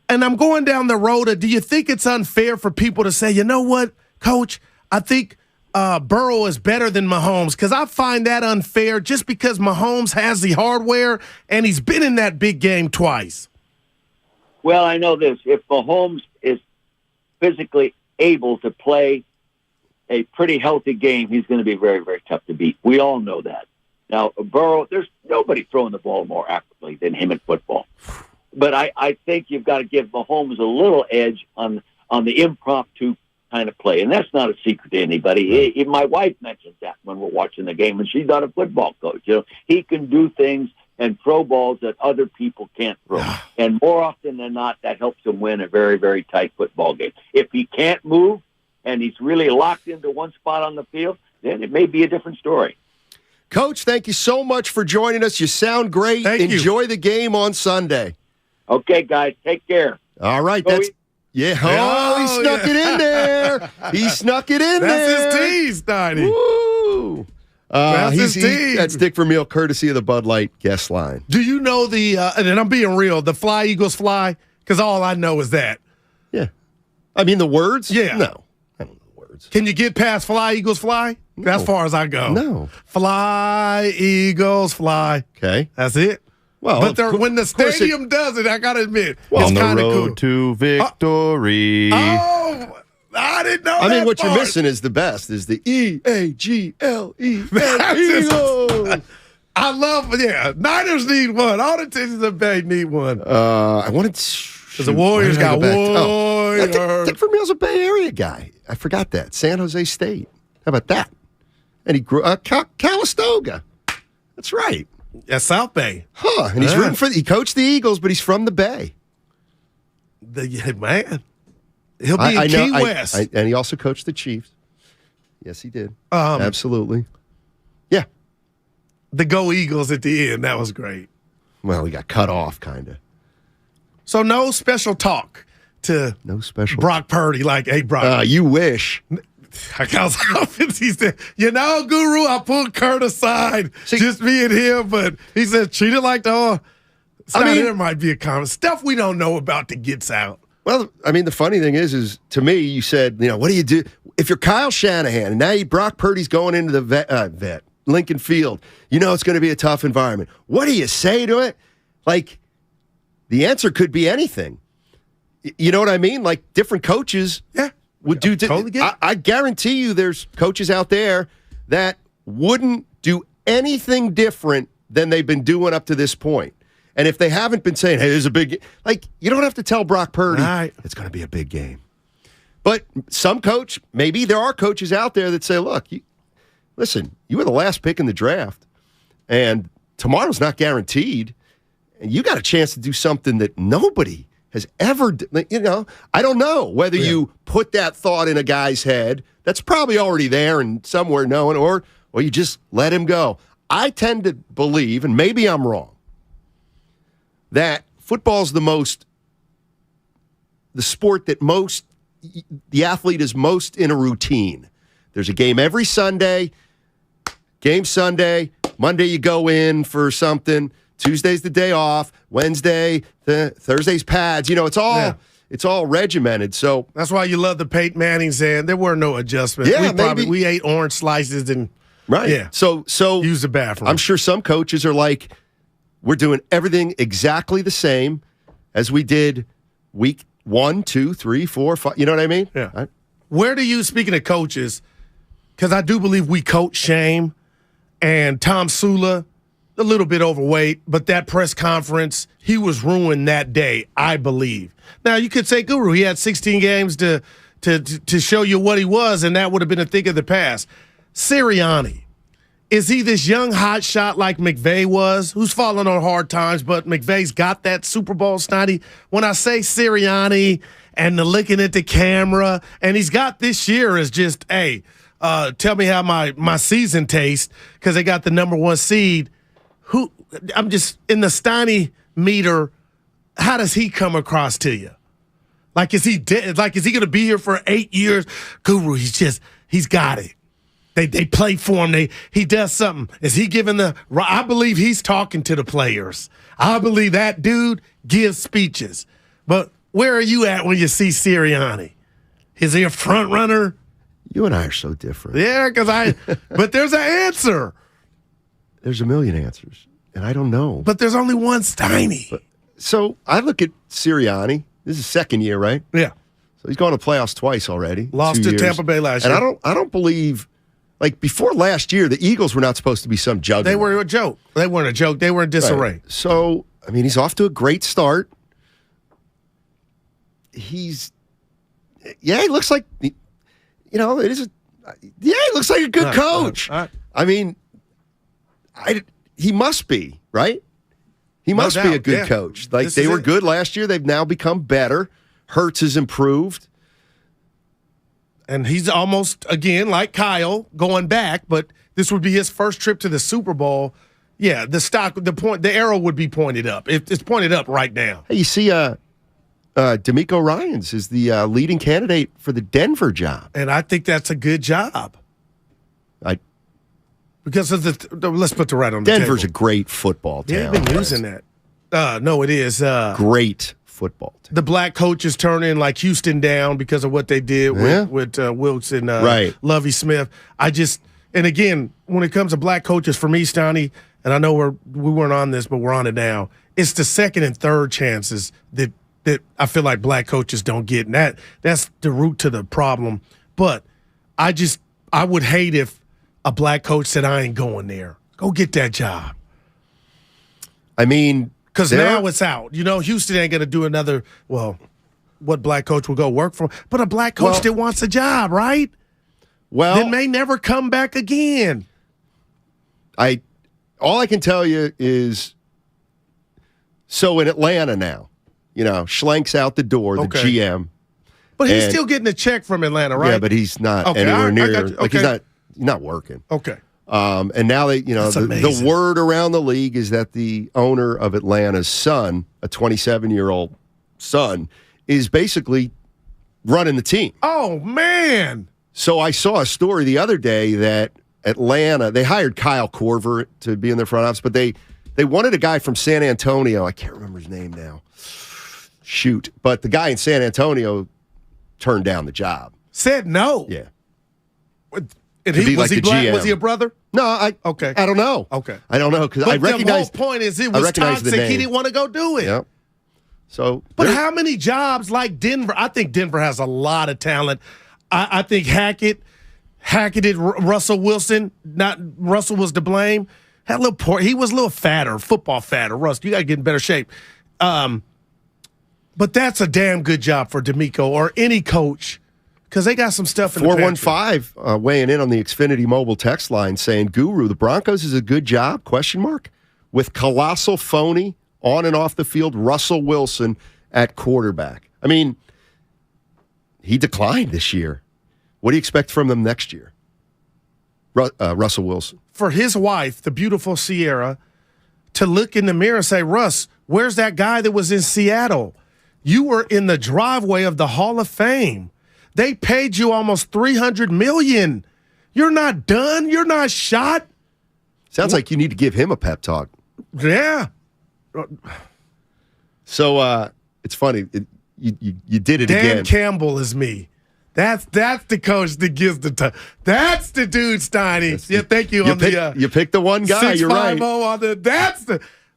And I'm going down the road of, do you think it's unfair for people to say, you know what, Coach, I think Burrow is better than Mahomes? Because I find that unfair just because Mahomes has the hardware and he's been in that big game twice. Well, I know this. If Mahomes is physically able to play a pretty healthy game, he's going to be very, very tough to beat. We all know that. Now, Burrow, there's nobody throwing the ball more accurately than him in football. But I think you've got to give Mahomes a little edge on the impromptu kind of play. And that's not a secret to anybody. My wife mentions that when we're watching the game, and she's not a football coach. You know, he can do things and throw balls that other people can't throw. And more often than not, that helps him win a very, very tight football game. If he can't move and he's really locked into one spot on the field, then it may be a different story. Coach, thank you so much for joining us. You sound great. Enjoy the game on Sunday. Okay, guys, take care. All right, that's... Yeah, oh, he snuck it in there. He snuck it in there. That's his tease, Donnie. Woo! That's Dick Vermeil, courtesy of the Bud Light guest line. Do you know and I'm being real, the Fly Eagles Fly? Because all I know is that. Yeah. I mean, the words? Yeah. No. I don't know the words. Can you get past Fly Eagles Fly? No. That's as far as I go. No. Fly Eagles Fly. Okay. That's it. Well, but when the stadium does it, I got to admit, it's kind of cool. On the road to victory. I didn't know I mean, what part. you're missing is the best, is the E-A-G-L-E. Eagles. I love, Niners need one. All the teams in the Bay need one. I wanted to... Because the Warriors got Warriors. Dick Vermeil's a Bay Area guy. I forgot that. San Jose State. How about that? And he grew Calistoga. That's right. Yeah, South Bay. Huh. And he's rooting for... He coached the Eagles, but he's from the Bay. Man. He'll be in Key West. And he also coached the Chiefs. Yes, he did. Absolutely. Yeah. The Go Eagles at the end. That was great. Well, he got cut off, kind of. So no special talk to Brock Purdy, like, hey, Brock. You wish. He said, Guru, I pulled Kurt aside. Just me and him, but he said, treat it like there might be a comment. Stuff we don't know about that gets out. Well, I mean, the funny thing is to me, you said, what do you do? If you're Kyle Shanahan, and now Brock Purdy's going into the Lincoln Field, it's going to be a tough environment. What do you say to it? Like, the answer could be anything. You know what I mean? Like, different coaches would do. Totally I guarantee you there's coaches out there that wouldn't do anything different than they've been doing up to this point. And if they haven't been saying, hey, there's a big – like, you don't have to tell Brock Purdy it's going to be a big game. But some coach – maybe there are coaches out there that say, look, listen, you were the last pick in the draft, and tomorrow's not guaranteed, and you got a chance to do something that nobody has ever – I don't know whether you put that thought in a guy's head that's probably already there and somewhere knowing, or you just let him go. I tend to believe, and maybe I'm wrong, that football's the sport that the athlete is most in a routine. There's a game every Sunday, Monday you go in for something, Tuesday's the day off, Wednesday, Thursday's pads. It's all regimented. So that's why you love the Peyton Manning saying there were no adjustments. Yeah, we ate orange slices and So use the bathroom. I'm sure some coaches are like, we're doing everything exactly the same as we did week 1, 2, 3, 4, 5. You know what I mean? Yeah. Where do you, speaking of coaches, because I do believe we coach shame, and Tom Sula, a little bit overweight, but that press conference, he was ruined that day, I believe. Now, you could say, Guru, he had 16 games to show you what he was, and that would have been a thing of the past. Sirianni. Is he this young hot shot like McVay was, who's falling on hard times, but McVay's got that Super Bowl snotty? When I say Sirianni and the looking at the camera, and he's got this year as just, hey, tell me how my season tastes because they got the number 1 seed. I'm just in the Steiny meter. How does he come across to you? Like, is he dead? Like, is he going to be here for 8 years? Guru, he's got it. They play for him. He does something. Is he giving I believe he's talking to the players. I believe that dude gives speeches. But where are you at when you see Sirianni? Is he a front runner? You and I are so different. Yeah, but there's an answer. There's a million answers, and I don't know. But there's only one Steiny. So I look at Sirianni. This is his second year, right? Yeah. So he's gone to playoffs twice already. Lost to Tampa Bay last year. And I don't believe, like, before last year, the Eagles were not supposed to be some juggernaut. They were a joke. They weren't a joke. They were in disarray. Right. So, I mean, he's off to a great start. He looks like, he looks like a good coach. I mean, he must be, right? He must be a good coach. Like, they were good last year. They've now become better. Hurts has improved. And he's almost, again, like Kyle, going back, but this would be his first trip to the Super Bowl. Yeah, the arrow would be pointed up. It's pointed up right now. Hey, you see, D'Amico Ryans is the leading candidate for the Denver job. And I think that's a good job. Because of let's put the right on the table. Denver's a great football town. Yeah, they've been using that. No, it is. Great football team. The black coaches turning like Houston down because of what they did with Wilkes and Lovie Smith. And again, when it comes to black coaches, for me, Stoney, and I know we weren't on this, but we're on it now, it's the second and third chances that I feel like black coaches don't get. And that's the root to the problem. But I would hate if a black coach said, I ain't going there. Go get that job. I mean, because now it's out. Houston ain't going to do another, what black coach will go work for? But a black coach that wants a job, right? Well, then may never come back again. All I can tell you is, so in Atlanta now, Schlank's out the door, the GM. But he's still getting a check from Atlanta, right? Yeah, but he's not anywhere near. He's not working. Okay. And now the word around the league is that the owner of Atlanta's son, a 27-year-old son, is basically running the team. Oh, man. So I saw a story the other day that Atlanta, they hired Kyle Korver to be in their front office, but they wanted a guy from San Antonio. I can't remember his name now. Shoot. But the guy in San Antonio turned down the job. Said no. Yeah. And was he black? GM. Was he a brother? No, I don't know. Okay. I don't know, because I recognize. The whole point is it was toxic. He didn't want to go do it. Yep. So, but how many jobs like Denver? I think Denver has a lot of talent. I think Hackett did Russell Wilson. Not Russell was to blame. He was a little fatter, football fatter. Russ, you got to get in better shape. But that's a damn good job for D'Amico or any coach, because they got some stuff in the pantry. 415 weighing in on the Xfinity mobile text line saying, Guru, the Broncos is a good job, ? With colossal phony on and off the field Russell Wilson at quarterback. I mean, he declined this year. What do you expect from them next year? Russell Wilson. For his wife, the beautiful Sierra, to look in the mirror and say, Russ, where's that guy that was in Seattle? You were in the driveway of the Hall of Fame. They paid you almost $300 million. You're not done. You're not shot. Sounds like you need to give him a pep talk. Yeah. So it's funny. You did it again. Dan Campbell is me. That's the coach that gives the time. That's the dude, Steiny. Thank you. You picked the one guy. You're right.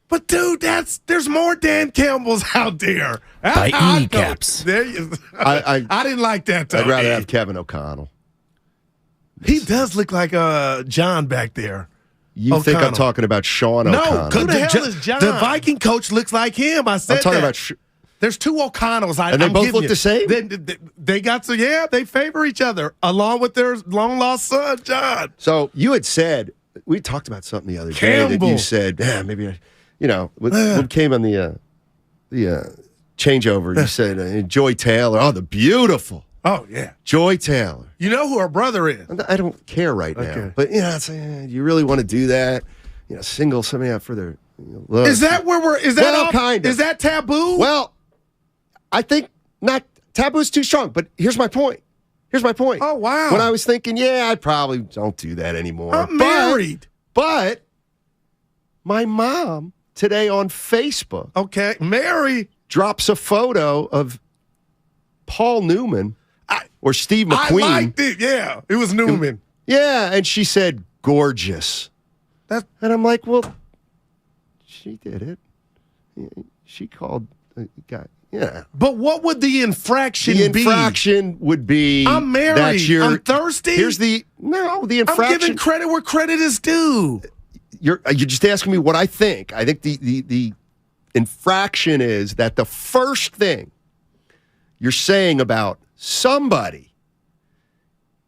But dude, there's more Dan Campbells out there. By any caps. I didn't like that. I'd rather have Kevin O'Connell. He does look like John back there. You O'Connell. think I'm talking about Sean O'Connell? No, who the hell is John? The Viking coach looks like him. I said I'm talking that. about. There's two O'Connells. And they both look the same? They got to, they favor each other, along with their long-lost son, John. So you had said, we talked about something the other day that you said, maybe, what came on the changeover, you said, Joy Taylor, the beautiful. Oh, yeah. Joy Taylor. You know who her brother is. I don't care right now. But, you really want to do that? Single somebody out for their looks. Is that where we're, is that taboo? Well, I think not. Taboo's too strong, but here's my point. Oh, wow. When I was thinking, I probably don't do that anymore. I'm married. But my mom today on Facebook. Okay, Mary. Drops a photo of Paul Newman or Steve McQueen. I liked it, yeah. It was Newman. And she said, gorgeous. And I'm like, well, she did it. She called the guy. Yeah. But what would the infraction be? The infraction would be... I'm married. I'm thirsty. Here's the infraction... I'm giving credit where credit is due. You're just asking me what I think. I think the infraction is that the first thing you're saying about somebody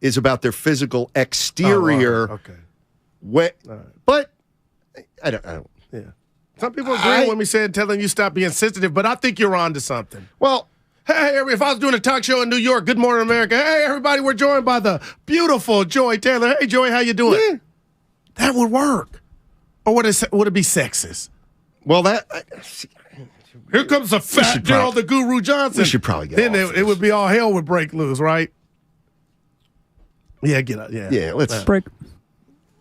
is about their physical exterior. Okay. But I don't. Yeah. Some people agree with me telling you stop being sensitive, but I think you're on to something. Well, hey, if I was doing a talk show in New York, Good Morning America, hey, everybody, we're joined by the beautiful Joy Taylor. Hey, Joy, how you doing? Yeah. That would work. Or would it be sexist? Well, here comes the fat Gerald the Guru Johnson. We should probably get then off it would be all hell would break loose, right? Yeah, get up. Yeah, let's break.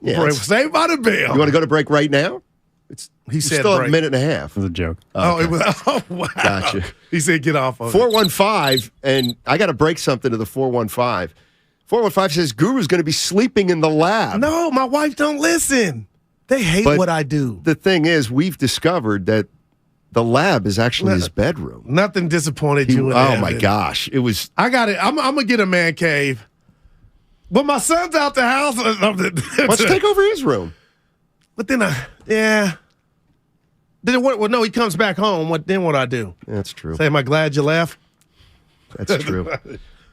Yeah, break. Saved by the bell. You want to go to break right now? He said still break. a minute and a half. It was a joke. Okay. Oh, wow. Gotcha. He said get off of 415, and I got to break something to the 415. 415 says Guru's going to be sleeping in the lab. No, my wife don't listen. They hate what I do. The thing is, we've discovered that the lab is actually his bedroom. Nothing disappointed you in Oh, my gosh. It was. I got it. I'm going to get a man cave. But my son's out the house. Let's take over his room. But then, yeah. Well, no, he comes back home. Then what I do? That's true. Say, am I glad you left? That's true.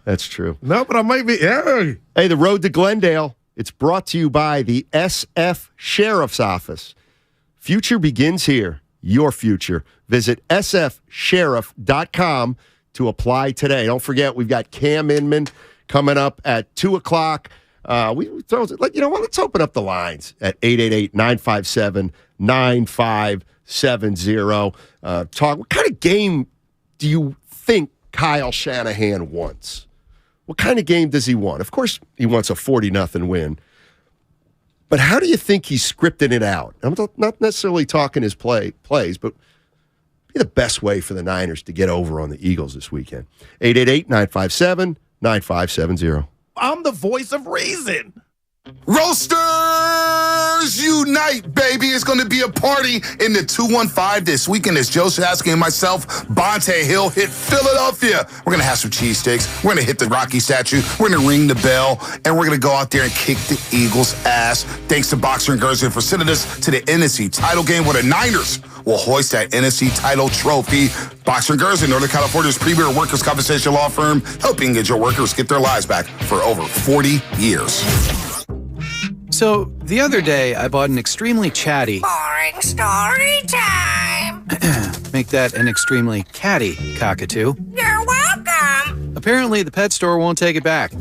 That's true. No, but I might be. Yeah. Hey, the road to Glendale. It's brought to you by the SF Sheriff's Office. Future begins here. Your future. Visit sfsheriff.com to apply today. Don't forget, we've got Cam Inman coming up at 2 o'clock. Let's open up the lines at 888-957-9570. Talk. What kind of game do you think Kyle Shanahan wants? What kind of game does he want? Of course, he wants a 40-0 win. But how do you think he's scripting it out? I'm not necessarily talking his plays, but be the best way for the Niners to get over on the Eagles this weekend. 888-957-9570. I'm the voice of reason. Roasters unite, baby. It's going to be a party in the 215 this weekend as Joe Shasky and myself, Bonte Hill, hit Philadelphia. We're going to have some cheesesteaks. We're going to hit the Rocky statue. We're going to ring the bell, and we're going to go out there and kick the Eagles' ass. Thanks to Boxer and Gerson for sending us to the NFC title game where the Niners will hoist that NFC title trophy. Boxer and Gerson, Northern California's premier workers' compensation law firm, helping get your workers get their lives back for over 40 years. So, the other day, I bought an extremely chatty... Boring story time! Make that an extremely catty cockatoo. You're welcome! Apparently, the pet store won't take it back.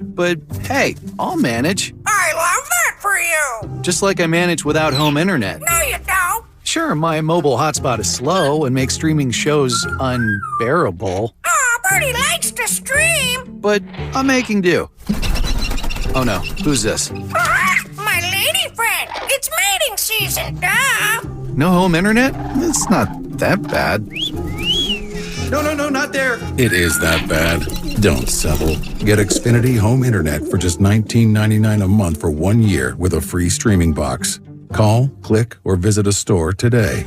But, hey, I'll manage. I love that for you! Just like I manage without home internet. No, you don't! Sure, my mobile hotspot is slow and makes streaming shows unbearable. Aw, Bertie likes to stream! But I'm making do. Oh no, who's this? My lady friend! It's mating season, duh! No home internet? It's not that bad. No, not there! It is that bad. Don't settle. Get Xfinity Home Internet for just $19.99 a month for 1 year with a free streaming box. Call, click, or visit a store today.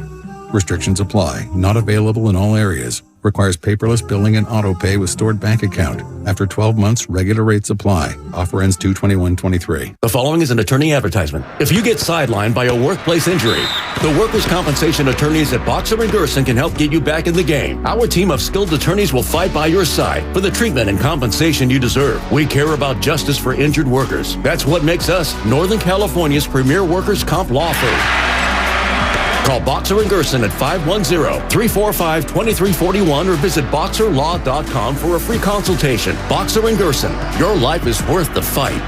Restrictions apply. Not available in all areas. Requires paperless billing and auto pay with stored bank account. After 12 months, regular rates apply. Offer ends 2/21/23. The following is an attorney advertisement. If you get sidelined by a workplace injury, the workers' compensation attorneys at Boxer and Gerson can help get you back in the game. Our team of skilled attorneys will fight by your side for the treatment and compensation you deserve. We care about justice for injured workers. That's what makes us Northern California's premier workers' comp law firm. Call Boxer and Gerson at 510-345-2341 or visit boxerlaw.com for a free consultation. Boxer and Gerson, your life is worth the fight.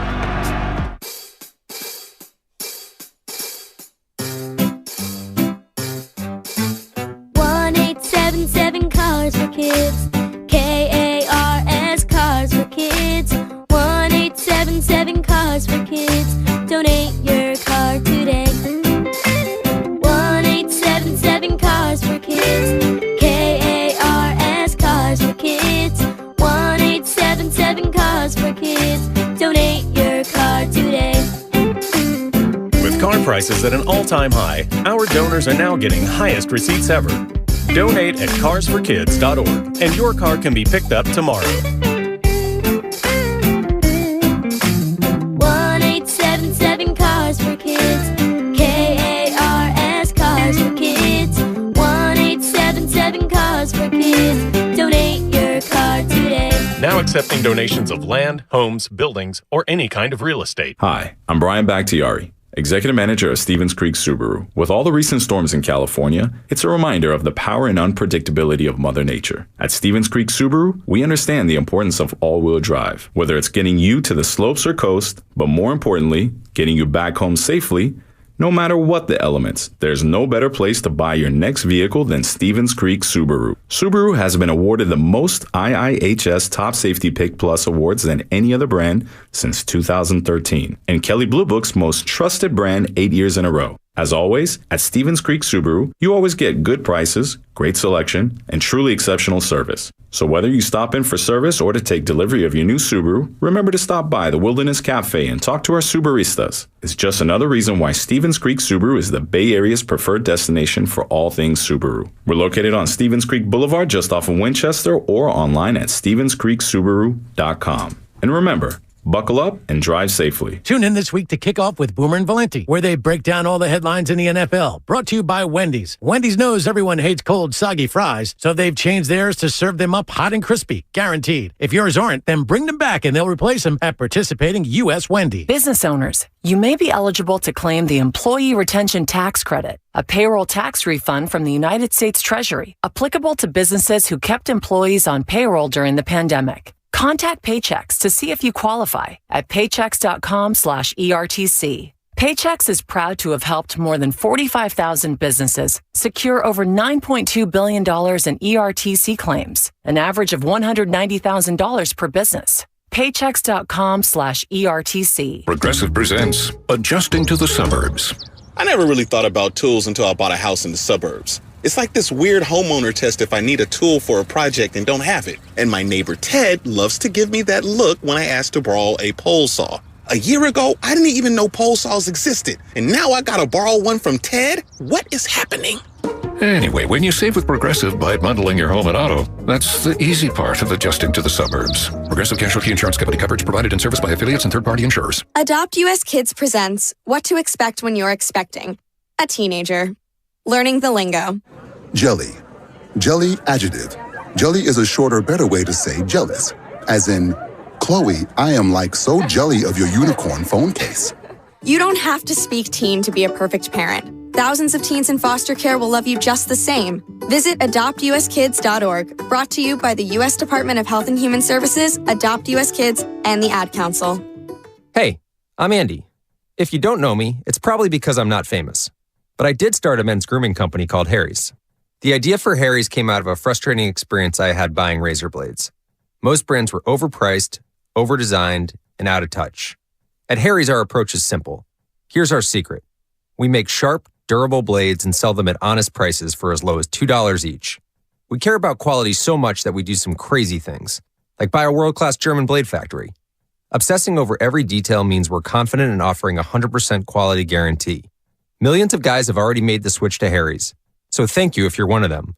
Cars for Kids. KARS Cars for Kids. 1-877 Cars for Kids. Donate your car today. 1-877 Cars for Kids. KARS Cars for Kids. 1-877 Cars for Kids. Donate your car today. With car prices at an all-time high, our donors are now getting highest receipts ever. Donate at carsforkids.org, and your car can be picked up tomorrow. 1-877 Cars for Kids. KARS Cars for Kids. 1-877 Cars for Kids. Donate your car today. Now accepting donations of land, homes, buildings, or any kind of real estate. Hi, I'm Brian Bakhtiari. Executive Manager of Stevens Creek Subaru. With all the recent storms in California, it's a reminder of the power and unpredictability of Mother Nature. At Stevens Creek Subaru, we understand the importance of all-wheel drive, whether it's getting you to the slopes or coast, but more importantly, getting you back home safely. No matter what the elements, there's no better place to buy your next vehicle than Stevens Creek Subaru. Subaru has been awarded the most IIHS Top Safety Pick Plus awards than any other brand since 2013, and Kelley Blue Book's most trusted brand 8 years in a row. As always, at Stevens Creek Subaru, you always get good prices, great selection, and truly exceptional service. So whether you stop in for service or to take delivery of your new Subaru, remember to stop by the Wilderness Cafe and talk to our Subaristas. It's just another reason why Stevens Creek Subaru is the Bay Area's preferred destination for all things Subaru. We're located on Stevens Creek Boulevard just off of Winchester or online at StevensCreekSubaru.com. And remember, buckle up and drive safely. Tune in this week to kick off with Boomer and Valenti, where they break down all the headlines in the NFL. Brought to you by Wendy's. Wendy's knows everyone hates cold, soggy fries, so they've changed theirs to serve them up hot and crispy, guaranteed. If yours aren't, then bring them back and they'll replace them at participating U.S. Wendy's. Business owners, you may be eligible to claim the Employee Retention Tax Credit, a payroll tax refund from the United States Treasury, applicable to businesses who kept employees on payroll during the pandemic. Contact Paychex to see if you qualify at paychex.com/ERTC. Paychex is proud to have helped more than 45,000 businesses secure over $9.2 billion in ERTC claims, an average of $190,000 per business. Paychex.com/ERTC. Progressive presents Adjusting to the Suburbs. I never really thought about tools until I bought a house in the suburbs. It's like this weird homeowner test if I need a tool for a project and don't have it. And my neighbor Ted loves to give me that look when I ask to borrow a pole saw. A year ago, I didn't even know pole saws existed. And now I gotta borrow one from Ted? What is happening? Anyway, when you save with Progressive by bundling your home and auto, that's the easy part of adjusting to the suburbs. Progressive Casualty Insurance Company coverage provided and serviced by affiliates and third-party insurers. Adopt US Kids presents What to Expect When You're Expecting a Teenager. Learning the lingo. Jelly. Jelly adjective. Jelly is a shorter, better way to say jealous. As in, Chloe, I am like so jelly of your unicorn phone case. You don't have to speak teen to be a perfect parent. Thousands of teens in foster care will love you just the same. Visit adoptuskids.org, brought to you by the U.S. Department of Health and Human Services, Adopt U.S. Kids, and the Ad Council. Hey, I'm Andy. If you don't know me, it's probably because I'm not famous. But I did start a men's grooming company called Harry's. The idea for Harry's came out of a frustrating experience I had buying razor blades. Most brands were overpriced, overdesigned, and out of touch. At Harry's, our approach is simple. Here's our secret. We make sharp, durable blades and sell them at honest prices for as low as $2 each. We care about quality so much that we do some crazy things, like buy a world-class German blade factory. Obsessing over every detail means we're confident in offering a 100% quality guarantee. Millions of guys have already made the switch to Harry's, so thank you if you're one of them.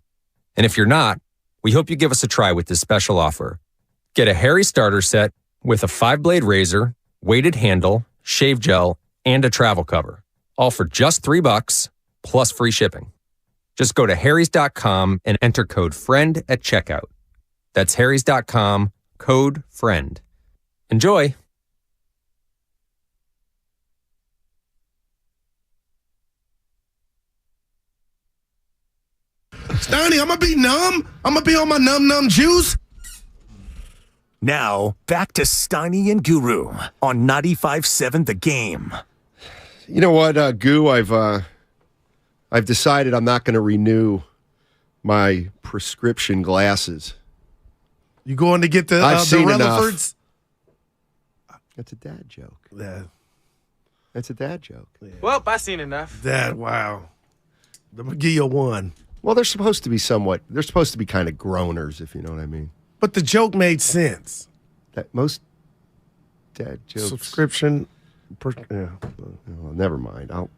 And if you're not, we hope you give us a try with this special offer. Get a Harry's starter set with a 5-blade razor, weighted handle, shave gel, and a travel cover, all for just $3 plus free shipping. Just go to harrys.com and enter code FRIEND at checkout. That's harrys.com, code FRIEND. Enjoy! Stoney, I'm going to be numb. I'm going to be on my numb juice. Now, back to Steiny and Guru on 95.7 The Game. You know what, Goo? I've decided I'm not going to renew my prescription glasses. You going to get the Rutherfords? That's a dad joke. Yeah. That's a dad joke. Yeah. Well, I seen enough. Dad, wow. I'm going to give you a 1. Well, they're supposed to be they're supposed to be kind of groaners, if you know what I mean. But the joke made sense. That most dad jokes. Subscription. Yeah. Well, never mind. All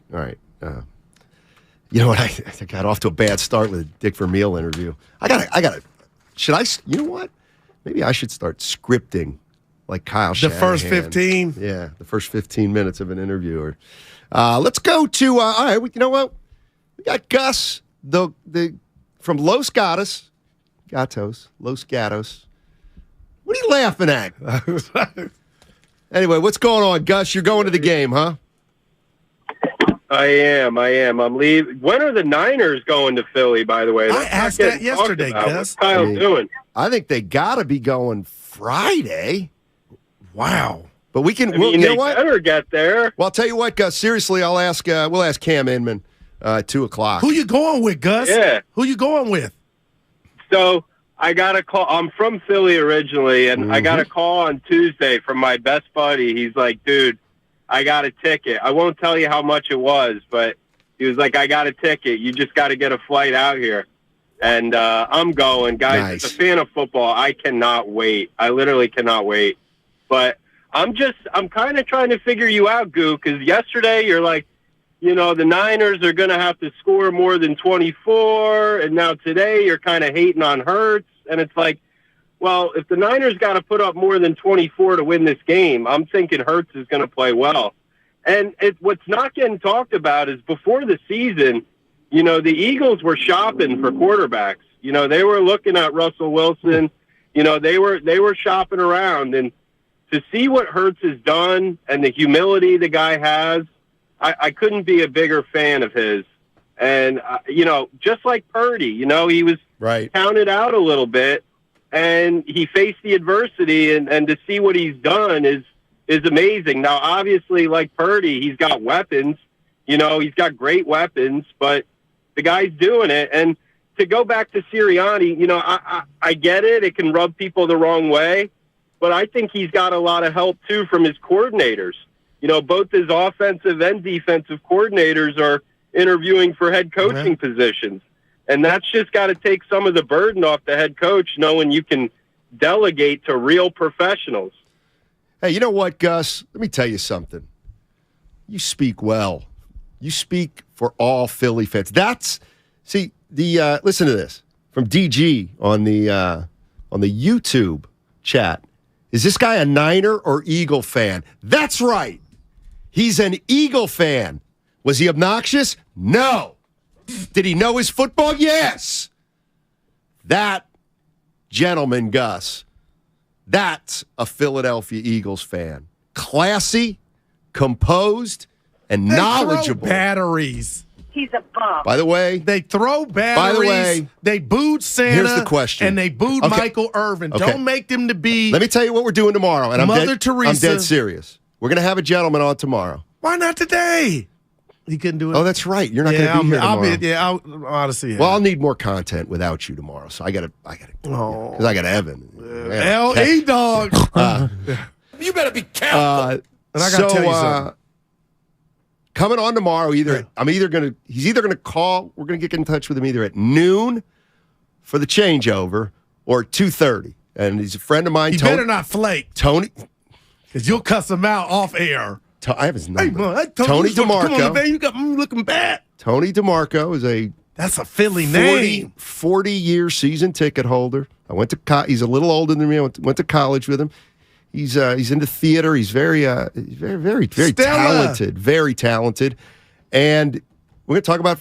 right. You know what? I got off to a bad start with a Dick Vermeil interview. I gotta. Should I? You know what? Maybe I should start scripting like Kyle Shanahan. The first 15? Yeah, the first 15 minutes of an interview. Let's go to, all right, you know what? We got Gus, the from Los Gatos. Los Gatos. What are you laughing at? Anyway, what's going on, Gus? You're going to the game, huh? I am. I'm leaving. When are the Niners going to Philly, by the way? I asked that yesterday, Gus. What's Kyle doing? I think they got to be going Friday. Wow. But we can. You know what? Better get there. Well, I'll tell you what, Gus. Seriously, I'll ask. We'll ask Cam Inman 2:00. Who you going with, Gus? Yeah. Who you going with? So I got a call. I'm from Philly originally, and I got a call on Tuesday from my best buddy. He's like, dude, I got a ticket. I won't tell you how much it was, but he was like, I got a ticket. You just got to get a flight out here. And I'm going. Guys, nice. As a fan of football, I cannot wait. I literally cannot wait. But I'm kind of trying to figure you out, Goo, because yesterday you're like, the Niners are going to have to score more than 24, and now today you're kind of hating on Hurts. And it's like, well, if the Niners got to put up more than 24 to win this game, I'm thinking Hurts is going to play well. And what's not getting talked about is before the season, the Eagles were shopping for quarterbacks. They were looking at Russell Wilson. They were shopping around. And to see what Hurts has done and the humility the guy has, I couldn't be a bigger fan of his. And, just like Purdy, he was counted out a little bit. And he faced the adversity, and to see what he's done is amazing. Now, obviously, like Purdy, he's got weapons. He's got great weapons, but the guy's doing it. And to go back to Sirianni, I get it. It can rub people the wrong way, but I think he's got a lot of help, too, from his coordinators. Both his offensive and defensive coordinators are interviewing for head coaching positions. And that's just got to take some of the burden off the head coach, knowing you can delegate to real professionals. Hey, you know what, Gus? Let me tell you something. You speak well. You speak for all Philly fans. Listen to this from DG on the YouTube chat. Is this guy a Niner or Eagle fan? That's right. He's an Eagle fan. Was he obnoxious? No. Did he know his football? Yes. That gentleman, Gus, that's a Philadelphia Eagles fan. Classy, composed, and knowledgeable. Throw batteries. He's a bum. By the way, they throw batteries. By the way, they booed Santa. Here's the question. And they booed Michael Irvin. Okay. Don't make them to be. Let me tell you what we're doing tomorrow. And Mother Teresa. I'm dead serious. We're going to have a gentleman on tomorrow. Why not today? He couldn't do it. Oh, that's right. You're not going to be here tomorrow. I'll honestly. Well, I'll need more content without you tomorrow. So I got to, because I got Evan. L.A. dog. You better be careful. And I got to tell you something. Coming on tomorrow, he's either going to call, we're going to get in touch with him either at noon for the changeover or 2:30. And he's a friend of mine. He better not flake. Tony. Because you'll cuss him out off air. I have his number. Hey, man, Tony DeMarco. Come on, man, you got looking bad. Tony DeMarco is that's a Philly name. 40-year season ticket holder. I went to he's a little older than me. I went to college with him. He's into theater. He's very talented. Very talented. And we're going to talk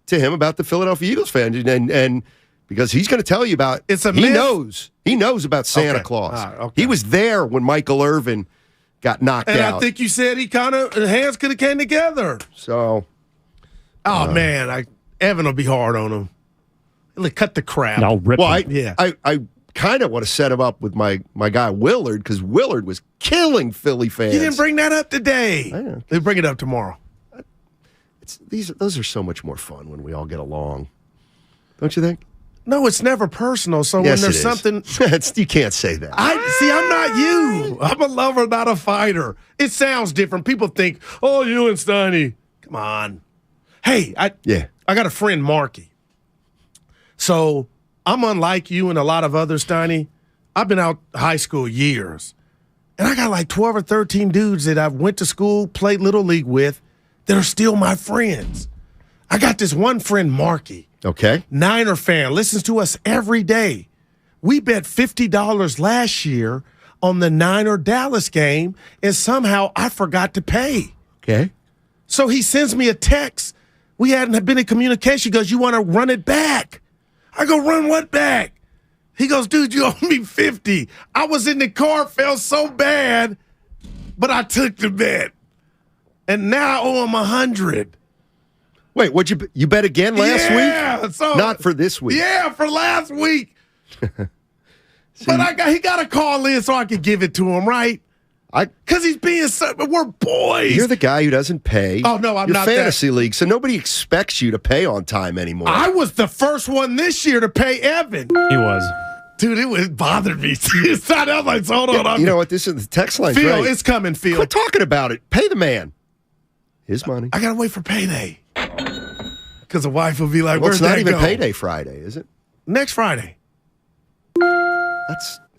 to him about the Philadelphia Eagles fan, and because he's going to tell you about he knows about Santa Claus. He was there when Michael Irvin got knocked out. And I think you said he hands could have came together. So, man, Evan will be hard on him. He'll cut the crap. I'll rip him. I kind of want to set him up with my guy Willard, because Willard was killing Philly fans. He didn't bring that up today. He'll bring it up tomorrow. Those are so much more fun when we all get along. Don't you think? No, it's never personal. So yes, when there's something, you can't say that. I'm not you. I'm a lover, not a fighter. It sounds different. People think, oh, you and Steiny. Come on. Hey, I got a friend, Marky. So I'm unlike you and a lot of others, Steiny. I've been out high school years, and I got like 12 or 13 dudes that I went to school, played Little League with, that are still my friends. I got this one friend, Marky. Okay. Niner fan, listens to us every day. We bet $50 last year on the Niner-Dallas game, and somehow I forgot to pay. Okay. So he sends me a text. We hadn't been in communication. He goes, you want to run it back? I go, run what back? He goes, dude, you owe me $50. I was in the car, felt so bad, but I took the bet. And now I owe him 100. Wait, what'd you bet again last week? Yeah, so not for this week. Yeah, for last week. But he got to call in so I can give it to him, right? Because he's being we're boys. You're the guy who doesn't pay. Oh, no, I'm Your not fantasy league, so nobody expects you to pay on time anymore. I was the first one this year to pay Evan. He was. Dude, it bothered me. It's not up. Like, hold on. You know what? This is the text line. Phil, it's coming, Phil. Quit talking about it. Pay the man his money. I got to wait for payday. Because the wife will be like, well, where's it's not that even go? payday Friday, is it? Next Friday.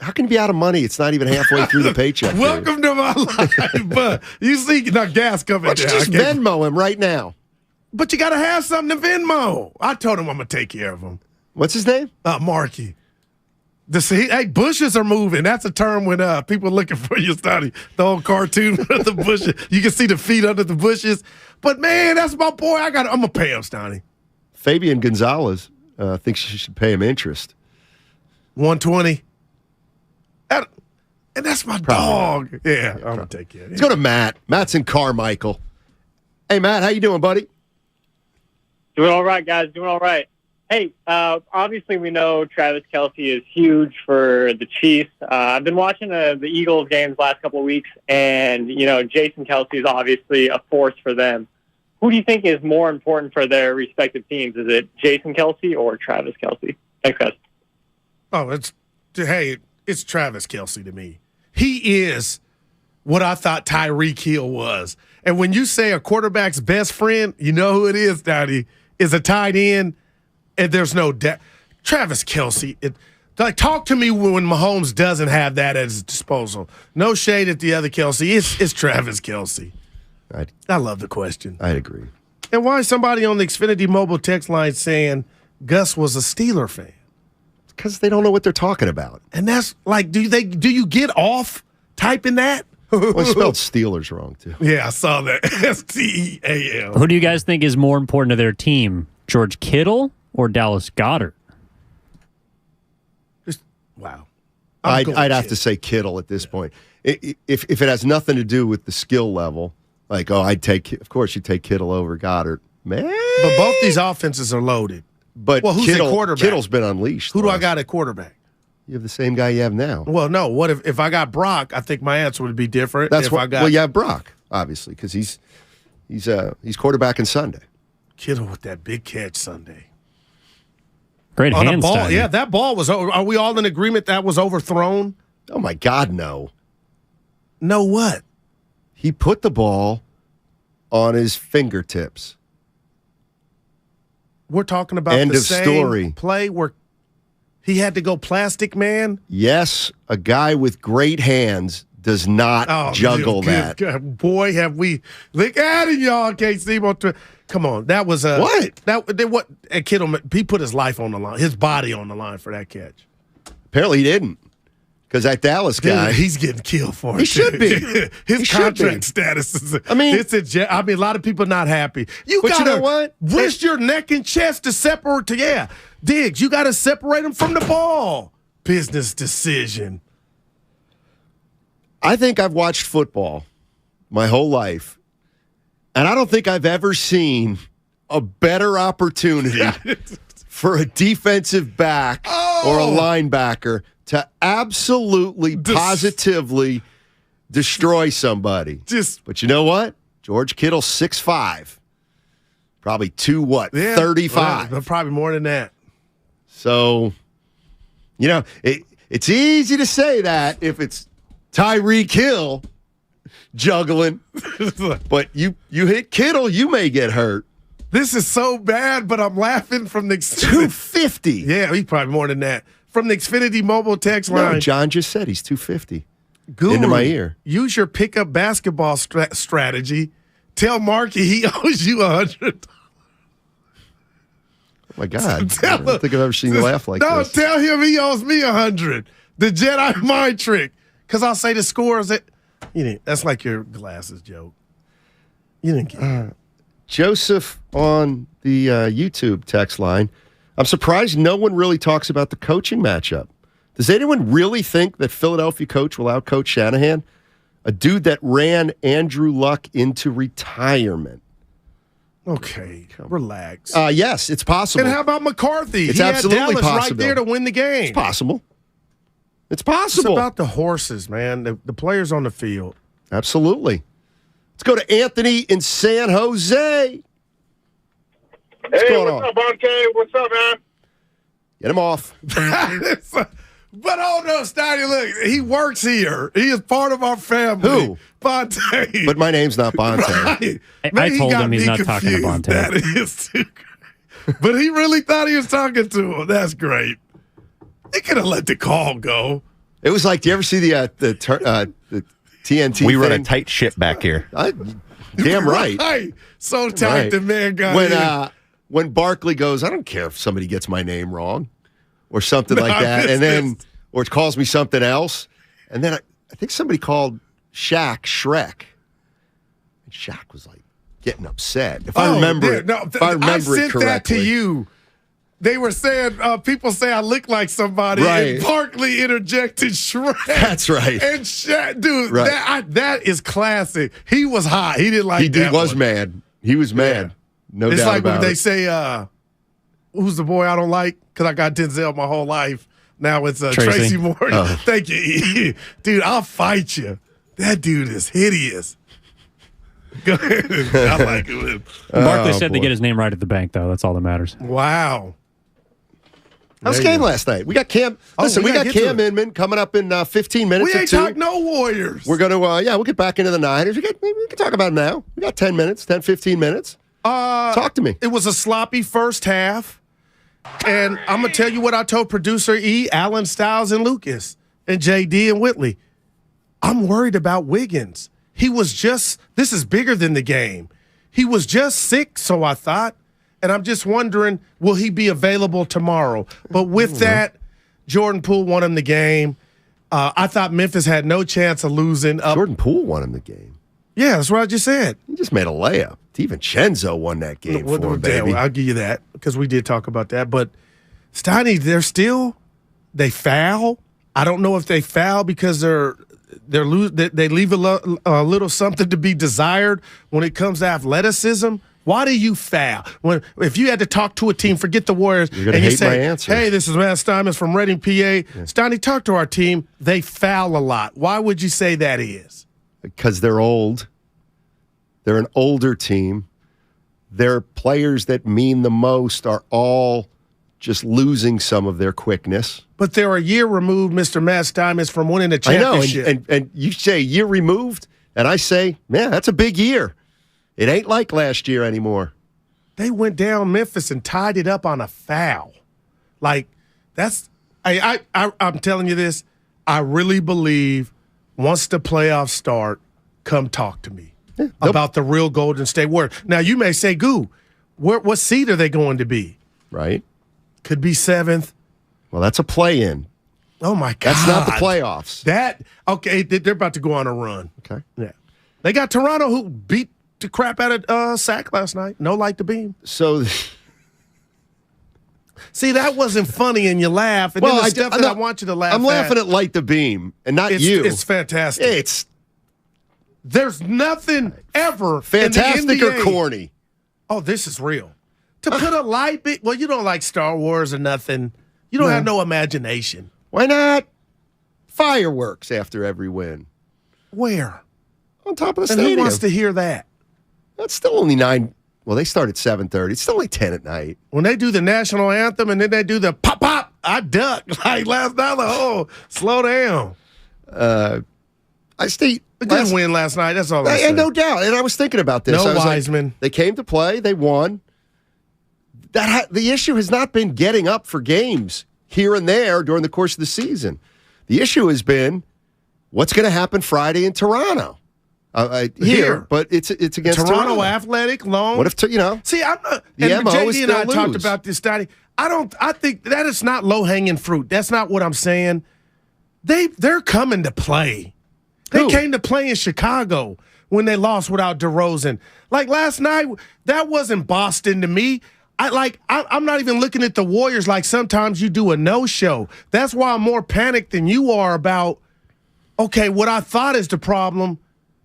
How can you be out of money? It's not even halfway through the paycheck. Welcome to my life. But you see, gas coming Why don't you down. just Venmo him right now? But you got to have something to Venmo. I told him I'm going to take care of him. What's his name? Marky. Hey, bushes are moving. That's a term when people looking for you, study. The old cartoon with the bushes. You can see the feet under the bushes. But, man, that's my boy. I'm going to pay him, Stoney. Fabian Gonzalez thinks you should pay him interest. 120. And that's my dog. Not. Yeah, I'm going to take care of it. Let's go to Matt. Matt's in Carmichael. Hey, Matt, how you doing, buddy? Doing all right, guys. Doing all right. Hey, obviously we know Travis Kelce is huge for the Chiefs. I've been watching the Eagles games last couple of weeks, and, Jason Kelce is obviously a force for them. Who do you think is more important for their respective teams? Is it Jason Kelce or Travis Kelce? Thanks, guys. Oh, it's Travis Kelce to me. He is what I thought Tyreek Hill was. And when you say a quarterback's best friend, you know who it is, Daddy, is a tight end, and there's no doubt. Travis Kelce, talk to me when Mahomes doesn't have that at his disposal. No shade at the other Kelce. It's Travis Kelce. I love the question. I'd agree. And why is somebody on the Xfinity mobile text line saying Gus was a Steeler fan? Because they don't know what they're talking about. And that's like, do you get off typing that? Well, I spelled Steelers wrong, too. Yeah, I saw that. Steal. Who do you guys think is more important to their team, George Kittle or Dallas Goedert? Wow. I'd have to say Kittle at this point. If it has nothing to do with the skill level, like, of course you take Kittle over Goddard. Man. But both these offenses are loaded. But who's the quarterback? Kittle's been unleashed. Who do I got at quarterback? You have the same guy you have now. Well, no. What if I got Brock? I think my answer would be different. Well, you have Brock, obviously, because he's quarterbacking Sunday. Kittle with that big catch Sunday. Great on hands. A ball. Yeah, that ball was. Are we all in agreement that was overthrown? Oh my God, no. No what? He put the ball on his fingertips. We're talking about End the of same story. Play where he had to go plastic man? Yes, a guy with great hands does not juggle that. God, boy, have we. Look at it, y'all. KC. Come on. That was a. What? And Kittle, he put his life on the line, his body on the line for that catch. Apparently he didn't. Because that Dallas guy. Dude, he's getting killed for it. He should be. His contract status is. a lot of people not happy. But you know what? Risk your neck and chest to separate. Diggs, you got to separate him from the ball. Business decision. I think I've watched football my whole life, and I don't think I've ever seen a better opportunity for a defensive back or a linebacker to absolutely, positively destroy somebody. But you know what? George Kittle, 6'5". Probably 35. Well, probably more than that. So, it's easy to say that if it's Tyreek Hill juggling. But you hit Kittle, you may get hurt. This is so bad, but I'm laughing from the 250. Yeah, he's probably more than that. From the Xfinity mobile text line. No, John just said he's 250. Guru, into my ear. Use your pickup basketball strategy. Tell Marky he owes you $100. Oh my God. I don't think I've ever seen you laugh like this. No, tell him he owes me $100. The Jedi mind trick. Because I'll say the scores that that's like your glasses joke. You didn't get it. Joseph on the YouTube text line. I'm surprised no one really talks about the coaching matchup. Does anyone really think that Philadelphia coach will outcoach Shanahan? A dude that ran Andrew Luck into retirement. Okay, relax. Yes, it's possible. And how about McCarthy? It's he absolutely had Dallas possible. right there to win the game. It's possible. It's possible. It's about the horses, man. The players on the field. Absolutely. Let's go to Anthony in San Jose. What's going on? Up, Bonte? What's up, man? Get him off. But oh no, Steiny, look, he works here. He is part of our family. Who? Bonte. But my name's not Bonte. Right. I told him he's not talking to Bonte. That is too great. But he really thought he was talking to him. That's great. They could have let the call go. It was like, do you ever see the TNT We thing? run a tight ship back here. Damn right. Right. So tight Right. the man got in. When Barkley goes, I don't care if somebody gets my name wrong or something like that, and then or it calls me something else, and then I think somebody called Shaq Shrek, and Shaq was like getting upset. If I remember it, if I remember sent it correctly, that to you. They were saying people say I look like somebody, Right. and Barkley interjected Shrek. That's right. And Shaq, dude, Right. that is classic. He was hot. He didn't like he that was one. mad. He was mad. No It's doubt like about when they it. say, "Who's the boy I don't like?" Because I got Denzel my whole life. Now it's Tracy. Tracy Morgan. Oh. Thank you, dude. I'll fight you. That dude is hideous. Go ahead. I like it. Barkley said to get his name right at the bank, though. That's all that matters. Wow. How's the There you game go. last night? We got Cam. Listen, we got gotta get Cam to Inman coming up in 15 minutes. We or ain't two. talk no Warriors. We're going to, we'll get back into the Niners. We can talk about them now. We got 10 minutes, 10, 15 minutes. Talk to me. It was a sloppy first half. And I'm going to tell you what I told producer E, Alan Stiles, and Lucas, and JD and Whitley. I'm worried about Wiggins. This is bigger than the game. He was just sick, so I thought. And I'm just wondering, will he be available tomorrow? But with that, Jordan Poole won him the game. I thought Memphis had no chance of losing. Jordan Poole won him the game. Yeah, that's what I just said. He just made a layup. DiVincenzo won that game for him, baby. I'll give you that because we did talk about that. But Steiny, they foul. I don't know if they foul because they leave a little something to be desired when it comes to athleticism. Why do you foul? If you had to talk to a team, forget the Warriors, You're gonna and you hate say, my answer. "Hey, this is Matt Steinmetz from Reading, PA." Steiny, talk to our team. They foul a lot. Why would you say that is? Because they're old. They're an older team. Their players that mean the most are all just losing some of their quickness. But they're a year removed, Mr. Matt Steinmetz, from winning a I know, championship. and you say a year removed, and I say, man, that's a big year. It ain't like last year anymore. They went down Memphis and tied it up on a foul. Like, I'm telling you this, I really believe once the playoffs start, come talk to me about the real Golden State Warriors. Now, you may say, Goo, what seed are they going to be? Right. Could be 7th. Well, that's a play-in. Oh, my God. That's not the playoffs. Okay, they're about to go on a run. Okay. Yeah. They got Toronto who beat the crap out of Sac last night. No light to beam. So, see, that wasn't funny, and you laugh. And then the stuff that I want you to laugh. I'm laughing at Light the Beam, and not you. It's fantastic. There's nothing ever fantastic in the or NBA. corny. Oh, this is real. To put a light beam. Well, you don't like Star Wars or nothing. You don't have no imagination. Why not? Fireworks after every win. Where? On top of the And stadium. who wants to hear that? That's still only 9. Well, they start at 7:30. It's still like 10 at night. When they do the national anthem and then they do the pop pop, I duck. Like last night, slow down. We didn't win last night. That's all I'm saying. No doubt. And I was thinking about this. No I was Wiseman. Like, they came to play. They won. The issue has not been getting up for games here and there during the course of the season. The issue has been what's going to happen Friday in Toronto. Here, but it's against Toronto. Athletic, long. What if See, I'm not. The And MO JD is and I still talked lose. about this study. I think that is not low hanging fruit. That's not what I'm saying. They're coming to play. They came to play in Chicago when they lost without DeRozan. Like last night, that wasn't Boston to me. I'm not even looking at the Warriors like sometimes you do a no-show. That's why I'm more panicked than you are about, Okay, what I thought is the problem,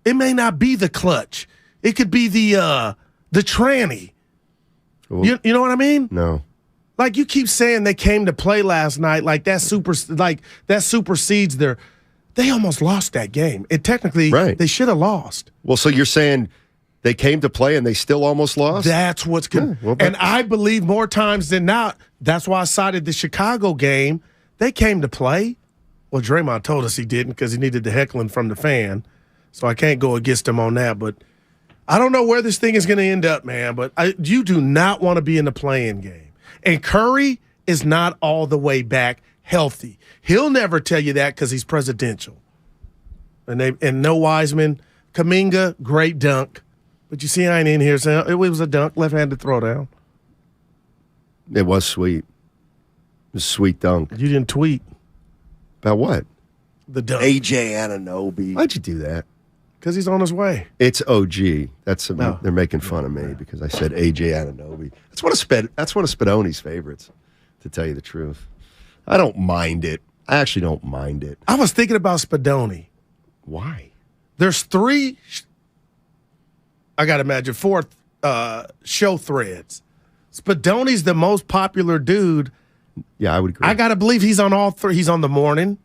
it may not be the clutch. It could be the tranny. You know what I mean? No. Like you keep saying they came to play last night, like that supersedes their. They almost lost that game. It technically, they should have lost. Well, so you're saying they came to play and they still almost lost? That's what's good. And I believe more times than not, that's why I cited the Chicago game. They came to play. Well, Draymond told us he didn't because he needed the heckling from the fan. So I can't go against him on that. But I don't know where this thing is going to end up, man. But you do not want to be in the play-in game. And Curry is not all the way back healthy. He'll never tell you that because he's presidential. And no Wiseman. Kuminga, great dunk. But you see, I ain't in here saying it was a dunk, left-handed throwdown. It was sweet. It was a sweet dunk. You didn't tweet. About what? The dunk. AJ Anunoby. Why'd you do that? Because he's on his way. It's OG. They're making fun of me because I said AJ Anunoby. That's one of Spadoni's favorites, to tell you the truth. I don't mind it. I actually don't mind it. I was thinking about Spadoni. Why? There's 3, I got to imagine, 4 show threads. Spadoni's the most popular dude. Yeah, I would agree. I got to believe he's on all 3. He's on the morning.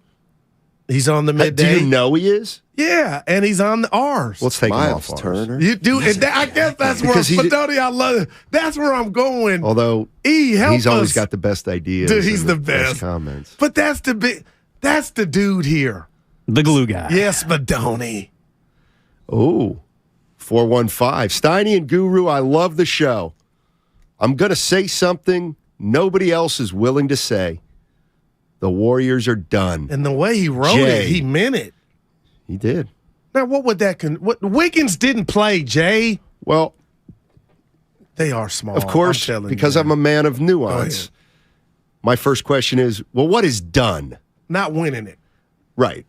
He's on the midday. Do you know he is? Yeah, and he's on the R's. Let's take Miles him off Turner. You do, and I guess that's where Spadoni. I love it. That's where I'm going. Although he's always got the best ideas. Dude, he's the best comments. But that's the dude here. The glue guy. Yes, Spadoni. Oh, 415. Steiny and Guru, I love the show. I'm going to say something nobody else is willing to say. The Warriors are done. And the way he wrote it, he meant it. He did. Now, what would that... Wiggins didn't play, Jay. Well... They are small. Of course, because I'm a man of nuance. My first question is, well, what is done? Not winning it. Right.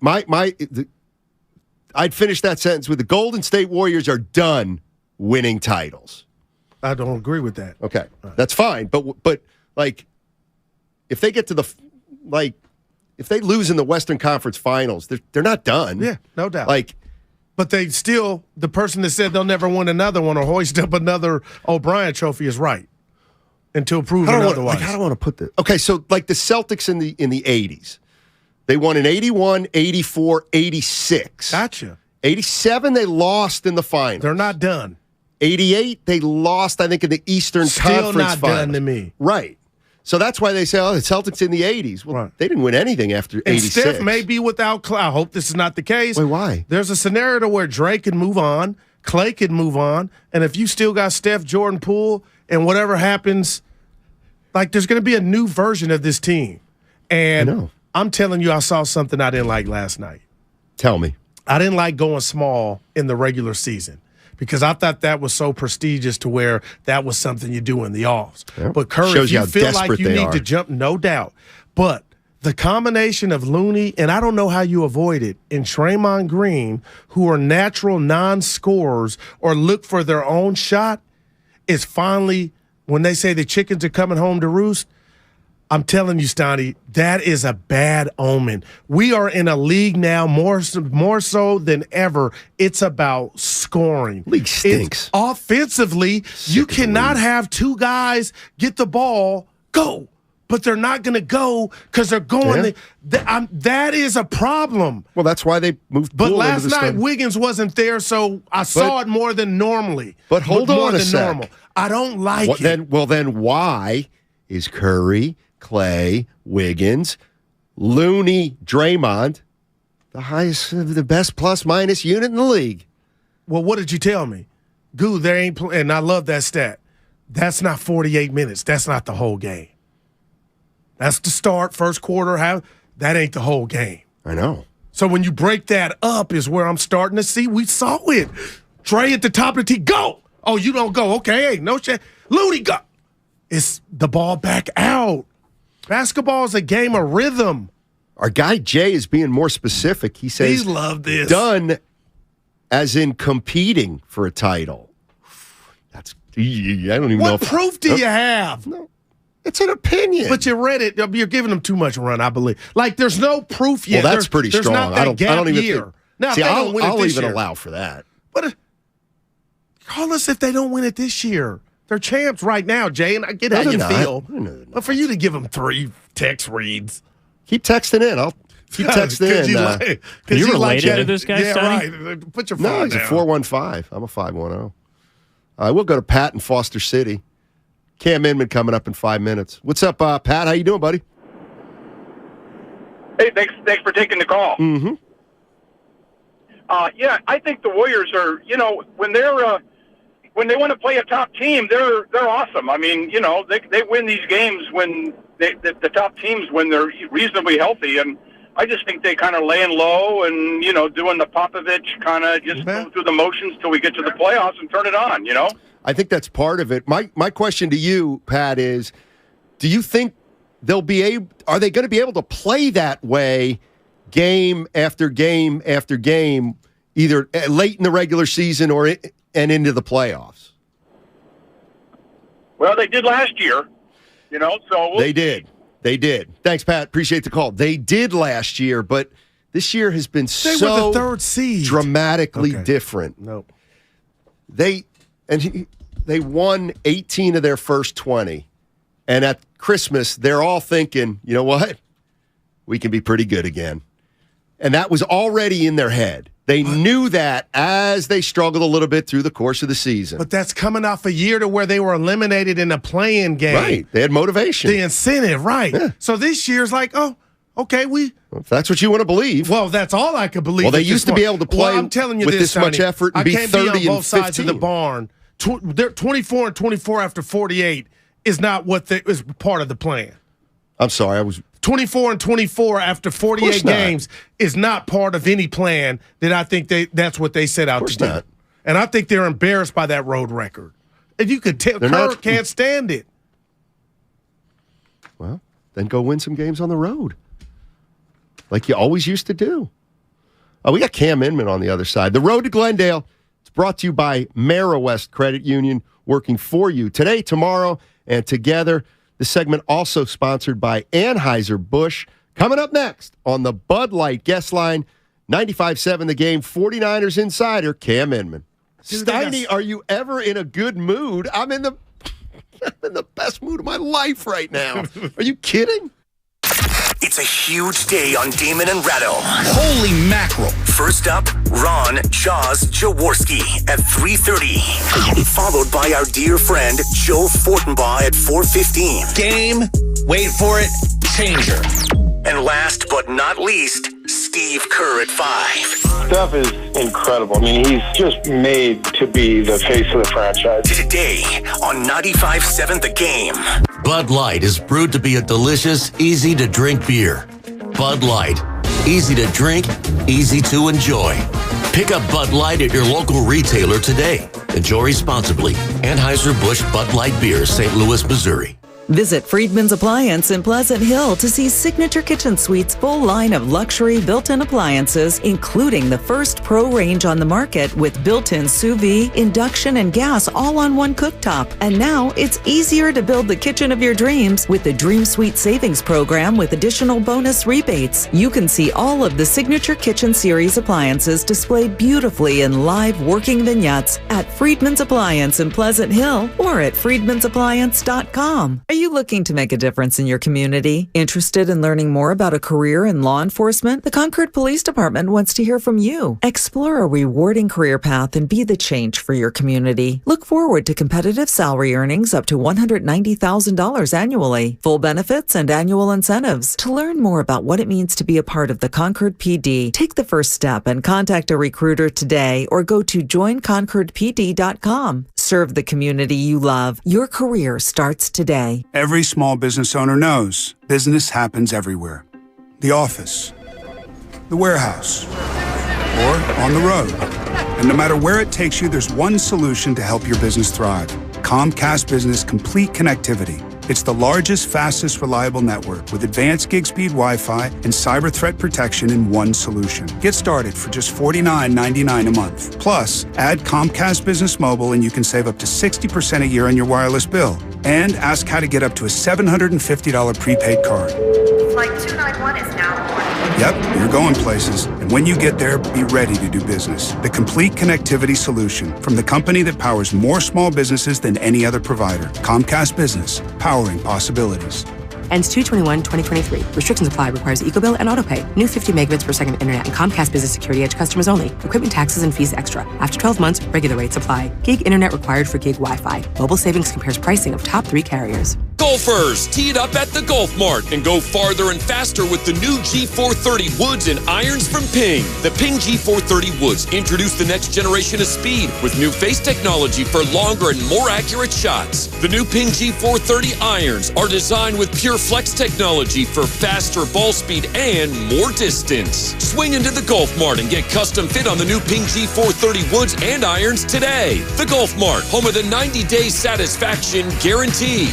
I'd finish that sentence with the Golden State Warriors are done winning titles. I don't agree with that. Okay. That's fine. But like, if they get to if they lose in the Western Conference Finals, they're not done. Yeah, no doubt. Like, but they still, the person that said they'll never win another one or hoist up another O'Brien trophy is right until proven otherwise. I don't want to put this. Okay, so like the Celtics in the 80s, they won in 81, 84, 86. Gotcha. 87, they lost in the finals. They're not done. 88, they lost, I think, in the Eastern Conference Finals. Still not done to me. Right. So that's why they say, the Celtics in the 80s. Well, they didn't win anything after 86. And Steph may be without Clay. I hope this is not the case. Wait, why? There's a scenario to where Dre can move on, Clay can move on, and if you still got Steph, Jordan Poole, and whatever happens, like there's going to be a new version of this team. And I'm telling you, I saw something I didn't like last night. Tell me. I didn't like going small in the regular season. Because I thought that was so prestigious to where that was something you do in the offs. Yep. But Curry, shows if you feel like you need are. to jump, no doubt. But the combination of Looney, and I don't know how you avoid it, and Draymond Green, who are natural non-scorers or look for their own shot, is finally, when they say the chickens are coming home to roost, I'm telling you, Stoney, that is a bad omen. We are in a league now more so than ever. It's about scoring. League stinks. Offensively, you cannot have 2 guys get the ball, go. But they're not going to go because they're going. Yeah. That is a problem. Well, that's why they moved. But last night, Wiggins wasn't there, so I saw it more than normally. But hold on a sec. Normal. I don't like it. Then why is Curry, Clay, Wiggins, Looney, Draymond the best plus-minus unit in the league? Well, what did you tell me? Goo, there ain't and I love that stat. That's not 48 minutes. That's not the whole game. That's the start, first quarter. That ain't the whole game. I know. So when you break that up is where I'm starting to see. We saw it. Dre at the top of the tee. Go! Oh, you don't go. Okay, no shit. Looney, go. It's the ball back out. Basketball is a game of rhythm. Our guy Jay is being more specific. He says, he loved this. Done as in competing for a title. I don't even know. What proof do you have? No. It's an opinion. But you read it. You're giving them too much run, I believe. Like, there's no proof yet. Well, that's pretty strong. Not that I don't even year. think. Now, see, I'll even year, allow for that. But call us if they don't win it this year. They're champs right now, Jay, and I get how you feel. But for you to give them 3 text reads. Keep texting in. I'll keep texting in. Are you related to this guy, Yeah, Stoney? right. Put your phone No, he's down. a 415. I'm a 510. We'll go to Pat in Foster City. Cam Inman coming up in 5 minutes. What's up, Pat? How you doing, buddy? Hey, thanks for taking the call. Mm-hmm. Yeah, I think the Warriors are, when they want to play a top team, they're awesome. I mean, they win these games when the top teams when they're reasonably healthy, and I just think they kind of laying low and doing the Popovich kind of just go through the motions till we get to the playoffs and turn it on. I think that's part of it. My question to you, Pat, is: do you think are they going to be able to play that way, game after game after game, either late in the regular season and into the playoffs? Well, they did last year, so They did. Thanks, Pat. Appreciate the call. They did last year, but this year has been They were the 3rd seed. Dramatically different. Nope. They won 18 of their first 20. And at Christmas, they're all thinking, you know what? We can be pretty good again. And that was already in their head. They knew that as they struggled a little bit through the course of the season. But that's coming off a year to where they were eliminated in a play-in game. Right. They had motivation. The incentive, right. Yeah. So this year's like, oh, okay, if that's what you want to believe. Well, that's all I could believe. Well, they used to be able to play I'm telling you with this much effort and be 30 and 15. I can't be on both sides of the barn. They're 24 and 24 after 48 is not is part of the plan. I'm sorry, I was 24 and 24 after 48 games is not part of any plan that I think that's what they set out to do. Not. And I think they're embarrassed by that road record. And you could tell Kerr can't stand it. Well, then go win some games on the road. Like you always used to do. We got Cam Inman on the other side. The road to Glendale, it's brought to you by West Credit Union, working for you today, tomorrow, and together. This segment also sponsored by Anheuser-Busch. Coming up next on the Bud Light guest line, 95.7 The Game, 49ers insider, Cam Inman. Steiny, are you ever in a good mood? I'm in the best mood of my life right now. Are you kidding? It's a huge day on Damon and Ratto. Holy mackerel. First up, Ron Jaws Jaworski at 3:30. Followed by our dear friend Joe Fortenbaugh at 4:15. Game, wait for it, changer. And last but not least, Steve Kerr at 5. Stuff is incredible. I mean, he's just made to be the face of the franchise. Today on 95.7 The Game. Bud Light is brewed to be a delicious, easy-to-drink beer. Bud Light. Easy to drink, easy to enjoy. Pick up Bud Light at your local retailer today. Enjoy responsibly. Anheuser-Busch Bud Light Beer, St. Louis, Missouri. Visit Friedman's Appliance in Pleasant Hill to see Signature Kitchen Suite's full line of luxury built-in appliances, including the first pro range on the market with built-in sous vide, induction, and gas all on one cooktop. And now it's easier to build the kitchen of your dreams with the Dream Suite Savings Program with additional bonus rebates. You can see all of the Signature Kitchen Series appliances displayed beautifully in live working vignettes at Friedman's Appliance in Pleasant Hill or at friedmansappliance.com. Are you looking to make a difference in your community? Interested in learning more about a career in law enforcement? The Concord Police Department wants to hear from you. Explore a rewarding career path and be the change for your community. Look forward to competitive salary earnings up to $190,000 annually, full benefits, and annual incentives. To learn more about what it means to be a part of the Concord PD, take the first step and contact a recruiter today or go to joinconcordpd.com. Serve the community you love. Your career starts today. Every small business owner knows business happens everywhere. The office, the warehouse, or on the road. And no matter where it takes you, there's one solution to help your business thrive. Comcast Business Complete Connectivity. It's the largest, fastest, reliable network with advanced gig speed Wi-Fi and cyber threat protection in one solution. Get started for just $49.99 a month. Plus, add Comcast Business Mobile and you can save up to 60% a year on your wireless bill. And ask how to get up to a $750 prepaid card. Flight 291 is now boarding. Yep, you're going places. And when you get there, be ready to do business. The complete connectivity solution from the company that powers more small businesses than any other provider. Comcast Business, powering possibilities. Ends 2/21/2023. Restrictions apply. Requires EcoBill and AutoPay. New 50 megabits per second internet and Comcast Business Security Edge customers only. Equipment taxes and fees extra. After 12 months, regular rates apply. Gig internet required for gig Wi-Fi. Mobile Savings compares pricing of top 3 carriers. Golfers, tee it up at the Golf Mart and go farther and faster with the new G430 woods and irons from Ping. The Ping G430 woods introduce the next generation of speed with new face technology for longer and more accurate shots. The new Ping G430 irons are designed with pure flex technology for faster ball speed and more distance. Swing into the Golf Mart and get custom fit on the new Ping G430 woods and irons today. The Golf Mart, home of the 90-day satisfaction guarantee.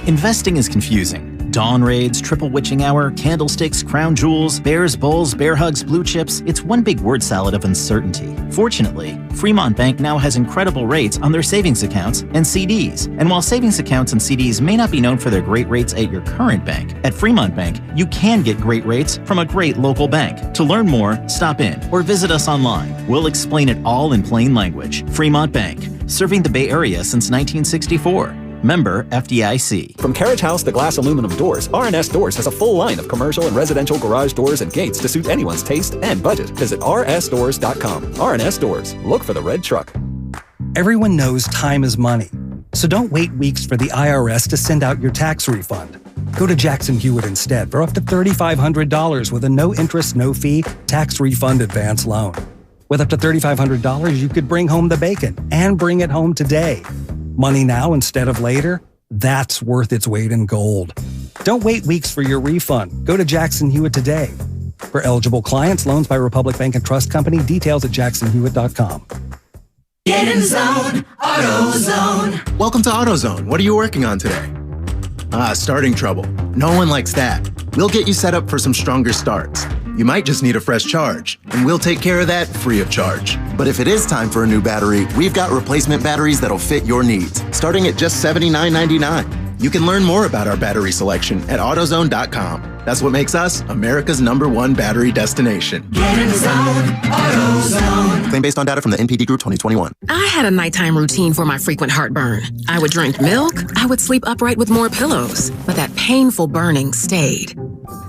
Investing is confusing. Dawn raids, triple witching hour, candlesticks, crown jewels, bears, bulls, bear hugs, blue chips. It's one big word salad of uncertainty. Fortunately, Fremont Bank now has incredible rates on their savings accounts and CDs. And while savings accounts and CDs may not be known for their great rates at your current bank, at Fremont Bank, you can get great rates from a great local bank. To learn more, stop in or visit us online. We'll explain it all in plain language. Fremont Bank, serving the Bay Area since 1964. Member FDIC. From Carriage House to glass aluminum doors, RNS Doors has a full line of commercial and residential garage doors and gates to suit anyone's taste and budget. Visit rsdoors.com. RNS Doors. Look for the red truck. Everyone knows time is money. So don't wait weeks for the IRS to send out your tax refund. Go to Jackson Hewitt instead for up to $3,500 with a no interest, no fee tax refund advance loan. With up to $3,500, you could bring home the bacon and bring it home today. Money now instead of later? That's worth its weight in gold. Don't wait weeks for your refund. Go to Jackson Hewitt today. For eligible clients, loans by Republic Bank and Trust Company. Details at jacksonhewitt.com. Get in zone, AutoZone. Welcome to AutoZone. What are you working on today? Starting trouble. No one likes that. We'll get you set up for some stronger starts. You might just need a fresh charge, and we'll take care of that free of charge. But if it is time for a new battery, we've got replacement batteries that'll fit your needs, starting at just $79.99. You can learn more about our battery selection at AutoZone.com. That's what makes us America's #1 battery destination. Get in the zone, AutoZone. Claim based on data from the NPD Group 2021. I had a nighttime routine for my frequent heartburn. I would drink milk, I would sleep upright with more pillows, but that painful burning stayed.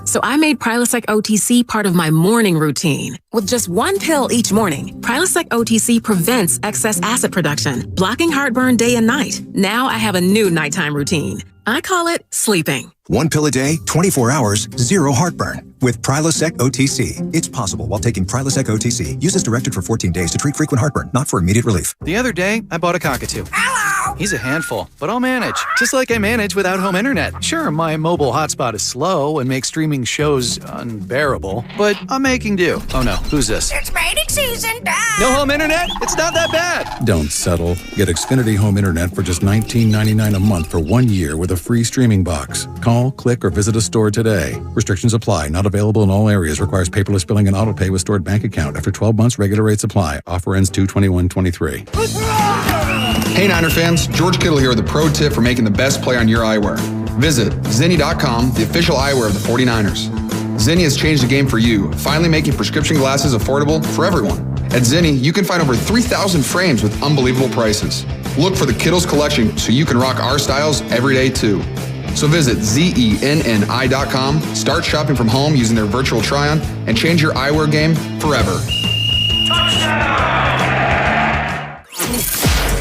So I made Prilosec OTC part of my morning routine. With just one pill each morning, Prilosec OTC prevents excess acid production, blocking heartburn day and night. Now I have a new nighttime routine. I call it sleeping. One pill a day, 24 hours, zero heartburn. With Prilosec OTC. It's possible while taking Prilosec OTC. Use as directed for 14 days to treat frequent heartburn, not for immediate relief. The other day, I bought a cockatoo. Hello! He's a handful, but I'll manage. Just like I manage without home internet. Sure, my mobile hotspot is slow and makes streaming shows unbearable, but I'm making do. Oh no, who's this? It's mating season. No home internet? It's not that bad. Don't settle. Get Xfinity Home Internet for just $19.99 a month for 1 year with a free streaming box. Call, click, or visit a store today. Restrictions apply. Not available in all areas. Requires paperless billing and auto pay with stored bank account. After 12 months, regular rates apply. Offer ends 2/21/23. Hey Niner fans, George Kittle here with a pro tip for making the best play on your eyewear. Visit Zenni.com, the official eyewear of the 49ers. Zenni has changed the game for you, finally making prescription glasses affordable for everyone. At Zenni, you can find over 3,000 frames with unbelievable prices. Look for the Kittles collection so you can rock our styles every day too. So visit ZENNI.com, start shopping from home using their virtual try-on, and change your eyewear game forever.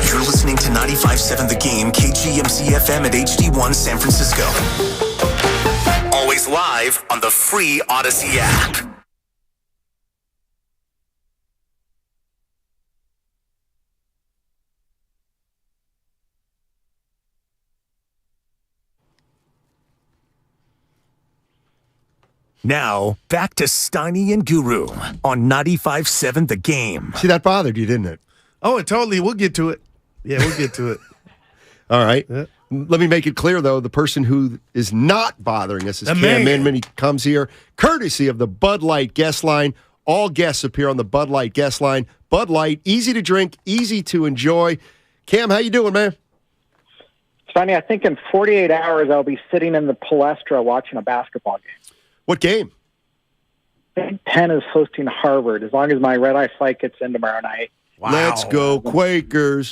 You're listening to 95.7 The Game, KGMC FM at HD1 San Francisco. Always live on the free Odyssey app. Now, back to Steiny and Guru on 95.7 The Game. See, that bothered you, didn't it? Oh, it totally. We'll get to it. Yeah, we'll get to it. All right. Yeah. Let me make it clear, though, the person who is not bothering us is Cam Inman. He comes here courtesy of the Bud Light guest line. All guests appear on the Bud Light guest line. Bud Light, easy to drink, easy to enjoy. Cam, how you doing, man? Sonny, I think in 48 hours I'll be sitting in the Palestra watching a basketball game. What game? Big Ten is hosting Harvard, as long as my red-eye flight gets in tomorrow night. Wow. Let's go Quakers.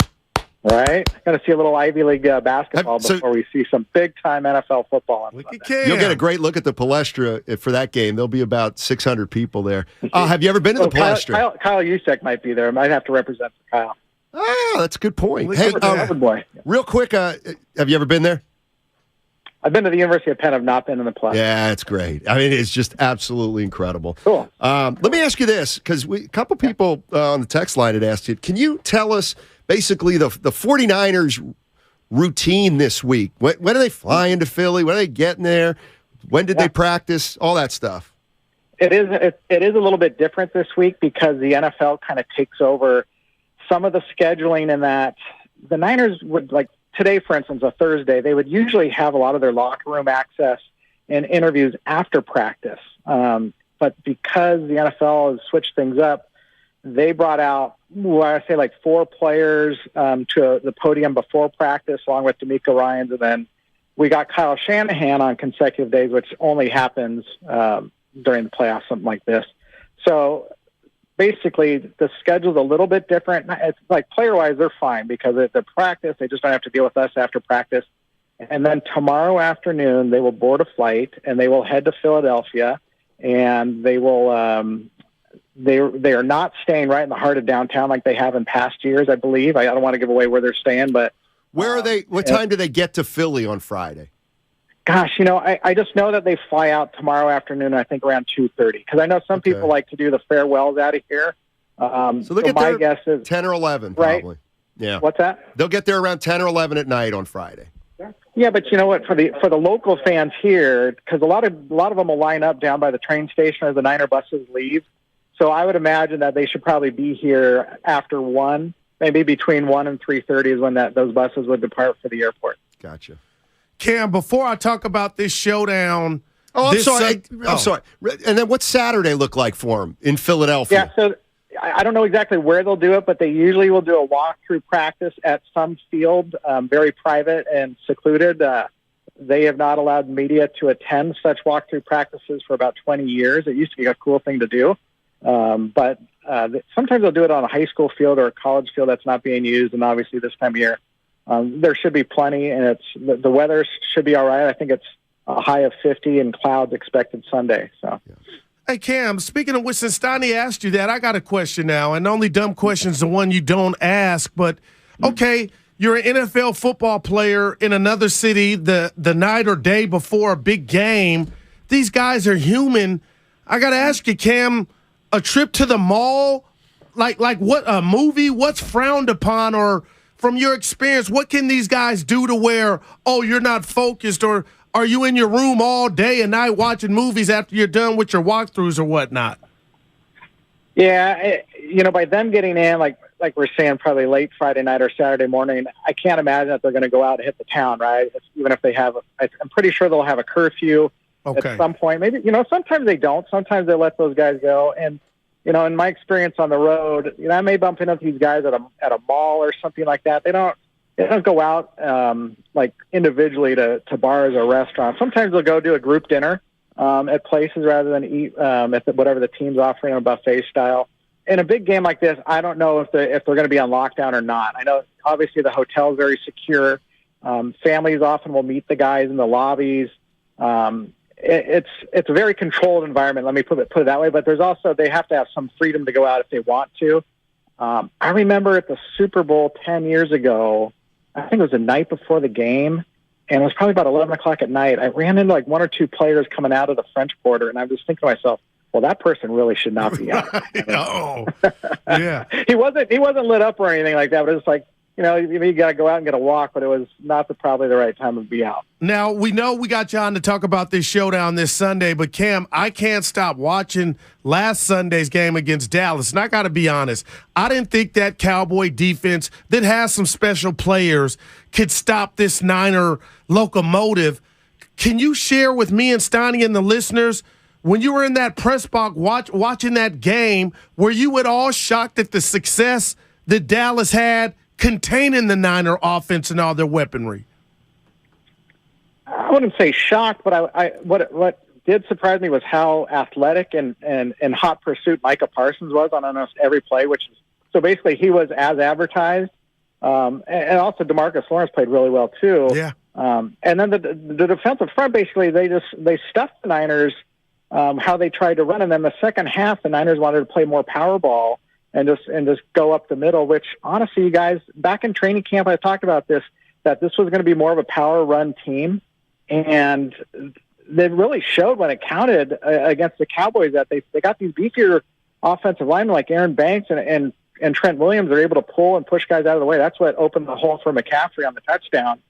Right? Got to see a little Ivy League basketball before we see some big-time NFL football on Sunday. You'll get a great look at the Palestra for that game. There'll be about 600 people there. Have you ever been to the Palestra? Kyle Usek might be there. I might have to represent for Kyle. Ah, that's a good point. Hey, real quick, have you ever been there? I've been to the University of Penn. I've not been in the Palestra. Yeah, it's great. I mean, it's just absolutely incredible. Cool. Let me ask you this, because a couple people on the text line had asked you, can you tell us basically the 49ers routine this week? When do they fly into Philly? When are they getting there? When did they practice? All that stuff. It is a little bit different this week because the NFL kind of takes over some of the scheduling, in that the Niners would, like today, for instance, a Thursday, they would usually have a lot of their locker room access and interviews after practice. But because the NFL has switched things up, they brought out, I say, like 4 players to the podium before practice, along with D'Amico Ryans, and then we got Kyle Shanahan on consecutive days, which only happens during the playoffs, something like this. So basically, the schedule's a little bit different. It's like player-wise, they're fine because at the practice, they just don't have to deal with us after practice. And then tomorrow afternoon, they will board a flight and they will head to Philadelphia, and they will. They are not staying right in the heart of downtown like they have in past years, I believe. I don't want to give away where they're staying, but where are they? What time do they get to Philly on Friday? Gosh, I just know that they fly out tomorrow afternoon, I think around 2:30, because I know some people like to do the farewells out of here. So they'll get my there guess is 10 or 11, right? probably. Yeah. What's that? They'll get there around 10 or 11 at night on Friday. Yeah, but you know what? For the local fans here, because a lot of them will line up down by the train station as the Niner buses leave. So I would imagine that they should probably be here after 1, maybe between 1 and 3:30 is when those buses would depart for the airport. Gotcha. Cam, before I talk about this showdown. Oh, I'm sorry. I'm sorry. And then what's Saturday look like for them in Philadelphia? Yeah, so I don't know exactly where they'll do it, but they usually will do a walkthrough practice at some field, very private and secluded. They have not allowed media to attend such walkthrough practices for about 20 years. It used to be a cool thing to do. But sometimes they'll do it on a high school field or a college field that's not being used, and obviously this time of year there should be plenty, and the weather should be all right. I think it's a high of 50 and clouds expected Sunday. So, hey Cam, speaking of which, since Stoney asked you that, I got a question now, and the only dumb question is the one you don't ask. But okay, you're an NFL football player in another city the night or day before a big game. These guys are human. I got to ask you, Cam, a trip to the mall, like what a movie? What's frowned upon, or from your experience, what can these guys do to where, oh, you're not focused, or are you in your room all day and night watching movies after you're done with your walkthroughs or whatnot? Yeah, by them getting in, like we're saying, probably late Friday night or Saturday morning, I can't imagine that they're going to go out and hit the town, right? Even if they have, I'm pretty sure they'll have a curfew at some point. Maybe, sometimes they don't. Sometimes they let those guys go. And, in my experience on the road, I may bump into these guys at a mall or something like that. They don't go out like individually to bars or restaurants. Sometimes they'll go do a group dinner at places rather than eat at whatever the team's offering, a buffet style. In a big game like this, I don't know if they're going to be on lockdown or not. I know obviously the hotel is very secure. Families often will meet the guys in the lobbies. It's a very controlled environment. Let me put it that way. But there's also, they have to have some freedom to go out if they want to. I remember at the Super Bowl 10 years ago, I think it was the night before the game, and it was probably about 11 o'clock at night. I ran into like 1 or 2 players coming out of the French Quarter, and I was thinking to myself, well, that person really should not be out. Yeah. He wasn't lit up or anything like that, but it was like, you got to go out and get a walk, but it was not probably the right time to be out. Now, we know we got you on to talk about this showdown this Sunday, but Cam, I can't stop watching last Sunday's game against Dallas. And I got to be honest, I didn't think that Cowboy defense that has some special players could stop this Niner locomotive. Can you share with me and Stoney and the listeners, when you were in that press box watching that game, were you at all shocked at the success that Dallas had containing the Niner offense and all their weaponry? I wouldn't say shocked, but what did surprise me was how athletic and hot pursuit Micah Parsons was on almost every play. So basically he was as advertised, and also DeMarcus Lawrence played really well too. Yeah. And then the defensive front, basically they stuffed the Niners how they tried to run, and then the second half the Niners wanted to play more power ball and just go up the middle. Which honestly, you guys, back in training camp, I talked about this, that this was going to be more of a power run team, and they really showed when it counted against the Cowboys that they got these beefier offensive linemen like Aaron Banks and Trent Williams are able to pull and push guys out of the way. That's what opened the hole for McCaffrey on the touchdown.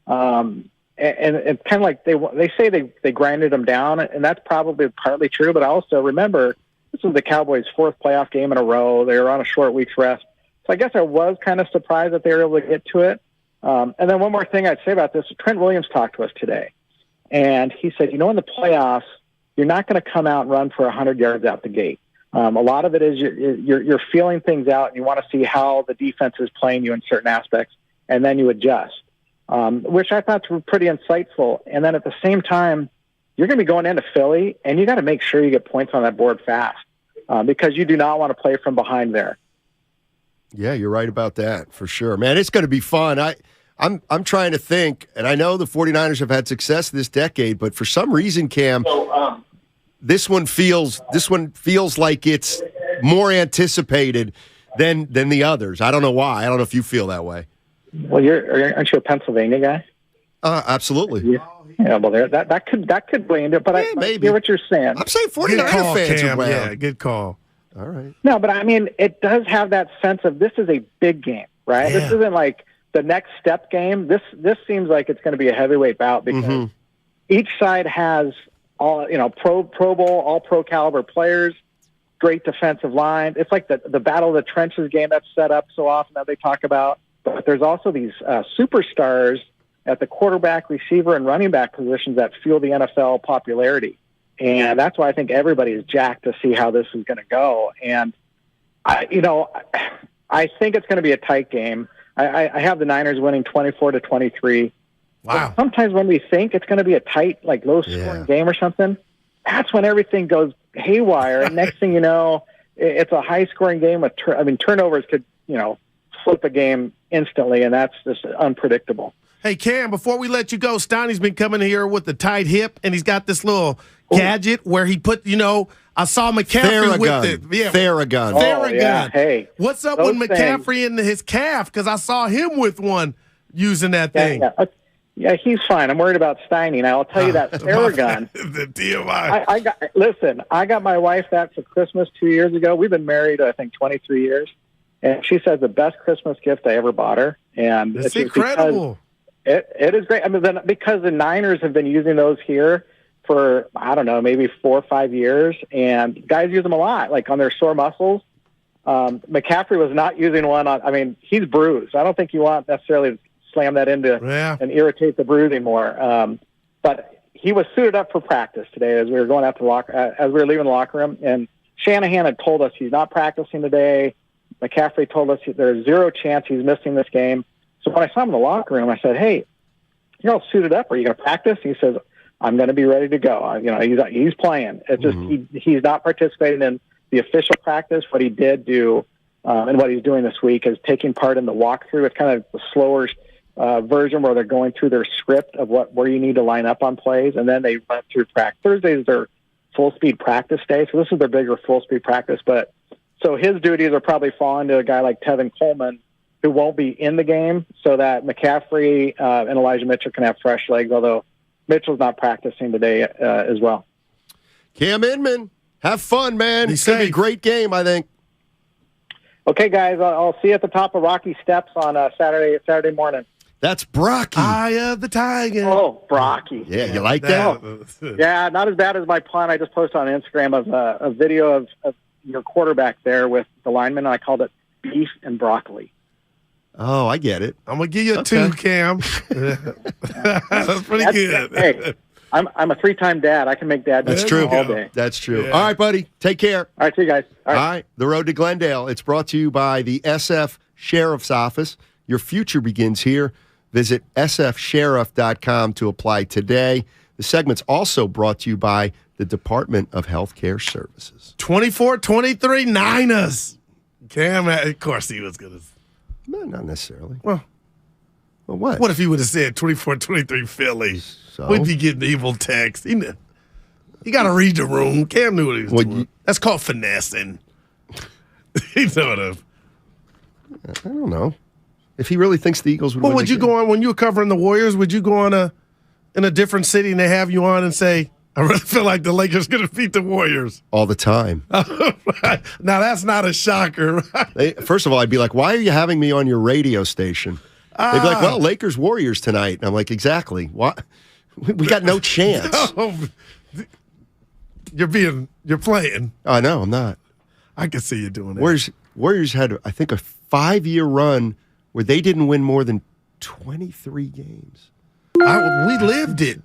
And it's kind of like they say they grinded them down, and that's probably partly true. But also remember, this was the Cowboys' fourth playoff game in a row. They were on a short week's rest. So I guess I was kind of surprised that they were able to get to it. And then one more thing I'd say about this, Trent Williams talked to us today, and he said, in the playoffs, you're not going to come out and run for 100 yards out the gate. A lot of it is you're feeling things out, and you want to see how the defense is playing you in certain aspects, and then you adjust, which I thought were pretty insightful. And then at the same time, you're going to be going into Philly, and you got to make sure you get points on that board fast because you do not want to play from behind there. Yeah, you're right about that for sure, man. It's going to be fun. I'm trying to think, and I know the 49ers have had success this decade, but for some reason, Cam, this one feels like it's more anticipated than the others. I don't know why. I don't know if you feel that way. Well, aren't you a Pennsylvania guy? Absolutely. Yeah. Well, that could play into it, but I hear what you're saying. I'm saying 49er fans Cam. around. Yeah, good call. All right. No, but I mean, it does have that sense of this is a big game, right? Yeah. This isn't like the next step game. This seems like it's going to be a heavyweight bout because each side has all Pro Bowl, all pro caliber players, great defensive line. It's like the battle of the trenches game that's set up so often that they talk about. But there's also these superstars at the quarterback, receiver, and running back positions that fuel the NFL popularity. And that's why I think everybody is jacked to see how this is going to go. And I think it's going to be a tight game. I have the Niners winning 24-23. Wow. But sometimes when we think it's going to be a tight, like low-scoring game or something, that's when everything goes haywire. And next thing you know, it's a high-scoring game with turnovers could flip a game instantly, and that's just unpredictable. Hey, Cam, before we let you go, Stoney's been coming here with the tight hip, and he's got this little gadget where he put, I saw McCaffrey with it. Yeah, Theragun. Theragun. Yeah. Hey, what's up with McCaffrey and his calf? Because I saw him with one using that thing. Yeah, he's fine. I'm worried about Steiny. Now, I'll tell you that Theragun. The TMI. I got my wife that for Christmas 2 years ago. We've been married, I think, 23 years. And she says the best Christmas gift I ever bought her. And it's incredible. It is great. I mean, because the Niners have been using those here for, I don't know, maybe 4 or 5 years, and guys use them a lot, like on their sore muscles. McCaffrey was not using one he's bruised. I don't think you want necessarily to slam that into and irritate the bruising more. But he was suited up for practice today as we were going out to as we were leaving the locker room, and Shanahan had told us he's not practicing today. McCaffrey told us there's zero chance he's missing this game. So when I saw him in the locker room, I said, "Hey, you're all suited up. Are you going to practice?" He says, "I'm going to be ready to go." He's playing. It's just he's not participating in the official practice. What he did do and what he's doing this week is taking part in the walkthrough. It's kind of the slower version where they're going through their script of where you need to line up on plays, and then they run through practice. Thursday is their full speed practice day, so this is their bigger full speed practice. But so his duties are probably falling to a guy like Tevin Coleman, who won't be in the game, so that McCaffrey and Elijah Mitchell can have fresh legs, although Mitchell's not practicing today as well. Cam Inman, have fun, man. It's going to be a great game, I think. Okay, guys, I'll see you at the top of Rocky Steps on Saturday morning. That's Brocky. Eye of the Tiger. Oh, Brocky. Yeah, you like that? Yeah, not as bad as my plan. I just posted on Instagram of a video of your quarterback there with the lineman, and I called it Beef and Broccoli. Oh, I get it. I'm gonna give you a 2, Cam. That's pretty good. Hey, I'm a 3-time dad. I can make dad. That's true. All day. That's true. Yeah. All right, buddy. Take care. All right, see you guys. All right. The Road to Glendale. It's brought to you by the SF Sheriff's Office. Your future begins here. Visit sfsheriff.com to apply today. The segment's also brought to you by the Department of Healthcare Services. 24-23 Niners. Cam, of course he was going to. No, not necessarily. Well, what? What if he would have said 24-23 Philly? So? Would he get an evil text? He got to read the room. Cam knew what he was doing. That's called finessing. He sort of. I don't know. If he really thinks the Eagles would win. Well, would you go on when you were covering the Warriors? Would you go on in a different city and they have you on and say, I really feel like the Lakers going to beat the Warriors? All the time. Now, that's not a shocker. First of all, I'd be like, why are you having me on your radio station? They'd be like, well, Lakers Warriors tonight. And I'm like, exactly. What? We got no chance. No. You're playing. Oh, no, I'm not. I can see you doing that. Warriors had, I think, a 5-year run where they didn't win more than 23 games. We lived it.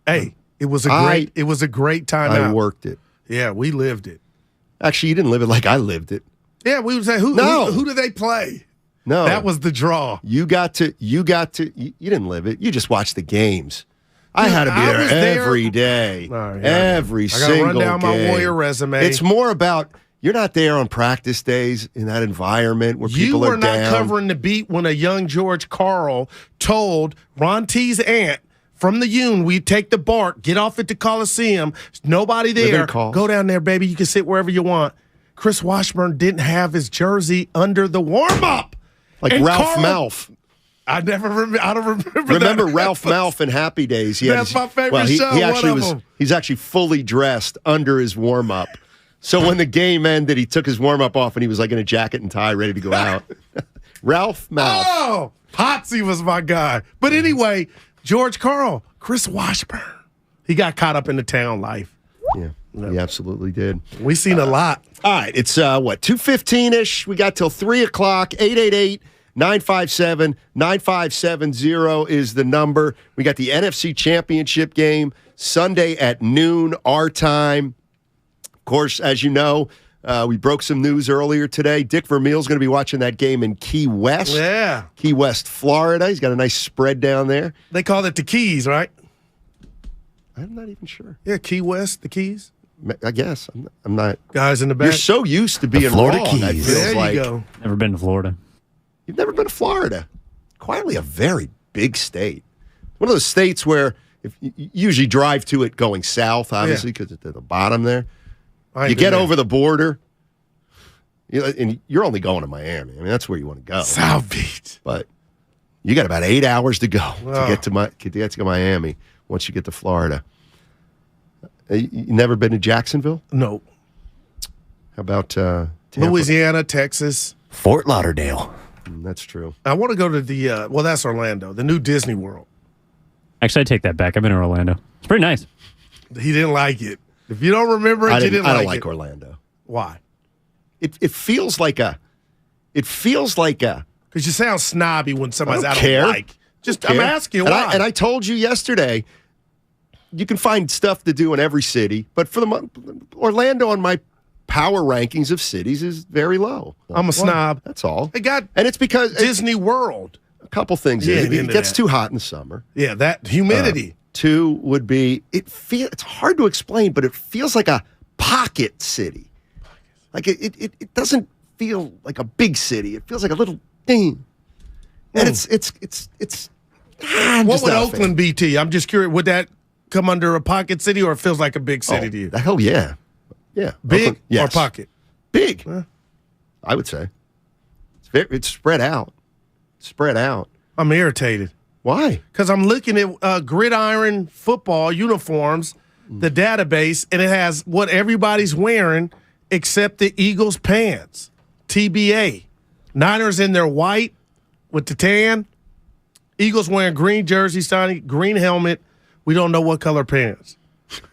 Hey, it was a great time I out. worked it. Yeah, we lived it. Actually, you didn't live it like I lived it. Yeah, we would say, who do they play? No. That was the draw. You didn't live it. You just watched the games. I had to be there every day. Every single game. I got to run down my Warrior resume. It's more about you're not there on practice days in that environment where people are down. You were not covering the beat when a young George Karl told Ron T's aunt from the Union, we take the BART, get off at the Coliseum. There's nobody there. Go down there, baby. You can sit wherever you want. Chris Washburn didn't have his jersey under the warm-up. Like and Ralph Malph. I don't remember. Remember Ralph Malph in Happy Days? That's my favorite show. He's actually fully dressed under his warm-up. So when the game ended, he took his warm-up off and he was like in a jacket and tie, ready to go out. Ralph Malph. Oh, Potsy was my guy. But anyway, George Karl, Chris Washburn, he got caught up in the town life. Yeah, he absolutely did. We seen a lot. All right, it's 2:15-ish. We got till 3 o'clock. 888-957-9570 is the number. We got the NFC Championship game Sunday at noon, our time. Of course, as you know, we broke some news earlier today. Dick Vermeil's going to be watching that game in Key West. Yeah. Key West, Florida. He's got a nice spread down there. They call it the Keys, right? I'm not even sure. Yeah, Key West, the Keys. I guess. I'm not. Guys in the back. You're so used to being Florida wrong. Keys. There you go. Never been to Florida. You've never been to Florida. Quietly a very big state. One of those states where if you usually drive to it going south, obviously, because it's at the bottom there. You get over the border, and you're only going to Miami. I mean, that's where you want to go. South Beach. But you got about 8 hours to go to get to Miami once you get to Florida. You never been to Jacksonville? No. How about Tampa? Louisiana, Texas. Fort Lauderdale. That's true. I want to go to the, that's Orlando, the new Disney World. Actually, I take that back. I've been to Orlando. It's pretty nice. He didn't like it. If you don't remember it, you didn't like it. I don't like Orlando. Why? It feels like a. Because you sound snobby when somebody's out of like. I'm asking you why. And I told you yesterday, you can find stuff to do in every city, but for Orlando on my power rankings of cities is very low. I'm a snob. That's all. And it's because Disney World. A couple things. Yeah, it gets too hot in the summer. Yeah, that humidity. Two would be it's hard to explain, but it feels like a pocket city. Like it doesn't feel like a big city. It feels like a little thing. And it's what would Oakland be to you? I'm just curious. Would that come under a pocket city, or it feels like a big city to you? The hell yeah. Yeah. Big Oakland, yes. or pocket? Big. I would say. It's spread out. I'm irritated. Why? Because I'm looking at gridiron football uniforms, the database, and it has what everybody's wearing except the Eagles pants. TBA. Niners in their white with the tan. Eagles wearing green jersey, green helmet. We don't know what color pants.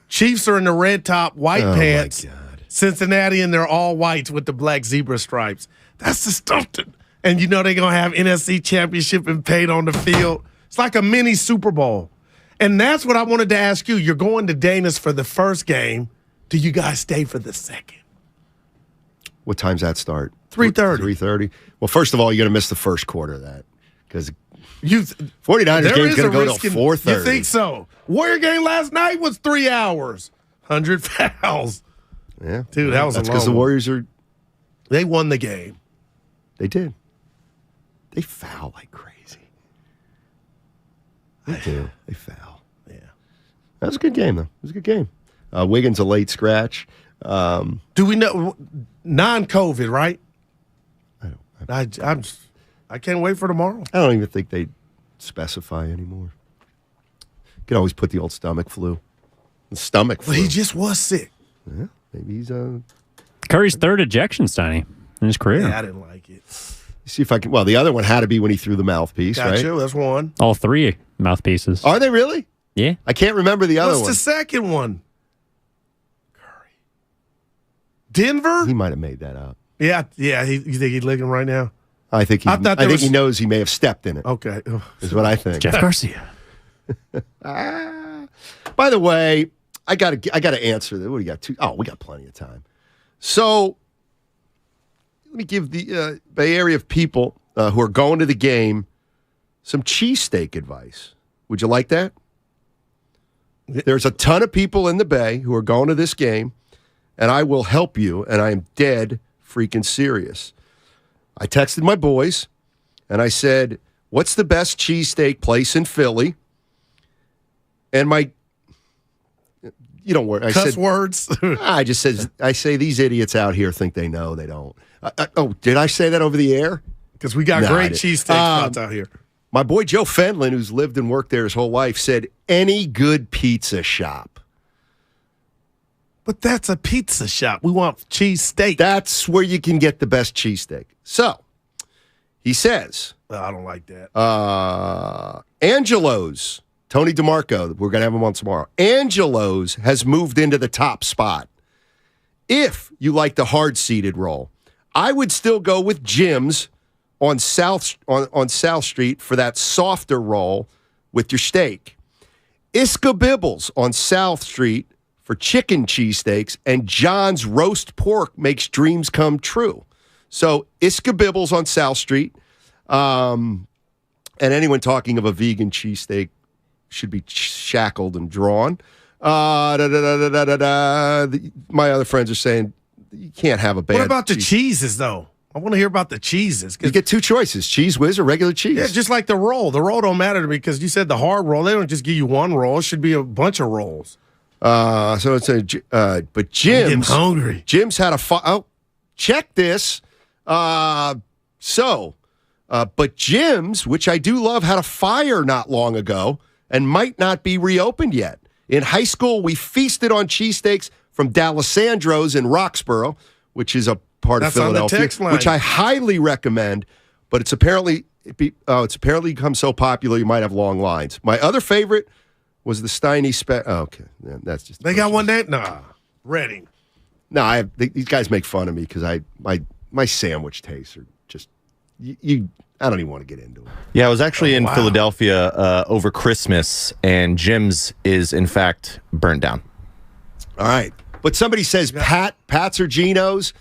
Chiefs are in the red top, white pants. My God. Cincinnati in their all whites with the black zebra stripes. That's the stuff and you know they're going to have NFC championship and paid on the field. It's like a mini Super Bowl. And that's what I wanted to ask you. You're going to Dana's for the first game. Do you guys stay for the second? What time's that start? 3:30. 3:30. Well, first of all, you're going to miss the first quarter of that because 49ers game's going to go till 4:30. You think so? Warrior game last night was 3 hours. 100 fouls. Yeah. Dude, that was That's because the Warriors are... They won the game. They did. They foul like crazy. They do. They foul. Yeah. That was a good game, though. It was a good game. Wiggins a late scratch. Do we know non-COVID, right? I can't wait for tomorrow. I don't even think they specify anymore. You can always put the old stomach flu. The stomach flu. But he just was sick. Yeah, maybe he's Curry's third ejection, Steiny, in his career. Yeah, I didn't like it. See if I can. Well, the other one had to be when he threw the mouthpiece, right? Gotcha, that's one. All three mouthpieces. Are they really? Yeah. I can't remember the other one. What's the second one? Curry. Denver? He might have made that up. Yeah. You think he's licking right now? I think he knows he may have stepped in it. Okay. Is what I think. Jeff Garcia. By the way, I gotta answer that. What do you got? We got plenty of time. So let me give the Bay Area of people who are going to the game some cheesesteak advice. Would you like that? There's a ton of people in the Bay who are going to this game, and I will help you, and I am dead freaking serious. I texted my boys, and I said, what's the best cheesesteak place in Philly? And you don't worry. I Cuss said, words. I just said, I say these idiots out here think they know, they don't. Did I say that over the air? Because we got great cheesesteak spots out here. My boy Joe Fenlon, who's lived and worked there his whole life, said any good pizza shop. But that's a pizza shop. We want cheesesteak. That's where you can get the best cheesesteak. So, he says. I don't like that. Angelo's, Tony DeMarco, we're going to have him on tomorrow. Angelo's has moved into the top spot. If you like the hard-seated roll, I would still go with Jim's on South Street for that softer roll with your steak. Iskabibbles on South Street for chicken cheesesteaks, and John's roast pork makes dreams come true. So Iskabibbles on South Street, and anyone talking of a vegan cheesesteak should be shackled and drawn. My other friends are saying you can't have a bad. What about the cheeses, though? I want to hear about the cheeses. You get two choices, Cheese Whiz or regular cheese. Yeah, just like the roll. The roll don't matter to me because you said the hard roll. They don't just give you one roll. It should be a bunch of rolls. So it's but Jim's hungry. Jim's had check this. But Jim's, which I do love, had a fire not long ago and might not be reopened yet. In high school, we feasted on cheesesteaks from D'Alessandro's in Roxborough, which is a part of Philadelphia, on the text line. which I highly recommend. But it's apparently become so popular you might have long lines. My other favorite was the Steiny okay, yeah, that's just. They got one that Reading. No, these guys make fun of me because my sandwich tastes are just I don't even want to get into it. Yeah, I was actually in Philadelphia over Christmas, and Jim's is in fact burnt down. All right, but somebody says Pat's or Geno's.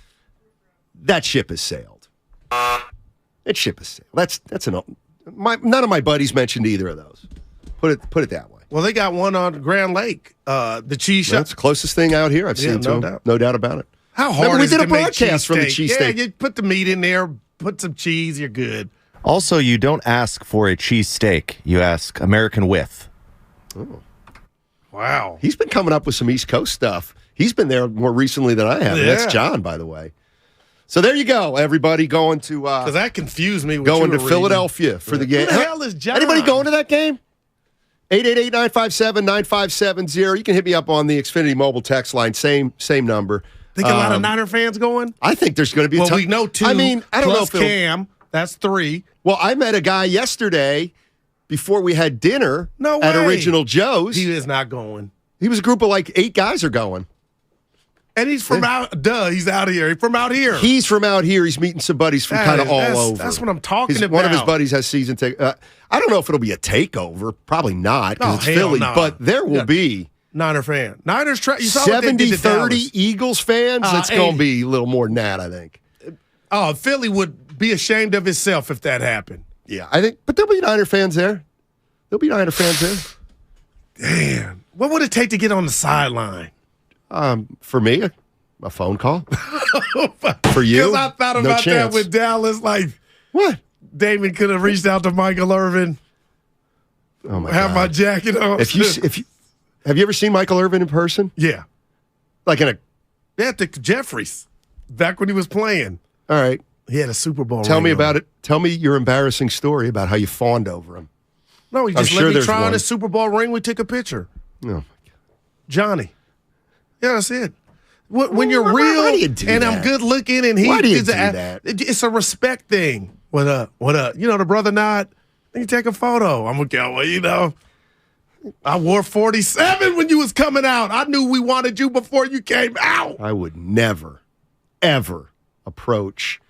That ship has sailed. That ship has sailed. That's none of my buddies mentioned either of those. Put it that way. Well, they got one on Grand Lake, the cheese shop. That's the closest thing out here I've seen to them. No doubt about it. How hard we is did it a to make broadcast from the cheesesteak. Yeah, you put the meat in there, put some cheese, you're good. Also, you don't ask for a cheesesteak. You ask American with. Oh. Wow. He's been coming up with some East Coast stuff. He's been there more recently than I have. Yeah. That's John, by the way. So there you go, everybody going to because that confused me. Going to Philadelphia for the game. Who the hell is John? Anybody going to that game? 888-957-9570. You can hit me up on the Xfinity mobile text line. Same number. Think a lot of Niner fans going? I think there's going to be a ton. We know two. I mean, I don't know if Cam. That's three. Well, I met a guy yesterday before we had dinner at Original Joe's. He is not going. He was a group of like 8 guys are going. And he's from he's out here. He's from out here. He's from out here. He's meeting some buddies from kind of all over. That's what I'm talking about. One of his buddies has season ticket. I don't know if it'll be a takeover. Probably not because it's Philly. No. But there will be. Niner fan. Niners 70-30 Eagles fans. It's going to be a little more than that, I think. Philly would be ashamed of itself if that happened. Yeah, I think, but there'll be Niner fans there. Damn. What would it take to get on the sideline? For me, a phone call. For you, because I thought about that with Dallas. Like, what? Damon could have reached out to Michael Irvin. Oh my have God. my jacket on. Have you ever seen Michael Irvin in person? Yeah. Like at the Jeffries, back when he was playing. All right. He had a Super Bowl. Tell me about it. Tell me your embarrassing story about how you fawned over him. No, he just let me try on his Super Bowl ring. We took a picture. Oh my God. Johnny. Yeah, that's it. When you're real and I'm good looking and Why do you do that? It's a respect thing. What up? What up? You know, the brother nod. You take a photo. I'm okay. Well, you know, I wore 47 when you was coming out. I knew we wanted you before you came out. I would never, ever approach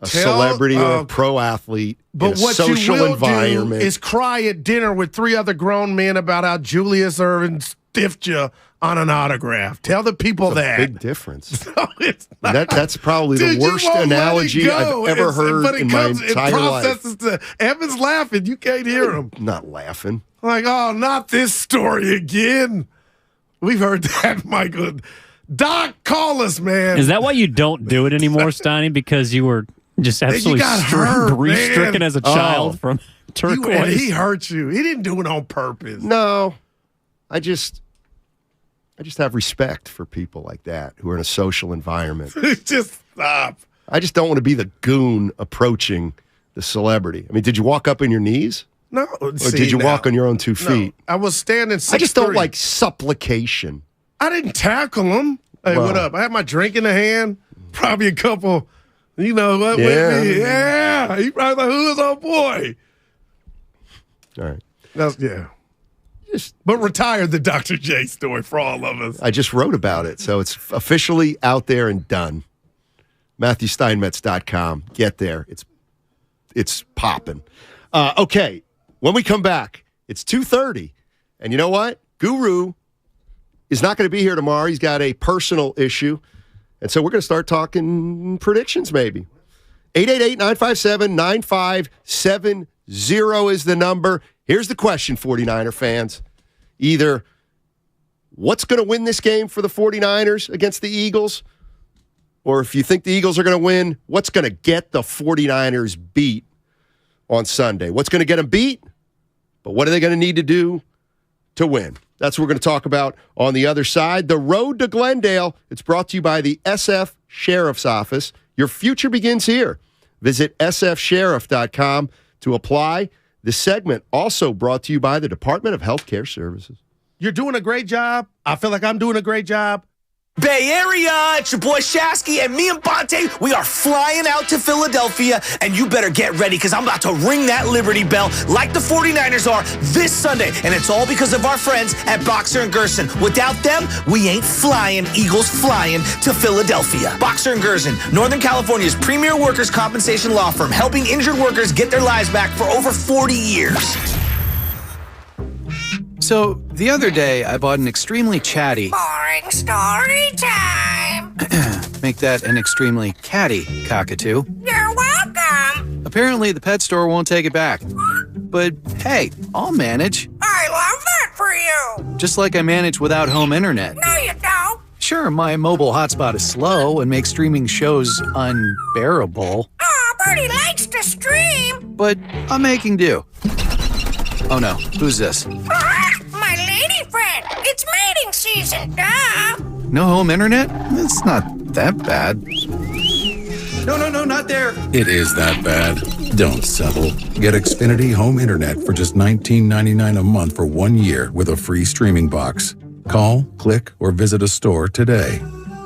a celebrity or a pro athlete in a social environment. Do is cry at dinner with 3 other grown men about how Julius Erving stiffed you on an autograph. Tell the people that. Big difference. No, it's not. That's probably the worst analogy I've ever heard in my entire life. Evan's laughing. You can't hear him. Not laughing. Like, oh, not this story again. We've heard that, Michael. Doc, call us, man. Is that why you don't do it anymore, Steiny? Because you were just absolutely grief-stricken as a child from turquoise? He hurt you. He didn't do it on purpose. No. I just have respect for people like that who are in a social environment. Just stop. I just don't want to be the goon approaching the celebrity. I mean, did you walk up on your knees? No. Or did you walk on your own 2 feet? No, I was standing 6'3". I just don't like supplication. I didn't tackle him. Hey, what up? I had my drink in the hand. Probably a couple, you know what, with me. Yeah. He probably like, who is our boy? All right. But retired the Dr. J story for all of us. I just wrote about it, so it's officially out there and done. MatthewSteinmetz.com. Get there. It's popping. Okay, when we come back, it's 2:30. And you know what? Guru is not going to be here tomorrow. He's got a personal issue. And so we're going to start talking predictions maybe. 888-957-9570 is the number. Here's the question, 49er fans. Either what's going to win this game for the 49ers against the Eagles, or if you think the Eagles are going to win, what's going to get the 49ers beat on Sunday? What's going to get them beat, but what are they going to need to do to win? That's what we're going to talk about on the other side. The road to Glendale, it's brought to you by the SF Sheriff's Office. Your future begins here. Visit sfsheriff.com to apply. This segment also brought to you by the Department of Healthcare Services. You're doing a great job. I feel like I'm doing a great job. Bay Area, it's your boy Shasky, and me and Bonte, we are flying out to Philadelphia, and you better get ready, because I'm about to ring that Liberty Bell like the 49ers are this Sunday, and it's all because of our friends at Boxer & Gerson. Without them, we ain't flying, Eagles flying to Philadelphia. Boxer & Gerson, Northern California's premier workers' compensation law firm, helping injured workers get their lives back for over 40 years. So, the other day, I bought an extremely chatty... Boring story time. Make that an extremely catty cockatoo. You're welcome. Apparently, the pet store won't take it back. But, hey, I'll manage. I love that for you. Just like I manage without home internet. No, you don't. Sure, my mobile hotspot is slow and makes streaming shows unbearable. Oh, Bertie likes to stream. But I'm making do. Oh no, who's this? My lady friend. It's mating season, duh. No home internet? It's not that bad. No, not there. It is that bad. Don't settle. Get Xfinity Home Internet for just $19.99 a month for 1 year with a free streaming box. Call, click, or visit a store today.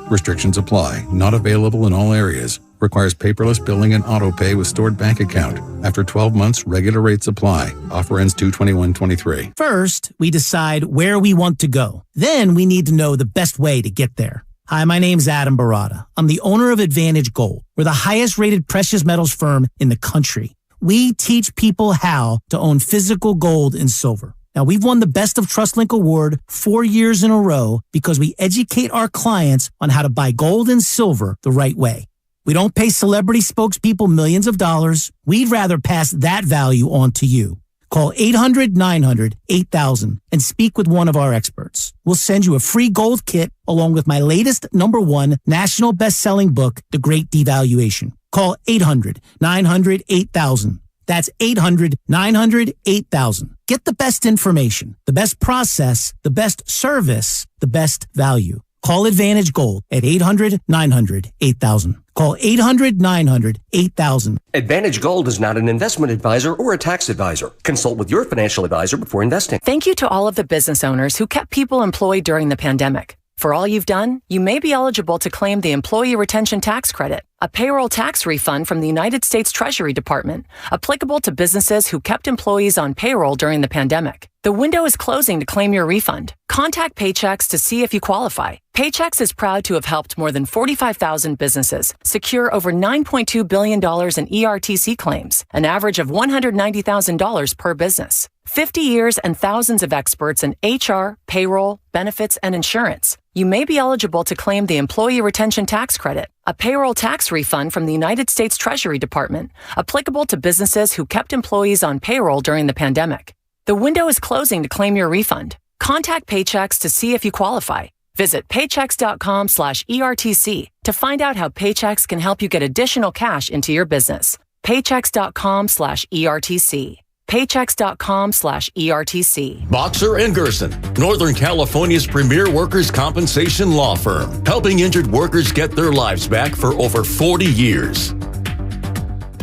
Restrictions apply. Not available in all areas. Requires paperless billing and auto pay with stored bank account. After 12 months, regular rates apply. Offer ends 2/21/23. First, we decide where we want to go. Then we need to know the best way to get there. Hi, my name's Adam Barada. I'm the owner of Advantage Gold. We're the highest rated precious metals firm in the country. We teach people how to own physical gold and silver. Now, we've won the Best of TrustLink Award 4 years in a row because we educate our clients on how to buy gold and silver the right way. We don't pay celebrity spokespeople millions of dollars. We'd rather pass that value on to you. Call 800-900-8000 and speak with one of our experts. We'll send you a free gold kit along with my latest #1 national best-selling book, The Great Devaluation. Call 800-900-8000. That's 800-900-8000. Get the best information, the best process, the best service, the best value. Call Advantage Gold at 800-900-8000. Call 800-900-8000. Advantage Gold is not an investment advisor or a tax advisor. Consult with your financial advisor before investing. Thank you to all of the business owners who kept people employed during the pandemic. For all you've done, you may be eligible to claim the Employee Retention Tax Credit, a payroll tax refund from the United States Treasury Department, applicable to businesses who kept employees on payroll during the pandemic. The window is closing to claim your refund. Contact Paychex to see if you qualify. Paychex is proud to have helped more than 45,000 businesses secure over $9.2 billion in ERTC claims, an average of $190,000 per business. 50 years and thousands of experts in HR, payroll, benefits, and insurance. You may be eligible to claim the Employee Retention Tax Credit, a payroll tax refund from the United States Treasury Department, applicable to businesses who kept employees on payroll during the pandemic. The window is closing to claim your refund. Contact Paychex to see if you qualify. Visit paychex.com/ERTC to find out how Paychex can help you get additional cash into your business. Paychex.com/ERTC. Paychex.com/ERTC. Boxer and Gerson, Northern California's premier workers' compensation law firm, helping injured workers get their lives back for over 40 years.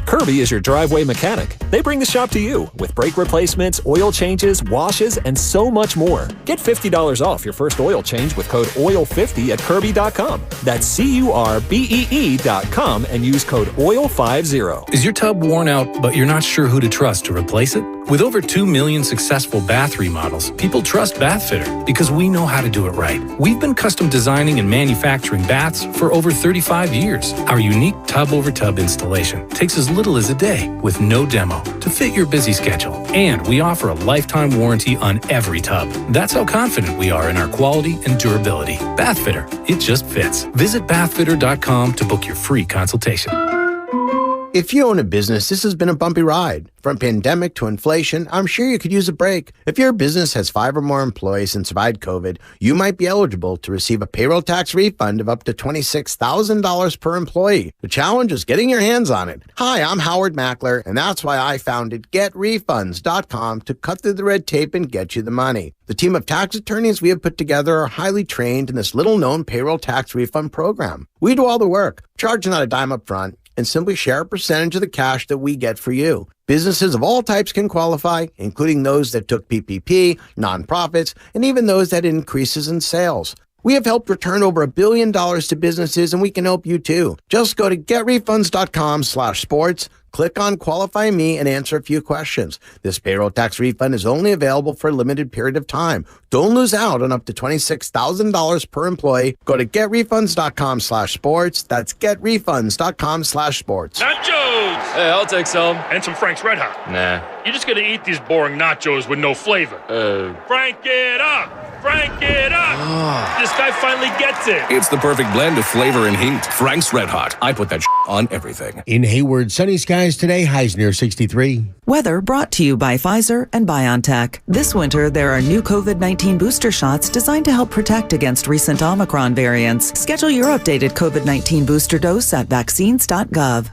Kirby is your driveway mechanic. They bring the shop to you with brake replacements, oil changes, washes, and so much more. Get $50 off your first oil change with code OIL50 at Kirby.com. That's CURBEE.com and use code OIL50. Is your tub worn out, but you're not sure who to trust to replace it? With over 2 million successful bath remodels, people trust Bathfitter because we know how to do it right. We've been custom designing and manufacturing baths for over 35 years. Our unique tub-over-tub installation takes as little as a day with no demo to fit your busy schedule. And we offer a lifetime warranty on every tub. That's how confident we are in our quality and durability. Bathfitter, it just fits. Visit bathfitter.com to book your free consultation. If you own a business, this has been a bumpy ride. From pandemic to inflation, I'm sure you could use a break. If your business has 5 or more employees and survived COVID, you might be eligible to receive a payroll tax refund of up to $26,000 per employee. The challenge is getting your hands on it. Hi, I'm Howard Mackler, and that's why I founded GetRefunds.com to cut through the red tape and get you the money. The team of tax attorneys we have put together are highly trained in this little-known payroll tax refund program. We do all the work, charge not a dime up front, and simply share a percentage of the cash that we get for you. Businesses of all types can qualify, including those that took PPP, nonprofits, and even those that had increases in sales. We have helped return over $1 billion to businesses, and we can help you too. Just go to getrefunds.com/sports, click on Qualify Me, and answer a few questions. This payroll tax refund is only available for a limited period of time. Don't lose out on up to $26,000 per employee. Go to getrefunds.com/sports. That's getrefunds.com/sports. Nachos! Hey, I'll take some. And some Frank's Red Hot. Nah. You're just gonna eat these boring nachos with no flavor. Frank it up! Frank it up! This guy finally gets it. It's the perfect blend of flavor and heat. Frank's Red Hot. I put that on everything. In Hayward, sunny skies today, highs near 63. Weather brought to you by Pfizer and BioNTech. This winter, there are new COVID-19 booster shots designed to help protect against recent Omicron variants. Schedule your updated COVID-19 booster dose at vaccines.gov.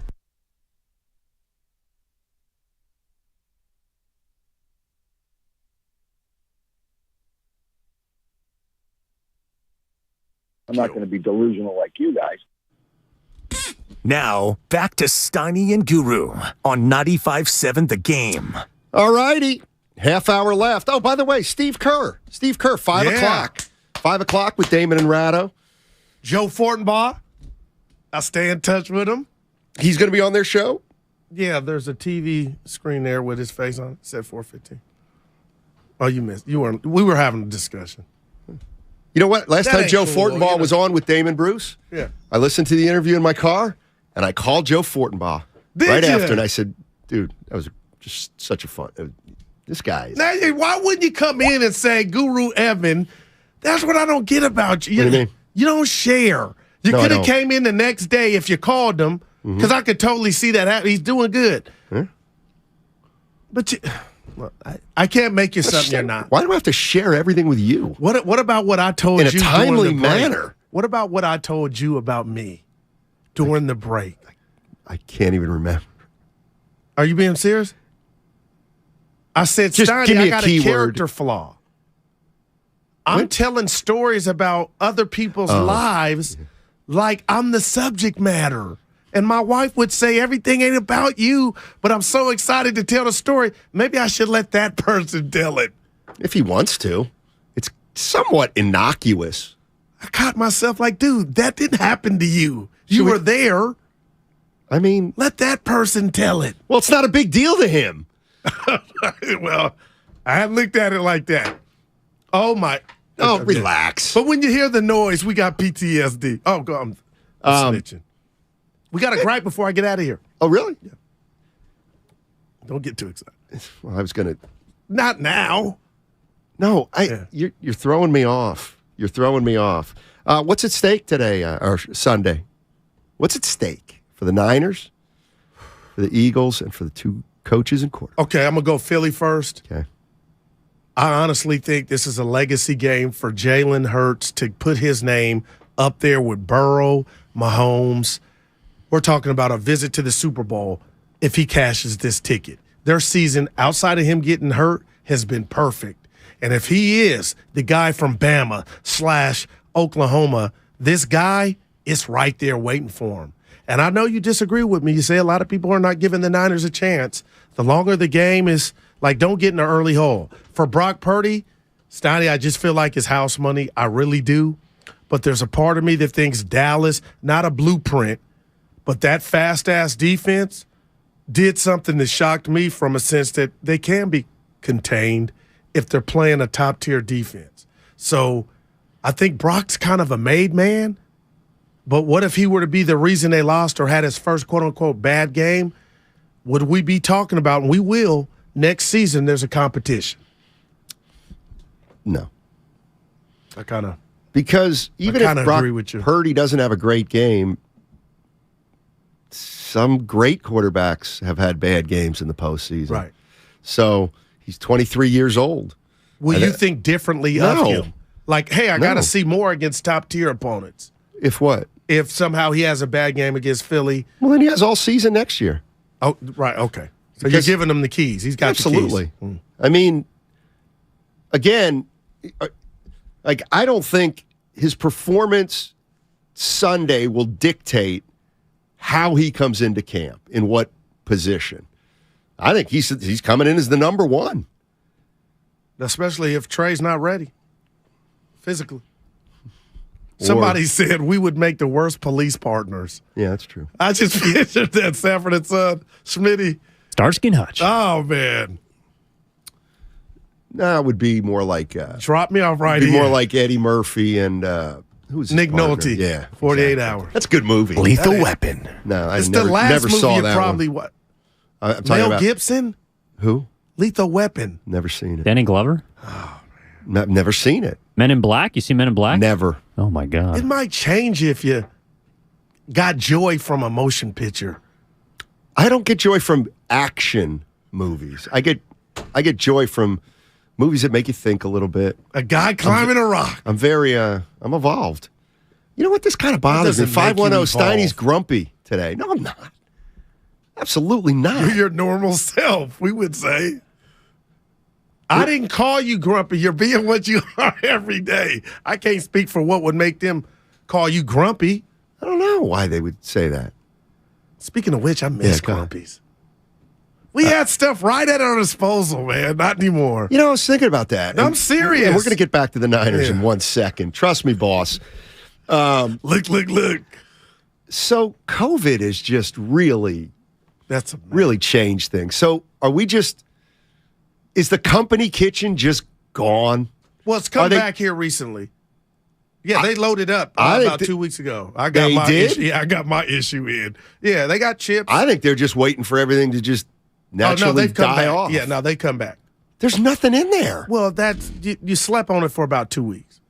I'm not going to be delusional like you guys. Now, back to Steiny and Guru on 95.7 The Game. All righty. Half hour left. Oh, by the way, Steve Kerr. 5 o'clock. 5 o'clock with Damon and Ratto. Joe Fortenbaugh. I'll stay in touch with him. He's going to be on their show? Yeah, there's a TV screen there with his face on it. It said 4:15. Oh, you missed. You weren't. We were having a discussion. You know what? Last time Joe Fortenbaugh was on with Damon Bruce, I listened to the interview in my car, and I called Joe Fortenbaugh after, and I said, dude, that was just such a fun. This guy. Now, why wouldn't you come in and say, Guru Evan, that's what I don't get about you. What do you mean? You don't share. You could have came in the next day if you called him, because I could totally see that happen. He's doing good. Huh? But I can't make you something you're not. Why do I have to share everything with you? What about what I told you in a timely manner? What about what I told you about me during the break? I can't even remember. Are you being serious? I said, Just Steiny, give me I a got key a character word. flaw. I'm telling stories about other people's lives like I'm the subject matter. And my wife would say, everything ain't about you, but I'm so excited to tell the story. Maybe I should let that person tell it. If he wants to. It's somewhat innocuous. I caught myself like, dude, that didn't happen to you. You were there. I mean, let that person tell it. Well, it's not a big deal to him. Well, I haven't looked at it like that. Oh, my. Oh, relax. But when you hear the noise, we got PTSD. Oh, God, I'm snitching. We got a gripe before I get out of here. Oh, really? Yeah. Don't get too excited. Well, I was going to. Not now. No, you're throwing me off. You're throwing me off. What's at stake today or Sunday? What's at stake for the Niners, for the Eagles, and for the two coaches and quarterbacks? Okay, I'm going to go Philly first. Okay. I honestly think this is a legacy game for Jalen Hurts to put his name up there with Burrow, Mahomes. We're talking about a visit to the Super Bowl if he cashes this ticket. Their season, outside of him getting hurt, has been perfect. And if he is the guy from Bama / Oklahoma, this guy is right there waiting for him. And I know you disagree with me. You say a lot of people are not giving the Niners a chance. The longer the game is, like, don't get in an early hole. For Brock Purdy, Steiny, I just feel like it's house money. I really do. But there's a part of me that thinks Dallas, not a blueprint, but that fast-ass defense did something that shocked me from a sense that they can be contained if they're playing a top-tier defense. So I think Brock's kind of a made man, but what if he were to be the reason they lost or had his first quote-unquote bad game? Would we be talking about, and we will, next season there's a competition? No. Because even if Brock Purdy doesn't have a great game, some great quarterbacks have had bad games in the postseason. Right. So he's 23 years old. Will you think differently of him? Like, hey, I got to see more against top-tier opponents. If what? If somehow he has a bad game against Philly. Well, then he has all season next year. Oh, right, okay. So you're giving him the keys. He's got absolutely. The keys. I mean, again, like, I don't think his performance Sunday will dictate how he comes into camp, in what position. I think he's coming in as the number one. Especially if Trey's not ready physically. Somebody said we would make the worst police partners. Yeah, that's true. I just pictured that Sanford and Son, Schmitty. Starsky and Hutch. Oh, man. No, it would be more like drop me off right here. More like Eddie Murphy and who's Nick Nolte. Yeah, 48 exactly. Hours. That's a good movie. Lethal Weapon. No, it's never, the last never movie saw you that probably one. what? Mel Gibson. Who? Lethal Weapon. Never seen it. Danny Glover. Oh, man. I've never seen it. Men in Black. You see Men in Black? Never. Oh my God. It might change if you got joy from a motion picture. I don't get joy from action movies. I get joy from movies that make you think a little bit. A guy climbing a rock. I'm evolved. You know what? This kind of bothers me. 510 Steiny's grumpy today. No, I'm not. Absolutely not. You're your normal self, we would say. I didn't call you grumpy. You're being what you are every day. I can't speak for what would make them call you grumpy. I don't know why they would say that. Speaking of which, I miss grumpies. We had stuff right at our disposal, man. Not anymore. You know, I was thinking about that. I'm serious. And we're going to get back to the Niners in 1 second. Trust me, boss. Look. So COVID has just really changed things. So are we just... Is the company kitchen just gone? Well, it's come back here recently. Yeah, they loaded up about 2 weeks ago. I got my issue in. Yeah, they got chips. I think they're just waiting for everything to just naturally die off. Yeah, no, they come back. There's nothing in there. Well, you slept on it for about 2 weeks.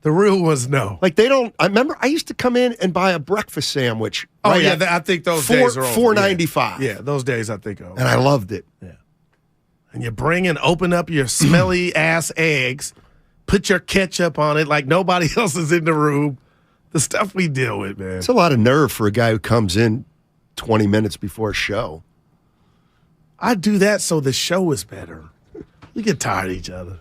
The rule was no. Like they don't. I remember I used to come in and buy a breakfast sandwich. Oh right yeah, I think those days are over. $4.95. Yeah, those days I think are over. And I loved it. Yeah. And you open up your smelly ass eggs, put your ketchup on it like nobody else is in the room. The stuff we deal with, man. It's a lot of nerve for a guy who comes in 20 minutes before a show. I do that so the show is better. You get tired of each other.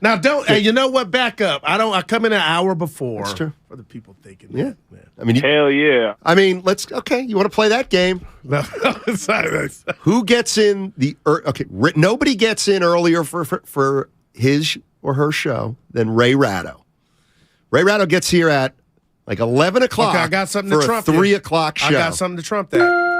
Now, hey, you know what? Back up. I come in an hour before. That's true. For the people thinking Yeah. that. I mean, hell yeah. I mean, you want to play that game? No, Who gets in nobody gets in earlier for his or her show than Ray Ratto. Ray Ratto gets here at like 11 o'clock. Okay, I got something for to trump a 3 o'clock show. I got something to trump that.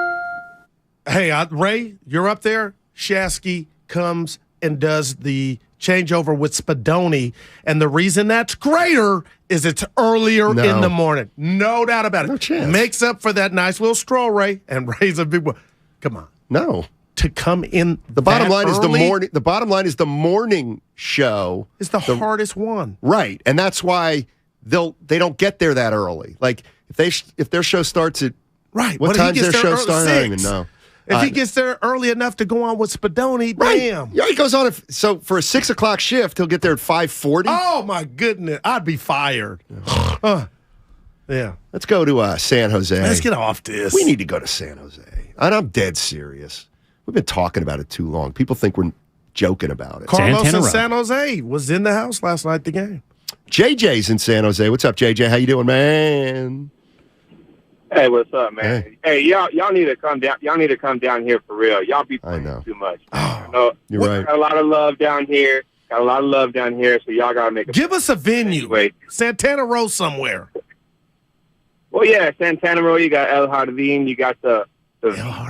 Hey, Ray, you're up there. Shasky comes and does the changeover with Spadoni, and the reason that's greater is it's earlier in the morning. No doubt about it. No chance. Makes up for that nice little stroll, Ray, and Ray's a big one. Come on. No. To come in the bottom line early, is the morning. The bottom line is the morning show is the hardest one, right? And that's why they don't get there that early. Like if their show starts at what time's their show start? I don't even know. If he gets there early enough to go on with Spadoni, damn. Yeah, he goes on. So for a 6 o'clock shift, he'll get there at 5:40. Oh my goodness, I'd be fired. Yeah. Let's go to San Jose. Let's get off this. We need to go to San Jose, and I'm dead serious. We've been talking about it too long. People think we're joking about it. Carlos in San Jose was in the house last night. The game. JJ's in San Jose. What's up, JJ? How you doing, man? Hey, what's up, man? Hey, y'all need to come down. Y'all need to come down here for real. Y'all be playing too much. You're right. Got a lot of love down here. So y'all gotta make. Give us a venue. Anyway. Santana Row somewhere. Well, yeah, Santana Row. You got El Jardín. You got the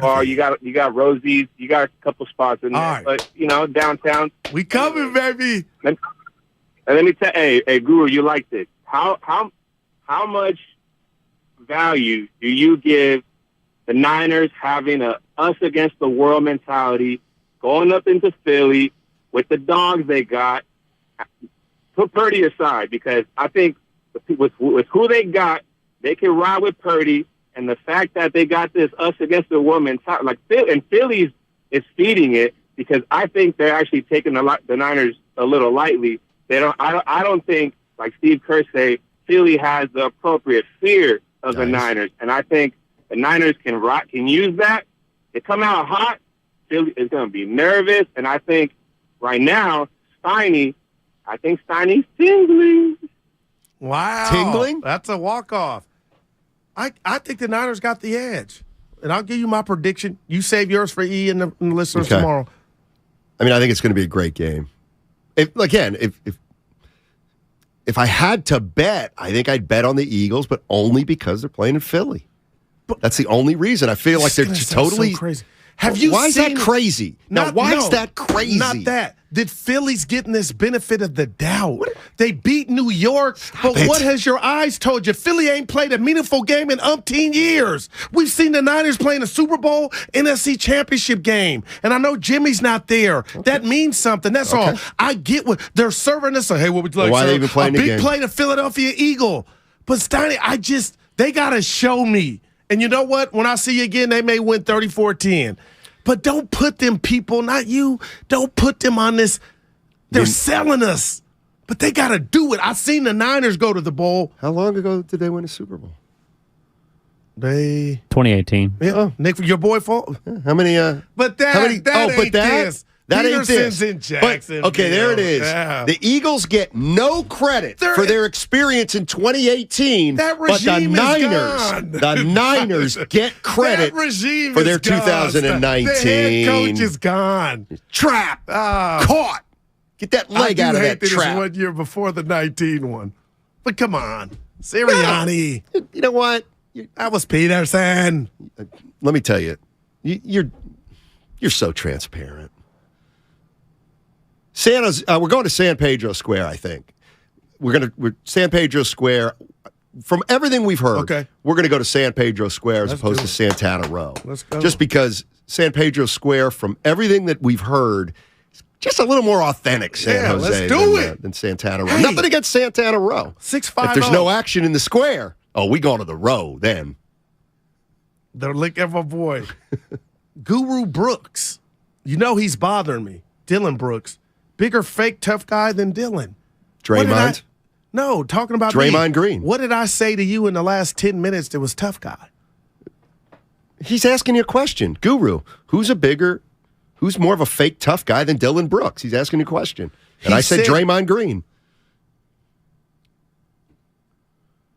bar. You got Rosie's. You got a couple spots in there. Right. But downtown. We coming, baby. And let me tell. Hey, Guru, you like this? How much value do you give the Niners having a us against the world mentality, going up into Philly with the dogs they got? Put Purdy aside, because I think with who they got, they can ride with Purdy, and the fact that they got this us against the world mentality, and Philly's is feeding it, because I think they're actually taking the Niners a little lightly. I don't think, like Steve Kerr say, Philly has the appropriate fear of the Niners, and I think the Niners can use that. They come out hot, Philly is going to be nervous, and I think right now Steiny's tingling. Wow, tingling? That's a walk-off. I think the Niners got the edge, and I'll give you my prediction. You save yours for E and the listeners tomorrow. I mean, I think it's going to be a great game. If I had to bet, I think I'd bet on the Eagles, but only because they're playing in Philly. That's the only reason. I feel like they're just totally so crazy. Have you why seen is that crazy? Why is that crazy? Not that. Did Philly's getting this benefit of the doubt? They beat New York, but what has your eyes told you? Philly ain't played a meaningful game in umpteen years. We've seen the Niners playing a Super Bowl, NFC Championship game, and I know Jimmy's not there. Okay. That means something. That's all. I get what they're serving us. Hey, what would you like? Why are they even playing a big game? Play to Philadelphia Eagle, but Steiny, they gotta show me. And you know what? When I see you again, they may win 34-10. But don't put them people, not you, don't put them on this. They're selling us. But they got to do it. I seen the Niners go to the bowl. How long ago did they win a Super Bowl? 2018. Yeah, Nick, your boy fault. Yeah, how many? But that ain't this. That Peterson's ain't in Jackson. Okay, there it is. Yeah. The Eagles get no credit for their experience in 2018. That regime but the Niners get credit for their 2019. The head coach is gone. Trap. Caught. Get that leg out of that trap. This 1 year before the 19 one. But come on. Sirianni. No. You know what? That was Peterson. Let me tell you. You're so transparent. We're going to San Pedro Square, I think. We're San Pedro Square. From everything we've heard, we're going to go to San Pedro Square as opposed to Santana Row. Let's go. Just because San Pedro Square, from everything that we've heard, Just a little more authentic San Jose let's do it. Than Santana Row. Nothing against Santana Row. 6-5. If there's no action in the square, we go to the Row then. They're looking at my boy. Guru Brooks. You know he's bothering me. Dylan Brooks. Bigger fake tough guy than Dylan. Draymond? No, talking about Draymond Green. What did I say to you in the last 10 minutes that was tough guy? He's asking you a question. Guru, who's more of a fake tough guy than Dylan Brooks? He's asking you a question. And I said Draymond Green.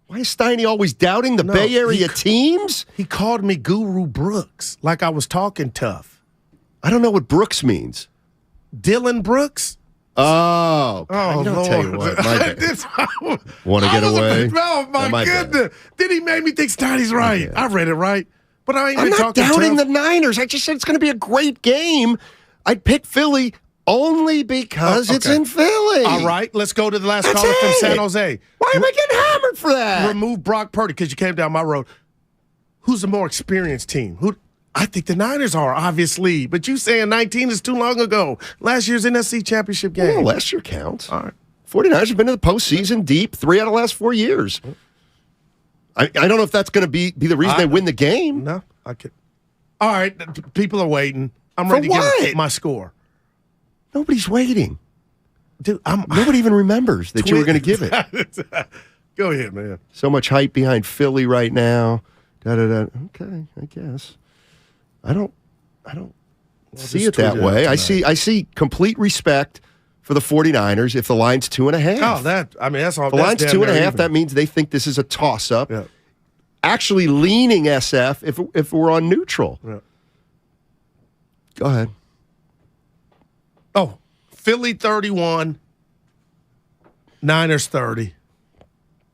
Why is Steiny always doubting the Bay Area teams? He called me Guru Brooks, like I was talking tough. I don't know what Brooks means. Dylan Brooks? Oh, Lord. Tell you what, want to get away? Oh, my goodness. Then he made me think Steiny's right. Yeah. I read it right. But I ain't I'm not doubting the Niners. I just said it's going to be a great game. I'd pick Philly only because it's in Philly. All right, let's go to the last caller from San Jose. Why am I getting hammered for that? Remove Brock Purdy because you came down my road. Who's the more experienced team? I think the Niners are, obviously. But you saying 19 is too long ago. Last year's NFC Championship game. Well, last year counts. All right. 49ers have been to the postseason deep 3 out of the last 4 years. I don't know if that's going to be the reason they win the game. No, I could. All right, people are waiting. I'm ready to give my score. Nobody's waiting. Dude, nobody even remembers that you were going to give it. Go ahead, man. So much hype behind Philly right now. Okay, I guess. I don't see it that way. I see complete respect for the 49ers if the line's 2.5. Oh, that's all. If the line's 2.5, that means they think this is a toss-up. Yeah. Actually leaning SF if we're on neutral. Yeah. Go ahead. Oh, Philly 31, Niners 30.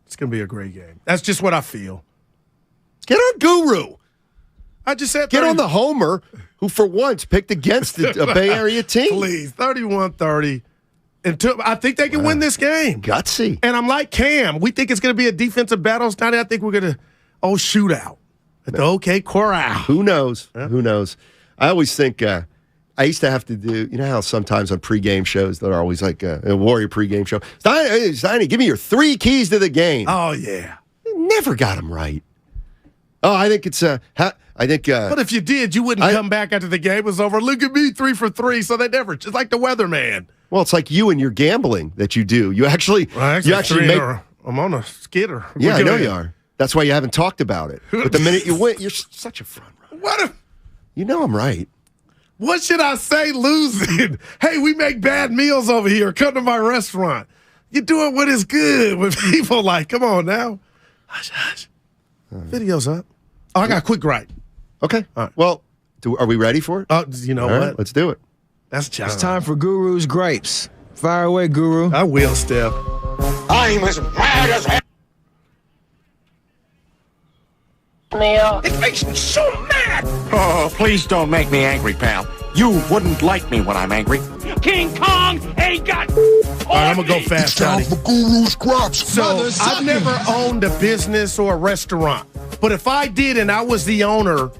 It's going to be a great game. That's just what I feel. Get on Guru. I just said 30. Get on the homer who for once picked against a Bay Area team. Please, 31-30. I think they can win this game. Gutsy. And I'm like Cam. We think it's going to be a defensive battle. Tonight, I think we're going to, shootout at the OK Corral. Who knows? Yeah. Who knows? I always think I used to have to do, you know how sometimes on pregame shows that are always like a Warrior pregame show. Steiny, give me your 3 keys to the game. Oh, yeah. Never got them right. Oh, I think it's but if you did, you wouldn't come back after the game was over. Look at me, 3 for 3. So they never, just like the weatherman. Well, it's like you and your gambling that you do. You actually make. I'm on a skitter. Yeah, I know you are. That's why you haven't talked about it. But the minute you win, you're such a front runner. You know I'm right. What should I say losing? Hey, we make bad meals over here. Come to my restaurant. You're doing what is good with people like, come on now. Hush. Video's up. Oh, I got a quick gripe. Okay. All right. Well, are we ready for it? You know All what? Right, let's do it. That's John. It's time for Guru's grapes. Fire away, Guru. I will, Steph. I'm as mad as hell. It makes me so mad. Oh, please don't make me angry, pal. You wouldn't like me when I'm angry. King Kong ain't got. All right, I'm gonna go fast, Johnny. For Guru's crops. So I've never owned a business or a restaurant, but if I did and I was the owner,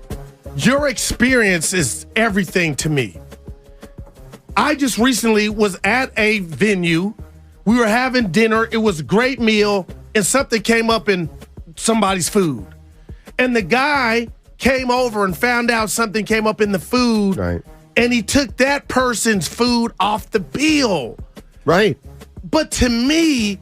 your experience is everything to me. I just recently was at a venue. We were having dinner. It was a great meal, and something came up in somebody's food. And the guy came over and found out something came up in the food, right, and he took that person's food off the bill. Right. But to me,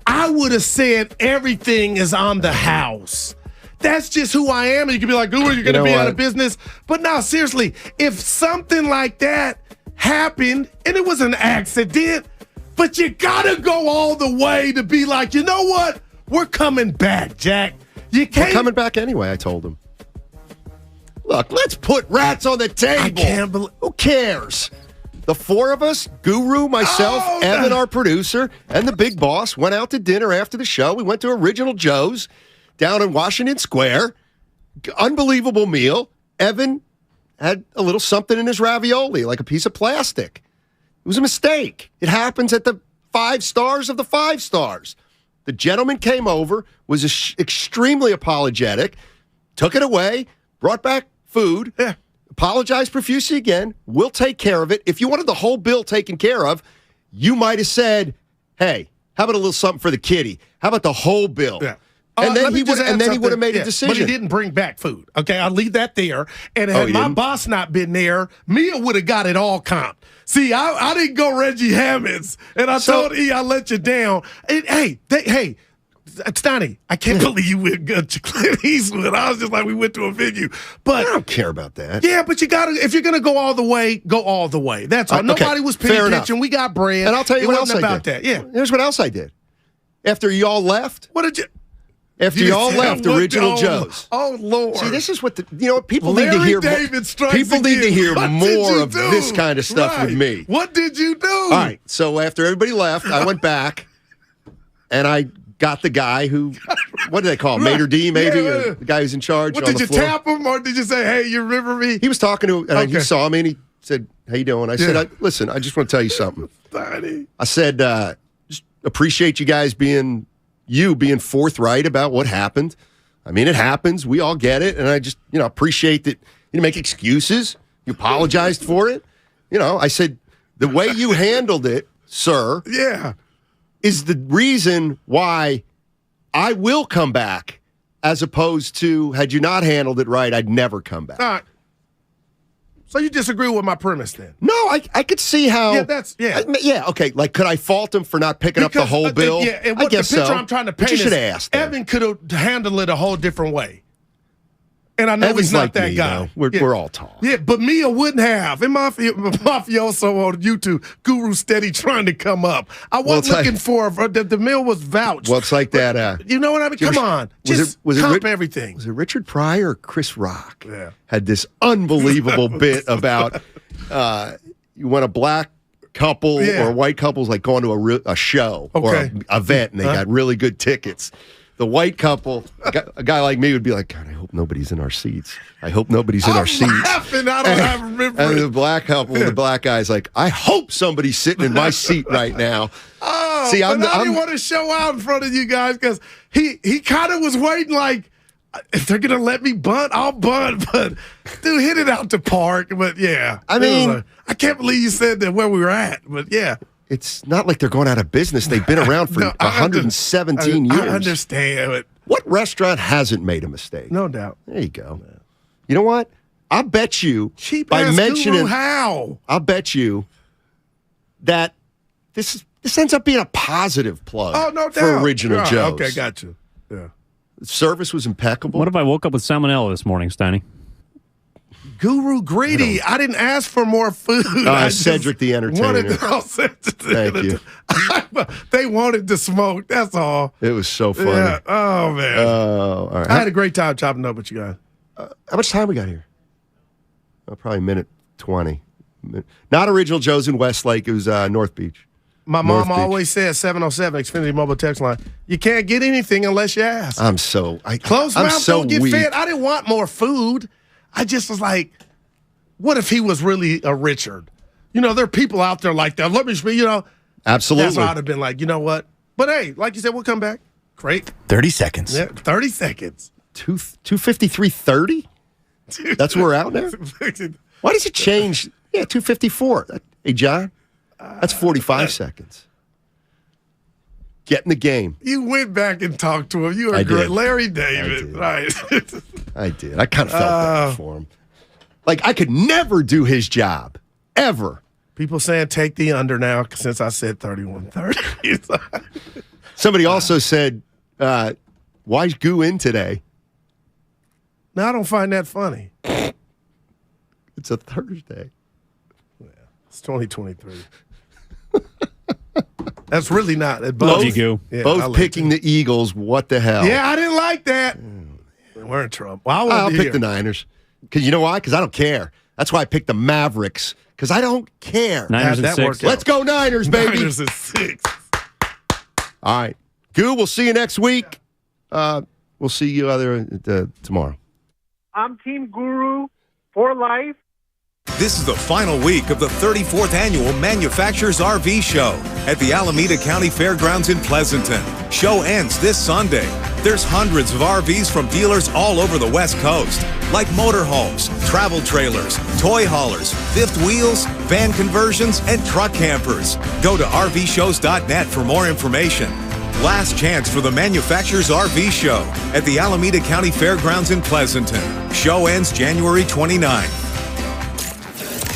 I would have said everything is on the house. That's just who I am. And you could be like, "Ooh, you're going to be out of business." But no, seriously, if something like that happened and it was an accident, but you got to go all the way to be like, you know what? We're coming back, Jack. You can't. We're coming back anyway, I told him. Look, let's put rats on the table. I can't believe. Who cares? The 4 of us, Guru, myself, Evan, our producer, and the big boss, went out to dinner after the show. We went to Original Joe's down in Washington Square. Unbelievable meal. Evan had a little something in his ravioli, like a piece of plastic. It was a mistake. It happens at the 5 stars of the 5 stars. The gentleman came over, was extremely apologetic, took it away, brought back food. Yeah. apologize profusely again. We'll take care of it. If you wanted the whole bill taken care of, you might have said, hey, how about a little something for the kitty? How about the whole bill? Yeah. And then he would have made a decision. But he didn't bring back food. Okay, I'll leave that there. And had my boss not been there, Mia would have got it all comped. See, I didn't go Reggie Hammonds, and I told E I let you down. And, hey, Stoney, I can't believe you went to Clint Eastwood. I was just like, we went to a venue. But I don't care about that. Yeah, but you gotta, if you're gonna go all the way, go all the way. That's all. Nobody was paying attention. We got bread. And I'll tell you what else I did. About that. Yeah. Here's what else I did. After y'all left. What did you? After y'all left, Original Joe's. Oh Lord! See, this is what people need to hear. People need to hear more of this kind of stuff with me. What did you do? All right. So after everybody left, I went back, and I got the guy who, what do they call him? Mater D, maybe, or the guy who's in charge. What, on did the you floor. tap him, or did you say, "Hey, you remember me"? He was talking to, and he saw me, and he said, "How you doing?" I said, "Listen, I just want to tell you something." I said, "Just appreciate you guys being forthright about what happened. I mean, it happens. We all get it. And I just, appreciate that you make excuses. You apologized for it. I said, the way you handled it, sir, is the reason why I will come back, as opposed to, had you not handled it right, I'd never come back. All right. So you disagree with my premise then? No, I could see how. Yeah, okay. Like, could I fault him for not picking up the whole bill? And I guess the picture so. I'm trying to But paint you should is ask them. Evan could have handled it a whole different way. And I know Evan's he's not like that me, guy. We're all tall. Yeah, but Mia wouldn't have. And Mafioso on YouTube, Guru steady trying to come up. I wasn't looking for the meal was vouched. Well, it's like that. You know what I mean? Come on. Was it everything. Was it Richard Pryor or Chris Rock? Yeah. Had this unbelievable bit about when a black couple or a white couple's like going to a show or an event, and they got really good tickets. The white couple, a guy like me would be like, God, I hope nobody's in our seats. I hope nobody's in our seats. Laughing. I don't remember. And the black couple, the black guy's like, I hope somebody's sitting in my seat right now. Oh, see, I didn't want to show out in front of you guys because he kind of was waiting like, if they're going to let me bunt, I'll bunt. But, dude, hit it out the park. But, yeah. I mean, I can't believe you said that where we were at. But, yeah. It's not like they're going out of business. They've been around for 117 years. I understand it. What restaurant hasn't made a mistake? No doubt. There you go. You know what? I'll bet you by mentioning how. I'll bet you that this ends up being a positive plug for Original Joe's. Okay, got you. Yeah. The service was impeccable. What if I woke up with salmonella this morning, Steiny? Guru greedy. I didn't ask for more food. Cedric the Entertainer. Thank you. They wanted to smoke. That's all. It was so funny. Yeah. Oh, man. All right. I had a great time chopping up with you guys. How much time we got here? Probably a minute 20. Not Original Joe's in Westlake. It was North Beach. My mom always says 707 Xfinity Mobile Text Line. You can't get anything unless you ask. Closed mouth don't get fed. I didn't want more food. I just was like, what if he was really a Richard? There are people out there like that. Let me speak, Absolutely. That's why I'd have been like, you know what? But hey, like you said, we'll come back. Great. 30 seconds. Yeah, 30 seconds. 253.30? That's where we're out now? Why does it change? Yeah, 254. Hey, John, that's 45 seconds. Get in the game. You went back and talked to him. You were great. Larry David. Right. I did. I kind of felt bad for him. Like, I could never do his job. Ever. People saying take the under now since I said 31-30. Somebody also said, why's Goo in today? No, I don't find that funny. It's a Thursday. Yeah, it's 2023. That's really not. Love you, Goo. Yeah, both picking the Eagles. What the hell? Yeah, I didn't like that. We're in trouble. Well, I'll pick the Niners. Because you know why? Because I don't care. That's why I picked the Mavericks. Because I don't care. Niners at 6. Let's go Niners, baby. Niners at 6. All right. Goo, we'll see you next week. We'll see you tomorrow. I'm Team Guru for life. This is the final week of the 34th Annual Manufacturers RV Show at the Alameda County Fairgrounds in Pleasanton. Show ends this Sunday. There's hundreds of RVs from dealers all over the West Coast, like motorhomes, travel trailers, toy haulers, fifth wheels, van conversions, and truck campers. Go to RVshows.net for more information. Last chance for the Manufacturers RV Show at the Alameda County Fairgrounds in Pleasanton. Show ends January 29th.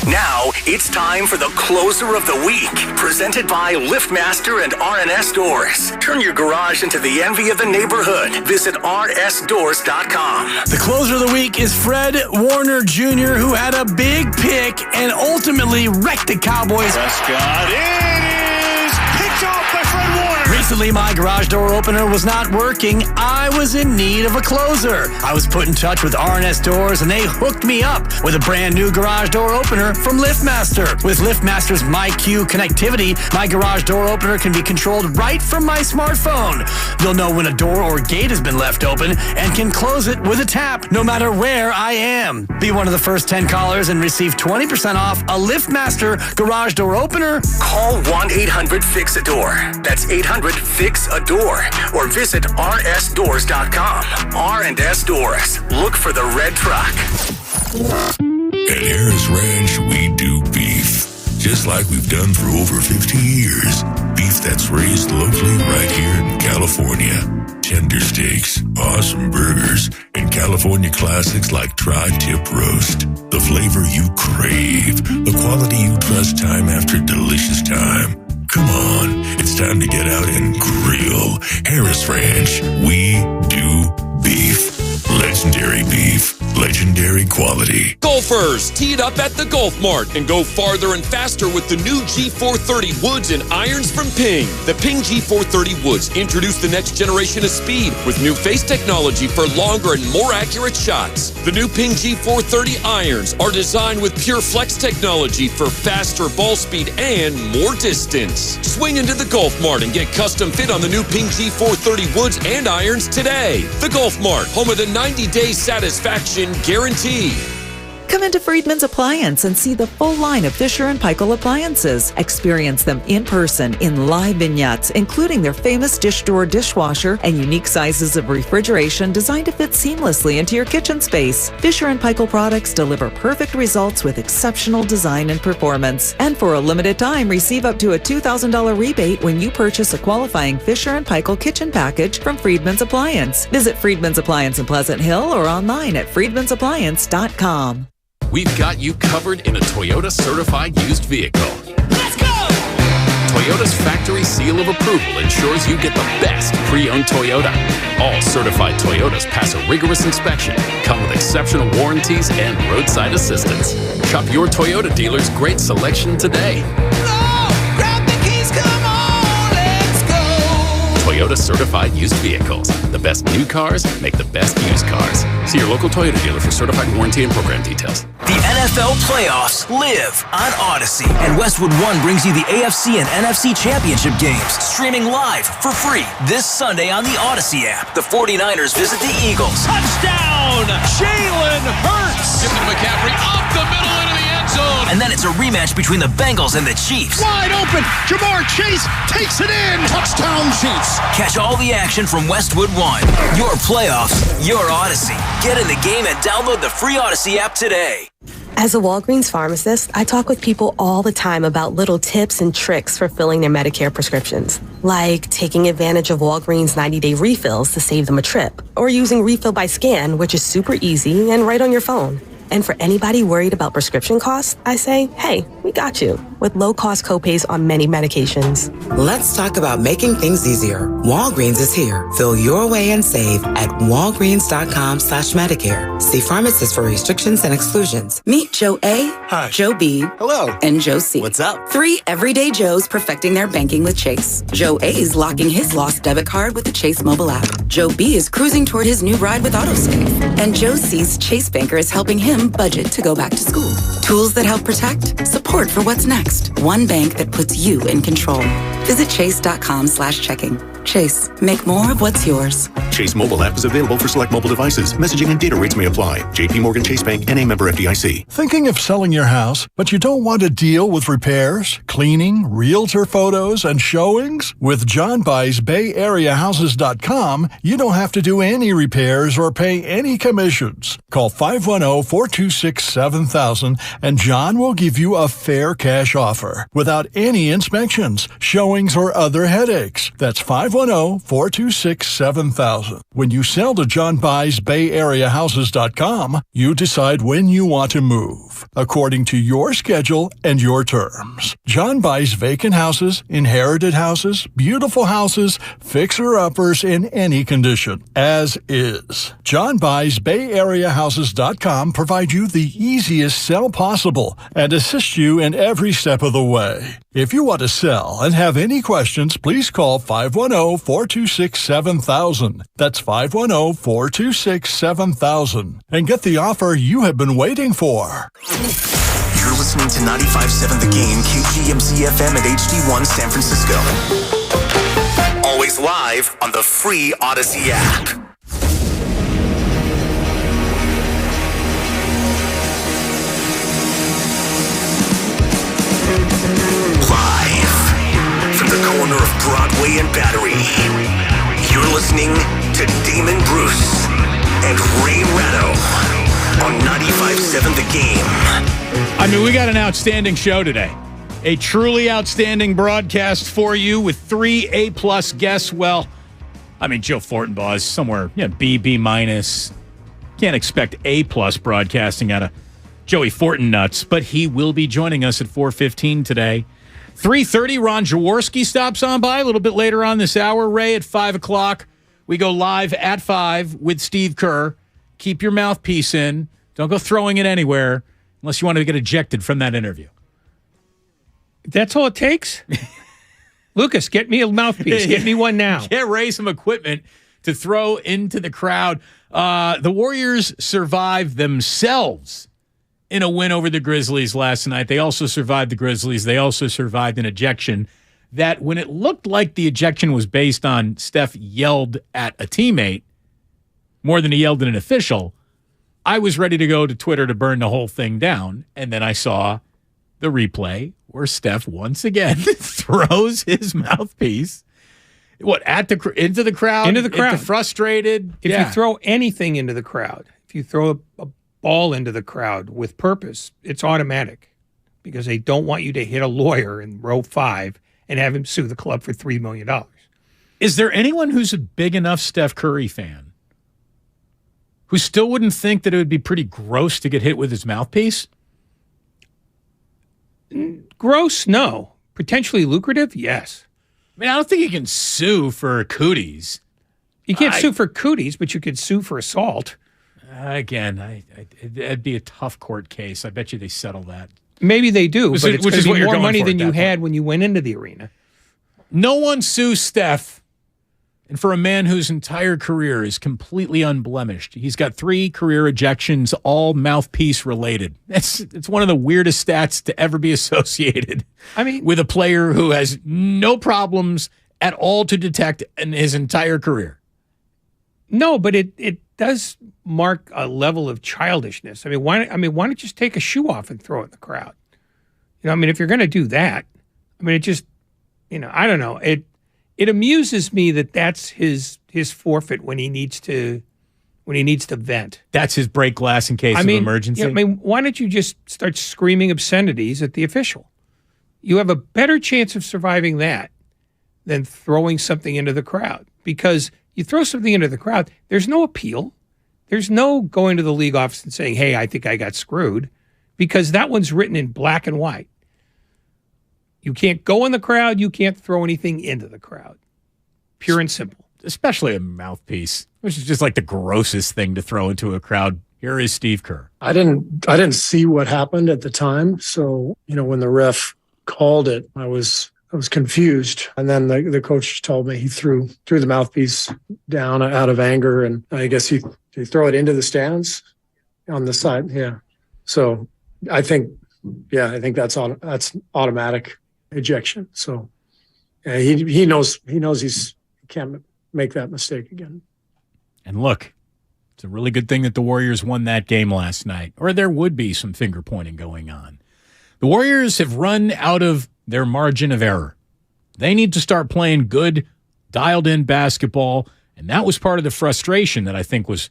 Now, it's time for the Closer of the Week, presented by LiftMaster and RNS Doors. Turn your garage into the envy of the neighborhood. Visit rsdoors.com. The closer of the week is Fred Warner Jr., who had a big pick and ultimately wrecked the Cowboys. Prescott, it is picked off by Fred Warner. Recently, my garage door opener was not working. I was in need of a closer. I was put in touch with RNS Doors, and they hooked me up with a brand new garage door opener from LiftMaster. With LiftMaster's MyQ connectivity, my garage door opener can be controlled right from my smartphone. You'll know when a door or gate has been left open and can close it with a tap, no matter where I am. Be one of the first 10 callers and receive 20% off a LiftMaster garage door opener. Call 1-800-FIX-A-DOOR. That's 800-FIX-A-DOOR. Or visit rsdoors.com. R&S Doors. Look for the red truck. At Harris Ranch, we do beef, just like we've done for over 50 years. Beef that's raised locally right here in California. Tender steaks, awesome burgers, and California classics like tri-tip roast. The flavor you crave, the quality you trust time after delicious time. Come on, it's time to get out and grill. Harris Ranch, we do beef. Legendary beef, legendary quality. Golfers, tee it up at the Golf Mart and go farther and faster with the new G430 woods and irons from Ping. The Ping G430 woods introduce the next generation of speed with new face technology for longer and more accurate shots. The new Ping G430 irons are designed with pure flex technology for faster ball speed and more distance. Swing into the Golf Mart and get custom fit on the new Ping G430 woods and irons today. The Golf Mart, home of the 90-day satisfaction guarantee. Come into Friedman's Appliance and see the full line of Fisher & Paykel appliances. Experience them in person in live vignettes, including their famous dish door dishwasher and unique sizes of refrigeration designed to fit seamlessly into your kitchen space. Fisher & Paykel products deliver perfect results with exceptional design and performance. And for a limited time, receive up to a $2,000 rebate when you purchase a qualifying Fisher & Paykel kitchen package from Friedman's Appliance. Visit Friedman's Appliance in Pleasant Hill or online at friedmansappliance.com. We've got you covered in a Toyota certified used vehicle. Let's go! Toyota's factory seal of approval ensures you get the best pre-owned Toyota. All certified Toyotas pass a rigorous inspection, come with exceptional warranties and roadside assistance. Shop your Toyota dealer's great selection today. Grab the keys, come on, let's go! Toyota certified used vehicles. The best new cars make the best used cars. See your local Toyota dealer for certified warranty and program details. The NFL playoffs live on Odyssey, and Westwood One brings you the AFC and NFC championship games, streaming live for free this Sunday on the Odyssey app. The 49ers visit the Eagles. Touchdown! Jalen Hurts! Give it to McCaffrey up the middle into the end zone. And then it's a rematch between the Bengals and the Chiefs. Wide open! Jamar Chase takes it in! Touchdown Chiefs! Catch all the action from Westwood One. Your playoffs, your Odyssey. Get in the game and download the free Odyssey app today. As a Walgreens pharmacist, I talk with people all the time about little tips and tricks for filling their Medicare prescriptions, like taking advantage of Walgreens 90-day refills to save them a trip, or using Refill by Scan, which is super easy and right on your phone. And for anybody worried about prescription costs, I say, hey, we got you, with low-cost copays on many medications. Let's talk about making things easier. Walgreens is here. Fill your way and save at walgreens.com/Medicare. See pharmacists for restrictions and exclusions. Meet Joe A, Hi. Joe B, Hello, and Joe C. What's up? 3 everyday Joes perfecting their banking with Chase. Joe A is locking his lost debit card with the Chase mobile app. Joe B is cruising toward his new ride with AutoSave. And Joe C's Chase banker is helping him budget to go back to school. Tools that help protect, support for what's next. One bank that puts you in control. Visit chase.com/checking. Chase, make more of what's yours. Chase mobile app is available for select mobile devices. Messaging and data rates may apply. JP Morgan Chase Bank, N.A. member FDIC. Thinking of selling your house, but you don't want to deal with repairs, cleaning, realtor photos, and showings? With John Buy's BayAreaHouses.com, you don't have to do any repairs or pay any commissions. Call 510-426-7000 and John will give you a fair cash offer without any inspections, showings, or other headaches. That's 510-426-7000. When you sell to John Buy's BayAreaHouses.com, you decide when you want to move, according to your schedule and your terms. John Buy's vacant houses, inherited houses, beautiful houses, fixer-uppers in any condition, as is. John Buy's BayAreaHouses.com provide you the easiest sell possible and assist you in every step of the way. If you want to sell and have any questions, please call 510-426-7000. That's 510-426-7000. And get the offer you have been waiting for. You're listening to 95.7 The Game, KGMZ FM at HD1 San Francisco. Always live on the free Odyssey app. From the corner of Broadway and Battery, you're listening to Damon Bruce and Ray Ratto on 95.7 The Game. I mean, we got an outstanding show today. A truly outstanding broadcast for you with 3 A-plus guests. Well, I mean, Joe Fortenbaugh is somewhere, B minus. Can't expect A-plus broadcasting out of Joey Fortin-Nuts, but he will be joining us at 4:15 today. 3:30, Ron Jaworski stops on by a little bit later on this hour. Ray, at 5 o'clock, we go live at 5 with Steve Kerr. Keep your mouthpiece in. Don't go throwing it anywhere unless you want to get ejected from that interview. That's all it takes? Lucas, get me a mouthpiece. Get me one now. Get Ray some equipment to throw into the crowd. The Warriors survived themselves in a win over the Grizzlies last night. They also survived the Grizzlies. They also survived an ejection that, when it looked like the ejection was based on Steph yelled at a teammate more than he yelled at an official, I was ready to go to Twitter to burn the whole thing down. And then I saw the replay where Steph once again throws his mouthpiece into the crowd, frustrated. If you throw anything into the crowd, if you throw a ball into the crowd with purpose, it's automatic, because they don't want you to hit a lawyer in row 5 and have him sue the club for $3 million. Is there anyone who's a big enough Steph Curry fan who still wouldn't think that it would be pretty gross to get hit with his mouthpiece? Gross? No. Potentially lucrative? Yes. I mean, I don't think you can sue for cooties. You can't sue for cooties, but you could sue for assault. Again, it'd be a tough court case. I bet you they settle that. Maybe they do, but it's going to be more money than you had point. when you went into the arena. No one sues Steph, and for a man whose entire career is completely unblemished, he's got 3 career ejections, all mouthpiece related. It's one of the weirdest stats to ever be associated with a player who has no problems at all to detect in his entire career. No, but it does mark a level of childishness. Why don't you just take a shoe off and throw it in the crowd? If you're going to do that, it just, I don't know. It amuses me that that's his forfeit when he needs to vent. That's his break glass in case of emergency. Why don't you just start screaming obscenities at the official? You have a better chance of surviving that than throwing something into the crowd, because you throw something into the crowd, there's no appeal. There's no going to the league office and saying, hey, I think I got screwed, because that one's written in black and white. You can't go in the crowd. You can't throw anything into the crowd. Pure and simple. Especially a mouthpiece, which is just like the grossest thing to throw into a crowd. Here is Steve Kerr. I didn't see what happened at the time. So, when the ref called it, I was confused. And then the coach told me he threw the mouthpiece down out of anger. And I guess he throw it into the stands on the side. Yeah. So I think that's automatic ejection. So he knows he can't make that mistake again. And look, it's a really good thing that the Warriors won that game last night, or there would be some finger pointing going on. The Warriors have run out of their margin of error. They need to start playing good, dialed-in basketball, and that was part of the frustration that I think was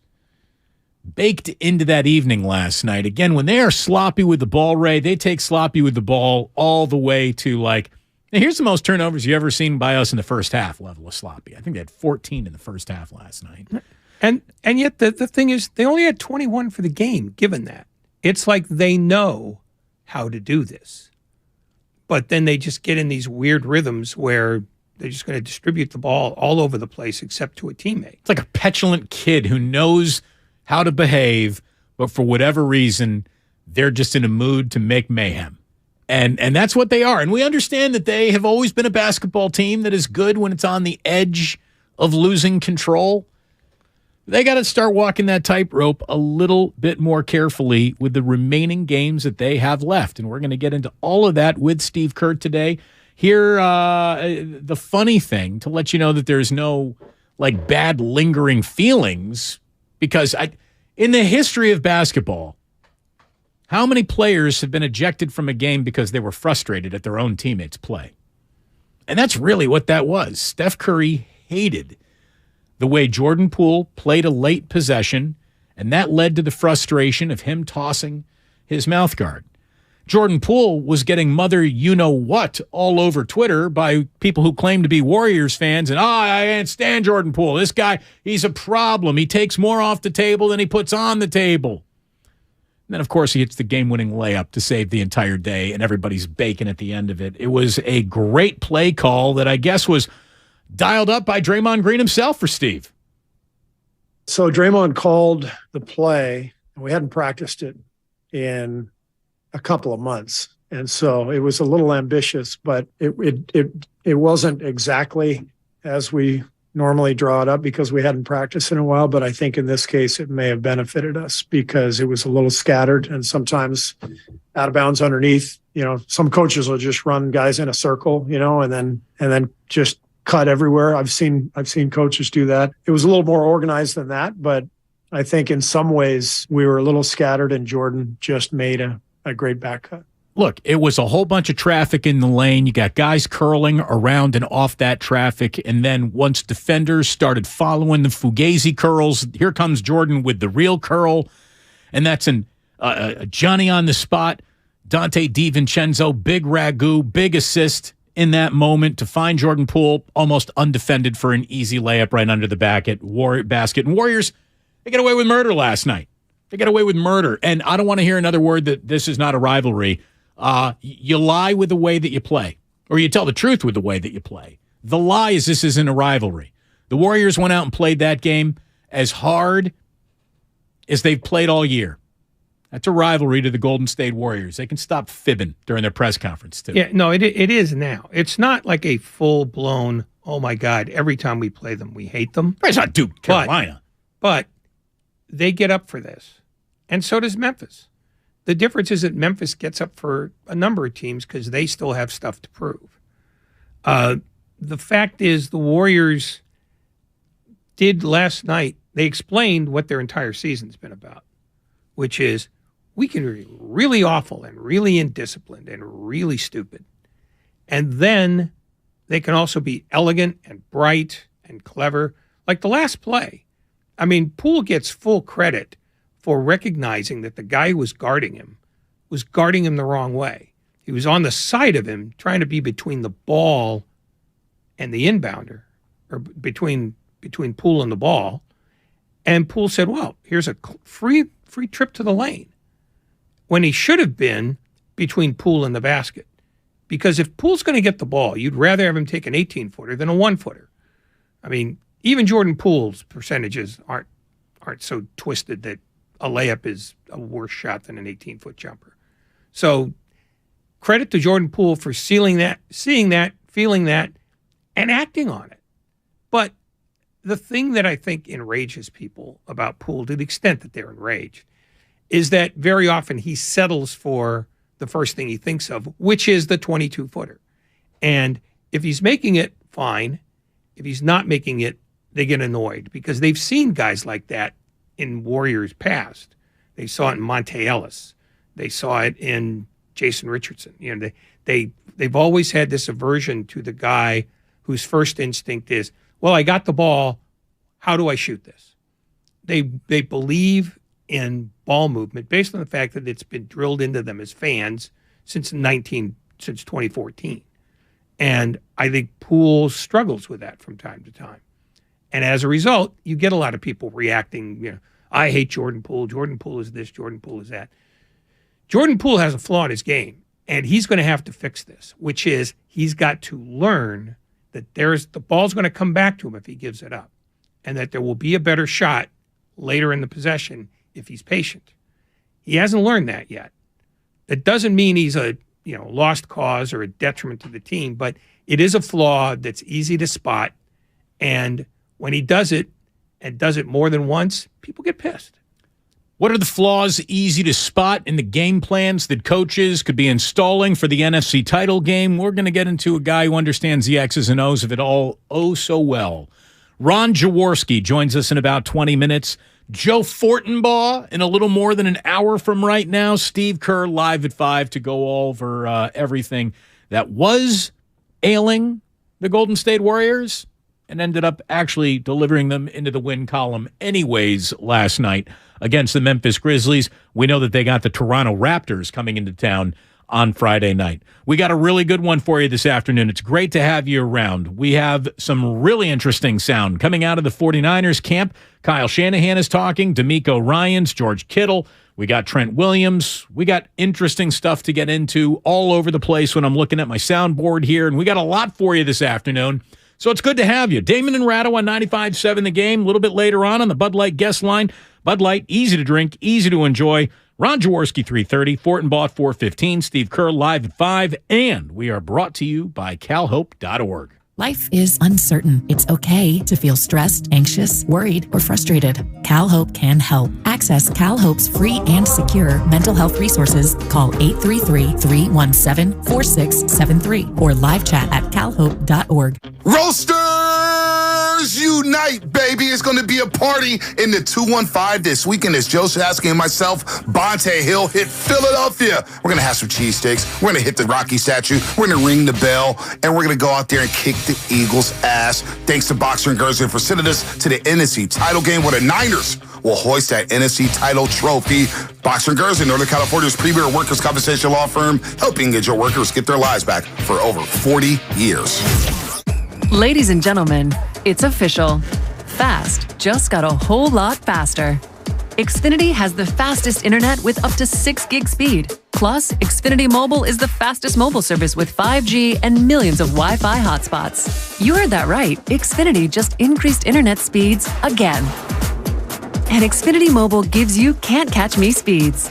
baked into that evening last night. Again, when they are sloppy with the ball, Ray, they take sloppy with the ball all the way to like, now here's the most turnovers you've ever seen by us in the first half level of sloppy. I think they had 14 in the first half last night. And yet the thing is, they only had 21 for the game, given that. It's like they know how to do this. But then they just get in these weird rhythms where they're just going to distribute the ball all over the place except to a teammate. It's like a petulant kid who knows how to behave, but for whatever reason, they're just in a mood to make mayhem. And that's what they are. And we understand that they have always been a basketball team that is good when it's on the edge of losing control. They got to start walking that tightrope a little bit more carefully with the remaining games that they have left. And we're going to get into all of that with Steve Kerr today. Here, the funny thing, to let you know that there's no like bad lingering feelings, because in the history of basketball, how many players have been ejected from a game because they were frustrated at their own teammates' play? And that's really what that was. Steph Curry hated the way Jordan Poole played a late possession, and that led to the frustration of him tossing his mouthguard. Jordan Poole was getting mother you-know-what all over Twitter by people who claim to be Warriors fans, and I can't stand Jordan Poole. This guy, he's a problem. He takes more off the table than he puts on the table. And then, of course, he hits the game-winning layup to save the entire day, and everybody's baking at the end of it. It was a great play call that I guess was dialed up by Draymond Green himself for Steve. So Draymond called the play, and we hadn't practiced it in a couple of months. And so it was a little ambitious, but it wasn't exactly as we normally draw it up because we hadn't practiced in a while. But I think in this case, it may have benefited us because it was a little scattered and sometimes out of bounds underneath. You know, some coaches will just run guys in a circle, you know, and then just cut everywhere. I've seen coaches do that. It was a little more organized than that, but I think in some ways we were a little scattered and Jordan just made a great back cut. Look, it was a whole bunch of traffic in the lane. You got guys curling around and off that traffic. And then once defenders started following the Fugazi curls, here comes Jordan with the real curl. And that's a Johnny on the spot. Dante DiVincenzo, big ragu, big assist in that moment to find Jordan Poole almost undefended for an easy layup right under the basket. And Warriors, they got away with murder last night. They got away with murder. And I don't want to hear another word that this is not a rivalry. You lie with the way that you play, or you tell the truth with the way that you play. The lie is this isn't a rivalry. The Warriors went out and played that game as hard as they've played all year. That's a rivalry to the Golden State Warriors. They can stop fibbing during their press conference, too. Yeah, no, it is now. It's not like a full-blown, oh, my God, every time we play them, we hate them. It's not Duke, Carolina. But they get up for this, and so does Memphis. The difference is that Memphis gets up for a number of teams because they still have stuff to prove. The fact is the Warriors did last night, they explained what their entire season's been about, which is we can be really awful and really indisciplined and really stupid. And then they can also be elegant and bright and clever. Like the last play, I mean, Poole gets full credit for recognizing that the guy who was guarding him the wrong way. He was on the side of him, trying to be between the ball and the inbounder, or between Poole and the ball. And Poole said, well, here's a free trip to the lane, when he should have been between Poole and the basket. Because if Poole's going to get the ball, you'd rather have him take an 18-footer than a 1-footer. I mean, even Jordan Poole's percentages aren't so twisted that a layup is a worse shot than an 18-foot jumper. So credit to Jordan Poole for seeing that, feeling that, and acting on it. But the thing that I think enrages people about Poole, to the extent that they're enraged, is that very often he settles for the first thing he thinks of, which is the 22-footer. And If he's making it, fine. If he's not making it, they get annoyed because they've seen guys like that in Warriors past. They saw it in Monte Ellis. They saw it in Jason Richardson. You know, they've always had this aversion to the guy whose first instinct is, well, I got the ball. How do I shoot this? They believe in ball movement based on the fact that it's been drilled into them as fans since 2014. And I think Poole struggles with that from time to time. And as a result, you get a lot of people reacting, you know, I hate Jordan Poole. Jordan Poole is this. Jordan Poole is that. Jordan Poole has a flaw in his game, and he's going to have to fix this, which is he's got to learn that the ball's going to come back to him if he gives it up, and that there will be a better shot later in the possession if he's patient. He hasn't learned that yet. It doesn't mean he's a lost cause or a detriment to the team, but it is a flaw that's easy to spot, and when he does it and does it more than once, people get pissed. What are the flaws easy to spot in the game plans that coaches could be installing for the NFC title game? We're going to get into a guy who understands the X's and O's of it all so well. Ron Jaworski joins us in about 20 minutes. Joe Fortenbaugh in a little more than an hour from right now. Steve Kerr live at 5 to go over everything that was ailing the Golden State Warriors and ended up actually delivering them into the win column anyways last night against the Memphis Grizzlies. We know that they got the Toronto Raptors coming into town on Friday night. We got a really good one for you this afternoon. It's great to have you around. We have some really interesting sound coming out of the 49ers camp. Kyle Shanahan is talking, D'Amico Ryans, George Kittle. We got Trent Williams. We got interesting stuff to get into all over the place when I'm looking at my soundboard here, and we got a lot for you this afternoon. So it's good to have you. Damon and Ratto on 95.7 The Game. A little bit later on the Bud Light guest line. Bud Light, easy to drink, easy to enjoy. Ron Jaworski, 3:30. Fortenbaugh, 4:15. Steve Kerr, live at 5. And we are brought to you by calhope.org. Life is uncertain. It's okay to feel stressed, anxious, worried, or frustrated. CalHope can help. Access CalHope's free and secure mental health resources. Call 833-317-4673 or live chat at calhope.org. Roasters unite, baby. It's going to be a party in the 215 this weekend as Joe Shasky and myself, Bonte Hill, hit Philadelphia. We're going to have some cheesesteaks. We're going to hit the Rocky statue. We're going to ring the bell, and we're going to go out there and kick the Eagles' ass. Thanks to Boxer and Gerson for sending us to the NFC title game where the Niners will hoist that NFC title trophy. Boxer and Gerson, Northern California's premier workers' compensation law firm, helping your workers get their lives back for over 40 years. Ladies and gentlemen, it's official. Fast just got a whole lot faster. Xfinity has the fastest internet with up to 6 gig speed. Plus, Xfinity Mobile is the fastest mobile service with 5G and millions of Wi-Fi hotspots. You heard that right. Xfinity just increased internet speeds again. And Xfinity Mobile gives you can't-catch-me speeds.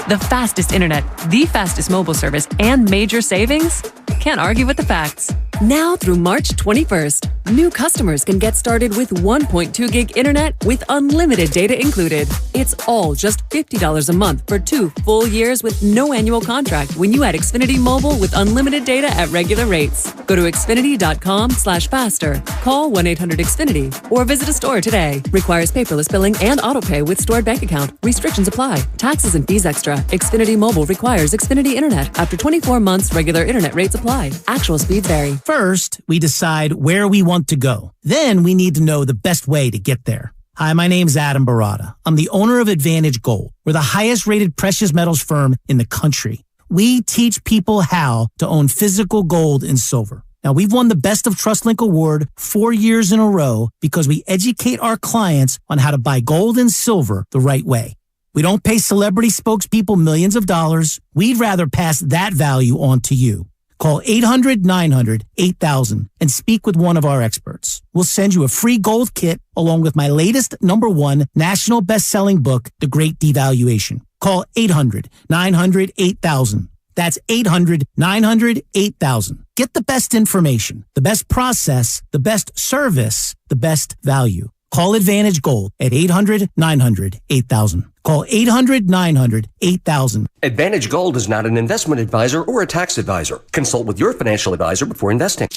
The fastest internet, the fastest mobile service, and major savings? Can't argue with the facts. Now through March 21st, new customers can get started with 1.2 gig internet with unlimited data included. It's all just $50 a month for 2 full years with no annual contract when you add Xfinity Mobile with unlimited data at regular rates. Go to Xfinity.com/faster. Call 1-800-XFINITY or visit a store today. Requires paperless billing and autopay with stored bank account. Restrictions apply. Taxes and fees extra. Xfinity Mobile requires Xfinity Internet. After 24 months, regular internet rates apply. Actual speeds vary. First, we decide where we want to go. Then we need to know the best way to get there. Hi, my name's Adam Barada. I'm the owner of Advantage Gold. We're the highest rated precious metals firm in the country. We teach people how to own physical gold and silver. Now, we've won the Best of TrustLink Award 4 years in a row because we educate our clients on how to buy gold and silver the right way. We don't pay celebrity spokespeople millions of dollars. We'd rather pass that value on to you. Call 800-900-8000 and speak with one of our experts. We'll send you a free gold kit along with my latest #1 national best-selling book, The Great Devaluation. Call 800-900-8000. That's 800-900-8000. Get the best information, the best process, the best service, the best value. Call Advantage Gold at 800-900-8000. Call 800-900-8000. Advantage Gold is not an investment advisor or a tax advisor. Consult with your financial advisor before investing.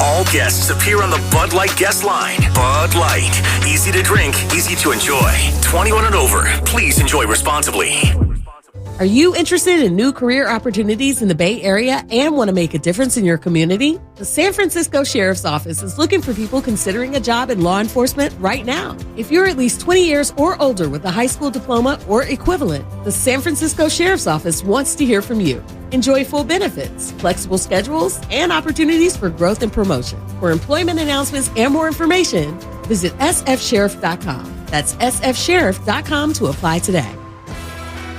All guests appear on the Bud Light guest line. Bud Light. Easy to drink, easy to enjoy. 21 and over. Please enjoy responsibly. Are you interested in new career opportunities in the Bay Area and want to make a difference in your community? The San Francisco Sheriff's Office is looking for people considering a job in law enforcement right now. If you're at least 20 years or older with a high school diploma or equivalent, the San Francisco Sheriff's Office wants to hear from you. Enjoy full benefits, flexible schedules, and opportunities for growth and promotion. For employment announcements and more information, visit sfsheriff.com. That's sfsheriff.com to apply today.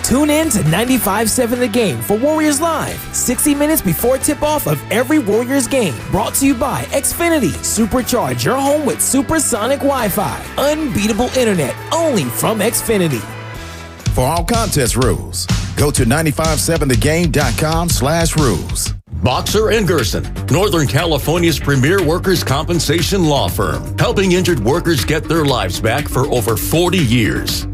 Tune in to 95.7 The Game for Warriors Live, 60 minutes before tip-off of every Warriors game. Brought to you by Xfinity. Supercharge your home with supersonic Wi-Fi. Unbeatable internet, only from Xfinity. For all contest rules, go to 957thegame.com/rules. Boxer and Gerson, Northern California's premier workers' compensation law firm, helping injured workers get their lives back for over 40 years.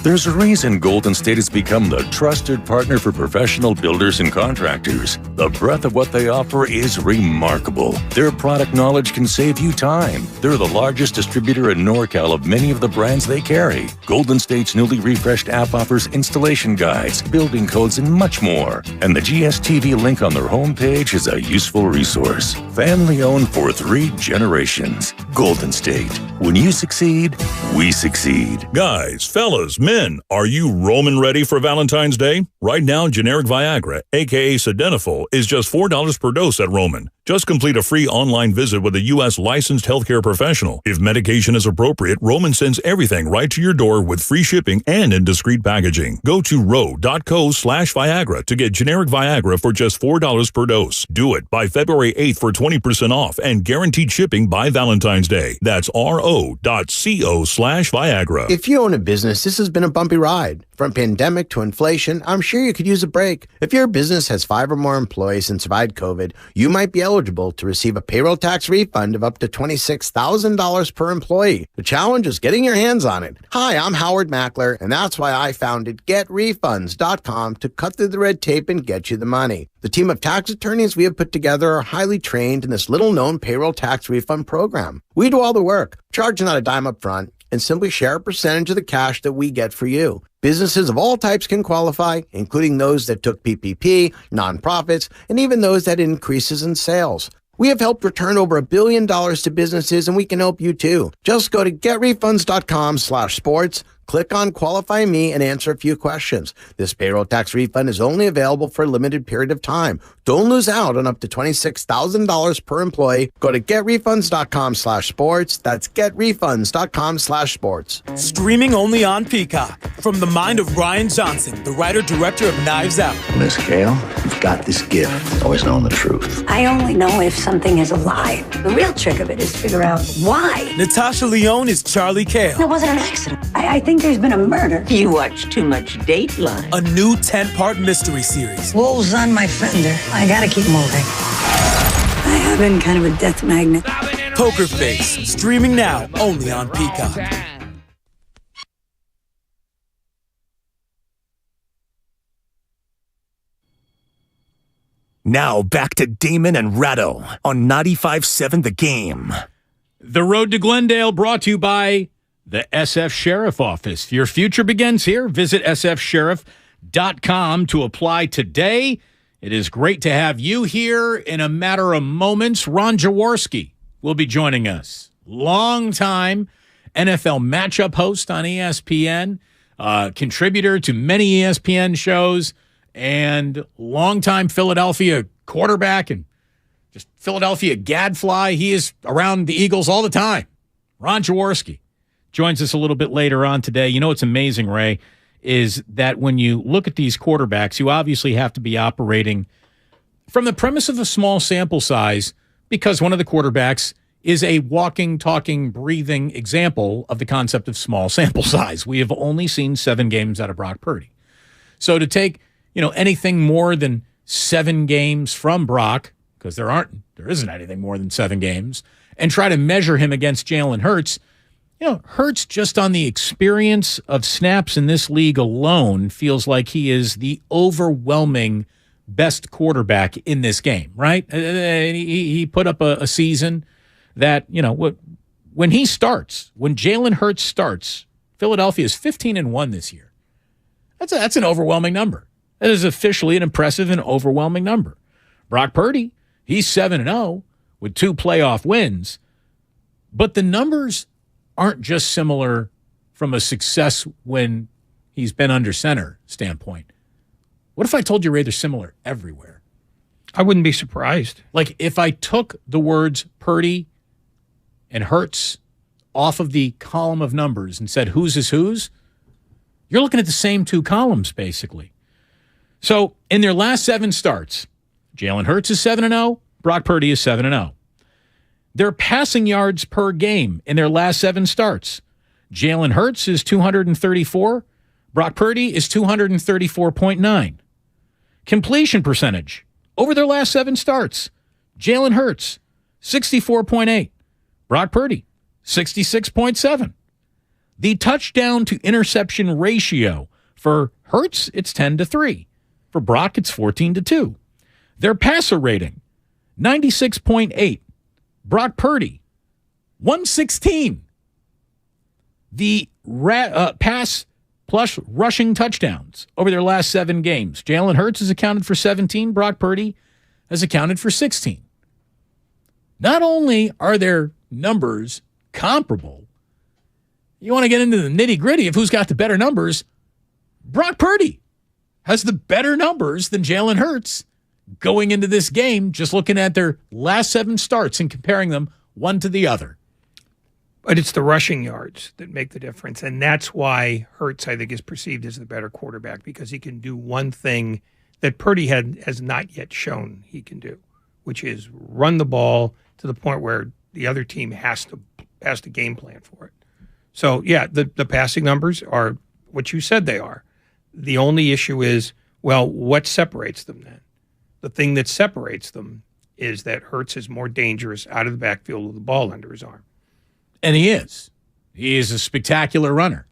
There's a reason Golden State has become the trusted partner for professional builders and contractors. The breadth of what they offer is remarkable. Their product knowledge can save you time. They're the largest distributor in NorCal of many of the brands they carry. Golden State's newly refreshed app offers installation guides, building codes, and much more. And the GSTV link on their homepage is a useful resource. Family owned for 3 generations. Golden State. When you succeed, we succeed. Guys, fellas, men, are you Roman ready for Valentine's Day? Right now, generic Viagra, aka Sildenafil, is just $4 per dose at Roman. Just complete a free online visit with a U.S. licensed healthcare professional. If medication is appropriate, Roman sends everything right to your door with free shipping and in discreet packaging. Go to ro.co/Viagra to get generic Viagra for just $4 per dose. Do it by February 8th for 20% off and guaranteed shipping by Valentine's Day. That's ro.co/Viagra. If you own a business, this has been a bumpy ride. From pandemic to inflation, I'm sure you could use a break. If your business has 5 or more employees and survived COVID, you might be eligible to receive a payroll tax refund of up to $26,000 per employee. The challenge is getting your hands on it. Hi, I'm Howard Mackler, and that's why I founded GetRefunds.com to cut through the red tape and get you the money. The team of tax attorneys we have put together are highly trained in this little-known payroll tax refund program. We do all the work, charge not a dime up front, and simply share a percentage of the cash that we get for you. Businesses of all types can qualify, including those that took PPP, nonprofits, and even those that had increases in sales. We have helped return over $1 billion to businesses, and we can help you too. Just go to getrefunds.com/sports, click on Qualify Me, and answer a few questions. This payroll tax refund is only available for a limited period of time. Don't lose out on up to $26,000 per employee. Go to getrefunds.com/sports. That's getrefunds.com/sports. Streaming only on Peacock. From the mind of Rian Johnson, the writer-director of Knives Out. Miss Gale, you've got this gift, always knowing the truth. I only know if something is a lie. The real trick of it is to figure out why. Natasha Lyonne is Charlie Cale. It wasn't an accident. I think there's been a murder. You watch too much Dateline. A new 10-part mystery series. Wolves on my fender. I gotta keep moving. I have been kind of a death magnet. Poker Face, streaming now only on Peacock. Now back to Damon and Ratto on 95.7 The Game. The Road to Glendale brought to you by the SF Sheriff Office. Your future begins here. Visit sfsheriff.com to apply today. It is great to have you here. In a matter of moments, Ron Jaworski will be joining us. Longtime NFL matchup host on ESPN, contributor to many ESPN shows, and longtime Philadelphia quarterback and just Philadelphia gadfly. He is around the Eagles all the time. Ron Jaworski joins us a little bit later on today. You know what's amazing, Ray, is that when you look at these quarterbacks, you obviously have to be operating from the premise of a small sample size because one of the quarterbacks is a walking, talking, breathing example of the concept of small sample size. We have only seen 7 games out of Brock Purdy. So to take, anything more than 7 games from Brock, because there isn't anything more than 7 games, and try to measure him against Jalen Hurts, Hurts just on the experience of snaps in this league alone feels like he is the overwhelming best quarterback in this game, right? He put up a season that, when Jalen Hurts starts, Philadelphia is 15-1 this year. That's an overwhelming number. That is officially an impressive and overwhelming number. Brock Purdy, he's 7-0 with 2 playoff wins, but the numbers aren't just similar from a success when he's been under center standpoint. What if I told you, Ray, they're similar everywhere? I wouldn't be surprised. Like if I took the words Purdy and Hurts off of the column of numbers and said whose is whose, you're looking at the same 2 columns, basically. So in their last 7 starts, Jalen Hurts is 7-0, Brock Purdy is 7-0. Their passing yards per game in their last 7 starts, Jalen Hurts is 234, Brock Purdy is 234.9. Completion percentage over their last 7 starts, Jalen Hurts, 64.8, Brock Purdy, 66.7. The touchdown to interception ratio for Hurts, it's 10-3. For Brock, it's 14-2. Their passer rating, 96.8. Brock Purdy, 116. The pass plus rushing touchdowns over their last 7 games. Jalen Hurts has accounted for 17. Brock Purdy has accounted for 16. Not only are their numbers comparable, you want to get into the nitty-gritty of who's got the better numbers. Brock Purdy has the better numbers than Jalen Hurts going into this game, just looking at their last 7 starts and comparing them one to the other. But it's the rushing yards that make the difference, and that's why Hurts, I think, is perceived as the better quarterback, because he can do one thing that Purdy has not yet shown he can do, which is run the ball to the point where the other team has to game plan for it. So, yeah, the passing numbers are what you said they are. The only issue is, well, what separates them then? The thing that separates them is that Hurts is more dangerous out of the backfield with the ball under his arm. And he is. He is a spectacular runner.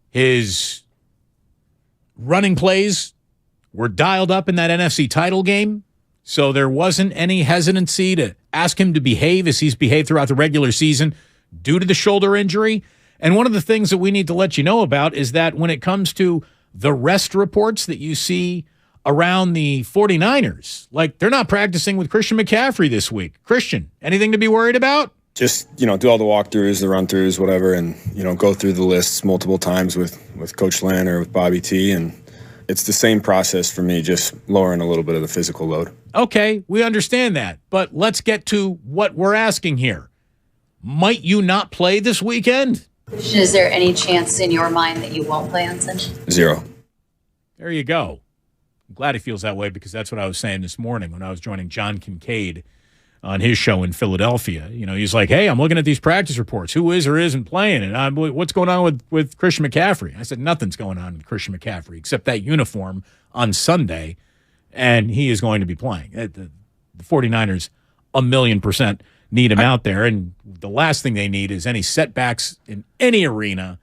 His running plays were dialed up in that NFC title game, so there wasn't any hesitancy to ask him to behave as he's behaved throughout the regular season due to the shoulder injury. And one of the things that we need to let you know about is that when it comes to the rest reports that you see around the 49ers, like they're not practicing with Christian McCaffrey this week. Christian, anything to be worried about? Just, do all the walkthroughs, the run-throughs, whatever, and, go through the lists multiple times with Coach Lan or with Bobby T, and it's the same process for me, just lowering a little bit of the physical load. Okay, we understand that, but let's get to what we're asking here. Might you not play this weekend? Is there any chance in your mind that you won't play on Sunday? 0. There you go. I'm glad he feels that way, because that's what I was saying this morning when I was joining John Kincaid on his show in Philadelphia. He's like, hey, I'm looking at these practice reports. Who is or isn't playing? And what's going on with Christian McCaffrey? I said, nothing's going on with Christian McCaffrey except that uniform on Sunday, and he is going to be playing. The 49ers 1,000,000% need him out there, and the last thing they need is any setbacks in any arena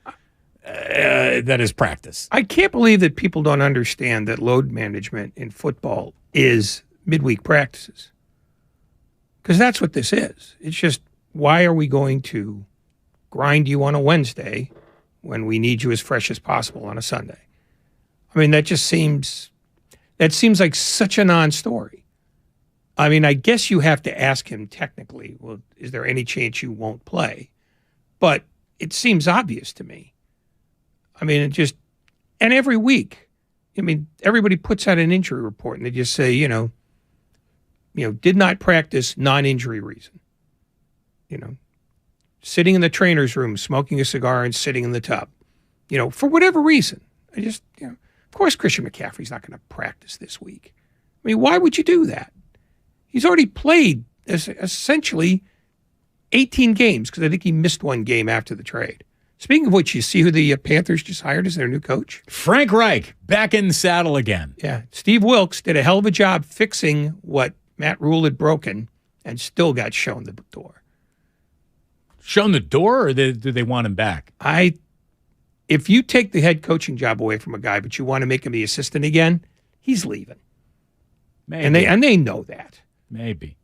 that is practice. I can't believe that people don't understand that load management in football is midweek practices. Because that's what this is. It's just, why are we going to grind you on a Wednesday when we need you as fresh as possible on a Sunday? I mean, that seems like such a non-story. I mean, I guess you have to ask him technically, well, is there any chance you won't play? But it seems obvious to me. I mean, and every week, everybody puts out an injury report and they just say, did not practice, non-injury reason. Sitting in the trainer's room, smoking a cigar and sitting in the tub, for whatever reason. Of course Christian McCaffrey's not going to practice this week. I mean, why would you do that? He's already played essentially 18 games, because I think he missed 1 game after the trade. Speaking of which, you see who the Panthers just hired as their new coach? Frank Reich, back in the saddle again. Yeah. Steve Wilkes did a hell of a job fixing what Matt Rule had broken and still got shown the door. shown the door, or do they want him back? If you take the head coaching job away from a guy, but you want to make him the assistant again, he's leaving. Maybe. And they know that. Maybe.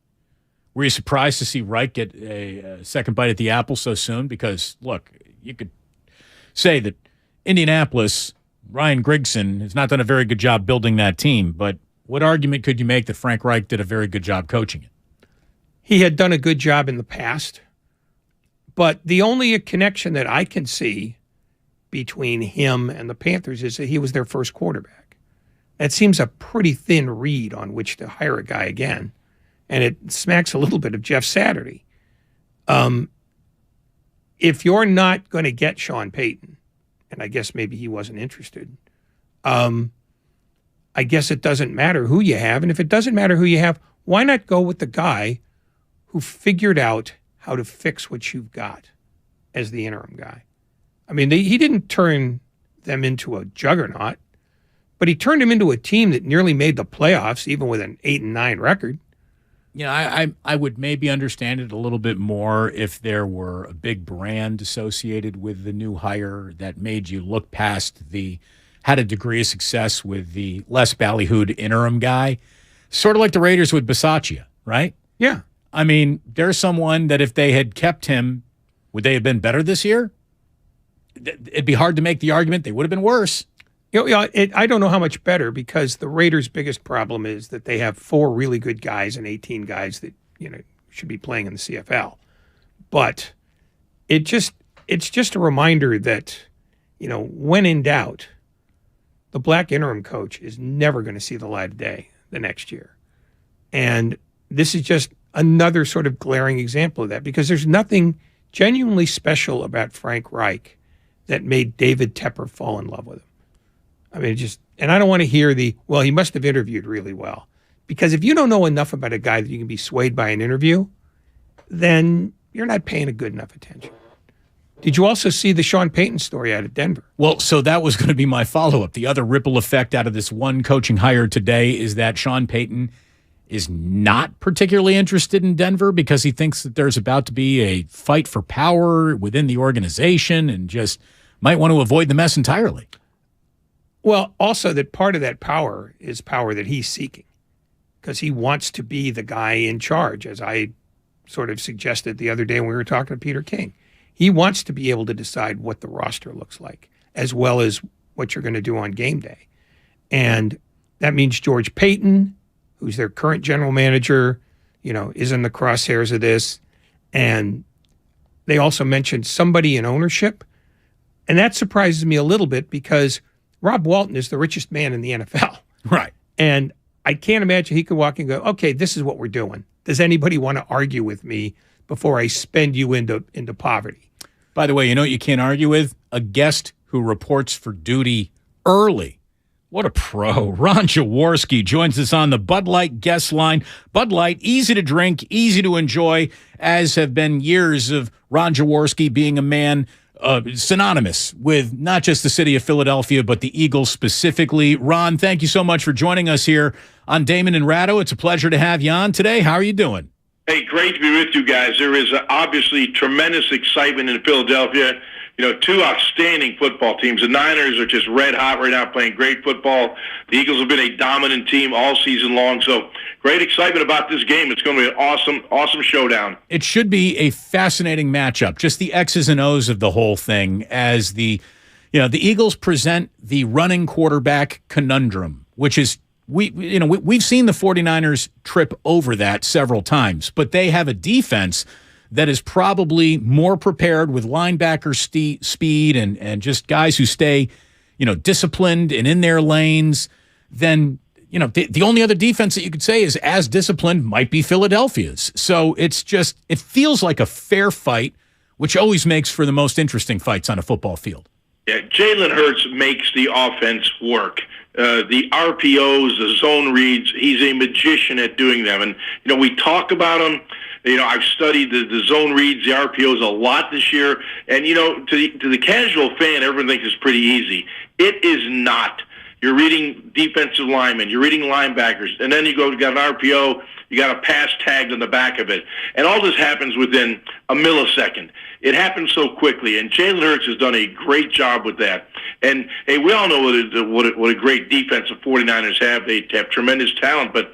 Were you surprised to see Reich get a second bite at the apple so soon? Because, look, you could say that Indianapolis, Ryan Grigson, has not done a very good job building that team, but what argument could you make that Frank Reich did a very good job coaching it? He had done a good job in the past, but the only connection that I can see between him and the Panthers is that he was their first quarterback. That seems a pretty thin reed on which to hire a guy again, and it smacks a little bit of Jeff Saturday. If you're not going to get Sean Payton, and I guess maybe he wasn't interested, I guess it doesn't matter who you have, and if it doesn't matter who you have, why not go with the guy who figured out how to fix what you've got as the interim guy? I mean, he didn't turn them into a juggernaut, but he turned them into a team that nearly made the playoffs, even with an 8-9 record. You know, I would maybe understand it a little bit more if there were a big brand associated with the new hire that made you look past had a degree of success with the less ballyhooed interim guy. Sort of like the Raiders with Bisaccia, right? Yeah. I mean, there's someone that if they had kept him, would they have been better this year? It'd be hard to make the argument they would have been worse. I don't know how much better, because the Raiders' biggest problem is that they have 4 really good guys and 18 guys that should be playing in the CFL. But it's just a reminder that when in doubt, the black interim coach is never going to see the light of day the next year. And this is just another sort of glaring example of that, because there's nothing genuinely special about Frank Reich that made David Tepper fall in love with him. I mean, and I don't want to hear he must have interviewed really well. Because if you don't know enough about a guy that you can be swayed by an interview, then you're not paying a good enough attention. Did you also see the Sean Payton story out of Denver? Well, so that was going to be my follow-up. The other ripple effect out of this one coaching hire today is that Sean Payton is not particularly interested in Denver because he thinks that there's about to be a fight for power within the organization and just might want to avoid the mess entirely. Well, also that part of that power is power that he's seeking, because he wants to be the guy in charge, as I sort of suggested the other day when we were talking to Peter King. He wants to be able to decide what the roster looks like, as well as what you're going to do on game day. And that means George Payton, who's their current general manager, is in the crosshairs of this. And they also mentioned somebody in ownership. And that surprises me a little bit, because Rob Walton is the richest man in the NFL. Right. And I can't imagine he could walk and go, okay, this is what we're doing. Does anybody want to argue with me before I spend you into poverty? By the way, you know what you can't argue with? A guest who reports for duty early. What a pro. Ron Jaworski joins us on the Bud Light guest line. Bud Light, easy to drink, easy to enjoy, as have been years of Ron Jaworski being a man synonymous with not just the city of Philadelphia, but the Eagles specifically. Ron, thank you so much for joining us here on Damon and Ratto. It's a pleasure to have you on today. How are you doing? Hey, great to be with you guys. There is obviously tremendous excitement in Philadelphia. 2 outstanding football teams. The Niners are just red hot right now, playing great football. The Eagles have been a dominant team all season long. So great excitement about this game. It's going to be an awesome showdown. It should be a fascinating matchup. Just the X's and O's of the whole thing, as the Eagles present the running quarterback conundrum, which is we've seen the 49ers trip over that several times, but they have a defense that is probably more prepared with linebacker speed and just guys who stay, disciplined and in their lanes. Then, the only other defense that you could say is as disciplined might be Philadelphia's. So it feels like a fair fight, which always makes for the most interesting fights on a football field. Yeah, Jalen Hurts makes the offense work. The RPOs, the zone reads, he's a magician at doing them. And, we talk about him. I've studied the zone reads, the RPOs a lot this year. And, to the casual fan, everyone thinks it's pretty easy. It is not. You're reading defensive linemen, you're reading linebackers, and then you got an RPO, you got a pass tagged on the back of it. And all this happens within a millisecond. it happens so quickly, and Jalen Hurts has done a great job with that. And hey, we all know what a great defense the 49ers have. They have tremendous talent, but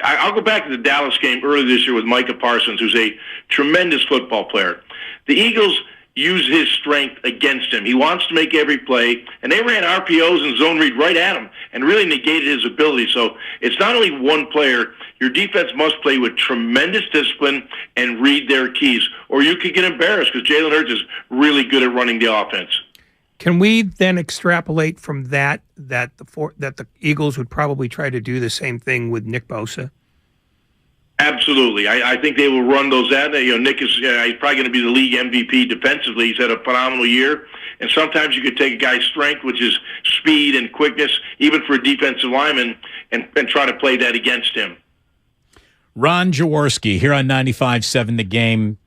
I'll go back to the Dallas game earlier this year with Micah Parsons, who's a tremendous football player. The Eagles use his strength against him. He wants to make every play, and they ran RPOs and zone read right at him and really negated his ability. So it's not only one player. Your defense must play with tremendous discipline and read their keys, or you could get embarrassed because Jalen Hurts is really good at running the offense. Can we then extrapolate from that the Eagles would probably try to do the same thing with Nick Bosa? Absolutely. I think they will run those at. Nick is he's probably going to be the league MVP defensively. He's had a phenomenal year. And sometimes you could take a guy's strength, which is speed and quickness, even for a defensive lineman, and try to play that against him. Ron Jaworski here on 95.7 The Game.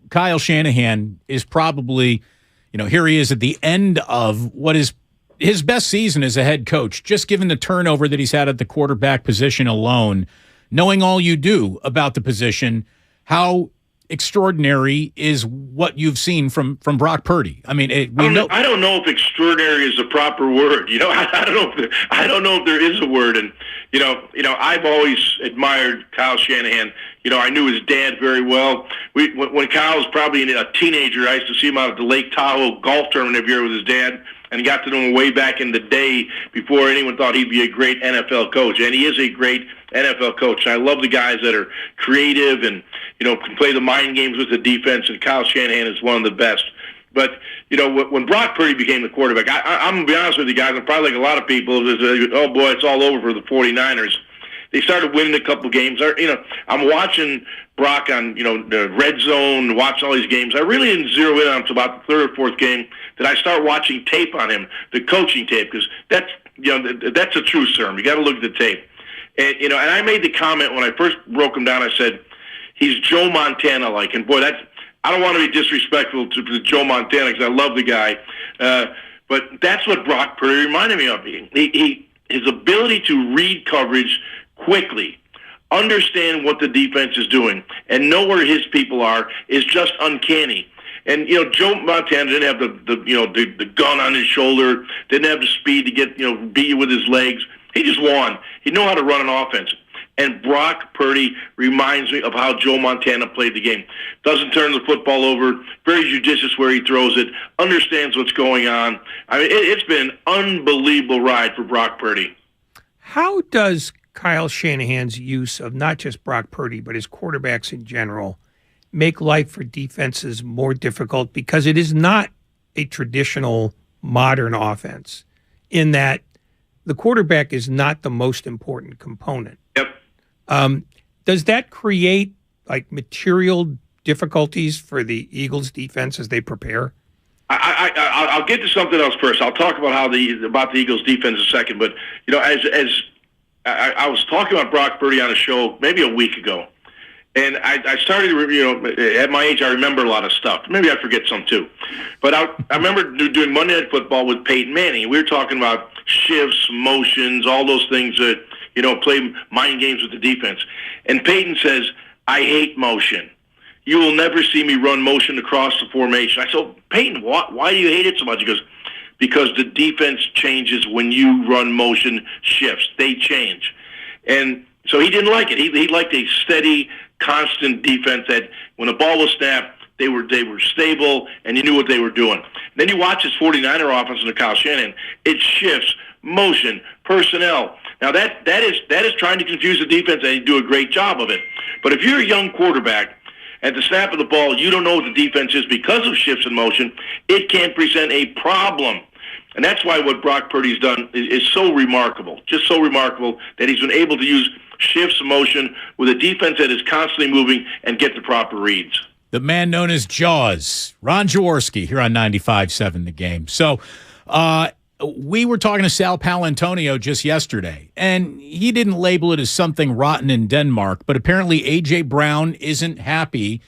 Kyle Shanahan is probably, here he is at the end of what is his best season as a head coach, just given the turnover that he's had at the quarterback position alone. Knowing all you do about the position, how extraordinary is what you've seen from Brock Purdy? I mean, I don't know if extraordinary is the proper word. I don't know if there is a word. And I've always admired Kyle Shanahan. I knew his dad very well. When Kyle was probably a teenager, I used to see him out at the Lake Tahoe golf tournament every year with his dad, and got to know him way back in the day before anyone thought he'd be a great NFL coach. And he is a great NFL coach. And I love the guys that are creative and, can play the mind games with the defense, and Kyle Shanahan is one of the best. But, when Brock Purdy became the quarterback, I'm going to be honest with you guys, I'm probably like a lot of people, oh boy, it's all over for the 49ers. They started winning a couple games. I'm watching Brock on, the red zone, watch all these games. I really didn't zero in on him until about the third or fourth game that I start watching tape on him, the coaching tape, because that's a true term. You got to look at the tape. And, and I made the comment when I first broke him down, I said, he's Joe Montana-like. And boy, I don't want to be disrespectful to Joe Montana because I love the guy. But that's what Brock Purdy reminded me of. His ability to read coverage quickly, understand what the defense is doing, and know where his people are is just uncanny. And Joe Montana didn't have the gun on his shoulder, didn't have the speed to get beat you with his legs. He just won. He knew how to run an offense. And Brock Purdy reminds me of how Joe Montana played the game. Doesn't turn the football over, very judicious where he throws it, understands what's going on. I mean, it's been an unbelievable ride for Brock Purdy. How does Kyle Shanahan's use of not just Brock Purdy, but his quarterbacks in general, make life for defenses more difficult? Because it is not a traditional modern offense in that the quarterback is not the most important component. Yep. Does that create material difficulties for the Eagles defense as they prepare? I'll get to something else first. I'll talk about the Eagles defense in a second. But as I was talking about Brock Purdy on a show maybe a week ago, and I started, at my age, I remember a lot of stuff. Maybe I forget some too. But I remember doing Monday Night Football with Peyton Manning. We were talking about shifts, motions, all those things that, play mind games with the defense. And Peyton says, I hate motion. You will never see me run motion across the formation. I said, Peyton, why do you hate it so much? He goes, because the defense changes when you run motion shifts. They change. And so he didn't like it. He liked a steady, constant defense that when the ball was snapped, they were stable, and you knew what they were doing. And then you watch his 49er offense under Kyle Shanahan. It shifts, motion, personnel. Now that is trying to confuse the defense, and he do a great job of it. But if you're a young quarterback, at the snap of the ball, you don't know what the defense is because of shifts in motion, it can't present a problem. And that's why what Brock Purdy's done is so remarkable, just so remarkable that he's been able to use shifts in motion with a defense that is constantly moving and get the proper reads. The man known as Jaws, Ron Jaworski, here on 95.7 The Game. So we were talking to Sal Palantonio just yesterday, and he didn't label it as something rotten in Denmark, but apparently A.J. Brown isn't happy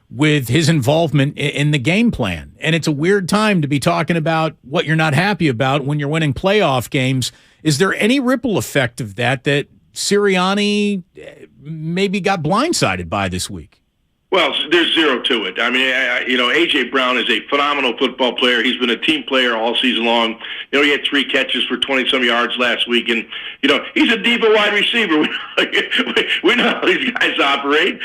with his involvement in the game plan. And it's a weird time to be talking about what you're not happy about when you're winning playoff games. Is there any ripple effect of that Sirianni maybe got blindsided by this week? Well, there's zero to it. I mean, A.J. Brown is a phenomenal football player. He's been a team player all season long. He had 3 catches for 20-some yards last week. And, he's a Debo wide receiver. We know how these guys operate.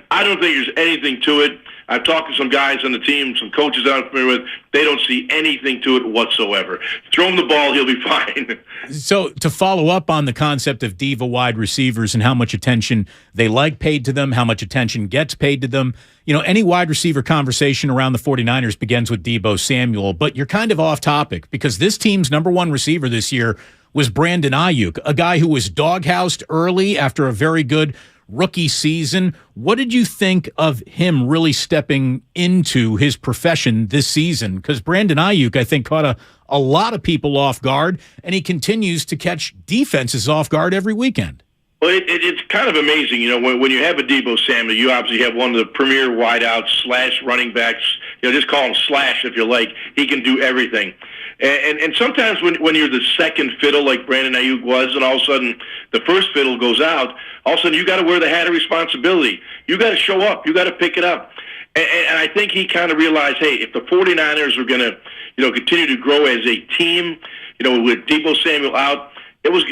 I don't think there's anything to it. I've talked to some guys on the team, some coaches I'm familiar with. They don't see anything to it whatsoever. Throw him the ball, he'll be fine. So to follow up on the concept of diva wide receivers and how much attention they like paid to them, how much attention gets paid to them, any wide receiver conversation around the 49ers begins with Deebo Samuel, but you're kind of off topic because this team's number 1 receiver this year was Brandon Ayuk, a guy who was doghoused early after a very good rookie season. What did you think of him really stepping into his profession this season? Because Brandon Ayuk, I think, caught a lot of people off guard, and he continues to catch defenses off guard every weekend. Well, it's kind of amazing. When you have a Deebo Samuel, you obviously have one of the premier wideouts / running backs. Just call him Slash if you like. He can do everything. And sometimes when you're the second fiddle like Brandon Ayuk was, and all of a sudden the first fiddle goes out, all of a sudden you got to wear the hat of responsibility. You got to show up. You got to pick it up. And I think he kind of realized, hey, if the 49ers are going to, continue to grow as a team, with Deebo Samuel out, he was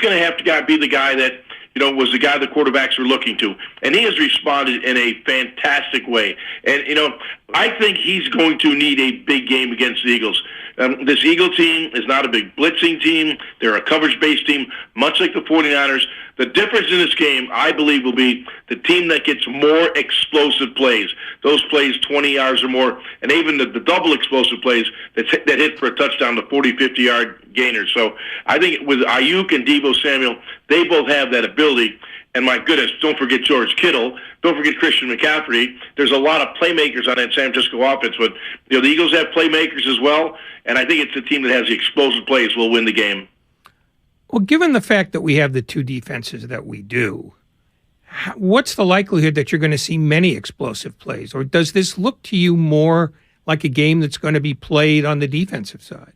going to have to be the guy that, was the guy the quarterbacks were looking to. And he has responded in a fantastic way. And, I think he's going to need a big game against the Eagles. This Eagle team is not a big blitzing team. They're a coverage-based team, much like the 49ers. The difference in this game, I believe, will be the team that gets more explosive plays. Those plays 20 yards or more, and even the double explosive plays that hit for a touchdown, the 40, 50-yard gainers. So I think with Ayuk and Deebo Samuel, they both have that ability. And my goodness, don't forget George Kittle. Don't forget Christian McCaffrey. There's a lot of playmakers on that San Francisco offense. But, the Eagles have playmakers as well. And I think it's the team that has the explosive plays will win the game. Well, given the fact that we have the 2 defenses that we do, what's the likelihood that you're going to see many explosive plays? Or does this look to you more like a game that's going to be played on the defensive side?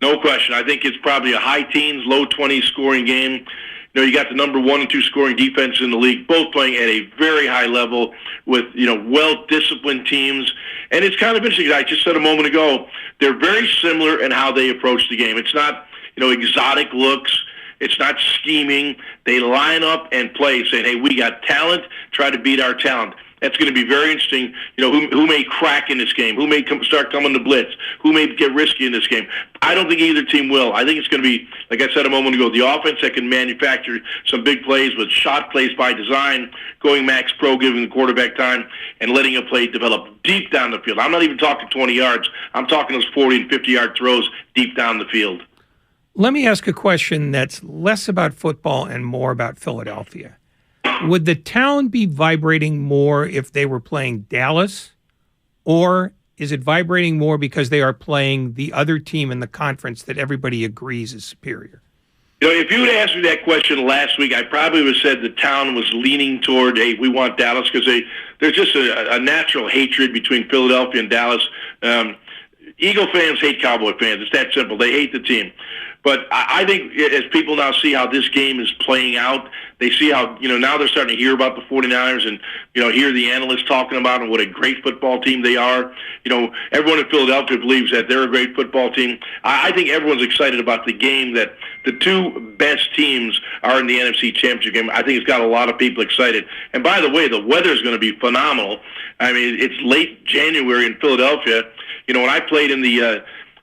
No question. I think it's probably a high teens, low 20s scoring game. You got the number 1 and 2 scoring defense in the league, both playing at a very high level with, well-disciplined teams. And it's kind of interesting. I just said a moment ago, they're very similar in how they approach the game. It's not, exotic looks. It's not scheming. They line up and play, saying, hey, we got talent, try to beat our talent. That's going to be very interesting. Who may crack in this game? Who may start coming to blitz? Who may get risky in this game? I don't think either team will. I think it's going to be, like I said a moment ago, the offense that can manufacture some big plays with shot plays by design, going max pro, giving the quarterback time, and letting a play develop deep down the field. I'm not even talking 20 yards. I'm talking those 40 and 50-yard throws deep down the field. Let me ask a question that's less about football and more about Philadelphia. Would the town be vibrating more if they were playing Dallas, or is it vibrating more because they are playing the other team in the conference that everybody agrees is superior? If you would asked me that question last week, I probably would have said the town was leaning toward, hey, we want Dallas, because there's just a natural hatred between Philadelphia and Dallas. Eagle fans hate Cowboy fans. It's that simple. They hate the team. But I think as people now see how this game is playing out, they see how, now they're starting to hear about the 49ers and, hear the analysts talking about and what a great football team they are. Everyone in Philadelphia believes that they're a great football team. I think everyone's excited about the game, that the 2 best teams are in the NFC Championship game. I think it's got a lot of people excited. And by the way, the weather's going to be phenomenal. I mean, it's late January in Philadelphia. When I played in the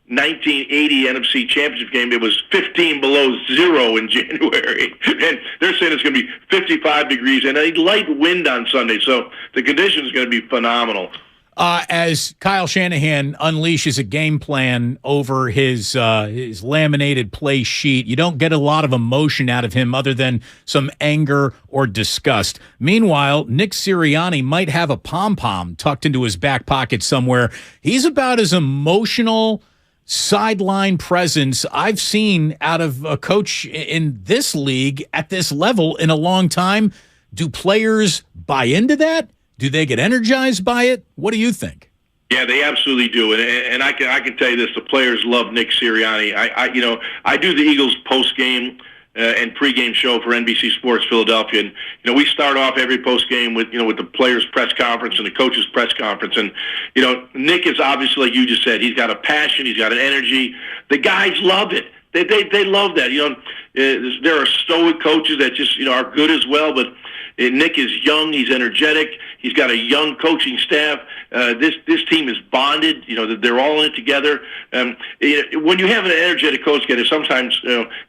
1980 NFC Championship game, it was 15 below zero in January. And they're saying it's going to be 55 degrees and a light wind on Sunday. So the condition is going to be phenomenal. As Kyle Shanahan unleashes a game plan over his laminated play sheet, you don't get a lot of emotion out of him other than some anger or disgust. Meanwhile, Nick Sirianni might have a pom-pom tucked into his back pocket somewhere. He's about as emotional sideline presence I've seen out of a coach in this league at this level in a long time. Do players buy into that? Do they get energized by it? What do you think? Yeah, they absolutely do, and I can tell you this: the players love Nick Sirianni. I do the Eagles post game and pregame show for NBC Sports Philadelphia. And, we start off every postgame with, with the players' press conference and the coaches' press conference. And, Nick is obviously, like you just said, he's got a passion, he's got an energy. The guys love it. They love that. There are stoic coaches that just, are good as well, but Nick is young, he's energetic, he's got a young coaching staff. This team is bonded, they're all in it together. When you have an energetic coach, it sometimes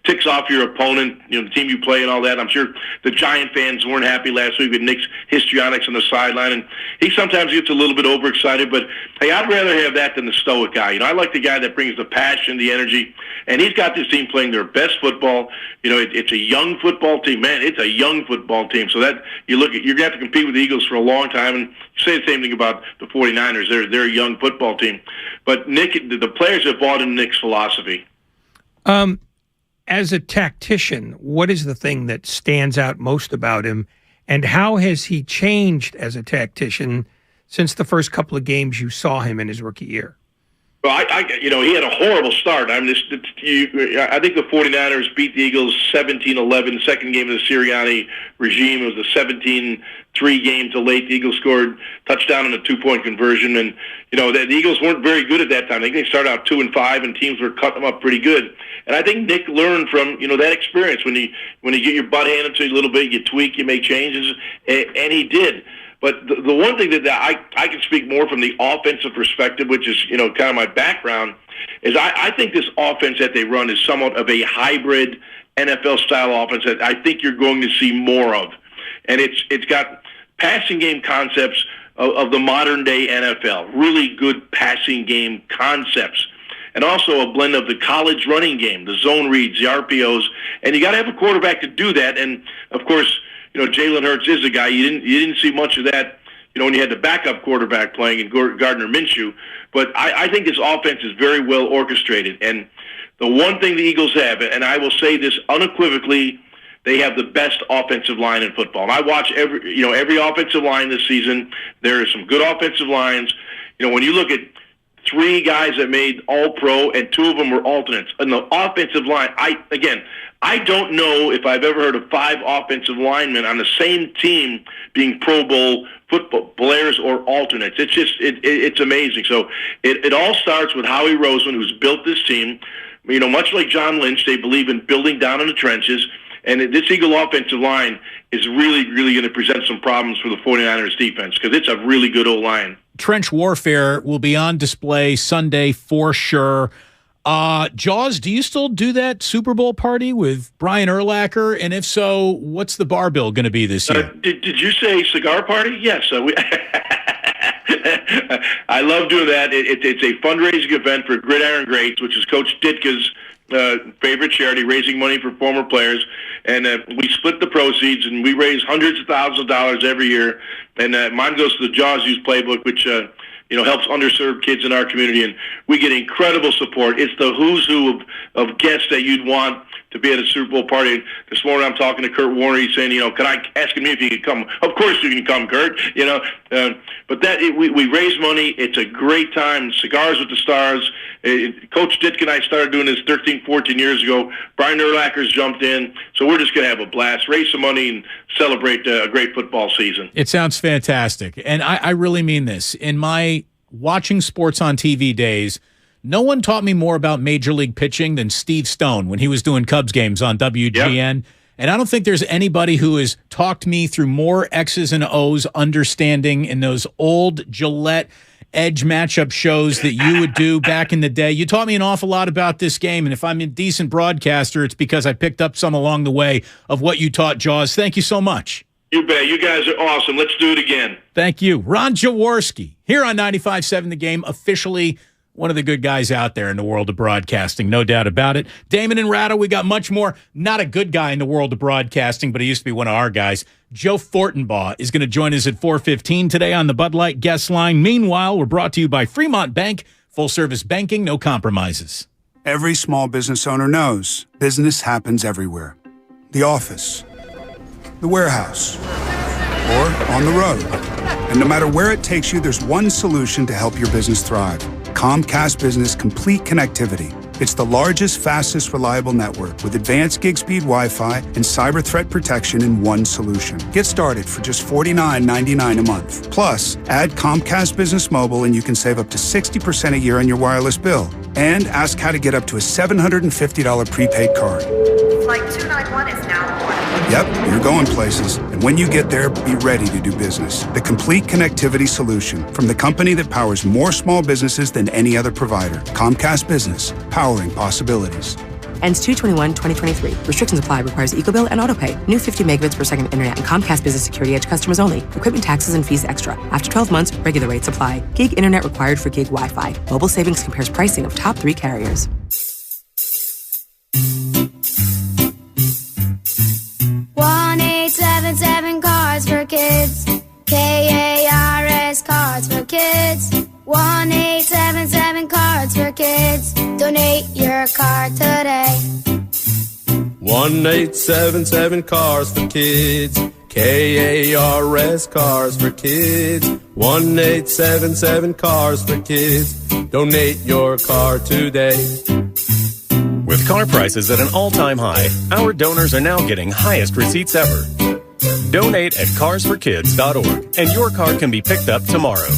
ticks off your opponent, the team you play and all that. I'm sure the Giant fans weren't happy last week with Nick's histrionics on the sideline, and he sometimes gets a little bit overexcited, but hey, I'd rather have that than the stoic guy. I like the guy that brings the passion, the energy, and he's got this team playing their best football. It's a young football team, man. It's a young football team. So that you're going to have to compete with the Eagles for a long time. And you say the same thing about the 49ers. They're a young football team. But Nick, the players have bought into Nick's philosophy. As a tactician, what is the thing that stands out most about him, and how has he changed as a tactician since the first couple of games you saw him in his rookie year? Well, he had a horrible start. I think the 49ers beat the Eagles 17-11, second game of the Sirianni regime. It was a 17-3 game to late. The Eagles scored touchdown on a 2-point conversion, and the Eagles weren't very good at that time. I think they started out 2-5, and teams were cutting them up pretty good. And I think Nick learned from that experience. When you get your butt handed to you a little bit, you tweak, you make changes, and he did. But the one thing that I can speak more from the offensive perspective, which is, kind of my background, is I think this offense that they run is somewhat of a hybrid NFL-style offense that I think you're going to see more of. And it's got passing game concepts of the modern-day NFL, really good passing game concepts, and also a blend of the college running game, the zone reads, the RPOs, and you got to have a quarterback to do that. And, of course, Jalen Hurts is a guy. You didn't see much of that, when you had the backup quarterback playing in Gardner Minshew. But I think this offense is very well orchestrated. And the one thing the Eagles have, and I will say this unequivocally, they have the best offensive line in football. And I watch every offensive line this season. There are some good offensive lines. When you look at 3 guys that made All-Pro and 2 of them were alternates. And the offensive line, I don't know if I've ever heard of 5 offensive linemen on the same team being Pro Bowl football players or alternates. It's just, it's amazing. So it all starts with Howie Roseman, who's built this team. Much like John Lynch, they believe in building down in the trenches. And this Eagle offensive line is really, really going to present some problems for the 49ers defense because it's a really good O-line. Trench warfare will be on display Sunday for sure. Jaws, do you still do that Super Bowl party with Brian Urlacher? And if so, what's the bar bill going to be this year? Did you say cigar party? Yes. I love doing that. It's a fundraising event for Gridiron Greats, which is Coach Ditka's favorite charity, raising money for former players. And we split the proceeds, and we raise hundreds of thousands of dollars every year. And mine goes to the Jaws Youth Playbook, which helps underserved kids in our community, and we get incredible support. It's the who's who of guests that you'd want to be at a Super Bowl party. This morning I'm talking to Kurt Warner. He's saying, can I ask him if he could come? Of course you can come, Kurt. But we raise money. It's a great time. Cigars with the Stars. Coach Ditka and I started doing this 13, 14 years ago. Brian Urlacher's jumped in. So we're just going to have a blast, raise some money, and celebrate a great football season. It sounds fantastic. And I really mean this. In my watching sports on TV days, no one taught me more about Major League pitching than Steve Stone when he was doing Cubs games on WGN. Yep. And I don't think there's anybody who has talked me through more X's and O's understanding in those old Gillette edge matchup shows that you would do back in the day. You taught me an awful lot about this game, and if I'm a decent broadcaster, it's because I picked up some along the way of what you taught, Jaws. Thank you so much. You bet. You guys are awesome. Let's do it again. Thank you. Ron Jaworski here on 95.7 The Game, officially one of the good guys out there in the world of broadcasting, no doubt about it. Damon and Ratto, we got much more. Not a good guy in the world of broadcasting, but he used to be one of our guys. Joe Fortenbaugh is going to join us at 4:15 today on the Bud Light guest line. Meanwhile, we're brought to you by Fremont Bank. Full-service banking, no compromises. Every small business owner knows business happens everywhere. The office, the warehouse, or on the road. And no matter where it takes you, there's one solution to help your business thrive. Comcast Business Complete Connectivity. It's the largest, fastest, reliable network with advanced gig speed Wi-Fi and cyber threat protection in one solution. Get started for just $49.99 a month. Plus, add Comcast Business Mobile and you can save up to 60% a year on your wireless bill. And ask how to get up to a $750 prepaid card. Flight 291 is now aboard. Yep, you're going places. And when you get there, be ready to do business. The complete connectivity solution from the company that powers more small businesses than any other provider. Comcast Business, powering possibilities. Ends 2/21/2023. Restrictions apply. Requires EcoBill and AutoPay. New 50 megabits per second internet and Comcast Business Security Edge customers only. Equipment taxes and fees extra. After 12 months, regular rates apply. Gig internet required for gig Wi-Fi. Mobile savings compares pricing of top 3 carriers. Cards for Kids. KARS Cards for Kids. 1-877 Cards for Kids. Donate your card today. 1-877 Cars for Kids. KARS Cars for Kids. 1-877 Cars for Kids. Donate your car today. With car prices at an all-time high, our donors are now getting highest receipts ever. Donate at carsforkids.org, and your car can be picked up tomorrow.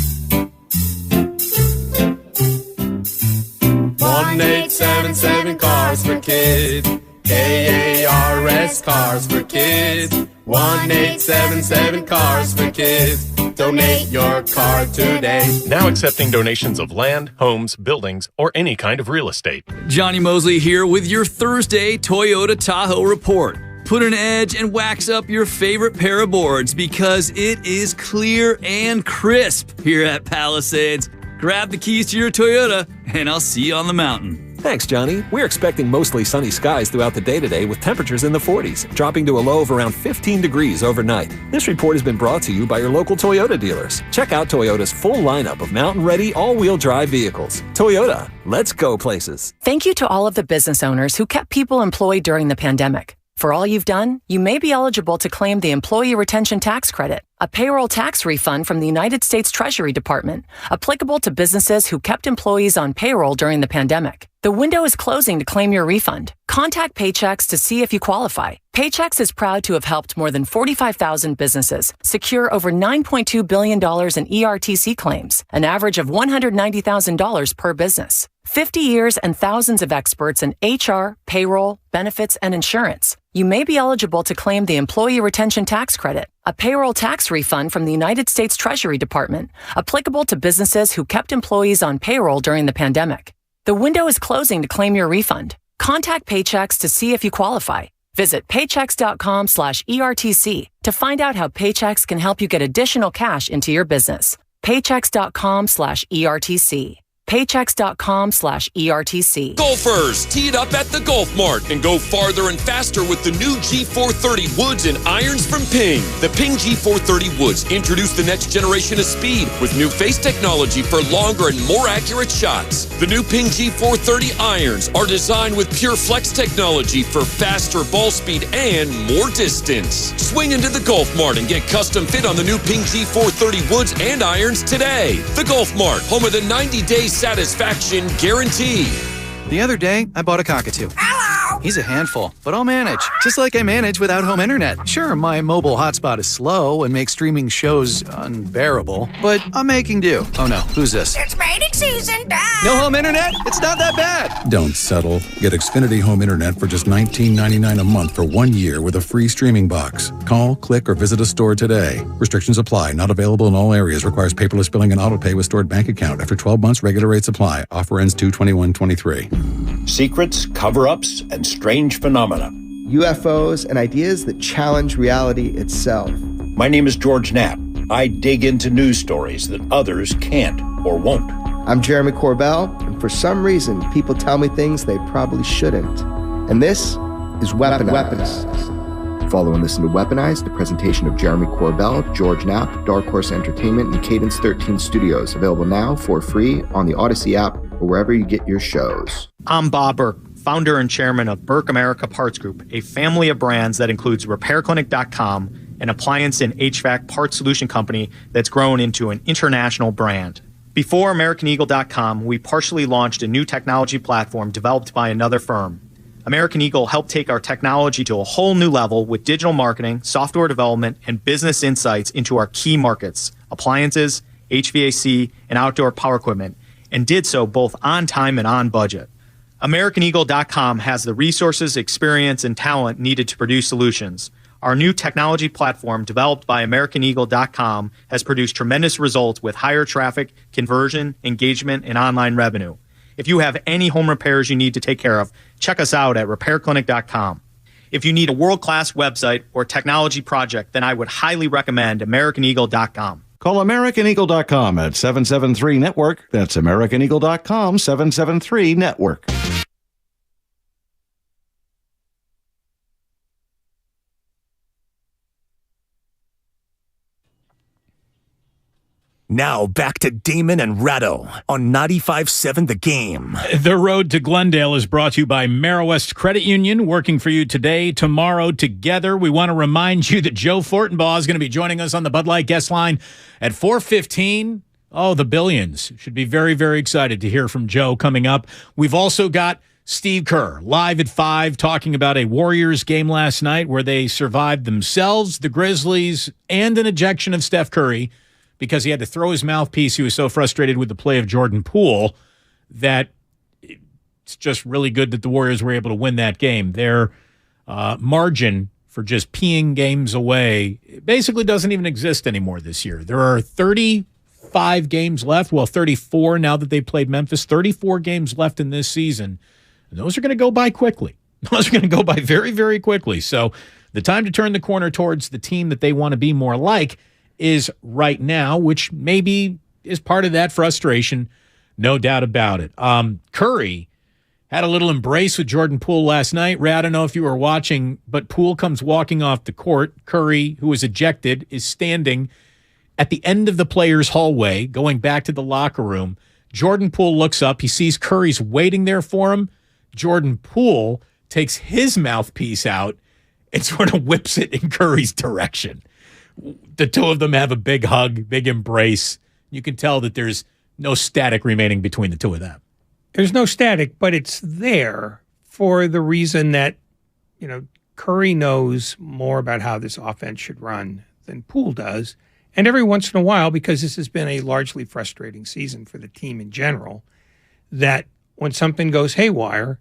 1-877 Cars for Kids. KARS Cars for Kids. 1-877 Cars for Kids. Donate your car today. Now accepting donations of land, homes, buildings, or any kind of real estate. Johnny Mosley here with your Thursday Toyota Tahoe report. Put an edge and wax up your favorite pair of boards because it is clear and crisp here at Palisades. Grab the keys to your Toyota and I'll see you on the mountain. Thanks, Johnny. We're expecting mostly sunny skies throughout the day today with temperatures in the 40s, dropping to a low of around 15 degrees overnight. This report has been brought to you by your local Toyota dealers. Check out Toyota's full lineup of mountain-ready all-wheel drive vehicles. Toyota, let's go places. Thank you to all of the business owners who kept people employed during the pandemic. For all you've done, you may be eligible to claim the Employee Retention Tax Credit, a payroll tax refund from the United States Treasury Department, applicable to businesses who kept employees on payroll during the pandemic. The window is closing to claim your refund. Contact Paychex to see if you qualify. Paychex is proud to have helped more than 45,000 businesses secure over $9.2 billion in ERTC claims, an average of $190,000 per business. 50 years and thousands of experts in HR, payroll, benefits, and insurance. You may be eligible to claim the Employee Retention Tax Credit, a payroll tax refund from the United States Treasury Department, applicable to businesses who kept employees on payroll during the pandemic. The window is closing to claim your refund. Contact Paychex to see if you qualify. Visit paychex.com/ERTC to find out how Paychex can help you get additional cash into your business. Paychex.com/ERTC. Paychex.com/ERTC. Golfers, tee it up at the Golf Mart and go farther and faster with the new G430 woods and irons from Ping. The Ping G430 woods introduce the next generation of speed with new face technology for longer and more accurate shots. The new Ping G430 irons are designed with pure flex technology for faster ball speed and more distance. Swing into the Golf Mart and get custom fit on the new Ping G430 woods and irons today. The Golf Mart, home of the 90-day satisfaction guarantee. The other day, I bought a cockatoo. Hello! He's a handful, but I'll manage. Just like I manage without home internet. Sure, my mobile hotspot is slow and makes streaming shows unbearable, but I'm making do. Oh no, who's this? It's mating season, Dad! No home internet? It's not that bad! Don't settle. Get Xfinity Home Internet for just $19.99 a month for 1 year with a free streaming box. Call, click, or visit a store today. Restrictions apply. Not available in all areas. Requires paperless billing and autopay with stored bank account. After 12 months, regular rates apply. Offer ends 2/21/23. Secrets, cover-ups, and strange phenomena. UFOs and ideas that challenge reality itself. My name is George Knapp. I dig into news stories that others can't or won't. I'm Jeremy Corbell, and for some reason, people tell me things they probably shouldn't. And this is Weaponized. Follow and listen to Weaponized, the presentation of Jeremy Corbell, George Knapp, Dark Horse Entertainment, and Cadence 13 Studios. Available now for free on the Odyssey app or wherever you get your shows. I'm Bob Burke, founder and chairman of Burke America Parts Group, a family of brands that includes RepairClinic.com, an appliance and HVAC parts solution company that's grown into an international brand. Before AmericanEagle.com, we partially launched a new technology platform developed by another firm. American Eagle helped take our technology to a whole new level with digital marketing, software development, and business insights into our key markets, appliances, HVAC, and outdoor power equipment, and did so both on time and on budget. AmericanEagle.com has the resources, experience, and talent needed to produce solutions. Our new technology platform, developed by AmericanEagle.com, has produced tremendous results with higher traffic, conversion, engagement, and online revenue. If you have any home repairs you need to take care of, check us out at RepairClinic.com. If you need a world-class website or technology project, then I would highly recommend AmericanEagle.com. Call AmericanEagle.com at 773-NETWORK. That's AmericanEagle.com, 773-NETWORK. Now back to Damon and Ratto on 95.7 The Game. The road to Glendale is brought to you by Marist Credit Union, working for you today, tomorrow, together. We want to remind you that Joe Fortenbaugh is going to be joining us on the Bud Light guest line at 4:15. Oh, the Billions. Should be very, very excited to hear from Joe coming up. We've also got Steve Kerr live at 5 talking about a Warriors game last night where they survived themselves, the Grizzlies, and an ejection of Steph Curry, because he had to throw his mouthpiece. He was so frustrated with the play of Jordan Poole that it's just really good that the Warriors were able to win that game. Their margin for just peeing games away basically doesn't even exist anymore this year. There are 35 games left. Well, 34 now that they played Memphis. 34 games left in this season. And those are going to go by quickly. Those are going to go by very, very quickly. So the time to turn the corner towards the team that they want to be more like is right now, which maybe is part of that frustration, no doubt about it. Curry had a little embrace with Jordan Poole last night. Ray, I don't know if you were watching, but Poole comes walking off the court. Curry, who was ejected, is standing at the end of the players' hallway, going back to the locker room. Jordan Poole looks up. He sees Curry's waiting there for him. Jordan Poole takes his mouthpiece out and sort of whips it in Curry's direction. The two of them have a big hug, big embrace. You can tell that there's no static remaining between the two of them. There's no static, but it's there for the reason that, Curry knows more about how this offense should run than Poole does. And every once in a while, because this has been a largely frustrating season for the team in general, that when something goes haywire,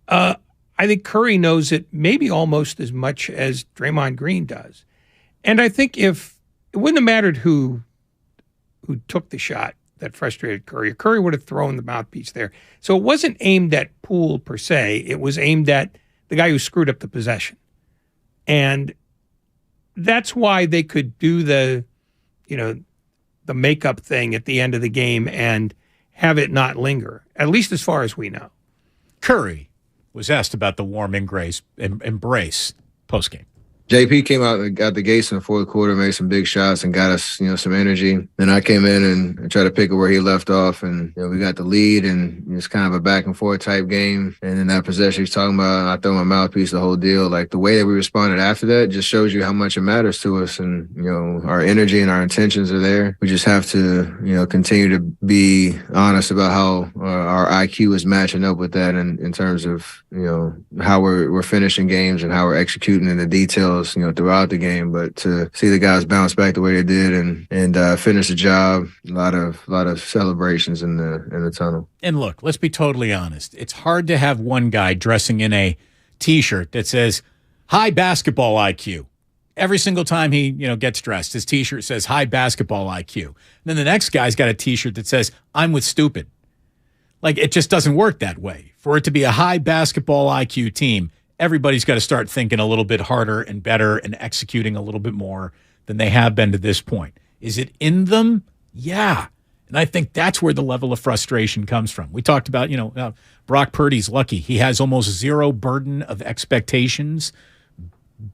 I think Curry knows it maybe almost as much as Draymond Green does. And I think if it wouldn't have mattered who took the shot that frustrated Curry, Curry would have thrown the mouthpiece there. So it wasn't aimed at Poole per se. It was aimed at the guy who screwed up the possession. And that's why they could do the makeup thing at the end of the game and have it not linger, at least as far as we know. Curry was asked about the warm embrace postgame. JP came out and got the gates in the fourth quarter, made some big shots and got us, some energy. Then I came in and tried to pick up where he left off, and we got the lead, and it's kind of a back and forth type game. And in that possession he's talking about, I throw my mouthpiece, the whole deal. Like the way that we responded after that just shows you how much it matters to us, and our energy and our intentions are there. We just have to, continue to be honest about how our IQ is matching up with that, in terms of how we're finishing games and how we're executing in the details, throughout the game. But to see the guys bounce back the way they did and finish the job, a lot of celebrations in the tunnel. And look, let's be totally honest. It's hard to have one guy dressing in a T-shirt that says "High basketball IQ." Every single time he gets dressed, his T-shirt says "High basketball IQ." And then the next guy's got a T-shirt that says "I'm with stupid." Like, it just doesn't work that way. For it to be a high basketball IQ team, everybody's got to start thinking a little bit harder and better and executing a little bit more than they have been to this point. Is it in them? Yeah. And I think that's where the level of frustration comes from. We talked about, Brock Purdy's lucky. He has almost zero burden of expectations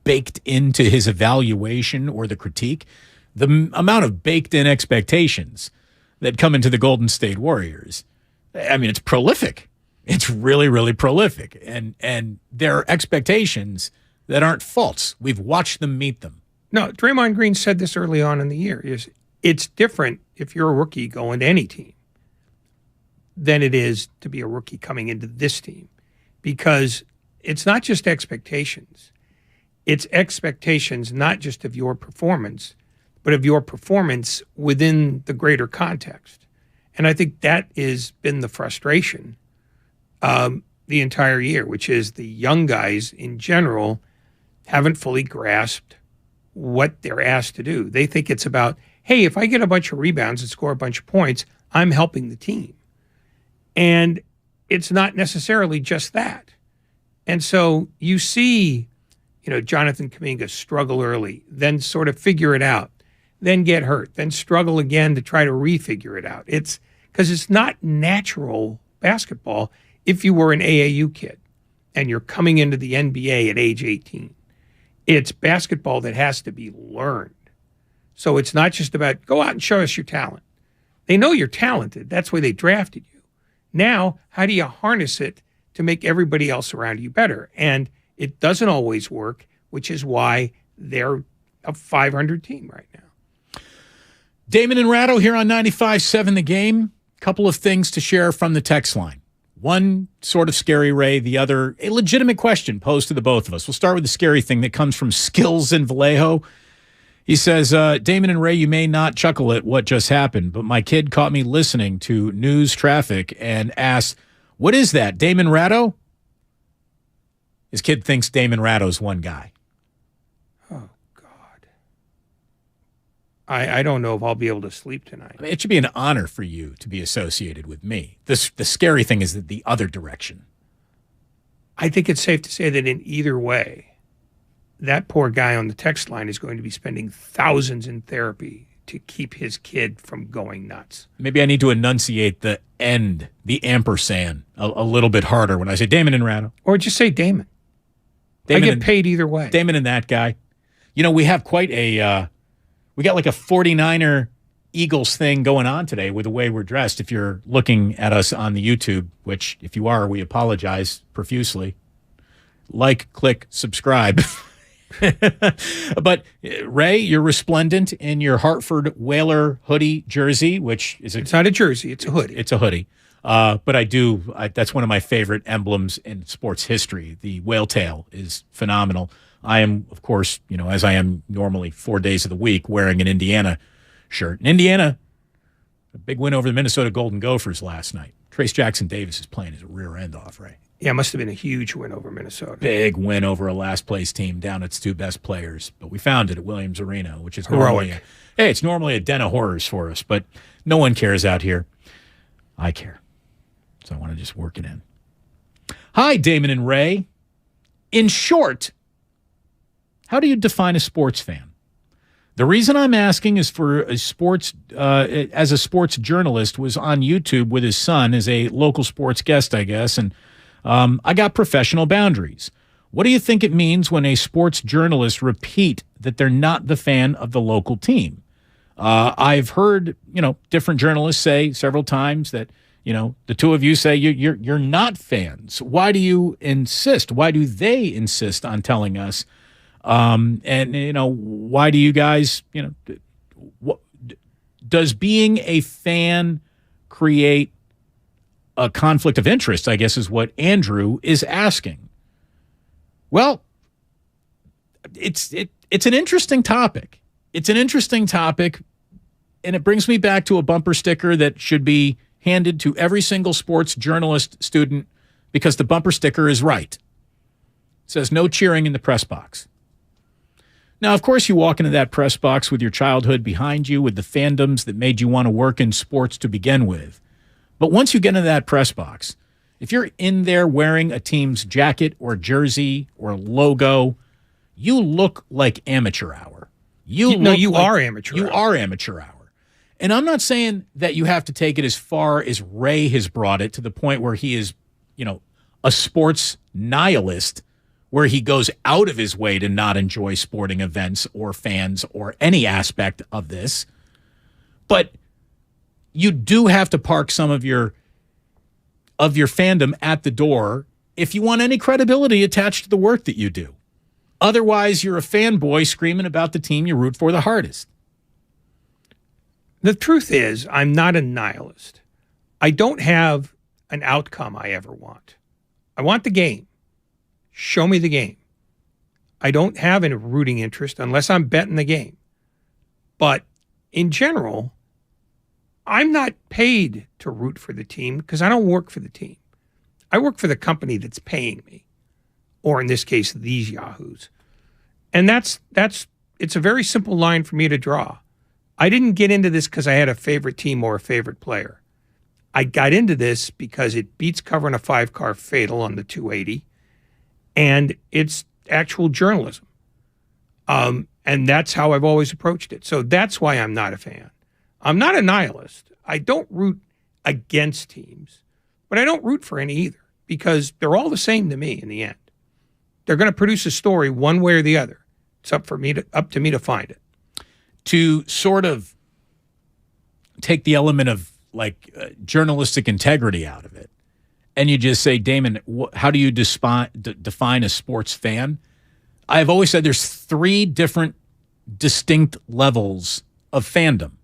baked into his evaluation or the critique. The amount of baked-in expectations that come into the Golden State Warriors, I mean, it's prolific. It's really, really prolific. And there are expectations that aren't false. We've watched them meet them. No, Draymond Green said this early on in the year. it's different if you're a rookie going to any team than it is to be a rookie coming into this team, because it's not just expectations. It's expectations not just of your performance, but of your performance within the greater context. And I think that has been the frustration the entire year, which is the young guys in general haven't fully grasped what they're asked to do. They think it's about, hey, if I get a bunch of rebounds and score a bunch of points, I'm helping the team. And it's not necessarily just that. And so you see, Jonathan Kuminga struggle early, then sort of figure it out, then get hurt, then struggle again to try to refigure it out. It's because it's not natural basketball if you were an AAU kid and you're coming into the NBA at age 18. It's basketball that has to be learned. So it's not just about go out and show us your talent. They know you're talented. That's why they drafted you. Now, how do you harness it to make everybody else around you better? And it doesn't always work, which is why they're a 500 team right now. Damon and Ratto here on 95.7 The Game. Couple of things to share from the text line. One sort of scary, Ray. The other, a legitimate question posed to the both of us. We'll start with the scary thing that comes from Skills in Vallejo. He says, Damon and Ray, you may not chuckle at what just happened, but my kid caught me listening to news traffic and asked, what is that, Damon Ratto? His kid thinks Damon Ratto's one guy. Oh, God. I don't know if I'll be able to sleep tonight. I mean, it should be an honor for you to be associated with me. The scary thing is that the other direction. I think it's safe to say that in either way, that poor guy on the text line is going to be spending thousands in therapy to keep his kid from going nuts. Maybe I need to enunciate the end, the ampersand, a little bit harder when I say Damon and Ratto. Or just say Damon. I get paid either way. Damon and that guy. We have quite a, we got like a 49er Eagles thing going on today with the way we're dressed. If you're looking at us on the YouTube, which if you are, we apologize profusely. Like, click, subscribe. But Ray, you're resplendent in your Hartford Whaler hoodie jersey, which is it's not a jersey, it's a hoodie. It's a hoodie. But that's one of my favorite emblems in sports history. The whale tail is phenomenal. I am, of course, as I am normally 4 days of the week, wearing an Indiana shirt. In Indiana, a big win over the Minnesota Golden Gophers last night. Trace Jackson Davis is playing his rear end off, Ray. Yeah, it must have been a huge win over Minnesota. Big win over a last-place team down its two best players. But we found it at Williams Arena, which is heroic. It's normally a den of horrors for us, but no one cares out here. I care. So I want to just work it in. Hi, Damon and Ray. In short, how do you define a sports fan? The reason I'm asking is for a sports, as a sports journalist, was on YouTube with his son as a local sports guest, I guess, and I got professional boundaries. What do you think it means when a sports journalist repeat that they're not the fan of the local team? I've heard, different journalists say several times that, the two of you say you're not fans. Why do you insist? Why do they insist on telling us? And why do you guys, does being a fan create a conflict of interest, I guess is what Andrew is asking. Well, it's an interesting topic. It's an interesting topic, and it brings me back to a bumper sticker that should be handed to every single sports journalist student because the bumper sticker is right. It says no cheering in the press box. Now, of course, you walk into that press box with your childhood behind you, with the fandoms that made you want to work in sports to begin with. But once you get into that press box, if you're in there wearing a team's jacket or jersey or logo, you look like amateur hour. You are amateur hour. You are amateur hour. And I'm not saying that you have to take it as far as Ray has brought it to the point where he is, a sports nihilist, where he goes out of his way to not enjoy sporting events or fans or any aspect of this. But you do have to park some of your fandom at the door if you want any credibility attached to the work that you do. Otherwise, you're a fanboy screaming about the team you root for the hardest. The truth is, I'm not a nihilist. I don't have an outcome I ever want. I want the game. Show me the game. I don't have any rooting interest unless I'm betting the game. But in general, I'm not paid to root for the team because I don't work for the team. I work for the company that's paying me, or in this case, these yahoos. And it's a very simple line for me to draw. I didn't get into this because I had a favorite team or a favorite player. I got into this because it beats covering a 5-car fatal on the 280, and it's actual journalism. And that's how I've always approached it. So that's why I'm not a fan. I'm not a nihilist. I don't root against teams, but I don't root for any either because they're all the same to me in the end. They're going to produce a story one way or the other. It's up to me to find it. To sort of take the element of journalistic integrity out of it, and you just say, Damon, how do you define a sports fan? I've always said there's 3 different distinct levels of fandom.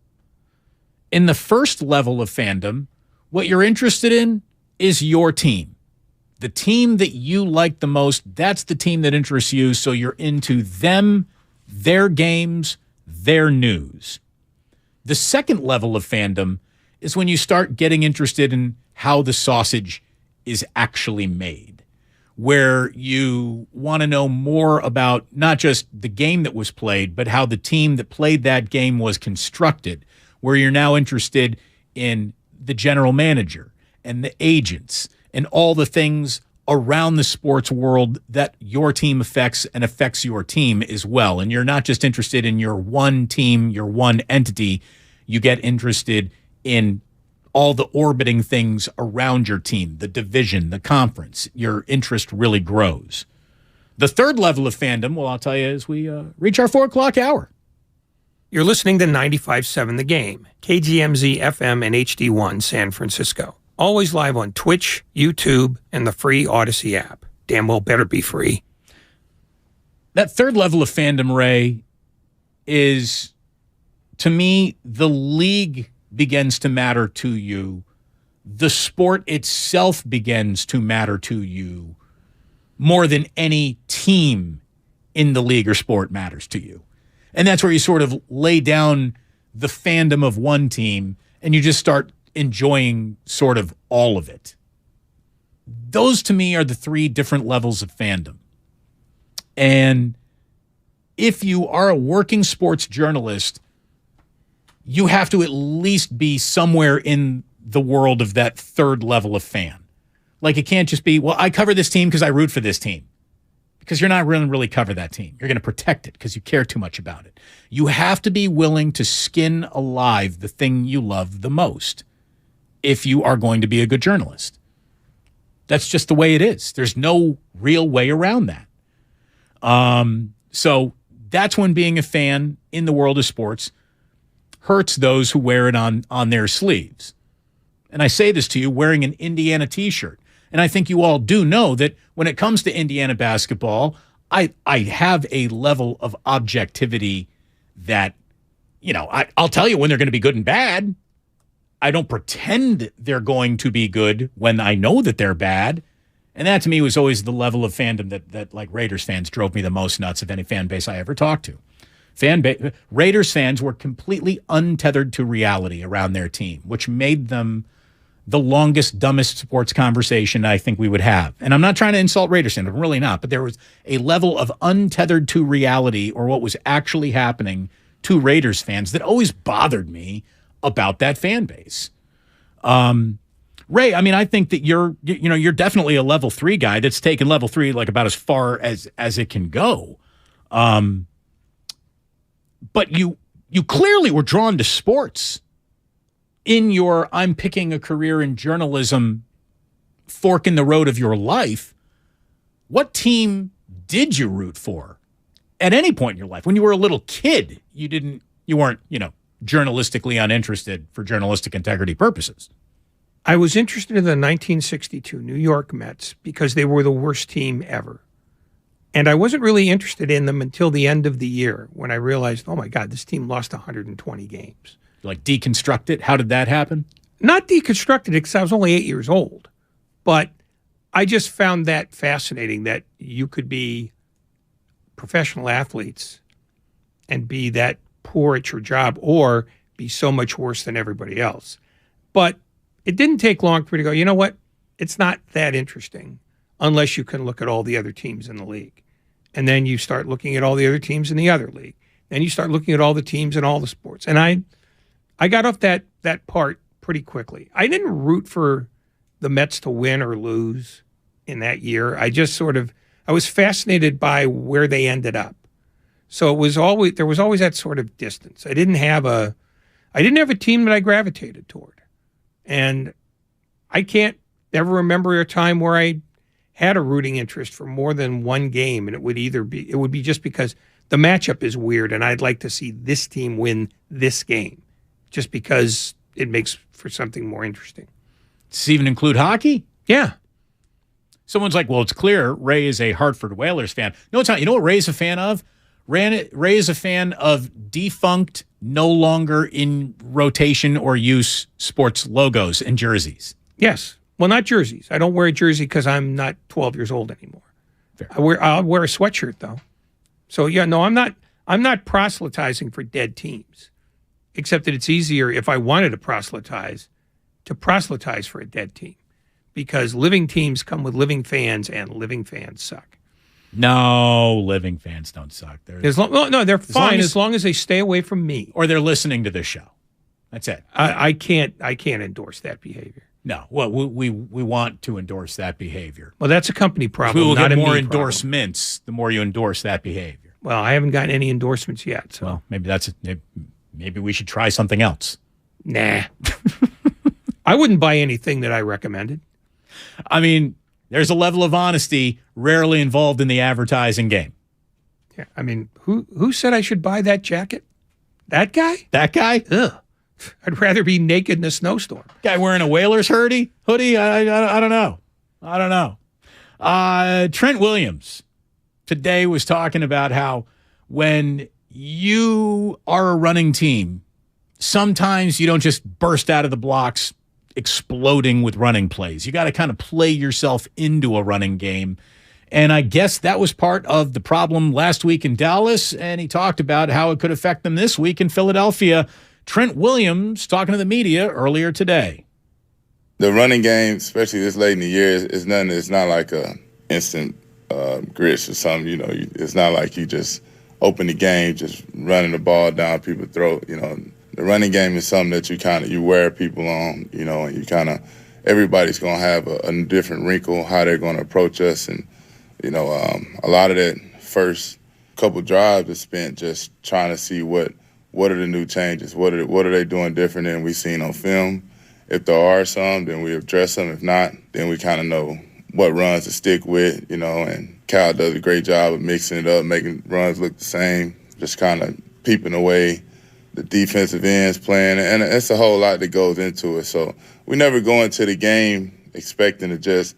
In the first level of fandom, what you're interested in is your team. The team that you like the most, that's the team that interests you, so you're into them, their games, their news. The second level of fandom is when you start getting interested in how the sausage is actually made, where you want to know more about not just the game that was played, but how the team that played that game was constructed, where you're now interested in the general manager and the agents and all the things around the sports world that your team affects and affects your team as well. And you're not just interested in your one team, your one entity. You get interested in all the orbiting things around your team, the division, the conference. Your interest really grows. The third level of fandom, well, I'll tell you as we reach our 4 o'clock hour. You're listening to 95.7 The Game, KGMZ FM and HD1 San Francisco. Always live on Twitch, YouTube, and the free Odyssey app. Damn well better be free. That third level of fandom, Ray, is, to me, the league begins to matter to you. The sport itself begins to matter to you more than any team in the league or sport matters to you. And that's where you sort of lay down the fandom of one team and you just start enjoying sort of all of it. Those to me are the 3 different levels of fandom. And if you are a working sports journalist, you have to at least be somewhere in the world of that third level of fan. Like it can't just be, well, I cover this team because I root for this team. Because you're not really cover that team. You're going to protect it because you care too much about it. You have to be willing to skin alive the thing you love the most if you are going to be a good journalist. That's just the way it is. There's no real way around that. So that's when being a fan in the world of sports hurts those who wear it on their sleeves. And I say this to you wearing an Indiana t-shirt. And I think you all do know that when it comes to Indiana basketball, I have a level of objectivity that, I'll tell you when they're going to be good and bad. I don't pretend they're going to be good when I know that they're bad. And that to me was always the level of fandom that like Raiders fans drove me the most nuts of any fan base I ever talked to. Raiders fans were completely untethered to reality around their team, which made them the longest, dumbest sports conversation I think we would have. And I'm not trying to insult Raiders fans, I'm really not, but there was a level of untethered to reality or what was actually happening to Raiders fans that always bothered me about that fan base. Ray, I mean, I think that you're definitely a level 3 guy that's taken level 3 like about as far as it can go. But you clearly were drawn to sports in your I'm picking a career in journalism fork in the road of your life. What team did you root for at any point in your life? When you were a little kid, you weren't, journalistically uninterested for journalistic integrity purposes. I was interested in the 1962 New York Mets because they were the worst team ever. And I wasn't really interested in them until the end of the year when I realized, oh my God, this team lost 120 games. Like deconstruct it? How did that happen? Not deconstructed it because I was only 8 years old, but I just found that fascinating that you could be professional athletes and be that poor at your job or be so much worse than everybody else. But it didn't take long for me to go, you know what? It's not that interesting unless you can look at all the other teams in the league. And then you start looking at all the other teams in the other league. Then you start looking at all the teams in all the sports. And I got off that part pretty quickly. I didn't root for the Mets to win or lose in that year. I was fascinated by where they ended up. So there was always that sort of distance. I didn't have a team that I gravitated toward. And I can't ever remember a time where I had a rooting interest for more than one game, and it would be just because the matchup is weird and I'd like to see this team win this game just because it makes for something more interesting. Does this even include hockey? Yeah. Someone's like, well, it's clear Ray is a Hartford Whalers fan. No, it's not. You know what Ray's a fan of? Ray is a fan of defunct, no longer in rotation or use sports logos and jerseys. Yes. Well, not jerseys. I don't wear a jersey because I'm not 12 years old anymore. Fair. I'll wear a sweatshirt though. So yeah, no, I'm not proselytizing for dead teams, except that it's easier if I wanted to proselytize for a dead team, because living teams come with living fans, and living fans suck. No, living fans don't suck. They're fine as long as they stay away from me or they're listening to this show. That's it. I can't endorse that behavior. No, well, we want to endorse that behavior. Well, that's a company problem. We will not get a more me endorsements the more you endorse that behavior. Well, I haven't gotten any endorsements yet. So. Well, maybe we should try something else. Nah. I wouldn't buy anything that I recommended. I mean, there's a level of honesty rarely involved in the advertising game. Yeah, I mean, who said I should buy that jacket? That guy? That guy? Ugh. I'd rather be naked in a snowstorm. Guy wearing a Whalers hoodie? I don't know. Trent Williams today was talking about how when you are a running team, sometimes you don't just burst out of the blocks exploding with running plays. You got to kind of play yourself into a running game. And I guess that was part of the problem last week in Dallas, and he talked about how it could affect them this week in Philadelphia. Trent Williams talking to the media earlier today. The running game, especially this late in the year, is nothing. It's not like a instant grits or something. You know, it's not like you just open the game, just running the ball down people's throat. You know, the running game is something that you wear people on. You know, and everybody's gonna have a different wrinkle how they're gonna approach us, and a lot of that first couple drives is spent just trying to see what are the new changes, what are they doing different than we've seen on film. If there are some, then we address them. If not, then we kind of know what runs to stick with, and Cal does a great job of mixing it up, making runs look the same, just kind of peeping away the defensive ends playing, and it's a whole lot that goes into it. So we never go into the game expecting to just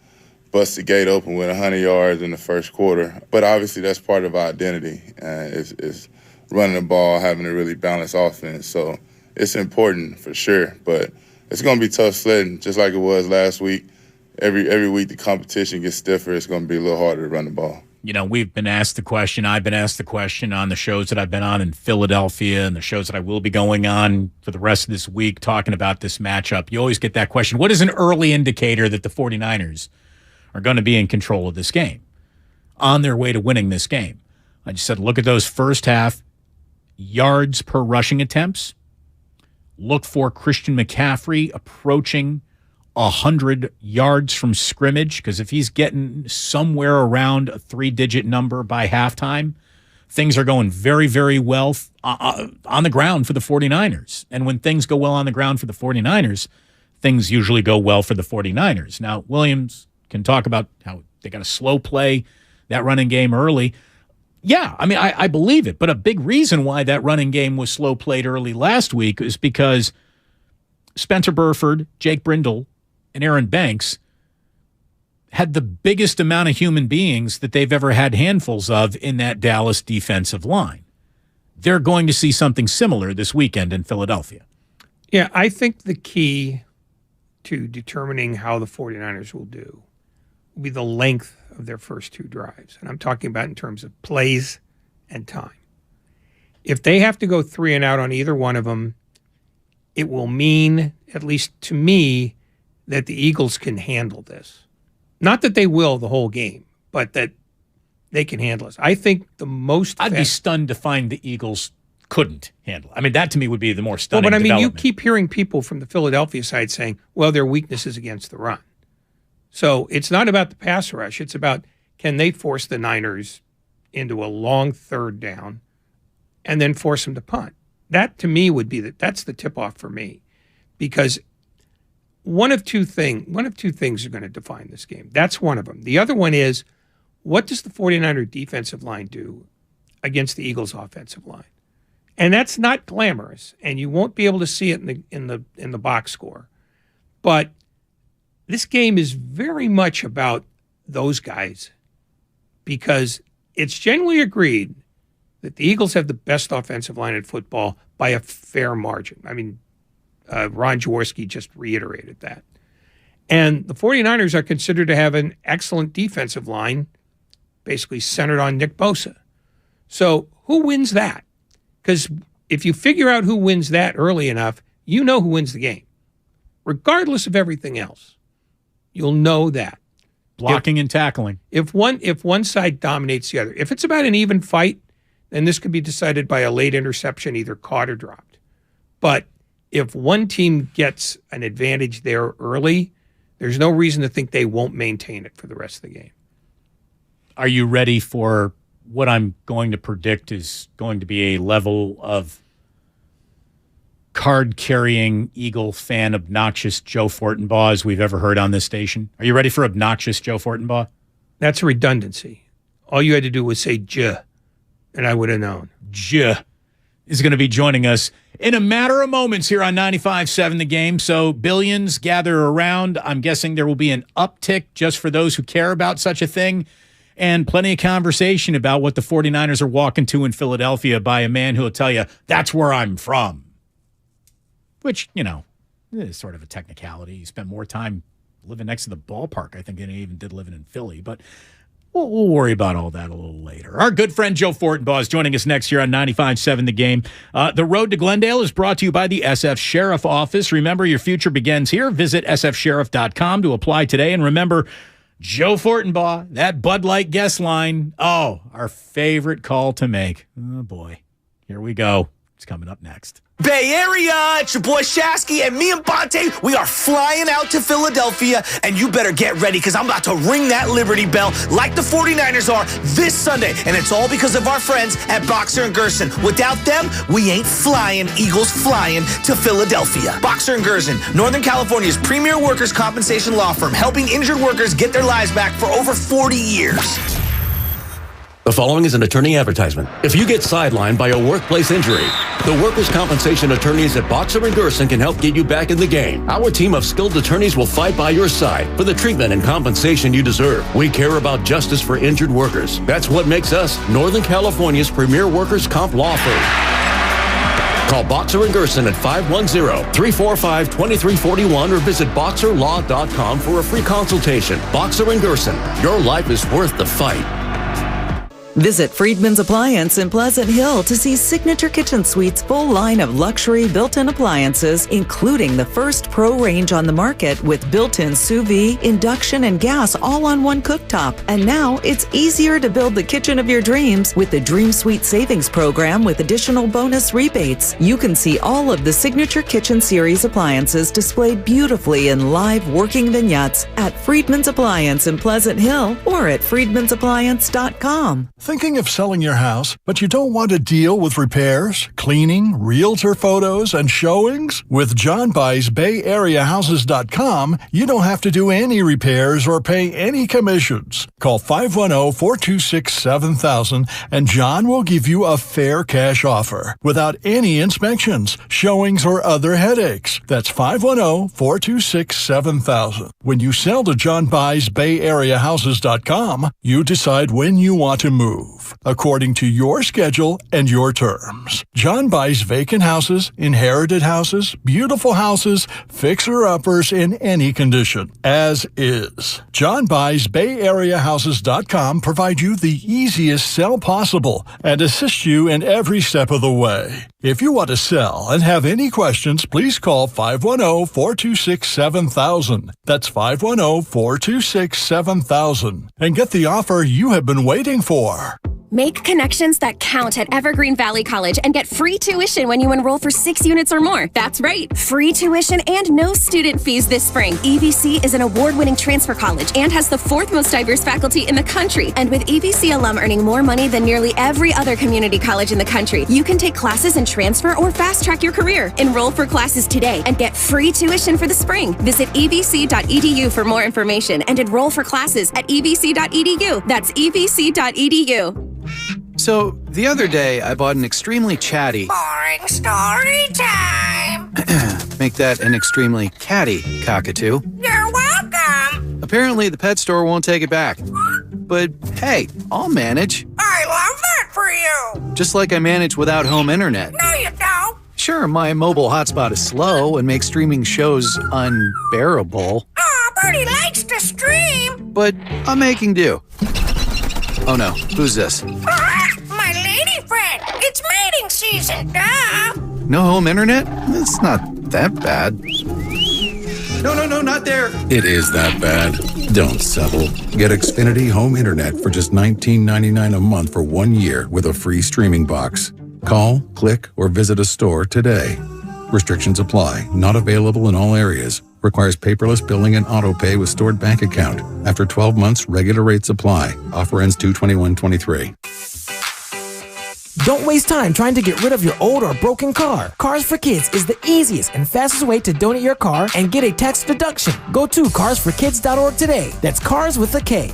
bust the gate open with 100 yards in the first quarter, but obviously that's part of our identity, is running the ball, having a really balanced offense. So it's important for sure, but it's going to be tough sledding, just like it was last week. Every week the competition gets stiffer. It's going to be a little harder to run the ball. We've been asked the question. I've been asked the question on the shows that I've been on in Philadelphia and the shows that I will be going on for the rest of this week talking about this matchup. You always get that question. What is an early indicator that the 49ers are going to be in control of this game, on their way to winning this game? I just said, look at those first half yards per rushing attempts. Look for Christian McCaffrey approaching 100 yards from scrimmage, because if he's getting somewhere around a 3-digit number by halftime, things are going very, very well on the ground for the 49ers. And when things go well on the ground for the 49ers, things usually go well for the 49ers. Now, Williams can talk about how they got to slow play that running game early. Yeah, I mean, I believe it. But a big reason why that running game was slow played early last week is because Spencer Burford, Jake Brindle, and Aaron Banks had the biggest amount of human beings that they've ever had handfuls of in that Dallas defensive line. They're going to see something similar this weekend in Philadelphia. Yeah, I think the key to determining how the 49ers will do will be the length of their first two drives. And I'm talking about in terms of plays and time. If they have to go 3 and out on either one of them, it will mean, at least to me, that the Eagles can handle this. Not that they will the whole game, but that they can handle this. I think the most... I'd be stunned to find the Eagles couldn't handle it. I mean, that to me would be the more stunning development. You keep hearing people from the Philadelphia side saying, well, their weakness is against the run. So it's not about the pass rush. It's about, can they force the Niners into a long third down and then force them to punt? That to me would be that's the tip-off for me, because one of two things are going to define this game. That's one of them. The other one is, what does the 49er defensive line do against the Eagles offensive line? And that's not glamorous, and you won't be able to see it in the box score. But this game is very much about those guys, because it's generally agreed that the Eagles have the best offensive line in football by a fair margin. I mean, Ron Jaworski just reiterated that. And the 49ers are considered to have an excellent defensive line, basically centered on Nick Bosa. So who wins that? Because if you figure out who wins that early enough, you know who wins the game. Regardless of everything else, you'll know that. Blocking and tackling. If one side dominates the other, if it's about an even fight, then this could be decided by a late interception, either caught or dropped. But if one team gets an advantage there early, there's no reason to think they won't maintain it for the rest of the game. Are you ready for what I'm going to predict is going to be a level of card-carrying Eagle fan obnoxious Joe Fortenbaugh as we've ever heard on this station? Are you ready for obnoxious Joe Fortenbaugh? That's a redundancy. All you had to do was say "J," and I would have known. J is going to be joining us in a matter of moments here on 95.7 The Game. So billions gather around. I'm guessing there will be an uptick just for those who care about such a thing, and plenty of conversation about what the 49ers are walking to in Philadelphia by a man who will tell you, that's where I'm from. Which, is sort of a technicality. He spent more time living next to the ballpark, I think, than he even did living in Philly. But we'll worry about all that a little later. Our good friend Joe Fortenbaugh is joining us next year on 95.7 The Game. The Road to Glendale is brought to you by the SF Sheriff Office. Remember, your future begins here. Visit sfsheriff.com to apply today. And remember, Joe Fortenbaugh, that Bud Light guest line. Oh, our favorite call to make. Oh, boy. Here we go. It's coming up next. Bay Area, it's your boy Shasky, and me and Bonte, we are flying out to Philadelphia, and you better get ready, because I'm about to ring that Liberty Bell like the 49ers are this Sunday, and it's all because of our friends at Boxer & Gerson. Without them, we ain't flying, Eagles flying to Philadelphia. Boxer & Gerson, Northern California's premier workers' compensation law firm, helping injured workers get their lives back for over 40 years. The following is an attorney advertisement. If you get sidelined by a workplace injury, the workers' compensation attorneys at Boxer & Gerson can help get you back in the game. Our team of skilled attorneys will fight by your side for the treatment and compensation you deserve. We care about justice for injured workers. That's what makes us Northern California's premier workers' comp law firm. Call Boxer & Gerson at 510-345-2341 or visit boxerlaw.com for a free consultation. Boxer & Gerson, your life is worth the fight. Visit Friedman's Appliance in Pleasant Hill to see Signature Kitchen Suite's full line of luxury built-in appliances, including the first Pro range on the market with built-in sous vide, induction, and gas all on one cooktop. And now it's easier to build the kitchen of your dreams with the Dream Suite Savings Program with additional bonus rebates. You can see all of the Signature Kitchen Series appliances displayed beautifully in live working vignettes at Friedman's Appliance in Pleasant Hill or at friedmansappliance.com. Thinking of selling your house, but you don't want to deal with repairs, cleaning, realtor photos, and showings? With John Buy's BayAreaHouses.com, you don't have to do any repairs or pay any commissions. Call 510-426-7000 and John will give you a fair cash offer without any inspections, showings, or other headaches. That's 510-426-7000. When you sell to John Buy's BayAreaHouses.com, you decide when you want to move, according to your schedule and your terms. John John buys vacant houses, inherited houses, beautiful houses, fixer-uppers in any condition, as is. John buys BayAreaHouses.com provide you the easiest sell possible and assist you in every step of the way. If you want to sell and have any questions, please call 510-426-7000. That's 510-426-7000 and get the offer you have been waiting for. Make connections that count at Evergreen Valley College and get free tuition when you enroll for 6 units or more. That's right, free tuition and no student fees this spring. EVC is an award-winning transfer college and has the 4th most diverse faculty in the country. And with EVC alum earning more money than nearly every other community college in the country, you can take classes and transfer or fast-track your career. Enroll for classes today and get free tuition for the spring. Visit evc.edu for more information and enroll for classes at evc.edu. That's evc.edu. So, the other day, I bought an extremely chatty... Boring story time. Make that an extremely catty cockatoo. You're welcome. Apparently, the pet store won't take it back. But, hey, I'll manage. I love that for you. Just like I manage without home internet. No, you don't. Sure, my mobile hotspot is slow and makes streaming shows unbearable. Aw, Birdie likes to stream. But I'm making do. Oh no, who's this? My lady friend. It's mating season, duh. No home internet? It's not that bad. No, not there. It is that bad. Don't settle. Get Xfinity Home Internet for just $19.99 a month for 1 year with a free streaming box. Call, click, or visit a store today. Restrictions apply. Not available in all areas. Requires paperless billing and auto pay with stored bank account. After 12 months, regular rates apply. Offer ends 2/21/23. Don't waste time trying to get rid of your old or broken car. Cars for Kids is the easiest and fastest way to donate your car and get a tax deduction. Go to carsforkids.org today. That's cars with a K.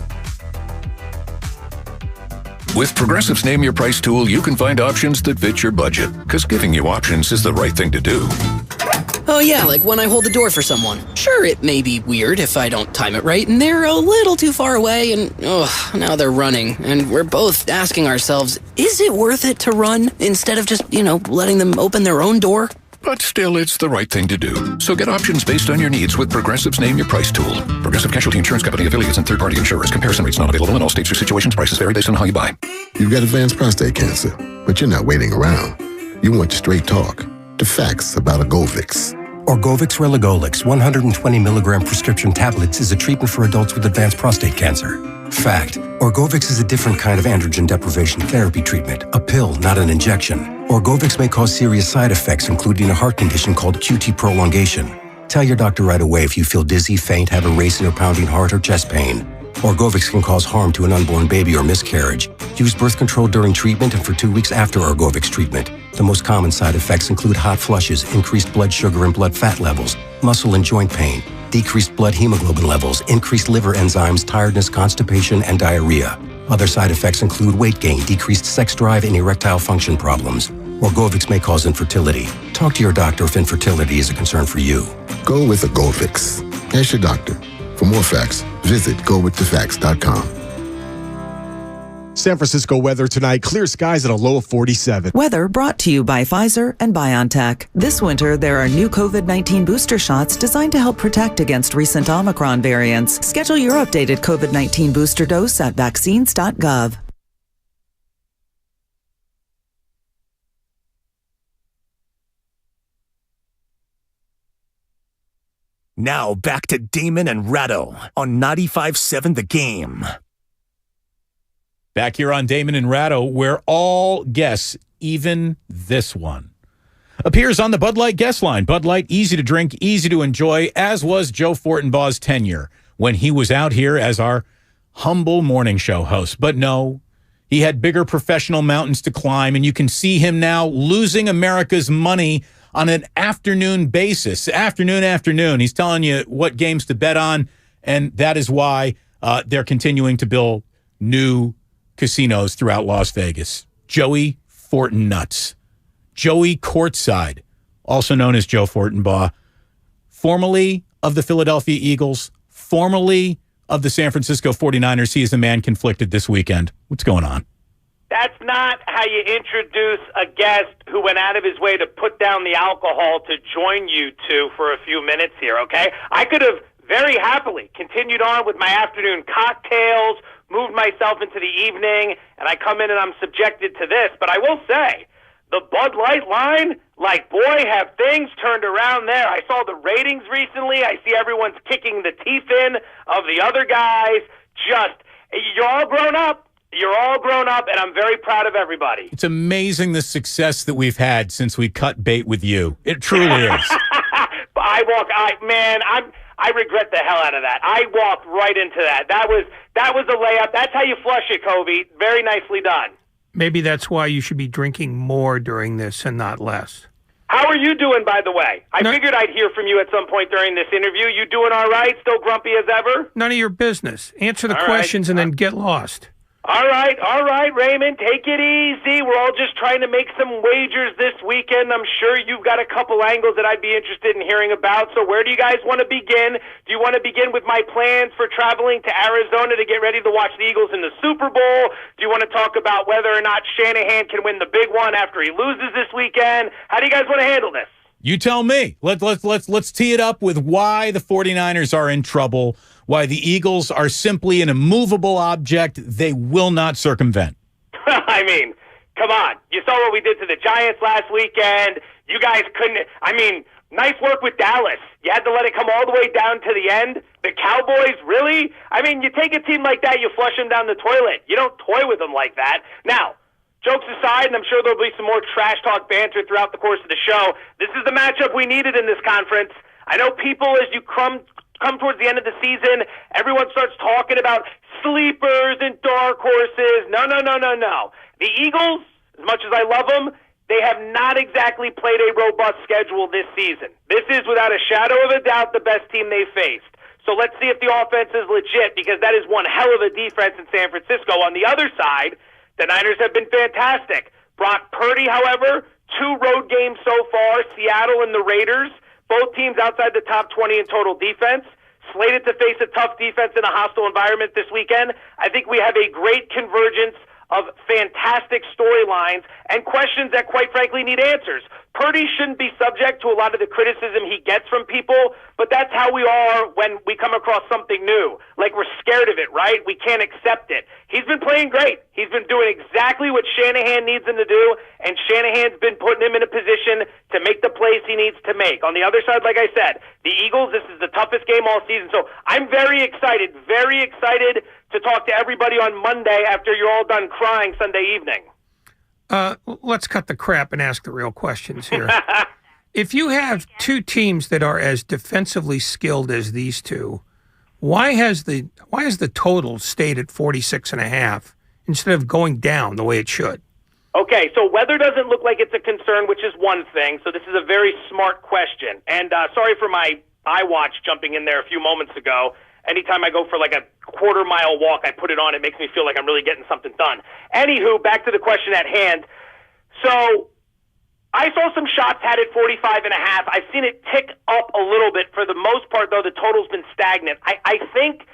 With Progressive's Name Your Price tool, you can find options that fit your budget, because giving you options is the right thing to do. Oh yeah, like when I hold the door for someone. Sure, it may be weird if I don't time it right, and they're a little too far away, and now they're running. And we're both asking ourselves, is it worth it to run instead of just, letting them open their own door? But still, it's the right thing to do. So get options based on your needs with Progressive's Name Your Price tool. Progressive Casualty Insurance Company affiliates and third-party insurers. Comparison rates not available in all states or situations. Prices vary based on how you buy. You've got advanced prostate cancer, but you're not waiting around. You want straight talk, the facts about Orgovix. Orgovix Relagolix 120 milligram prescription tablets is a treatment for adults with advanced prostate cancer. Fact: Orgovix is a different kind of androgen deprivation therapy treatment, a pill, not an injection. Orgovix may cause serious side effects, including a heart condition called QT prolongation. Tell your doctor right away if you feel dizzy, faint, have a racing or pounding heart, or chest pain. Orgovix can cause harm to an unborn baby or miscarriage. Use birth control during treatment and for 2 weeks after Orgovix treatment. The most common side effects include hot flushes, increased blood sugar and blood fat levels, muscle and joint pain, decreased blood hemoglobin levels, increased liver enzymes, tiredness, constipation, and diarrhea. Other side effects include weight gain, decreased sex drive, and erectile function problems. Orgovix may cause infertility. Talk to your doctor if infertility is a concern for you. Go with Orgovix. Ask your doctor. For more facts, visit gowiththefacts.com. San Francisco weather tonight, clear skies at a low of 47. Weather brought to you by Pfizer and BioNTech. This winter, there are new COVID-19 booster shots designed to help protect against recent Omicron variants. Schedule your updated COVID-19 booster dose at vaccines.gov. Now back to Damon and Ratto on 95.7 The Game. Back here on Damon and Ratto, where all guests, even this one, appears on the Bud Light guest line. Bud Light, easy to drink, easy to enjoy, as was Joe Fortenbaugh's tenure when he was out here as our humble morning show host. But no, he had bigger professional mountains to climb, and you can see him now losing America's money on an afternoon basis. Afternoon. He's telling you what games to bet on, and that is why they're continuing to build new casinos throughout Las Vegas. Joey Fortennuts. Joey Courtside, also known as Joe Fortenbaugh, formerly of the Philadelphia Eagles, formerly of the San Francisco 49ers. He is a man conflicted this weekend. What's going on? That's not how you introduce a guest who went out of his way to put down the alcohol to join you two for a few minutes here, okay? I could have very happily continued on with my afternoon cocktails, moved myself into the evening, and I come in and I'm subjected to this. But I will say, the Bud Light line, like, boy, have things turned around there. I saw the ratings recently. I see everyone's kicking the teeth in of the other guys. You're all grown up. You're all grown up, and I'm very proud of everybody. It's amazing the success that we've had since we cut bait with you. It truly is. I regret the hell out of that. I walked right into that. That was a layup. That's how you flush it, Kobe. Very nicely done. Maybe that's why you should be drinking more during this and not less. How are you doing, by the way? I figured I'd hear from you at some point during this interview. You doing all right? Still grumpy as ever? None of your business. Answer the questions and then get lost. All right, Raymond, take it easy. We're all just trying to make some wagers this weekend. I'm sure you've got a couple angles that I'd be interested in hearing about. So where do you guys want to begin? Do you want to begin with my plans for traveling to Arizona to get ready to watch the Eagles in the Super Bowl? Do you want to talk about whether or not Shanahan can win the big one after he loses this weekend? How do you guys want to handle this? You tell me. Let's tee it up with why the 49ers are in trouble, why the Eagles are simply an immovable object they will not circumvent. I mean, come on. You saw what we did to the Giants last weekend. You guys couldn't. I mean, nice work with Dallas. You had to let it come all the way down to the end. The Cowboys, really? I mean, you take a team like that, you flush them down the toilet. You don't toy with them like that. Now, jokes aside, and I'm sure there'll be some more trash talk banter throughout the course of the show, this is the matchup we needed in this conference. I know people, as you come towards the end of the season, everyone starts talking about sleepers and dark horses. No. The Eagles, as much as I love them, they have not exactly played a robust schedule this season. This is, without a shadow of a doubt, the best team they faced. So let's see if the offense is legit, because that is one hell of a defense in San Francisco. On the other side, the Niners have been fantastic. Brock Purdy, however, 2 road games so far, Seattle and the Raiders, both teams outside the top 20 in total defense, slated to face a tough defense in a hostile environment this weekend. I think we have a great convergence of fantastic storylines and questions that, quite frankly, need answers. Purdy shouldn't be subject to a lot of the criticism he gets from people, but that's how we are when we come across something new. Like, we're scared of it, right? We can't accept it. He's been playing great. He's been doing exactly what Shanahan needs him to do, and Shanahan's been putting him in a position to make the plays he needs to make. On the other side, like I said, the Eagles, this is the toughest game all season, so I'm very excited to talk to everybody on Monday after you're all done crying Sunday evening. Let's cut the crap and ask the real questions here. If you have two teams that are as defensively skilled as these two, why has the total stayed at 46.5 instead of going down the way it should? Okay, so weather doesn't look like it's a concern, which is one thing. So this is a very smart question. And sorry for my iWatch jumping in there a few moments ago. Anytime I go for like a quarter-mile walk, I put it on. It makes me feel like I'm really getting something done. Anywho, back to the question at hand. So I saw some shots had at 45.5. I've seen it tick up a little bit. For the most part, though, the total's been stagnant. I think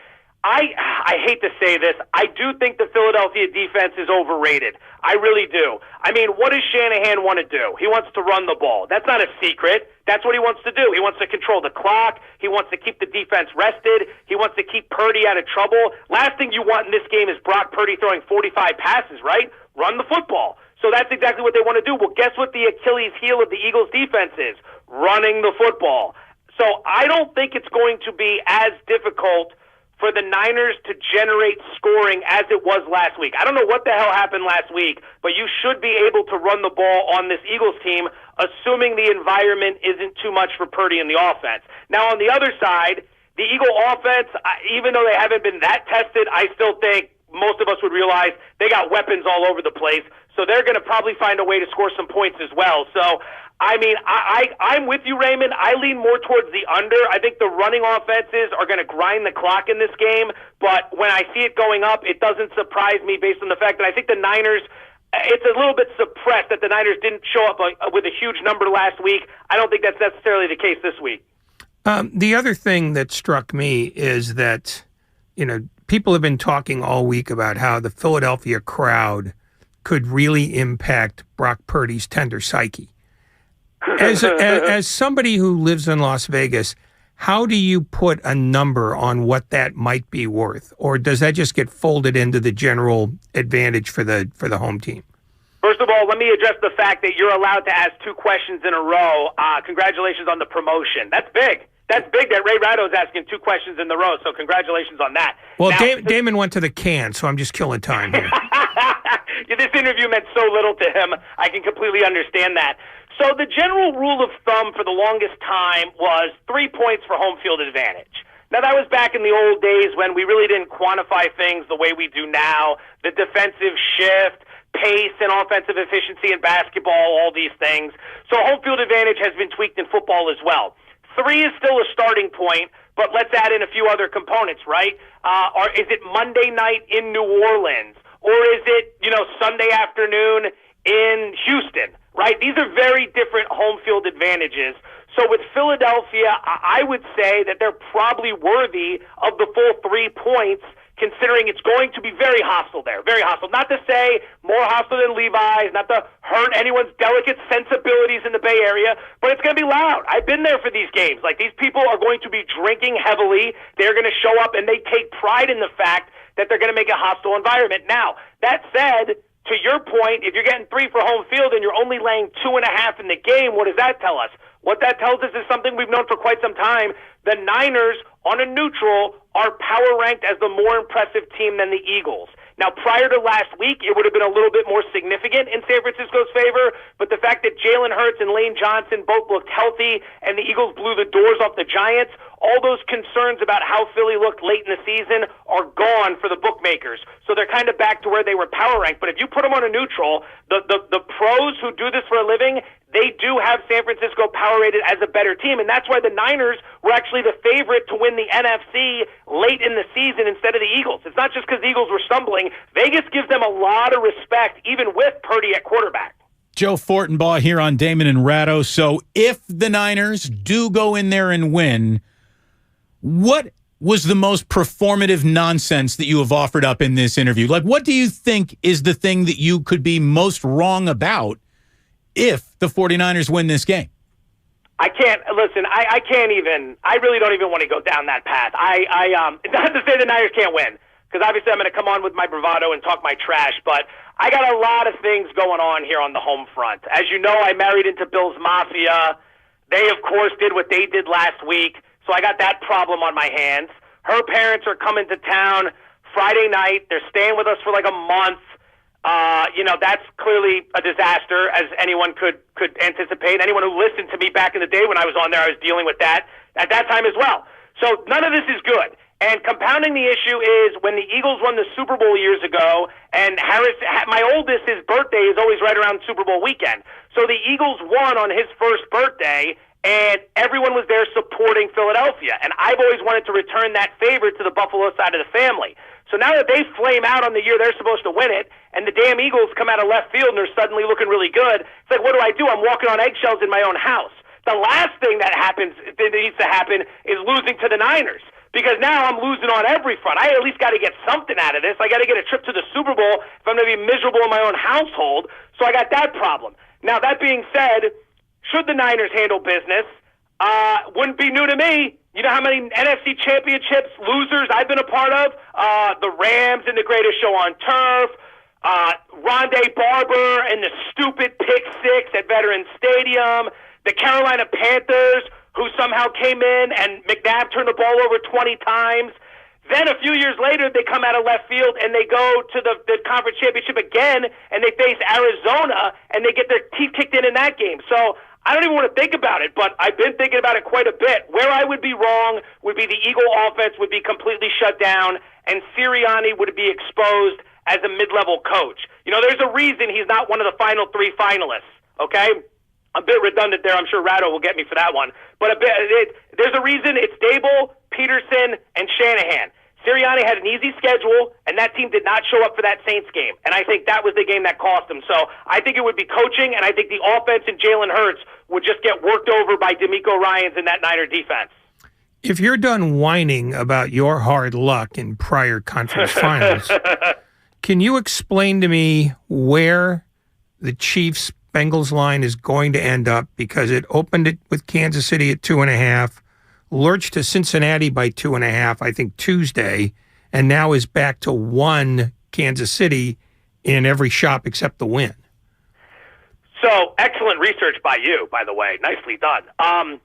I hate to say this. I do think the Philadelphia defense is overrated. I really do. I mean, what does Shanahan want to do? He wants to run the ball. That's not a secret. That's what he wants to do. He wants to control the clock. He wants to keep the defense rested. He wants to keep Purdy out of trouble. Last thing you want in this game is Brock Purdy throwing 45 passes, right? Run the football. So that's exactly what they want to do. Well, guess what the Achilles heel of the Eagles defense is? Running the football. So I don't think it's going to be as difficult for the Niners to generate scoring as it was last week. I don't know what the hell happened last week, but you should be able to run the ball on this Eagles team, assuming the environment isn't too much for Purdy in the offense. Now, on the other side, the Eagle offense, even though they haven't been that tested, I still think most of us would realize they got weapons all over the place, so they're going to probably find a way to score some points as well. So, I mean, I'm with you, Raymond. I lean more towards the under. I think the running offenses are going to grind the clock in this game, but when I see it going up, it doesn't surprise me based on the fact that I think the Niners, it's a little bit suppressed that the Niners didn't show up with a huge number last week. I don't think that's necessarily the case this week. The other thing that struck me is that, people have been talking all week about how the Philadelphia crowd could really impact Brock Purdy's tender psyche. As somebody who lives in Las Vegas, how do you put a number on what that might be worth? Or does that just get folded into the general advantage for the home team? First of all, let me address the fact that you're allowed to ask 2 questions in a row. Congratulations on the promotion. That's big. That's big that Ray Ratto's asking 2 questions in a row, so congratulations on that. Well, now, Damon went to the can, so I'm just killing time here. This interview meant so little to him. I can completely understand that. So the general rule of thumb for the longest time was 3 points for home field advantage. Now, that was back in the old days when we really didn't quantify things the way we do now, the defensive shift, pace and offensive efficiency in basketball, all these things. So home field advantage has been tweaked in football as well. 3 is still a starting point, but let's add in a few other components, right? Is it Monday night in New Orleans? Or is it, Sunday afternoon in Houston, right? These are very different home field advantages. So with Philadelphia, I would say that they're probably worthy of the full 3 points, considering it's going to be very hostile there, very hostile. Not to say more hostile than Levi's, not to hurt anyone's delicate sensibilities in the Bay Area, but it's going to be loud. I've been there for these games. Like, these people are going to be drinking heavily. They're going to show up, and they take pride in the fact that they're going to make a hostile environment. Now, that said, to your point, if you're getting 3 for home field and you're only laying 2.5 in the game, what does that tell us? What that tells us is something we've known for quite some time. The Niners, on a neutral, are power ranked as the more impressive team than the Eagles. Now, prior to last week, it would have been a little bit more significant in San Francisco's favor, but the fact that Jalen Hurts and Lane Johnson both looked healthy and the Eagles blew the doors off the Giants, all those concerns about how Philly looked late in the season are gone for the bookmakers. So they're kind of back to where they were power ranked. But if you put them on a neutral, the pros who do this for a living, they do have San Francisco power rated as a better team, and that's why the Niners were actually the favorite to win the NFC late in the season instead of the Eagles. It's not just because the Eagles were stumbling. Vegas gives them a lot of respect, even with Purdy at quarterback. Joe Fortenbaugh here on Damon and Ratto. So if the Niners do go in there and win, what was the most performative nonsense that you have offered up in this interview? Like, what do you think is the thing that you could be most wrong about if the 49ers win this game? I can't listen. I can't even. I really don't even want to go down that path. Not to say the Niners can't win, because obviously I'm going to come on with my bravado and talk my trash. But I got a lot of things going on here on the home front. As you know, I married into Bill's Mafia. They, of course, did what they did last week, so I got that problem on my hands. Her parents are coming to town Friday night. They're staying with us for like a month. That's clearly a disaster, as anyone could anticipate. Anyone who listened to me back in the day when I was on there, I was dealing with that at that time as well. So none of this is good. And compounding the issue is when the Eagles won the Super Bowl years ago, and my oldest, his birthday is always right around Super Bowl weekend. So the Eagles won on his first birthday, and everyone was there supporting Philadelphia. And I've always wanted to return that favor to the Buffalo side of the family. So now that they flame out on the year they're supposed to win it, and the damn Eagles come out of left field and they're suddenly looking really good, it's like, what do? I'm walking on eggshells in my own house. The last thing that needs to happen is losing to the Niners, because now I'm losing on every front. I at least got to get something out of this. I got to get a trip to the Super Bowl if I'm going to be miserable in my own household. So I got that problem. Now, that being said, should the Niners handle business? Wouldn't be new to me. You know how many NFC championships losers I've been a part of? The Rams in the greatest show on turf, Rondé Barber and the stupid pick six at Veterans Stadium, the Carolina Panthers, who somehow came in and McNabb turned the ball over 20 times. Then a few years later, they come out of left field and they go to the conference championship again, and they face Arizona, and they get their teeth kicked in that game. So I don't even want to think about it, but I've been thinking about it quite a bit. Where I would be wrong would be the Eagle offense would be completely shut down, and Sirianni would be exposed as a mid-level coach. There's a reason he's not one of the final 3 finalists, okay? A bit redundant there. I'm sure Ratto will get me for that one. But there's a reason it's Dable, Peterson, and Shanahan. Sirianni had an easy schedule, and that team did not show up for that Saints game. And I think that was the game that cost them. So I think it would be coaching, and I think the offense and Jalen Hurts would just get worked over by DeMeco Ryans and that Niner defense. If you're done whining about your hard luck in prior conference finals, Can you explain to me where the Chiefs Bengals line is going to end up? Because it opened it with Kansas City at 2.5, lurched to Cincinnati by 2.5, I think Tuesday, and now is back to 1 Kansas City in every shop except the win. So, excellent research by you, by the way. Nicely done.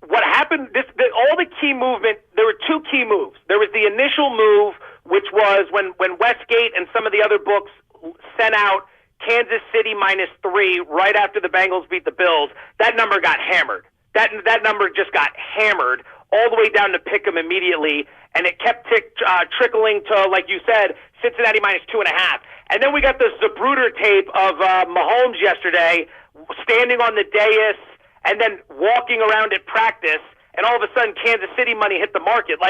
What happened, all the key movement, there were 2 key moves. There was the initial move, which was when Westgate and some of the other books sent out Kansas City -3 right after the Bengals beat the Bills. That number got hammered. That number just got hammered all the way down to Pick'em immediately, and it kept trickling to, like you said, Cincinnati -2.5. And then we got the Zapruder tape of Mahomes yesterday standing on the dais and then walking around at practice, and all of a sudden Kansas City money hit the market.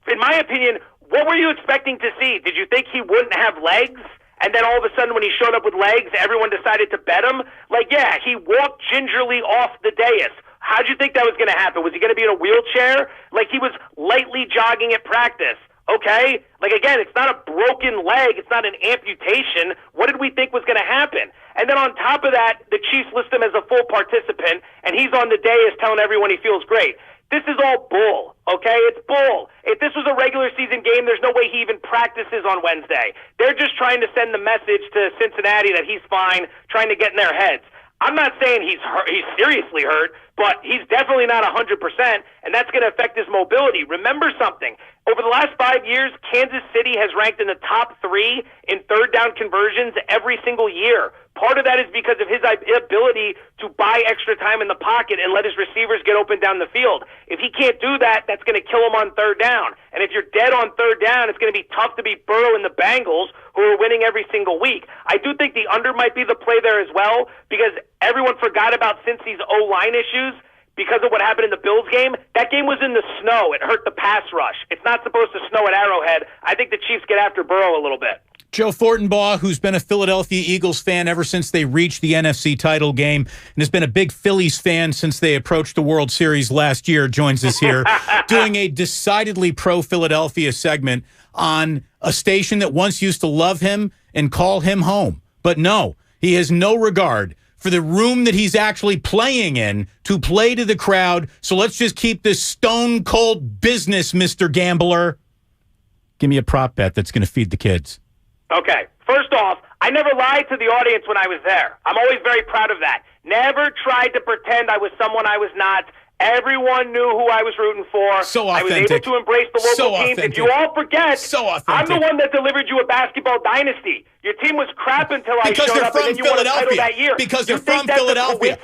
In my opinion, what were you expecting to see? Did you think he wouldn't have legs? And then all of a sudden when he showed up with legs, everyone decided to bet him? Yeah, he walked gingerly off the dais. How'd you think that was going to happen? Was he going to be in a wheelchair? He was lightly jogging at practice. Okay? Again, it's not a broken leg. It's not an amputation. What did we think was going to happen? And then on top of that, the Chiefs list him as a full participant, and he's on the dais telling everyone he feels great. This is all bull, okay? It's bull. If this was a regular season game, there's no way he even practices on Wednesday. They're just trying to send the message to Cincinnati that he's fine, trying to get in their heads. I'm not saying he's seriously hurt, but he's definitely not 100%, and that's going to affect his mobility. Remember something. Over the last 5 years, Kansas City has ranked in the top 3 in third down conversions every single year. Part of that is because of his ability to buy extra time in the pocket and let his receivers get open down the field. If he can't do that, that's going to kill him on third down. And if you're dead on third down, it's going to be tough to beat Burrow and the Bengals, who are winning every single week. I do think the under might be the play there as well, because everyone forgot about Cincy's O-line issues because of what happened in the Bills game. That game was in the snow. It hurt the pass rush. It's not supposed to snow at Arrowhead. I think the Chiefs get after Burrow a little bit. Joe Fortenbaugh, who's been a Philadelphia Eagles fan ever since they reached the NFC title game and has been a big Phillies fan since they approached the World Series last year, joins us here doing a decidedly pro-Philadelphia segment on a station that once used to love him and call him home. But no, he has no regard for the room that he's actually playing in to play to the crowd. So let's just keep this stone cold business, Mr. Gambler. Give me a prop bet that's going to feed the kids. Okay. First off, I never lied to the audience when I was there. I'm always very proud of that. Never tried to pretend I was someone I was not. Everyone knew who I was rooting for. So I authentic. was able to embrace the local teams. If you all forget, I'm the one that delivered you a basketball dynasty. Your team was crap until I showed up, and then you won a title that year. Because they're from Philadelphia.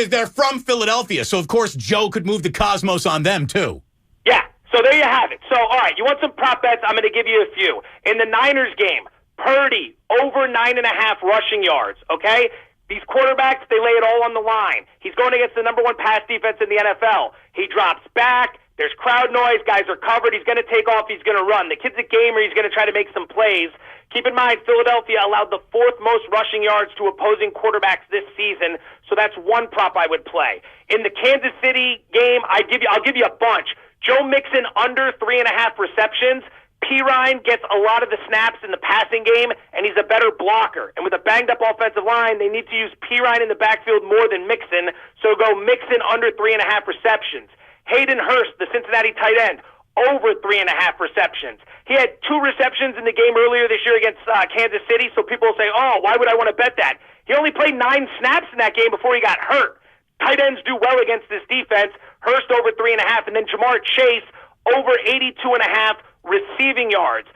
They're from Philadelphia, so of course Joe could move the cosmos on them too. Yeah, so there you have it. So, all right, you want some prop bets? I'm going to give you a few. In the Niners game, Purdy, over 9.5 rushing yards, okay? These quarterbacks, they lay it all on the line. He's going against the number 1 pass defense in the NFL. He drops back. There's crowd noise. Guys are covered. He's going to take off. He's going to run. The kid's a gamer. He's going to try to make some plays. Keep in mind, Philadelphia allowed the 4th most rushing yards to opposing quarterbacks this season, so that's one prop I would play. In the Kansas City game, I'll give you a bunch. Joe Mixon under 3.5 receptions. Pirine gets a lot of the snaps in the passing game, and he's a better blocker. And with a banged-up offensive line, they need to use Pirine in the backfield more than Mixon, so go Mixon under 3.5 receptions. Hayden Hurst, the Cincinnati tight end, over 3.5 receptions. He had 2 receptions in the game earlier this year against Kansas City, so people will say, oh, why would I want to bet that? He only played 9 snaps in that game before he got hurt. Tight ends do well against this defense. Hurst over 3.5, and then Jamar Chase over 82.5 receiving yards.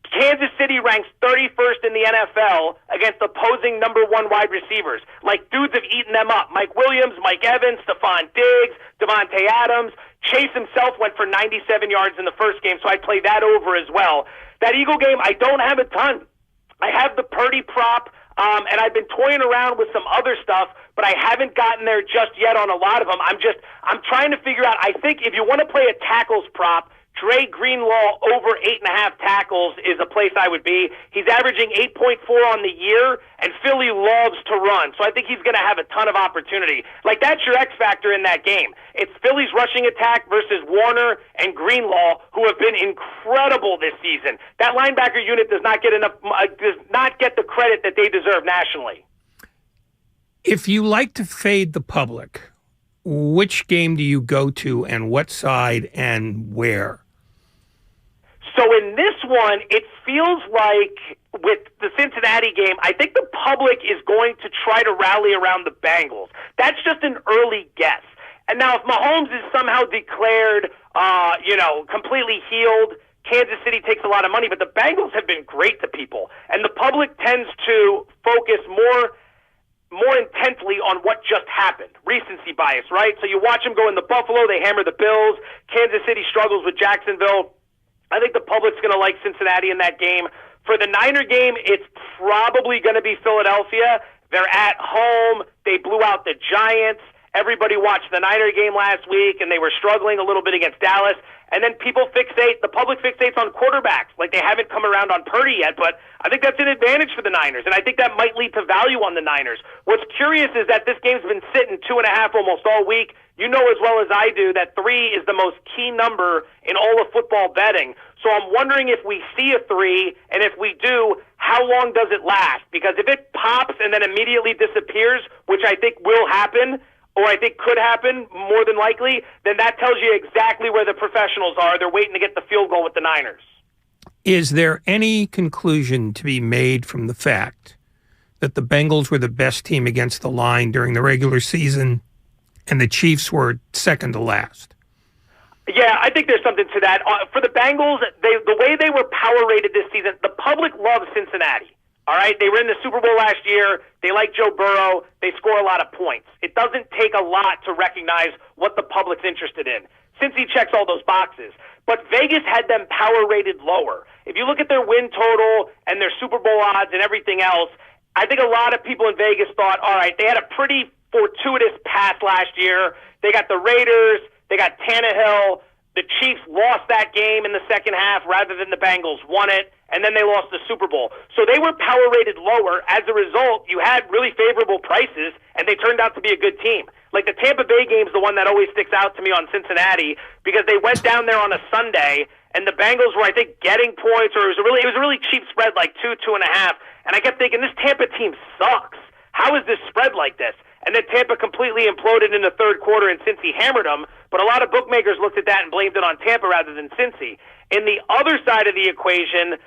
Kansas City ranks 31st in the NFL against opposing number 1 wide receivers. Dudes have eaten them up. Mike Williams, Mike Evans, Stephon Diggs, Devontae Adams. Chase himself went for 97 yards in the first game, so I play that over as well. That Eagle game, I don't have a ton. I have the Purdy prop, and I've been toying around with some other stuff, but I haven't gotten there just yet on a lot of them. I'm trying to figure out, I think if you want to play a tackles prop, Dre Greenlaw over 8.5 tackles is a place I would be. He's averaging 8.4 on the year, and Philly loves to run. So I think he's going to have a ton of opportunity. Like, that's your X factor in that game. It's Philly's rushing attack versus Warner and Greenlaw, who have been incredible this season. That linebacker unit does not get the credit that they deserve nationally. If you like to fade the public, which game do you go to and what side and where? So in this one, it feels like with the Cincinnati game, I think the public is going to try to rally around the Bengals. That's just an early guess. And now if Mahomes is somehow declared, completely healed, Kansas City takes a lot of money, but the Bengals have been great to people. And the public tends to focus more intently on what just happened. Recency bias, right? So you watch them go into Buffalo, they hammer the Bills. Kansas City struggles with Jacksonville. I think the public's going to like Cincinnati in that game. For the Niner game, it's probably going to be Philadelphia. They're at home. They blew out the Giants. Everybody watched the Niner game last week, and they were struggling a little bit against Dallas. And then the public fixates on quarterbacks. Like, they haven't come around on Purdy yet, but I think that's an advantage for the Niners, and I think that might lead to value on the Niners. What's curious is that this game's been sitting 2.5 almost all week. You know as well as I do that 3 is the most key number in all of football betting. So I'm wondering if we see a 3, and if we do, how long does it last? Because if it pops and then immediately disappears, which I think will happen, or I think could happen more than likely, then that tells you exactly where the professionals are. They're waiting to get the field goal with the Niners. Is there any conclusion to be made from the fact that the Bengals were the best team against the line during the regular season and the Chiefs were second to last? Yeah, I think there's something to that. For the Bengals, the way they were power rated this season, the public loves Cincinnati. All right, they were in the Super Bowl last year. They like Joe Burrow. They score a lot of points. It doesn't take a lot to recognize what the public's interested in, since he checks all those boxes. But Vegas had them power rated lower. If you look at their win total and their Super Bowl odds and everything else, I think a lot of people in Vegas thought, all right, they had a pretty fortuitous pass last year. They got the Raiders. They got Tannehill. The Chiefs lost that game in the second half rather than the Bengals won it, and then they lost the Super Bowl. So they were power rated lower. As a result, you had really favorable prices, and they turned out to be a good team. Like the Tampa Bay game is the one that always sticks out to me on Cincinnati, because they went down there on a Sunday, and the Bengals were, I think, getting points, or it was a really cheap spread, like 2.5. And I kept thinking, this Tampa team sucks. How is this spread like this? And then Tampa completely imploded in the third quarter, and Cincy hammered them. But a lot of bookmakers looked at that and blamed it on Tampa rather than Cincy. In the other side of the equation,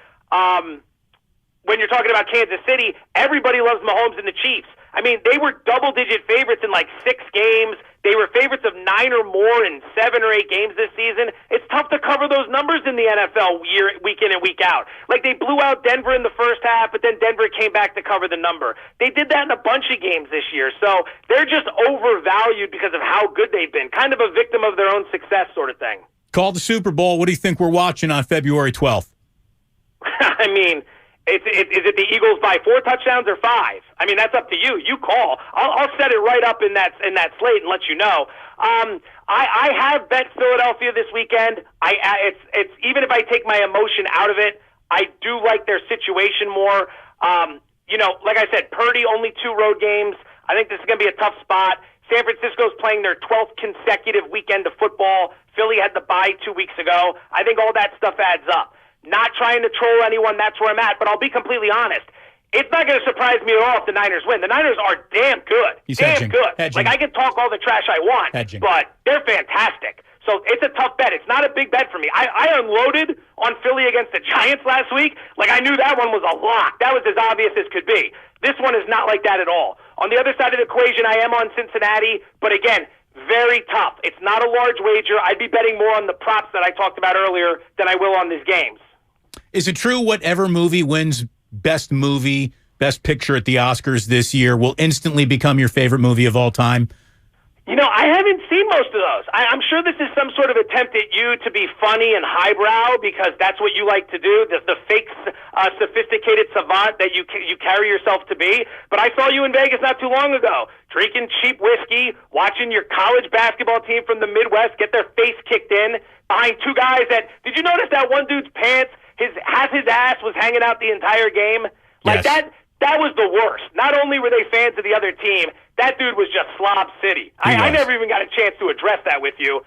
when you're talking about Kansas City, everybody loves Mahomes and the Chiefs. I mean, they were double-digit favorites in like 6 games. They were favorites of 9 or more in 7 or 8 games this season. It's tough to cover those numbers in the NFL week in and week out. Like, they blew out Denver in the first half, but then Denver came back to cover the number. They did that in a bunch of games this year. So they're just overvalued because of how good they've been. Kind of a victim of their own success sort of thing. Call the Super Bowl. What do you think we're watching on February 12th? I mean, is it the Eagles by 4 touchdowns or 5? I mean, that's up to you. You call. I'll set it right up in that slate and let you know. I have bet Philadelphia this weekend. It's even if I take my emotion out of it, I do like their situation more. Like I said, Purdy only 2 road games. I think this is going to be a tough spot. San Francisco's playing their 12th consecutive weekend of football. Philly had the bye 2 weeks ago. I think all that stuff adds up. Not trying to troll anyone, that's where I'm at, but I'll be completely honest. It's not going to surprise me at all if the Niners win. The Niners are damn good. Damn good. Like, I can talk all the trash I want, but they're fantastic. So it's a tough bet. It's not a big bet for me. I unloaded on Philly against the Giants last week. Like, I knew that one was a lock. That was as obvious as could be. This one is not like that at all. On the other side of the equation, I am on Cincinnati, but again, very tough. It's not a large wager. I'd be betting more on the props that I talked about earlier than I will on these games. Is it true whatever movie wins Best Picture at the Oscars this year will instantly become your favorite movie of all time? I haven't seen most of those. I'm sure this is some sort of attempt at you to be funny and highbrow because that's what you like to do, the fake, sophisticated savant that you carry yourself to be. But I saw you in Vegas not too long ago, drinking cheap whiskey, watching your college basketball team from the Midwest get their face kicked in behind two guys that, did you notice that one dude's pants, his ass was hanging out the entire game? Like that was the worst. Not only were they fans of the other team, that dude was just slob city. I never even got a chance to address that with you,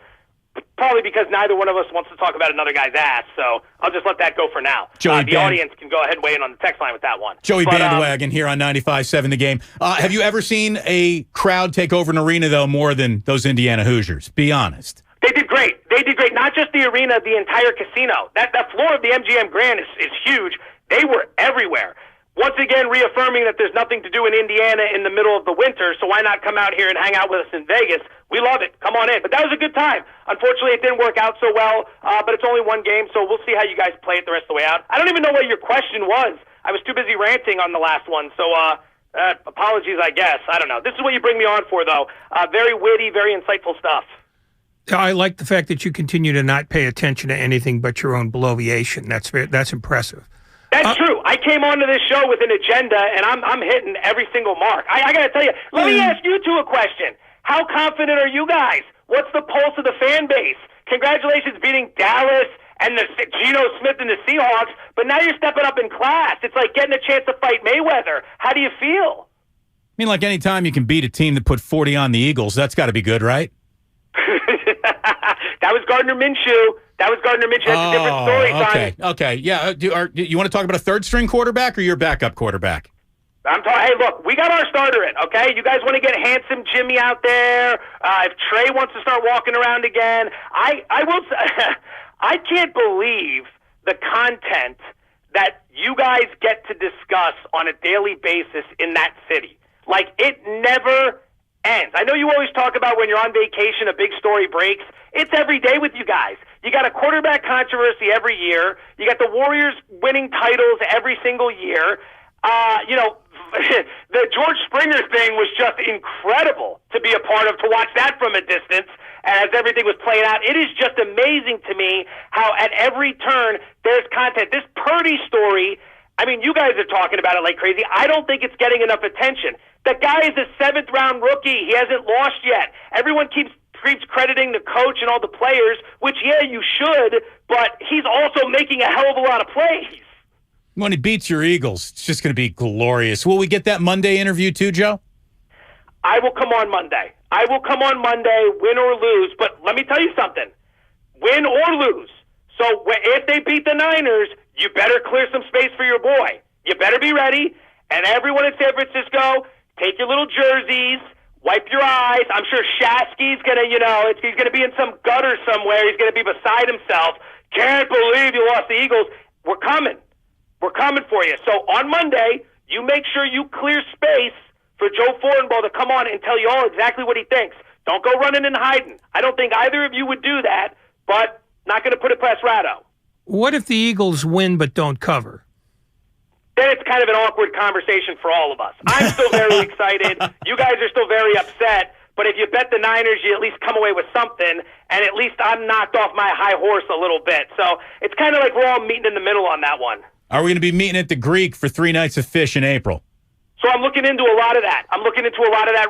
probably because neither one of us wants to talk about another guy's ass, so I'll just let that go for now. The audience can go ahead and weigh in on the text line with that one. Joey Bandwagon here on 95.7 The Game. Have you ever seen a crowd take over an arena, though, more than those Indiana Hoosiers? Be honest. They did great. They did great. Not just the arena, the entire casino. That floor of the MGM Grand is huge. They were everywhere. Once again, reaffirming that there's nothing to do in Indiana in the middle of the winter, so why not come out here and hang out with us in Vegas? We love it. Come on in. But that was a good time. Unfortunately, it didn't work out so well, but it's only one game, so we'll see how you guys play it the rest of the way out. I don't even know what your question was. I was too busy ranting on the last one, so apologies, I guess. I don't know. This is what you bring me on for, though. Very witty, very insightful stuff. I like the fact that you continue to not pay attention to anything but your own bloviation. That's impressive. That's true. I came onto this show with an agenda, and I'm hitting every single mark. I got to tell you, let me ask you two a question. How confident are you guys? What's the pulse of the fan base? Congratulations beating Dallas and the Geno Smith and the Seahawks, but now you're stepping up in class. It's like getting a chance to fight Mayweather. How do you feel? I mean, like any time you can beat a team that put 40 on the Eagles, that's got to be good, right? That was Gardner Minshew. That's a different story, Sonny. Okay. Yeah. Do you want to talk about a third-string quarterback or your backup quarterback? Hey, look, we got our starter in, okay? You guys want to get handsome Jimmy out there? If Trey wants to start walking around again, I will. I can't believe the content that you guys get to discuss on a daily basis in that city. Like, it never ends. I know you always talk about when you're on vacation, a big story breaks. It's every day with you guys. You got a quarterback controversy every year. You got the Warriors winning titles every single year. The George Springer thing was just incredible to be a part of, to watch that from a distance as everything was playing out. It is just amazing to me how at every turn there's content. This Purdy story, I mean, you guys are talking about it like crazy. I don't think it's getting enough attention. The guy is a 7th-round rookie. He hasn't lost yet. Everyone keeps crediting the coach and all the players, which, yeah, you should, but he's also making a hell of a lot of plays. When he beats your Eagles, it's just going to be glorious. Will we get that Monday interview too, Joe? I will come on Monday. Win or lose. But let me tell you something. Win or lose. So if they beat the Niners, you better clear some space for your boy. You better be ready. And everyone in San Francisco, take your little jerseys, wipe your eyes. I'm sure Shasky's going to, he's going to be in some gutter somewhere. He's going to be beside himself. Can't believe you lost the Eagles. We're coming. We're coming for you. So on Monday, you make sure you clear space for Joe Fortenbaugh to come on and tell you all exactly what he thinks. Don't go running and hiding. I don't think either of you would do that, but not going to put it past Ratto. What if the Eagles win but don't cover? Then it's kind of an awkward conversation for all of us. I'm still very excited. You guys are still very upset. But if you bet the Niners, you at least come away with something, and at least I'm knocked off my high horse a little bit. So it's kind of like we're all meeting in the middle on that one. Are we going to be meeting at the Greek for 3 nights of fish in April? So I'm looking into a lot of that.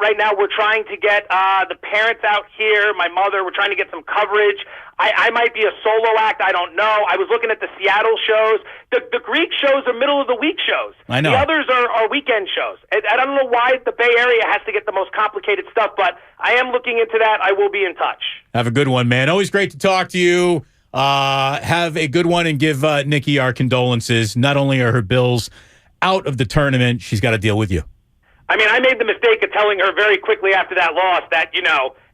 Right now. We're trying to get the parents out here, my mother. We're trying to get some coverage. I might be a solo act. I don't know. I was looking at the Seattle shows. The Greek shows are middle of the week shows. I know. The others are weekend shows. I don't know why the Bay Area has to get the most complicated stuff, but I am looking into that. I will be in touch. Have a good one, man. Always great to talk to you. Have a good one and give Nikki our condolences. Not only are her Bills out of the tournament, she's got to deal with you. I mean, I made the mistake of telling her very quickly after that loss that,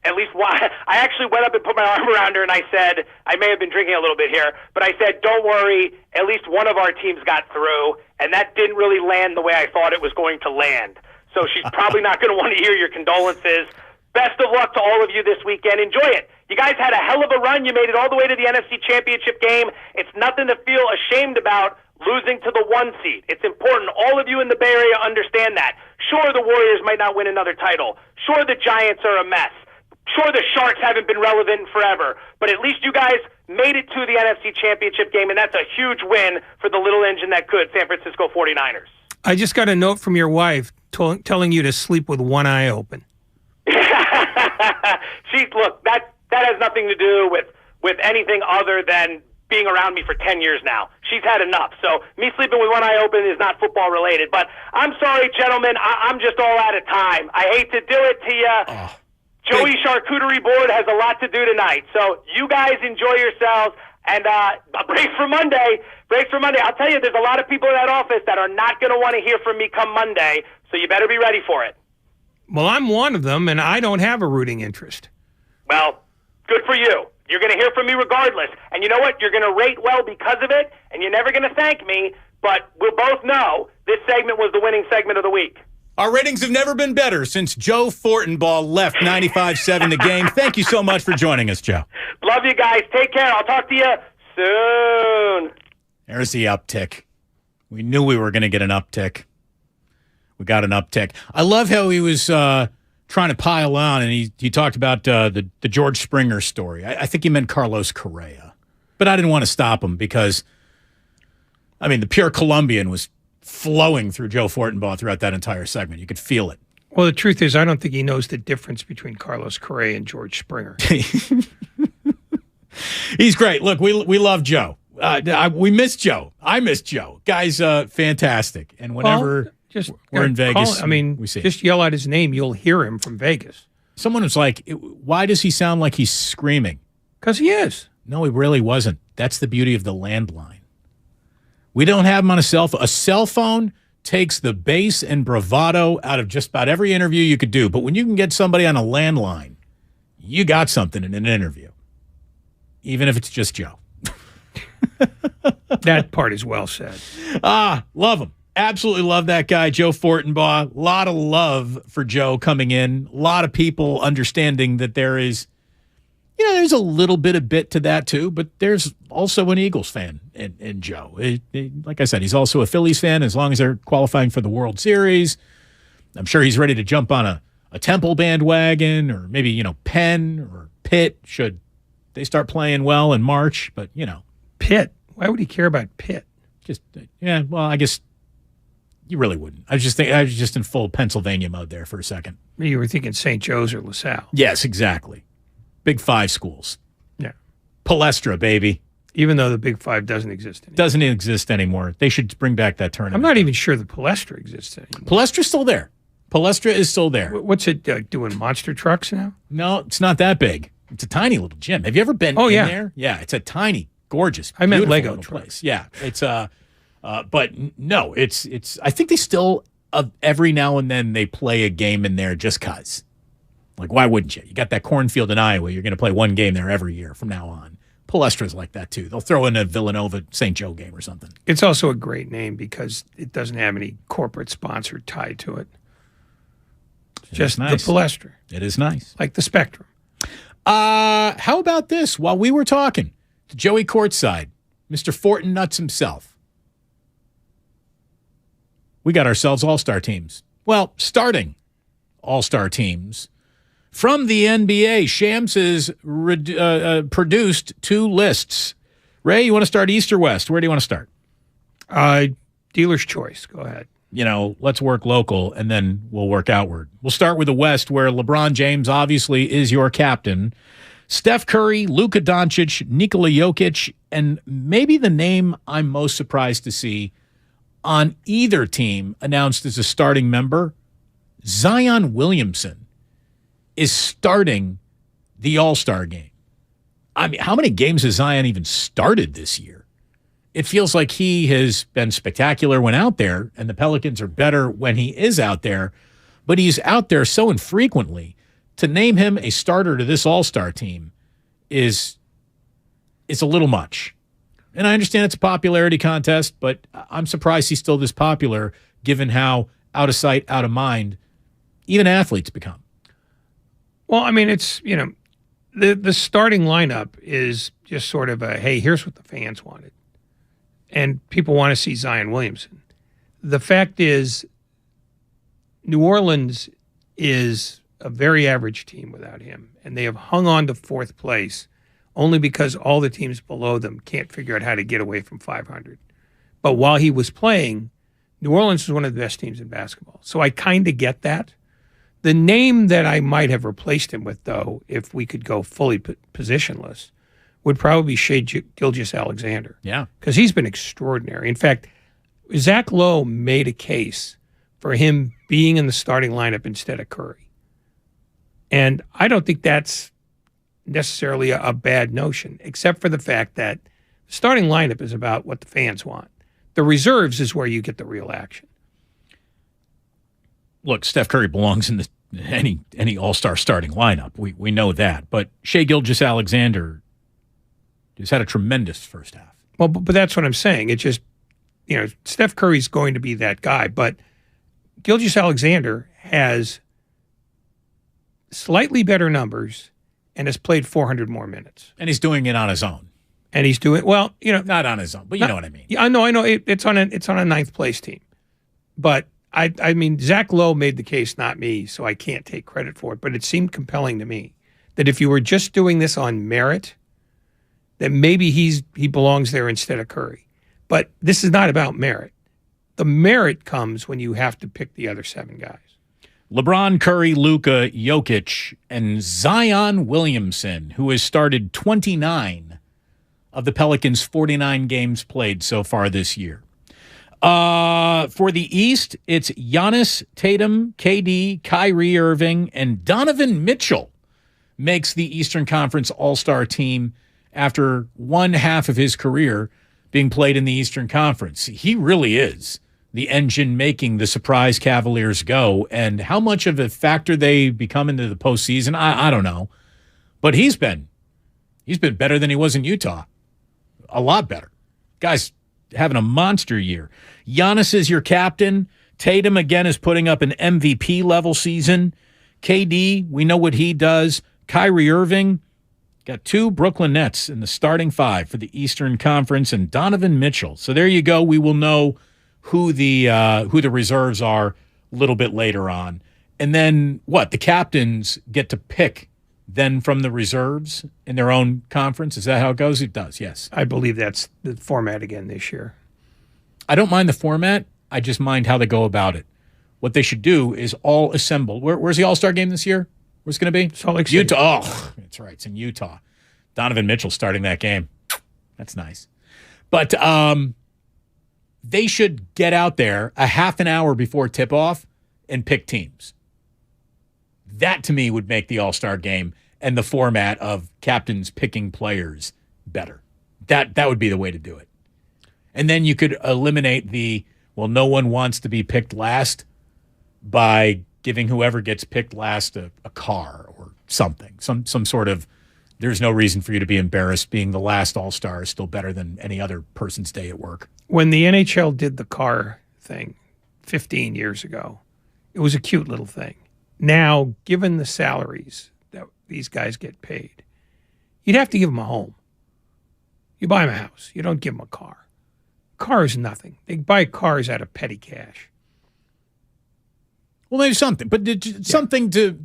at least why I actually went up and put my arm around her and I said, I may have been drinking a little bit here, but I said, don't worry, at least one of our teams got through, and that didn't really land the way I thought it was going to land. So she's probably not going to want to hear your condolences. Best of luck to all of you this weekend. Enjoy it. You guys had a hell of a run. You made it all the way to the NFC Championship game. It's nothing to feel ashamed about losing to the 1 seed. It's important. All of you in the Bay Area understand that. Sure, the Warriors might not win another title. Sure, the Giants are a mess. Sure, the Sharks haven't been relevant forever, but at least you guys made it to the NFC Championship game, and that's a huge win for the little engine that could, San Francisco 49ers. I just got a note from your wife telling you to sleep with one eye open. Look, that has nothing to do with anything other than being around me for 10 years now. She's had enough. So me sleeping with one eye open is not football related. But I'm sorry, gentlemen. I'm just all out of time. I hate to do it to you. Joey Charcuterie Board has a lot to do tonight. So you guys enjoy yourselves. And a break for Monday. I'll tell you, there's a lot of people in that office that are not going to want to hear from me come Monday. So you better be ready for it. Well, I'm one of them, and I don't have a rooting interest. Well, good for you. You're going to hear from me regardless. And you know what? You're going to rate well because of it, and you're never going to thank me, but we'll both know this segment was the winning segment of the week. Our ratings have never been better since Joe Fortenbaugh left 95.7 The Game. Thank you so much for joining us, Joe. Love you guys. Take care. I'll talk to you soon. There's the uptick. We knew we were going to get an uptick. We got an uptick. I love how he was trying to pile on, and he talked about the George Springer story. I think he meant Carlos Correa. But I didn't want to stop him because, I mean, the pure Colombian was flowing through Joe Fortenbaugh throughout that entire segment. You could feel it. Well, the truth is, I don't think he knows the difference between Carlos Correa and George Springer. He's great. Look, we love Joe. We miss Joe. I miss Joe. Guy's fantastic. And whenever we're in Vegas, we see just yell out his name. You'll hear him from Vegas. Someone was like, why does he sound like he's screaming? Because he is. No, he really wasn't. That's the beauty of the landline. We don't have him on a cell phone. A cell phone takes the bass and bravado out of just about every interview you could do. But when you can get somebody on a landline, you got something in an interview, even if it's just Joe. That part is well said. Love him. Absolutely love that guy, Joe Fortenbaugh. A lot of love for Joe coming in. A lot of people understanding that there is, there's a little bit of bit to that too, but there's also an Eagles fan in Joe. Like I said, he's also a Phillies fan as long as they're qualifying for the World Series. I'm sure he's ready to jump on a Temple bandwagon or maybe, Penn or Pitt should they start playing well in March. But, Pitt? Why would he care about Pitt? I guess you really wouldn't. I was just in full Pennsylvania mode there for a second. You were thinking St. Joe's or LaSalle. Yes, exactly. Big Five schools. Yeah. Palestra, baby. Even though the Big Five doesn't exist anymore. Doesn't exist anymore. They should bring back that tournament. I'm not even sure the Palestra exists anymore. Palestra's still there. Palestra is still there. What's it doing, monster trucks now? No, it's not that big. It's a tiny little gym. Have you ever been in there? Yeah, it's a tiny, gorgeous, I meant beautiful Lego little place. Yeah, it's but no, it's. I think they still every now and then they play a game in there just cause. Like, why wouldn't you? You got that cornfield in Iowa. You're going to play one game there every year from now on. Palestra's like that, too. They'll throw in a Villanova St. Joe game or something. It's also a great name because it doesn't have any corporate sponsor tied to it. It's just nice. The Palestra. It is nice. Like the Spectrum. How about this? While we were talking to Joey Courtside, Mr. Fortin Nuts himself, we got ourselves all-star teams. Well, starting all-star teams. From the NBA, Shams has produced two lists. Ray, you want to start East or West? Where do you want to start? Dealer's choice. Go ahead. Let's work local, and then we'll work outward. We'll start with the West, where LeBron James obviously is your captain. Steph Curry, Luka Doncic, Nikola Jokic, and maybe the name I'm most surprised to see on either team announced as a starting member, Zion Williamson is starting the All-Star game. I mean, how many games has Zion even started this year? It feels like he has been spectacular when out there, and the Pelicans are better when he is out there, but he's out there so infrequently. To name him a starter to this All-Star team is a little much. And I understand it's a popularity contest, but I'm surprised he's still this popular given how out of sight, out of mind even athletes become. Well, I mean, it's, the starting lineup is just sort of a, hey, here's what the fans wanted. And people want to see Zion Williamson. The fact is, New Orleans is a very average team without him, and they have hung on to fourth place only because all the teams below them can't figure out how to get away from 500. But while he was playing, New Orleans was one of the best teams in basketball. So I kind of get that. The name that I might have replaced him with, though, if we could go fully positionless, would probably be Shai Gilgeous-Alexander. Yeah. Because he's been extraordinary. In fact, Zach Lowe made a case for him being in the starting lineup instead of Curry. And I don't think that's necessarily a bad notion, except for the fact that the starting lineup is about what the fans want. The reserves is where you get the real action. Look, Steph Curry belongs in any All-Star starting lineup. We know that. But Shai Gilgeous-Alexander has had a tremendous first half. Well, but that's what I'm saying. It's just, Steph Curry's going to be that guy. But Gilgeous-Alexander has slightly better numbers and has played 400 more minutes. And he's doing it on his own. And he's doing, not on his own, but you know what I mean. Yeah, I know. It's on a ninth place team. But I mean, Zach Lowe made the case, not me, so I can't take credit for it. But it seemed compelling to me that if you were just doing this on merit, that maybe he belongs there instead of Curry. But this is not about merit. The merit comes when you have to pick the other 7 guys. LeBron, Curry, Luka, Jokic, and Zion Williamson, who has started 29 of the Pelicans' 49 games played so far this year. For the East, it's Giannis, Tatum, KD, Kyrie Irving, and Donovan Mitchell makes the Eastern Conference All-Star team after one half of his career being played in the Eastern Conference. He really is the engine making the surprise Cavaliers go, and how much of a factor they become into the postseason, I don't know. But he's been better than he was in Utah. A lot better. Guy's having a monster year. Giannis is your captain. Tatum, again, is putting up an MVP-level season. KD, we know what he does. Kyrie Irving, got 2 Brooklyn Nets in the starting 5 for the Eastern Conference, and Donovan Mitchell. So there you go. We will know who the reserves are a little bit later on. And then what? The captains get to pick then from the reserves in their own conference? Is that how it goes? It does, yes. I believe that's the format again this year. I don't mind the format. I just mind how they go about it. What they should do is all assemble. Where's the All-Star game this year? Where's it going to be? Salt Lake City. Utah. Oh, that's right. It's in Utah. Donovan Mitchell starting that game. That's nice. But they should get out there a half an hour before tip-off and pick teams. That, to me, would make the All-Star game and the format of captains picking players better. That would be the way to do it. And then you could eliminate no one wants to be picked last by giving whoever gets picked last a car or something. Some sort of, there's no reason for you to be embarrassed. Being the last All-Star is still better than any other person's day at work. When the NHL did the car thing 15 years ago, it was a cute little thing. Now, given the salaries that these guys get paid, you'd have to give them a home. You buy them a house. You don't give them a car. Car is nothing. They buy cars out of petty cash. Well, maybe something, but something to,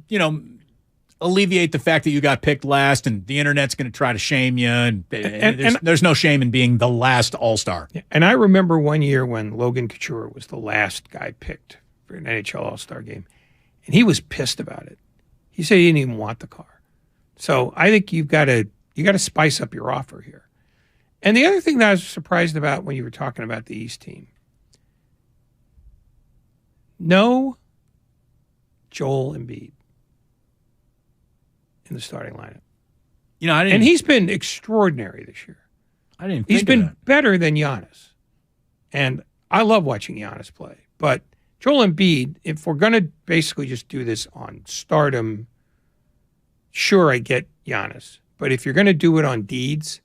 alleviate the fact that you got picked last and the internet's going to try to shame you. And there's no shame in being the last All-Star. Yeah, and I remember one year when Logan Couture was the last guy picked for an NHL All-Star game. And he was pissed about it. He said he didn't even want the car. So I think you got to spice up your offer here. And the other thing that I was surprised about when you were talking about the East team, no Joel Embiid in the starting lineup. And he's been extraordinary this year. I didn't. He's been better than Giannis, and I love watching Giannis play, but Joel Embiid, if we're going to basically just do this on stardom, sure, I get Giannis. But if you're going to do it on deeds,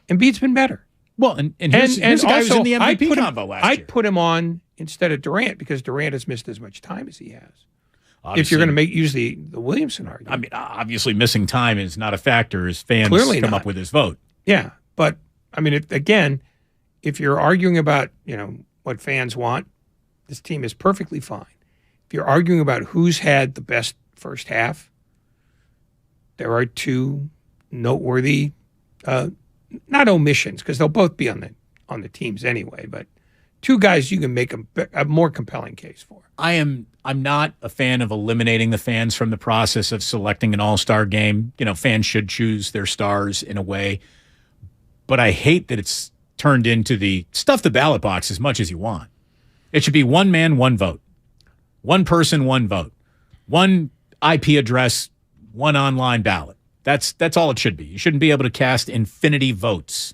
Embiid's been better. Well, and here's a guy who's in the MVP combo last year. I'd put him on instead of Durant because Durant has missed as much time as he has. Obviously, if you're going to use the Williamson argument. I mean, obviously missing time is not a factor as fans Clearly come not. up with his vote. Yeah, but, I mean, if you're arguing about, what fans want, this team is perfectly fine. If you're arguing about who's had the best first half. There are two noteworthy, not omissions, because they'll both be on the teams anyway, but two guys you can make a more compelling case for. I'm not a fan of eliminating the fans from the process of selecting an all-star game. Fans should choose their stars in a way, but I hate that it's turned into the stuff the ballot box as much as you want. It should be one man, one vote. One person, one vote. One IP address, one online ballot. That's all it should be. You shouldn't be able to cast infinity votes.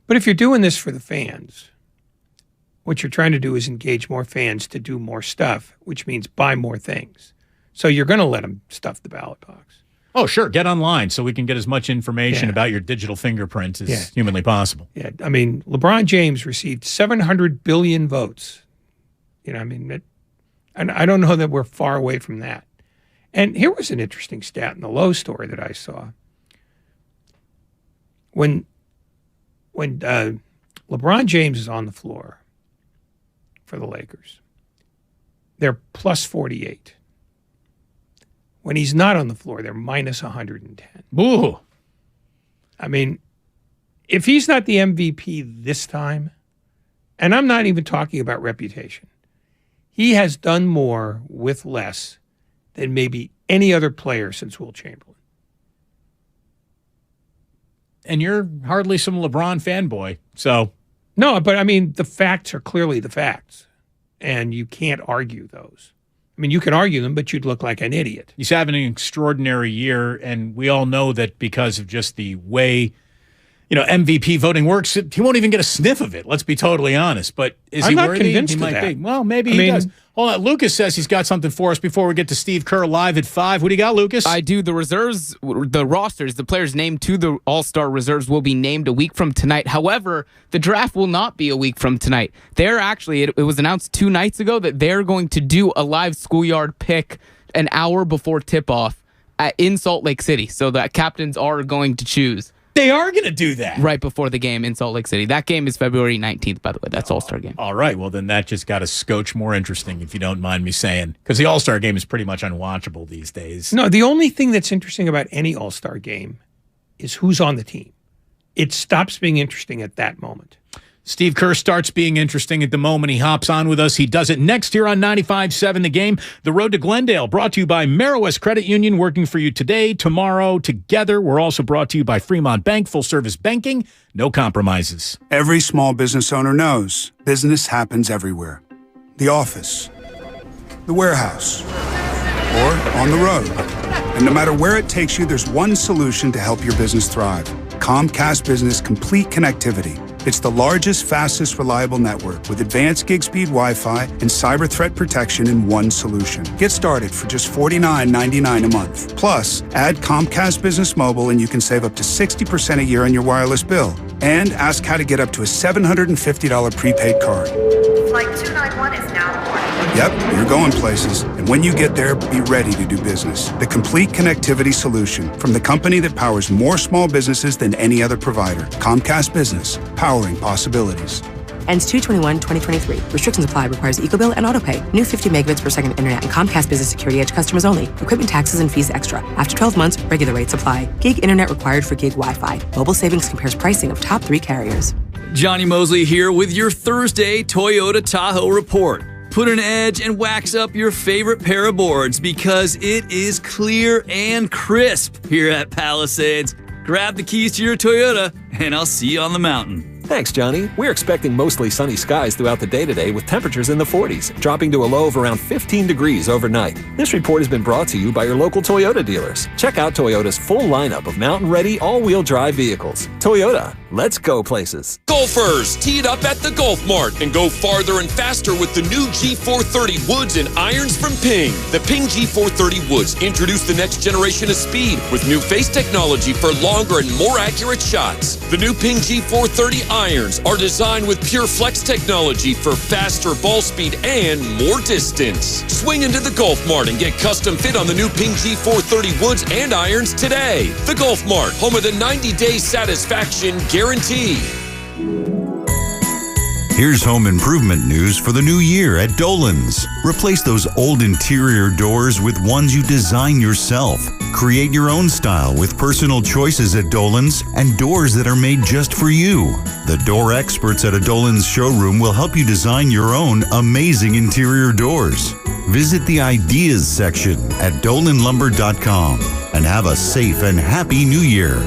But if you're doing this for the fans, what you're trying to do is engage more fans to do more stuff, which means buy more things. So you're going to let them stuff the ballot box. Oh, sure. Get online so we can get as much information about your digital fingerprints as humanly possible. Yeah. I mean, LeBron James received 700 billion votes. And I don't know that we're far away from that. And here was an interesting stat in the Lowe story that I saw. When LeBron James is on the floor for the Lakers, they're plus 48. When he's not on the floor, they're minus 110. Ooh. I mean, if he's not the MVP this time, and I'm not even talking about reputation, he has done more with less than maybe any other player since Will Chamberlain. And you're hardly some LeBron fanboy, so. No, but I mean, the facts are clearly the facts, and you can't argue those. I mean, you can argue them, but you'd look like an idiot. He's having an extraordinary year, and we all know that because of just the way, MVP voting works, he won't even get a sniff of it. Let's be totally honest. But is he worthy? I'm not convinced he of might that. be. Well, maybe he does. Hold on. Lucas says he's got something for us before we get to Steve Kerr live at 5. What do you got, Lucas? I do. The reserves, the rosters, the players named to the All-Star reserves will be named a week from tonight. However, the draft will not be a week from tonight. They're actually, it was announced 2 nights ago that they're going to do a live schoolyard pick an hour before tip-off in Salt Lake City. So the captains are going to choose. They are going to do that. Right before the game in Salt Lake City. That game is February 19th, by the way. That's All-Star game. All right. Well, then that just got a scotch more interesting, if you don't mind me saying. Because the All-Star game is pretty much unwatchable these days. No, the only thing that's interesting about any All-Star game is who's on the team. It stops being interesting at that moment. Steve Kerr starts being interesting at the moment he hops on with us. He does it next here on 95.7 The Game. The Road to Glendale, brought to you by Merowest Credit Union, working for you today, tomorrow, together. We're also brought to you by Fremont Bank, full-service banking, no compromises. Every small business owner knows business happens everywhere. The office, the warehouse, or on the road. And no matter where it takes you, there's one solution to help your business thrive. Comcast Business Complete Connectivity. It's the largest, fastest, reliable network with advanced gig speed Wi-Fi and cyber threat protection in one solution. Get started for just $49.99 a month. Plus, add Comcast Business Mobile and you can save up to 60% a year on your wireless bill. And ask how to get up to a $750 prepaid card. Flight 291 is now boarding. Yep, you're going places. And when you get there, be ready to do business. The complete connectivity solution from the company that powers more small businesses than any other provider. Comcast Business, powering possibilities. Ends 2/21/2023. Restrictions apply. Requires EcoBill and AutoPay. New 50 megabits per second internet and Comcast Business Security Edge customers only. Equipment taxes and fees extra. After 12 months, regular rates apply. Gig internet required for gig Wi-Fi. Mobile Savings compares pricing of top 3 carriers. Johnny Mosley here with your Thursday Toyota Tahoe report. Put an edge and wax up your favorite pair of boards because it is clear and crisp here at Palisades. Grab the keys to your Toyota and I'll see you on the mountain. Thanks, Johnny. We're expecting mostly sunny skies throughout the day today with temperatures in the 40s, dropping to a low of around 15 degrees overnight. This report has been brought to you by your local Toyota dealers. Check out Toyota's full lineup of mountain-ready all-wheel drive vehicles. Toyota, let's go places. Golfers, tee it up at the Golf Mart and go farther and faster with the new G430 Woods and Irons from Ping. The Ping G430 Woods introduce the next generation of speed with new face technology for longer and more accurate shots. The new Ping G430 Irons are designed with pure flex technology for faster ball speed and more distance. Swing into the Golf Mart and get custom fit on the new Ping G430 Woods and Irons today. The Golf Mart, home of the 90-day satisfaction guarantee. Here's home improvement news for the new year at Dolan's. Replace those old interior doors with ones you design yourself. Create your own style with personal choices at Dolan's and doors that are made just for you. The door experts at a Dolan's showroom will help you design your own amazing interior doors. Visit the Ideas section at dolanlumber.com and have a safe and happy new year.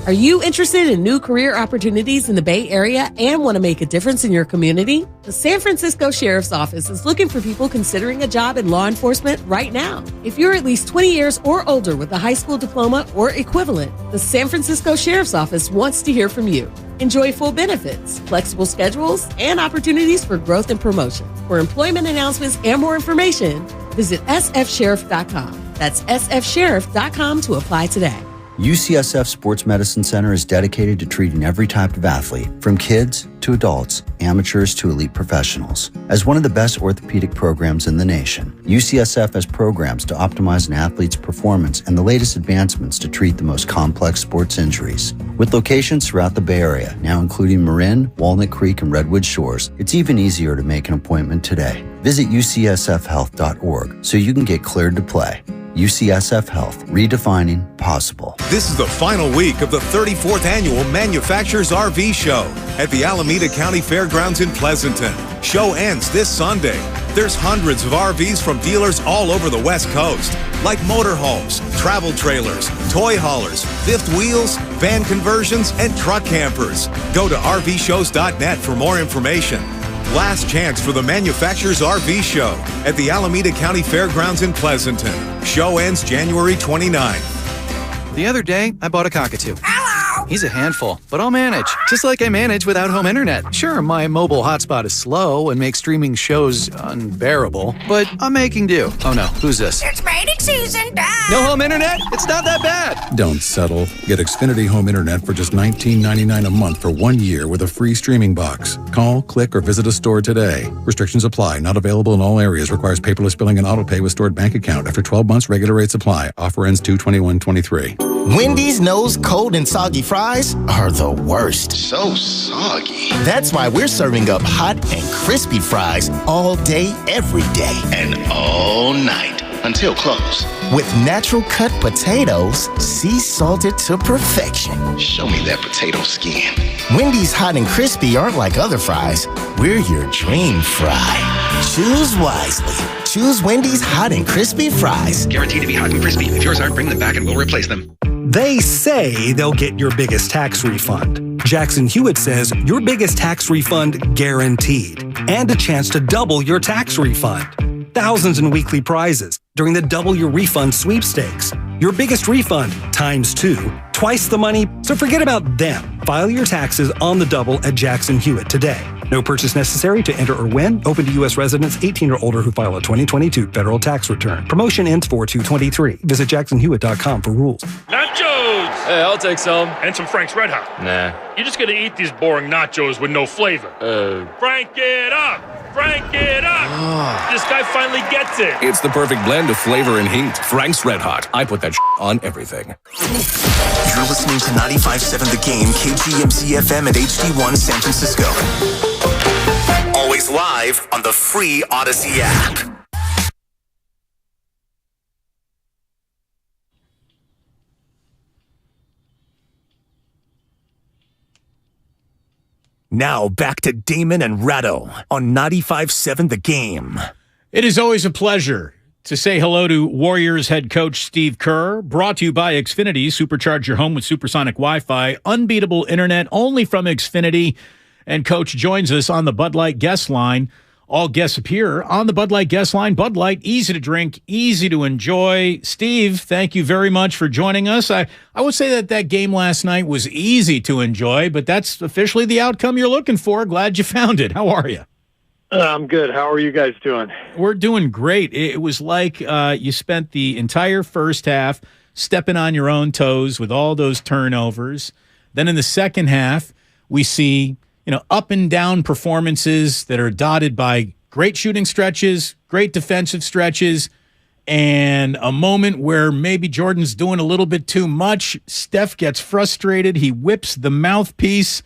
Are you interested in new career opportunities in the Bay Area and want to make a difference in your community? The San Francisco Sheriff's Office is looking for people considering a job in law enforcement right now. If you're at least 20 years or older with a high school diploma or equivalent, the San Francisco Sheriff's Office wants to hear from you. Enjoy full benefits, flexible schedules, and opportunities for growth and promotion. For employment announcements and more information, visit sfsheriff.com. That's sfsheriff.com to apply today. UCSF Sports Medicine Center is dedicated to treating every type of athlete, from kids to adults, amateurs to elite professionals. As one of the best orthopedic programs in the nation, UCSF has programs to optimize an athlete's performance and the latest advancements to treat the most complex sports injuries. With locations throughout the Bay Area, now including Marin, Walnut Creek, and Redwood Shores, it's even easier to make an appointment today. Visit ucsfhealth.org so you can get cleared to play. UCSF Health, redefining possible. This is the final week of the 34th Annual Manufacturers RV Show at the Alameda County Fairgrounds in Pleasanton. Show ends this Sunday. There's hundreds of RVs from dealers all over the West Coast, like motorhomes, travel trailers, toy haulers, fifth wheels, van conversions, and truck campers. Go to rvshows.net for more information. Last chance for the Manufacturers RV Show at the Alameda County Fairgrounds in Pleasanton. Show ends January 29th. The other day, I bought a cockatoo. He's a handful, but I'll manage. Just like I manage without home internet. Sure, my mobile hotspot is slow and makes streaming shows unbearable, but I'm making do. Oh no, who's this? It's mating season, Dad. No home internet? It's not that bad. Don't settle. Get Xfinity Home Internet for just $19.99 a month for 1 year with a free streaming box. Call, click, or visit a store today. Restrictions apply. Not available in all areas. Requires paperless billing and auto pay with stored bank account. After 12 months, regular rates apply. Offer ends 2/21/23. Wendy's knows cold and soggy fries are the worst. So soggy. That's why we're serving up hot and crispy fries all day, every day. And all night until close. With natural cut potatoes, sea salted to perfection. Show me that potato skin. Wendy's hot and crispy aren't like other fries. We're your dream fry. Choose wisely. Choose Wendy's hot and crispy fries. Guaranteed to be hot and crispy. If yours aren't, bring them back and we'll replace them. They say they'll get your biggest tax refund. Jackson Hewitt says your biggest tax refund guaranteed. And a chance to double your tax refund. Thousands in weekly prizes during the Double Your Refund sweepstakes. Your biggest refund ×2, twice the money, so forget about them. File your taxes on the double at Jackson Hewitt today. No purchase necessary to enter or win. Open to U.S. residents 18 or older who file a 2022 federal tax return. Promotion ends 4/2/23. Visit jacksonhewitt.com for rules. Nachos! Hey, I'll take some. And some Frank's Red Hot. Nah. You're just gonna eat these boring nachos with no flavor. Frank it up! Frank it up! This guy finally gets it. It's the perfect blend of flavor and heat. Frank's Red Hot. I put that on everything. You're listening to 95.7 The Game, KGMZ FM at HD1 San Francisco. Always live on the free Odyssey app. Now back to Damon and Ratto on 95.7 The Game. It is always a pleasure to say hello to Warriors head coach Steve Kerr. Brought to you by Xfinity. Supercharge your home with supersonic Wi-Fi. Unbeatable internet only from Xfinity. And Coach joins us on the Bud Light guest line. All guests appear on the Bud Light guest line. Bud Light, easy to drink, easy to enjoy. Steve, thank you very much for joining us. I would say that game last night was easy to enjoy, but that's officially the outcome you're looking for. Glad you found it. How are you? I'm good. How are you guys doing? We're doing great. It was like you spent the entire first half stepping on your own toes with all those turnovers. Then in the second half, we see up and down performances that are dotted by great shooting stretches, great defensive stretches, and a moment where maybe Jordan's doing a little bit too much. Steph gets frustrated. He whips the mouthpiece.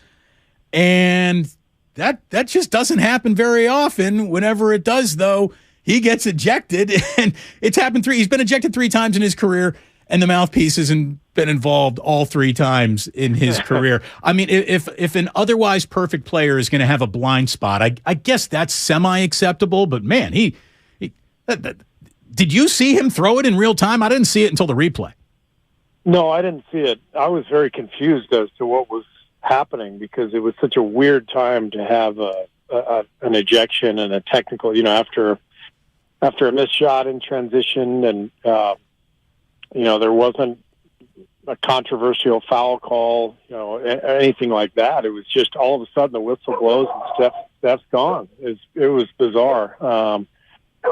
And that just doesn't happen very often. Whenever it does, though, he gets ejected, and it's happened he's been ejected 3 times in his career, and the mouthpiece hasn't been involved all 3 times in his career. I mean, if an otherwise perfect player is going to have a blind spot, I guess that's semi-acceptable, but man, did you see him throw it in real time? I didn't see it until the replay. No, I didn't see it. I was very confused as to what was happening because it was such a weird time to have an ejection and a technical, after a missed shot in transition, and there wasn't a controversial foul call, anything like that. It was just all of a sudden the whistle blows and Steph's gone. It was bizarre.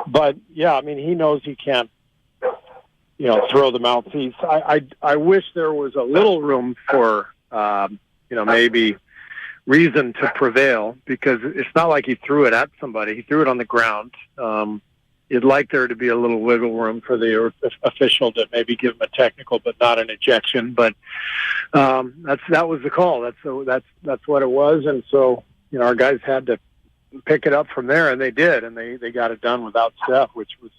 But yeah, I mean, he knows he can't, throw the mouthpiece. I wish there was a little room for, maybe reason to prevail, because it's not like he threw it at somebody. He threw it on the ground. You'd like there to be a little wiggle room for the official to maybe give him a technical, but not an ejection. But that was the call. That's what it was. And so, our guys had to pick it up from there, and they did, and they got it done without Steph, which was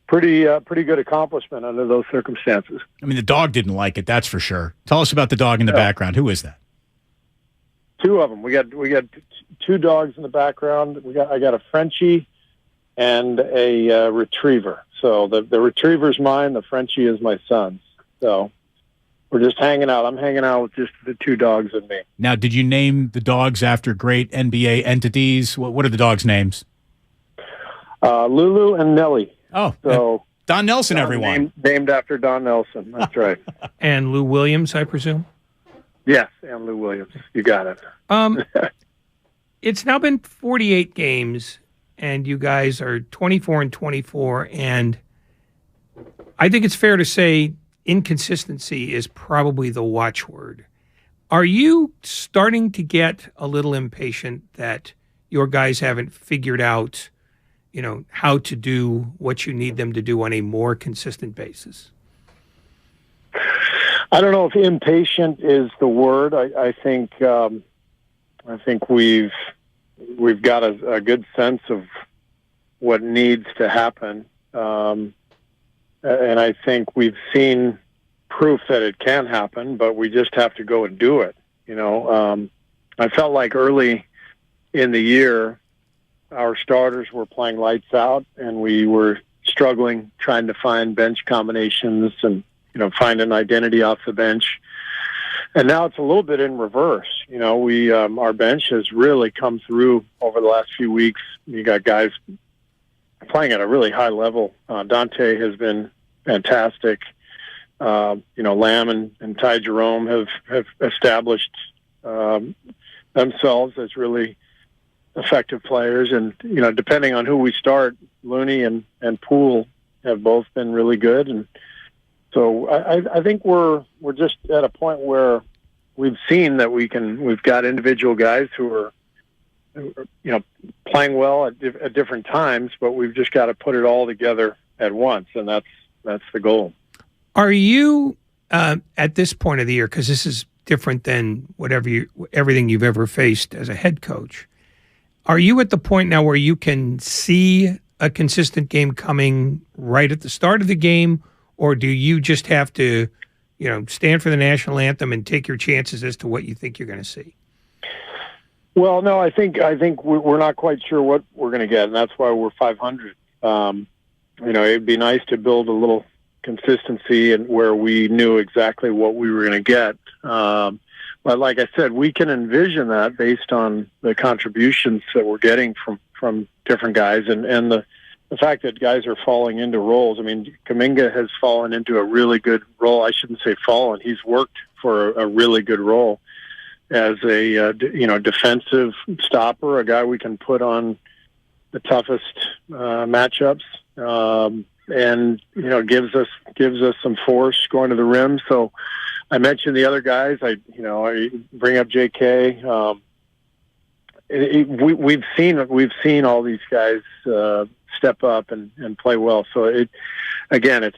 pretty good accomplishment under those circumstances. I mean, the dog didn't like it, that's for sure. Tell us about the dog in the background. Who is that? 2 of them. We got 2 dogs in the background. I got a Frenchie and a retriever. So the retriever's mine. The Frenchie is my son's. So we're just hanging out. I'm hanging out with just the 2 dogs and me. Now, did you name the dogs after great NBA entities? What are the dogs' names? Lulu and Nelly. Oh, so Don Nelson, everyone. Named after Don Nelson. That's right. And Lou Williams, I presume? Yes, and Lou Williams. You got it. It's now been 48 games, and you guys are 24-24, and I think it's fair to say inconsistency is probably the watchword. Are you starting to get a little impatient that your guys haven't figured out, how to do what you need them to do on a more consistent basis? I don't know if impatient is the word. I think we've got a good sense of what needs to happen, and I think we've seen proof that it can happen, but we just have to go and do it. I felt like early in the year, our starters were playing lights out, and we were struggling trying to find bench combinations and find an identity off the bench. And now it's a little bit in reverse. Our bench has really come through over the last few weeks. You got guys playing at a really high level. Dante has been fantastic. Lamb and Ty Jerome have established themselves as really effective players. And, depending on who we start, Looney and Poole have both been really good. And so I think we're just at a point where we've seen that we've got individual guys who are, playing well at different times, but we've just got to put it all together at once. And that's the goal. Are you at this point of the year, because this is different than everything you've ever faced as a head coach, are you at the point now where you can see a consistent game coming right at the start of the game, or do you just have to, stand for the national anthem and take your chances as to what you think you're going to see? Well, no, I think we're not quite sure what we're going to get, and that's why we're 500. It'd be nice to build a little consistency and where we knew exactly what we were going to get. But like I said, we can envision that based on the contributions that we're getting from different guys and the fact that guys are falling into roles. I mean, Kuminga has fallen into a really good role. I shouldn't say fallen. He's worked for a really good role as a defensive stopper, a guy we can put on the toughest matchups, and gives us some force going to the rim. So I mentioned the other guys. I bring up JK. We've seen all these guys step up and play well. So it's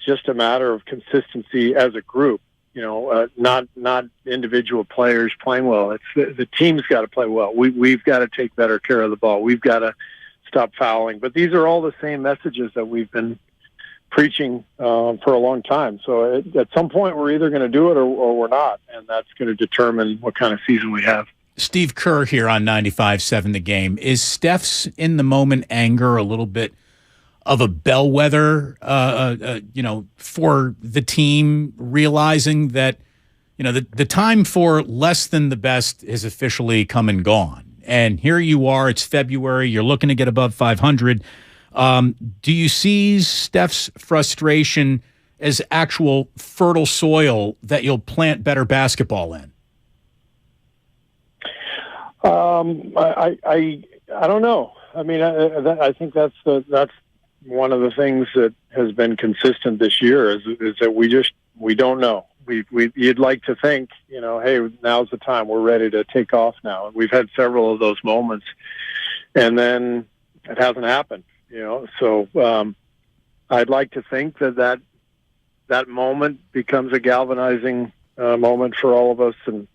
just a matter of consistency as a group. not individual players playing well. It's the team's got to play well. We've got to take better care of the ball. We've got to stop fouling. But these are all the same messages that we've been preaching for a long time. So at some point, we're either going to do it or we're not, and that's going to determine what kind of season we have. Steve Kerr here on 95.7 The Game. Is Steph's in the moment anger a little bit of a bellwether, for the team realizing that, the time for less than the best has officially come and gone? And here you are, it's February, you're looking to get above 500. Do you see Steph's frustration as actual fertile soil that you'll plant better basketball in? I don't know. I mean, I think that's one of the things that has been consistent this year is that we don't know. You'd like to think, hey, now's the time. We're ready to take off now. And we've had several of those moments, and then it hasn't happened. So I'd like to think that moment becomes a galvanizing moment for all of us, and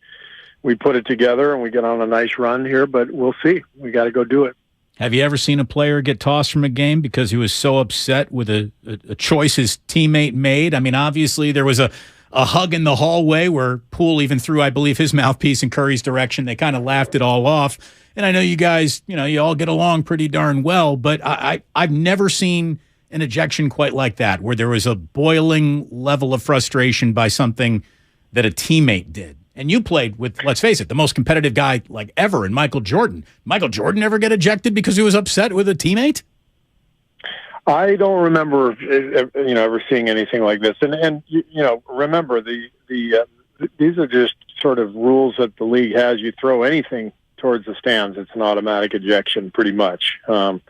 we put it together and we get on a nice run here. But we'll see. We got to go do it. Have you ever seen a player get tossed from a game because he was so upset with a choice his teammate made? I mean, obviously there was a hug in the hallway where Poole even threw, I believe, his mouthpiece in Curry's direction. They kind of laughed it all off. And I know you guys, you all get along pretty darn well, but I've never seen an ejection quite like that, where there was a boiling level of frustration by something that a teammate did. And you played with, let's face it, the most competitive guy like ever in Michael Jordan. Michael Jordan ever get ejected because he was upset with a teammate? I don't remember, ever seeing anything like this. And remember these are just sort of rules that the league has. You throw anything towards the stands, it's an automatic ejection, pretty much. So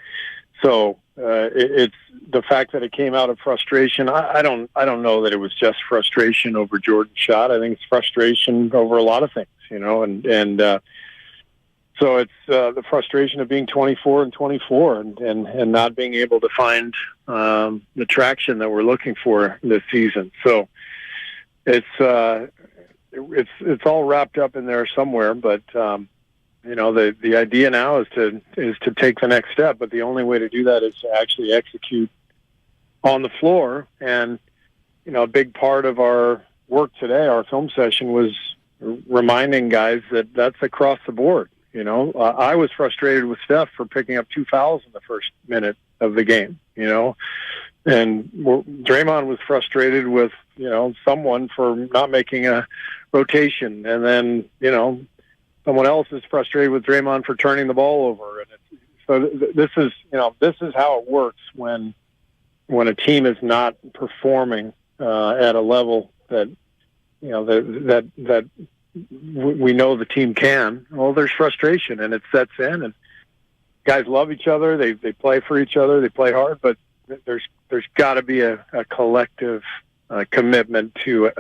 it's the fact that it came out of frustration. I don't know that it was just frustration over Jordan's shot. I think it's frustration over a lot of things, so it's the frustration of being 24 and 24 and not being able to find the traction that we're looking for this season. So it's all wrapped up in there somewhere, but the idea now is to take the next step, but the only way to do that is to actually execute on the floor. And, a big part of our work today, our film session, was reminding guys that that's across the board. I was frustrated with Steph for picking up 2 fouls in the first minute of the game, and Draymond was frustrated with, someone for not making a rotation. And then, someone else is frustrated with Draymond for turning the ball over. And this is how it works when a team is not performing at a level that that we know the team can. Well, there's frustration, and it sets in. And guys love each other. They play for each other. They play hard. But there's got to be a collective commitment to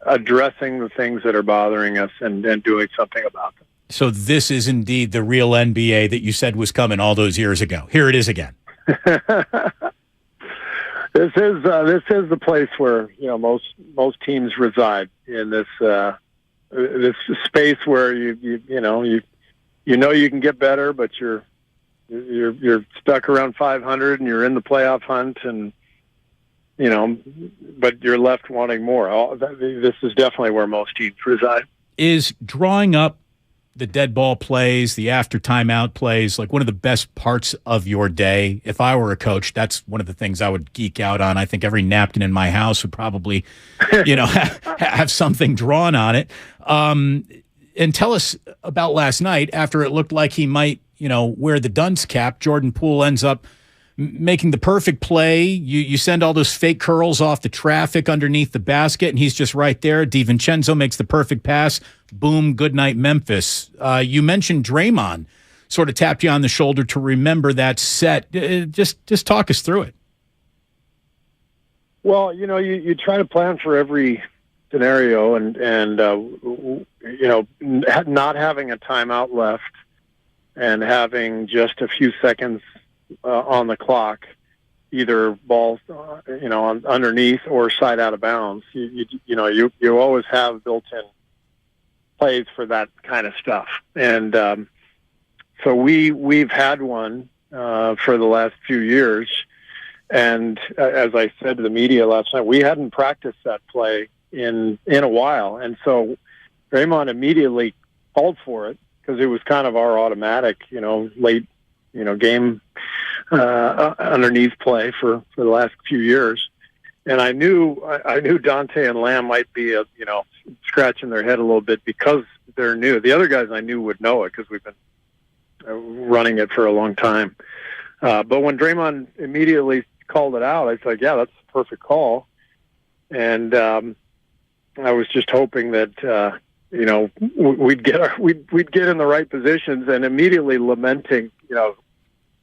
addressing the things that are bothering us and doing something about them. So this is indeed the real NBA that you said was coming all those years ago. Here it is again. This is the place where most teams reside, in this space where you can get better, but you're stuck around 500 and you're in the playoff hunt, and but you're left wanting more. This is definitely where most teams reside. Is drawing up the dead ball plays, the after timeout plays, like one of the best parts of your day? If I were a coach, that's one of the things I would geek out on. I think every napkin in my house would probably, have something drawn on it. And tell us about last night, after it looked like he might, wear the dunce cap. Jordan Poole ends up making the perfect play. You send all those fake curls off the traffic underneath the basket, and he's just right there. DiVincenzo makes the perfect pass. Boom, good night, Memphis. You mentioned Draymond sort of tapped you on the shoulder to remember that set. Just talk us through it. Well, you try to plan for every scenario, and not having a timeout left and having just a few seconds on the clock, either balls, underneath or side out of bounds. You always have built-in plays for that kind of stuff. And so we've had one for the last few years. And as I said to the media last night, we hadn't practiced that play in a while. And so Draymond immediately called for it because it was kind of our automatic, late, game underneath play for the last few years. And I knew Dante and Lamb might be, scratching their head a little bit because they're new. The other guys I knew would know it because we've been running it for a long time. But when Draymond immediately called it out, I was like, yeah, that's a perfect call. And I was just hoping that, we'd get in the right positions, and immediately lamenting,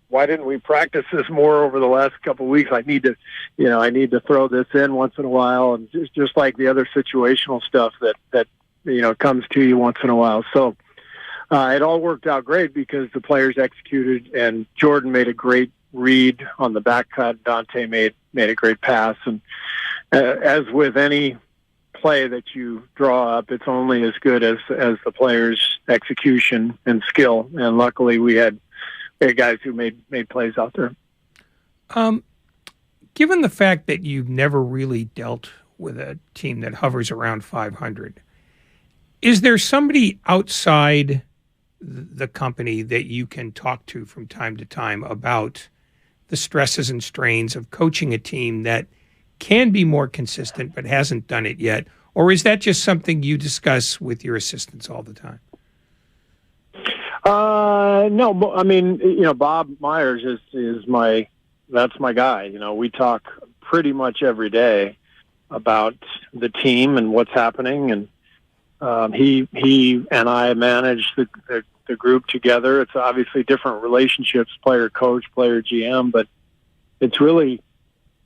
why didn't we practice this more over the last couple of weeks? I need to throw this in once in a while, and just like the other situational stuff that comes to you once in a while. So it all worked out great because the players executed, and Jordan made a great read on the back cut. Dante made a great pass, and as with any play that you draw up, it's only as good as the players' execution and skill. And luckily, we had guys who made plays out there. Given the fact that you've never really dealt with a team that hovers around 500, is there somebody outside the company that you can talk to from time to time about the stresses and strains of coaching a team that can be more consistent but hasn't done it yet? Or is that just something you discuss with your assistants all the time? No, I mean, Bob Myers that's my guy. We talk pretty much every day about the team and what's happening. And he and I manage the group together. It's obviously different relationships, player coach, player GM, but it's really,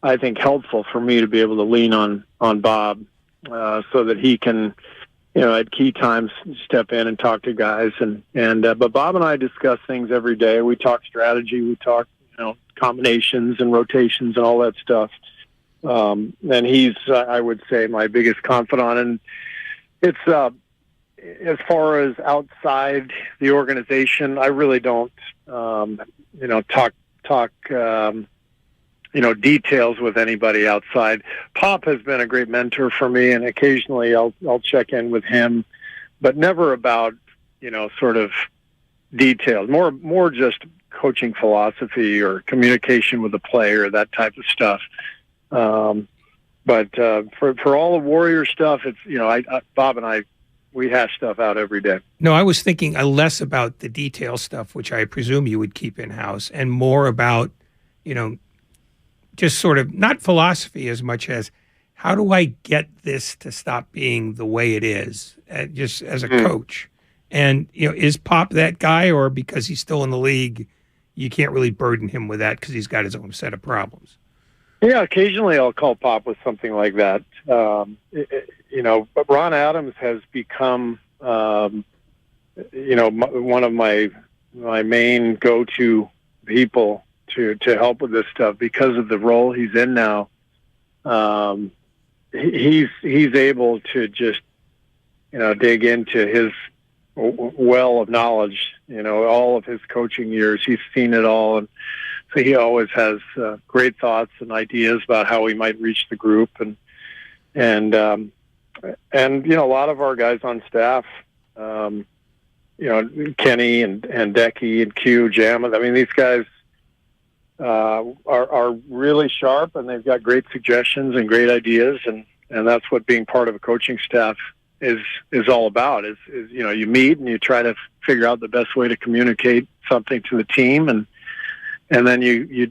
I think, helpful for me to be able to lean on Bob so that he can, at key times step in and talk to guys. But Bob and I discuss things every day. We talk strategy, we talk, combinations and rotations and all that stuff. And he's, I would say, my biggest confidant. And it's, as far as outside the organization, I really don't, talk details with anybody outside. Pop has been a great mentor for me, and occasionally I'll check in with him, but never about, sort of details, more just coaching philosophy or communication with the player, that type of stuff. But for all the Warrior stuff, it's, Bob and I, we hash stuff out every day. No, I was thinking less about the detail stuff, which I presume you would keep in-house, and more about, just sort of not philosophy as much as how do I get this to stop being the way it is, just as a coach. And, is Pop that guy, or because he's still in the league, you can't really burden him with that because he's got his own set of problems? Yeah, occasionally I'll call Pop with something like that. But Ron Adams has become, one of my main go-to people to help with this stuff because of the role he's in now. He's able to just, dig into his well of knowledge, all of his coaching years. He's seen it all. And so he always has great thoughts and ideas about how we might reach the group. And a lot of our guys on staff, Kenny and Decky and Q, Jam. I mean, these guys are really sharp, and they've got great suggestions and great ideas. And that's what being part of a coaching staff is all about is, you meet and you try to figure out the best way to communicate something to the team. And then you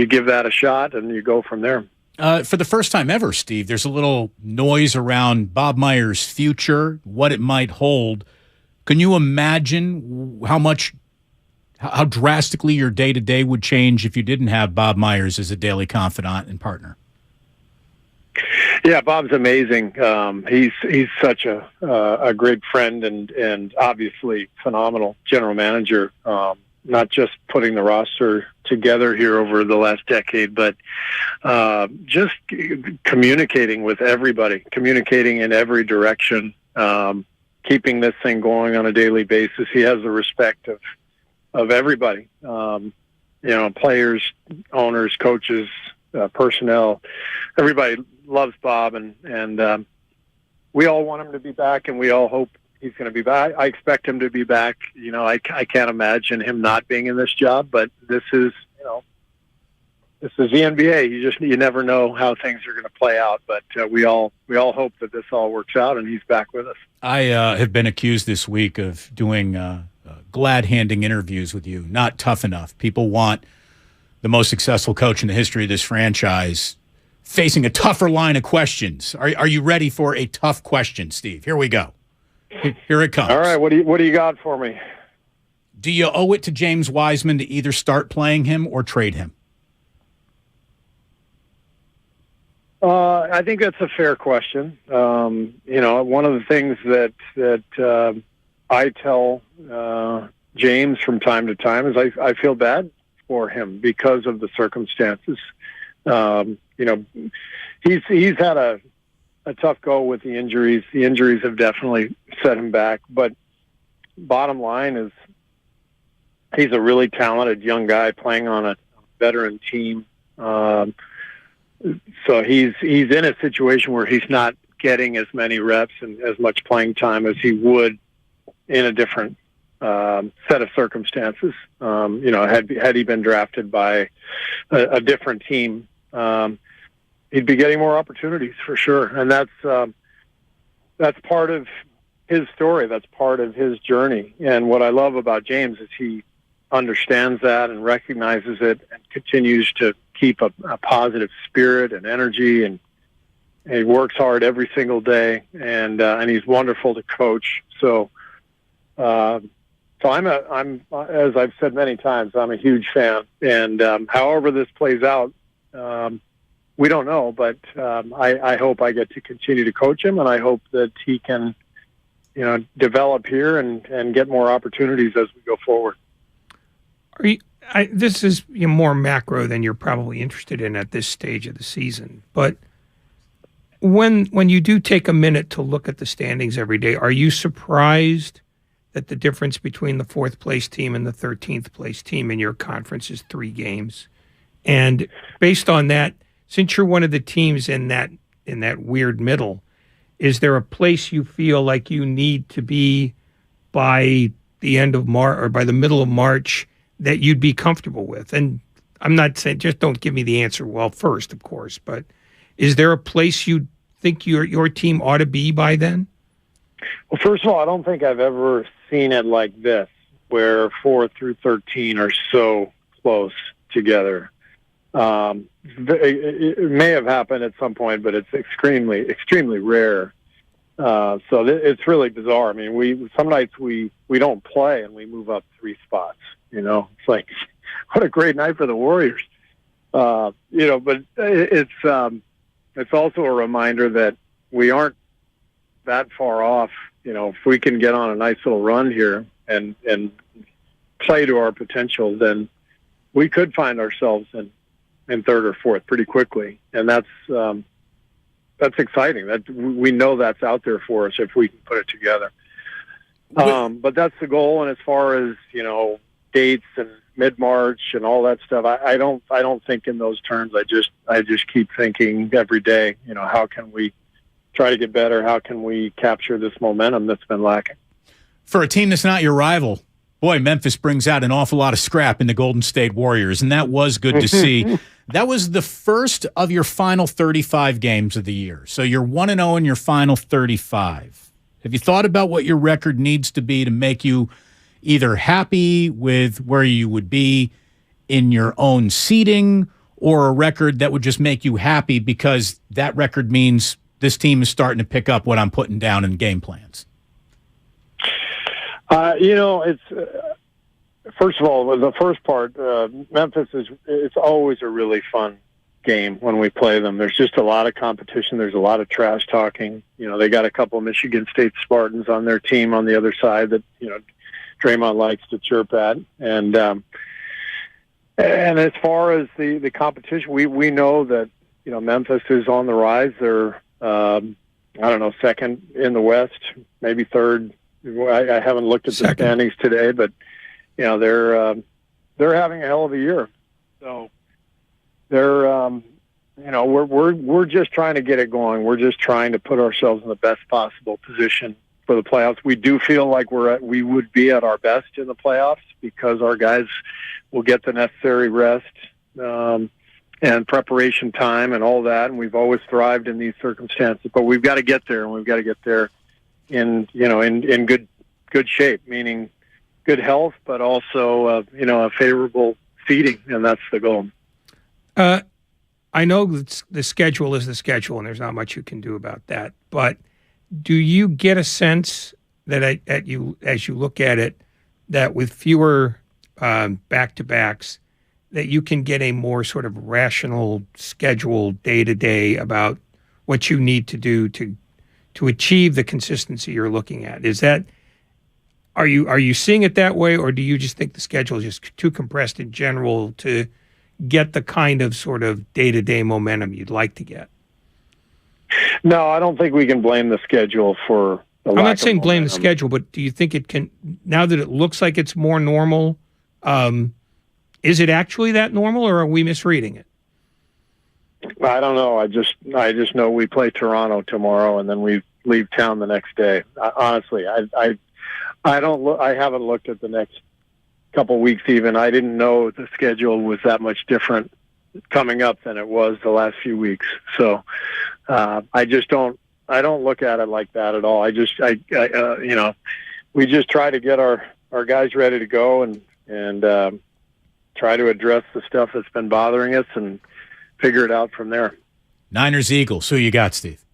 give that a shot and you go from there. For the first time ever, Steve, there's a little noise around Bob Myers' future, what it might hold. Can you imagine how drastically your day-to-day would change if you didn't have Bob Myers as a daily confidant and partner? Yeah, Bob's amazing. He's such a great friend and obviously phenomenal general manager. not just putting the roster together here over the last decade, but just communicating with everybody, communicating in every direction, keeping this thing going on a daily basis. He has the respect of everybody, players, owners, coaches, personnel. Everybody loves Bob, and we all want him to be back, and we all hope he's going to be back. I expect him to be back. I can't imagine him not being in this job, but this is the NBA. You never know how things are going to play out, but we all hope that this all works out and he's back with us. I have been accused this week of doing glad-handing interviews with you. Not tough enough. People want the most successful coach in the history of this franchise facing a tougher line of questions. Are you ready for a tough question, Steve? Here we go. Here it comes. All right, what do you got for me? Do you owe it to James Wiseman to either start playing him or trade him? I think that's a fair question. One of the things that I tell James from time to time is I feel bad for him because of the circumstances. He's had a tough go with the injuries. The injuries have definitely set him back. But bottom line is he's a really talented young guy playing on a veteran team. So he's in a situation where he's not getting as many reps and as much playing time as he would in a different set of circumstances. Had he been drafted by a different team, he'd be getting more opportunities for sure. And that's part of his story. That's part of his journey. And what I love about James is he understands that and recognizes it and continues to keep a positive spirit and energy, and he works hard every single day, and he's wonderful to coach. So I'm as I've said many times, I'm a huge fan. And however this plays out, we don't know, but I hope I get to continue to coach him, and I hope that he can, develop here and get more opportunities as we go forward. This is more macro than you're probably interested in at this stage of the season. But when you do take a minute to look at the standings every day, are you surprised that the difference between the 4th place team and the 13th place team in your conference is 3 games? And based on that, since you're one of the teams in that weird middle, is there a place you feel like you need to be by the end of March or by the middle of March that you'd be comfortable with? And I'm not saying, just don't give me the answer first, of course, but is there a place you think your team ought to be by then? Well, first of all, I don't think I've ever seen it like this, where 4 through 13 are so close together. It may have happened at some point, but it's extremely, extremely rare. So it's really bizarre. I mean, some nights we don't play and we move up 3 spots. It's like, what a great night for the Warriors. But it's also a reminder that we aren't that far off. If we can get on a nice little run here and play to our potential, then we could find ourselves in 3rd or 4th pretty quickly. And that's exciting. That we know that's out there for us if we can put it together. But that's the goal. And as far as, dates and mid-March and all that stuff, I don't think in those terms. I just keep thinking every day, how can we try to get better? How can we capture this momentum that's been lacking? For a team that's not your rival, boy, Memphis brings out an awful lot of scrap in the Golden State Warriors, and that was good to see. That was the first of your final 35 games of the year. So you're 1-0 in your final 35. Have you thought about what your record needs to be to make you either happy with where you would be in your own seeding, or a record that would just make you happy because that record means this team is starting to pick up what I'm putting down in game plans? It's first of all, the first part, Memphis it's always a really fun game when we play them. There's just a lot of competition. There's a lot of trash talking. They got a couple of Michigan State Spartans on their team on the other side that, Draymond likes to chirp at. And as far as the competition, we know that, Memphis is on the rise. They're, second in the West, maybe third. I haven't looked at the standings today, but, they're having a hell of a year. So they're, we're just trying to get it going. We're just trying to put ourselves in the best possible position for the playoffs. We do feel like we would be at our best in the playoffs because our guys will get the necessary rest and preparation time and all that. And we've always thrived in these circumstances. But we've got to get there, and we've got to get there in good shape, meaning good health, but also a favorable seeding, and that's the goal. I know the schedule is the schedule, and there's not much you can do about that. But do you get a sense that as you look at it, that with fewer back-to-backs, that you can get a more sort of rational schedule day-to-day about what you need to do to achieve the consistency you're looking at? Are you seeing it that way, or do you just think the schedule is just too compressed in general to get the kind of sort of day-to-day momentum you'd like to get? No, I don't think we can blame the schedule for the lack of momentum. I'm not saying blame the schedule, but do you think it can, now that it looks like it's more normal, is it actually that normal, or are we misreading it? I don't know. I just know we play Toronto tomorrow, and then we leave town the next day. Honestly, I haven't looked at the next couple weeks even. I didn't know the schedule was that much different coming up than it was the last few weeks. So I don't look at it like that at all. We just try to get our guys ready to go and try to address the stuff that's been bothering us and figure it out from there. Niners, Eagles. Who you got, Steve?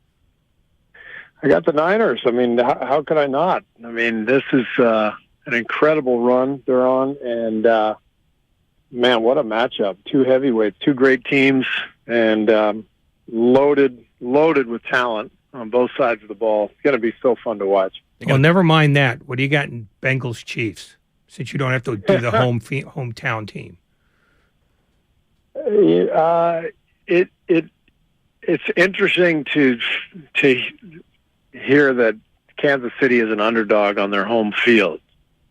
I got the Niners. I mean, how could I not? I mean, this is an incredible run they're on, and man, what a matchup! Two heavyweights, two great teams, and loaded with talent on both sides of the ball. It's going to be so fun to watch. Well, never mind that. What do you got in Bengals Chiefs? Since you don't have to do the hometown team. It's interesting to hear that Kansas City is an underdog on their home field.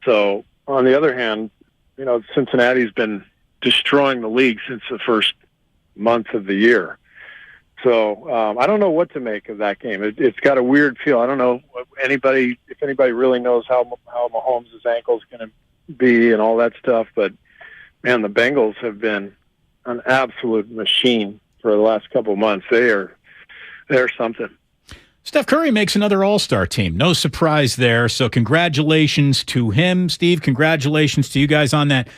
So, on the other hand, Cincinnati's been destroying the league since the first month of the year. So, I don't know what to make of that game. It's got a weird feel. I don't know if anybody really knows how Mahomes' ankle is going to be and all that stuff. But, man, the Bengals have been an absolute machine for the last couple of months. They're something. Steph Curry makes another All-Star team. No surprise there. So congratulations to him. Steve, congratulations to you guys on that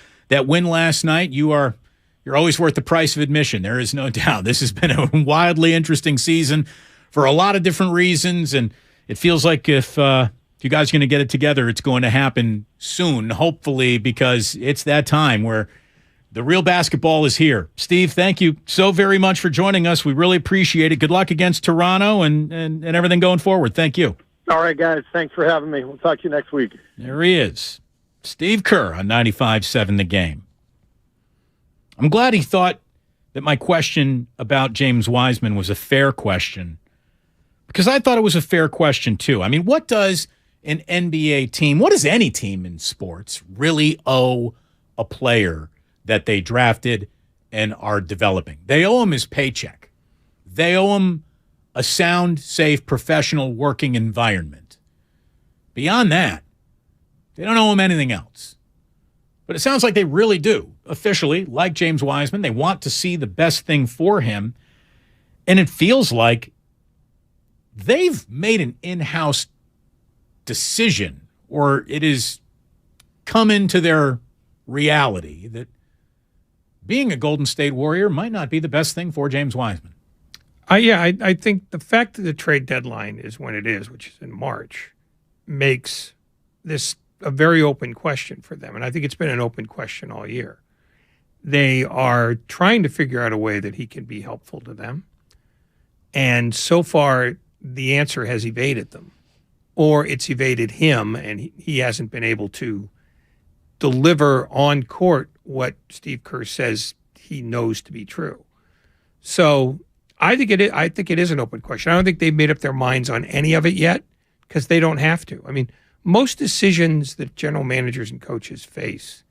win last night. You're always worth the price of admission. There is no doubt. This has been a wildly interesting season for a lot of different reasons, and it feels like if you guys are going to get it together, it's going to happen soon, hopefully, because it's that time where the real basketball is here. Steve, thank you so very much for joining us. We really appreciate it. Good luck against Toronto and everything going forward. Thank you. All right, guys. Thanks for having me. We'll talk to you next week. There he is. Steve Kerr on 95.7 The Game. I'm glad he thought that my question about James Wiseman was a fair question, because I thought it was a fair question too. I mean, what does an NBA team, what does any team in sports really owe a player that they drafted and are developing? They owe him his paycheck. They owe him a sound, safe, professional working environment. Beyond that, they don't owe him anything else. But it sounds like they really do, officially, like James Wiseman. They want to see the best thing for him. And it feels like they've made an in-house decision, or it has come into their reality that being a Golden State Warrior might not be the best thing for James Wiseman. I think the fact that the trade deadline is when it is, which is in March, makes this a very open question for them. And I think it's been an open question all year. They are trying to figure out a way that he can be helpful to them. And so far, the answer has evaded them. Or it's evaded him, and he hasn't been able to deliver on court what Steve Kerr says he knows to be true. So I think it is an open question. I don't think they've made up their minds on any of it yet because they don't have to. I mean, most decisions that general managers and coaches face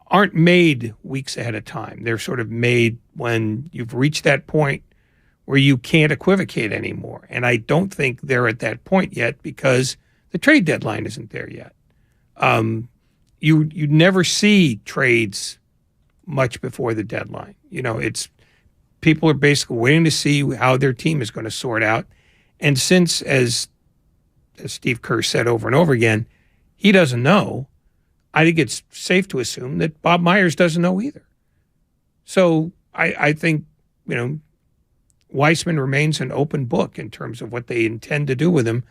aren't made weeks ahead of time. They're sort of made when you've reached that point where you can't equivocate anymore. And I don't think they're at that point yet because the trade deadline isn't there yet. You never see trades much before the deadline. It's people are basically waiting to see how their team is going to sort out. And since, as Steve Kerr said over and over again, he doesn't know, I think it's safe to assume that Bob Myers doesn't know either. So I think, Weissman remains an open book in terms of what they intend to do with him.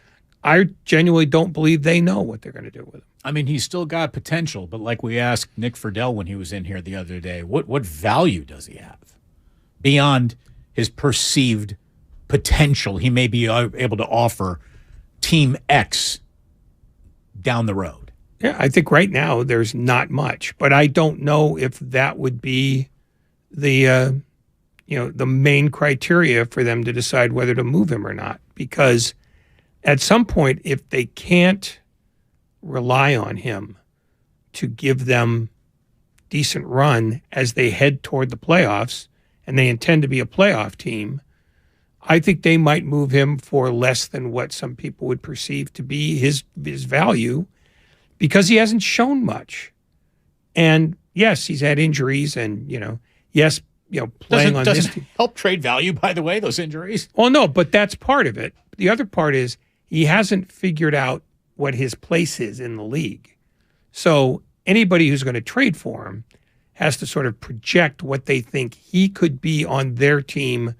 I genuinely don't believe they know what they're going to do with him. I mean, he's still got potential, but like we asked Nick Friedel when he was in here the other day, what value does he have beyond his perceived potential he may be able to offer Team X down the road? Yeah, I think right now there's not much, but I don't know if that would be the main criteria for them to decide whether to move him or not. Because at some point, if they can't rely on him to give them decent run as they head toward the playoffs, and they intend to be a playoff team, I think they might move him for less than what some people would perceive to be his value, because he hasn't shown much. And yes, he's had injuries, and playing on this doesn't help trade value, by the way, those injuries. Well, no, but that's part of it. The other part is he hasn't figured out what his place is in the league. So anybody who's going to trade for him has to sort of project what they think he could be on their team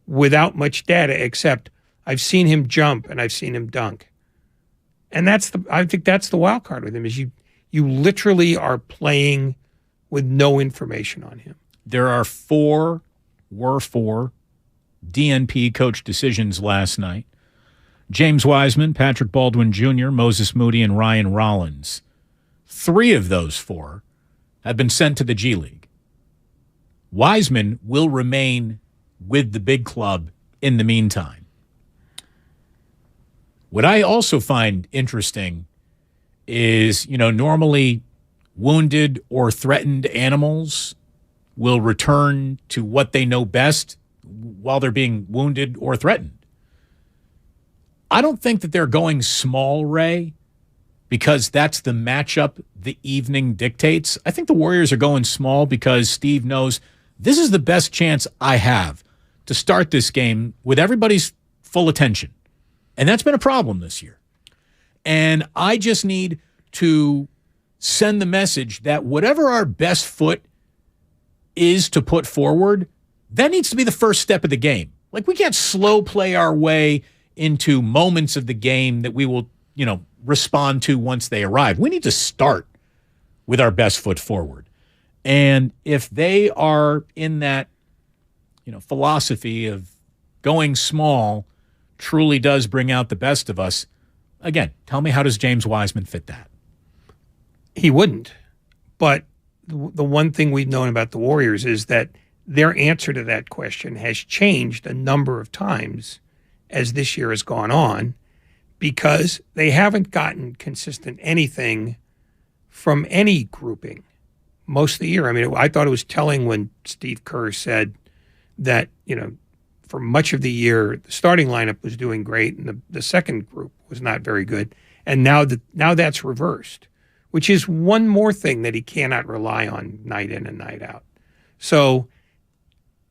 without much data, except I've seen him jump and I've seen him dunk. And I think that's the wild card with him, is you literally are playing with no information on him. There were four DNP coach decisions last night. James Wiseman, Patrick Baldwin Jr., Moses Moody, and Ryan Rollins. 3 of those 4 have been sent to the G League. Wiseman will remain with the big club in the meantime. What I also find interesting is, normally wounded or threatened animals will return to what they know best while they're being wounded or threatened. I don't think that they're going small, Ray, because that's the matchup the evening dictates. I think the Warriors are going small because Steve knows this is the best chance I have to start this game with everybody's full attention. And that's been a problem this year. And I just need to send the message that whatever our best foot is to put forward, that needs to be the first step of the game. Like, we can't slow play our way into moments of the game that we will, respond to once they arrive. We need to start with our best foot forward. And if they are in that, philosophy of going small truly does bring out the best of us, again, tell me, how does James Wiseman fit that? He wouldn't. But the one thing we've known about the Warriors is that their answer to that question has changed a number of times as this year has gone on, because they haven't gotten consistent anything from any grouping most of the year. I mean, I thought it was telling when Steve Kerr said that, for much of the year, the starting lineup was doing great and the second group was not very good. And now that's reversed, which is one more thing that he cannot rely on night in and night out. So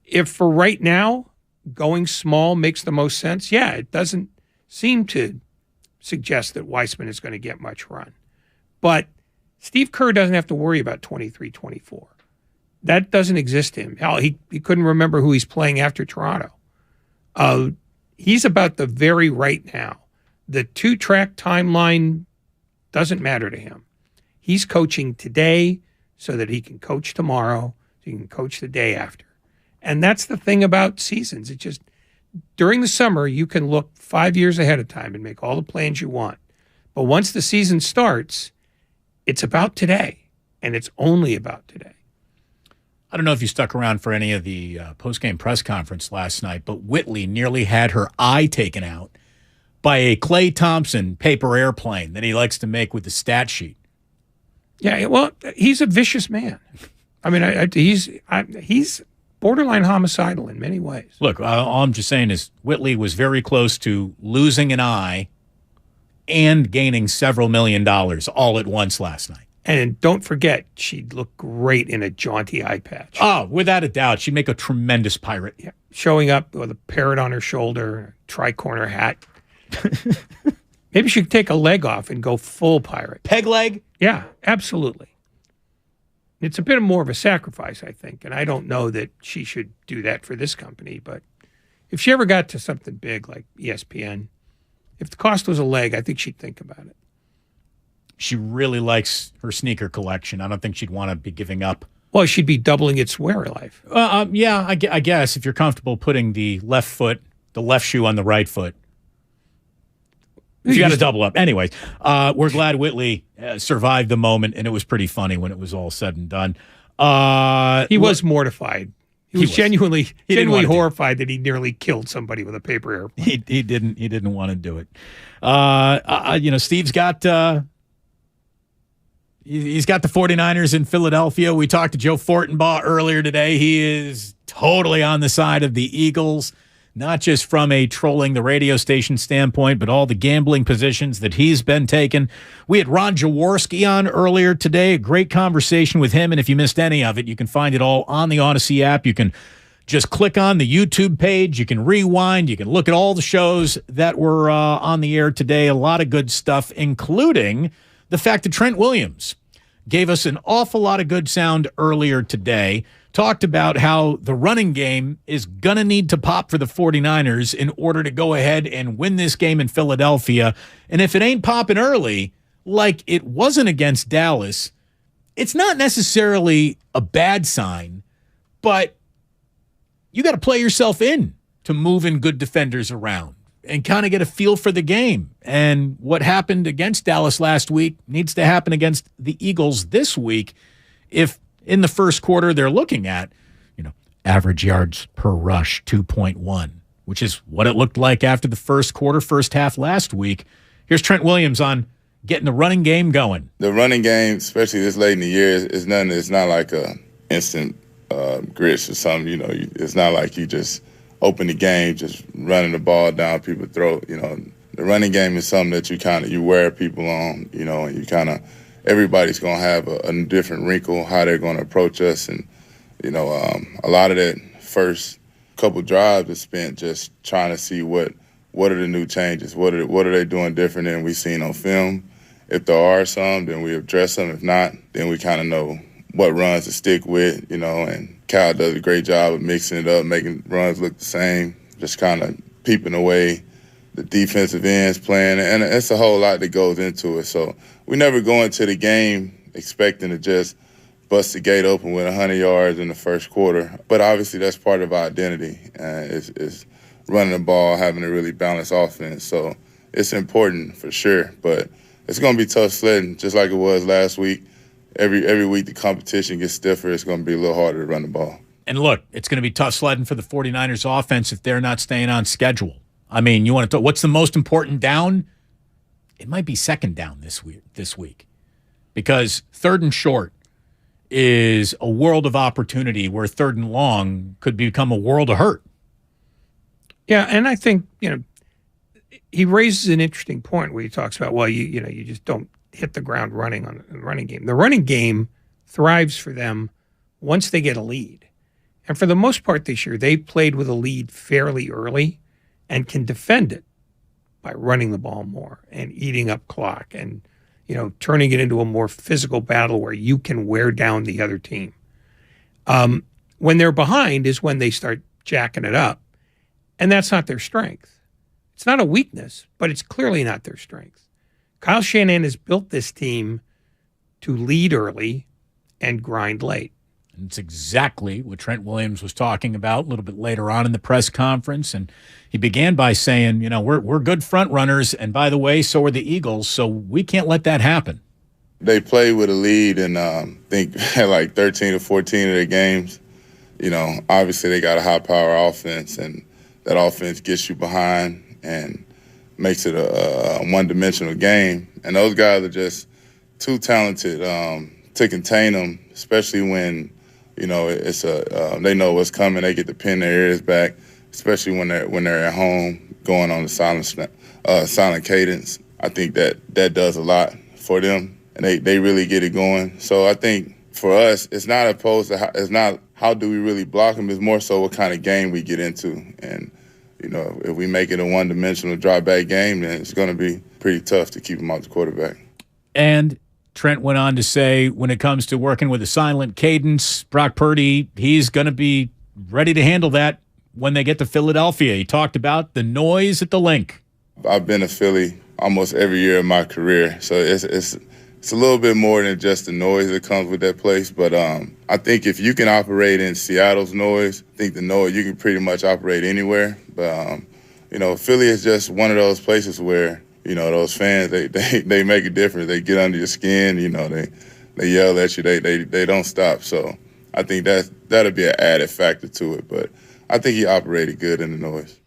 if for right now, going small makes the most sense, yeah, it doesn't seem to suggest that Weissman is going to get much run. But Steve Kerr doesn't have to worry about 23-24. That doesn't exist to him. Hell, he couldn't remember who he's playing after Toronto. He's about the very right now. The 2-track timeline doesn't matter to him. He's coaching today so that he can coach tomorrow, so he can coach the day after. And that's the thing about seasons. It just, during the summer, you can look 5 years ahead of time and make all the plans you want. But once the season starts, It's about today, and it's only about today. I don't know if you stuck around for any of the post-game press conference last night, but Whitley nearly had her eye taken out by a Klay Thompson paper airplane that he likes to make with the stat sheet. Yeah, well, he's a vicious man. I mean, he's borderline homicidal in many ways. Look, all I'm just saying is Whitley was very close to losing an eye and gaining several $1 million all at once last night. And don't forget, she'd look great in a jaunty eye patch. Oh, without a doubt. She'd make a tremendous pirate. Yeah. Showing up with a parrot on her shoulder, a tri-corner hat. Maybe she could take a leg off and go full pirate. Peg leg? Yeah, absolutely. It's a bit more of a sacrifice, I think. And I don't know that she should do that for this company. But if she ever got to something big like ESPN, if the cost was a leg, I think she'd think about it. She really likes her sneaker collection. I don't think she'd want to be giving up. Well, she'd be doubling its wear life. Yeah, I guess if you're comfortable putting the left shoe on the right foot, you got to double up. Anyways, we're glad Whitley survived the moment, and it was pretty funny when it was all said and done. He was mortified. He was genuinely horrified that he nearly killed somebody with a paper airplane. He didn't want to do it. Steve's got. He's got the 49ers in Philadelphia. We talked to Joe Fortenbaugh earlier today. He is totally on the side of the Eagles, not just from a trolling the radio station standpoint, but all the gambling positions that he's been taking. We had Ron Jaworski on earlier today, a great conversation with him. And if you missed any of it, you can find it all on the Odyssey app. You can just click on the YouTube page. You can rewind. You can look at all the shows that were on the air today. A lot of good stuff, including the fact that Trent Williams gave us an awful lot of good sound earlier today, talked about how the running game is going to need to pop for the 49ers in order to go ahead and win this game in Philadelphia. And if it ain't popping early, like it wasn't against Dallas, it's not necessarily a bad sign, but you got to play yourself in to moving good defenders around and kind of get a feel for the game. And what happened against Dallas last week needs to happen against the Eagles this week. If in the first quarter they're looking at, average yards per rush 2.1, which is what it looked like after the first half last week. Here's Trent Williams on getting the running game going. The running game, especially this late in the year, is nothing. It's not like a instant grits or something. It's not like you just open the game, just running the ball down people's throat. The running game is something that you wear people on, and you everybody's going to have a different wrinkle, how they're going to approach us. And, a lot of that first couple drives is spent just trying to see what are the new changes, what are they doing different than we've seen on film. If there are some, then we address them. If not, then we kind of know what runs to stick with, and Cal does a great job of mixing it up, making runs look the same, just kind of peeping away the defensive ends playing, and it's a whole lot that goes into it. So we never go into the game expecting to just bust the gate open with 100 yards in the first quarter. But obviously that's part of our identity, is running the ball, having a really balanced offense. So it's important for sure, but it's going to be tough sledding, just like it was last week. Every week the competition gets stiffer. It's going to be a little harder to run the ball. And look, it's going to be tough sledding for the 49ers offense if they're not staying on schedule. I mean, you want to talk, what's the most important down? It might be second down this week because third and short is a world of opportunity where third and long could become a world of hurt. Yeah, and I think, he raises an interesting point where he talks about, well, you just don't hit the ground running on the running game. The running game thrives for them once they get a lead. And for the most part this year, they played with a lead fairly early and can defend it by running the ball more and eating up clock and, turning it into a more physical battle where you can wear down the other team. When they're behind is when they start jacking it up. And that's not their strength. It's not a weakness, but it's clearly not their strength. Kyle Shanahan has built this team to lead early and grind late. And it's exactly what Trent Williams was talking about a little bit later on in the press conference. And he began by saying, we're good front runners. And by the way, so are the Eagles. So we can't let that happen. They play with a lead and think at like 13 or 14 of their games. You know, obviously they got a high-power offense, and that offense gets you behind and makes it a one-dimensional game. And those guys are just too talented to contain them, especially when, you know, it's they know what's coming. They get to pin their ears back, especially when they're at home going on the silent cadence. I think that does a lot for them, and they really get it going. So I think for us, it's not how do we really block them. It's more so what kind of game we get into. And, you know, if we make it a one-dimensional drop-back game, then it's going to be pretty tough to keep them off the quarterback. And Trent went on to say when it comes to working with a silent cadence, Brock Purdy, he's going to be ready to handle that when they get to Philadelphia. He talked about the noise at the Link. I've been to Philly almost every year of my career, so it's a little bit more than just the noise that comes with that place. But I think if you can operate in Seattle's noise, I think the noise, you can pretty much operate anywhere. But, you know, Philly is just one of those places where, you know, those fans, they make a difference. They get under your skin, you know, they yell at you, they don't stop. So I think that'll be an added factor to it. But I think he operated good in the noise.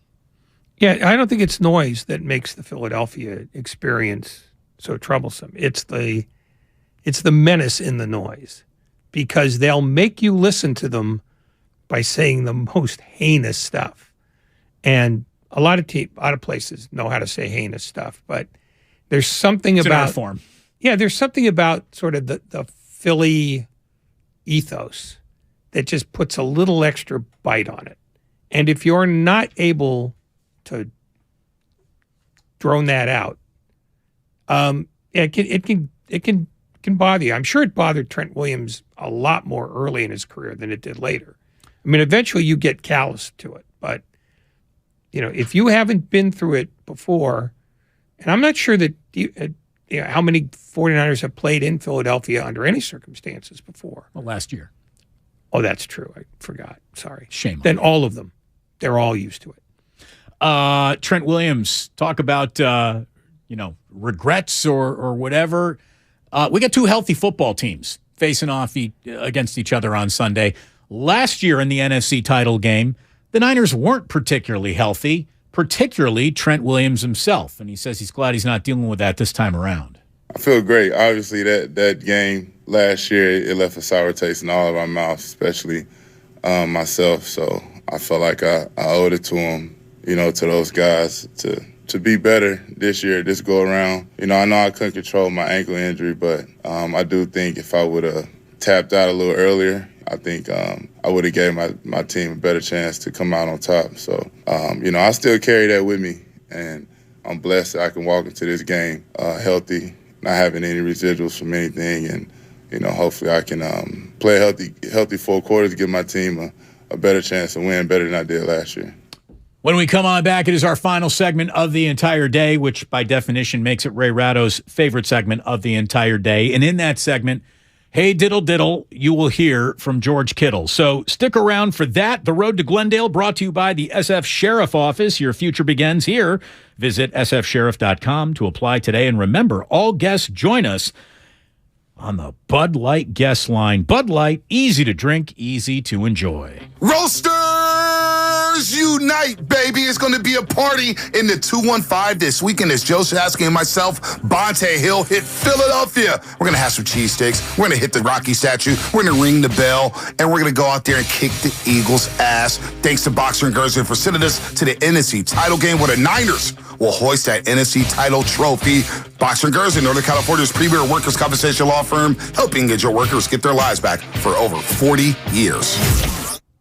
Yeah, I don't think it's noise that makes the Philadelphia experience so troublesome. It's the menace in the noise, because they'll make you listen to them by saying the most heinous stuff. And a lot of places know how to say heinous stuff, but there's something it's about an art form. Yeah, there's something about sort of the Philly ethos that just puts a little extra bite on it. And if you're not able to drone that out, it can bother you. I'm sure it bothered Trent Williams a lot more early in his career than it did later. I mean, eventually you get callous to it, but you know, if you haven't been through it before, and I'm not sure that how many 49ers have played in Philadelphia under any circumstances before. Well, last year. Oh, that's true. I forgot. Sorry. Shame. Then all of them, they're all used to it. Trent Williams, talk about regrets or whatever. We got two healthy football teams facing off against each other on Sunday. Last year in the NFC title game, the Niners weren't particularly healthy, particularly Trent Williams himself. And he says he's glad he's not dealing with that this time around. I feel great. Obviously, that game last year, it left a sour taste in all of our mouths, especially myself. So I felt like I owed it to him, you know, to those guys to be better this year, this go around. You know, I know I couldn't control my ankle injury, but I do think if I would have tapped out a little earlier, I think I would have gave my team a better chance to come out on top. So, you know, I still carry that with me, and I'm blessed that I can walk into this game healthy, not having any residuals from anything, and, you know, hopefully I can play a healthy 4 quarters to give my team a better chance to win, better than I did last year. When we come on back, it is our final segment of the entire day, which by definition makes it Ray Ratto's favorite segment of the entire day. And in that segment, hey, diddle diddle, you will hear from George Kittle. So stick around for that. The Road to Glendale, brought to you by the SF Sheriff Office. Your future begins here. Visit sfsheriff.com to apply today. And remember, all guests join us on the Bud Light guest line. Bud Light, easy to drink, easy to enjoy. Roasters unite, baby. It's going to be a party in the 215 this weekend as Joe Shasky and myself, Bonte Hill, hit Philadelphia. We're going to have some cheesesteaks. We're going to hit the Rocky statue. We're going to ring the bell, and we're going to go out there and kick the Eagles' ass. Thanks to Boxer and Gerson for sending us to the NFC title game where the Niners will hoist that NFC title trophy. Boxer and Gerson, Northern California's premier workers' compensation law firm, helping get your workers get their lives back for over 40 years.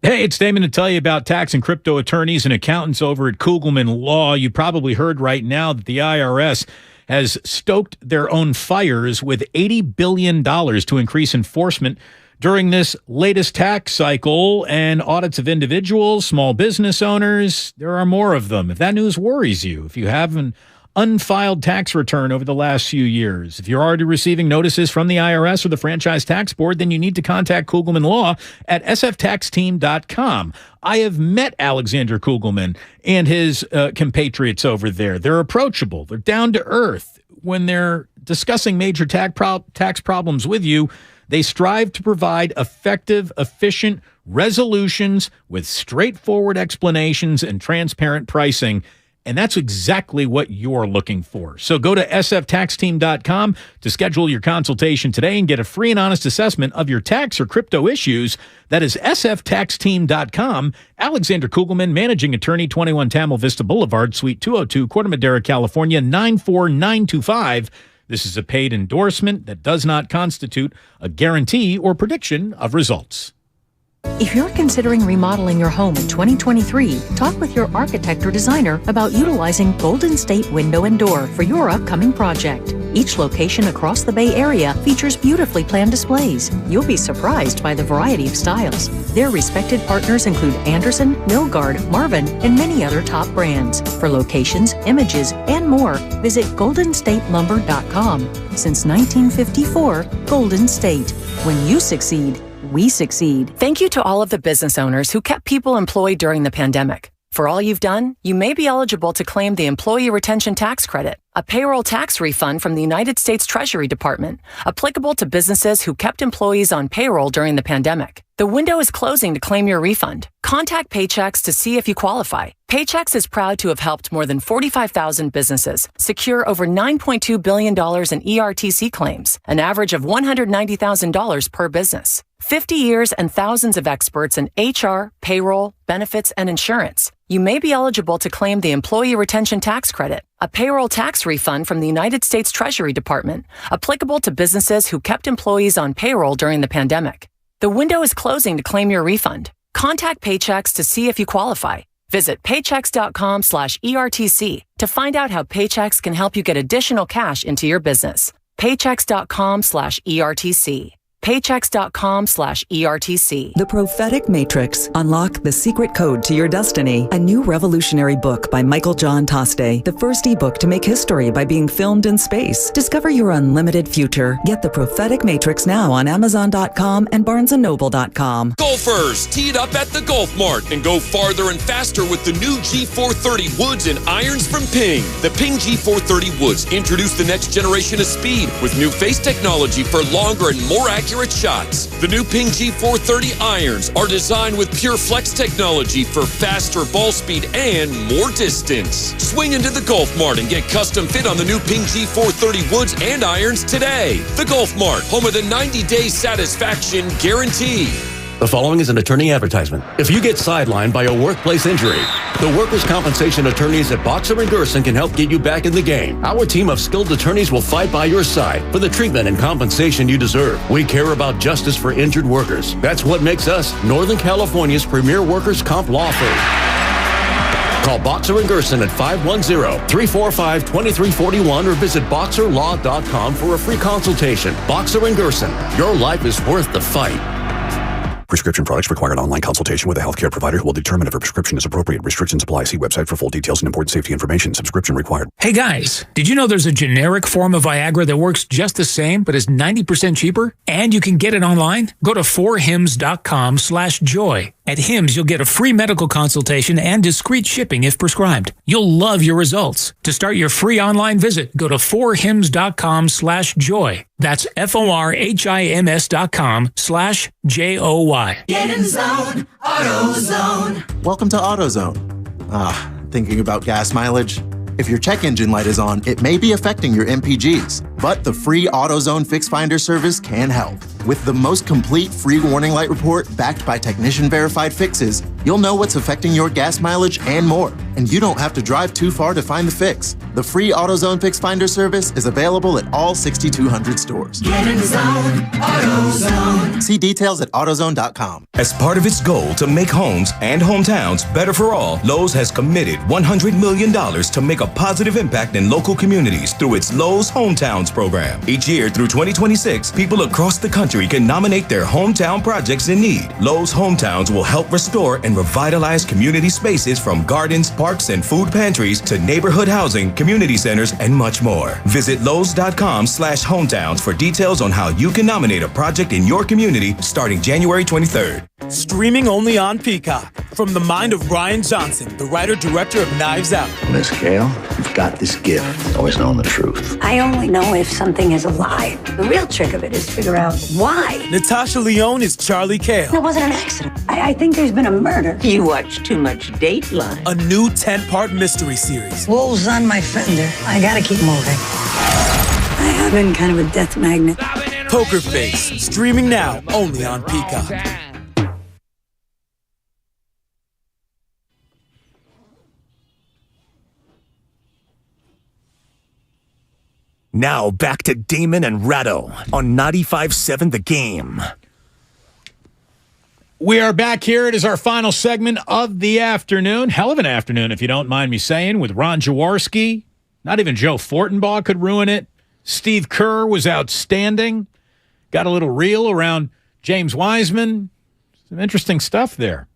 Hey, it's Damon to tell you about tax and crypto attorneys and accountants over at Kugelman Law. You probably heard right now that the IRS has stoked their own fires with $80 billion to increase enforcement during this latest tax cycle and audits of individuals, small business owners. There are more of them. If that news worries you, if you have an unfiled tax return over the last few years, if you're already receiving notices from the IRS or the Franchise Tax Board, then you need to contact Kugelman Law at sftaxteam.com. I have met Alexander Kugelman and his compatriots over there. They're approachable. They're down to earth. when they're discussing major tax problems with you, they strive to provide effective, efficient resolutions with straightforward explanations and transparent pricing. And that's exactly what you're looking for. So go to sftaxteam.com to schedule your consultation today and get a free and honest assessment of your tax or crypto issues. That is sftaxteam.com. Alexander Kugelman, Managing Attorney, 21 Tamil Vista Boulevard, Suite 202, Corte Madera, California, 94925. This is a paid endorsement that does not constitute a guarantee or prediction of results. If you're considering remodeling your home in 2023, talk with your architect or designer about utilizing Golden State Window and Door for your upcoming project. Each location across the Bay Area features beautifully planned displays. You'll be surprised by the variety of styles. Their respected partners include Anderson, Milgard, Marvin, and many other top brands. For locations, images, and more, visit goldenstatelumber.com. Since 1954, Golden State. When you succeed, we succeed. Thank you to all of the business owners who kept people employed during the pandemic. For all you've done, you may be eligible to claim the Employee Retention Tax Credit, a payroll tax refund from the United States Treasury Department, applicable to businesses who kept employees on payroll during the pandemic. The window is closing to claim your refund. Contact Paychex to see if you qualify. Paychex is proud to have helped more than 45,000 businesses secure over $9.2 billion in ERTC claims, an average of $190,000 per business. 50 years and thousands of experts in HR, payroll, benefits, and insurance. You may be eligible to claim the Employee Retention Tax Credit, a payroll tax refund from the United States Treasury Department, applicable to businesses who kept employees on payroll during the pandemic. The window is closing to claim your refund. Contact Paychex to see if you qualify. Visit paychex.com/ERTC to find out how Paychex can help you get additional cash into your business. Paychex.com/ERTC. Paychex.com/ERTC. The Prophetic Matrix. Unlock the secret code to your destiny. A new revolutionary book by Michael John Toste. The first ebook to make history by being filmed in space. Discover your unlimited future. Get the Prophetic Matrix now on Amazon.com and BarnesandNoble.com. Golfers, tee it up at the Golf Mart and go farther and faster with the new G430 woods and irons from Ping. The Ping G430 woods introduce the next generation of speed with new face technology for longer and more accurate shots. The new Ping G430 irons are designed with pure flex technology for faster ball speed and more distance. Swing into the Golf Mart and get custom fit on the new Ping G430 woods and irons today. The Golf Mart, home of the 90-day satisfaction guarantee. The following is an attorney advertisement. If you get sidelined by a workplace injury, the workers' compensation attorneys at Boxer & Gerson can help get you back in the game. Our team of skilled attorneys will fight by your side for the treatment and compensation you deserve. We care about justice for injured workers. That's what makes us Northern California's premier workers' comp law firm. Call Boxer & Gerson at 510-345-2341 or visit boxerlaw.com for a free consultation. Boxer & Gerson, your life is worth the fight. Prescription products require an online consultation with a healthcare provider who will determine if a prescription is appropriate. Restrictions apply. See website for full details and important safety information. Subscription required. Hey guys, did you know there's a generic form of Viagra that works just the same but is 90% cheaper? And you can get it online? Go to 4hims.com/joy. At Hims, you'll get a free medical consultation and discreet shipping if prescribed. You'll love your results. To start your free online visit, go to 4hims.com/joy. That's FORHIMS.com/JOY. Get in zone, AutoZone. Welcome to AutoZone. Thinking about gas mileage? If your check engine light is on, it may be affecting your MPGs, but the free AutoZone Fix Finder service can help. With the most complete free warning light report backed by technician-verified fixes, you'll know what's affecting your gas mileage and more, and you don't have to drive too far to find the fix. The free AutoZone Fix Finder service is available at all 6,200 stores. Get in the zone, AutoZone. See details at AutoZone.com. As part of its goal to make homes and hometowns better for all, Lowe's has committed $100 million to make a positive impact in local communities through its Lowe's Hometowns program. Each year through 2026, people across the country can nominate their hometown projects in need. Lowe's Hometowns will help restore and revitalize community spaces from gardens, parks, and food pantries to neighborhood housing, community centers, and much more. Visit Lowe's.com/hometowns for details on how you can nominate a project in your community starting January 23rd. Streaming only on Peacock. From the mind of Rian Johnson, the writer-director of Knives Out. Miss Gale, you've got this gift. Always known the truth. I only know if something is a lie. The real trick of it is to figure out why. Natasha Lyonne is Charlie Cale. It wasn't an accident. I think there's been a murder. You watch too much Dateline. A new 10-part mystery series. Wolves on my fender. I gotta keep moving. I have been kind of a death magnet. Poker Face, streaming now only on Peacock. Now back to Damon and Ratto on 95.7 The Game. We are back here. It is our final segment of the afternoon. Hell of an afternoon, if you don't mind me saying, with Ron Jaworski. Not even Joe Fortenbaugh could ruin it. Steve Kerr was outstanding. Got a little reel around James Wiseman. Some interesting stuff there.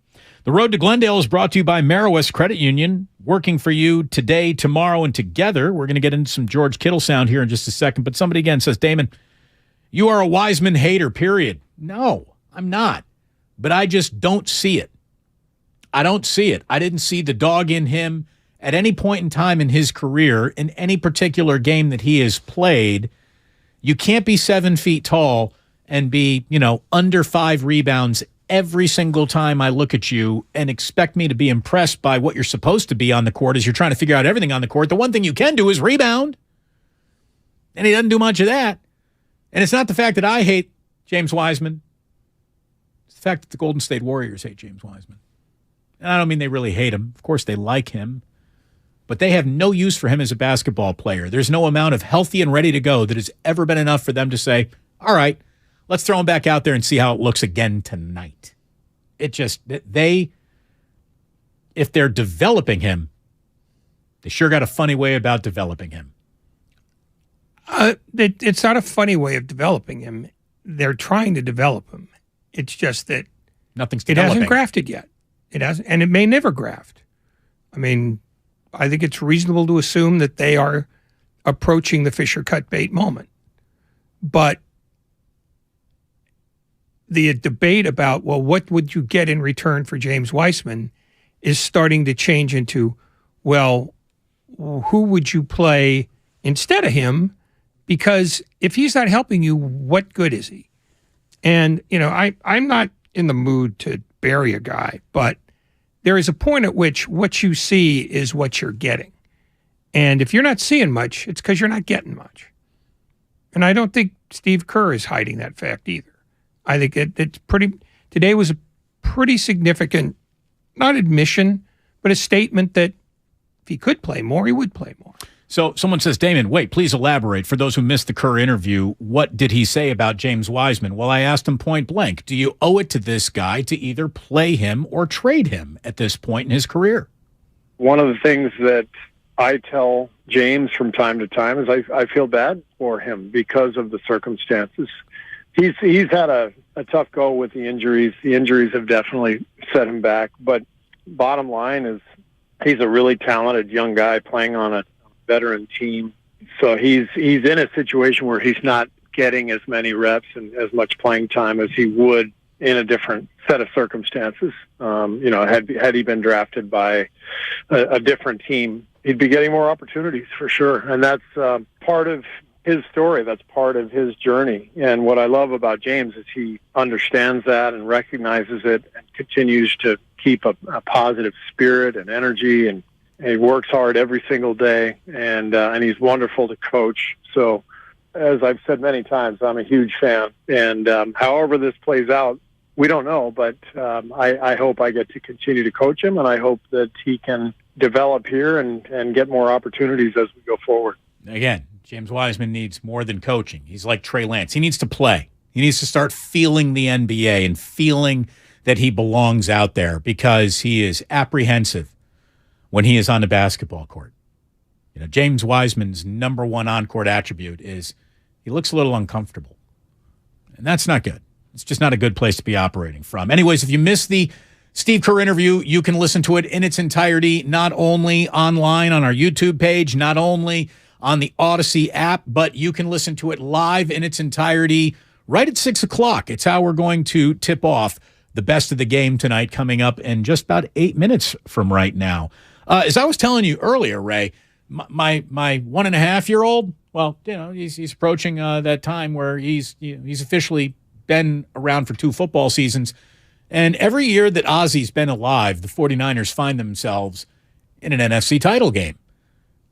The Road to Glendale is brought to you by Marist Credit Union, working for you today, tomorrow, and together. We're going to get into some George Kittle sound here in just a second. But somebody again says, Damon, you are a Wiseman hater, period. No, I'm not. But I just don't see it. I don't see it. I didn't see the dog in him at any point in time in his career, in any particular game that he has played. You can't be 7 feet tall and be, under 5 rebounds every single time I look at you and expect me to be impressed by what you're supposed to be on the court as you're trying to figure out everything on the court. The one thing you can do is rebound. And he doesn't do much of that. And it's not the fact that I hate James Wiseman. It's the fact that the Golden State Warriors hate James Wiseman. And I don't mean they really hate him. Of course they like him. But they have no use for him as a basketball player. There's no amount of healthy and ready to go that has ever been enough for them to say, all right, let's throw him back out there and see how it looks again tonight. It just, if they're developing him, they sure got a funny way about developing him. It's not a funny way of developing him. They're trying to develop him. It's just that nothing's developing. It hasn't grafted yet. It hasn't, and it may never graft. I mean, I think it's reasonable to assume that they are approaching the Fisher cut bait moment. But the debate about, well, what would you get in return for James Wiseman is starting to change into, well, who would you play instead of him? Because if he's not helping you, what good is he? And, I'm not in the mood to bury a guy, but there is a point at which what you see is what you're getting. And if you're not seeing much, it's because you're not getting much. And I don't think Steve Kerr is hiding that fact either. I think today was a pretty significant, not admission, but a statement that if he could play more, he would play more. So someone says, Damon, wait, please elaborate. For those who missed the Kerr interview, what did he say about James Wiseman? Well, I asked him point blank, do you owe it to this guy to either play him or trade him at this point in his career? One of the things that I tell James from time to time is I feel bad for him because of the circumstances. He's had a tough go with the injuries. The injuries have definitely set him back. But bottom line is he's a really talented young guy playing on a veteran team. So he's in a situation where he's not getting as many reps and as much playing time as he would in a different set of circumstances. Had he been drafted by a different team, he'd be getting more opportunities for sure. And that's part of his story. That's part of his journey. And what I love about James is he understands that and recognizes it and continues to keep a positive spirit and energy, and he works hard every single day, and he's wonderful to coach. So as I've said many times, I'm a huge fan. And however this plays out, we don't know, but I hope I get to continue to coach him, and I hope that he can develop here and get more opportunities as we go forward. Again, James Wiseman needs more than coaching. He's like Trey Lance. He needs to play. He needs to start feeling the NBA and feeling that he belongs out there, because he is apprehensive when he is on the basketball court. James Wiseman's number one on-court attribute is he looks a little uncomfortable. And that's not good. It's just not a good place to be operating from. Anyways, if you missed the Steve Kerr interview, you can listen to it in its entirety, not only online on our YouTube page, not only on the Odyssey app, but you can listen to it live in its entirety right at 6 o'clock. It's how we're going to tip off The best of the game tonight coming up in just about 8 minutes from right now. As I was telling you earlier, Ray, my 1.5-year-old, well, he's approaching that time where he's officially been around for 2 football seasons. And every year that Ozzy's been alive, the 49ers find themselves in an NFC title game.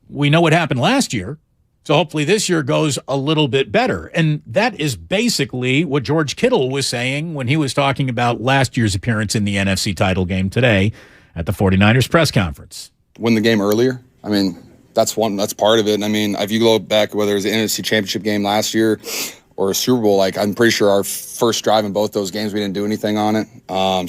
We know what happened last year, so hopefully this year goes a little bit better. And that is basically what George Kittle was saying when he was talking about last year's appearance in the NFC title game today at the 49ers press conference. Win the game earlier. I mean, that's part of it. And I mean, if you go back, whether it was the NFC Championship game last year or a Super Bowl, like I'm pretty sure our first drive in both those games, we didn't do anything on it.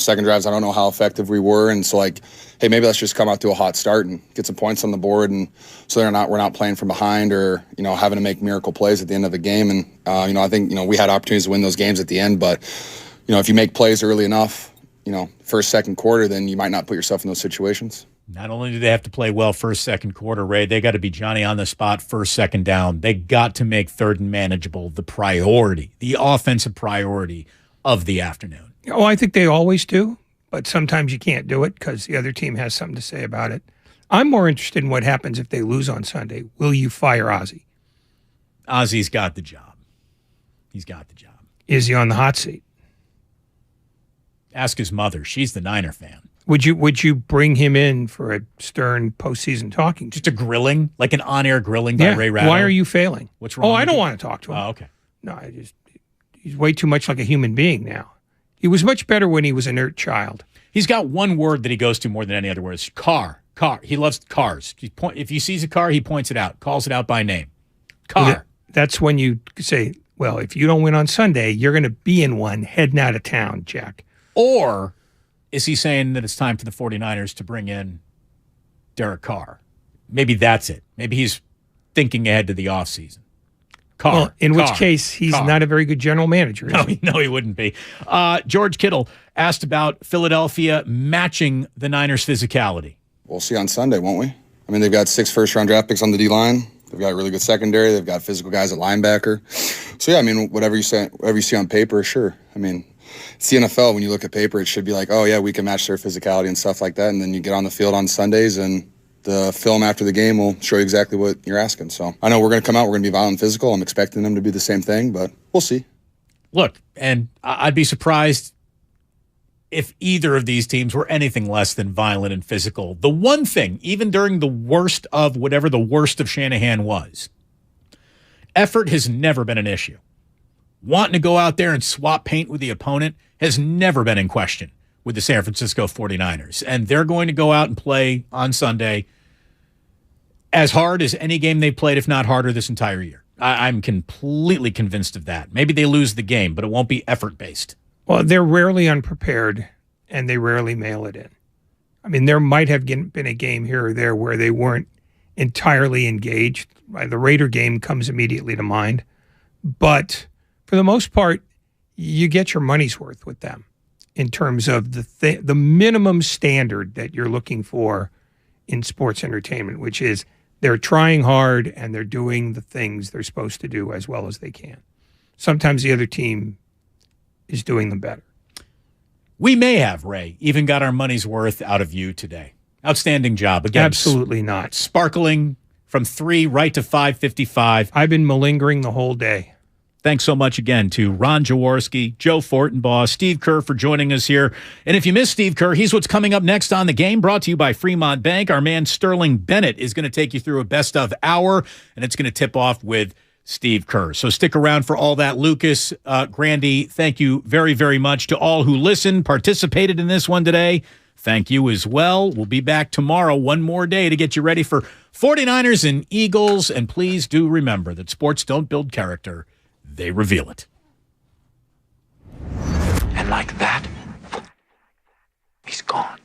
Second drives, I don't know how effective we were. And so like, hey, maybe let's just come out to a hot start and get some points on the board. And so we're not playing from behind or, having to make miracle plays at the end of the game. And, I think, we had opportunities to win those games at the end, but, if you make plays early enough, first, second quarter, then you might not put yourself in those situations. Not only do they have to play well first, second quarter, Ray, they got to be Johnny on the spot first, second down. They got to make third and manageable the priority, the offensive priority of the afternoon. Oh, I think they always do, but sometimes you can't do it because the other team has something to say about it. I'm more interested in what happens if they lose on Sunday. Will you fire Ozzy? Ozzy's got the job. He's got the job. Is he on the hot seat? Ask his mother. She's the Niner fan. Would you bring him in for a stern postseason talking? Just a grilling, like an on-air grilling by Ray Ratto? Why are you failing? What's wrong? Oh, I don't want to talk to him. Oh, okay. No, he's way too much like a human being now. He was much better when he was an inert child. He's got one word that he goes to more than any other word. It's car. He loves cars. If he sees a car, he points it out, calls it out by name. Car. Well, that's when you say, well, if you don't win on Sunday, you're going to be in one heading out of town, Jack. Or is he saying that it's time for the 49ers to bring in Derek Carr? Maybe that's it. Maybe he's thinking ahead to the offseason. Well, in which case, he's not a very good general manager. No, he wouldn't be. George Kittle asked about Philadelphia matching the Niners' physicality. We'll see on Sunday, won't we? I mean, they've got 6 first-round draft picks on the D-line. They've got a really good secondary. They've got physical guys at linebacker. So, yeah, I mean, whatever you see on paper, sure. I mean, it's the NFL. When you look at paper, it should be like, oh, yeah, we can match their physicality and stuff like that. And then you get on the field on Sundays, and the film after the game will show you exactly what you're asking. So I know we're going to come out. We're going to be violent and physical. I'm expecting them to be the same thing, but we'll see. Look, and I'd be surprised if either of these teams were anything less than violent and physical. The one thing, even during the worst of whatever the worst of Shanahan was, effort has never been an issue. Wanting to go out there and swap paint with the opponent has never been in question with the San Francisco 49ers. And they're going to go out and play on Sunday as hard as any game they've played, if not harder, this entire year. I'm completely convinced of that. Maybe they lose the game, but it won't be effort-based. Well, they're rarely unprepared, and they rarely mail it in. I mean, there might have been a game here or there where they weren't entirely engaged. The Raider game comes immediately to mind. But for the most part, you get your money's worth with them in terms of the minimum standard that you're looking for in sports entertainment, which is they're trying hard and they're doing the things they're supposed to do as well as they can. Sometimes the other team is doing them better. We may have, Ray, even got our money's worth out of you today. Outstanding job. Again, absolutely not. Sparkling from 3 right to 5:55. I've been malingering the whole day. Thanks so much again to Ron Jaworski, Joe Fortenbaugh, Steve Kerr for joining us here. And if you missed Steve Kerr, he's what's coming up next on The Game, brought to you by Fremont Bank. Our man Sterling Bennett is going to take you through a best of hour, and it's going to tip off with Steve Kerr. So stick around for all that. Lucas, Grandy, thank you very, very much to all who listened, participated in this one today. Thank you as well. We'll be back tomorrow, one more day to get you ready for 49ers and Eagles. And please do remember that sports don't build character. They reveal it. And like that, he's gone.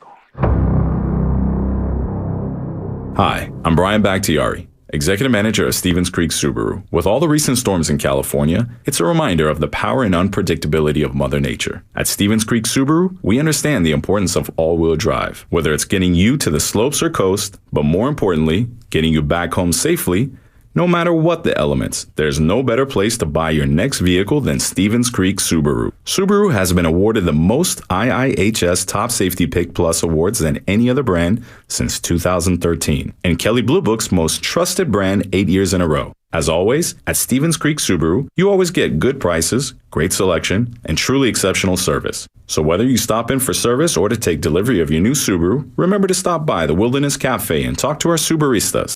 Hi, I'm Brian Bakhtiari, Executive Manager of Stevens Creek Subaru. With all the recent storms in California, it's a reminder of the power and unpredictability of Mother Nature. At Stevens Creek Subaru, we understand the importance of all-wheel drive, whether it's getting you to the slopes or coast, but more importantly, getting you back home safely. No matter what the elements, there's no better place to buy your next vehicle than Stevens Creek Subaru. Subaru has been awarded the most IIHS Top Safety Pick Plus awards than any other brand since 2013, and Kelley Blue Book's most trusted brand 8 years in a row. As always, at Stevens Creek Subaru, you always get good prices, great selection, and truly exceptional service. So whether you stop in for service or to take delivery of your new Subaru, remember to stop by the Wilderness Cafe and talk to our Subaristas.